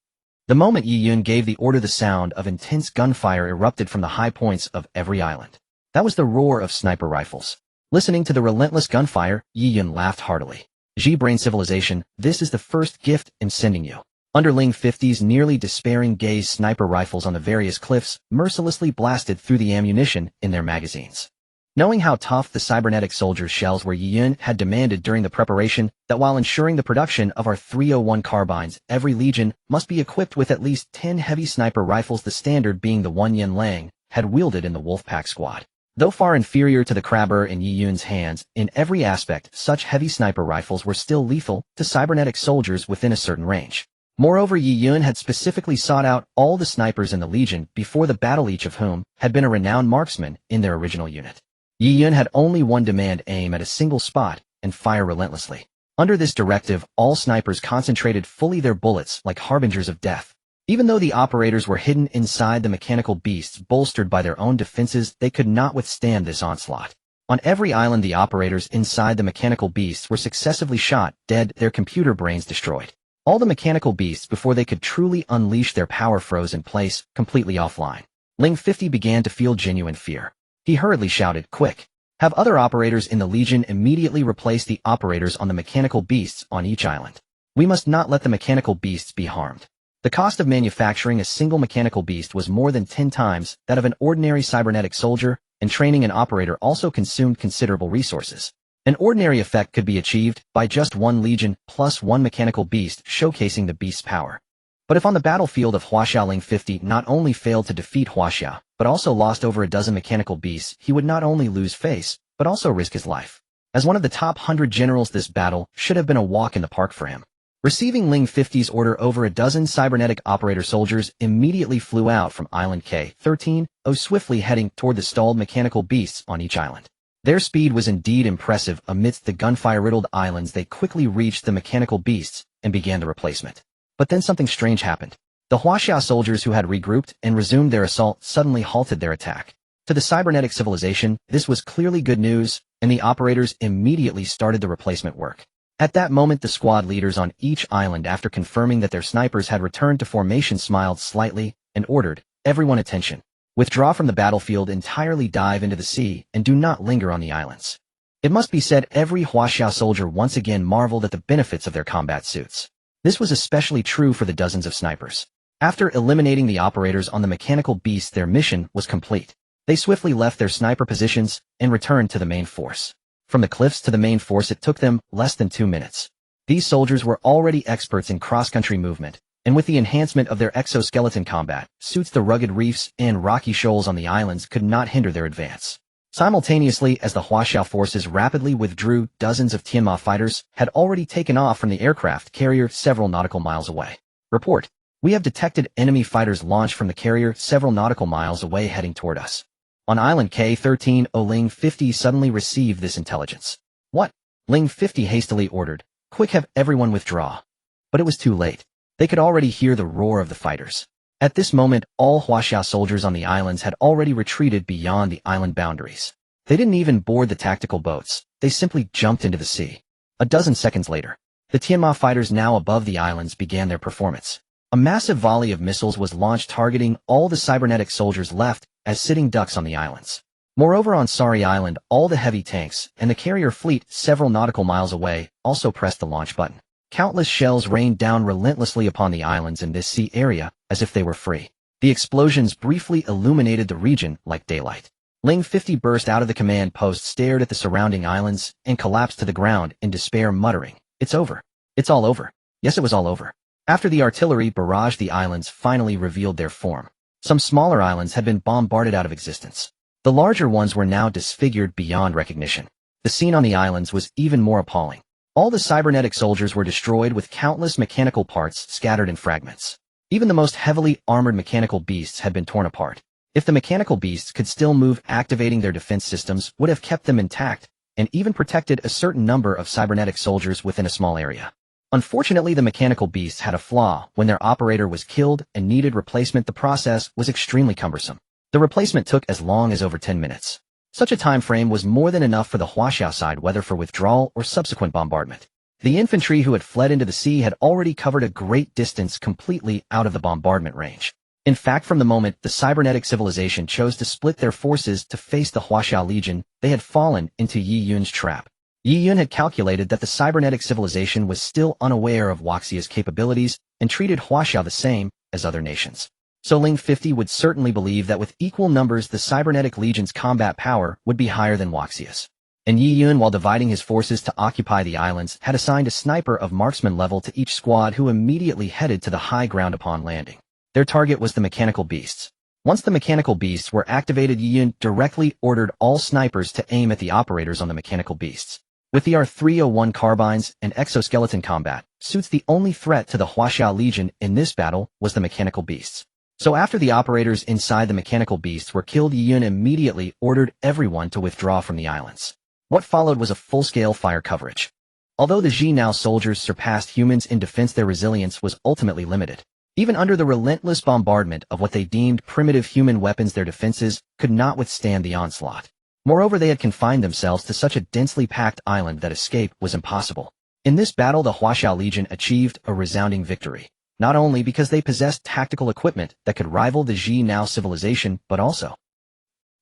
The moment Yi Yun gave the order, the sound of intense gunfire erupted from the high points of every island. That was the roar of sniper rifles. Listening to the relentless gunfire, Yi Yun laughed heartily. G-Brain civilization, this is the first gift I'm sending you. Underling 50's nearly despairing gaze, sniper rifles on the various cliffs mercilessly blasted through the ammunition in their magazines. Knowing how tough the cybernetic soldiers' shells were, Yi Yun had demanded during the preparation that while ensuring the production of our 301 carbines, every legion must be equipped with at least 10 heavy sniper rifles, the standard being the one Yen Lang had wielded in the Wolfpack squad. Though far inferior to the Crabber in Yi Yun's hands, in every aspect, such heavy sniper rifles were still lethal to cybernetic soldiers within a certain range. Moreover, Yi Yun had specifically sought out all the snipers in the Legion before the battle, each of whom had been a renowned marksman in their original unit. Yi Yun had only one demand: aim at a single spot and fire relentlessly. Under this directive, all snipers concentrated fully their bullets like harbingers of death. Even though the operators were hidden inside the mechanical beasts, bolstered by their own defenses, they could not withstand this onslaught. On every island, the operators inside the mechanical beasts were successively shot dead, their computer brains destroyed. All the mechanical beasts, before they could truly unleash their power, froze in place, completely offline. Ling 50 began to feel genuine fear. He hurriedly shouted, "Quick! Have other operators in the Legion immediately replace the operators on the mechanical beasts on each island. We must not let the mechanical beasts be harmed." The cost of manufacturing a single mechanical beast was more than 10 times that of an ordinary cybernetic soldier, and training an operator also consumed considerable resources. An ordinary effect could be achieved by just one Legion plus one mechanical beast, showcasing the beast's power. But if on the battlefield of Huaxia Ling 50 not only failed to defeat Huaxia, but also lost over a dozen mechanical beasts, he would not only lose face, but also risk his life. As one of the top 100 generals, this battle should have been a walk in the park for him. Receiving Ling 50's order, over a dozen cybernetic operator soldiers immediately flew out from Island K13, swiftly heading toward the stalled mechanical beasts on each island. Their speed was indeed impressive. Amidst the gunfire-riddled islands, they quickly reached the mechanical beasts and began the replacement. But then something strange happened. The Huaxia soldiers who had regrouped and resumed their assault suddenly halted their attack. To the cybernetic civilization, this was clearly good news, and the operators immediately started the replacement work. At that moment, the squad leaders on each island, after confirming that their snipers had returned to formation, smiled slightly and ordered, "Everyone attention. Withdraw from the battlefield, entirely dive into the sea, and do not linger on the islands." It must be said, every Huaxia soldier once again marveled at the benefits of their combat suits. This was especially true for the dozens of snipers. After eliminating the operators on the mechanical beasts, their mission was complete. They swiftly left their sniper positions and returned to the main force. From the cliffs to the main force, it took them less than 2 minutes. These soldiers were already experts in cross-country movement, and with the enhancement of their exoskeleton combat suits, the rugged reefs and rocky shoals on the islands could not hinder their advance. Simultaneously, as the Huaxia forces rapidly withdrew, dozens of Titan Mech fighters had already taken off from the aircraft carrier several nautical miles away. Report: we have detected enemy fighters launched from the carrier several nautical miles away, heading toward us. On Island K-13, Ling 50 suddenly received this intelligence. What? Ling 50 hastily ordered, "Quick, have everyone withdraw." But it was too late. They could already hear the roar of the fighters. At this moment, all Huaxia soldiers on the islands had already retreated beyond the island boundaries. They didn't even board the tactical boats. They simply jumped into the sea. A dozen seconds later, the Titan Mech fighters now above the islands began their performance. A massive volley of missiles was launched, targeting all the cybernetic soldiers left as sitting ducks on the islands. Moreover, on Sari Island, all the heavy tanks and the carrier fleet several nautical miles away also pressed the launch button. Countless shells rained down relentlessly upon the islands in this sea area as if they were free. The explosions briefly illuminated the region like daylight. Ling 50 burst out of the command post, stared at the surrounding islands, and collapsed to the ground in despair, muttering, "It's over. It's all over." Yes, it was all over. After the artillery barrage, the islands finally revealed their form. Some smaller islands had been bombarded out of existence. The larger ones were now disfigured beyond recognition. The scene on the islands was even more appalling. All the cybernetic soldiers were destroyed, with countless mechanical parts scattered in fragments. Even the most heavily armored mechanical beasts had been torn apart. If the mechanical beasts could still move, activating their defense systems would have kept them intact and even protected a certain number of cybernetic soldiers within a small area. Unfortunately, the mechanical beasts had a flaw. When their operator was killed and needed replacement, the process was extremely cumbersome. The replacement took as long as over 10 minutes. Such a time frame was more than enough for the Huaxia side, whether for withdrawal or subsequent bombardment. The infantry who had fled into the sea had already covered a great distance completely out of the bombardment range. In fact, from the moment the cybernetic civilization chose to split their forces to face the Huaxia Legion, they had fallen into Yi Yun's trap. Yi Yun had calculated that the cybernetic civilization was still unaware of Huaxia's capabilities and treated Huaxia the same as other nations. So Ling 50 would certainly believe that with equal numbers, the cybernetic legion's combat power would be higher than Huaxia's. And Yi Yun, while dividing his forces to occupy the islands, had assigned a sniper of marksman level to each squad, who immediately headed to the high ground upon landing. Their target was the mechanical beasts. Once the mechanical beasts were activated, Yi Yun directly ordered all snipers to aim at the operators on the mechanical beasts. With the R301 carbines and exoskeleton combat suits, the only threat to the Huaxia Legion in this battle was the mechanical beasts. So after the operators inside the mechanical beasts were killed, Yi Yun immediately ordered everyone to withdraw from the islands. What followed was a full-scale fire coverage. Although the Fictional soldiers surpassed humans in defense, their resilience was ultimately limited. Even under the relentless bombardment of what they deemed primitive human weapons, their defenses could not withstand the onslaught. Moreover, they had confined themselves to such a densely packed island that escape was impossible. In this battle, the Huaxia Legion achieved a resounding victory, not only because they possessed tactical equipment that could rival the Fictional civilization, but also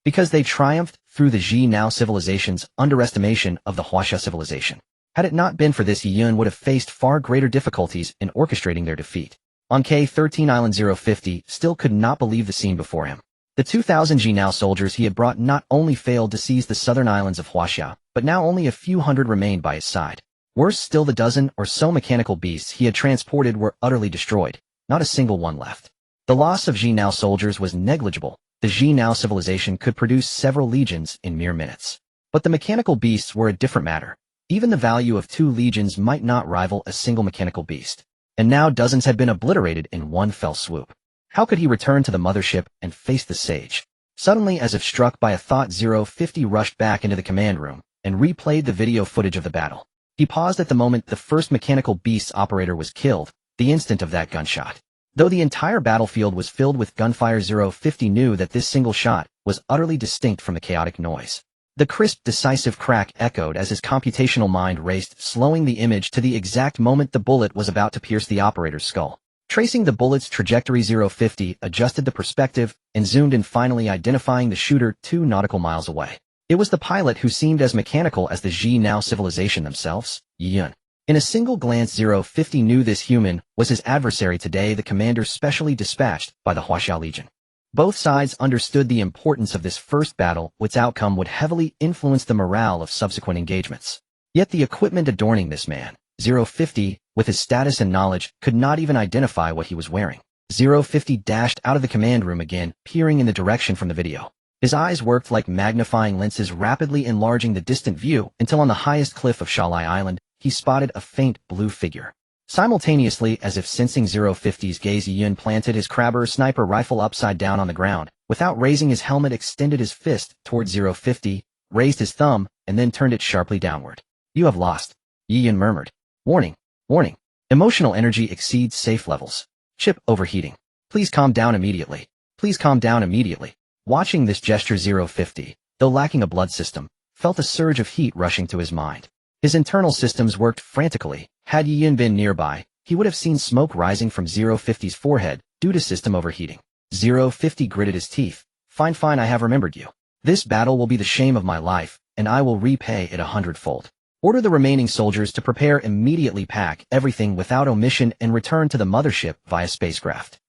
because they triumphed through the Fictional civilization's underestimation of the Huaxia civilization. Had it not been for this, Yi Yun would have faced far greater difficulties in orchestrating their defeat. On K-13 Island 050 still could not believe the scene before him. The 2,000 Fictional soldiers he had brought not only failed to seize the southern islands of Huaxia, but now only a few hundred remained by his side. Worse still, the dozen or so mechanical beasts he had transported were utterly destroyed, not a single one left. The loss of Fictional soldiers was negligible. The Fictional civilization could produce several legions in mere minutes. But the mechanical beasts were a different matter. Even the value of 2 legions might not rival a single mechanical beast. And now dozens had been obliterated in one fell swoop. How could he return to the mothership and face the sage? Suddenly, as if struck by a thought, 050 rushed back into the command room and replayed the video footage of the battle. He paused at the moment the first mechanical beast's operator was killed, the instant of that gunshot. Though the entire battlefield was filled with gunfire, 050 knew that this single shot was utterly distinct from the chaotic noise. The crisp, decisive crack echoed as his computational mind raced, slowing the image to the exact moment the bullet was about to pierce the operator's skull. Tracing the bullet's trajectory, 050 adjusted the perspective and zoomed in, finally identifying the shooter 2 nautical miles away. It was the pilot, who seemed as mechanical as the Ji-Now civilization themselves, Yun. In a single glance, 050 knew this human was his adversary today, the commander specially dispatched by the Huaxiao Legion. Both sides understood the importance of this first battle, which outcome would heavily influence the morale of subsequent engagements. Yet the equipment adorning this man, 050, with his status and knowledge, could not even identify what he was wearing. 050 dashed out of the command room again, peering in the direction from the video. His eyes worked like magnifying lenses, rapidly enlarging the distant view until on the highest cliff of Shalai Island, he spotted a faint blue figure. Simultaneously, as if sensing 050's gaze, Yun planted his crabber sniper rifle upside down on the ground. Without raising his helmet, extended his fist toward 050, raised his thumb, and then turned it sharply downward. "You have lost," Yun murmured. "Warning, warning. Emotional energy exceeds safe levels. Chip overheating. Please calm down immediately. Please calm down immediately." Watching this gesture, 050, though lacking a blood system, felt a surge of heat rushing to his mind. His internal systems worked frantically. Had Yun been nearby, he would have seen smoke rising from 050's forehead due to system overheating. 050 gritted his teeth. Fine, I have remembered you. This battle will be the shame of my life, and I will repay it 100-fold. Order the remaining soldiers to prepare immediately, pack everything without omission, and return to the mothership via spacecraft.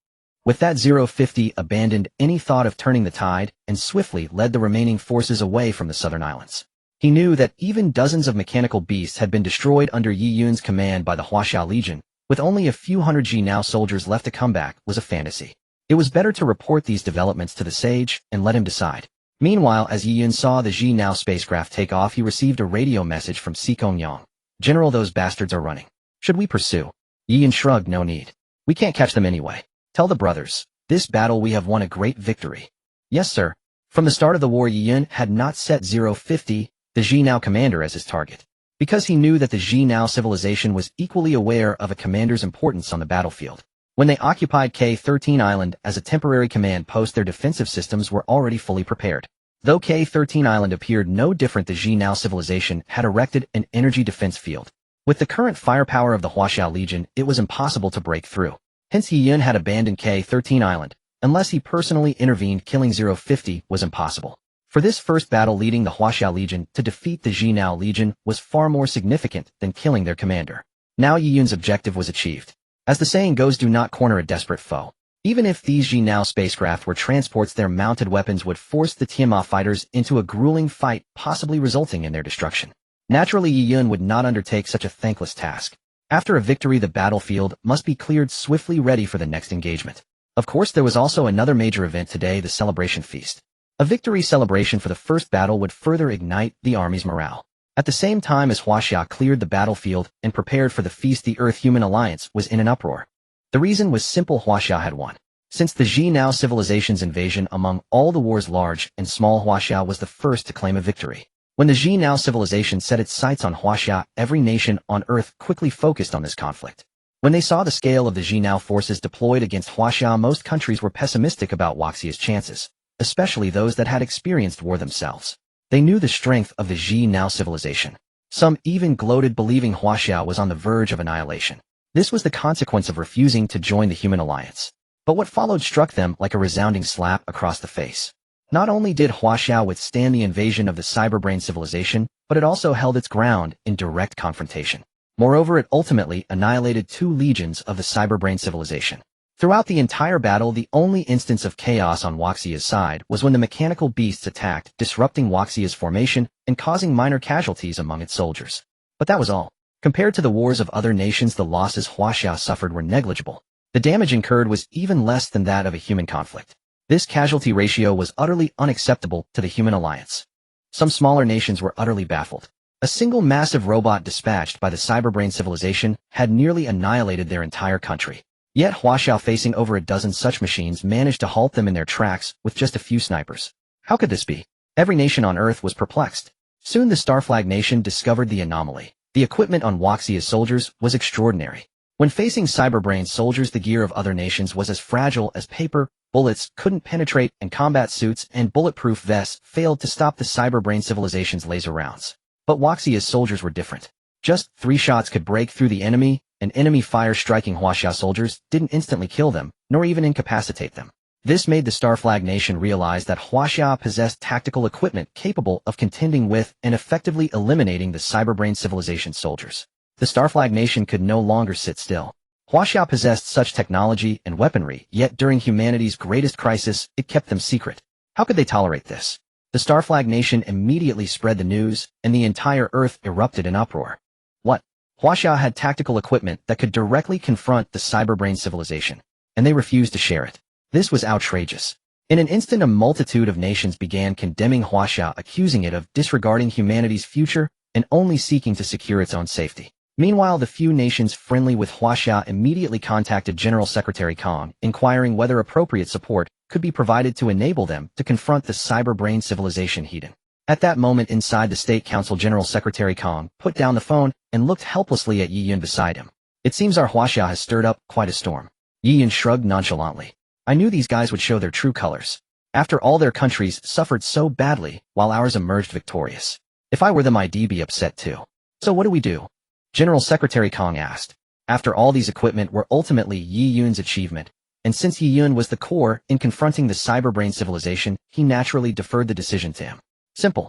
With that, 050 abandoned any thought of turning the tide and swiftly led the remaining forces away from the southern islands. He knew that even dozens of mechanical beasts had been destroyed under Yi Yun's command by the Huaxiao Legion, with only a few hundred Ji-Now soldiers left to come back was a fantasy. It was better to report these developments to the sage and let him decide. Meanwhile, as Yi Yun saw the Ji-Now spacecraft take off, he received a radio message from Sikong Yang. "General, those bastards are running. Should we pursue?" Yi Yun shrugged. "No need. We can't catch them anyway. Tell the brothers, this battle we have won a great victory." "Yes, sir." From the start of the war, Yi Yun had not set 050, the Ji-Now commander, as his target, because he knew that the Ji-Now civilization was equally aware of a commander's importance on the battlefield. When they occupied K-13 Island as a temporary command post, their defensive systems were already fully prepared. Though K-13 Island appeared no different, the Ji-Now civilization had erected an energy defense field. With the current firepower of the Huaxiao Legion, it was impossible to break through. Hence, Yi Yun had abandoned K-13 Island. Unless he personally intervened, killing 050 was impossible. For this first battle, leading the Huaxiao Legion to defeat the Ji-Now Legion was far more significant than killing their commander. Now Yi Yun's objective was achieved. As the saying goes, do not corner a desperate foe. Even if these Ji-Now spacecraft were transports, their mounted weapons would force the Tianma fighters into a grueling fight, possibly resulting in their destruction. Naturally, Yi Yun would not undertake such a thankless task. After a victory, the battlefield must be cleared swiftly, ready for the next engagement. Of course, there was also another major event today, the celebration feast. A victory celebration for the first battle would further ignite the army's morale. At the same time as Huaxia cleared the battlefield and prepared for the feast, the Earth-Human alliance was in an uproar. The reason was simple: Huaxia had won. Since the Ji-Now civilization's invasion, among all the wars, large and small, Huaxia was the first to claim a victory. When the Ji-Now civilization set its sights on Huaxia, every nation on Earth quickly focused on this conflict. When they saw the scale of the Ji-Now forces deployed against Huaxia, most countries were pessimistic about Huaxia's chances, especially those that had experienced war themselves. They knew the strength of the Ji-Now civilization. Some even gloated, believing Huaxia was on the verge of annihilation. This was the consequence of refusing to join the human alliance. But what followed struck them like a resounding slap across the face. Not only did Huaxia withstand the invasion of the cyberbrain civilization, but it also held its ground in direct confrontation. Moreover, it ultimately annihilated 2 legions of the cyberbrain civilization. Throughout the entire battle, the only instance of chaos on Huaxia's side was when the mechanical beasts attacked, disrupting Huaxia's formation and causing minor casualties among its soldiers. But that was all. Compared to the wars of other nations, the losses Huaxia suffered were negligible. The damage incurred was even less than that of a human conflict. This casualty ratio was utterly unacceptable to the human alliance. Some smaller nations were utterly baffled. A single massive robot dispatched by the cyberbrain civilization had nearly annihilated their entire country. Yet Huaxia, facing over a dozen such machines, managed to halt them in their tracks with just a few snipers. How could this be? Every nation on Earth was perplexed. Soon the Starflag nation discovered the anomaly. The equipment on Huaxia's soldiers was extraordinary. When facing cyberbrain soldiers, the gear of other nations was as fragile as paper, bullets couldn't penetrate, and combat suits and bulletproof vests failed to stop the cyberbrain civilization's laser rounds. But Waxia's soldiers were different. Just 3 shots could break through the enemy, and enemy fire striking Huaxia soldiers didn't instantly kill them, nor even incapacitate them. This made the Starflag Nation realize that Huaxia possessed tactical equipment capable of contending with and effectively eliminating the cyberbrain civilization's soldiers. The Starflag Nation could no longer sit still. Huaxia possessed such technology and weaponry, yet during humanity's greatest crisis, it kept them secret. How could they tolerate this? The Starflag Nation immediately spread the news, and the entire Earth erupted in uproar. What? Huaxia had tactical equipment that could directly confront the cyberbrain civilization, and they refused to share it. This was outrageous. In an instant, a multitude of nations began condemning Huaxia, accusing it of disregarding humanity's future and only seeking to secure its own safety. Meanwhile, the few nations friendly with Huaxia immediately contacted General Secretary Kong, inquiring whether appropriate support could be provided to enable them to confront the cyberbrain civilization heathen. At that moment inside the State Council, General Secretary Kong put down the phone and looked helplessly at Yi Yun beside him. It seems our Huaxia has stirred up quite a storm. Yi Yun shrugged nonchalantly. I knew these guys would show their true colors. After all, their countries suffered so badly, while ours emerged victorious. If I were them, I'd be upset too. So what do we do? General Secretary Kong asked. After all, these equipment were ultimately Yi Yun's achievement, and since Yi Yun was the core in confronting the cyberbrain civilization, he naturally deferred the decision to him. Simple.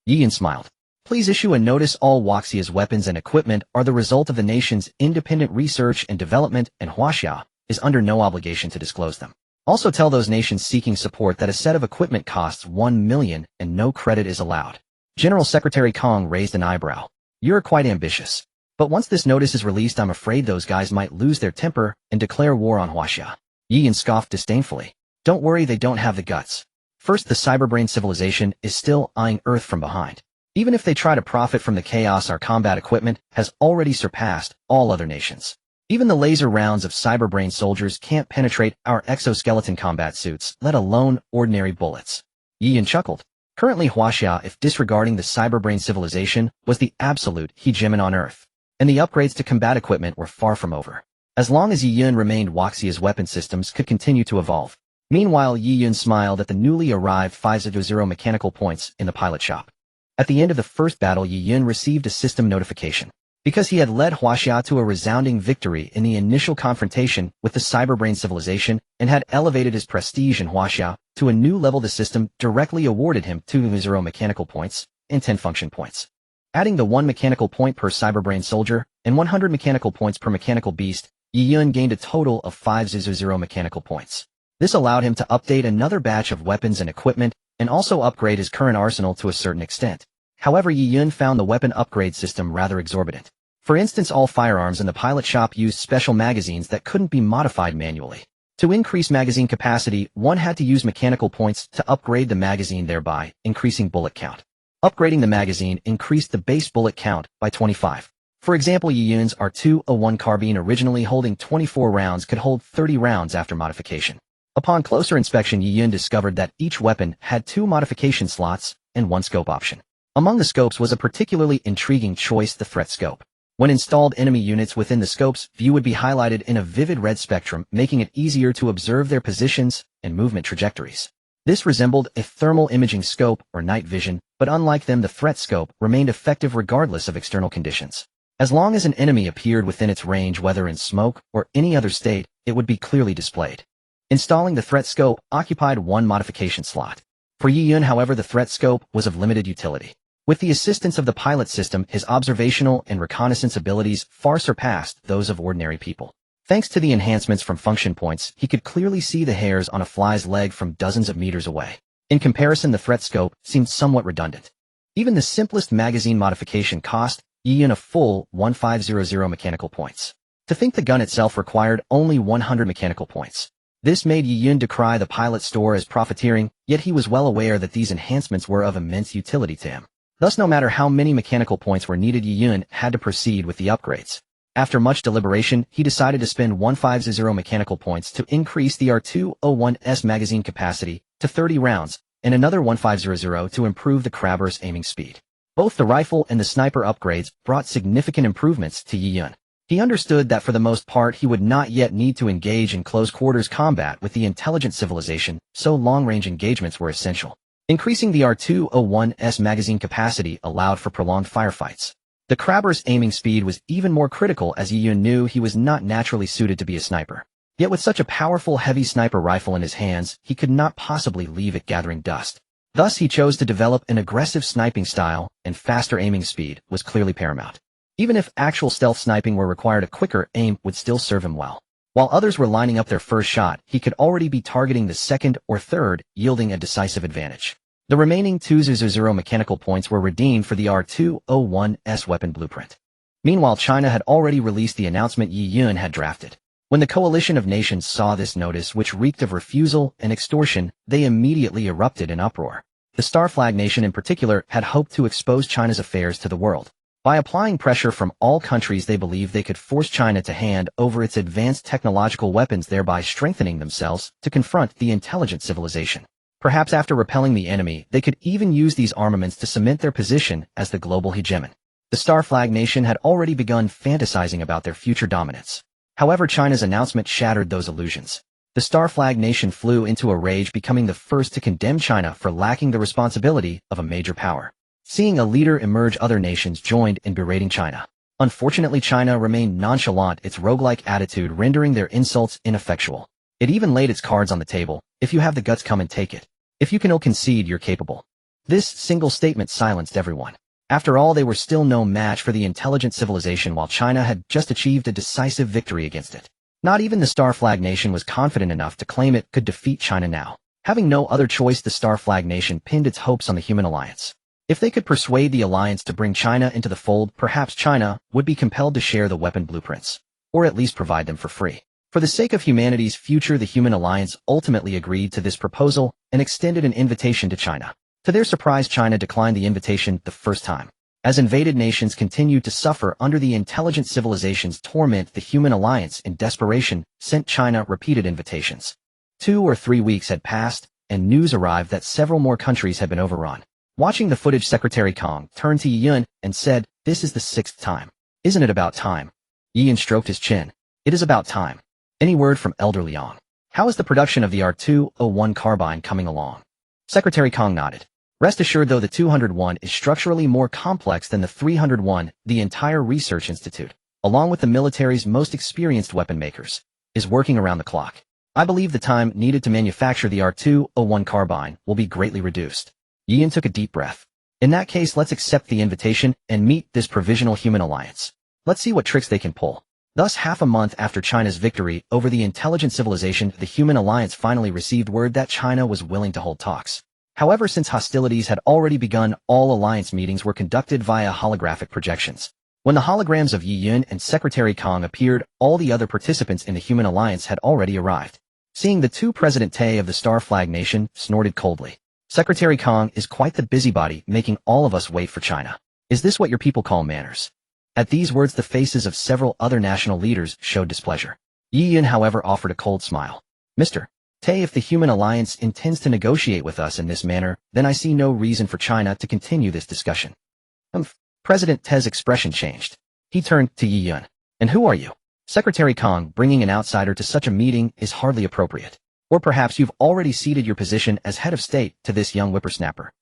Yi Yun smiled. Please issue a notice. All Waxia's weapons and equipment are the result of the nation's independent research and development, and Huaxia is under no obligation to disclose them. Also tell those nations seeking support that a set of equipment costs 1 million and no credit is allowed. General Secretary Kong raised an eyebrow. You're quite ambitious. But once this notice is released, I'm afraid those guys might lose their temper and declare war on Huaxia. Yi Yun scoffed disdainfully. Don't worry, they don't have the guts. First, the cyberbrain civilization is still eyeing Earth from behind. Even if they try to profit from the chaos, our combat equipment has already surpassed all other nations. Even the laser rounds of cyberbrain soldiers can't penetrate our exoskeleton combat suits, let alone ordinary bullets. Yi Yun chuckled. Currently, Huaxia, if disregarding the cyberbrain civilization, was the absolute hegemon on Earth, and the upgrades to combat equipment were far from over. As long as Yi Yun remained, Waxia's weapon systems could continue to evolve. Meanwhile, Yi Yun smiled at the newly arrived 500 mechanical points in the pilot shop. At the end of the first battle, Yi Yun received a system notification. Because he had led Huaxia to a resounding victory in the initial confrontation with the cyberbrain civilization and had elevated his prestige in Huaxia to a new level, the system directly awarded him 200 mechanical points and 10 function points. Adding the 1 mechanical point per cyberbrain soldier and 100 mechanical points per mechanical beast, Yi Yun gained a total of 500 mechanical points. This allowed him to update another batch of weapons and equipment and also upgrade his current arsenal to a certain extent. However, Yi Yun found the weapon upgrade system rather exorbitant. For instance, all firearms in the pilot shop used special magazines that couldn't be modified manually. To increase magazine capacity, one had to use mechanical points to upgrade the magazine, thereby increasing bullet count. Upgrading the magazine increased the base bullet count by 25. For example, Yi Yun's R201 carbine, originally holding 24 rounds, could hold 30 rounds after modification. Upon closer inspection, Yi Yun discovered that each weapon had 2 modification slots and 1 scope option. Among the scopes was a particularly intriguing choice, the threat scope. When installed, enemy units within the scope's view would be highlighted in a vivid red spectrum, making it easier to observe their positions and movement trajectories. This resembled a thermal imaging scope or night vision, but unlike them, the threat scope remained effective regardless of external conditions. As long as an enemy appeared within its range, whether in smoke or any other state, it would be clearly displayed. Installing the threat scope occupied 1 modification slot. For Yi Yun, however, the threat scope was of limited utility. With the assistance of the pilot system, his observational and reconnaissance abilities far surpassed those of ordinary people. Thanks to the enhancements from function points, he could clearly see the hairs on a fly's leg from dozens of meters away. In comparison, the threat scope seemed somewhat redundant. Even the simplest magazine modification cost Yi Yun a full 1500 mechanical points. To think the gun itself required only 100 mechanical points. This made Yi Yun decry the pilot store as profiteering, yet he was well aware that these enhancements were of immense utility to him. Thus, no matter how many mechanical points were needed, Yi Yun had to proceed with the upgrades. After much deliberation, he decided to spend 150 mechanical points to increase the R201's magazine capacity to 30 rounds, and another 150 to improve the Crabber's aiming speed. Both the rifle and the sniper upgrades brought significant improvements to Yi Yun. He understood that for the most part he would not yet need to engage in close-quarters combat with the intelligent civilization, so long-range engagements were essential. Increasing the R-201's magazine capacity allowed for prolonged firefights. The crabber's aiming speed was even more critical as Yi Yun knew he was not naturally suited to be a sniper. Yet with such a powerful heavy sniper rifle in his hands, he could not possibly leave it gathering dust. Thus he chose to develop an aggressive sniping style, and faster aiming speed was clearly paramount. Even if actual stealth sniping were required, a quicker aim would still serve him well. While others were lining up their first shot, he could already be targeting the second or third, yielding a decisive advantage. The remaining 200 mechanical points were redeemed for the R-201's weapon blueprint. Meanwhile, China had already released the announcement Yi Yun had drafted. When the coalition of nations saw this notice, which reeked of refusal and extortion, they immediately erupted in uproar. The Star Flag Nation in particular had hoped to expose China's affairs to the world. By applying pressure from all countries, they believed they could force China to hand over its advanced technological weapons, thereby strengthening themselves to confront the intelligent civilization. Perhaps after repelling the enemy, they could even use these armaments to cement their position as the global hegemon. The Star Flag Nation had already begun fantasizing about their future dominance. However, China's announcement shattered those illusions. The Star Flag Nation flew into a rage, becoming the first to condemn China for lacking the responsibility of a major power. Seeing a leader emerge, other nations joined in berating China. Unfortunately, China remained nonchalant, its roguelike attitude rendering their insults ineffectual. It even laid its cards on the table. If you have the guts, come and take it. If you can concede, you're capable. This single statement silenced everyone. After all, they were still no match for the intelligent civilization, while China had just achieved a decisive victory against it. Not even the Star Flag Nation was confident enough to claim it could defeat China now. Having no other choice, the Star Flag Nation pinned its hopes on the Human Alliance. If they could persuade the alliance to bring China into the fold, perhaps China would be compelled to share the weapon blueprints, or at least provide them for free. For the sake of humanity's future, the Human Alliance ultimately agreed to this proposal and extended an invitation to China. To their surprise, China declined the invitation the first time. As invaded nations continued to suffer under the intelligent civilization's torment, the Human Alliance, in desperation, sent China repeated invitations. 2 or 3 weeks had passed, and news arrived that several more countries had been overrun. Watching the footage, Secretary Kong turned to Yi Yun and said, "This is the 6th time. Isn't it about time?" Yi Yun stroked his chin. "It is about time." "Any word from Elder Liang? How is the production of the R-201 carbine coming along?" Secretary Kong nodded. "Rest assured, though, the 201 is structurally more complex than the 301, the entire research institute, along with the military's most experienced weapon makers, is working around the clock. I believe the time needed to manufacture the R-201 carbine will be greatly reduced." Yi Yun took a deep breath. "In that case, let's accept the invitation and meet this provisional Human Alliance. Let's see what tricks they can pull." Thus, half a month after China's victory over the intelligent civilization, the Human Alliance finally received word that China was willing to hold talks. However, since hostilities had already begun, all alliance meetings were conducted via holographic projections. When the holograms of Yi Yun and Secretary Kong appeared, all the other participants in the Human Alliance had already arrived. Seeing the two, President Tay of the Star Flag Nation snorted coldly. "Secretary Kong is quite the busybody, making all of us wait for China. Is this what your people call manners?" At these words, the faces of several other national leaders showed displeasure. Yi Yun, however, offered a cold smile. "Mr. Tay, if the Human Alliance intends to negotiate with us in this manner, then I see no reason for China to continue this discussion." President Tay's expression changed. He turned to Yi Yun. "And who are you?" "Secretary Kong, bringing an outsider to such a meeting is hardly appropriate. Or perhaps you've already ceded your position as head of state to this young whippersnapper."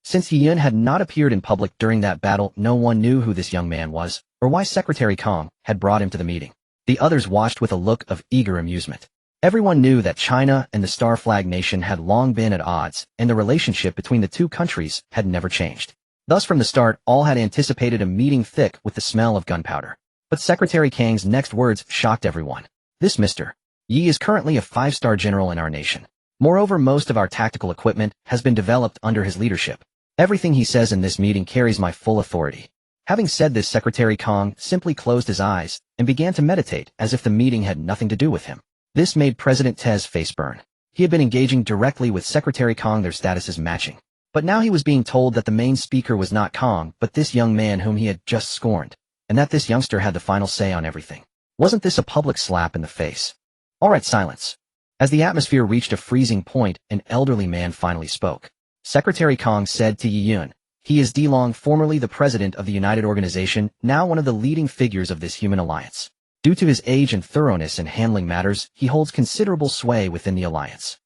Since Yi Yun had not appeared in public during that battle, no one knew who this young man was, or why Secretary Kong had brought him to the meeting. The others watched with a look of eager amusement. Everyone knew that China and the Star Flag Nation had long been at odds, and the relationship between the two countries had never changed. Thus, from the start, all had anticipated a meeting thick with the smell of gunpowder. But Secretary Kang's next words shocked everyone. "This Mr. Yi is currently a 5-star general in our nation. Moreover, most of our tactical equipment has been developed under his leadership. Everything he says in this meeting carries my full authority." Having said this, Secretary Kong simply closed his eyes and began to meditate as if the meeting had nothing to do with him. This made President Tay's face burn. He had been engaging directly with Secretary Kong, their statuses matching. But now he was being told that the main speaker was not Kong, but this young man whom he had just scorned, and that this youngster had the final say on everything. Wasn't this a public slap in the face? "All right, silence." As the atmosphere reached a freezing point, an elderly man finally spoke. Secretary Kong said to Yi Yun, He is De Long, formerly the president of the United Organization, now one of the leading figures of this human alliance. Due to his age and thoroughness in handling matters, he holds considerable sway within the alliance.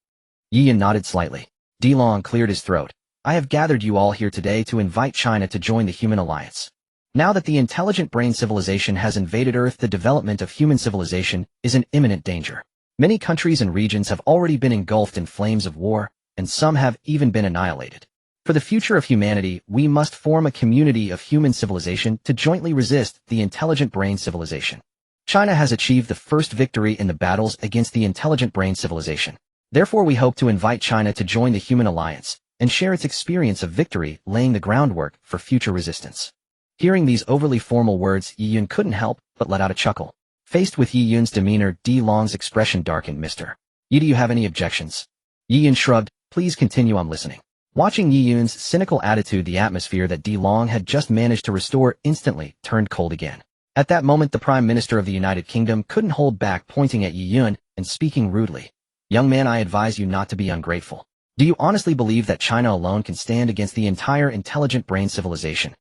Yi Yun nodded slightly. De Long cleared his throat. I have gathered you all here today to invite China to join the human alliance. Now that the intelligent brain civilization has invaded Earth, the development of human civilization is in imminent danger. Many countries and regions have already been engulfed in flames of war, and some have even been annihilated. For the future of humanity, we must form a community of human civilization to jointly resist the intelligent brain civilization. China has achieved the first victory in the battles against the intelligent brain civilization. Therefore, we hope to invite China to join the human alliance and share its experience of victory, laying the groundwork for future resistance. Hearing these overly formal words, Yi Yun couldn't help but let out a chuckle. Faced with Yi Yun's demeanor, De Long's expression darkened. Mr. Yi, do you have any objections? Yi Yun shrugged. Please continue, I'm listening. Watching Yi Yun's cynical attitude, the atmosphere that De Long had just managed to restore instantly turned cold again. At that moment, the Prime Minister of the United Kingdom couldn't hold back, pointing at Yi Yun and speaking rudely. Young man, I advise you not to be ungrateful. Do you honestly believe that China alone can stand against the entire intelligent brain civilization?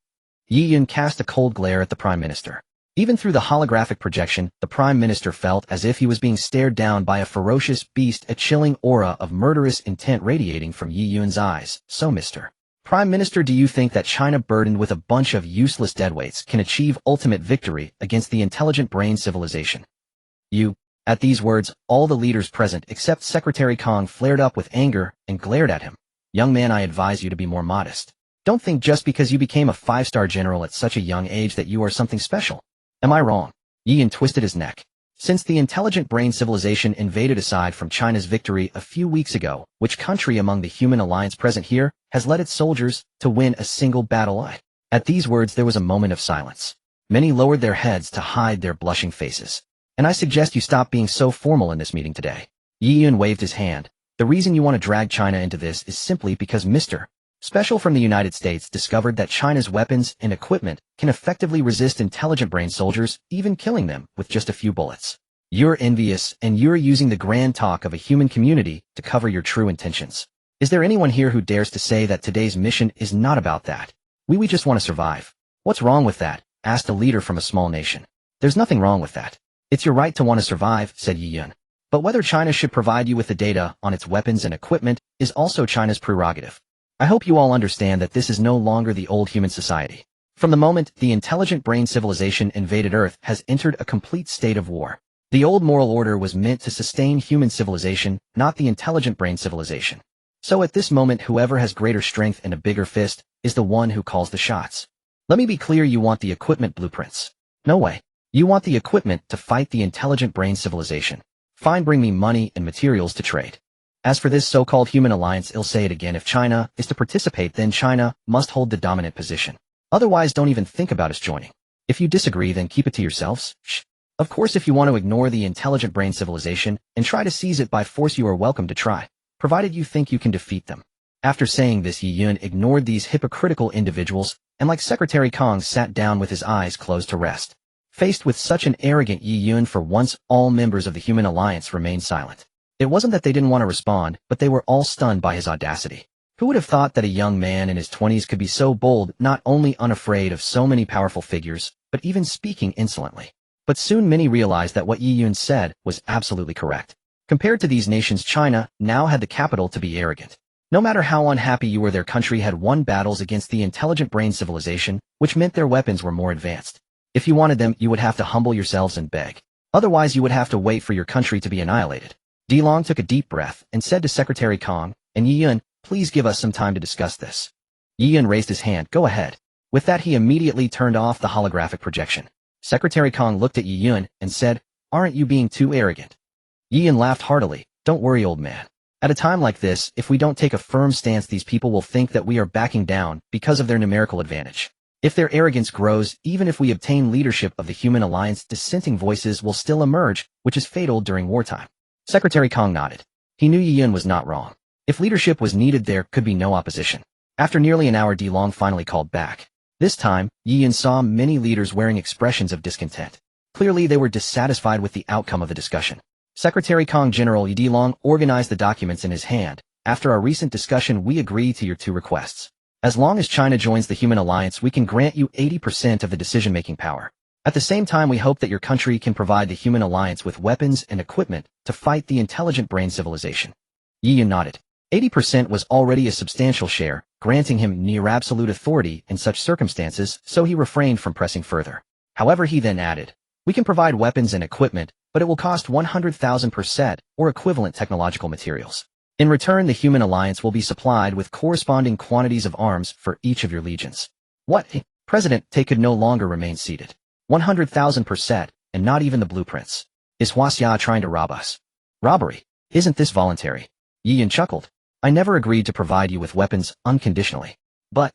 Yi Yun cast a cold glare at the Prime Minister. Even through the holographic projection, the Prime Minister felt as if he was being stared down by a ferocious beast, a chilling aura of murderous intent radiating from Yi Yun's eyes. So, Mr. Prime Minister, do you think that China, burdened with a bunch of useless deadweights, can achieve ultimate victory against the intelligent brain civilization? At these words, all the leaders present except Secretary Kong flared up with anger and glared at him. Young man, I advise you to be more modest. Don't think just because you became a 5-star general at such a young age that you are something special. Am I wrong? Yi Yun twisted his neck. Since the intelligent brain civilization invaded, aside from China's victory a few weeks ago, which country among the human alliance present here has led its soldiers to win a single battle? At these words there was a moment of silence. Many lowered their heads to hide their blushing faces. And I suggest you stop being so formal in this meeting today. Yi Yun waved his hand. The reason you want to drag China into this is simply because Mr. Special from the United States discovered that China's weapons and equipment can effectively resist intelligent brain soldiers, even killing them with just a few bullets. You're envious, and you're using the grand talk of a human community to cover your true intentions. Is there anyone here who dares to say that today's mission is not about that? We just want to survive. What's wrong with that? Asked a leader from a small nation. There's nothing wrong with that. It's your right to want to survive, said Yi Yun. But whether China should provide you with the data on its weapons and equipment is also China's prerogative. I hope you all understand that this is no longer the old human society. From the moment the intelligent brain civilization invaded Earth has entered a complete state of war. The old moral order was meant to sustain human civilization, not the intelligent brain civilization. So at this moment, whoever has greater strength and a bigger fist is the one who calls the shots. Let me be clear, you want the equipment blueprints. No way. You want the equipment to fight the intelligent brain civilization. Fine, bring me money and materials to trade. As for this so-called human alliance, I'll say it again, if China is to participate, then China must hold the dominant position. Otherwise, don't even think about us joining. If you disagree, then keep it to yourselves. Shh. Of course, if you want to ignore the intelligent brain civilization and try to seize it by force, you are welcome to try, provided you think you can defeat them. After saying this, Yi Yun ignored these hypocritical individuals and, like Secretary Kong, sat down with his eyes closed to rest. Faced with such an arrogant Yi Yun, for once all members of the human alliance remained silent. It wasn't that they didn't want to respond, but they were all stunned by his audacity. Who would have thought that a young man in his 20s could be so bold, not only unafraid of so many powerful figures, but even speaking insolently? But soon many realized that what Yi Yun said was absolutely correct. Compared to these nations, China now had the capital to be arrogant. No matter how unhappy you were, their country had won battles against the intelligent brain civilization, which meant their weapons were more advanced. If you wanted them, you would have to humble yourselves and beg. Otherwise, you would have to wait for your country to be annihilated. De Long took a deep breath and said to Secretary Kong and Yi Yun, please give us some time to discuss this. Yi Yun raised his hand. Go ahead. With that, he immediately turned off the holographic projection. Secretary Kong looked at Yi Yun and said, aren't you being too arrogant? Yi Yun laughed heartily. Don't worry, old man. At a time like this, if we don't take a firm stance, these people will think that we are backing down because of their numerical advantage. If their arrogance grows, even if we obtain leadership of the human alliance, dissenting voices will still emerge, which is fatal during wartime. Secretary Kong nodded. He knew Yi Yun was not wrong. If leadership was needed, there could be no opposition. After nearly an hour, De Long finally called back. This time, Yi Yun saw many leaders wearing expressions of discontent. Clearly, they were dissatisfied with the outcome of the discussion. Secretary Kong, General De Long organized the documents in his hand. After our recent discussion, we agree to your two requests. As long as China joins the human alliance, we can grant you 80% of the decision-making power. At the same time, we hope that your country can provide the human alliance with weapons and equipment to fight the intelligent brain civilization. Yi Yun nodded. 80% was already a substantial share, granting him near-absolute authority in such circumstances, so he refrained from pressing further. However, he then added, we can provide weapons and equipment, but it will cost 100,000 per set, or equivalent technological materials. In return, the human alliance will be supplied with corresponding quantities of arms for each of your legions. What? President Tay could no longer remain seated. 100,000 per set, and not even the blueprints. Is Huaxia trying to rob us? Robbery. Isn't this voluntary? Yi Yun chuckled. I never agreed to provide you with weapons unconditionally. But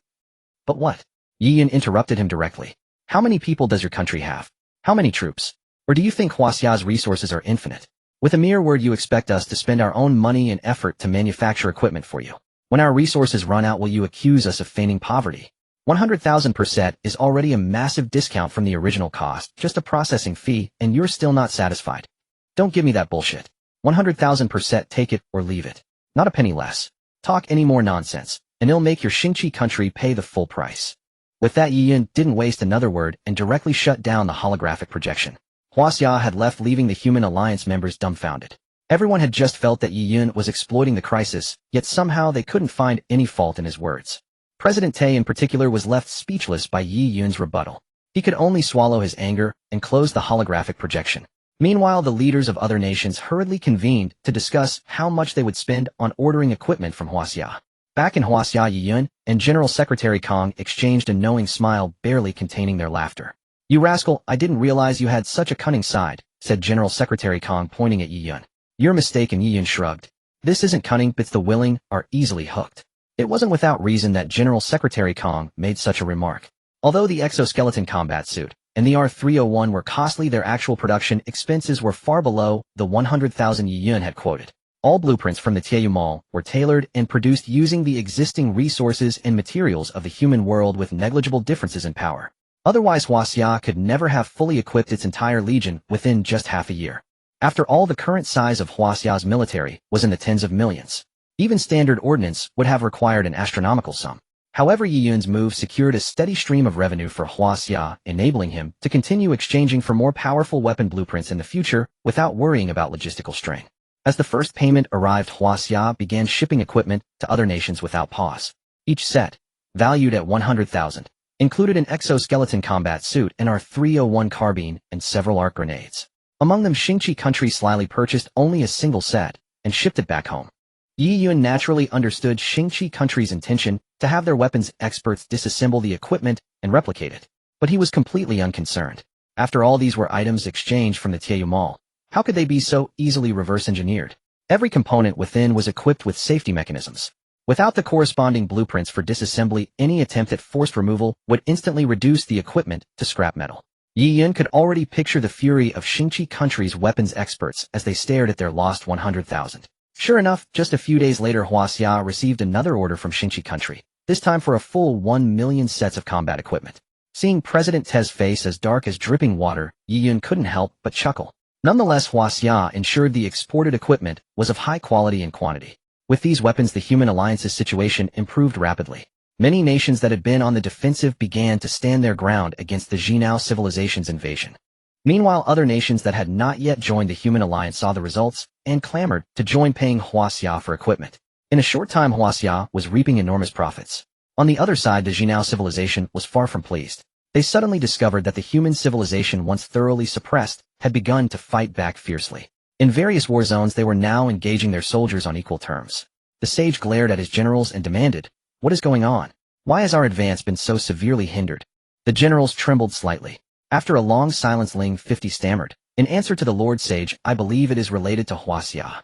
what? Yi Yun interrupted him directly. How many people does your country have? How many troops? Or do you think Huaxia's resources are infinite? With a mere word you expect us to spend our own money and effort to manufacture equipment for you. When our resources run out, will you accuse us of feigning poverty? 100,000 per set is already a massive discount from the original cost, just a processing fee, and you're still not satisfied. Don't give me that bullshit. 100,000 per set, take it or leave it. Not a penny less. Talk any more nonsense, and it'll make your Xingqi country pay the full price. With that, Yi Yun didn't waste another word and directly shut down the holographic projection. Huaxia had left, leaving the human alliance members dumbfounded. Everyone had just felt that Yi Yun was exploiting the crisis, yet somehow they couldn't find any fault in his words. President Tay in particular was left speechless by Yi Yun's rebuttal. He could only swallow his anger and close the holographic projection. Meanwhile, the leaders of other nations hurriedly convened to discuss how much they would spend on ordering equipment from Huaxia. Back in Huaxia, Yi Yun and General Secretary Kong exchanged a knowing smile, barely containing their laughter. You rascal, I didn't realize you had such a cunning side, said General Secretary Kong, pointing at Yi Yun. You're mistaken, Yi Yun shrugged. This isn't cunning, but the willing are easily hooked. It wasn't without reason that General Secretary Kong made such a remark. Although the exoskeleton combat suit and the R-301 were costly, their actual production expenses were far below the 100,000 Yi Yun had quoted. All blueprints from the Tiayu Mall were tailored and produced using the existing resources and materials of the human world with negligible differences in power. Otherwise, Huaxia could never have fully equipped its entire legion within just half a year. After all, the current size of Huaxia's military was in the tens of millions. Even standard ordnance would have required an astronomical sum. However, Yi Yun's move secured a steady stream of revenue for Huaxia, enabling him to continue exchanging for more powerful weapon blueprints in the future without worrying about logistical strain. As the first payment arrived, Huaxia began shipping equipment to other nations without pause. Each set, valued at 100,000, included an exoskeleton combat suit, an R-301 carbine, and several arc grenades. Among them, Xingqi country slyly purchased only a single set and shipped it back home. Yi Yun naturally understood Xingqi country's intention to have their weapons experts disassemble the equipment and replicate it, but he was completely unconcerned. After all, these were items exchanged from the Tiayu Mall. How could they be so easily reverse-engineered? Every component within was equipped with safety mechanisms. Without the corresponding blueprints for disassembly, any attempt at forced removal would instantly reduce the equipment to scrap metal. Yi Yun could already picture the fury of Xingqi country's weapons experts as they stared at their lost 100,000. Sure enough, just a few days later, Huaxia received another order from Xingqi country, this time for a full 1 million sets of combat equipment. Seeing President Te's face as dark as dripping water, Yi Yun couldn't help but chuckle. Nonetheless, Huaxia ensured the exported equipment was of high quality and quantity. With these weapons, the human alliance's situation improved rapidly. Many nations that had been on the defensive began to stand their ground against the Jinao civilization's invasion. Meanwhile, other nations that had not yet joined the human alliance saw the results and clamored to join, paying Huaxia for equipment. In a short time, Huaxia was reaping enormous profits. On the other side, the Jinao civilization was far from pleased. They suddenly discovered that the human civilization, once thoroughly suppressed, had begun to fight back fiercely. In various war zones, they were now engaging their soldiers on equal terms. The sage glared at his generals and demanded, "What is going on? Why has our advance been so severely hindered?" The generals trembled slightly. After a long silence, Ling 50 stammered, "In answer to the Lord Sage, I believe it is related to Huaxia."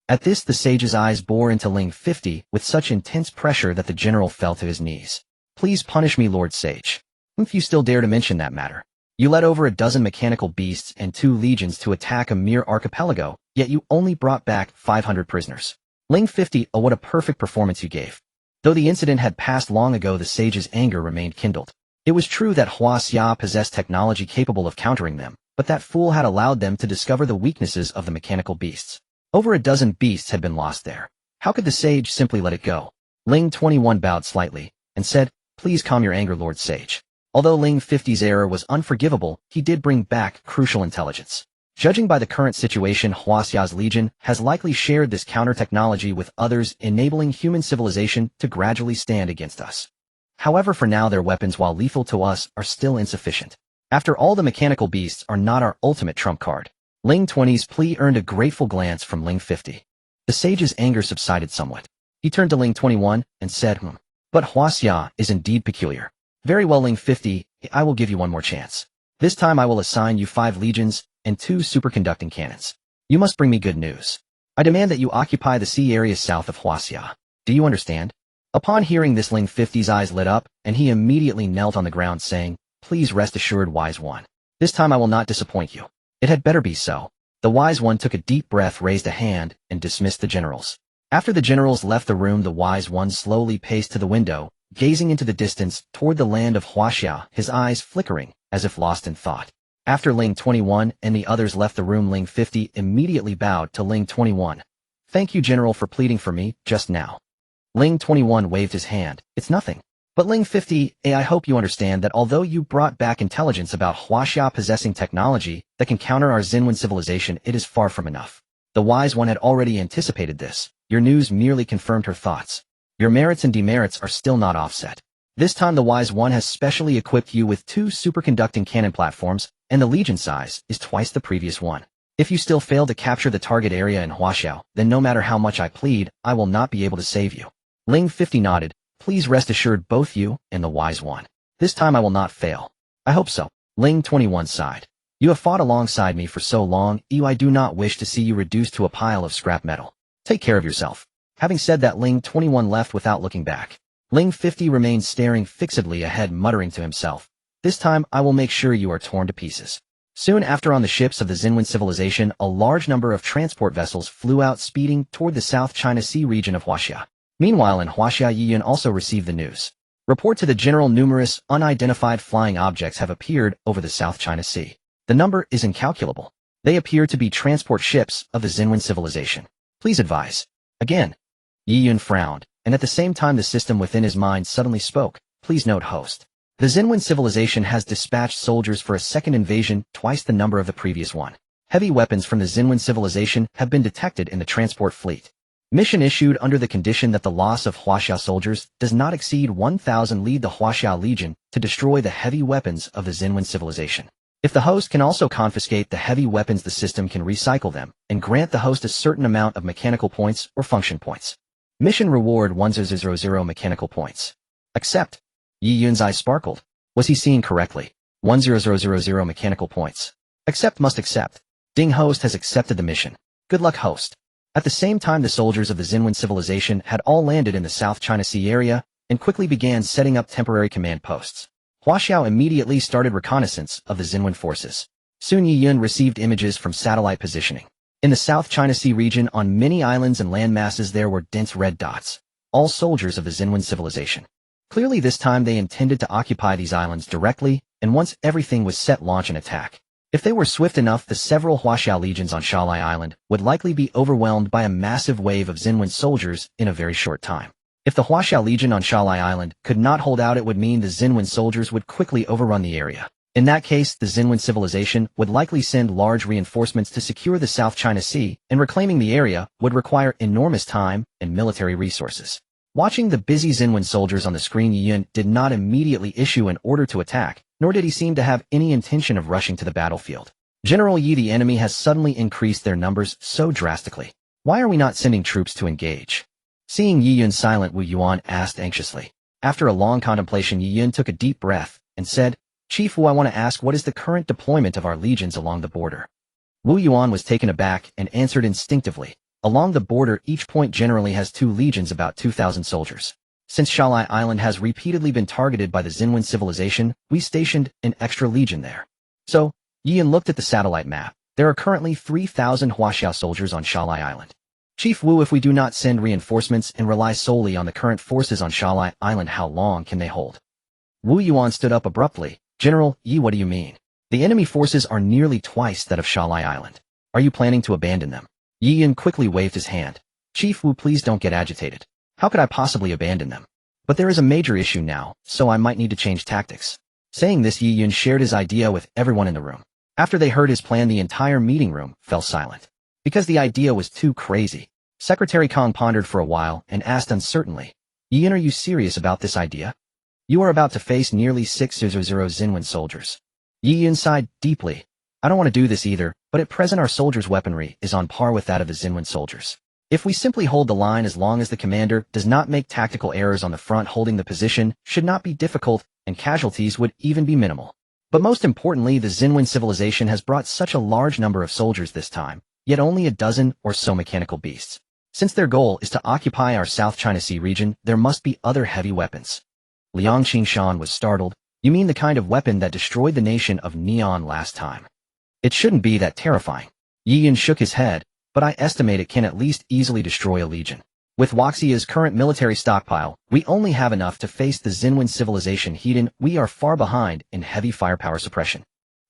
At this, the sage's eyes bore into Ling 50 with such intense pressure that the general fell to his knees. "Please punish me, Lord Sage. If you still dare to mention that matter. You led over a dozen mechanical beasts and 2 legions to attack a mere archipelago, yet you only brought back 500 prisoners. Ling 50, oh, what a perfect performance you gave." Though the incident had passed long ago, the sage's anger remained kindled. It was true that Huaxia possessed technology capable of countering them, but that fool had allowed them to discover the weaknesses of the mechanical beasts. Over a dozen beasts had been lost there. How could the sage simply let it go? Ling 21 bowed slightly, and said, "Please calm your anger, Lord Sage." Although Ling 50's error was unforgivable, he did bring back crucial intelligence. Judging by the current situation, Huaxia's legion has likely shared this counter-technology with others, enabling human civilization to gradually stand against us. However, for now their weapons, while lethal to us, are still insufficient. After all, the mechanical beasts are not our ultimate trump card. Ling 20's plea earned a grateful glance from Ling 50. The sage's anger subsided somewhat. He turned to Ling 21 and said, "But Huaxia is indeed peculiar." "Very well, Ling 50, I will give you one more chance. This time I will assign you 5 legions and 2 superconducting cannons. You must bring me good news. I demand that you occupy the sea areas south of Huaxia. Do you understand?" Upon hearing this, Ling 50's eyes lit up, and he immediately knelt on the ground saying, "Please rest assured, Wise One. This time I will not disappoint you." "It had better be so." The Wise One took a deep breath, raised a hand, and dismissed the generals. After the generals left the room, the Wise One slowly paced to the window, gazing into the distance toward the land of Huaxia, his eyes flickering, as if lost in thought. After Ling 21 and the others left the room, Ling 50 immediately bowed to Ling 21. "Thank you, General, for pleading for me just now." Ling 21 waved his hand. "It's nothing." "But Ling 50, I hope you understand that although you brought back intelligence about Huaxia possessing technology that can counter our Xinwen civilization, it is far from enough." The Wise One had already anticipated this. Your news merely confirmed her thoughts. Your merits and demerits are still not offset. This time the Wise One has specially equipped you with 2 superconducting cannon platforms, and the legion size is twice the previous one. If you still fail to capture the target area in Huaxiao, then no matter how much I plead, I will not be able to save you. Ling 50 nodded. "Please rest assured, both you and the Wise One. This time I will not fail." "I hope so." Ling 21 sighed. "You have fought alongside me for so long, I do not wish to see you reduced to a pile of scrap metal. Take care of yourself." Having said that, Ling 21 left without looking back. Ling 50 remained staring fixedly ahead, muttering to himself, "This time I will make sure you are torn to pieces." Soon after, on the ships of the Xinwen civilization, a large number of transport vessels flew out, speeding toward the South China Sea region of Huaxia. Meanwhile, in Huaxia, Yiyun also received the news. Report to the general: numerous unidentified flying objects have appeared over the South China Sea. The number is incalculable. They appear to be transport ships of the Xinwen civilization. Please advise. Again. Yiyun frowned, and at the same time the system within his mind suddenly spoke. Please note, host. The Xinwen civilization has dispatched soldiers for a second invasion, twice the number of the previous one. Heavy weapons from the Xinwen civilization have been detected in the transport fleet. Mission issued under the condition that the loss of Huaxia soldiers does not exceed 1,000. Lead the Huaxia Legion to destroy the heavy weapons of the Xinwen civilization. If the host can also confiscate the heavy weapons, the system can recycle them and grant the host a certain amount of mechanical points or function points. Mission reward 1000 mechanical points. Accept. Yi Yun's eyes sparkled. Was he seeing correctly? 10000 mechanical points. Accept. Must accept. Ding, host has accepted the mission. Good luck, host. At the same time, the soldiers of the Xinwen civilization had all landed in the South China Sea area and quickly began setting up temporary command posts. Huaxiao immediately started reconnaissance of the Xinwen forces. Soon Yi Yun received images from satellite positioning. In the South China Sea region, on many islands and land masses, there were dense red dots, all soldiers of the Xinwen civilization. Clearly this time they intended to occupy these islands directly, and once everything was set, launch an attack. If they were swift enough, the several Huaxia legions on Shalai Island would likely be overwhelmed by a massive wave of Xinwen soldiers in a very short time. If the Huaxia Legion on Shalai Island could not hold out, it would mean the Xinwen soldiers would quickly overrun the area. In that case, the Xinwen civilization would likely send large reinforcements to secure the South China Sea, and reclaiming the area would require enormous time and military resources. Watching the busy Xinwen soldiers on the screen, Yi Yun did not immediately issue an order to attack, nor did he seem to have any intention of rushing to the battlefield. General Yi, the enemy has suddenly increased their numbers so drastically. Why are we not sending troops to engage? Seeing Yi Yun silent, Wu Yuan asked anxiously. After a long contemplation, Yi Yun took a deep breath and said, Chief Wu, I want to ask, what is the current deployment of our legions along the border? Wu Yuan was taken aback and answered instinctively. Along the border, each point generally has 2 legions, about 2,000 soldiers. Since Shalai Island has repeatedly been targeted by the Xinwen civilization, we stationed an extra legion there. So, Yi Yun looked at the satellite map. There are currently 3,000 Huaxia soldiers on Shalai Island. Chief Wu, if we do not send reinforcements and rely solely on the current forces on Shalai Island, how long can they hold? Wu Yuan stood up abruptly. General Yi, what do you mean? The enemy forces are nearly twice that of Shalai Island. Are you planning to abandon them? Yi Yun quickly waved his hand. Chief Wu, please don't get agitated. How could I possibly abandon them? But there is a major issue now, so I might need to change tactics. Saying this, Yi Yun shared his idea with everyone in the room. After they heard his plan, the entire meeting room fell silent. Because the idea was too crazy. Secretary Kong pondered for a while and asked uncertainly, Yi Yun, are you serious about this idea? You are about to face nearly 600 Xinwen soldiers. Yi Yun sighed deeply. I don't want to do this either, but at present our soldiers' weaponry is on par with that of the Xinwen soldiers. If we simply hold the line, as long as the commander does not make tactical errors on the front, holding the position should not be difficult, and casualties would even be minimal. But most importantly, the Xinwen civilization has brought such a large number of soldiers this time, yet only a dozen or so mechanical beasts. Since their goal is to occupy our South China Sea region, there must be other heavy weapons. Liang Qingshan was startled. You mean the kind of weapon that destroyed the nation of Neon last time? It shouldn't be that terrifying. Yi Yun shook his head, but I estimate it can at least easily destroy a legion. With Waxia's current military stockpile, we only have enough to face the Xinwen civilization head-in. We are far behind in heavy firepower suppression.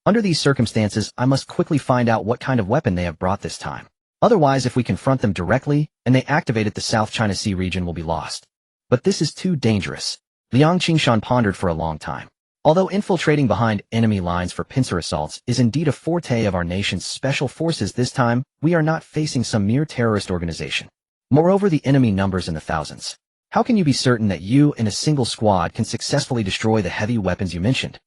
Under these circumstances, I must quickly find out what kind of weapon they have brought this time. Otherwise, if we confront them directly, and they activate it, the South China Sea region will be lost. But this is too dangerous. Liang Qingshan pondered for a long time. Although infiltrating behind enemy lines for pincer assaults is indeed a forte of our nation's special forces, this time, we are not facing some mere terrorist organization. Moreover, the enemy numbers in the thousands. How can you be certain that you and a single squad can successfully destroy the heavy weapons you mentioned?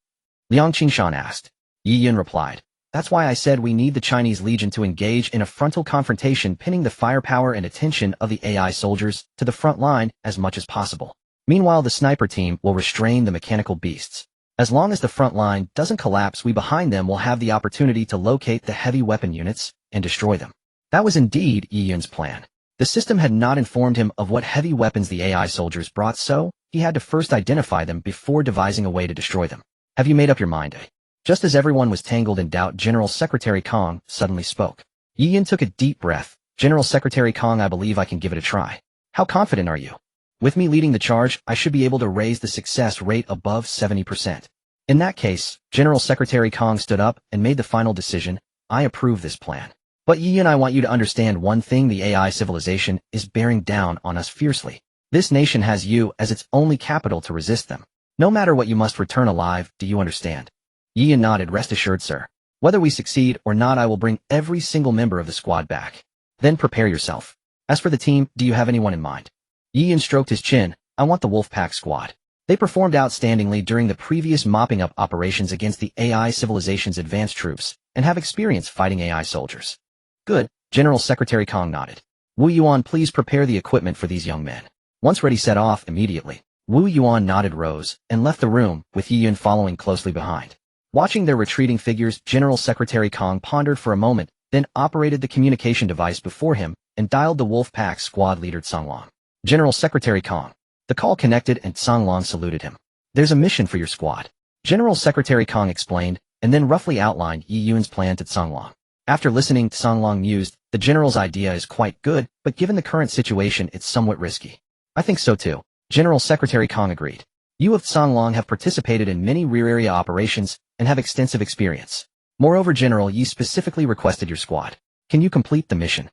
Liang Qingshan asked. Yi Yun replied. That's why I said we need the Chinese Legion to engage in a frontal confrontation, pinning the firepower and attention of the AI soldiers to the front line as much as possible. Meanwhile, the sniper team will restrain the mechanical beasts. As long as the front line doesn't collapse, we behind them will have the opportunity to locate the heavy weapon units and destroy them. That was indeed Yi Yun's plan. The system had not informed him of what heavy weapons the AI soldiers brought, so he had to first identify them before devising a way to destroy them. Have you made up your mind, eh? Just as everyone was tangled in doubt, General Secretary Kong suddenly spoke. Yi Yun took a deep breath. General Secretary Kong, I believe I can give it a try. How confident are you? With me leading the charge, I should be able to raise the success rate above 70%. In that case, General Secretary Kong stood up and made the final decision. I approve this plan. But Yi Yun, I want you to understand one thing. The AI civilization is bearing down on us fiercely. This nation has you as its only capital to resist them. No matter what, you must return alive. Do you understand? Yi Yun nodded. Rest assured, sir. Whether we succeed or not, I will bring every single member of the squad back. Then prepare yourself. As for the team, do you have anyone in mind? Yi Yun stroked his chin. I want the Wolfpack squad. They performed outstandingly during the previous mopping up operations against the AI civilization's advanced troops, and have experience fighting AI soldiers. Good, General Secretary Kong nodded. Wu Yuan, please prepare the equipment for these young men. Once ready, set off immediately. Wu Yuan nodded, rose, and left the room, with Yi Yun following closely behind. Watching their retreating figures, General Secretary Kong pondered for a moment, then operated the communication device before him, and dialed the Wolfpack squad leader Songlong. General Secretary Kong. The call connected and Songlong saluted him. There's a mission for your squad. General Secretary Kong explained, and then roughly outlined Yi Yun's plan to Songlong. After listening, Songlong mused, the general's idea is quite good, but given the current situation, it's somewhat risky. I think so too. General Secretary Kong agreed. You of Songlong have participated in many rear area operations and have extensive experience. Moreover, General, Yi specifically requested your squad. Can you complete the mission?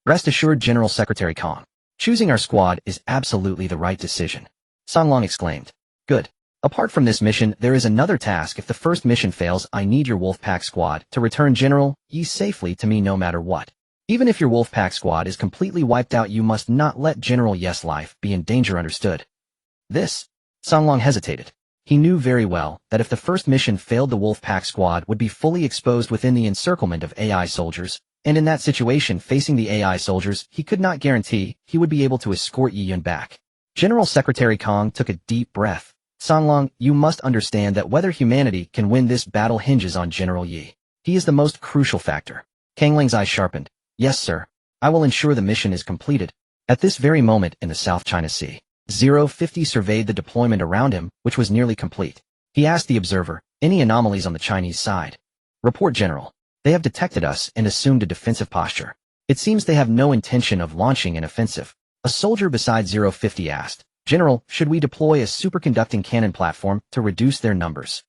Rest assured, General Secretary Kong. Choosing our squad is absolutely the right decision. Songlong exclaimed. Good. Apart from this mission, there is another task. If the first mission fails, I need your Wolfpack squad to return General Yi safely to me no matter what. Even if your Wolfpack squad is completely wiped out, you must not let General Yi's life be in danger, understood? This? Songlong hesitated. He knew very well that if the first mission failed, the Wolfpack squad would be fully exposed within the encirclement of AI soldiers, and in that situation, facing the AI soldiers, he could not guarantee he would be able to escort Yi Yun back. General Secretary Kong took a deep breath. Songlong, you must understand that whether humanity can win this battle hinges on General Yi. He is the most crucial factor. Kang Ling's eyes sharpened. Yes, sir. I will ensure the mission is completed. At this very moment in the South China Sea, 050 surveyed the deployment around him, which was nearly complete. He asked the observer, any anomalies on the Chinese side? Report, General. They have detected us and assumed a defensive posture. It seems they have no intention of launching an offensive. A soldier beside 050 asked, General, should we deploy a superconducting cannon platform to reduce their numbers?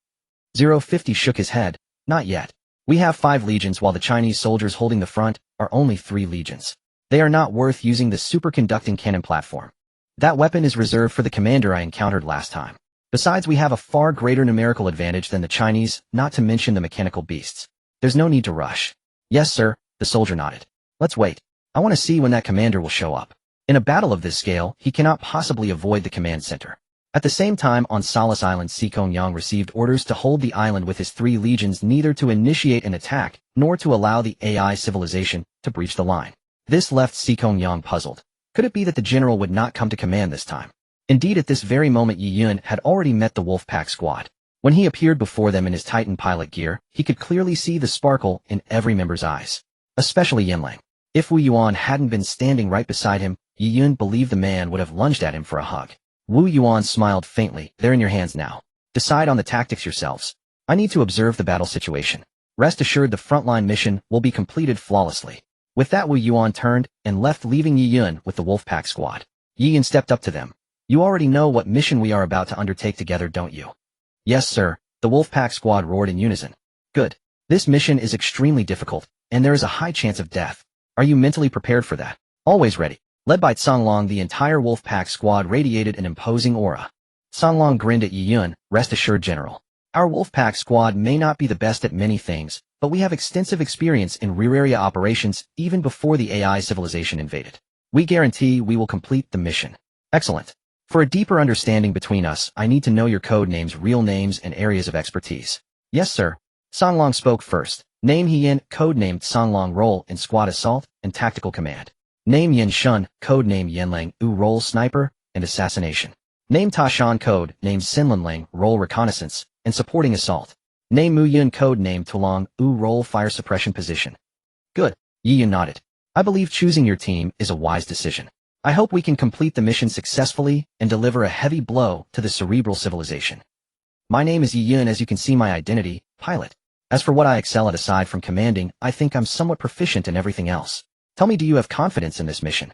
050 shook his head. Not yet. We have 5 legions while the Chinese soldiers holding the front are only 3 legions. They are not worth using the superconducting cannon platform. That weapon is reserved for the commander I encountered last time. Besides, we have a far greater numerical advantage than the Chinese, not to mention the mechanical beasts. There's no need to rush. Yes, sir, the soldier nodded. Let's wait. I want to see when that commander will show up. In a battle of this scale, he cannot possibly avoid the command center. At the same time, on Solace Island, Sikong received orders to hold the island with his 3 legions, neither to initiate an attack, nor to allow the AI civilization to breach the line. This left Sikong puzzled. Could it be that the general would not come to command this time? Indeed, at this very moment Yi Yun had already met the Wolfpack squad. When he appeared before them in his Titan pilot gear, he could clearly see the sparkle in every member's eyes. Especially Yanlang. If Wu Yuan hadn't been standing right beside him, Yi Yun believed the man would have lunged at him for a hug. Wu Yuan smiled faintly. They're in your hands now. Decide on the tactics yourselves. I need to observe the battle situation. Rest assured the frontline mission will be completed flawlessly. With that, Wu Yuan turned and left, leaving Yi Yun with the Wolfpack squad. Yi Yun stepped up to them. You already know what mission we are about to undertake together, don't you? Yes, sir, the Wolfpack squad roared in unison. Good. This mission is extremely difficult, and there is a high chance of death. Are you mentally prepared for that? Always ready. Led by Songlong, the entire Wolfpack squad radiated an imposing aura. Songlong grinned at Yi Yun. Rest assured, General. Our Wolfpack squad may not be the best at many things, but we have extensive experience in rear area operations even before the AI civilization invaded. We guarantee we will complete the mission. Excellent. For a deeper understanding between us, I need to know your code names, real names, and areas of expertise. Yes, sir. Songlong spoke first. Name Hien, codenamed Songlong, role in squad assault and tactical command. Name Yin Shun, codename Yanlang, role sniper and assassination. Name Ta Shan, codename Sinlanlang, role reconnaissance and supporting assault. Name Mu Yun, codename Tulong, role fire suppression position. Good. Yi Yun nodded. I believe choosing your team is a wise decision. I hope we can complete the mission successfully and deliver a heavy blow to the cerebral civilization. My name is Yi Yun, as you can see my identity, pilot. As for what I excel at aside from commanding, I think I'm somewhat proficient in everything else. Tell me, do you have confidence in this mission?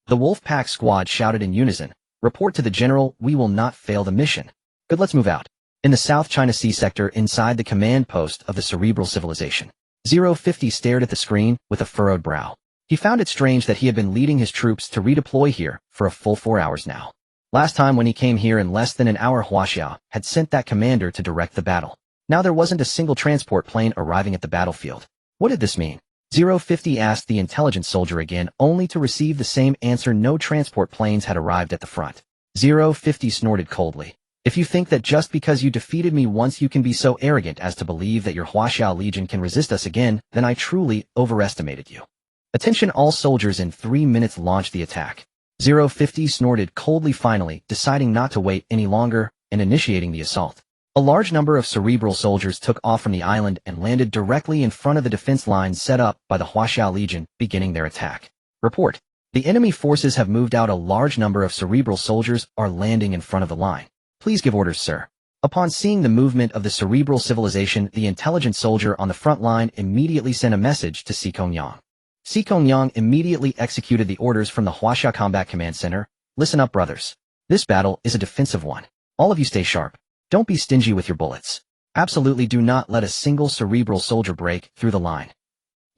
The Wolfpack squad shouted in unison. Report to the general, we will not fail the mission. Good, let's move out. In the South China Sea sector inside the command post of the cerebral civilization. 050 stared at the screen with a furrowed brow. He found it strange that he had been leading his troops to redeploy here for a full 4 hours now. Last time when he came here in less than an hour, Huaxia had sent that commander to direct the battle. Now there wasn't a single transport plane arriving at the battlefield. What did this mean? 050 asked the intelligence soldier again, only to receive the same answer: no transport planes had arrived at the front. 050 snorted coldly. If you think that just because you defeated me once you can be so arrogant as to believe that your Huaxia Legion can resist us again, then I truly overestimated you. Attention all soldiers, in 3 minutes launch the attack. 050 snorted coldly, finally deciding not to wait any longer and initiating the assault. A large number of cerebral soldiers took off from the island and landed directly in front of the defense lines set up by the Huaxia Legion, beginning their attack. Report. The enemy forces have moved out. A large number of cerebral soldiers are landing in front of the line. Please give orders, sir. Upon seeing the movement of the cerebral civilization, the intelligent soldier on the front line immediately sent a message to Sikong. Sikong immediately executed the orders from the Huaxia Combat Command Center. Listen up, brothers. This battle is a defensive one. All of you stay sharp. Don't be stingy with your bullets. Absolutely do not let a single cerebral soldier break through the line.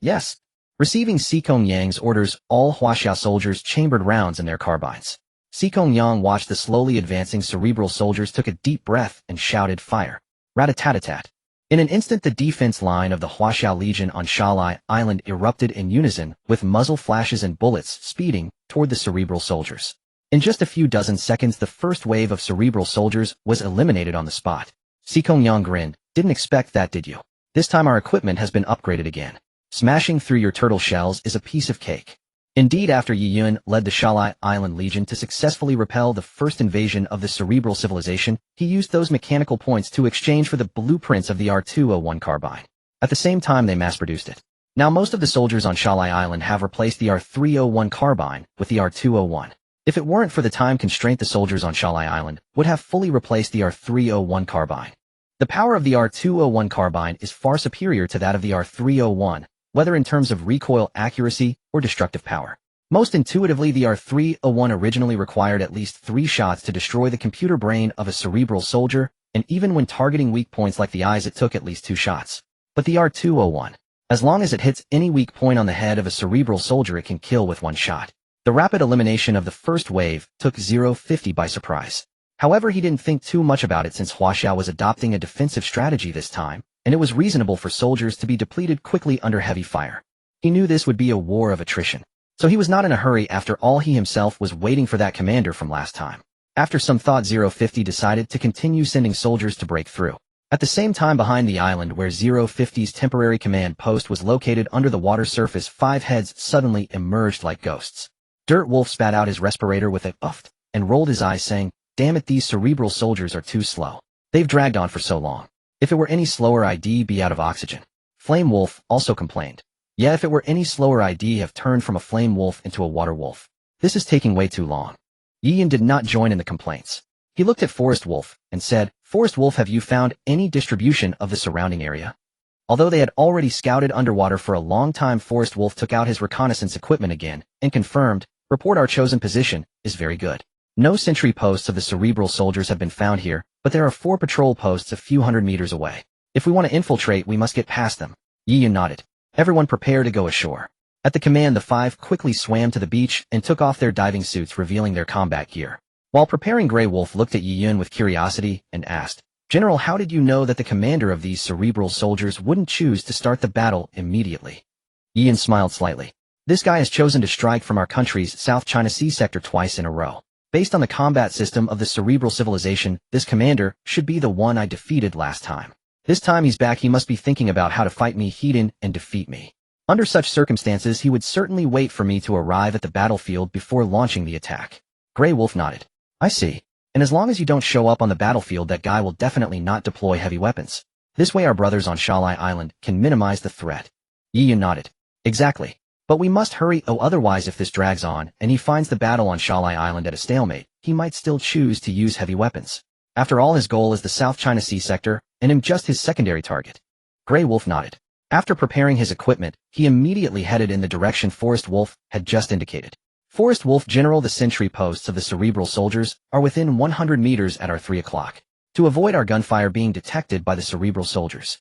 Yes. Receiving Sikong orders, all Huaxia soldiers chambered rounds in their carbines. Sikong watched the slowly advancing cerebral soldiers, took a deep breath, and shouted, fire. Rat-a-tat-a-tat. In an instant, the defense line of the Huaxia Legion on Shalai Island erupted in unison, with muzzle flashes and bullets speeding toward the cerebral soldiers. In just a few dozen seconds, the first wave of cerebral soldiers was eliminated on the spot. Sikong grinned. Didn't expect that, did you? This time our equipment has been upgraded again. Smashing through your turtle shells is a piece of cake. Indeed, after Yi Yun led the Shalai Island Legion to successfully repel the first invasion of the cerebral civilization, he used those mechanical points to exchange for the blueprints of the R201 carbine. At the same time, they mass-produced it. Now most of the soldiers on Shalai Island have replaced the R301 carbine with the R201. If it weren't for the time constraint, the soldiers on Shalai Island would have fully replaced the R301 carbine. The power of the R201 carbine is far superior to that of the R301, whether in terms of recoil accuracy or destructive power. Most intuitively, the R301 originally required at least 3 shots to destroy the computer brain of a cerebral soldier, and even when targeting weak points like the eyes, it took at least 2 shots. But the R201, as long as it hits any weak point on the head of a cerebral soldier, it can kill with 1 shot. The rapid elimination of the first wave took 050 by surprise. However, he didn't think too much about it since Huaxiao was adopting a defensive strategy this time, and it was reasonable for soldiers to be depleted quickly under heavy fire. He knew this would be a war of attrition. So he was not in a hurry. After all, he himself was waiting for that commander from last time. After some thought, 050 decided to continue sending soldiers to break through. At the same time, behind the island where 050's temporary command post was located under the water surface, 5 heads suddenly emerged like ghosts. Dirt Wolf spat out his respirator with a puff and rolled his eyes, saying, "Damn it, these cerebral soldiers are too slow. They've dragged on for so long. If it were any slower, I'd be out of oxygen." Flame Wolf also complained. "Yeah, if it were any slower, I'd have turned from a flame wolf into a water wolf. This is taking way too long." Yiyan did not join in the complaints. He looked at Forest Wolf and said, "Forest Wolf, have you found any distribution of the surrounding area?" Although they had already scouted underwater for a long time, Forest Wolf took out his reconnaissance equipment again and confirmed, "Report, our chosen position is very good. No sentry posts of the cerebral soldiers have been found here, but there are 4 patrol posts a few hundred meters away. If we want to infiltrate, we must get past them." Yiyan nodded. Everyone prepare to go ashore. At the command, the 5 quickly swam to the beach and took off their diving suits, revealing their combat gear. While preparing, Grey Wolf looked at Yiyan with curiosity and asked, "General, how did you know that the commander of these cerebral soldiers wouldn't choose to start the battle immediately?" Yiyan smiled slightly. "This guy has chosen to strike from our country's South China Sea sector twice in a row. Based on the combat system of the cerebral civilization, this commander should be the one I defeated last time. This time he's back, he must be thinking about how to fight me head-in and defeat me. Under such circumstances, he would certainly wait for me to arrive at the battlefield before launching the attack." Grey Wolf nodded. "I see. And as long as you don't show up on the battlefield, that guy will definitely not deploy heavy weapons. This way our brothers on Shalai Island can minimize the threat." Yiyan nodded. "Exactly. But we must hurry, otherwise if this drags on and he finds the battle on Shalai Island at a stalemate, he might still choose to use heavy weapons. After all, his goal is the South China Sea sector, and I'm just his secondary target." Grey Wolf nodded. After preparing his equipment, he immediately headed in the direction Forest Wolf had just indicated. "Forest Wolf, General, the sentry posts of the cerebral soldiers are within 100 meters at our 3 o'clock. To avoid our gunfire being detected by the cerebral soldiers,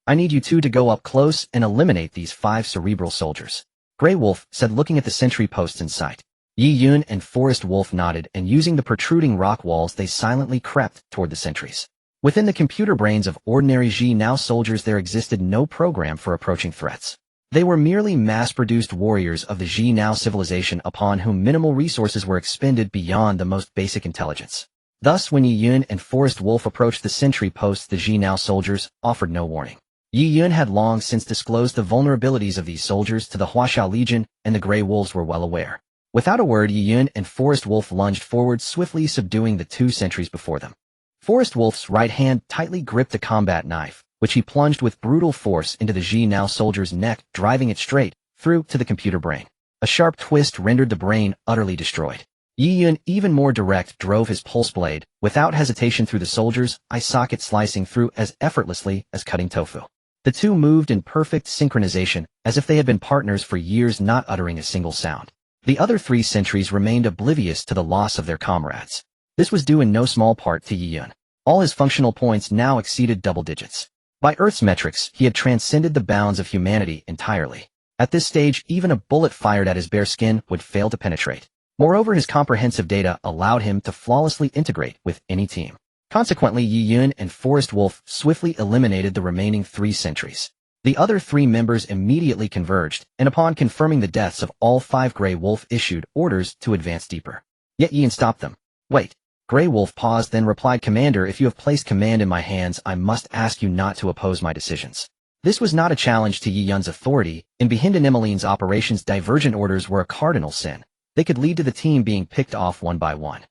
I need you 2 to go up close and eliminate these 5 cerebral soldiers," Grey Wolf said, looking at the sentry posts in sight. Yiyan and Forest Wolf nodded, and using the protruding rock walls, they silently crept toward the sentries. Within the computer brains of ordinary Ji-Now soldiers, there existed no program for approaching threats. They were merely mass-produced warriors of the Ji-Now civilization upon whom minimal resources were expended beyond the most basic intelligence. Thus, when Yiyan and Forest Wolf approached the sentry posts, the Ji-Now soldiers offered no warning. Yiyan had long since disclosed the vulnerabilities of these soldiers to the Huaxiao Legion, and the Grey Wolves were well aware. Without a word, Yiyan and Forest Wolf lunged forward, swiftly subduing the 2 sentries before them. Forest Wolf's right hand tightly gripped a combat knife, which he plunged with brutal force into the Ji-Now soldier's neck, driving it straight through to the computer brain. A sharp twist rendered the brain utterly destroyed. Yiyan, even more direct, drove his pulse blade without hesitation through the soldier's eye socket, slicing through as effortlessly as cutting tofu. The 2 moved in perfect synchronization, as if they had been partners for years, not uttering a single sound. The other 3 sentries remained oblivious to the loss of their comrades. This was due in no small part to Yiyan. All his functional points now exceeded double digits. By Earth's metrics, he had transcended the bounds of humanity entirely. At this stage, even a bullet fired at his bare skin would fail to penetrate. Moreover, his comprehensive data allowed him to flawlessly integrate with any team. Consequently, Yiyan and Forest Wolf swiftly eliminated the remaining 3 sentries. The other 3 members immediately converged, and upon confirming the deaths of all 5, Grey Wolf issued orders to advance deeper. Yet Yiyan stopped them. "Wait." Grey Wolf paused, then replied, "Commander, if you have placed command in my hands, I must ask you not to oppose my decisions." This was not a challenge to Yiyan's authority. In Behind Emmeline's operations, divergent orders were a cardinal sin. They could lead to the team being picked off one by one.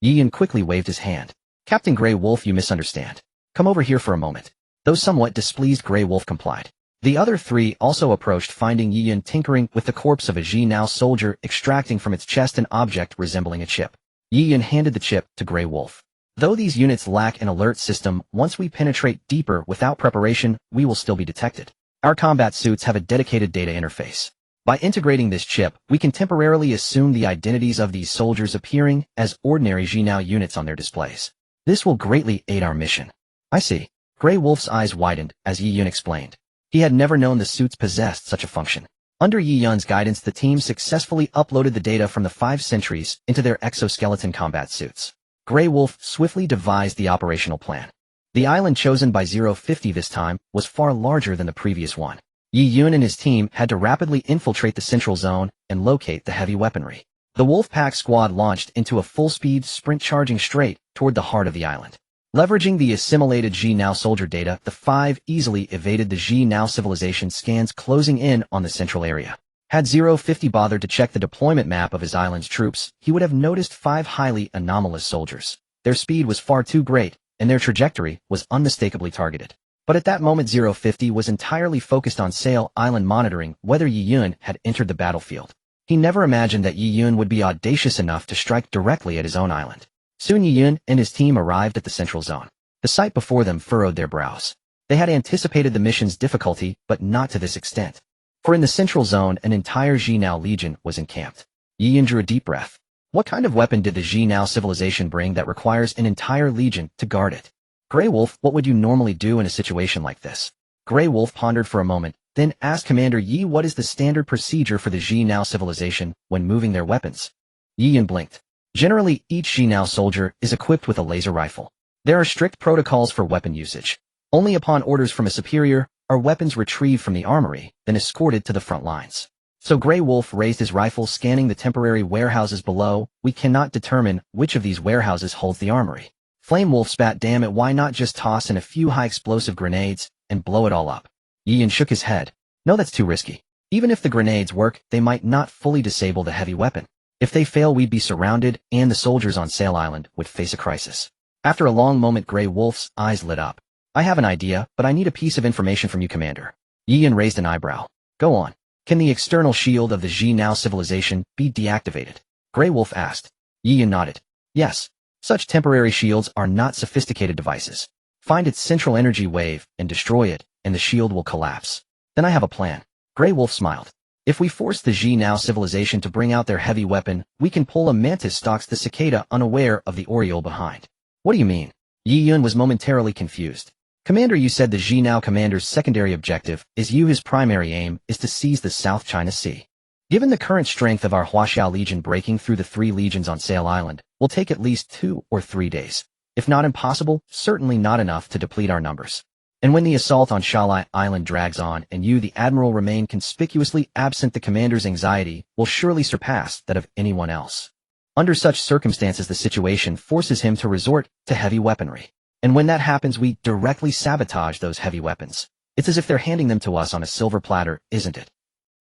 Yiyan quickly waved his hand. "Captain Grey Wolf, you misunderstand. Come over here for a moment." Though somewhat displeased, Grey Wolf complied. The other 3 also approached, finding Yiyan tinkering with the corpse of a Ji-Now soldier, extracting from its chest an object resembling a chip. Yiyan handed the chip to Grey Wolf. "Though these units lack an alert system, once we penetrate deeper without preparation, we will still be detected. Our combat suits have a dedicated data interface. By integrating this chip, we can temporarily assume the identities of these soldiers, appearing as ordinary Ji-Now units on their displays. This will greatly aid our mission." "I see." Grey Wolf's eyes widened as Yiyan explained. He had never known the suits possessed such a function. Under Yi Yun's guidance, the team successfully uploaded the data from the 5 sentries into their exoskeleton combat suits. Grey Wolf swiftly devised the operational plan. The island chosen by 050 this time was far larger than the previous one. Yi Yun and his team had to rapidly infiltrate the central zone and locate the heavy weaponry. The Wolfpack squad launched into a full-speed sprint, charging straight toward the heart of the island. Leveraging the assimilated Ji Now soldier data, the 5 easily evaded the Ji Now civilization scans closing in on the central area. Had 050 bothered to check the deployment map of his island's troops, he would have noticed 5 highly anomalous soldiers. Their speed was far too great, and their trajectory was unmistakably targeted. But at that moment 050 was entirely focused on Sail Island, monitoring whether Yi Yun had entered the battlefield. He never imagined that Yi Yun would be audacious enough to strike directly at his own island. Soon Yi Yun and his team arrived at the central zone. The sight before them furrowed their brows. They had anticipated the mission's difficulty, but not to this extent. For in the central zone, an entire Ji Now legion was encamped. Yi Yun drew a deep breath. What kind of weapon did the Ji Now civilization bring that requires an entire legion to guard it? Grey Wolf, what would you normally do in a situation like this? Grey Wolf pondered for a moment, then asked Commander Yi what is the standard procedure for the Ji Now civilization when moving their weapons. Yi Yun blinked. Generally, each Ji Now soldier is equipped with a laser rifle. There are strict protocols for weapon usage. Only upon orders from a superior are weapons retrieved from the armory, then escorted to the front lines. So Grey Wolf raised his rifle, scanning the temporary warehouses below. We cannot determine which of these warehouses holds the armory. Flame Wolf spat, damn it, why not just toss in a few high-explosive grenades and blow it all up? Yi Yun shook his head. No, that's too risky. Even if the grenades work, they might not fully disable the heavy weapon. If they fail, we'd be surrounded, and the soldiers on Sail Island would face a crisis. After a long moment, Grey Wolf's eyes lit up. I have an idea, but I need a piece of information from you, Commander. Yi Yun raised an eyebrow. Go on. Can the external shield of the Ji Now civilization be deactivated? Grey Wolf asked. Yi Yun nodded. Yes. Such temporary shields are not sophisticated devices. Find its central energy wave and destroy it, and the shield will collapse. Then I have a plan. Grey Wolf smiled. If we force the Ji Now civilization to bring out their heavy weapon, we can pull a mantis stalks the cicada unaware of the oriole behind. What do you mean? Yi Yun was momentarily confused. Commander, you said the Ji Now commander's secondary objective is you. His primary aim is to seize the South China Sea. Given the current strength of our Huaxiao Legion, breaking through the 3 legions on Sail Island will take at least 2 or 3 days. If not impossible, certainly not enough to deplete our numbers. And when the assault on Shalai Island drags on and you, the Admiral, remain conspicuously absent, the commander's anxiety will surely surpass that of anyone else. Under such circumstances, the situation forces him to resort to heavy weaponry. And when that happens, we directly sabotage those heavy weapons. It's as if they're handing them to us on a silver platter, isn't it?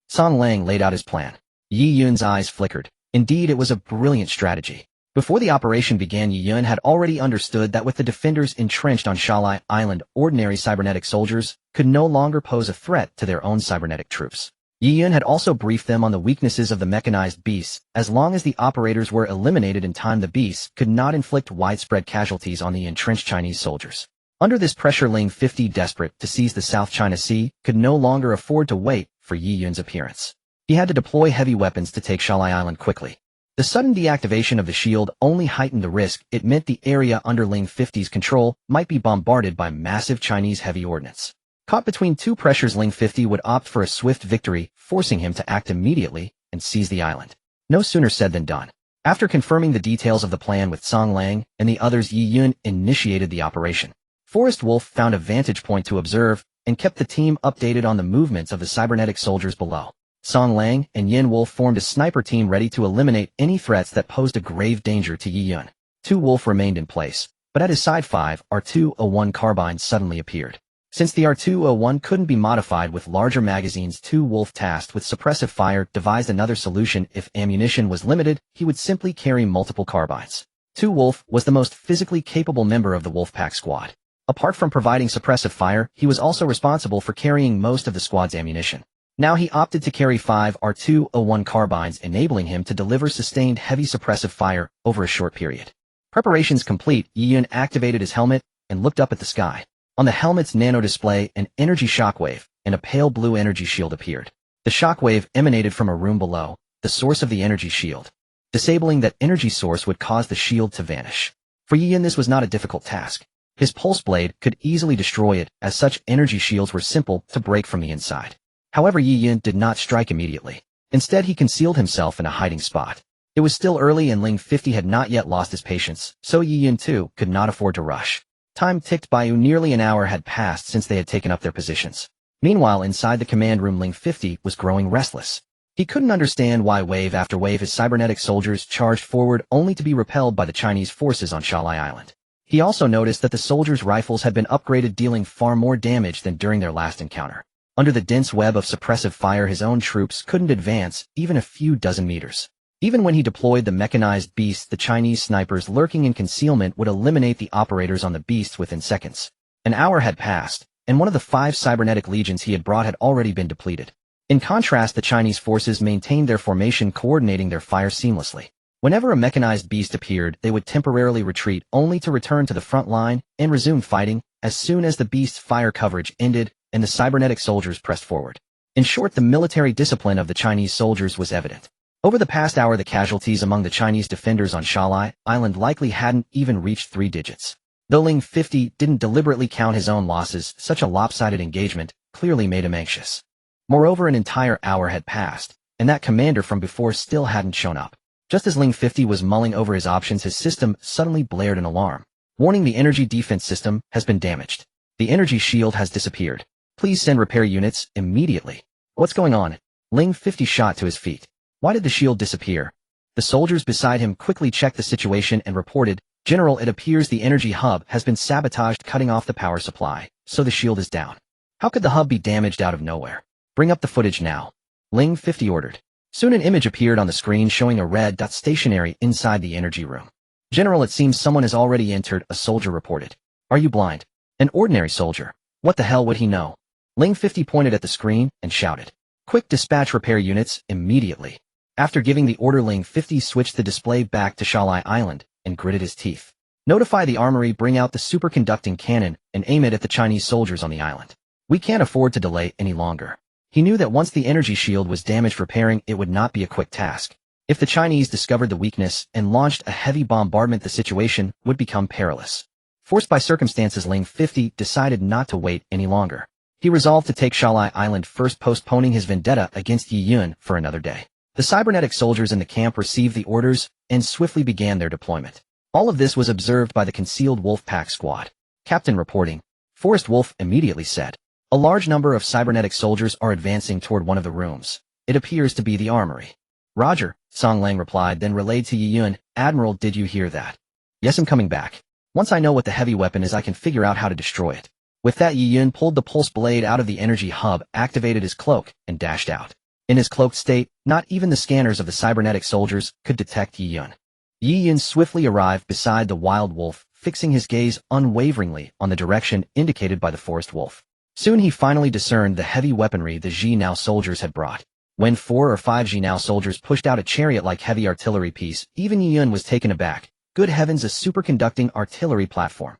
Song Lang laid out his plan. Yi Yun's eyes flickered. Indeed, it was a brilliant strategy. Before the operation began, Yi Yun had already understood that with the defenders entrenched on Shalai Island, ordinary cybernetic soldiers could no longer pose a threat to their own cybernetic troops. Yi Yun had also briefed them on the weaknesses of the mechanized beasts. As long as the operators were eliminated in time, the beasts could not inflict widespread casualties on the entrenched Chinese soldiers. Under this pressure, Ling 50, desperate to seize the South China Sea, could no longer afford to wait for Yi Yun's appearance. He had to deploy heavy weapons to take Shalai Island quickly. The sudden deactivation of the shield only heightened the risk. It meant the area under Ling 50's control might be bombarded by massive Chinese heavy ordnance. Caught between 2 pressures, Ling 50 would opt for a swift victory, forcing him to act immediately and seize the island. No sooner said than done. After confirming the details of the plan with Song Lang and the others, Yi Yun initiated the operation. Forest Wolf found a vantage point to observe and kept the team updated on the movements of the cybernetic soldiers below. Song Lang and Yin Wolf formed a sniper team ready to eliminate any threats that posed a grave danger to Yi Yun. 2 Wolf remained in place, but at his side 5 R201 carbines suddenly appeared. Since the R201 couldn't be modified with larger magazines, 2 Wolf, tasked with suppressive fire, devised another solution. If ammunition was limited, he would simply carry multiple carbines. 2 Wolf was the most physically capable member of the Wolfpack squad. Apart from providing suppressive fire, he was also responsible for carrying most of the squad's ammunition. Now he opted to carry 5 R201 carbines, enabling him to deliver sustained heavy suppressive fire over a short period. Preparations complete, Yi Yun activated his helmet and looked up at the sky. On the helmet's nano display, an energy shockwave and a pale blue energy shield appeared. The shockwave emanated from a room below, the source of the energy shield. Disabling that energy source would cause the shield to vanish. For Yi Yun, this was not a difficult task. His pulse blade could easily destroy it, as such energy shields were simple to break from the inside. However, Yi Yun did not strike immediately. Instead, he concealed himself in a hiding spot. It was still early and Ling 50 had not yet lost his patience, so Yi Yun too could not afford to rush. Time ticked by. Nearly an hour had passed since they had taken up their positions. Meanwhile, inside the command room, Ling 50 was growing restless. He couldn't understand why wave after wave his cybernetic soldiers charged forward only to be repelled by the Chinese forces on Shalai Island. He also noticed that the soldiers' rifles had been upgraded, dealing far more damage than during their last encounter. Under the dense web of suppressive fire, his own troops couldn't advance even a few dozen meters. Even when he deployed the mechanized beasts, the Chinese snipers lurking in concealment would eliminate the operators on the beasts within seconds. An hour had passed, and one of the 5 cybernetic legions he had brought had already been depleted. In contrast, the Chinese forces maintained their formation, coordinating their fire seamlessly. Whenever a mechanized beast appeared, they would temporarily retreat, only to return to the front line and resume fighting as soon as the beast's fire coverage ended and the cybernetic soldiers pressed forward. In short, the military discipline of the Chinese soldiers was evident. Over the past hour, the casualties among the Chinese defenders on Shalai Island likely hadn't even reached 3 digits. Though Ling 50 didn't deliberately count his own losses, such a lopsided engagement clearly made him anxious. Moreover, an entire hour had passed, and that commander from before still hadn't shown up. Just as Ling 50 was mulling over his options, his system suddenly blared an alarm. Warning: the energy defense system has been damaged. The energy shield has disappeared. Please send repair units immediately. What's going on? Ling 50 shot to his feet. Why did the shield disappear? The soldiers beside him quickly checked the situation and reported, "General, it appears the energy hub has been sabotaged, cutting off the power supply, so the shield is down." How could the hub be damaged out of nowhere? Bring up the footage now. Ling 50 ordered. Soon an image appeared on the screen showing a red dot stationary inside the energy room. "General, it seems someone has already entered," a soldier reported. "Are you blind?" "An ordinary soldier. What the hell would he know?" Ling 50 pointed at the screen and shouted, "Quick, dispatch repair units immediately." After giving the order, Ling 50 switched the display back to Shalai Island and gritted his teeth. "Notify the armory, bring out the superconducting cannon and aim it at the Chinese soldiers on the island. We can't afford to delay any longer." He knew that once the energy shield was damaged, repairing it would not be a quick task. If the Chinese discovered the weakness and launched a heavy bombardment, the situation would become perilous. Forced by circumstances, Ling 50 decided not to wait any longer. He resolved to take Shalai Island first, postponing his vendetta against Yi Yun for another day. The cybernetic soldiers in the camp received the orders and swiftly began their deployment. All of this was observed by the concealed wolf pack squad. "Captain reporting." Forrest Wolf immediately said. "A large number of cybernetic soldiers are advancing toward one of the rooms. It appears to be the armory." "Roger," Song Lang replied, then relayed to Yi Yun, "Admiral, did you hear that?" "Yes, I'm coming back. Once I know what the heavy weapon is, I can figure out how to destroy it." With that, Yi Yun pulled the pulse blade out of the energy hub, activated his cloak, and dashed out. In his cloaked state, not even the scanners of the cybernetic soldiers could detect Yi Yun. Yi Yun swiftly arrived beside the wild wolf, fixing his gaze unwaveringly on the direction indicated by the forest wolf. Soon he finally discerned the heavy weaponry the Ji-Now soldiers had brought. When 4 or 5 Ji-Now soldiers pushed out a chariot-like heavy artillery piece, even Yi Yun was taken aback. Good heavens, a superconducting artillery platform.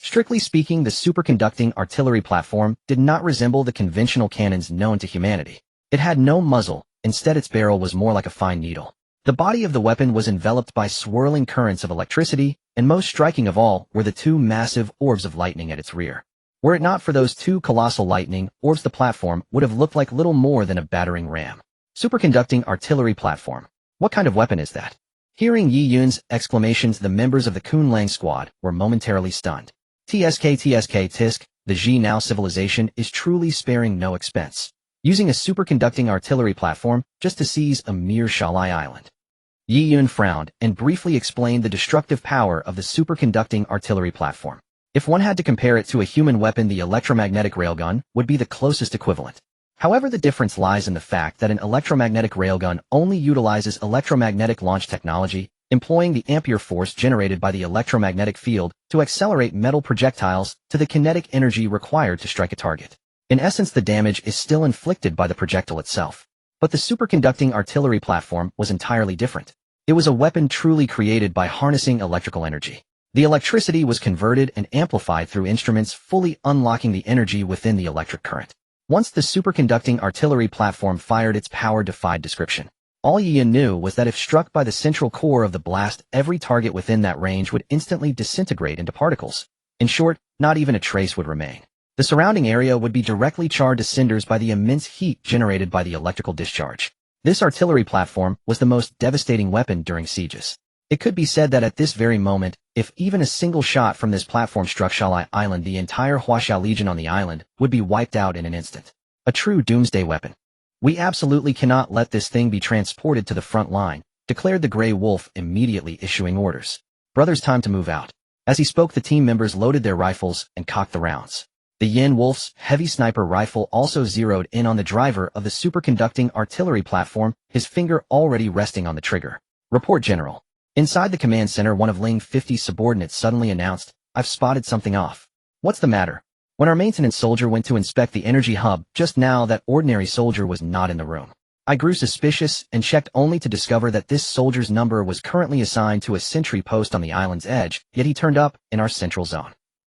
Strictly speaking, the superconducting artillery platform did not resemble the conventional cannons known to humanity. It had no muzzle, instead its barrel was more like a fine needle. The body of the weapon was enveloped by swirling currents of electricity, and most striking of all were the 2 massive orbs of lightning at its rear. Were it not for those 2 colossal lightning orbs, the platform would have looked like little more than a battering ram. Superconducting artillery platform. What kind of weapon is that? Hearing Yi Yun's exclamations, the members of the Kun Lang squad were momentarily stunned. Tisk, the Ji-Now civilization is truly sparing no expense, using a superconducting artillery platform just to seize a mere Shalai Island. Yi Yun frowned and briefly explained the destructive power of the superconducting artillery platform. If one had to compare it to a human weapon, the electromagnetic railgun would be the closest equivalent. However, the difference lies in the fact that an electromagnetic railgun only utilizes electromagnetic launch technology, employing the ampere force generated by the electromagnetic field to accelerate metal projectiles to the kinetic energy required to strike a target. In essence, the damage is still inflicted by the projectile itself. But the superconducting artillery platform was entirely different. It was a weapon truly created by harnessing electrical energy. The electricity was converted and amplified through instruments, fully unlocking the energy within the electric current. Once the superconducting artillery platform fired, its power defied description. All Yi Yun knew was that if struck by the central core of the blast, every target within that range would instantly disintegrate into particles. In short, not even a trace would remain. The surrounding area would be directly charred to cinders by the immense heat generated by the electrical discharge. This artillery platform was the most devastating weapon during sieges. It could be said that at this very moment, if even a single shot from this platform struck Shanghai Island, the entire Huaxiao Legion on the island would be wiped out in an instant. A true doomsday weapon. We absolutely cannot let this thing be transported to the front line, declared the Grey Wolf, immediately issuing orders. Brothers, time to move out. As he spoke, the team members loaded their rifles and cocked the rounds. The Yin Wolf's heavy sniper rifle also zeroed in on the driver of the superconducting artillery platform, his finger already resting on the trigger. Report, General. Inside the command center, one of Ling 50's subordinates suddenly announced, "I've spotted something off." "What's the matter?" When our maintenance soldier went to inspect the energy hub just now, that ordinary soldier was not in the room. I grew suspicious and checked only to discover that this soldier's number was currently assigned to a sentry post on the island's edge, yet he turned up in our central zone.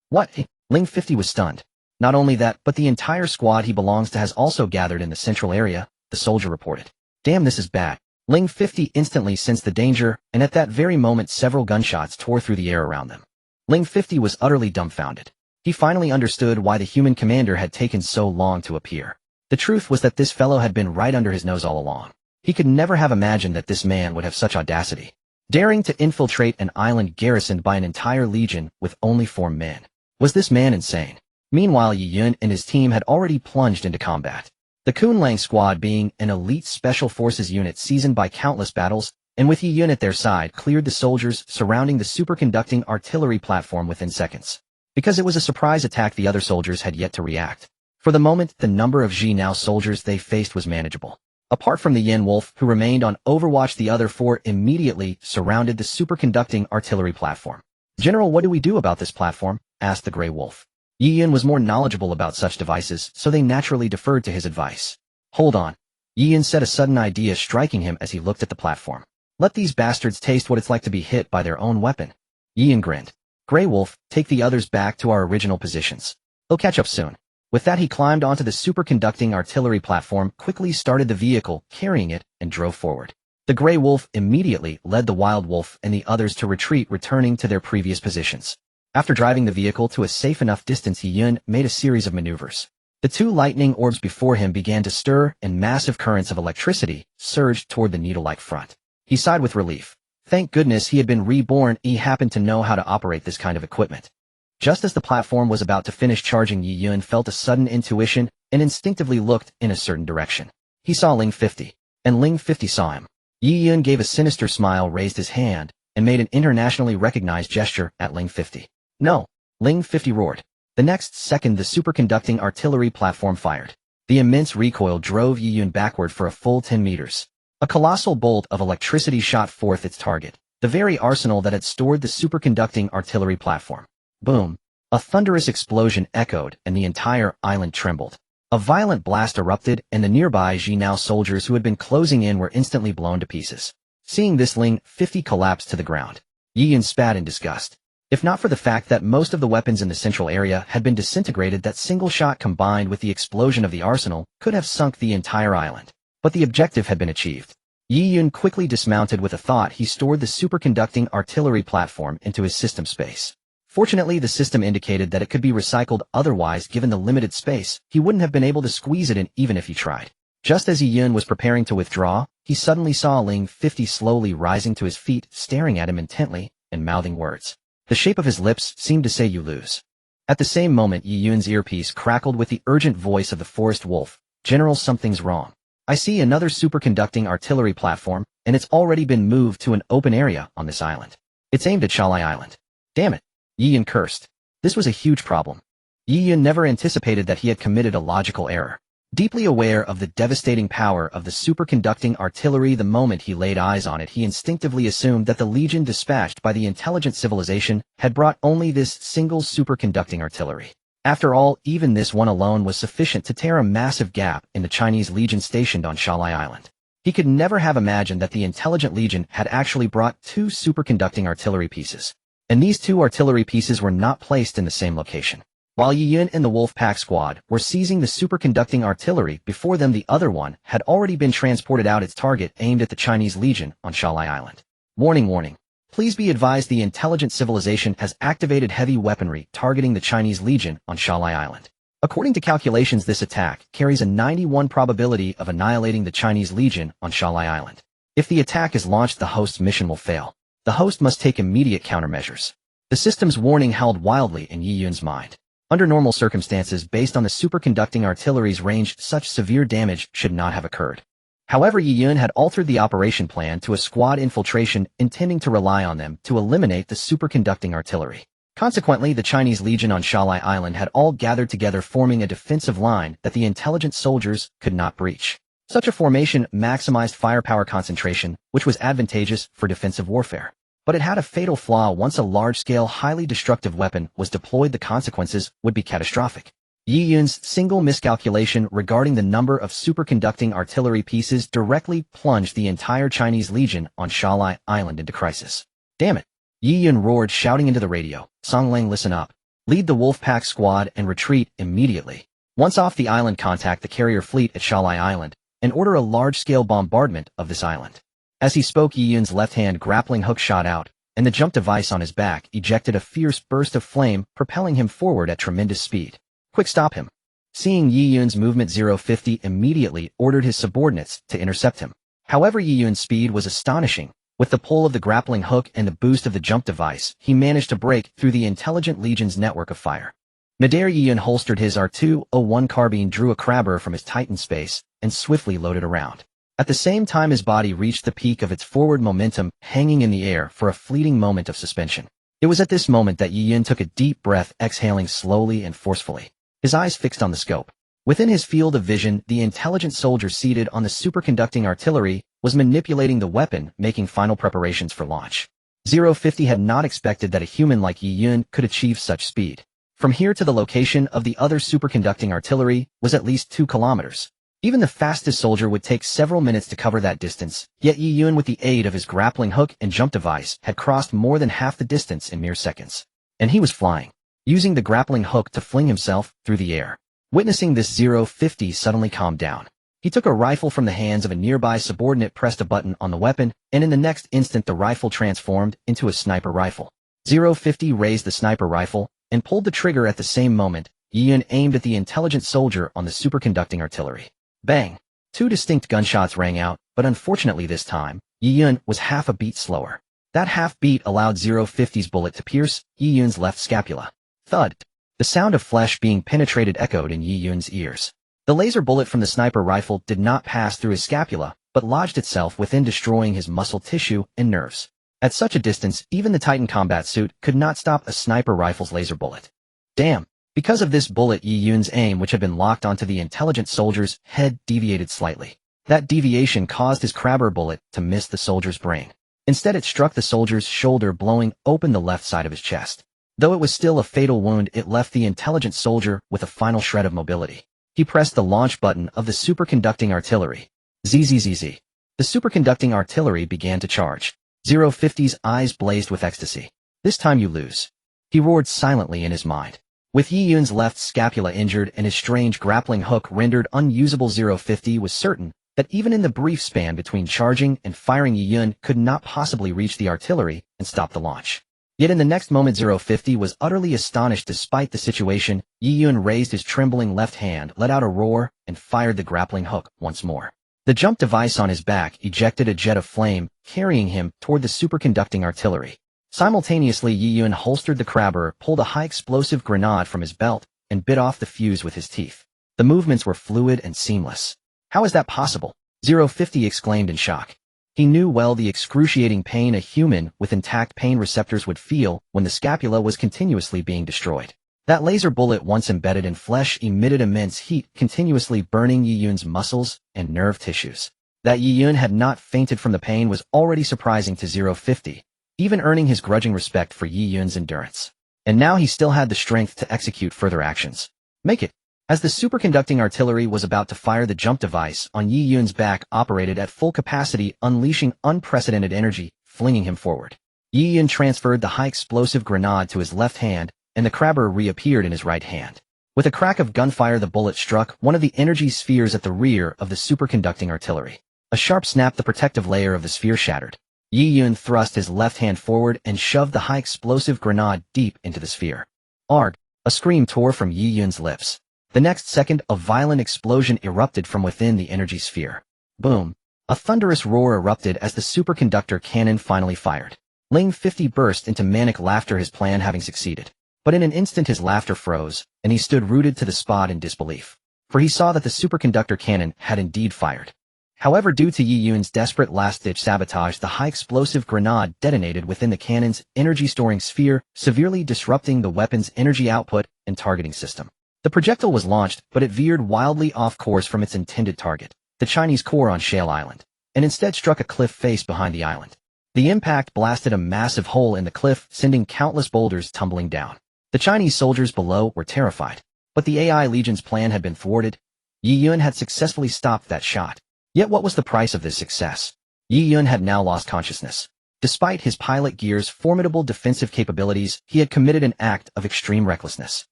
What? Ling 50 was stunned. Not only that, but the entire squad he belongs to has also gathered in the central area, the soldier reported. Damn, this is bad. Ling 50 instantly sensed the danger, and at that very moment several gunshots tore through the air around them. Ling 50 was utterly dumbfounded. He finally understood why the human commander had taken so long to appear. The truth was that this fellow had been right under his nose all along. He could never have imagined that this man would have such audacity, daring to infiltrate an island garrisoned by an entire legion with only 4 men. Was this man insane? Meanwhile, Yi Yun and his team had already plunged into combat. The Kunlang squad, being an elite special forces unit seasoned by countless battles, and with Yi Yun at their side, cleared the soldiers surrounding the superconducting artillery platform within seconds. Because it was a surprise attack, the other soldiers had yet to react. For the moment, the number of Jinao soldiers they faced was manageable. Apart from the Yin Wolf, who remained on overwatch, the other 4 immediately surrounded the superconducting artillery platform. "General, what do we do about this platform?" asked the Grey Wolf. Yi Yun was more knowledgeable about such devices, so they naturally deferred to his advice. "Hold on." Yi Yun said, a sudden idea striking him as he looked at the platform. "Let these bastards taste what it's like to be hit by their own weapon." Yi Yun grinned. "Grey Wolf, take the others back to our original positions. They'll catch up soon." With that, he climbed onto the superconducting artillery platform, quickly started the vehicle, carrying it, and drove forward. The Grey Wolf immediately led the Wild Wolf and the others to retreat, returning to their previous positions. After driving the vehicle to a safe enough distance, Yi Yun made a series of maneuvers. The 2 lightning orbs before him began to stir, and massive currents of electricity surged toward the needle-like front. He sighed with relief. Thank goodness he had been reborn. He happened to know how to operate this kind of equipment. Just as the platform was about to finish charging, Yi Yun felt a sudden intuition and instinctively looked in a certain direction. He saw Ling 50, and Ling 50 saw him. Yi Yun gave a sinister smile, raised his hand, and made an internationally recognized gesture at Ling 50. "No!" Ling 50 roared. The next second, the superconducting artillery platform fired. The immense recoil drove Yi Yun backward for a full 10 meters. A colossal bolt of electricity shot forth its target, the very arsenal that had stored the superconducting artillery platform. Boom! A thunderous explosion echoed, and the entire island trembled. A violent blast erupted, and the nearby Jinao soldiers who had been closing in were instantly blown to pieces. Seeing this, Ling 50 collapsed to the ground. Yi Yun spat in disgust. If not for the fact that most of the weapons in the central area had been disintegrated, that single shot combined with the explosion of the arsenal could have sunk the entire island. But the objective had been achieved. Yi Yun quickly dismounted with a thought. He stored the superconducting artillery platform into his system space. Fortunately, the system indicated that it could be recycled, otherwise, given the limited space, he wouldn't have been able to squeeze it in even if he tried. Just as Yi Yun was preparing to withdraw, he suddenly saw Ling 50 slowly rising to his feet, staring at him intently, and mouthing words. The shape of his lips seemed to say, "You lose." At the same moment, Yi Yun's earpiece crackled with the urgent voice of the forest wolf. "General, something's wrong. I see another superconducting artillery platform, and it's already been moved to an open area on this island. It's aimed at Shanghai Island." "Damn it!" Yi Yun cursed. This was a huge problem. Yi Yun never anticipated that he had committed a logical error. Deeply aware of the devastating power of the superconducting artillery, the moment he laid eyes on it, he instinctively assumed that the legion dispatched by the intelligent civilization had brought only this single superconducting artillery. After all, even this one alone was sufficient to tear a massive gap in the Chinese legion stationed on Shanghai Island. He could never have imagined that the intelligent legion had actually brought 2 superconducting artillery pieces. And these 2 artillery pieces were not placed in the same location. While Yi Yun and the Wolf Pack squad were seizing the superconducting artillery, before them the other one had already been transported out, its target aimed at the Chinese Legion on Shanghai Island. Warning, warning. Please be advised, the intelligent civilization has activated heavy weaponry targeting the Chinese Legion on Shanghai Island. According to calculations, this attack carries a 91 probability of annihilating the Chinese Legion on Shalai Island. If the attack is launched, the host's mission will fail. The host must take immediate countermeasures. The system's warning howled wildly in Yi Yun's mind. Under normal circumstances, based on the superconducting artillery's range, such severe damage should not have occurred. However, Yi Yun had altered the operation plan to a squad infiltration, intending to rely on them to eliminate the superconducting artillery. Consequently, the Chinese Legion on Shalai Island had all gathered together, forming a defensive line that the intelligent soldiers could not breach. Such a formation maximized firepower concentration, which was advantageous for defensive warfare. But it had a fatal flaw. Once a large-scale, highly destructive weapon was deployed, the consequences would be catastrophic. Yi Yun's single miscalculation regarding the number of superconducting artillery pieces directly plunged the entire Chinese Legion on Shalai Island into crisis. Damn it! Yi Yun roared, shouting into the radio, "Song Lang, listen up. Lead the Wolfpack squad and retreat immediately. Once off the island, contact the carrier fleet at Shalai Island and order a large-scale bombardment of this island." As he spoke, Yi Yun's left-hand grappling hook shot out, and the jump device on his back ejected a fierce burst of flame, propelling him forward at tremendous speed. "Quick, stop him." Seeing Yi Yun's movement, 050 immediately ordered his subordinates to intercept him. However, Yi Yun's speed was astonishing. With the pull of the grappling hook and the boost of the jump device, he managed to break through the intelligent Legion's network of fire. Midair, Yi Yun holstered his R201 carbine, drew a crabber from his Titan space, and swiftly loaded around. At the same time, his body reached the peak of its forward momentum, hanging in the air for a fleeting moment of suspension. It was at this moment that Yi Yun took a deep breath, exhaling slowly and forcefully. His eyes fixed on the scope. Within his field of vision, the intelligent soldier seated on the superconducting artillery was manipulating the weapon, making final preparations for launch. 050 had not expected that a human like Yi Yun could achieve such speed. From here to the location of the other superconducting artillery was at least 2 kilometers. Even the fastest soldier would take several minutes to cover that distance, yet Yi Yun, with the aid of his grappling hook and jump device, had crossed more than half the distance in mere seconds. And he was flying, using the grappling hook to fling himself through the air. Witnessing this, 050 suddenly calmed down. He took a rifle from the hands of a nearby subordinate, pressed a button on the weapon, and in the next instant the rifle transformed into a sniper rifle. 050 raised the sniper rifle and pulled the trigger. At the same moment, Yi Yun aimed at the intelligent soldier on the superconducting artillery. Bang! 2 distinct gunshots rang out, but unfortunately this time, Yi Yun was half a beat slower. That half beat allowed 050's bullet to pierce Yi Yun's left scapula. Thud! The sound of flesh being penetrated echoed in Yi Yun's ears. The laser bullet from the sniper rifle did not pass through his scapula, but lodged itself within, destroying his muscle tissue and nerves. At such a distance, even the Titan combat suit could not stop a sniper rifle's laser bullet. Damn! Because of this bullet, Yi Yun's aim, which had been locked onto the intelligent soldier's head, deviated slightly. That deviation caused his crabber bullet to miss the soldier's brain. Instead, it struck the soldier's shoulder, blowing open the left side of his chest. Though it was still a fatal wound, it left the intelligent soldier with a final shred of mobility. He pressed the launch button of the superconducting artillery. ZZZZ. The superconducting artillery began to charge. 050's eyes blazed with ecstasy. "This time you lose," he roared silently in his mind. With Yi Yun's left scapula injured and his strange grappling hook rendered unusable, 050 was certain that even in the brief span between charging and firing, Yi Yun could not possibly reach the artillery and stop the launch. Yet in the next moment, 050 was utterly astonished. Despite the situation, Yi Yun raised his trembling left hand, let out a roar, and fired the grappling hook once more. The jump device on his back ejected a jet of flame, carrying him toward the superconducting artillery. Simultaneously, Yi Yun holstered the crabber, pulled a high-explosive grenade from his belt, and bit off the fuse with his teeth. The movements were fluid and seamless. "How is that possible?" 050 exclaimed in shock. He knew well the excruciating pain a human with intact pain receptors would feel when the scapula was continuously being destroyed. That laser bullet, once embedded in flesh, emitted immense heat, continuously burning Yi Yun's muscles and nerve tissues. That Yi Yun had not fainted from the pain was already surprising to 050, even earning his grudging respect for Yi Yun's endurance. And now he still had the strength to execute further actions. Make it! As the superconducting artillery was about to fire, the jump device on Yi Yun's back operated at full capacity, unleashing unprecedented energy, flinging him forward. Yi Yun transferred the high-explosive grenade to his left hand, and the crabber reappeared in his right hand. With a crack of gunfire, the bullet struck one of the energy spheres at the rear of the superconducting artillery. A sharp snap, the protective layer of the sphere shattered. Yi Yun thrust his left hand forward and shoved the high-explosive grenade deep into the sphere. Arg! A scream tore from Yi Yun's lips. The next second, a violent explosion erupted from within the energy sphere. Boom! A thunderous roar erupted as the superconductor cannon finally fired. Ling 50 burst into manic laughter, his plan having succeeded. But in an instant his laughter froze, and he stood rooted to the spot in disbelief. For he saw that the superconductor cannon had indeed fired. However, due to Yi Yun's desperate last-ditch sabotage, the high-explosive grenade detonated within the cannon's energy-storing sphere, severely disrupting the weapon's energy output and targeting system. The projectile was launched, but it veered wildly off course from its intended target, the Chinese core on Shale Island, and instead struck a cliff face behind the island. The impact blasted a massive hole in the cliff, sending countless boulders tumbling down. The Chinese soldiers below were terrified, but the AI Legion's plan had been thwarted. Yi Yun had successfully stopped that shot. Yet what was the price of this success? Yi Yun had now lost consciousness. Despite his pilot gear's formidable defensive capabilities, he had committed an act of extreme recklessness.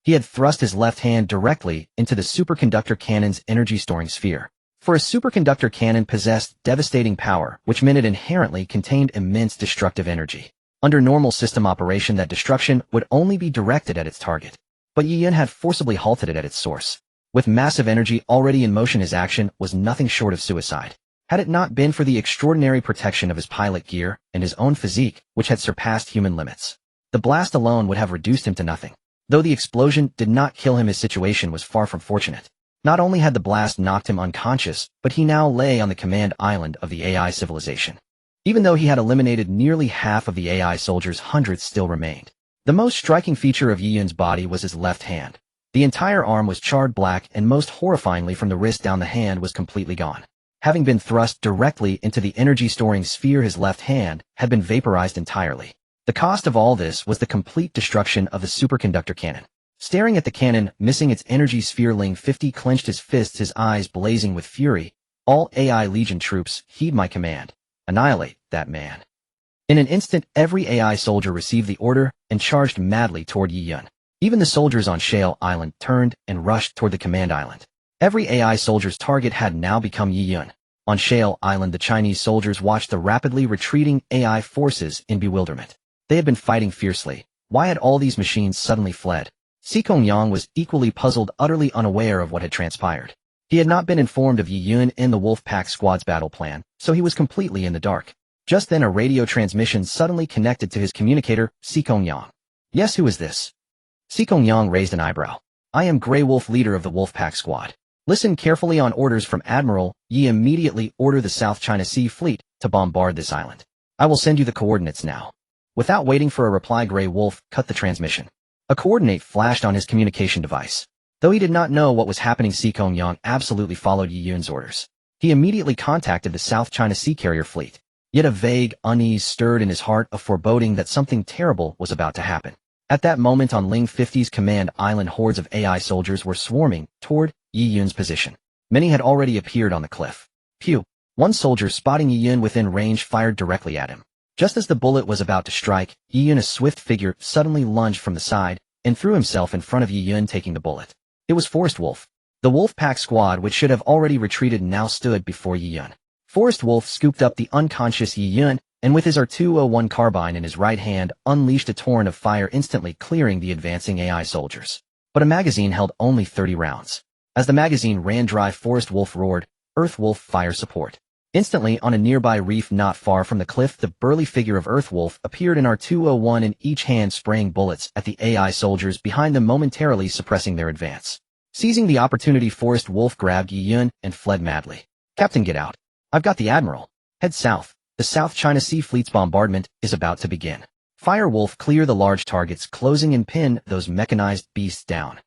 He had thrust his left hand directly into the superconductor cannon's energy-storing sphere. For a superconductor cannon possessed devastating power, which meant it inherently contained immense destructive energy. Under normal system operation, that destruction would only be directed at its target. But Yi Yun had forcibly halted it at its source. With massive energy already in motion, his action was nothing short of suicide. Had it not been for the extraordinary protection of his pilot gear and his own physique, which had surpassed human limits, the blast alone would have reduced him to nothing. Though the explosion did not kill him, his situation was far from fortunate. Not only had the blast knocked him unconscious, but he now lay on the command island of the AI civilization. Even though he had eliminated nearly half of the AI soldiers, hundreds still remained. The most striking feature of Yi Yun's body was his left hand. The entire arm was charred black, and most horrifyingly, from the wrist down, the hand was completely gone. Having been thrust directly into the energy-storing sphere, his left hand had been vaporized entirely. The cost of all this was the complete destruction of the superconductor cannon. Staring at the cannon, missing its energy sphere, Ling 50 clenched his fists, his eyes blazing with fury. All AI Legion troops, heed my command. Annihilate that man. In an instant, every AI soldier received the order and charged madly toward Yi Yun. Even the soldiers on Shale Island turned and rushed toward the command island. Every AI soldier's target had now become Yi Yun. On Shale Island, the Chinese soldiers watched the rapidly retreating AI forces in bewilderment. They had been fighting fiercely. Why had all these machines suddenly fled? Sikong Yang was equally puzzled, utterly unaware of what had transpired. He had not been informed of Yi Yun and the Wolf Pack Squad's battle plan, so he was completely in the dark. Just then a radio transmission suddenly connected to his communicator, Sikong Yang. Yes, who is this? Sikong Yang raised an eyebrow. I am Grey Wolf, leader of the Wolf Pack Squad. Listen carefully. On orders from Admiral Yi, immediately order the South China Sea Fleet to bombard this island. I will send you the coordinates now. Without waiting for a reply, Grey Wolf cut the transmission. A coordinate flashed on his communication device. Though he did not know what was happening, Sikong Yang absolutely followed Yi Yun's orders. He immediately contacted the South China Sea Carrier Fleet. Yet a vague unease stirred in his heart, a foreboding that something terrible was about to happen. At that moment, on Ling 50's command island, hordes of AI soldiers were swarming toward Yi Yun's position. Many had already appeared on the cliff. Pew! One soldier, spotting Yi Yun within range, fired directly at him. Just as the bullet was about to strike, Yi Yun, a swift figure, suddenly lunged from the side and threw himself in front of Yi Yun, taking the bullet. It was Forest Wolf. The Wolf Pack Squad, which should have already retreated, now stood before Yi Yun. Forest Wolf scooped up the unconscious Yi Yun, and with his R201 carbine in his right hand, unleashed a torrent of fire, instantly clearing the advancing AI soldiers. But a magazine held only 30 rounds. As the magazine ran dry, Forest Wolf roared, "Earth Wolf, fire support." Instantly, on a nearby reef not far from the cliff, the burly figure of Earth Wolf appeared, in R201 in each hand, spraying bullets at the AI soldiers behind them, momentarily suppressing their advance. Seizing the opportunity, Forest Wolf grabbed Yi Yun and fled madly. "Captain, get out. I've got the Admiral. Head south. The South China Sea Fleet's bombardment is about to begin. Fire Wolf, clear the large targets, closing and pin those mechanized beasts down."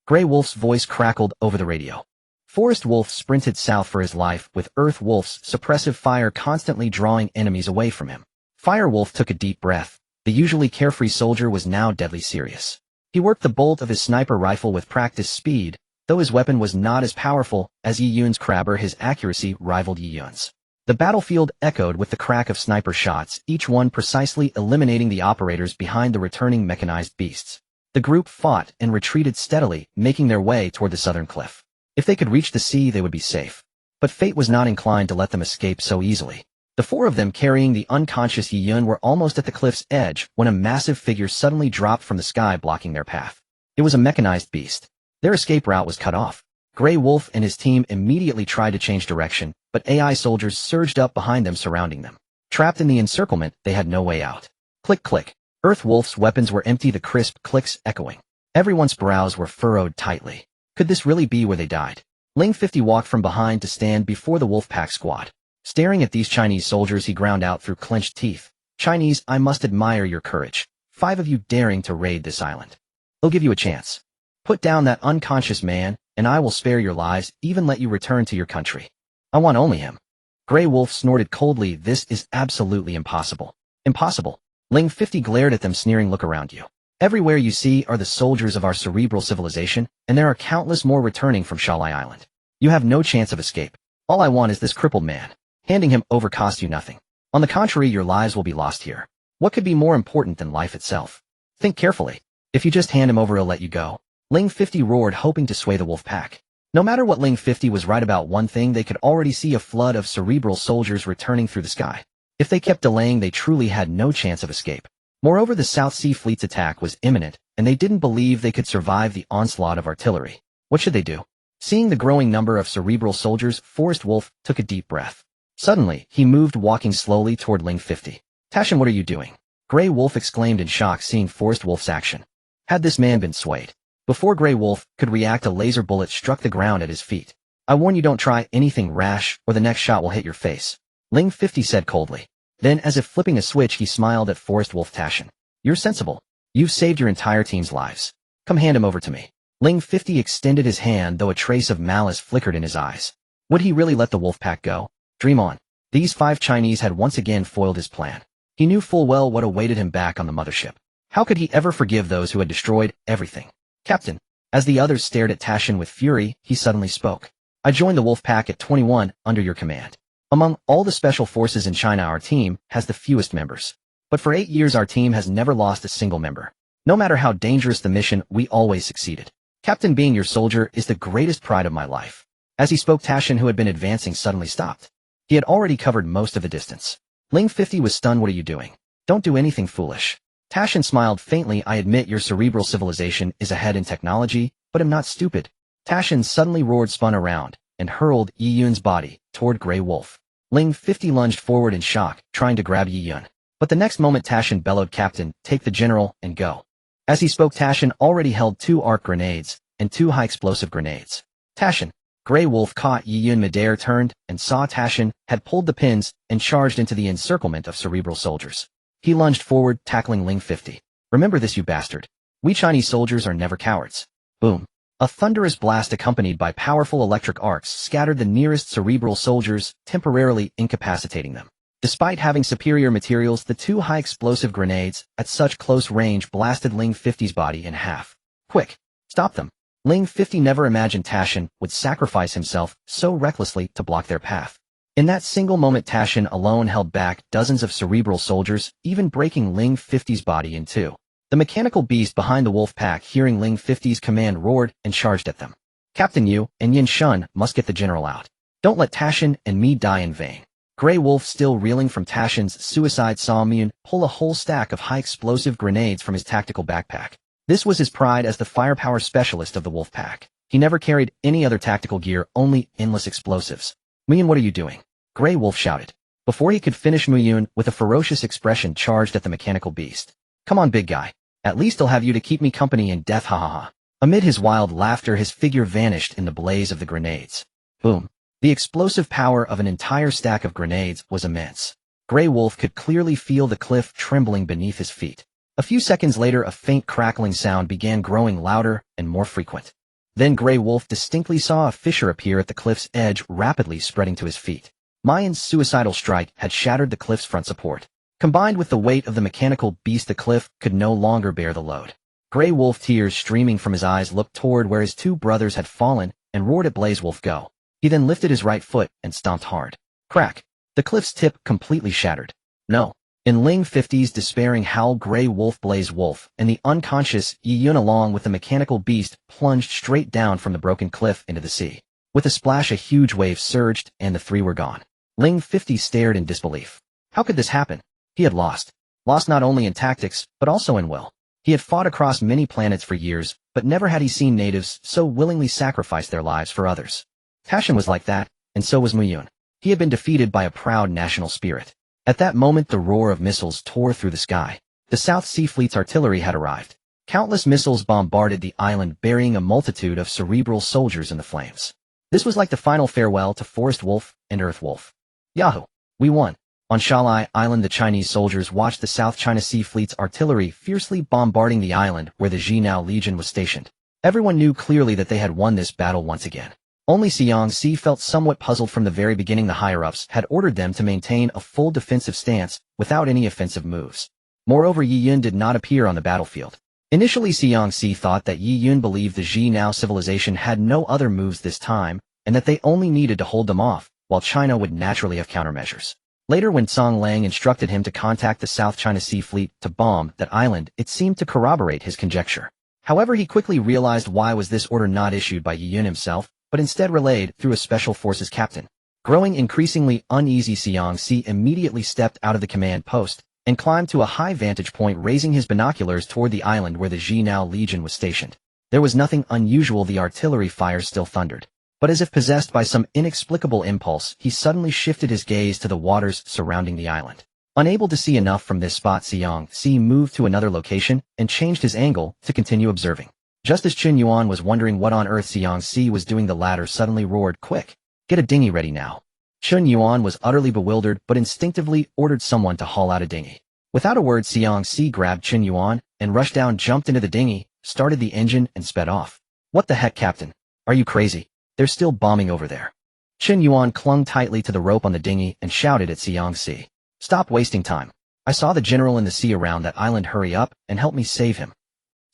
Grey Wolf's voice crackled over the radio. Forest Wolf sprinted south for his life, with Earth Wolf's suppressive fire constantly drawing enemies away from him. Fire Wolf took a deep breath. The usually carefree soldier was now deadly serious. He worked the bolt of his sniper rifle with practiced speed. Though his weapon was not as powerful as Yi Yun's crabber, his accuracy rivaled Yi Yun's. The battlefield echoed with the crack of sniper shots, each one precisely eliminating the operators behind the returning mechanized beasts. The group fought and retreated steadily, making their way toward the southern cliff. If they could reach the sea, they would be safe. But fate was not inclined to let them escape so easily. The four of them, carrying the unconscious Yi Yun, were almost at the cliff's edge when a massive figure suddenly dropped from the sky, blocking their path. It was a mechanized beast. Their escape route was cut off. Grey Wolf and his team immediately tried to change direction, but AI soldiers surged up behind them, surrounding them. Trapped in the encirclement, they had no way out. Click, click. Earth Wolf's weapons were empty, the crisp clicks echoing. Everyone's brows were furrowed tightly. Could this really be where they died? Ling 50 walked from behind to stand before the Wolfpack squad. Staring at these Chinese soldiers, he ground out through clenched teeth. Chinese, I must admire your courage. 5 of you daring to raid this island. I'll give you a chance. Put down that unconscious man, and I will spare your lives, even let you return to your country. I want only him. Grey Wolf snorted coldly. This is absolutely impossible. Impossible. Ling 50 glared at them, sneering. Look around you. Everywhere you see are the soldiers of our cerebral civilization, and there are countless more returning from Shalai Island. You have no chance of escape. All I want is this crippled man. Handing him over costs you nothing. On the contrary, your lives will be lost here. What could be more important than life itself? Think carefully. If you just hand him over, he'll let you go. Ling 50 roared, hoping to sway the wolf pack. No matter what, Ling 50 was right about one thing: they could already see a flood of cerebral soldiers returning through the sky. If they kept delaying, they truly had no chance of escape. Moreover, the South Sea Fleet's attack was imminent, and they didn't believe they could survive the onslaught of artillery. What should they do? Seeing the growing number of cerebral soldiers, Forest Wolf took a deep breath. Suddenly, he moved, walking slowly toward Ling 50. Tashin, what are you doing? Grey Wolf exclaimed in shock, seeing Forest Wolf's action. Had this man been swayed? Before Grey Wolf could react, a laser bullet struck the ground at his feet. I warn you, don't try anything rash, or the next shot will hit your face. Ling 50 said coldly. Then, as if flipping a switch, he smiled at Forest Wolf. Tashin, you're sensible. You've saved your entire team's lives. Come, hand him over to me. Ling 50 extended his hand, though a trace of malice flickered in his eyes. Would he really let the wolf pack go? Dream on. These 5 Chinese had once again foiled his plan. He knew full well what awaited him back on the mothership. How could he ever forgive those who had destroyed everything? Captain. As the others stared at Tashin with fury, he suddenly spoke. I joined the wolf pack at 21, under your command. Among all the special forces in China, our team has the fewest members. But for 8 years, our team has never lost a single member. No matter how dangerous the mission, we always succeeded. Captain, being your soldier is the greatest pride of my life. As he spoke, Tashin, who had been advancing, suddenly stopped. He had already covered most of the distance. Ling 50 was stunned. What are you doing? Don't do anything foolish. Tashin smiled faintly. I admit your cerebral civilization is ahead in technology, but I'm not stupid. Tashin suddenly roared, spun around, and hurled Yi Yun's body toward Grey Wolf. Ling 50 lunged forward in shock, trying to grab Yi Yun. But the next moment, Tashin bellowed, Captain, take the general and go. As he spoke, Tashin already held 2 arc grenades and 2 high-explosive grenades. Tashin. Grey Wolf caught Yi Yun midair, turned, and saw Tashin had pulled the pins and charged into the encirclement of cerebral soldiers. He lunged forward, tackling Ling 50. Remember this, you bastard. We Chinese soldiers are never cowards. Boom. A thunderous blast accompanied by powerful electric arcs scattered the nearest cerebral soldiers, temporarily incapacitating them. Despite having superior materials, the 2 high-explosive grenades, at such close range, blasted Ling 50's body in half. Quick! Stop them! Ling 50 never imagined Tashin would sacrifice himself so recklessly to block their path. In that single moment, Tashin alone held back dozens of cerebral soldiers, even breaking Ling 50's body in 2. The mechanical beast behind the wolf pack, hearing Ling 50's command, roared and charged at them. Captain, you and Yin Shun must get the general out. Don't let Tashin and me die in vain. Grey Wolf, still reeling from Tashin's suicide, saw Myun pull a whole stack of high-explosive grenades from his tactical backpack. This was his pride as the firepower specialist of the wolf pack. He never carried any other tactical gear, only endless explosives. Myun, what are you doing? Grey Wolf shouted. Before he could finish, Myun, with a ferocious expression, charged at the mechanical beast. Come on, big guy. At least I'll have you to keep me company in death, ha ha ha. Amid his wild laughter, his figure vanished in the blaze of the grenades. Boom. The explosive power of an entire stack of grenades was immense. Grey Wolf could clearly feel the cliff trembling beneath his feet. A few seconds later, a faint crackling sound began, growing louder and more frequent. Then Grey Wolf distinctly saw a fissure appear at the cliff's edge, rapidly spreading to his feet. Myun's suicidal strike had shattered the cliff's front support. Combined with the weight of the mechanical beast, the cliff could no longer bear the load. Grey Wolf, tears streaming from his eyes, looked toward where his 2 brothers had fallen and roared at Blaze Wolf, go. He then lifted his right foot and stomped hard. Crack. The cliff's tip completely shattered. No. In Ling 50's despairing howl, Grey Wolf, Blaze Wolf, and the unconscious Yi Yun along with the mechanical beast plunged straight down from the broken cliff into the sea. With a splash, a huge wave surged, and the 3 were gone. Ling 50 stared in disbelief. How could this happen? He had lost. Lost not only in tactics, but also in will. He had fought across many planets for years, but never had he seen natives so willingly sacrifice their lives for others. Tashin was like that, and so was Muyun. He had been defeated by a proud national spirit. At that moment the roar of missiles tore through the sky. The South Sea Fleet's artillery had arrived. Countless missiles bombarded the island, burying a multitude of cerebral soldiers in the flames. This was like the final farewell to Forest Wolf and Earth Wolf. Yahoo! We won. On Shalai Island the Chinese soldiers watched the South China Sea Fleet's artillery fiercely bombarding the island where the Jinao Legion was stationed. Everyone knew clearly that they had won this battle once again. Only Xiangxi felt somewhat puzzled. From the very beginning the higher-ups had ordered them to maintain a full defensive stance without any offensive moves. Moreover, Yi Yun did not appear on the battlefield. Initially Xiangxi thought that Yi Yun believed the Jinao civilization had no other moves this time, and that they only needed to hold them off, while China would naturally have countermeasures. Later when Song Lang instructed him to contact the South China Sea Fleet to bomb that island, it seemed to corroborate his conjecture. However, he quickly realized why was this order not issued by Yi Yun himself, but instead relayed through a special forces captain. Growing increasingly uneasy, Xiangxi immediately stepped out of the command post and climbed to a high vantage point, raising his binoculars toward the island where the Jinao Legion was stationed. There was nothing unusual. The artillery fire still thundered. But as if possessed by some inexplicable impulse, he suddenly shifted his gaze to the waters surrounding the island. Unable to see enough from this spot, Xiangxi moved to another location and changed his angle to continue observing. Just as Chun Yuan was wondering what on earth Xiangxi was doing, the latter suddenly roared, "Quick! Get a dinghy ready now." Chun Yuan was utterly bewildered but instinctively ordered someone to haul out a dinghy. Without a word, Xiangxi grabbed Chun Yuan and rushed down, jumped into the dinghy, started the engine, and sped off. "What the heck, Captain? Are you crazy? They're still bombing over there." Chun Yuan clung tightly to the rope on the dinghy and shouted at Xiangxi, "Stop wasting time. I saw the general in the sea around that island. Hurry up and help me save him."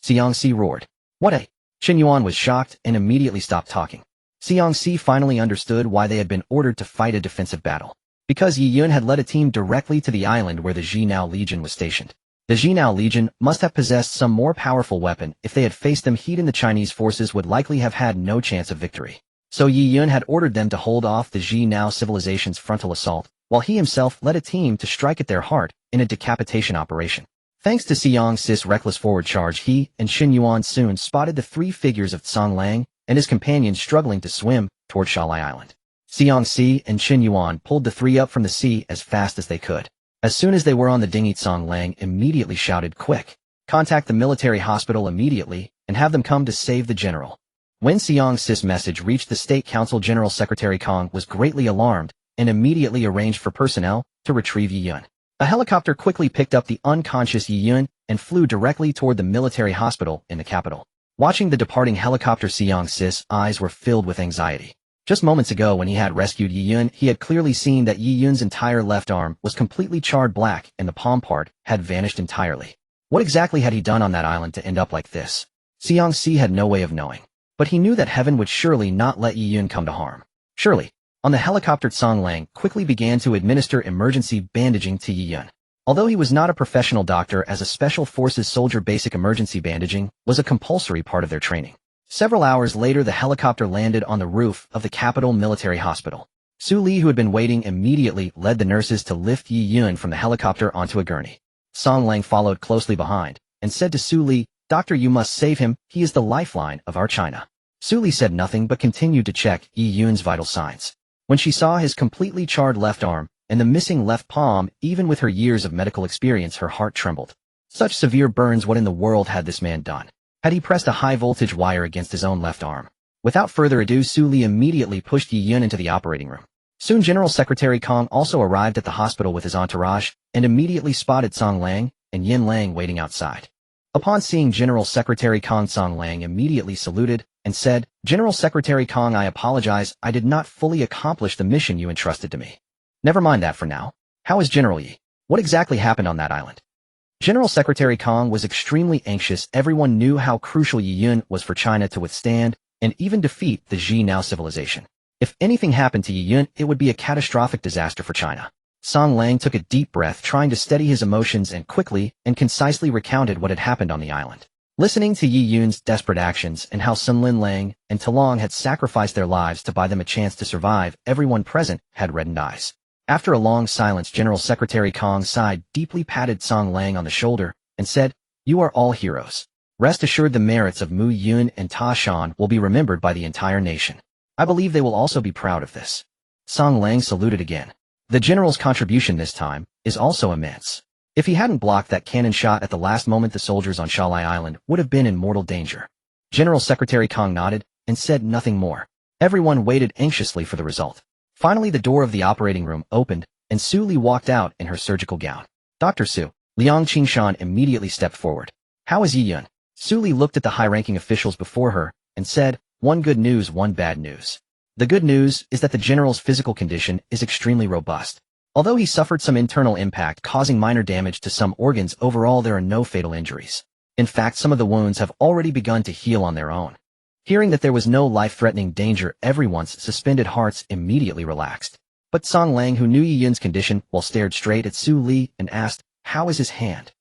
Xiangxi roared, "What a—" Chun Yuan was shocked and immediately stopped talking. Xiangxi finally understood why they had been ordered to fight a defensive battle. Because Yi Yun had led a team directly to the island where the Jinao Legion was stationed. The Jinao Legion must have possessed some more powerful weapon. If they had faced them head-on, the Chinese forces would likely have had no chance of victory. So Yi Yun had ordered them to hold off the Jinao civilization's frontal assault, while he himself led a team to strike at their heart in a decapitation operation. Thanks to Xiangxi's reckless forward charge, he and Chun Yuan soon spotted the three figures of Song Lang and his companions struggling to swim toward Shalai Island. Xiangxi and Chun Yuan pulled the three up from the sea as fast as they could. As soon as they were on the dinghy, Song Lang immediately shouted, "Quick! Contact the military hospital immediately and have them come to save the general." When Xiangxi's message reached the State Council, General Secretary Kong was greatly alarmed and immediately arranged for personnel to retrieve Yi Yun. A helicopter quickly picked up the unconscious Yi Yun and flew directly toward the military hospital in the capital. Watching the departing helicopter, Xiangxi's eyes were filled with anxiety. Just moments ago when he had rescued Yi Yun, he had clearly seen that Yi Yun's entire left arm was completely charred black and the palm part had vanished entirely. What exactly had he done on that island to end up like this? Xiangxi had no way of knowing. But he knew that heaven would surely not let Yi Yun come to harm. Surely. On the helicopter, Song Lang quickly began to administer emergency bandaging to Yi Yun. Although he was not a professional doctor, as a special forces soldier, basic emergency bandaging was a compulsory part of their training. Several hours later, the helicopter landed on the roof of the capital military hospital. Su Li, who had been waiting, immediately led the nurses to lift Yi Yun from the helicopter onto a gurney. Song Lang followed closely behind and said to Su Li, "Doctor, you must save him. He is the lifeline of our China." Su Li said nothing but continued to check Yi Yun's vital signs. When she saw his completely charred left arm and the missing left palm, even with her years of medical experience, her heart trembled. Such severe burns, what in the world had this man done? Had he pressed a high-voltage wire against his own left arm? Without further ado, Su Li immediately pushed Yi Yun into the operating room. Soon General Secretary Kong also arrived at the hospital with his entourage and immediately spotted Song Lang and Yin Lang waiting outside. Upon seeing General Secretary Kong, Song Lang immediately saluted and said, "General Secretary Kong, I apologize. I did not fully accomplish the mission you entrusted to me." "Never mind that for now. How is General Yi? What exactly happened on that island?" General Secretary Kong was extremely anxious. Everyone knew how crucial Yi Yun was for China to withstand and even defeat the Jinao civilization. If anything happened to Yi Yun, it would be a catastrophic disaster for China. Song Lang took a deep breath, trying to steady his emotions, and quickly and concisely recounted what had happened on the island. Listening to Yi Yun's desperate actions and how Sun Lin Lang and Talong had sacrificed their lives to buy them a chance to survive, everyone present had reddened eyes. After a long silence, General Secretary Kong sighed deeply, patted Song Lang on the shoulder, and said, You are all heroes. Rest assured the merits of Mu Yun and Ta Shan will be remembered by the entire nation. I believe they will also be proud of this. Song Lang saluted again. The general's contribution this time is also immense. If he hadn't blocked that cannon shot at the last moment, the soldiers on Shalai Island would have been in mortal danger. General Secretary Kong nodded and said nothing more. Everyone waited anxiously for the result. Finally, the door of the operating room opened, and Su Li walked out in her surgical gown. Dr. Su. Liang Qingshan immediately stepped forward. How is Yi Yun? Su Li looked at the high-ranking officials before her and said, one good news, one bad news. The good news is that the general's physical condition is extremely robust. Although he suffered some internal impact causing minor damage to some organs, overall there are no fatal injuries. In fact, some of the wounds have already begun to heal on their own. Hearing that there was no life-threatening danger, everyone's suspended hearts immediately relaxed. But Song Lang, who knew Yi Yun's condition, stared straight at Su Li and asked, how is his hand?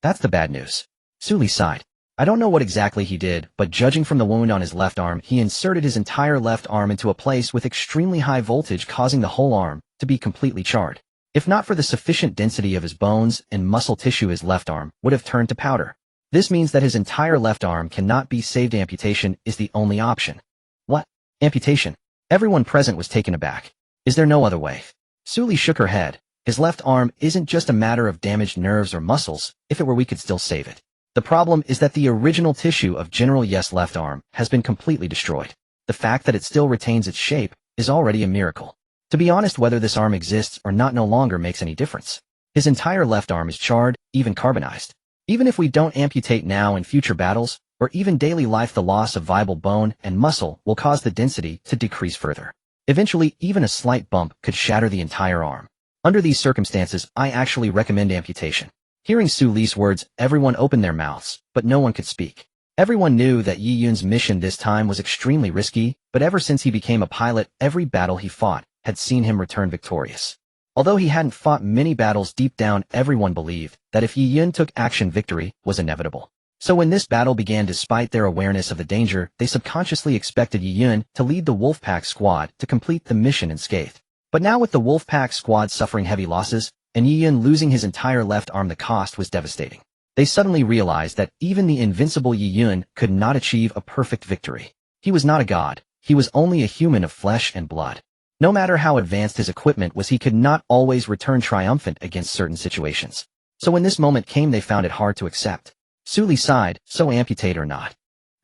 That's the bad news. Su Li sighed. I don't know what exactly he did, but judging from the wound on his left arm, he inserted his entire left arm into a place with extremely high voltage, causing the whole arm to be completely charred. If not for the sufficient density of his bones and muscle tissue, his left arm would have turned to powder. This means that his entire left arm cannot be saved. Amputation is the only option. What? Amputation? Everyone present was taken aback. Is there no other way? Su Li shook her head. His left arm isn't just a matter of damaged nerves or muscles. If it were, we could still save it. The problem is that the original tissue of General Ye's left arm has been completely destroyed. The fact that it still retains its shape is already a miracle. To be honest, whether this arm exists or not no longer makes any difference. His entire left arm is charred, even carbonized. Even if we don't amputate now, in future battles, or even daily life, the loss of viable bone and muscle will cause the density to decrease further. Eventually, even a slight bump could shatter the entire arm. Under these circumstances, I actually recommend amputation. Hearing Su Li's words, everyone opened their mouths, but no one could speak. Everyone knew that Yi Yun's mission this time was extremely risky, but ever since he became a pilot, every battle he fought had seen him return victorious. Although he hadn't fought many battles, deep down everyone believed that if Yi Yun took action, victory was inevitable. So when this battle began, despite their awareness of the danger, they subconsciously expected Yi Yun to lead the Wolfpack squad to complete the mission unscathed. But now, with the Wolfpack squad suffering heavy losses, and Yi Yun losing his entire left arm, the cost was devastating. They suddenly realized that even the invincible Yi Yun could not achieve a perfect victory. He was not a god. He was only a human of flesh and blood. No matter how advanced his equipment was, he could not always return triumphant against certain situations. So when this moment came, they found it hard to accept. Su Li sighed, so amputate or not.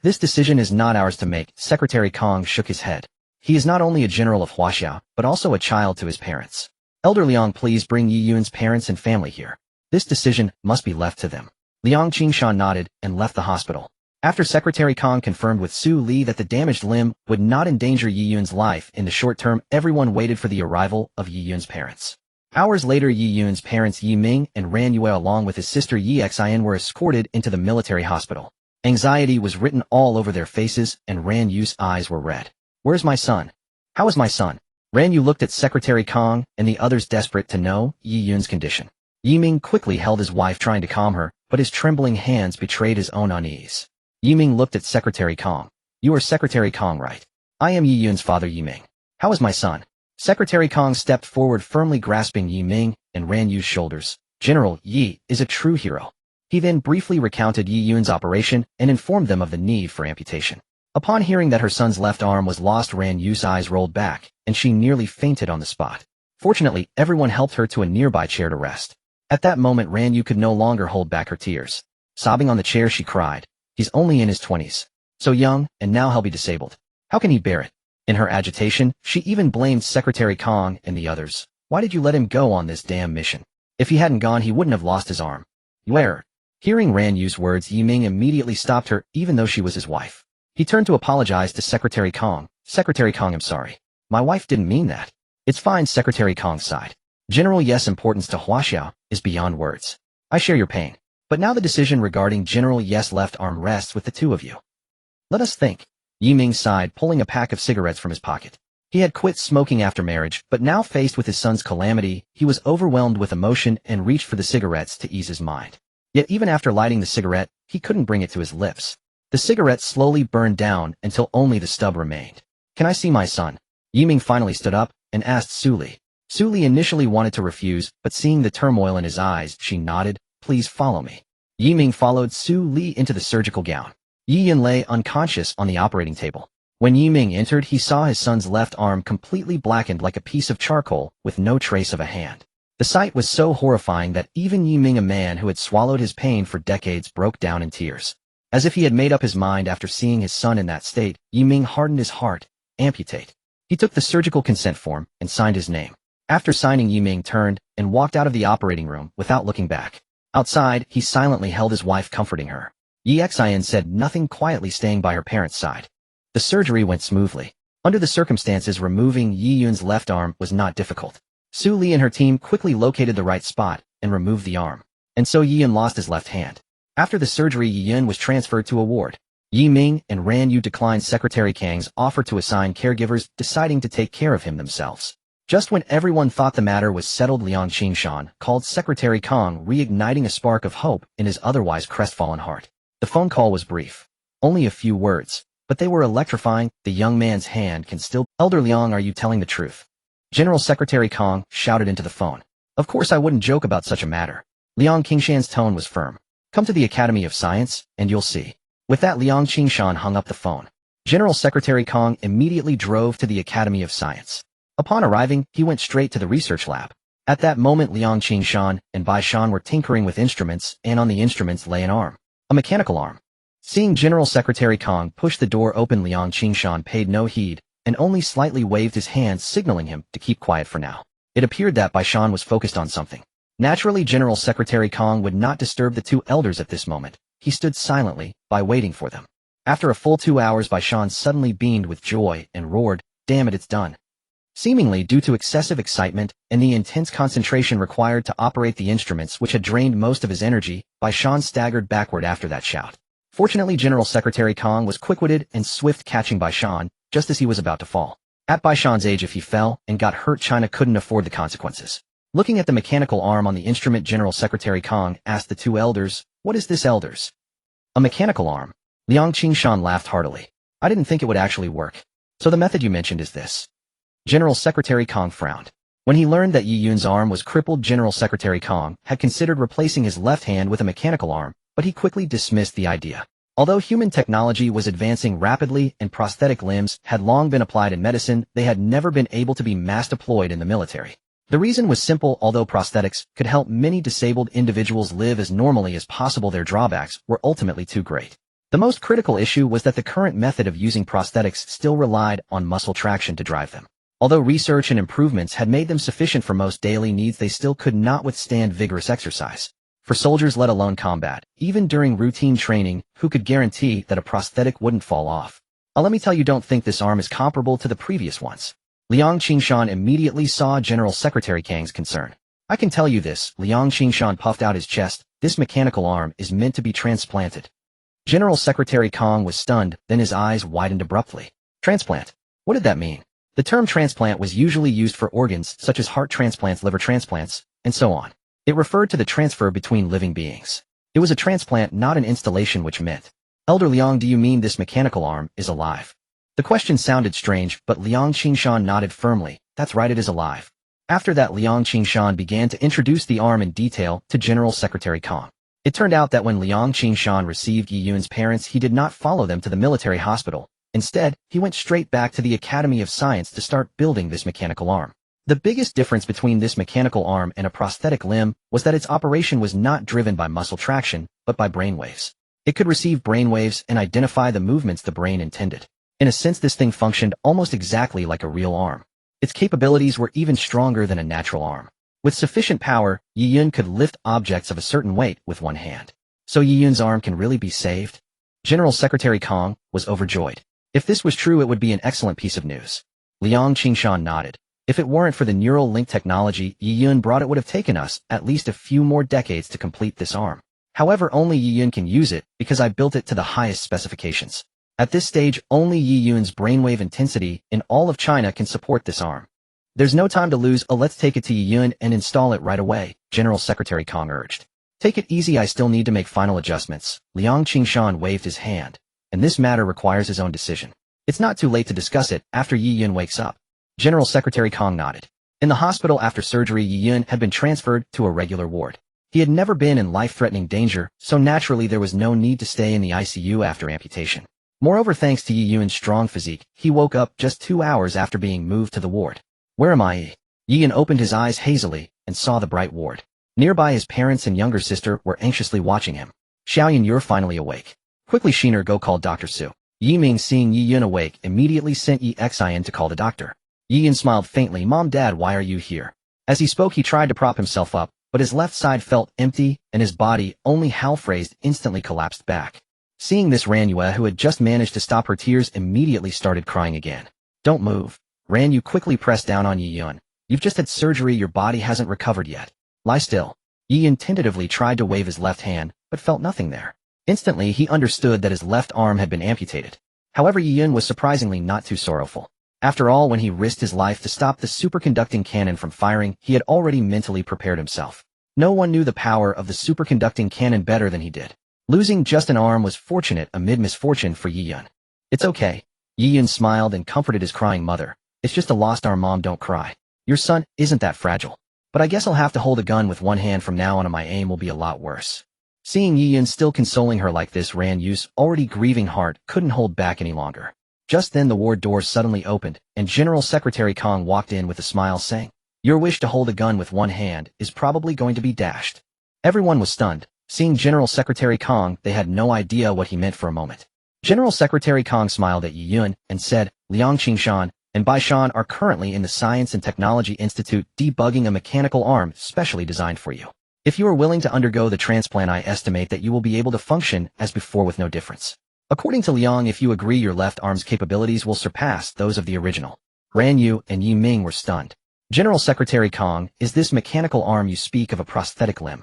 This decision is not ours to make. Secretary Kong shook his head. He is not only a general of Huaxiao, but also a child to his parents. Elder Liang, please bring Yi Yun's parents and family here. This decision must be left to them. Liang Qingshan nodded and left the hospital. After Secretary Kong confirmed with Su Li that the damaged limb would not endanger Yi Yun's life in the short term, everyone waited for the arrival of Yi Yun's parents. Hours later, Yi Yun's parents Yi Ming and Ran Yue along with his sister Yi Xian were escorted into the military hospital. Anxiety was written all over their faces, and Ran Yu's eyes were red. Where's my son? How is my son? Ran Yu looked at Secretary Kong and the others, desperate to know Yi Yun's condition. Yi Ming quickly held his wife, trying to calm her, but his trembling hands betrayed his own unease. Yi Ming looked at Secretary Kong. You are Secretary Kong, right? I am Yi Yun's father, Yi Ming. How is my son? Secretary Kong stepped forward, firmly grasping Yi Ming and Ran Yu's shoulders. General, Yi is a true hero. He then briefly recounted Yi Yun's operation and informed them of the need for amputation. Upon hearing that her son's left arm was lost, Ran Yu's eyes rolled back, and she nearly fainted on the spot. Fortunately, everyone helped her to a nearby chair to rest. At that moment, Ran Yu could no longer hold back her tears. Sobbing on the chair, she cried, "He's only in his 20s. So young, and now he'll be disabled. How can he bear it?" In her agitation, she even blamed Secretary Kong and the others. Why did you let him go on this damn mission? If he hadn't gone, he wouldn't have lost his arm. You erred. Hearing Ran Yu's words, Yi Ming immediately stopped her, even though she was his wife. He turned to apologize to Secretary Kong. Secretary Kong, I'm sorry. My wife didn't mean that. It's fine, Secretary Kong sighed. General Ye's importance to Huaxiao is beyond words. I share your pain. But now the decision regarding General Ye's left arm rests with the two of you. Let us think. Yi Ming sighed, pulling a pack of cigarettes from his pocket. He had quit smoking after marriage, but now faced with his son's calamity, he was overwhelmed with emotion and reached for the cigarettes to ease his mind. Yet even after lighting the cigarette, he couldn't bring it to his lips. The cigarette slowly burned down until only the stub remained. Can I see my son? Yi Ming finally stood up and asked Su Li. Su Li initially wanted to refuse, but seeing the turmoil in his eyes, she nodded. Please follow me. Yi Ming followed Su Li into the surgical gown. Yi Yun lay unconscious on the operating table. When Yi Ming entered, he saw his son's left arm completely blackened like a piece of charcoal with no trace of a hand. The sight was so horrifying that even Yi Ming, a man who had swallowed his pain for decades, broke down in tears. As if he had made up his mind after seeing his son in that state, Yi Ming hardened his heart. Amputate. He took the surgical consent form and signed his name. After signing, Yi Ming turned and walked out of the operating room without looking back. Outside, he silently held his wife, comforting her. Yi Xian said nothing, quietly staying by her parents' side. The surgery went smoothly. Under the circumstances, removing Yi Yun's left arm was not difficult. Su Li and her team quickly located the right spot and removed the arm. And so Yi Yun lost his left hand. After the surgery, Yi Yun was transferred to a ward. Yi Ming and Ran Yu declined Secretary Kang's offer to assign caregivers, deciding to take care of him themselves. Just when everyone thought the matter was settled, Liang Qingshan called Secretary Kang, reigniting a spark of hope in his otherwise crestfallen heart. The phone call was brief. Only a few words, but they were electrifying. The young man's hand can still... Elder Liang, are you telling the truth? General Secretary Kang shouted into the phone. Of course I wouldn't joke about such a matter. Liang Qingshan's tone was firm. Come to the Academy of Science, and you'll see. With that, Liang Qingshan hung up the phone. General Secretary Kang immediately drove to the Academy of Science. Upon arriving, he went straight to the research lab. At that moment, Liang Qingshan and Bai Shan were tinkering with instruments, and on the instruments lay an arm. A mechanical arm. Seeing General Secretary Kang push the door open, Liang Qingshan paid no heed, and only slightly waved his hand, signaling him to keep quiet for now. It appeared that Bai Shan was focused on something. Naturally, General Secretary Kang would not disturb the two elders at this moment. He stood silently by waiting for them. After a full 2 hours, Bai Shan suddenly beamed with joy and roared, "Damn it, it's done." Seemingly due to excessive excitement and the intense concentration required to operate the instruments, which had drained most of his energy, Bai Shan staggered backward after that shout. Fortunately, General Secretary Kang was quick-witted and swift, catching Bai Shan just as he was about to fall. At Bai Shan's age, if he fell and got hurt, China couldn't afford the consequences. Looking at the mechanical arm on the instrument, General Secretary Kang asked the two elders, "What is this, elders?" "A mechanical arm." Liang Qingshan laughed heartily. "I didn't think it would actually work. So the method you mentioned is this?" General Secretary Kang frowned. When he learned that Yi Yun's arm was crippled, General Secretary Kang had considered replacing his left hand with a mechanical arm, but he quickly dismissed the idea. Although human technology was advancing rapidly and prosthetic limbs had long been applied in medicine, they had never been able to be mass deployed in the military. The reason was simple: although prosthetics could help many disabled individuals live as normally as possible, their drawbacks were ultimately too great. The most critical issue was that the current method of using prosthetics still relied on muscle traction to drive them. Although research and improvements had made them sufficient for most daily needs, they still could not withstand vigorous exercise. For soldiers, let alone combat, even during routine training, who could guarantee that a prosthetic wouldn't fall off? Let me tell you, don't think this arm is comparable to the previous ones. Liang Qingshan immediately saw General Secretary Kang's concern. "I can tell you this," Liang Qingshan puffed out his chest, "this mechanical arm is meant to be transplanted." General Secretary Kang was stunned, then his eyes widened abruptly. Transplant? What did that mean? The term transplant was usually used for organs such as heart transplants, liver transplants, and so on. It referred to the transfer between living beings. It was a transplant, not an installation, which meant, "Elder Liang, do you mean this mechanical arm is alive?" The question sounded strange, but Liang Qingshan nodded firmly. "That's right, it is alive." After that, Liang Qingshan began to introduce the arm in detail to General Secretary Kang. It turned out that when Liang Qingshan received Yi Yun's parents, he did not follow them to the military hospital. Instead, he went straight back to the Academy of Science to start building this mechanical arm. The biggest difference between this mechanical arm and a prosthetic limb was that its operation was not driven by muscle traction, but by brainwaves. It could receive brainwaves and identify the movements the brain intended. In a sense, this thing functioned almost exactly like a real arm. Its capabilities were even stronger than a natural arm. With sufficient power, Yi Yun could lift objects of a certain weight with one hand. So Yi Yun's arm can really be saved? General Secretary Kang was overjoyed. If this was true, it would be an excellent piece of news. Liang Qingshan nodded. If it weren't for the neural link technology Yi Yun brought, it would have taken us at least a few more decades to complete this arm. However, only Yi Yun can use it because I built it to the highest specifications. At this stage, only Yi Yun's brainwave intensity in all of China can support this arm. There's no time to lose. Let's take it to Yi Yun and install it right away, General Secretary Kang urged. Take it easy, I still need to make final adjustments. Liang Qingshan waved his hand. And this matter requires his own decision. It's not too late to discuss it after Yi Yun wakes up. General Secretary Kang nodded. In the hospital after surgery, Yi Yun had been transferred to a regular ward. He had never been in life-threatening danger, so naturally there was no need to stay in the ICU after amputation. Moreover, thanks to Yi Yun's strong physique, he woke up just 2 hours after being moved to the ward. Where am I? Yi Yun opened his eyes hazily and saw the bright ward. Nearby, his parents and younger sister were anxiously watching him. Xiaoyan, you're finally awake. Quickly, Shiner, go call Dr. Su. Yi Ming, seeing Yi Yun awake, immediately sent Yi Xian to call the doctor. Yi Yun smiled faintly. Mom, Dad, why are you here? As he spoke, he tried to prop himself up, but his left side felt empty, and his body, only half-raised, instantly collapsed back. Seeing this, Ranyue, who had just managed to stop her tears, immediately started crying again. Don't move. Ranyu quickly pressed down on Yi Yun. You've just had surgery, your body hasn't recovered yet. Lie still. Yi Yun tentatively tried to wave his left hand, but felt nothing there. Instantly, he understood that his left arm had been amputated. However, Yi Yun was surprisingly not too sorrowful. After all, when he risked his life to stop the superconducting cannon from firing, he had already mentally prepared himself. No one knew the power of the superconducting cannon better than he did. Losing just an arm was fortunate amid misfortune for Yi Yun. It's okay. Yi Yun smiled and comforted his crying mother. It's just a lost arm, Mom, don't cry. Your son isn't that fragile. But I guess I'll have to hold a gun with one hand from now on, and my aim will be a lot worse. Seeing Yi Yun still consoling her like this, Ranyu's already grieving heart couldn't hold back any longer. Just then the ward doors suddenly opened, and General Secretary Kong walked in with a smile, saying, Your wish to hold a gun with one hand is probably going to be dashed. Everyone was stunned. Seeing General Secretary Kong, they had no idea what he meant for a moment. General Secretary Kong smiled at Yi Yun and said, Liang Qingshan and Bai Shan are currently in the Science and Technology Institute debugging a mechanical arm specially designed for you. If you are willing to undergo the transplant, I estimate that you will be able to function as before with no difference. According to Liang, if you agree, your left arm's capabilities will surpass those of the original. Ranyu and Yi Ming were stunned. General Secretary Kong, is this mechanical arm you speak of a prosthetic limb?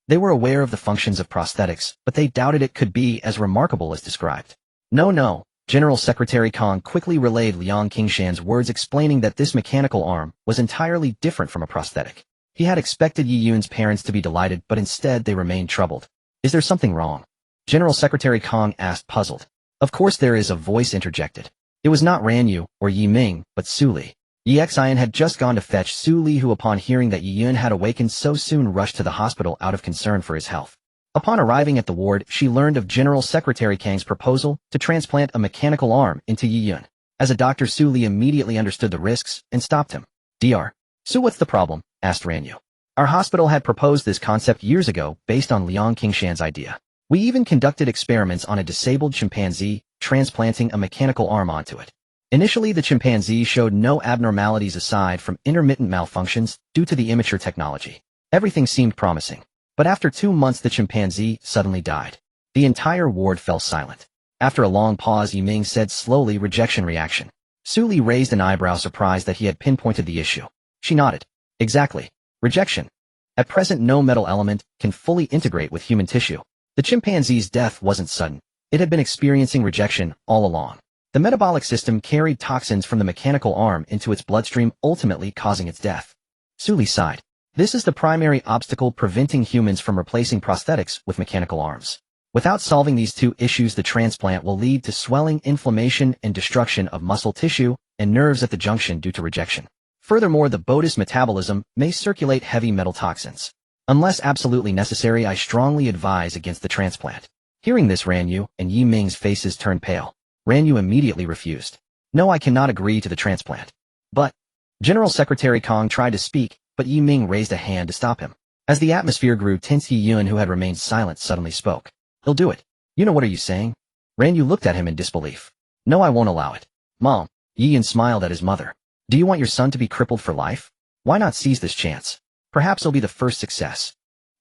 They were aware of the functions of prosthetics, but they doubted it could be as remarkable as described. No. General Secretary Kong quickly relayed Liang Qingshan's words, explaining that this mechanical arm was entirely different from a prosthetic. He had expected Yi Yun's parents to be delighted, but instead they remained troubled. Is there something wrong? General Secretary Kong asked, puzzled. Of course there is, a voice interjected. It was not Ranyu or Yi Ming, but Su Li. Yi Xian had just gone to fetch Su Li, who upon hearing that Yi Yun had awakened so soon rushed to the hospital out of concern for his health. Upon arriving at the ward, she learned of General Secretary Kang's proposal to transplant a mechanical arm into Yi Yun. As a doctor, Su Li immediately understood the risks and stopped him. Dr. Su, what's the problem? Asked Ranyu. Our hospital had proposed this concept years ago based on Liang Qingshan's idea. We even conducted experiments on a disabled chimpanzee, transplanting a mechanical arm onto it. Initially, the chimpanzee showed no abnormalities aside from intermittent malfunctions due to the immature technology. Everything seemed promising. But after 2 months, the chimpanzee suddenly died. The entire ward fell silent. After a long pause, Yi Ming said slowly, rejection reaction. Su Li raised an eyebrow, surprised that he had pinpointed the issue. She nodded. Exactly. Rejection. At present, no metal element can fully integrate with human tissue. The chimpanzee's death wasn't sudden. It had been experiencing rejection all along. The metabolic system carried toxins from the mechanical arm into its bloodstream, ultimately causing its death. Su Li sighed. This is the primary obstacle preventing humans from replacing prosthetics with mechanical arms. Without solving these two issues, the transplant will lead to swelling, inflammation, and destruction of muscle tissue and nerves at the junction due to rejection. Furthermore, the body's metabolism may circulate heavy metal toxins. Unless absolutely necessary, I strongly advise against the transplant. Hearing this, Ranyu and Yi Ming's faces turned pale. Ranyu immediately refused. No, I cannot agree to the transplant. But General Secretary Kong tried to speak, but Yi Ming raised a hand to stop him. As the atmosphere grew tense, Yi Yun, who had remained silent, suddenly spoke. He'll do it. You know, what are you saying? Ranyu looked at him in disbelief. No, I won't allow it. Mom. Yi Yun smiled at his mother. Do you want your son to be crippled for life? Why not seize this chance? Perhaps it'll be the first success.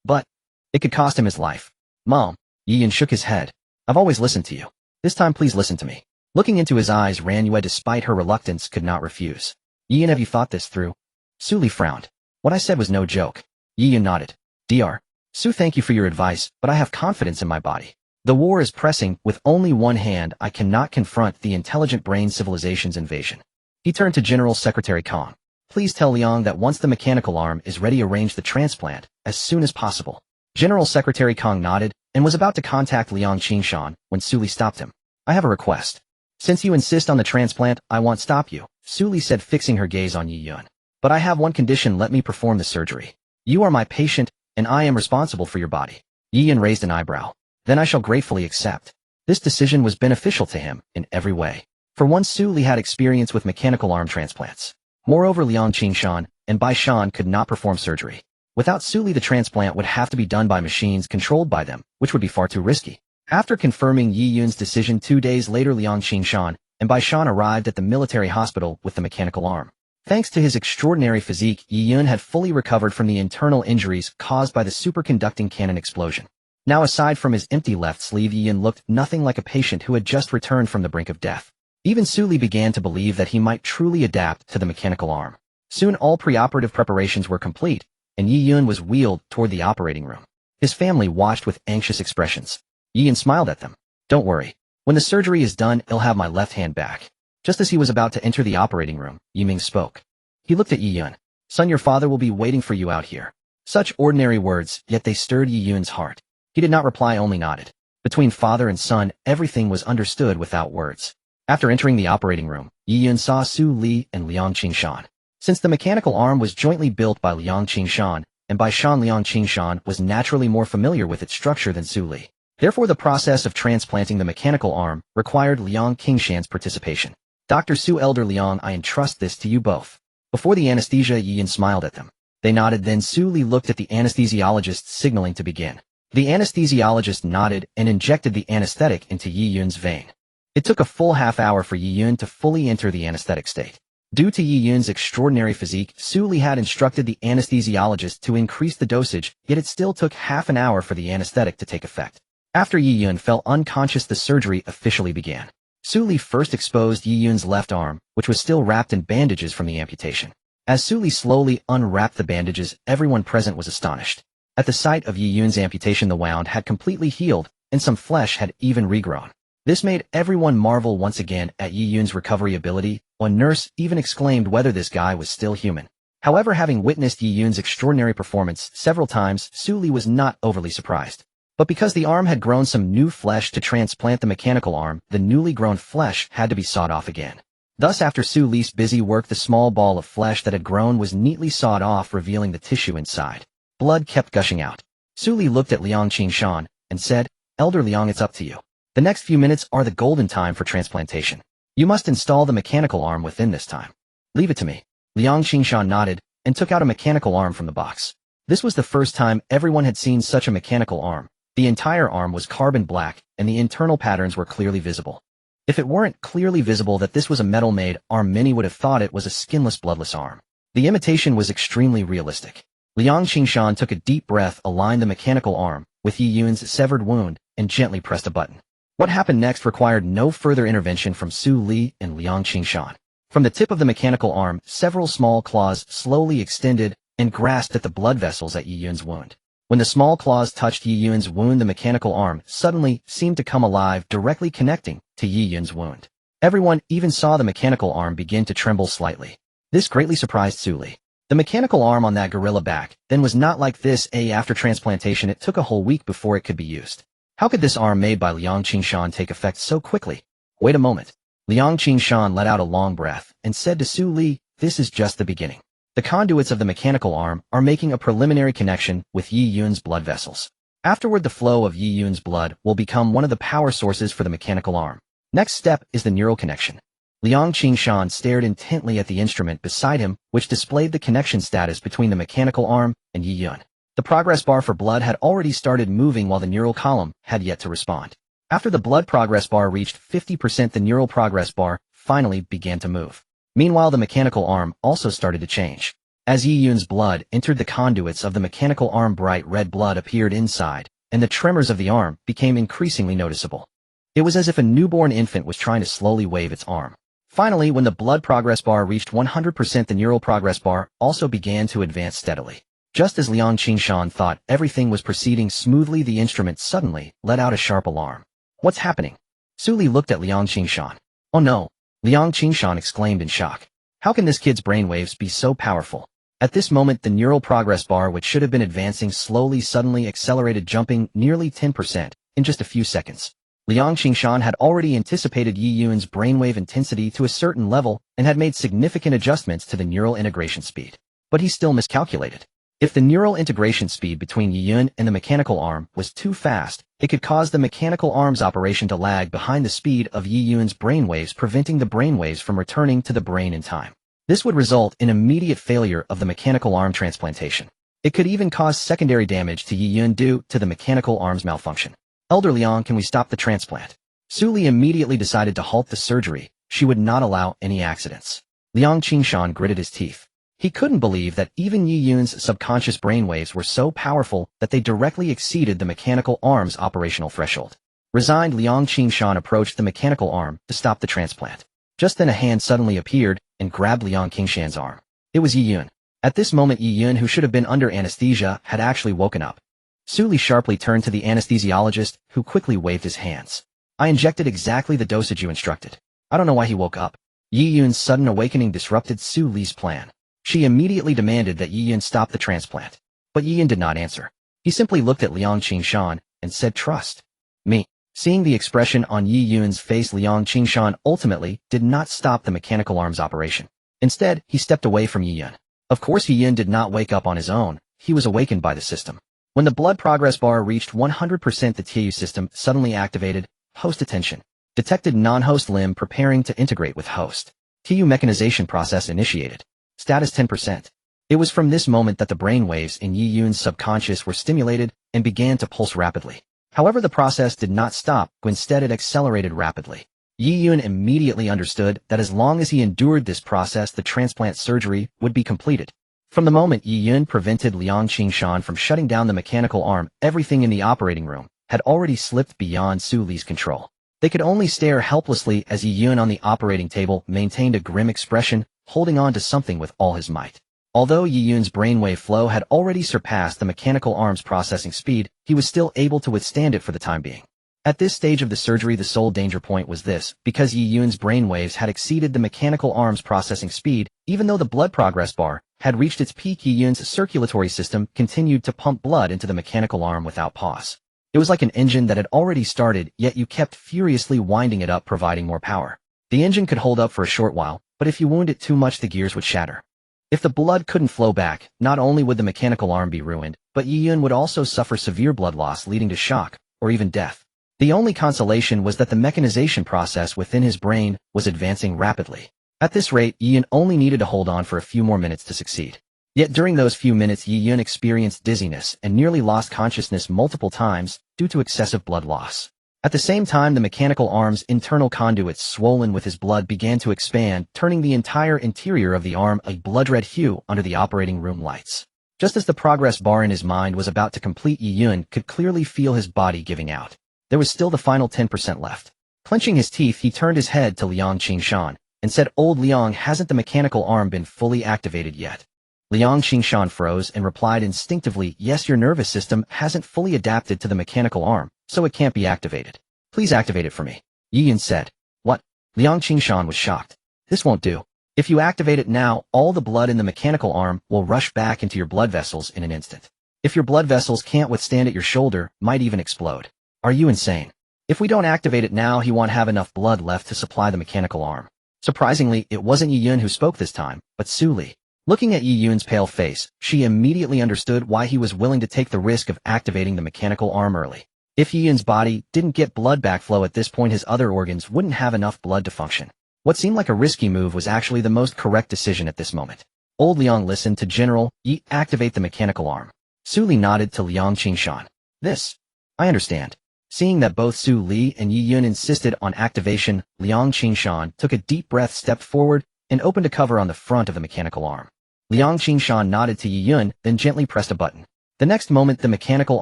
But it could cost him his life. Mom. Yi Yun shook his head. I've always listened to you. This time please listen to me. Looking into his eyes, Ranyu, despite her reluctance, could not refuse. Yi Yun, have you thought this through? Su Li frowned. What I said was no joke. Yi Yun nodded. Dr. Su, thank you for your advice, but I have confidence in my body. The war is pressing. With only one hand, I cannot confront the intelligent brain civilization's invasion. He turned to General Secretary Kong. Please tell Liang that once the mechanical arm is ready, arrange the transplant as soon as possible. General Secretary Kong nodded and was about to contact Liang Qingshan when Su Li stopped him. I have a request. Since you insist on the transplant, I won't stop you, Su Li said, fixing her gaze on Yi Yun. But I have one condition. Let me perform the surgery. You are my patient, and I am responsible for your body. Yi Yun raised an eyebrow. Then I shall gratefully accept. This decision was beneficial to him in every way. For once, Su Li had experience with mechanical arm transplants. Moreover, Liang Qingshan and Bai Shan could not perform surgery. Without Su Li, the transplant would have to be done by machines controlled by them, which would be far too risky. After confirming Yi Yun's decision 2 days later, Liang Qingshan and Bai Shan arrived at the military hospital with the mechanical arm. Thanks to his extraordinary physique, Yi Yun had fully recovered from the internal injuries caused by the superconducting cannon explosion. Now, aside from his empty left sleeve, Yi Yun looked nothing like a patient who had just returned from the brink of death. Even Su Li began to believe that he might truly adapt to the mechanical arm. Soon all preoperative preparations were complete, and Yi Yun was wheeled toward the operating room. His family watched with anxious expressions. Yi Yun smiled at them. Don't worry. When the surgery is done, I'll have my left hand back. Just as he was about to enter the operating room, Yi Ming spoke. He looked at Yi Yun. Son, your father will be waiting for you out here. Such ordinary words, yet they stirred Yi Yun's heart. He did not reply, only nodded. Between father and son, everything was understood without words. After entering the operating room, Yi Yun saw Su Li and Liang Qingshan. Since the mechanical arm was jointly built by Liang Qingshan and Bai Shan, Liang Qingshan was naturally more familiar with its structure than Su Li. Therefore, the process of transplanting the mechanical arm required Liang Qingshan's participation. Dr. Su, Elder Liang, I entrust this to you both. Before the anesthesia, Yi Yun smiled at them. They nodded, then Su Li looked at the anesthesiologist, signaling to begin. The anesthesiologist nodded and injected the anesthetic into Yi Yun's vein. It took a full half-hour for Yi Yun to fully enter the anesthetic state. Due to Yi Yun's extraordinary physique, Su Li had instructed the anesthesiologist to increase the dosage, yet it still took half an hour for the anesthetic to take effect. After Yi Yun fell unconscious, the surgery officially began. Su Li first exposed Yi Yun's left arm, which was still wrapped in bandages from the amputation. As Su Li slowly unwrapped the bandages, everyone present was astonished. At the sight of Yi Yun's amputation, the wound had completely healed, and some flesh had even regrown. This made everyone marvel once again at Yi Yun's recovery ability. One nurse even exclaimed whether this guy was still human. However, having witnessed Yi Yun's extraordinary performance several times, Su Li was not overly surprised. But because the arm had grown some new flesh to transplant the mechanical arm, the newly grown flesh had to be sawed off again. Thus, after Su Li's busy work, the small ball of flesh that had grown was neatly sawed off, revealing the tissue inside. Blood kept gushing out. Su Li looked at Liang Qingshan and said, Elder Liang, it's up to you. The next few minutes are the golden time for transplantation. You must install the mechanical arm within this time. Leave it to me. Liang Qingshan nodded and took out a mechanical arm from the box. This was the first time everyone had seen such a mechanical arm. The entire arm was carbon black, and the internal patterns were clearly visible. If it weren't clearly visible that this was a metal-made arm, many would have thought it was a skinless, bloodless arm. The imitation was extremely realistic. Liang Qingshan took a deep breath, aligned the mechanical arm with Yi Yun's severed wound, and gently pressed a button. What happened next required no further intervention from Su Li and Liang Qingshan. From the tip of the mechanical arm, several small claws slowly extended and grasped at the blood vessels at Yi Yun's wound. When the small claws touched Yi Yun's wound, the mechanical arm suddenly seemed to come alive, directly connecting to Yi Yun's wound. Everyone even saw the mechanical arm begin to tremble slightly. This greatly surprised Su Li. The mechanical arm on that gorilla back then was not like this. After transplantation, it took a whole week before it could be used. How could this arm made by Liang Qingshan take effect so quickly? Wait a moment. Liang Qingshan let out a long breath and said to Su Li, this is just the beginning. The conduits of the mechanical arm are making a preliminary connection with Yi Yun's blood vessels. Afterward, the flow of Yi Yun's blood will become one of the power sources for the mechanical arm. Next step is the neural connection. Liang Qingshan stared intently at the instrument beside him, which displayed the connection status between the mechanical arm and Yi Yun. The progress bar for blood had already started moving while the neural column had yet to respond. After the blood progress bar reached 50%, the neural progress bar finally began to move. Meanwhile, the mechanical arm also started to change. As Yi Yun's blood entered the conduits of the mechanical arm, bright red blood appeared inside, and the tremors of the arm became increasingly noticeable. It was as if a newborn infant was trying to slowly wave its arm. Finally, when the blood progress bar reached 100%, the neural progress bar also began to advance steadily. Just as Liang Qingshan thought everything was proceeding smoothly, the instrument suddenly let out a sharp alarm. What's happening? Su Li looked at Liang Qingshan. Oh no! Liang Qingshan exclaimed in shock. How can this kid's brainwaves be so powerful? At this moment, the neural progress bar, which should have been advancing slowly, suddenly accelerated, jumping nearly 10% in just a few seconds. Liang Qingshan had already anticipated Yi Yun's brainwave intensity to a certain level and had made significant adjustments to the neural integration speed. But he still miscalculated. If the neural integration speed between Yi Yun and the mechanical arm was too fast, it could cause the mechanical arm's operation to lag behind the speed of Yi Yun's brainwaves, preventing the brainwaves from returning to the brain in time. This would result in immediate failure of the mechanical arm transplantation. It could even cause secondary damage to Yi Yun due to the mechanical arm's malfunction. Elder Liang, can we stop the transplant? Su Li immediately decided to halt the surgery. She would not allow any accidents. Liang Qingshan gritted his teeth. He couldn't believe that even Yi Yun's subconscious brainwaves were so powerful that they directly exceeded the mechanical arm's operational threshold. Resigned, Liang Qingshan approached the mechanical arm to stop the transplant. Just then a hand suddenly appeared and grabbed Liang Qingshan's arm. It was Yi Yun. At this moment Yi Yun, who should have been under anesthesia, had actually woken up. Su Li sharply turned to the anesthesiologist, who quickly waved his hands. I injected exactly the dosage you instructed. I don't know why he woke up. Yi Yun's sudden awakening disrupted Su Li's plan. She immediately demanded that Yi Yun stop the transplant. But Yi Yun did not answer. He simply looked at Liang Qingshan and said, trust me. Seeing the expression on Yi Yun's face, Liang Qingshan ultimately did not stop the mechanical arm's operation. Instead, he stepped away from Yi Yun. Of course, Yi Yun did not wake up on his own. He was awakened by the system. When the blood progress bar reached 100%, the TAU system suddenly activated. Host attention. Detected non-host limb preparing to integrate with host. TAU mechanization process initiated. Status 10%. It was from this moment that the brainwaves in Yi Yun's subconscious were stimulated and began to pulse rapidly. However, the process did not stop, instead it accelerated rapidly. Yi Yun immediately understood that as long as he endured this process, the transplant surgery would be completed. From the moment Yi Yun prevented Liang Qingshan from shutting down the mechanical arm, everything in the operating room had already slipped beyond Su Li's control. They could only stare helplessly as Yi Yun on the operating table maintained a grim expression, holding on to something with all his might. Although Yi Yun's brainwave flow had already surpassed the mechanical arm's processing speed, he was still able to withstand it for the time being. At this stage of the surgery, the sole danger point was this: because Yi Yun's brainwaves had exceeded the mechanical arm's processing speed, even though the blood progress bar had reached its peak, Yi Yun's circulatory system continued to pump blood into the mechanical arm without pause. It was like an engine that had already started, yet you kept furiously winding it up, providing more power. The engine could hold up for a short while, but if you wound it too much, the gears would shatter. If the blood couldn't flow back, not only would the mechanical arm be ruined, but Yi Yun would also suffer severe blood loss, leading to shock, or even death. The only consolation was that the mechanization process within his brain was advancing rapidly. At this rate, Yi Yun only needed to hold on for a few more minutes to succeed. Yet during those few minutes, Yi Yun experienced dizziness and nearly lost consciousness multiple times due to excessive blood loss. At the same time, the mechanical arm's internal conduits, swollen with his blood, began to expand, turning the entire interior of the arm a blood-red hue under the operating room lights. Just as the progress bar in his mind was about to complete, Yi Yun could clearly feel his body giving out. There was still the final 10% left. Clenching his teeth, he turned his head to Liang Qingshan and said, "Old Liang, hasn't the mechanical arm been fully activated yet?" Liang Qingshan froze and replied instinctively, "Yes, your nervous system hasn't fully adapted to the mechanical arm, so it can't be activated. Please activate it for me," Yi Yun said. "What?" Liang Qingshan was shocked. "This won't do. If you activate it now, all the blood in the mechanical arm will rush back into your blood vessels in an instant. If your blood vessels can't withstand it, your shoulder might even explode. Are you insane? If we don't activate it now, he won't have enough blood left to supply the mechanical arm." Surprisingly, it wasn't Yi Yun who spoke this time, but Su Li. Looking at Yi Yun's pale face, she immediately understood why he was willing to take the risk of activating the mechanical arm early. If Yi Yun's body didn't get blood backflow at this point, his other organs wouldn't have enough blood to function. What seemed like a risky move was actually the most correct decision at this moment. Old Liang listened to General Yi. "Activate the mechanical arm." Su Li nodded to Liang Qingshan. "This, I understand." Seeing that both Su Li and Yi Yun insisted on activation, Liang Qingshan took a deep breath, stepped forward, and opened a cover on the front of the mechanical arm. Liang Qingshan nodded to Yi Yun, then gently pressed a button. The next moment, the mechanical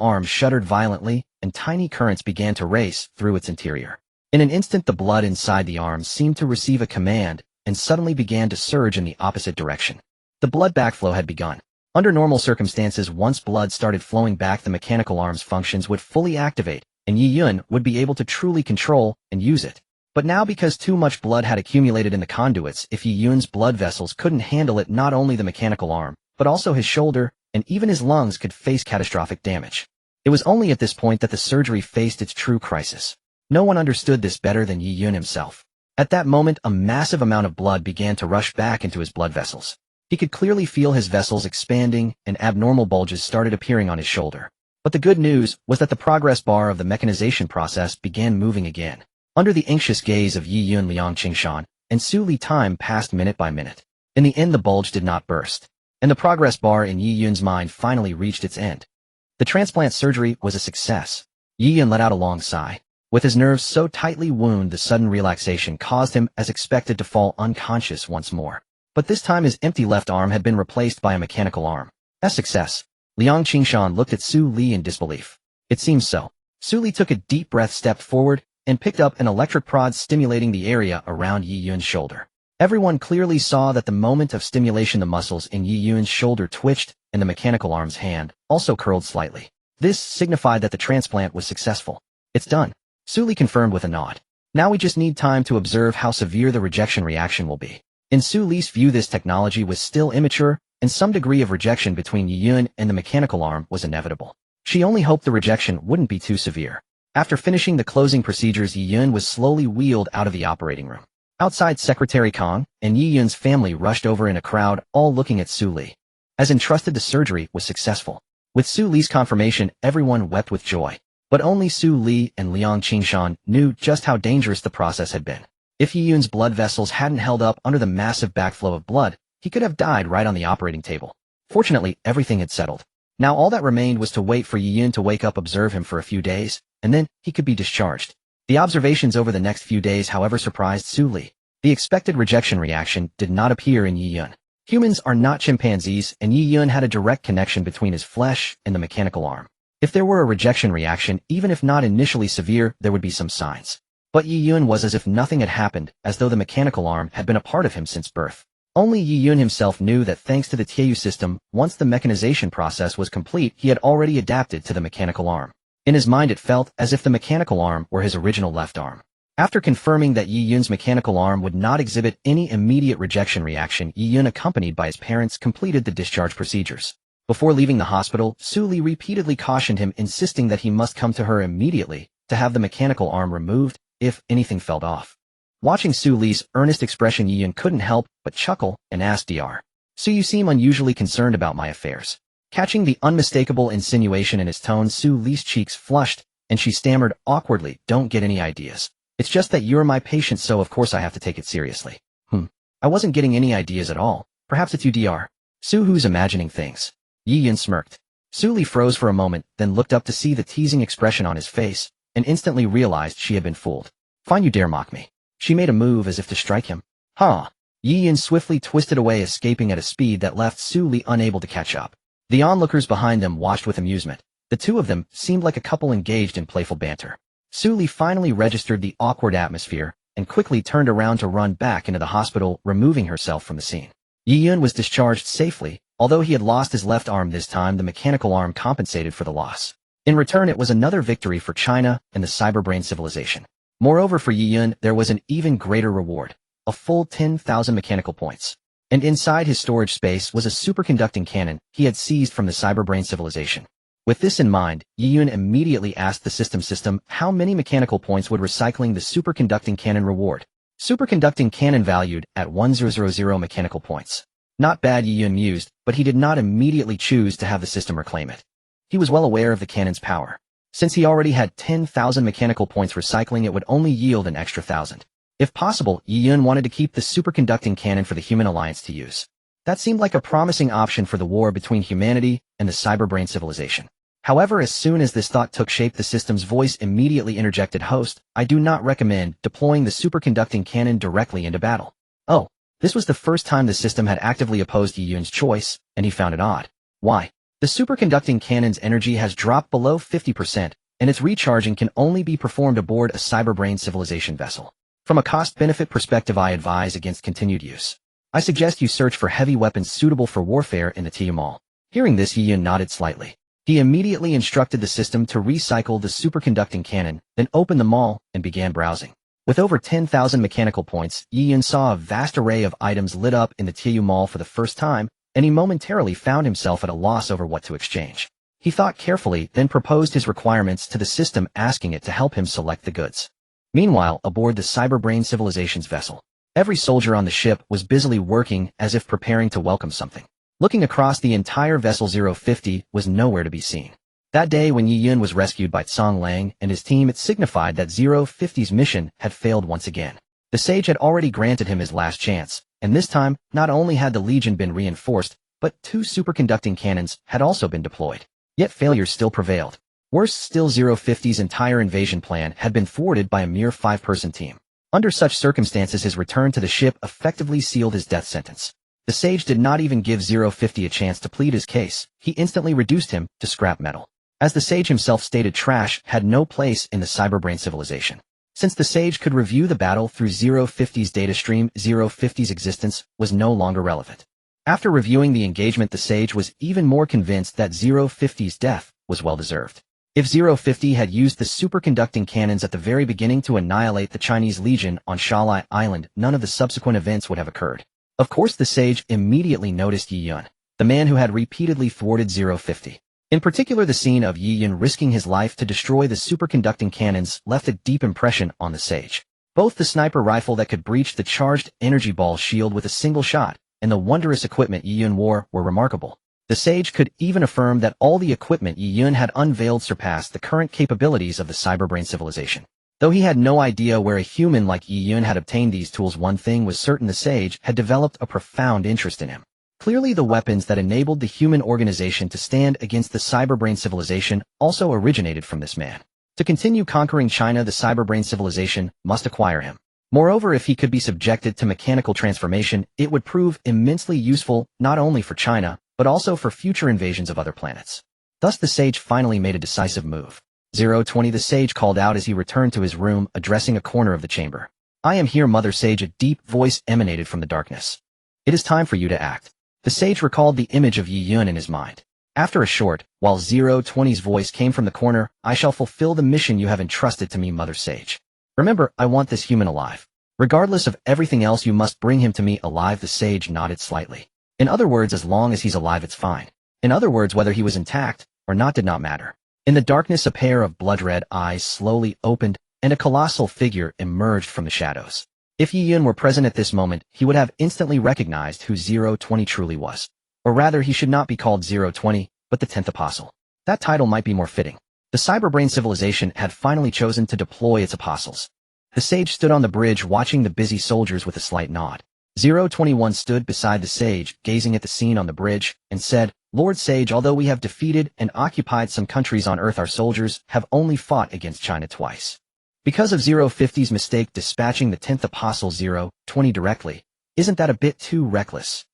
arm shuddered violently, and tiny currents began to race through its interior. In an instant, the blood inside the arm seemed to receive a command, and suddenly began to surge in the opposite direction. The blood backflow had begun. Under normal circumstances, once blood started flowing back, the mechanical arm's functions would fully activate, and Yi Yun would be able to truly control and use it. But now, because too much blood had accumulated in the conduits, if Yi Yun's blood vessels couldn't handle it, not only the mechanical arm, but also his shoulder, and even his lungs could face catastrophic damage. It was only at this point that the surgery faced its true crisis. No one understood this better than Yi Yun himself. At that moment, a massive amount of blood began to rush back into his blood vessels. He could clearly feel his vessels expanding, and abnormal bulges started appearing on his shoulder. But the good news was that the progress bar of the mechanization process began moving again. Under the anxious gaze of Yi Yun, Liang Qingshan, and Su Li, time passed minute by minute. In the end, the bulge did not burst, and the progress bar in Yi Yun's mind finally reached its end. The transplant surgery was a success. Yi Yun let out a long sigh. With his nerves so tightly wound, the sudden relaxation caused him, as expected, to fall unconscious once more. But this time his empty left arm had been replaced by a mechanical arm. A success. Liang Qingshan looked at Su Li in disbelief. It seems so. Su Li took a deep breath, stepped forward, and picked up an electric prod, stimulating the area around Yi Yun's shoulder. Everyone clearly saw that the moment of stimulation the muscles in Yi Yun's shoulder twitched, and the mechanical arm's hand also curled slightly. This signified that the transplant was successful. It's done. Su Li confirmed with a nod. Now we just need time to observe how severe the rejection reaction will be. In Su Li's view, this technology was still immature, and some degree of rejection between Yi Yun and the mechanical arm was inevitable. She only hoped the rejection wouldn't be too severe. After finishing the closing procedures, Yi Yun was slowly wheeled out of the operating room. Outside, Secretary Kong and Yi Yun's family rushed over in a crowd, all looking at Su Li. As entrusted, the surgery was successful. With Su Li's confirmation, everyone wept with joy. But only Su Li and Liang Qingshan knew just how dangerous the process had been. If Yi Yun's blood vessels hadn't held up under the massive backflow of blood, he could have died right on the operating table. Fortunately, everything had settled. Now all that remained was to wait for Yi Yun to wake up, observe him for a few days, and then he could be discharged. The observations over the next few days, however, surprised Su Li. The expected rejection reaction did not appear in Yi Yun. Humans are not chimpanzees, and Yi Yun had a direct connection between his flesh and the mechanical arm. If there were a rejection reaction, even if not initially severe, there would be some signs. But Yi Yun was as if nothing had happened, as though the mechanical arm had been a part of him since birth. Only Yi Yun himself knew that thanks to the Titan system, once the mechanization process was complete, he had already adapted to the mechanical arm. In his mind, it felt as if the mechanical arm were his original left arm. After confirming that Yi Yun's mechanical arm would not exhibit any immediate rejection reaction, Yi Yun, accompanied by his parents, completed the discharge procedures. Before leaving the hospital, Su Li repeatedly cautioned him, insisting that he must come to her immediately to have the mechanical arm removed if anything fell off. Watching Su Li's earnest expression, Yi Yun couldn't help but chuckle and asked, "Dr. So you seem unusually concerned about my affairs." Catching the unmistakable insinuation in his tone, Su Li's cheeks flushed, and she stammered awkwardly, "Don't get any ideas. It's just that you're my patient, so of course I have to take it seriously." I wasn't getting any ideas at all. Perhaps it's you, Dr. Su, who's imagining things. Yi Yun smirked. Su Li froze for a moment, then looked up to see the teasing expression on his face, and instantly realized she had been fooled. "Fine, you dare mock me." She made a move as if to strike him. "Huh." Yi Yun swiftly twisted away, escaping at a speed that left Su Li unable to catch up. The onlookers behind them watched with amusement. The two of them seemed like a couple engaged in playful banter. Su Li finally registered the awkward atmosphere, and quickly turned around to run back into the hospital, removing herself from the scene. Yi Yun was discharged safely. Although he had lost his left arm this time, the mechanical arm compensated for the loss. In return, it was another victory for China and the cyberbrain civilization. Moreover, for Yi Yun, there was an even greater reward, a full 10,000 mechanical points. And inside his storage space was a superconducting cannon he had seized from the cyberbrain civilization. With this in mind, Yi Yun immediately asked the system how many mechanical points would recycling the superconducting cannon reward. Superconducting cannon valued at 1000 mechanical points. Not bad, Yi Yun mused, but he did not immediately choose to have the system reclaim it. He was well aware of the cannon's power. Since he already had 10,000 mechanical points, recycling it would only yield an extra 1,000. If possible, Yi Yun wanted to keep the superconducting cannon for the Human Alliance to use. That seemed like a promising option for the war between humanity and the cyberbrain civilization. However, as soon as this thought took shape, the system's voice immediately interjected, "Host, I do not recommend deploying the superconducting cannon directly into battle." Oh. This was the first time the system had actively opposed Yi Yun's choice, and he found it odd. Why? The superconducting cannon's energy has dropped below 50%, and its recharging can only be performed aboard a cyberbrain civilization vessel. From a cost-benefit perspective, I advise against continued use. I suggest you search for heavy weapons suitable for warfare in the Titan Mall. Hearing this, Yi Yun nodded slightly. He immediately instructed the system to recycle the superconducting cannon, then opened the mall and began browsing. With over 10,000 mechanical points, Yi Yun saw a vast array of items lit up in the Titan Mall for the first time, and he momentarily found himself at a loss over what to exchange. He thought carefully, then proposed his requirements to the system, asking it to help him select the goods. Meanwhile, aboard the cyberbrain civilization's vessel, Every soldier on the ship was busily working as if preparing to welcome something. Looking across the entire vessel 050 was nowhere to be seen. That day when Yi Yun was rescued by Tsang Lang and his team, it signified that 050's mission had failed once again. The sage had already granted him his last chance, and this time, not only had the Legion been reinforced, but 2 superconducting cannons had also been deployed. Yet failure still prevailed. Worse still, 050's entire invasion plan had been thwarted by a mere 5-person team. Under such circumstances, his return to the ship effectively sealed his death sentence. The sage did not even give 050 a chance to plead his case. He instantly reduced him to scrap metal. As the sage himself stated, trash had no place in the cyberbrain civilization. Since the sage could review the battle through 050's data stream, 050's existence was no longer relevant. After reviewing the engagement, the sage was even more convinced that 050's death was well-deserved. If 050 had used the superconducting cannons at the very beginning to annihilate the Chinese Legion on Shalai Island, none of the subsequent events would have occurred. Of course, the sage immediately noticed Yi Yun, the man who had repeatedly thwarted 050. In particular, the scene of Yi Yun risking his life to destroy the superconducting cannons left a deep impression on the sage. Both the sniper rifle that could breach the charged energy ball shield with a single shot and the wondrous equipment Yi Yun wore were remarkable. The sage could even affirm that all the equipment Yi Yun had unveiled surpassed the current capabilities of the cyberbrain civilization. Though he had no idea where a human like Yi Yun had obtained these tools, one thing was certain: the sage had developed a profound interest in him. Clearly, the weapons that enabled the human organization to stand against the cyberbrain civilization also originated from this man. To continue conquering China, the cyberbrain civilization must acquire him. Moreover, if he could be subjected to mechanical transformation, it would prove immensely useful not only for China, but also for future invasions of other planets. Thus the sage finally made a decisive move. 020, the sage called out as he returned to his room, addressing a corner of the chamber. "I am here, Mother Sage," a deep voice emanated from the darkness. "It is time for you to act." The sage recalled the image of Yi Yun in his mind. After a short, while 020's voice came from the corner, "I shall fulfill the mission you have entrusted to me, Mother Sage. Remember, I want this human alive. Regardless of everything else, you must bring him to me alive." The sage nodded slightly. In other words, as long as he's alive, it's fine. In other words, whether he was intact or not did not matter. In the darkness, a pair of blood-red eyes slowly opened, and a colossal figure emerged from the shadows. If Yi Yun were present at this moment, he would have instantly recognized who 020 truly was. Or rather, he should not be called 020, but the 10th Apostle. That title might be more fitting. The cyberbrain civilization had finally chosen to deploy its apostles. The sage stood on the bridge watching the busy soldiers with a slight nod. 021 stood beside the sage, gazing at the scene on the bridge, and said, "Lord Sage, although we have defeated and occupied some countries on Earth, our soldiers have only fought against China twice. Because of 050's mistake dispatching the 10th Apostle 020 directly, isn't that a bit too reckless?"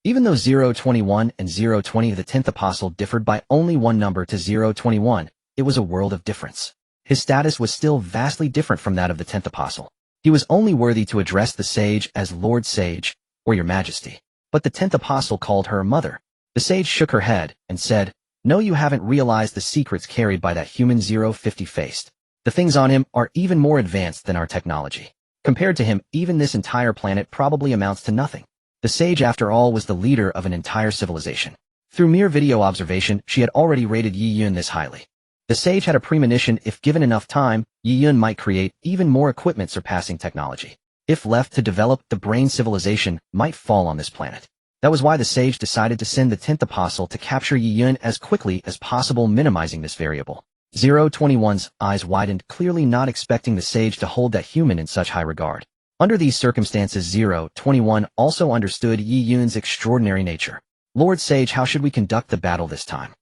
Even though 021 and 020 of the 10th Apostle differed by only one number to 021, it was a world of difference. His status was still vastly different from that of the 10th Apostle. He was only worthy to address the sage as Lord Sage, or Your Majesty. But the 10th Apostle called her Mother. The sage shook her head and said, "No, you haven't realized the secrets carried by that human 050 faced. The things on him are even more advanced than our technology. Compared to him, even this entire planet probably amounts to nothing." The sage, after all, was the leader of an entire civilization. Through mere video observation, she had already rated Yi Yun this highly. The sage had a premonition: if given enough time, Yi Yun might create even more equipment surpassing technology. If left to develop, the brain civilization might fall on this planet. That was why the sage decided to send the 10th Apostle to capture Yi Yun as quickly as possible, minimizing this variable. 021's eyes widened, clearly not expecting the sage to hold that human in such high regard. Under these circumstances, 021 also understood Yi Yun's extraordinary nature. "Lord Sage, how should we conduct the battle this time?"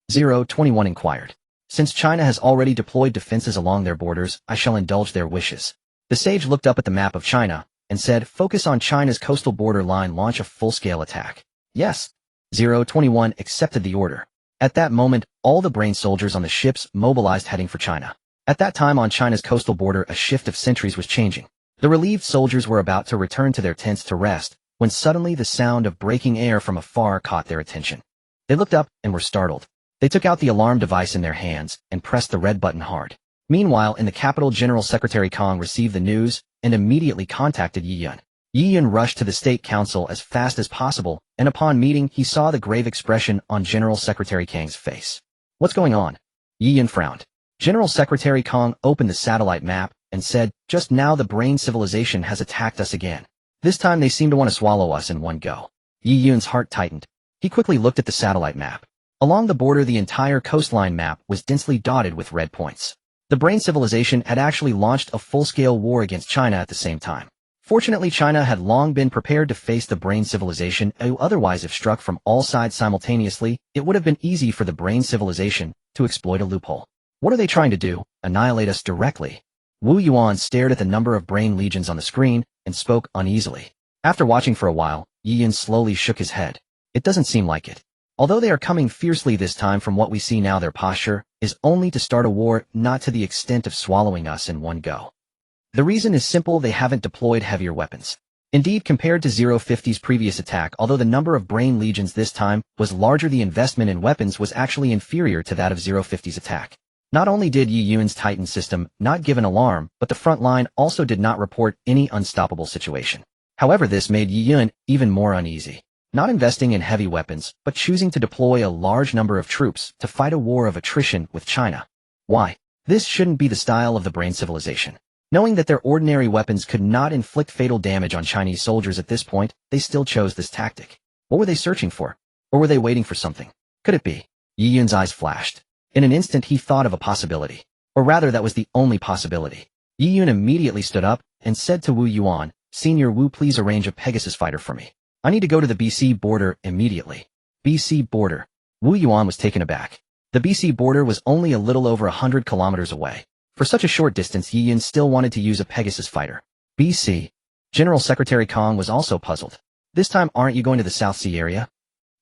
021 inquired. "Since China has already deployed defenses along their borders, I shall indulge their wishes." The sage looked up at the map of China and said, "Focus on China's coastal border line, launch a full-scale attack." "Yes." 021 accepted the order. At that moment, all the brain soldiers on the ships mobilized, heading for China. At that time on China's coastal border, a shift of sentries was changing. The relieved soldiers were about to return to their tents to rest, when suddenly the sound of breaking air from afar caught their attention. They looked up and were startled. They took out the alarm device in their hands and pressed the red button hard. Meanwhile, in the capital, General Secretary Kong received the news and immediately contacted Yi Yun. Yi Yun rushed to the State Council as fast as possible, and upon meeting, he saw the grave expression on General Secretary Kang's face. "What's going on?" Yi Yun frowned. General Secretary Kong opened the satellite map and said, "Just now the brain civilization has attacked us again. This time they seem to want to swallow us in one go. Yi Yun's heart tightened. He quickly looked at the satellite map. Along the border, the entire coastline map was densely dotted with red points. The Brain civilization had actually launched a full-scale war against China at the same time. Fortunately, China had long been prepared to face the Brain civilization, who otherwise, if struck from all sides simultaneously, it would have been easy for the Brain civilization to exploit a loophole. What are they trying to do? Annihilate us directly? Wu Yuan stared at the number of Brain legions on the screen and spoke uneasily. After watching for a while, Yi Yun slowly shook his head. It doesn't seem like it. Although they are coming fiercely this time, from what we see now, their posture is only to start a war, not to the extent of swallowing us in one go. The reason is simple: they haven't deployed heavier weapons. Indeed, compared to 050's previous attack, although the number of Brain legions this time was larger, the investment in weapons was actually inferior to that of 050's attack. Not only did Yi Yun's Titan system not give an alarm, but the front line also did not report any unstoppable situation. However, this made Yi Yun even more uneasy. Not investing in heavy weapons, but choosing to deploy a large number of troops to fight a war of attrition with China. Why? This shouldn't be the style of the Brain civilization. Knowing that their ordinary weapons could not inflict fatal damage on Chinese soldiers at this point, they still chose this tactic. What were they searching for? Or were they waiting for something? Could it be? Yi Yun's eyes flashed. In an instant he thought of a possibility. Or rather, that was the only possibility. Yi Yun immediately stood up and said to Wu Yuan, "Senior Wu, please arrange a Pegasus fighter for me. I need to go to the BC border immediately." BC border. Wu Yuan was taken aback. The BC border was only a little over 100 kilometers away. For such a short distance, Yi Yun still wanted to use a Pegasus fighter. BC. General Secretary Kong was also puzzled. This time, aren't you going to the South Sea area?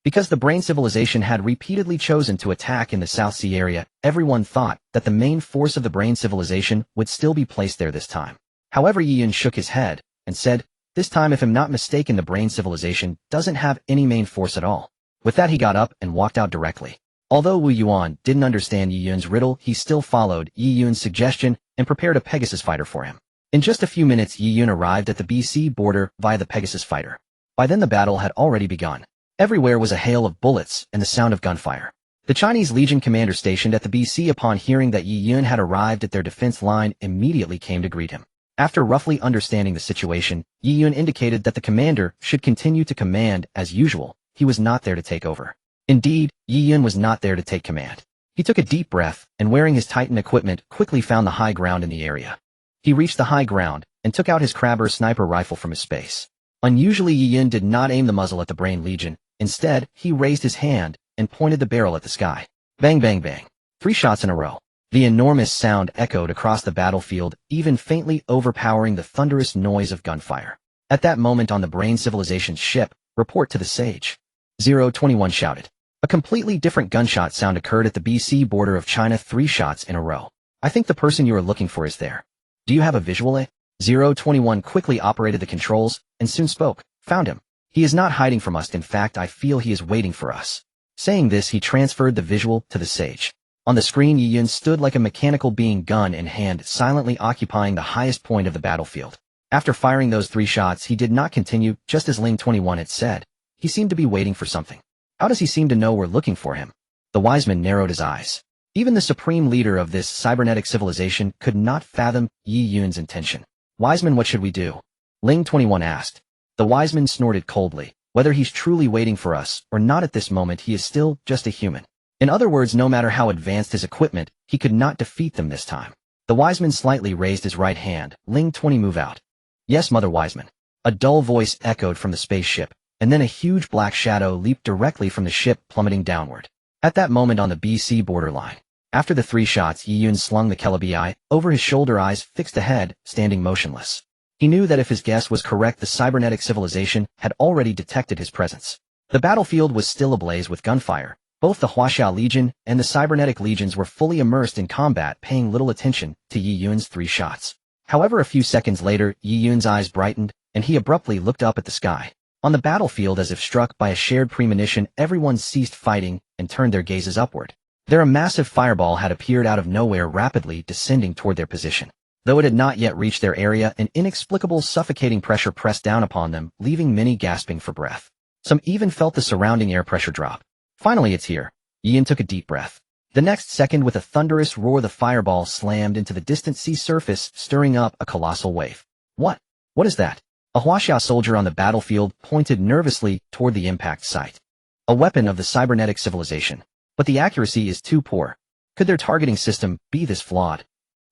Because the Brain civilization had repeatedly chosen to attack in the South Sea area, everyone thought that the main force of the Brain civilization would still be placed there this time. However, Yi Yun shook his head and said, "This time, if I'm not mistaken, the Brain civilization doesn't have any main force at all." With that, he got up and walked out directly. Although Wu Yuan didn't understand Yi Yun's riddle, he still followed Yi Yun's suggestion and prepared a Pegasus fighter for him. In just a few minutes, Yi Yun arrived at the BC border via the Pegasus fighter. By then, the battle had already begun. Everywhere was a hail of bullets and the sound of gunfire. The Chinese Legion commander stationed at the BC, upon hearing that Yi Yun had arrived at their defense line, immediately came to greet him. After roughly understanding the situation, Yi Yun indicated that the commander should continue to command as usual. He was not there to take over. Indeed, Yi Yun was not there to take command. He took a deep breath and, wearing his Titan equipment, quickly found the high ground in the area. He reached the high ground and took out his Crabber sniper rifle from his space. Unusually, Yi Yun did not aim the muzzle at the Brain Legion. Instead, he raised his hand and pointed the barrel at the sky. Bang, bang, bang. 3 shots in a row. The enormous sound echoed across the battlefield, even faintly overpowering the thunderous noise of gunfire. At that moment, on the Brain civilization's ship, "Report to the Sage." 021 shouted. A completely different gunshot sound occurred at the BC border of China. 3 shots in a row. "I think the person you are looking for is there. Do you have a visual?" 021 quickly operated the controls and soon spoke. "Found him. He is not hiding from us. In fact, I feel he is waiting for us." Saying this, he transferred the visual to the Sage. On the screen, Yi Yun stood like a mechanical being, gun in hand, silently occupying the highest point of the battlefield. After firing those 3 shots, he did not continue, just as Ling 21 had said. He seemed to be waiting for something. How does he seem to know we're looking for him? The wise man narrowed his eyes. Even the supreme leader of this cybernetic civilization could not fathom Yi Yun's intention. "Wiseman, what should we do?" Ling 21 asked. The wiseman snorted coldly. "Whether he's truly waiting for us or not at this moment, he is still just a human. In other words, no matter how advanced his equipment, he could not defeat them this time." The wiseman slightly raised his right hand. Ling 20, move out. "Yes, Mother Wiseman." A dull voice echoed from the spaceship, and then a huge black shadow leaped directly from the ship, plummeting downward. At that moment, on the BC borderline, after the 3 shots, Yi Yun slung the Kelebi over his shoulder, eyes fixed ahead, standing motionless. He knew that if his guess was correct, the cybernetic civilization had already detected his presence. The battlefield was still ablaze with gunfire. Both the Huaxiao Legion and the cybernetic legions were fully immersed in combat, paying little attention to Yi Yun's 3 shots. However, a few seconds later, Yi Yun's eyes brightened, and he abruptly looked up at the sky. On the battlefield, as if struck by a shared premonition, everyone ceased fighting and turned their gazes upward. There, a massive fireball had appeared out of nowhere, rapidly descending toward their position. Though it had not yet reached their area, an inexplicable suffocating pressure pressed down upon them, leaving many gasping for breath. Some even felt the surrounding air pressure drop. Finally, it's here. Yi Yun took a deep breath. The next second, with a thunderous roar, the fireball slammed into the distant sea surface, stirring up a colossal wave. What is that? A Huaxia soldier on the battlefield pointed nervously toward the impact site. A weapon of the cybernetic civilization. But the accuracy is too poor. Could their targeting system be this flawed?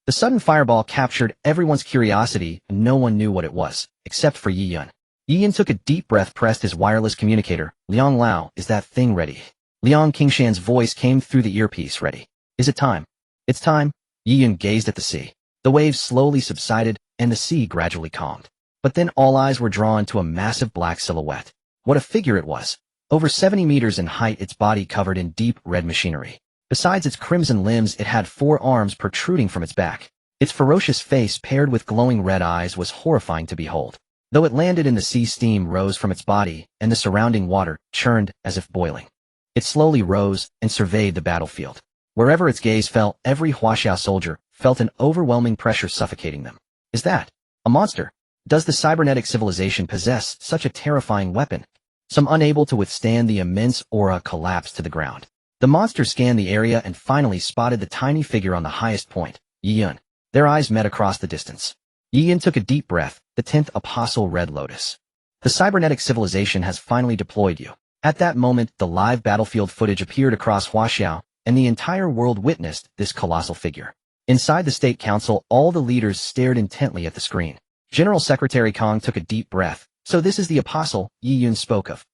The sudden fireball captured everyone's curiosity, and no one knew what it was, except for Yi Yun. Yi Yun took a deep breath, pressed his wireless communicator. Liang Lao, is that thing ready? Liang Qingshan's voice came through the earpiece. Ready. Is it time? It's time. Yi Yun gazed at the sea. The waves slowly subsided, and the sea gradually calmed. But then all eyes were drawn to a massive black silhouette. What a figure it was. Over 70 meters in height, its body covered in deep red machinery. Besides its crimson limbs, it had 4 arms protruding from its back. Its ferocious face, paired with glowing red eyes, was horrifying to behold. Though it landed in the sea, steam rose from its body, and the surrounding water churned as if boiling. It slowly rose and surveyed the battlefield. Wherever its gaze fell, every Huaxia soldier felt an overwhelming pressure suffocating them. Is that a monster? Does the cybernetic civilization possess such a terrifying weapon? Some unable to withstand the immense aura collapsed to the ground. The monster scanned the area and finally spotted the tiny figure on the highest point, Yi Yun. Their eyes met across the distance. Yi Yun took a deep breath, the 10th Apostle Red Lotus. The cybernetic civilization has finally deployed you. At that moment, the live battlefield footage appeared across Huaxiao, and the entire world witnessed this colossal figure. Inside the State Council, all the leaders stared intently at the screen. General Secretary Kong took a deep breath. So this is the apostle Yi Yun spoke of.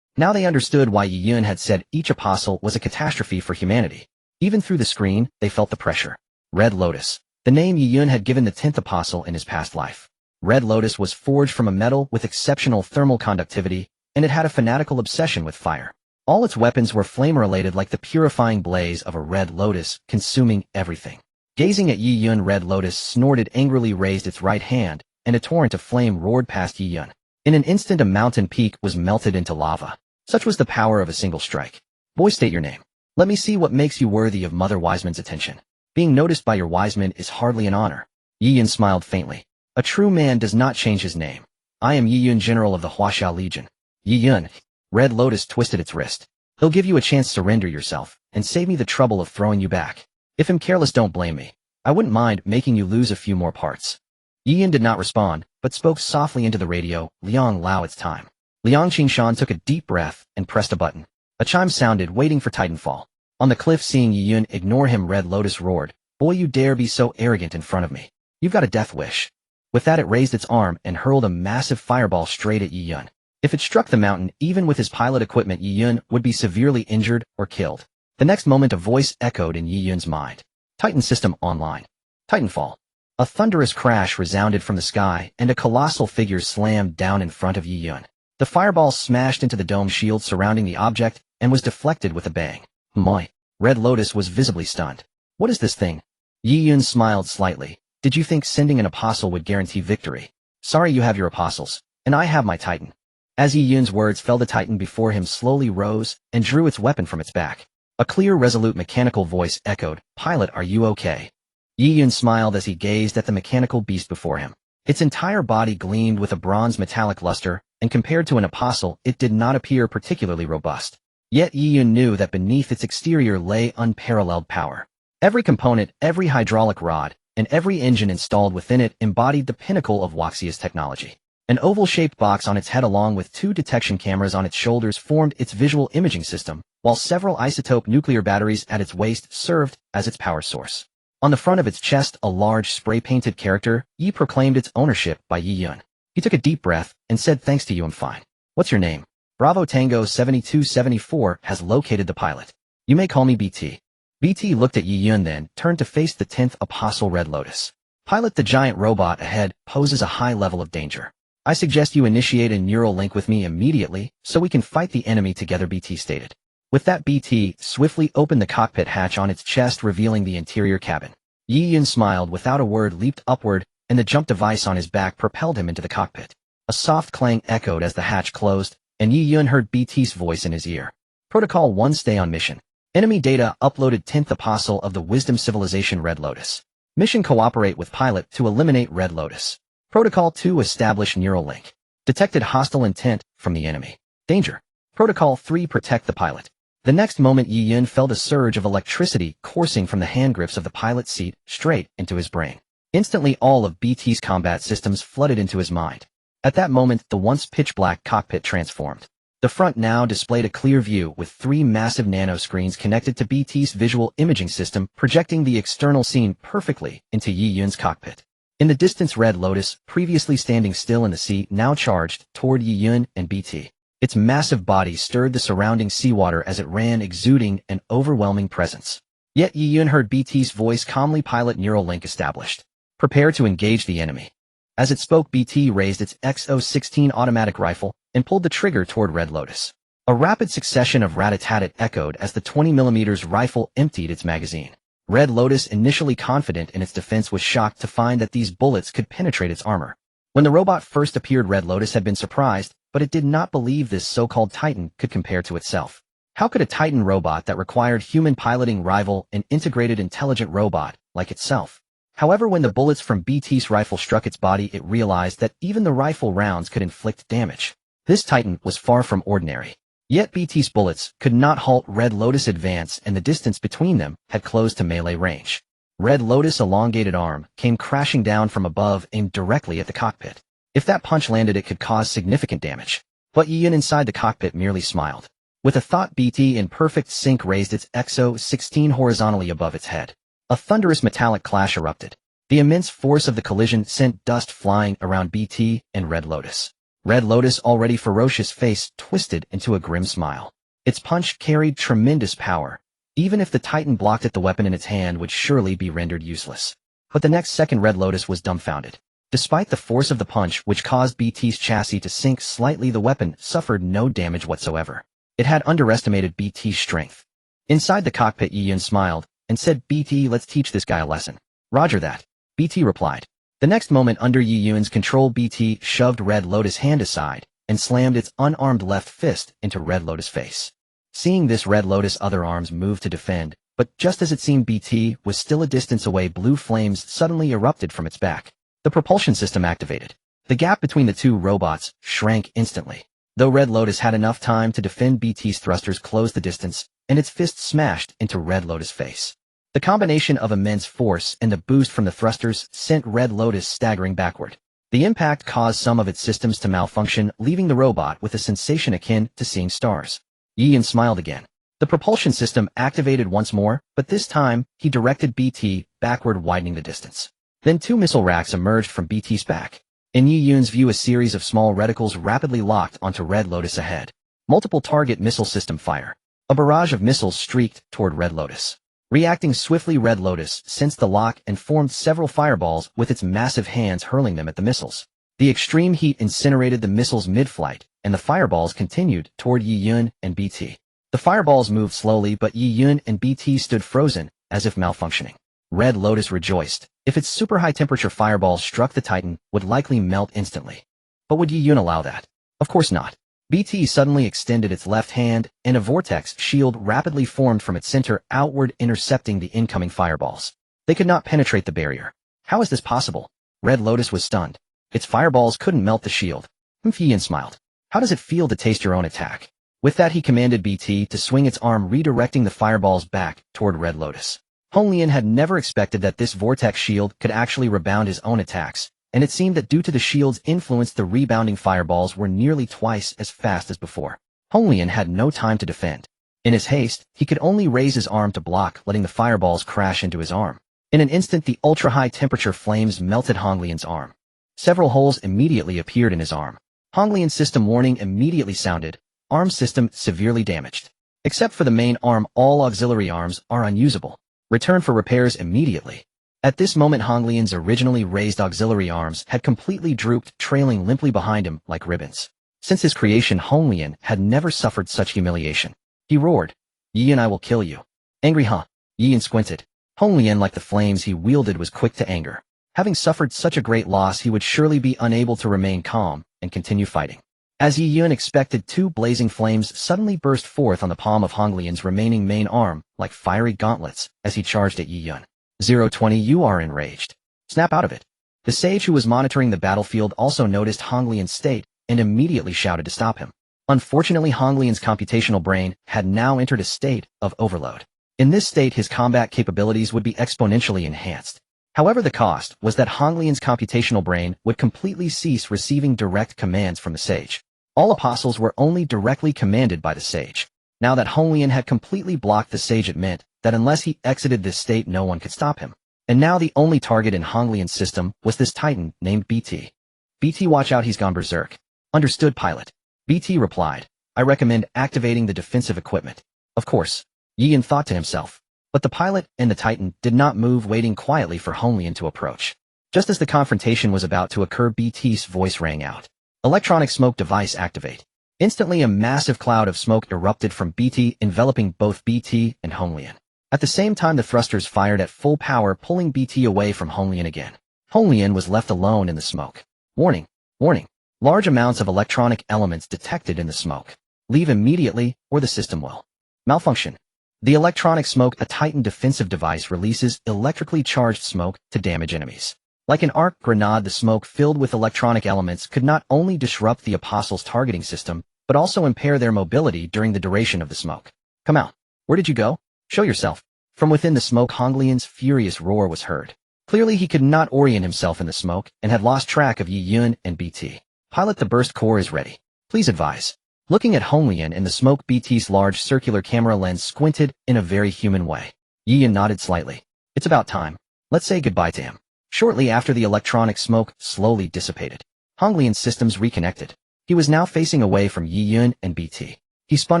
Now they understood why Yi Yun had said each apostle was a catastrophe for humanity. Even through the screen, they felt the pressure. Red Lotus. The name Yi Yun had given the 10th apostle in his past life. Red Lotus was forged from a metal with exceptional thermal conductivity, and it had a fanatical obsession with fire. All its weapons were flame-related, like the purifying blaze of a red lotus, consuming everything. Gazing at Yi Yun, Red Lotus snorted angrily, raised its right hand, and a torrent of flame roared past Yi Yun. In an instant, a mountain peak was melted into lava. Such was the power of a single strike. Boy, state your name. Let me see what makes you worthy of Mother Wiseman's attention. Being noticed by your Wiseman is hardly an honor. Yi Yun smiled faintly. A true man does not change his name. I am Yi Yun, general of the Huaxia Legion. Yi Yun. Red Lotus twisted its wrist. He'll give you a chance to surrender yourself, and save me the trouble of throwing you back. If I'm careless, don't blame me. I wouldn't mind making you lose a few more parts. Yi Yun did not respond, but spoke softly into the radio. Liang Lao, it's time. Liang Qingshan took a deep breath and pressed a button. A chime sounded, waiting for Titanfall. On the cliff, seeing Yi Yun ignore him, Red Lotus roared. Boy, you dare be so arrogant in front of me. You've got a death wish. With that, it raised its arm and hurled a massive fireball straight at Yi Yun. If it struck the mountain, even with his pilot equipment, Yi Yun would be severely injured or killed. The next moment, a voice echoed in Yi Yun's mind. Titan system online. Titanfall. A thunderous crash resounded from the sky, and a colossal figure slammed down in front of Yi Yun. The fireball smashed into the dome shield surrounding the object and was deflected with a bang. Moi. Red Lotus was visibly stunned. What is this thing? Yi Yun smiled slightly. Did you think sending an apostle would guarantee victory? Sorry, you have your apostles, and I have my Titan. As Yi Yun's words fell, the Titan before him slowly rose and drew its weapon from its back. A clear, resolute mechanical voice echoed, Pilot, are you okay? Yi Yun smiled as he gazed at the mechanical beast before him. Its entire body gleamed with a bronze metallic luster, and compared to an apostle, it did not appear particularly robust. Yet Yi Yun knew that beneath its exterior lay unparalleled power. Every component, every hydraulic rod, and every engine installed within it embodied the pinnacle of Huaxia's technology. An oval-shaped box on its head along with 2 detection cameras on its shoulders formed its visual imaging system, while several isotope nuclear batteries at its waist served as its power source. On the front of its chest, a large spray-painted character, Yi, proclaimed its ownership by Yi Yun. He took a deep breath and said, thanks to you, I'm fine. What's your name? Bravo Tango 7274 has located the pilot. You may call me BT. BT looked at Yi Yun, then turned to face the 10th Apostle Red Lotus. Pilot, the giant robot ahead poses a high level of danger. I suggest you initiate a neural link with me immediately so we can fight the enemy together, BT stated. With that, BT swiftly opened the cockpit hatch on its chest, revealing the interior cabin. Yi Yun smiled, without a word leaped upward, and the jump device on his back propelled him into the cockpit. A soft clang echoed as the hatch closed, and Yi Yun heard BT's voice in his ear. Protocol 1, stay on mission. Enemy data uploaded, 10th Apostle of the Wisdom Civilization Red Lotus. Mission, cooperate with pilot to eliminate Red Lotus. Protocol 2, establish neural link. Detected hostile intent from the enemy. Danger. Protocol 3, protect the pilot. The next moment, Yi Yun felt a surge of electricity coursing from the handgrips of the pilot's seat straight into his brain. Instantly, all of BT's combat systems flooded into his mind. At that moment, the once pitch-black cockpit transformed. The front now displayed a clear view with 3 massive nanoscreens connected to BT's visual imaging system, projecting the external scene perfectly into Yi Yun's cockpit. In the distance, Red Lotus, previously standing still in the sea, now charged toward Yi Yun and BT. Its massive body stirred the surrounding seawater as it ran, exuding an overwhelming presence. Yet Yi Yun heard BT's voice calmly: pilot neural link established. Prepare to engage the enemy. As it spoke, BT raised its XO-16 automatic rifle and pulled the trigger toward Red Lotus. A rapid succession of rat-a-tat-tat echoed as the 20mm rifle emptied its magazine. Red Lotus, initially confident in its defense, was shocked to find that these bullets could penetrate its armor. When the robot first appeared, Red Lotus had been surprised, but it did not believe this so-called Titan could compare to itself. How could a Titan robot that required human piloting rival an integrated intelligent robot like itself? However, when the bullets from BT's rifle struck its body, it realized that even the rifle rounds could inflict damage. This Titan was far from ordinary. Yet BT's bullets could not halt Red Lotus' advance, and the distance between them had closed to melee range. Red Lotus' elongated arm came crashing down from above, aimed directly at the cockpit. If that punch landed, it could cause significant damage. But Yi Yun inside the cockpit merely smiled. With a thought, BT in perfect sync raised its XO-16 horizontally above its head. A thunderous metallic clash erupted. The immense force of the collision sent dust flying around BT and Red Lotus. Red Lotus' already ferocious face twisted into a grim smile. Its punch carried tremendous power. Even if the Titan blocked it, the weapon in its hand would surely be rendered useless. But the next second, Red Lotus was dumbfounded. Despite the force of the punch, which caused BT's chassis to sink slightly, the weapon suffered no damage whatsoever. It had underestimated BT's strength. Inside the cockpit, Yi Yun smiled and said, "BT, let's teach this guy a lesson." "Roger that," BT replied. The next moment, under Yi Yun's control, BT shoved Red Lotus' hand aside and slammed its unarmed left fist into Red Lotus' face. Seeing this, Red Lotus' other arms moved to defend, but just as it seemed BT was still a distance away, blue flames suddenly erupted from its back. The propulsion system activated. The gap between the two robots shrank instantly. Though Red Lotus had enough time to defend, BT's thrusters closed the distance, and its fist smashed into Red Lotus' face. The combination of immense force and the boost from the thrusters sent Red Lotus staggering backward. The impact caused some of its systems to malfunction, leaving the robot with a sensation akin to seeing stars. Yi Yun smiled again. The propulsion system activated once more, but this time, he directed BT backward, widening the distance. Then 2 missile racks emerged from BT's back. In Yi Yun's view, a series of small reticles rapidly locked onto Red Lotus ahead. Multiple target missile system fire. A barrage of missiles streaked toward Red Lotus. Reacting swiftly, Red Lotus sensed the lock and formed several fireballs with its massive hands, hurling them at the missiles. The extreme heat incinerated the missiles mid-flight, and the fireballs continued toward Yi Yun and BT. The fireballs moved slowly, but Yi Yun and BT stood frozen, as if malfunctioning. Red Lotus rejoiced. If its super high-temperature fireballs struck, the Titan would likely melt instantly. But would Yi Yun allow that? Of course not. BT suddenly extended its left hand, and a vortex shield rapidly formed from its center outward, intercepting the incoming fireballs. They could not penetrate the barrier. How is this possible? Red Lotus was stunned. Its fireballs couldn't melt the shield. Yi Yun smiled. How does it feel to taste your own attack? With that, he commanded BT to swing its arm, redirecting the fireballs back toward Red Lotus. Lian had never expected that this vortex shield could actually rebound his own attacks, and it seemed that due to the shield's influence, the rebounding fireballs were nearly twice as fast as before. Lian had no time to defend. In his haste, he could only raise his arm to block, letting the fireballs crash into his arm. In an instant, the ultra-high temperature flames melted Lian's arm. Several holes immediately appeared in his arm. Lian's system warning immediately sounded. Arm system severely damaged. Except for the main arm, all auxiliary arms are unusable. Return for repairs immediately. At this moment, Lian's originally raised auxiliary arms had completely drooped, trailing limply behind him like ribbons. Since his creation, Lian had never suffered such humiliation. He roared, "Yi Yun, I will kill you." Angry, huh? Yi Yun squinted. Lian, like the flames he wielded, was quick to anger. Having suffered such a great loss, he would surely be unable to remain calm and continue fighting. As Yi Yun expected, 2 blazing flames suddenly burst forth on the palm of Lian's remaining main arm, like fiery gauntlets, as he charged at Yi Yun. 020, you are enraged. Snap out of it. The sage who was monitoring the battlefield also noticed Lian's state and immediately shouted to stop him. Unfortunately, Lian's computational brain had now entered a state of overload. In this state, his combat capabilities would be exponentially enhanced. However, the cost was that Honglian's computational brain would completely cease receiving direct commands from the sage. All apostles were only directly commanded by the sage. Now that Honglian had completely blocked the sage, it meant that unless he exited this state, no one could stop him. And now the only target in Honglian's system was this Titan named BT. BT, watch out, he's gone berserk. Understood, pilot. BT replied, I recommend activating the defensive equipment. Of course, Yiyan thought to himself. But the pilot and the Titan did not move, waiting quietly for Honglian to approach. Just as the confrontation was about to occur, BT's voice rang out. Electronic smoke device activate. Instantly, a massive cloud of smoke erupted from BT, enveloping both BT and Honglian. At the same time, the thrusters fired at full power, pulling BT away from Honglian again. Honglian was left alone in the smoke. Warning! Warning! Large amounts of electronic elements detected in the smoke. Leave immediately, or the system will malfunction. The electronic smoke, a Titan defensive device, releases electrically charged smoke to damage enemies. Like an arc grenade, the smoke filled with electronic elements could not only disrupt the apostles' targeting system, but also impair their mobility during the duration of the smoke. Come out. Where did you go? Show yourself. From within the smoke, Honglian's furious roar was heard. Clearly, he could not orient himself in the smoke and had lost track of Yiyan and BT. Pilot, the burst core is ready. Please advise. Looking at Honglian in the smoke, BT's large circular camera lens squinted in a very human way. Yiyan nodded slightly. It's about time. Let's say goodbye to him. Shortly after, the electronic smoke slowly dissipated. Honglian's systems reconnected. He was now facing away from Yiyan and BT. He spun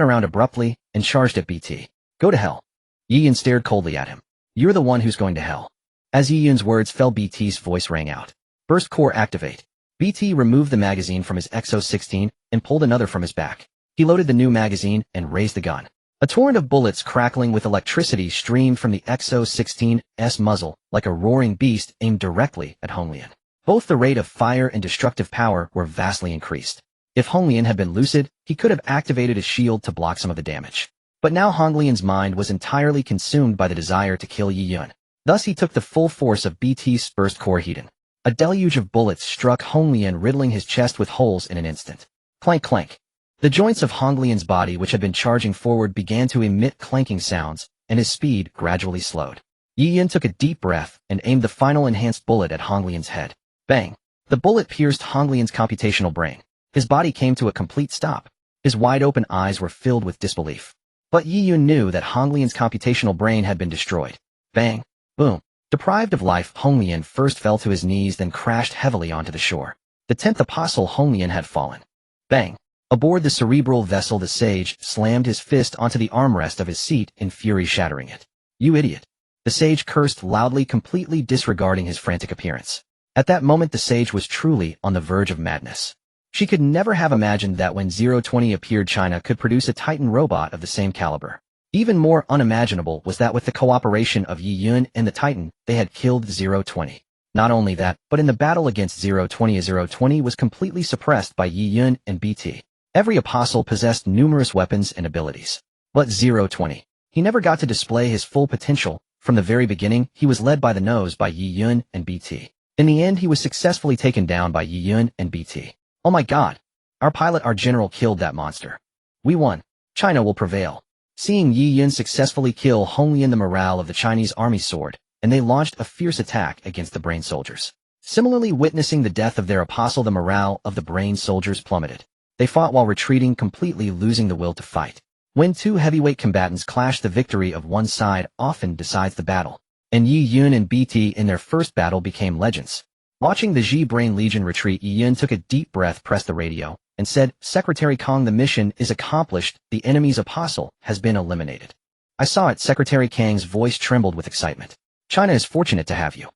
around abruptly and charged at BT. Go to hell. Yiyan stared coldly at him. You're the one who's going to hell. As Yiyan's words fell, BT's voice rang out. Burst core activate. BT removed the magazine from his Exo-16 and pulled another from his back. He loaded the new magazine and raised the gun. A torrent of bullets crackling with electricity streamed from the Exo-16's muzzle like a roaring beast, aimed directly at Honglian. Both the rate of fire and destructive power were vastly increased. If Honglian had been lucid, he could have activated his shield to block some of the damage. But now Honglian's mind was entirely consumed by the desire to kill Yiyan. Thus he took the full force of BT's burst core heating. A deluge of bullets struck Honglian, riddling his chest with holes in an instant. Clank, clank. The joints of Honglian's body, which had been charging forward, began to emit clanking sounds, and his speed gradually slowed. Yiyan took a deep breath and aimed the final enhanced bullet at Honglian's head. Bang! The bullet pierced Honglian's computational brain. His body came to a complete stop. His wide-open eyes were filled with disbelief. But Yiyan knew that Honglian's computational brain had been destroyed. Bang! Boom! Deprived of life, Honglian first fell to his knees, then crashed heavily onto the shore. The 10th apostle, Honglian, had fallen. Bang! Aboard the cerebral vessel, the sage slammed his fist onto the armrest of his seat, in fury shattering it. You idiot! The sage cursed loudly, completely disregarding his frantic appearance. At that moment, the sage was truly on the verge of madness. She could never have imagined that when 020 appeared, China could produce a Titan robot of the same caliber. Even more unimaginable was that with the cooperation of Yiyan and the Titan, they had killed 020. Not only that, but in the battle against 020, 020 was completely suppressed by Yiyan and BT. Every apostle possessed numerous weapons and abilities. But 020, he never got to display his full potential. From the very beginning, he was led by the nose by Yiyan and BT. In the end, he was successfully taken down by Yiyan and BT. Oh my god! Our pilot, our general, killed that monster. We won. China will prevail. Seeing Yiyan successfully kill Honglian, the morale of the Chinese army soared, and they launched a fierce attack against the brain soldiers. Similarly, witnessing the death of their apostle, the morale of the brain soldiers plummeted. They fought while retreating, completely losing the will to fight. When two heavyweight combatants clash, the victory of one side often decides the battle. And Yiyan and BT in their first battle became legends. Watching the Ji Brain Legion retreat, Yiyan took a deep breath, pressed the radio, and said, Secretary Kong, the mission is accomplished. The enemy's apostle has been eliminated. I saw it. Secretary Kang's voice trembled with excitement. China is fortunate to have you.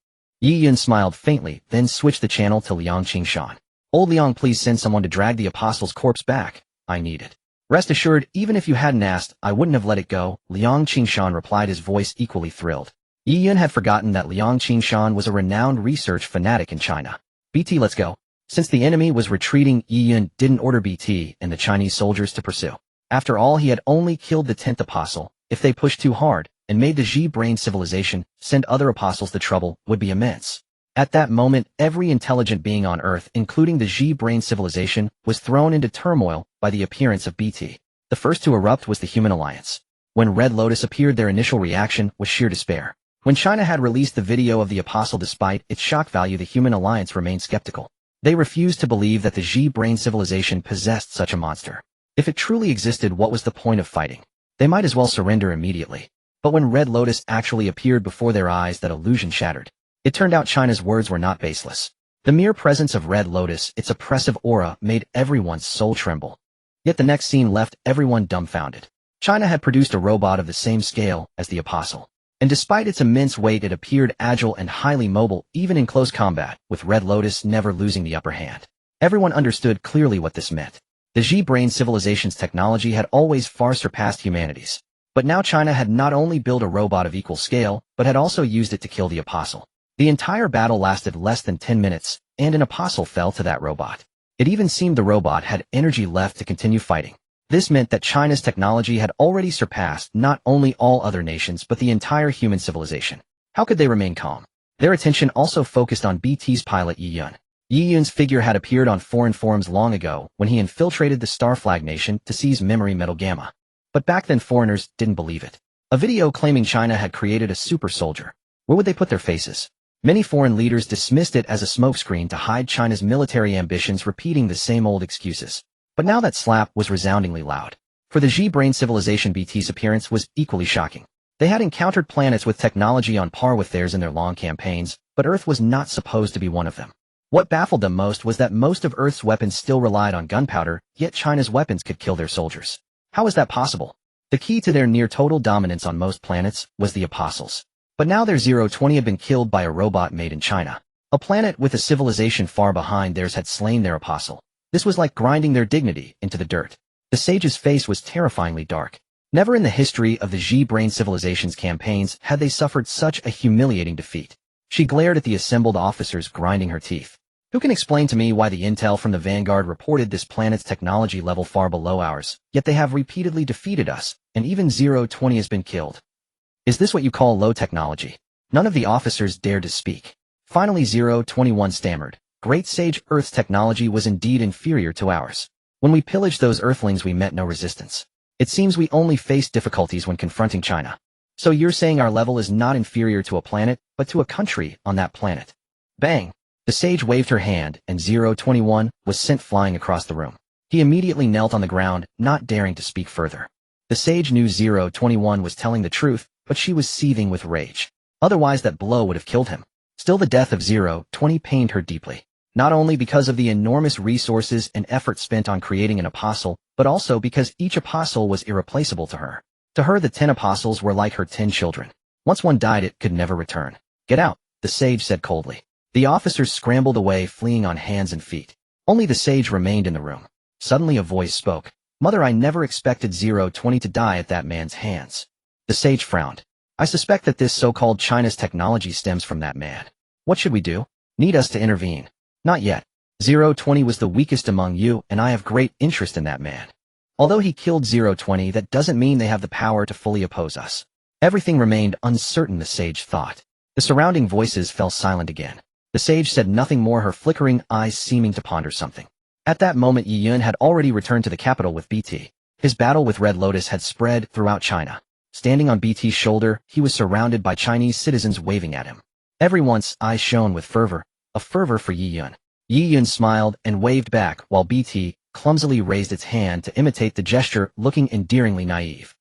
Yiyan smiled faintly, then switched the channel to Liang Qingshan. Old Liang, please send someone to drag the apostle's corpse back. I need it. Rest assured, even if you hadn't asked, I wouldn't have let it go, Liang Qingshan replied, his voice equally thrilled. Yiyan had forgotten that Liang Qingshan was a renowned research fanatic in China. BT, let's go. Since the enemy was retreating, Yiyan didn't order BT and the Chinese soldiers to pursue. After all, he had only killed the 10th apostle. If they pushed too hard and made the Ji Brain civilization send other apostles, the trouble would be immense. At that moment, every intelligent being on Earth, including the Ji Brain civilization, was thrown into turmoil by the appearance of BT. The first to erupt was the Human Alliance. When Red Lotus appeared, their initial reaction was sheer despair. When China had released the video of the Apostle despite its shock value, the human alliance remained skeptical. They refused to believe that the G-brain civilization possessed such a monster. If it truly existed, what was the point of fighting? They might as well surrender immediately. But when Red Lotus actually appeared before their eyes, that illusion shattered. It turned out China's words were not baseless. The mere presence of Red Lotus, its oppressive aura, made everyone's soul tremble. Yet the next scene left everyone dumbfounded. China had produced a robot of the same scale as the Apostle. And despite its immense weight, it appeared agile and highly mobile, even in close combat, with Red Lotus never losing the upper hand. Everyone understood clearly what this meant. The G-brain civilization's technology had always far surpassed humanity's. But now China had not only built a robot of equal scale, but had also used it to kill the Apostle. The entire battle lasted less than 10 minutes, and an Apostle fell to that robot. It even seemed the robot had energy left to continue fighting. This meant that China's technology had already surpassed not only all other nations but the entire human civilization. How could they remain calm? Their attention also focused on BT's pilot Yi Yun. Yi Yun's figure had appeared on foreign forums long ago when he infiltrated the Star Flag Nation to seize memory metal Gamma. But back then foreigners didn't believe it. A video claiming China had created a super soldier. Where would they put their faces? Many foreign leaders dismissed it as a smokescreen to hide China's military ambitions, repeating the same old excuses. But now that slap was resoundingly loud. For the G-brain civilization, BT's appearance was equally shocking. They had encountered planets with technology on par with theirs in their long campaigns, but Earth was not supposed to be one of them. What baffled them most was that most of Earth's weapons still relied on gunpowder, yet China's weapons could kill their soldiers. How is that possible? The key to their near-total dominance on most planets was the Apostles. But now their 020 had been killed by a robot made in China. A planet with a civilization far behind theirs had slain their Apostle. This was like grinding their dignity into the dirt. The sage's face was terrifyingly dark. Never in the history of the G-brain civilization's campaigns had they suffered such a humiliating defeat. She glared at the assembled officers, grinding her teeth. Who can explain to me why the intel from the Vanguard reported this planet's technology level far below ours, yet they have repeatedly defeated us, and even 020 has been killed? Is this what you call low technology? None of the officers dared to speak. Finally 021 stammered. Great Sage, Earth's technology was indeed inferior to ours. When we pillaged those Earthlings, we met no resistance. It seems we only faced difficulties when confronting China. So you're saying our level is not inferior to a planet, but to a country on that planet. Bang! The sage waved her hand, and 021 was sent flying across the room. He immediately knelt on the ground, not daring to speak further. The sage knew 021 was telling the truth, but she was seething with rage. Otherwise that blow would have killed him. Still, the death of 020 pained her deeply. Not only because of the enormous resources and effort spent on creating an Apostle, but also because each Apostle was irreplaceable to her. To her, the 10 Apostles were like her 10 children. Once one died, it could never return. Get out, the sage said coldly. The officers scrambled away, fleeing on hands and feet. Only the sage remained in the room. Suddenly a voice spoke. Mother, I never expected 020 to die at that man's hands. The sage frowned. I suspect that this so-called China's technology stems from that man. What should we do? Need us to intervene? Not yet. 020 was the weakest among you, and I have great interest in that man. Although he killed 020, that doesn't mean they have the power to fully oppose us. Everything remained uncertain, the sage thought. The surrounding voices fell silent again. The sage said nothing more, her flickering eyes seeming to ponder something. At that moment, Yi Yun had already returned to the capital with BT. His battle with Red Lotus had spread throughout China. Standing on BT's shoulder, he was surrounded by Chinese citizens waving at him. Everyone's eyes shone with fervor, a fervor for Yi Yun. Yi Yun smiled and waved back while BT clumsily raised its hand to imitate the gesture, looking endearingly naive.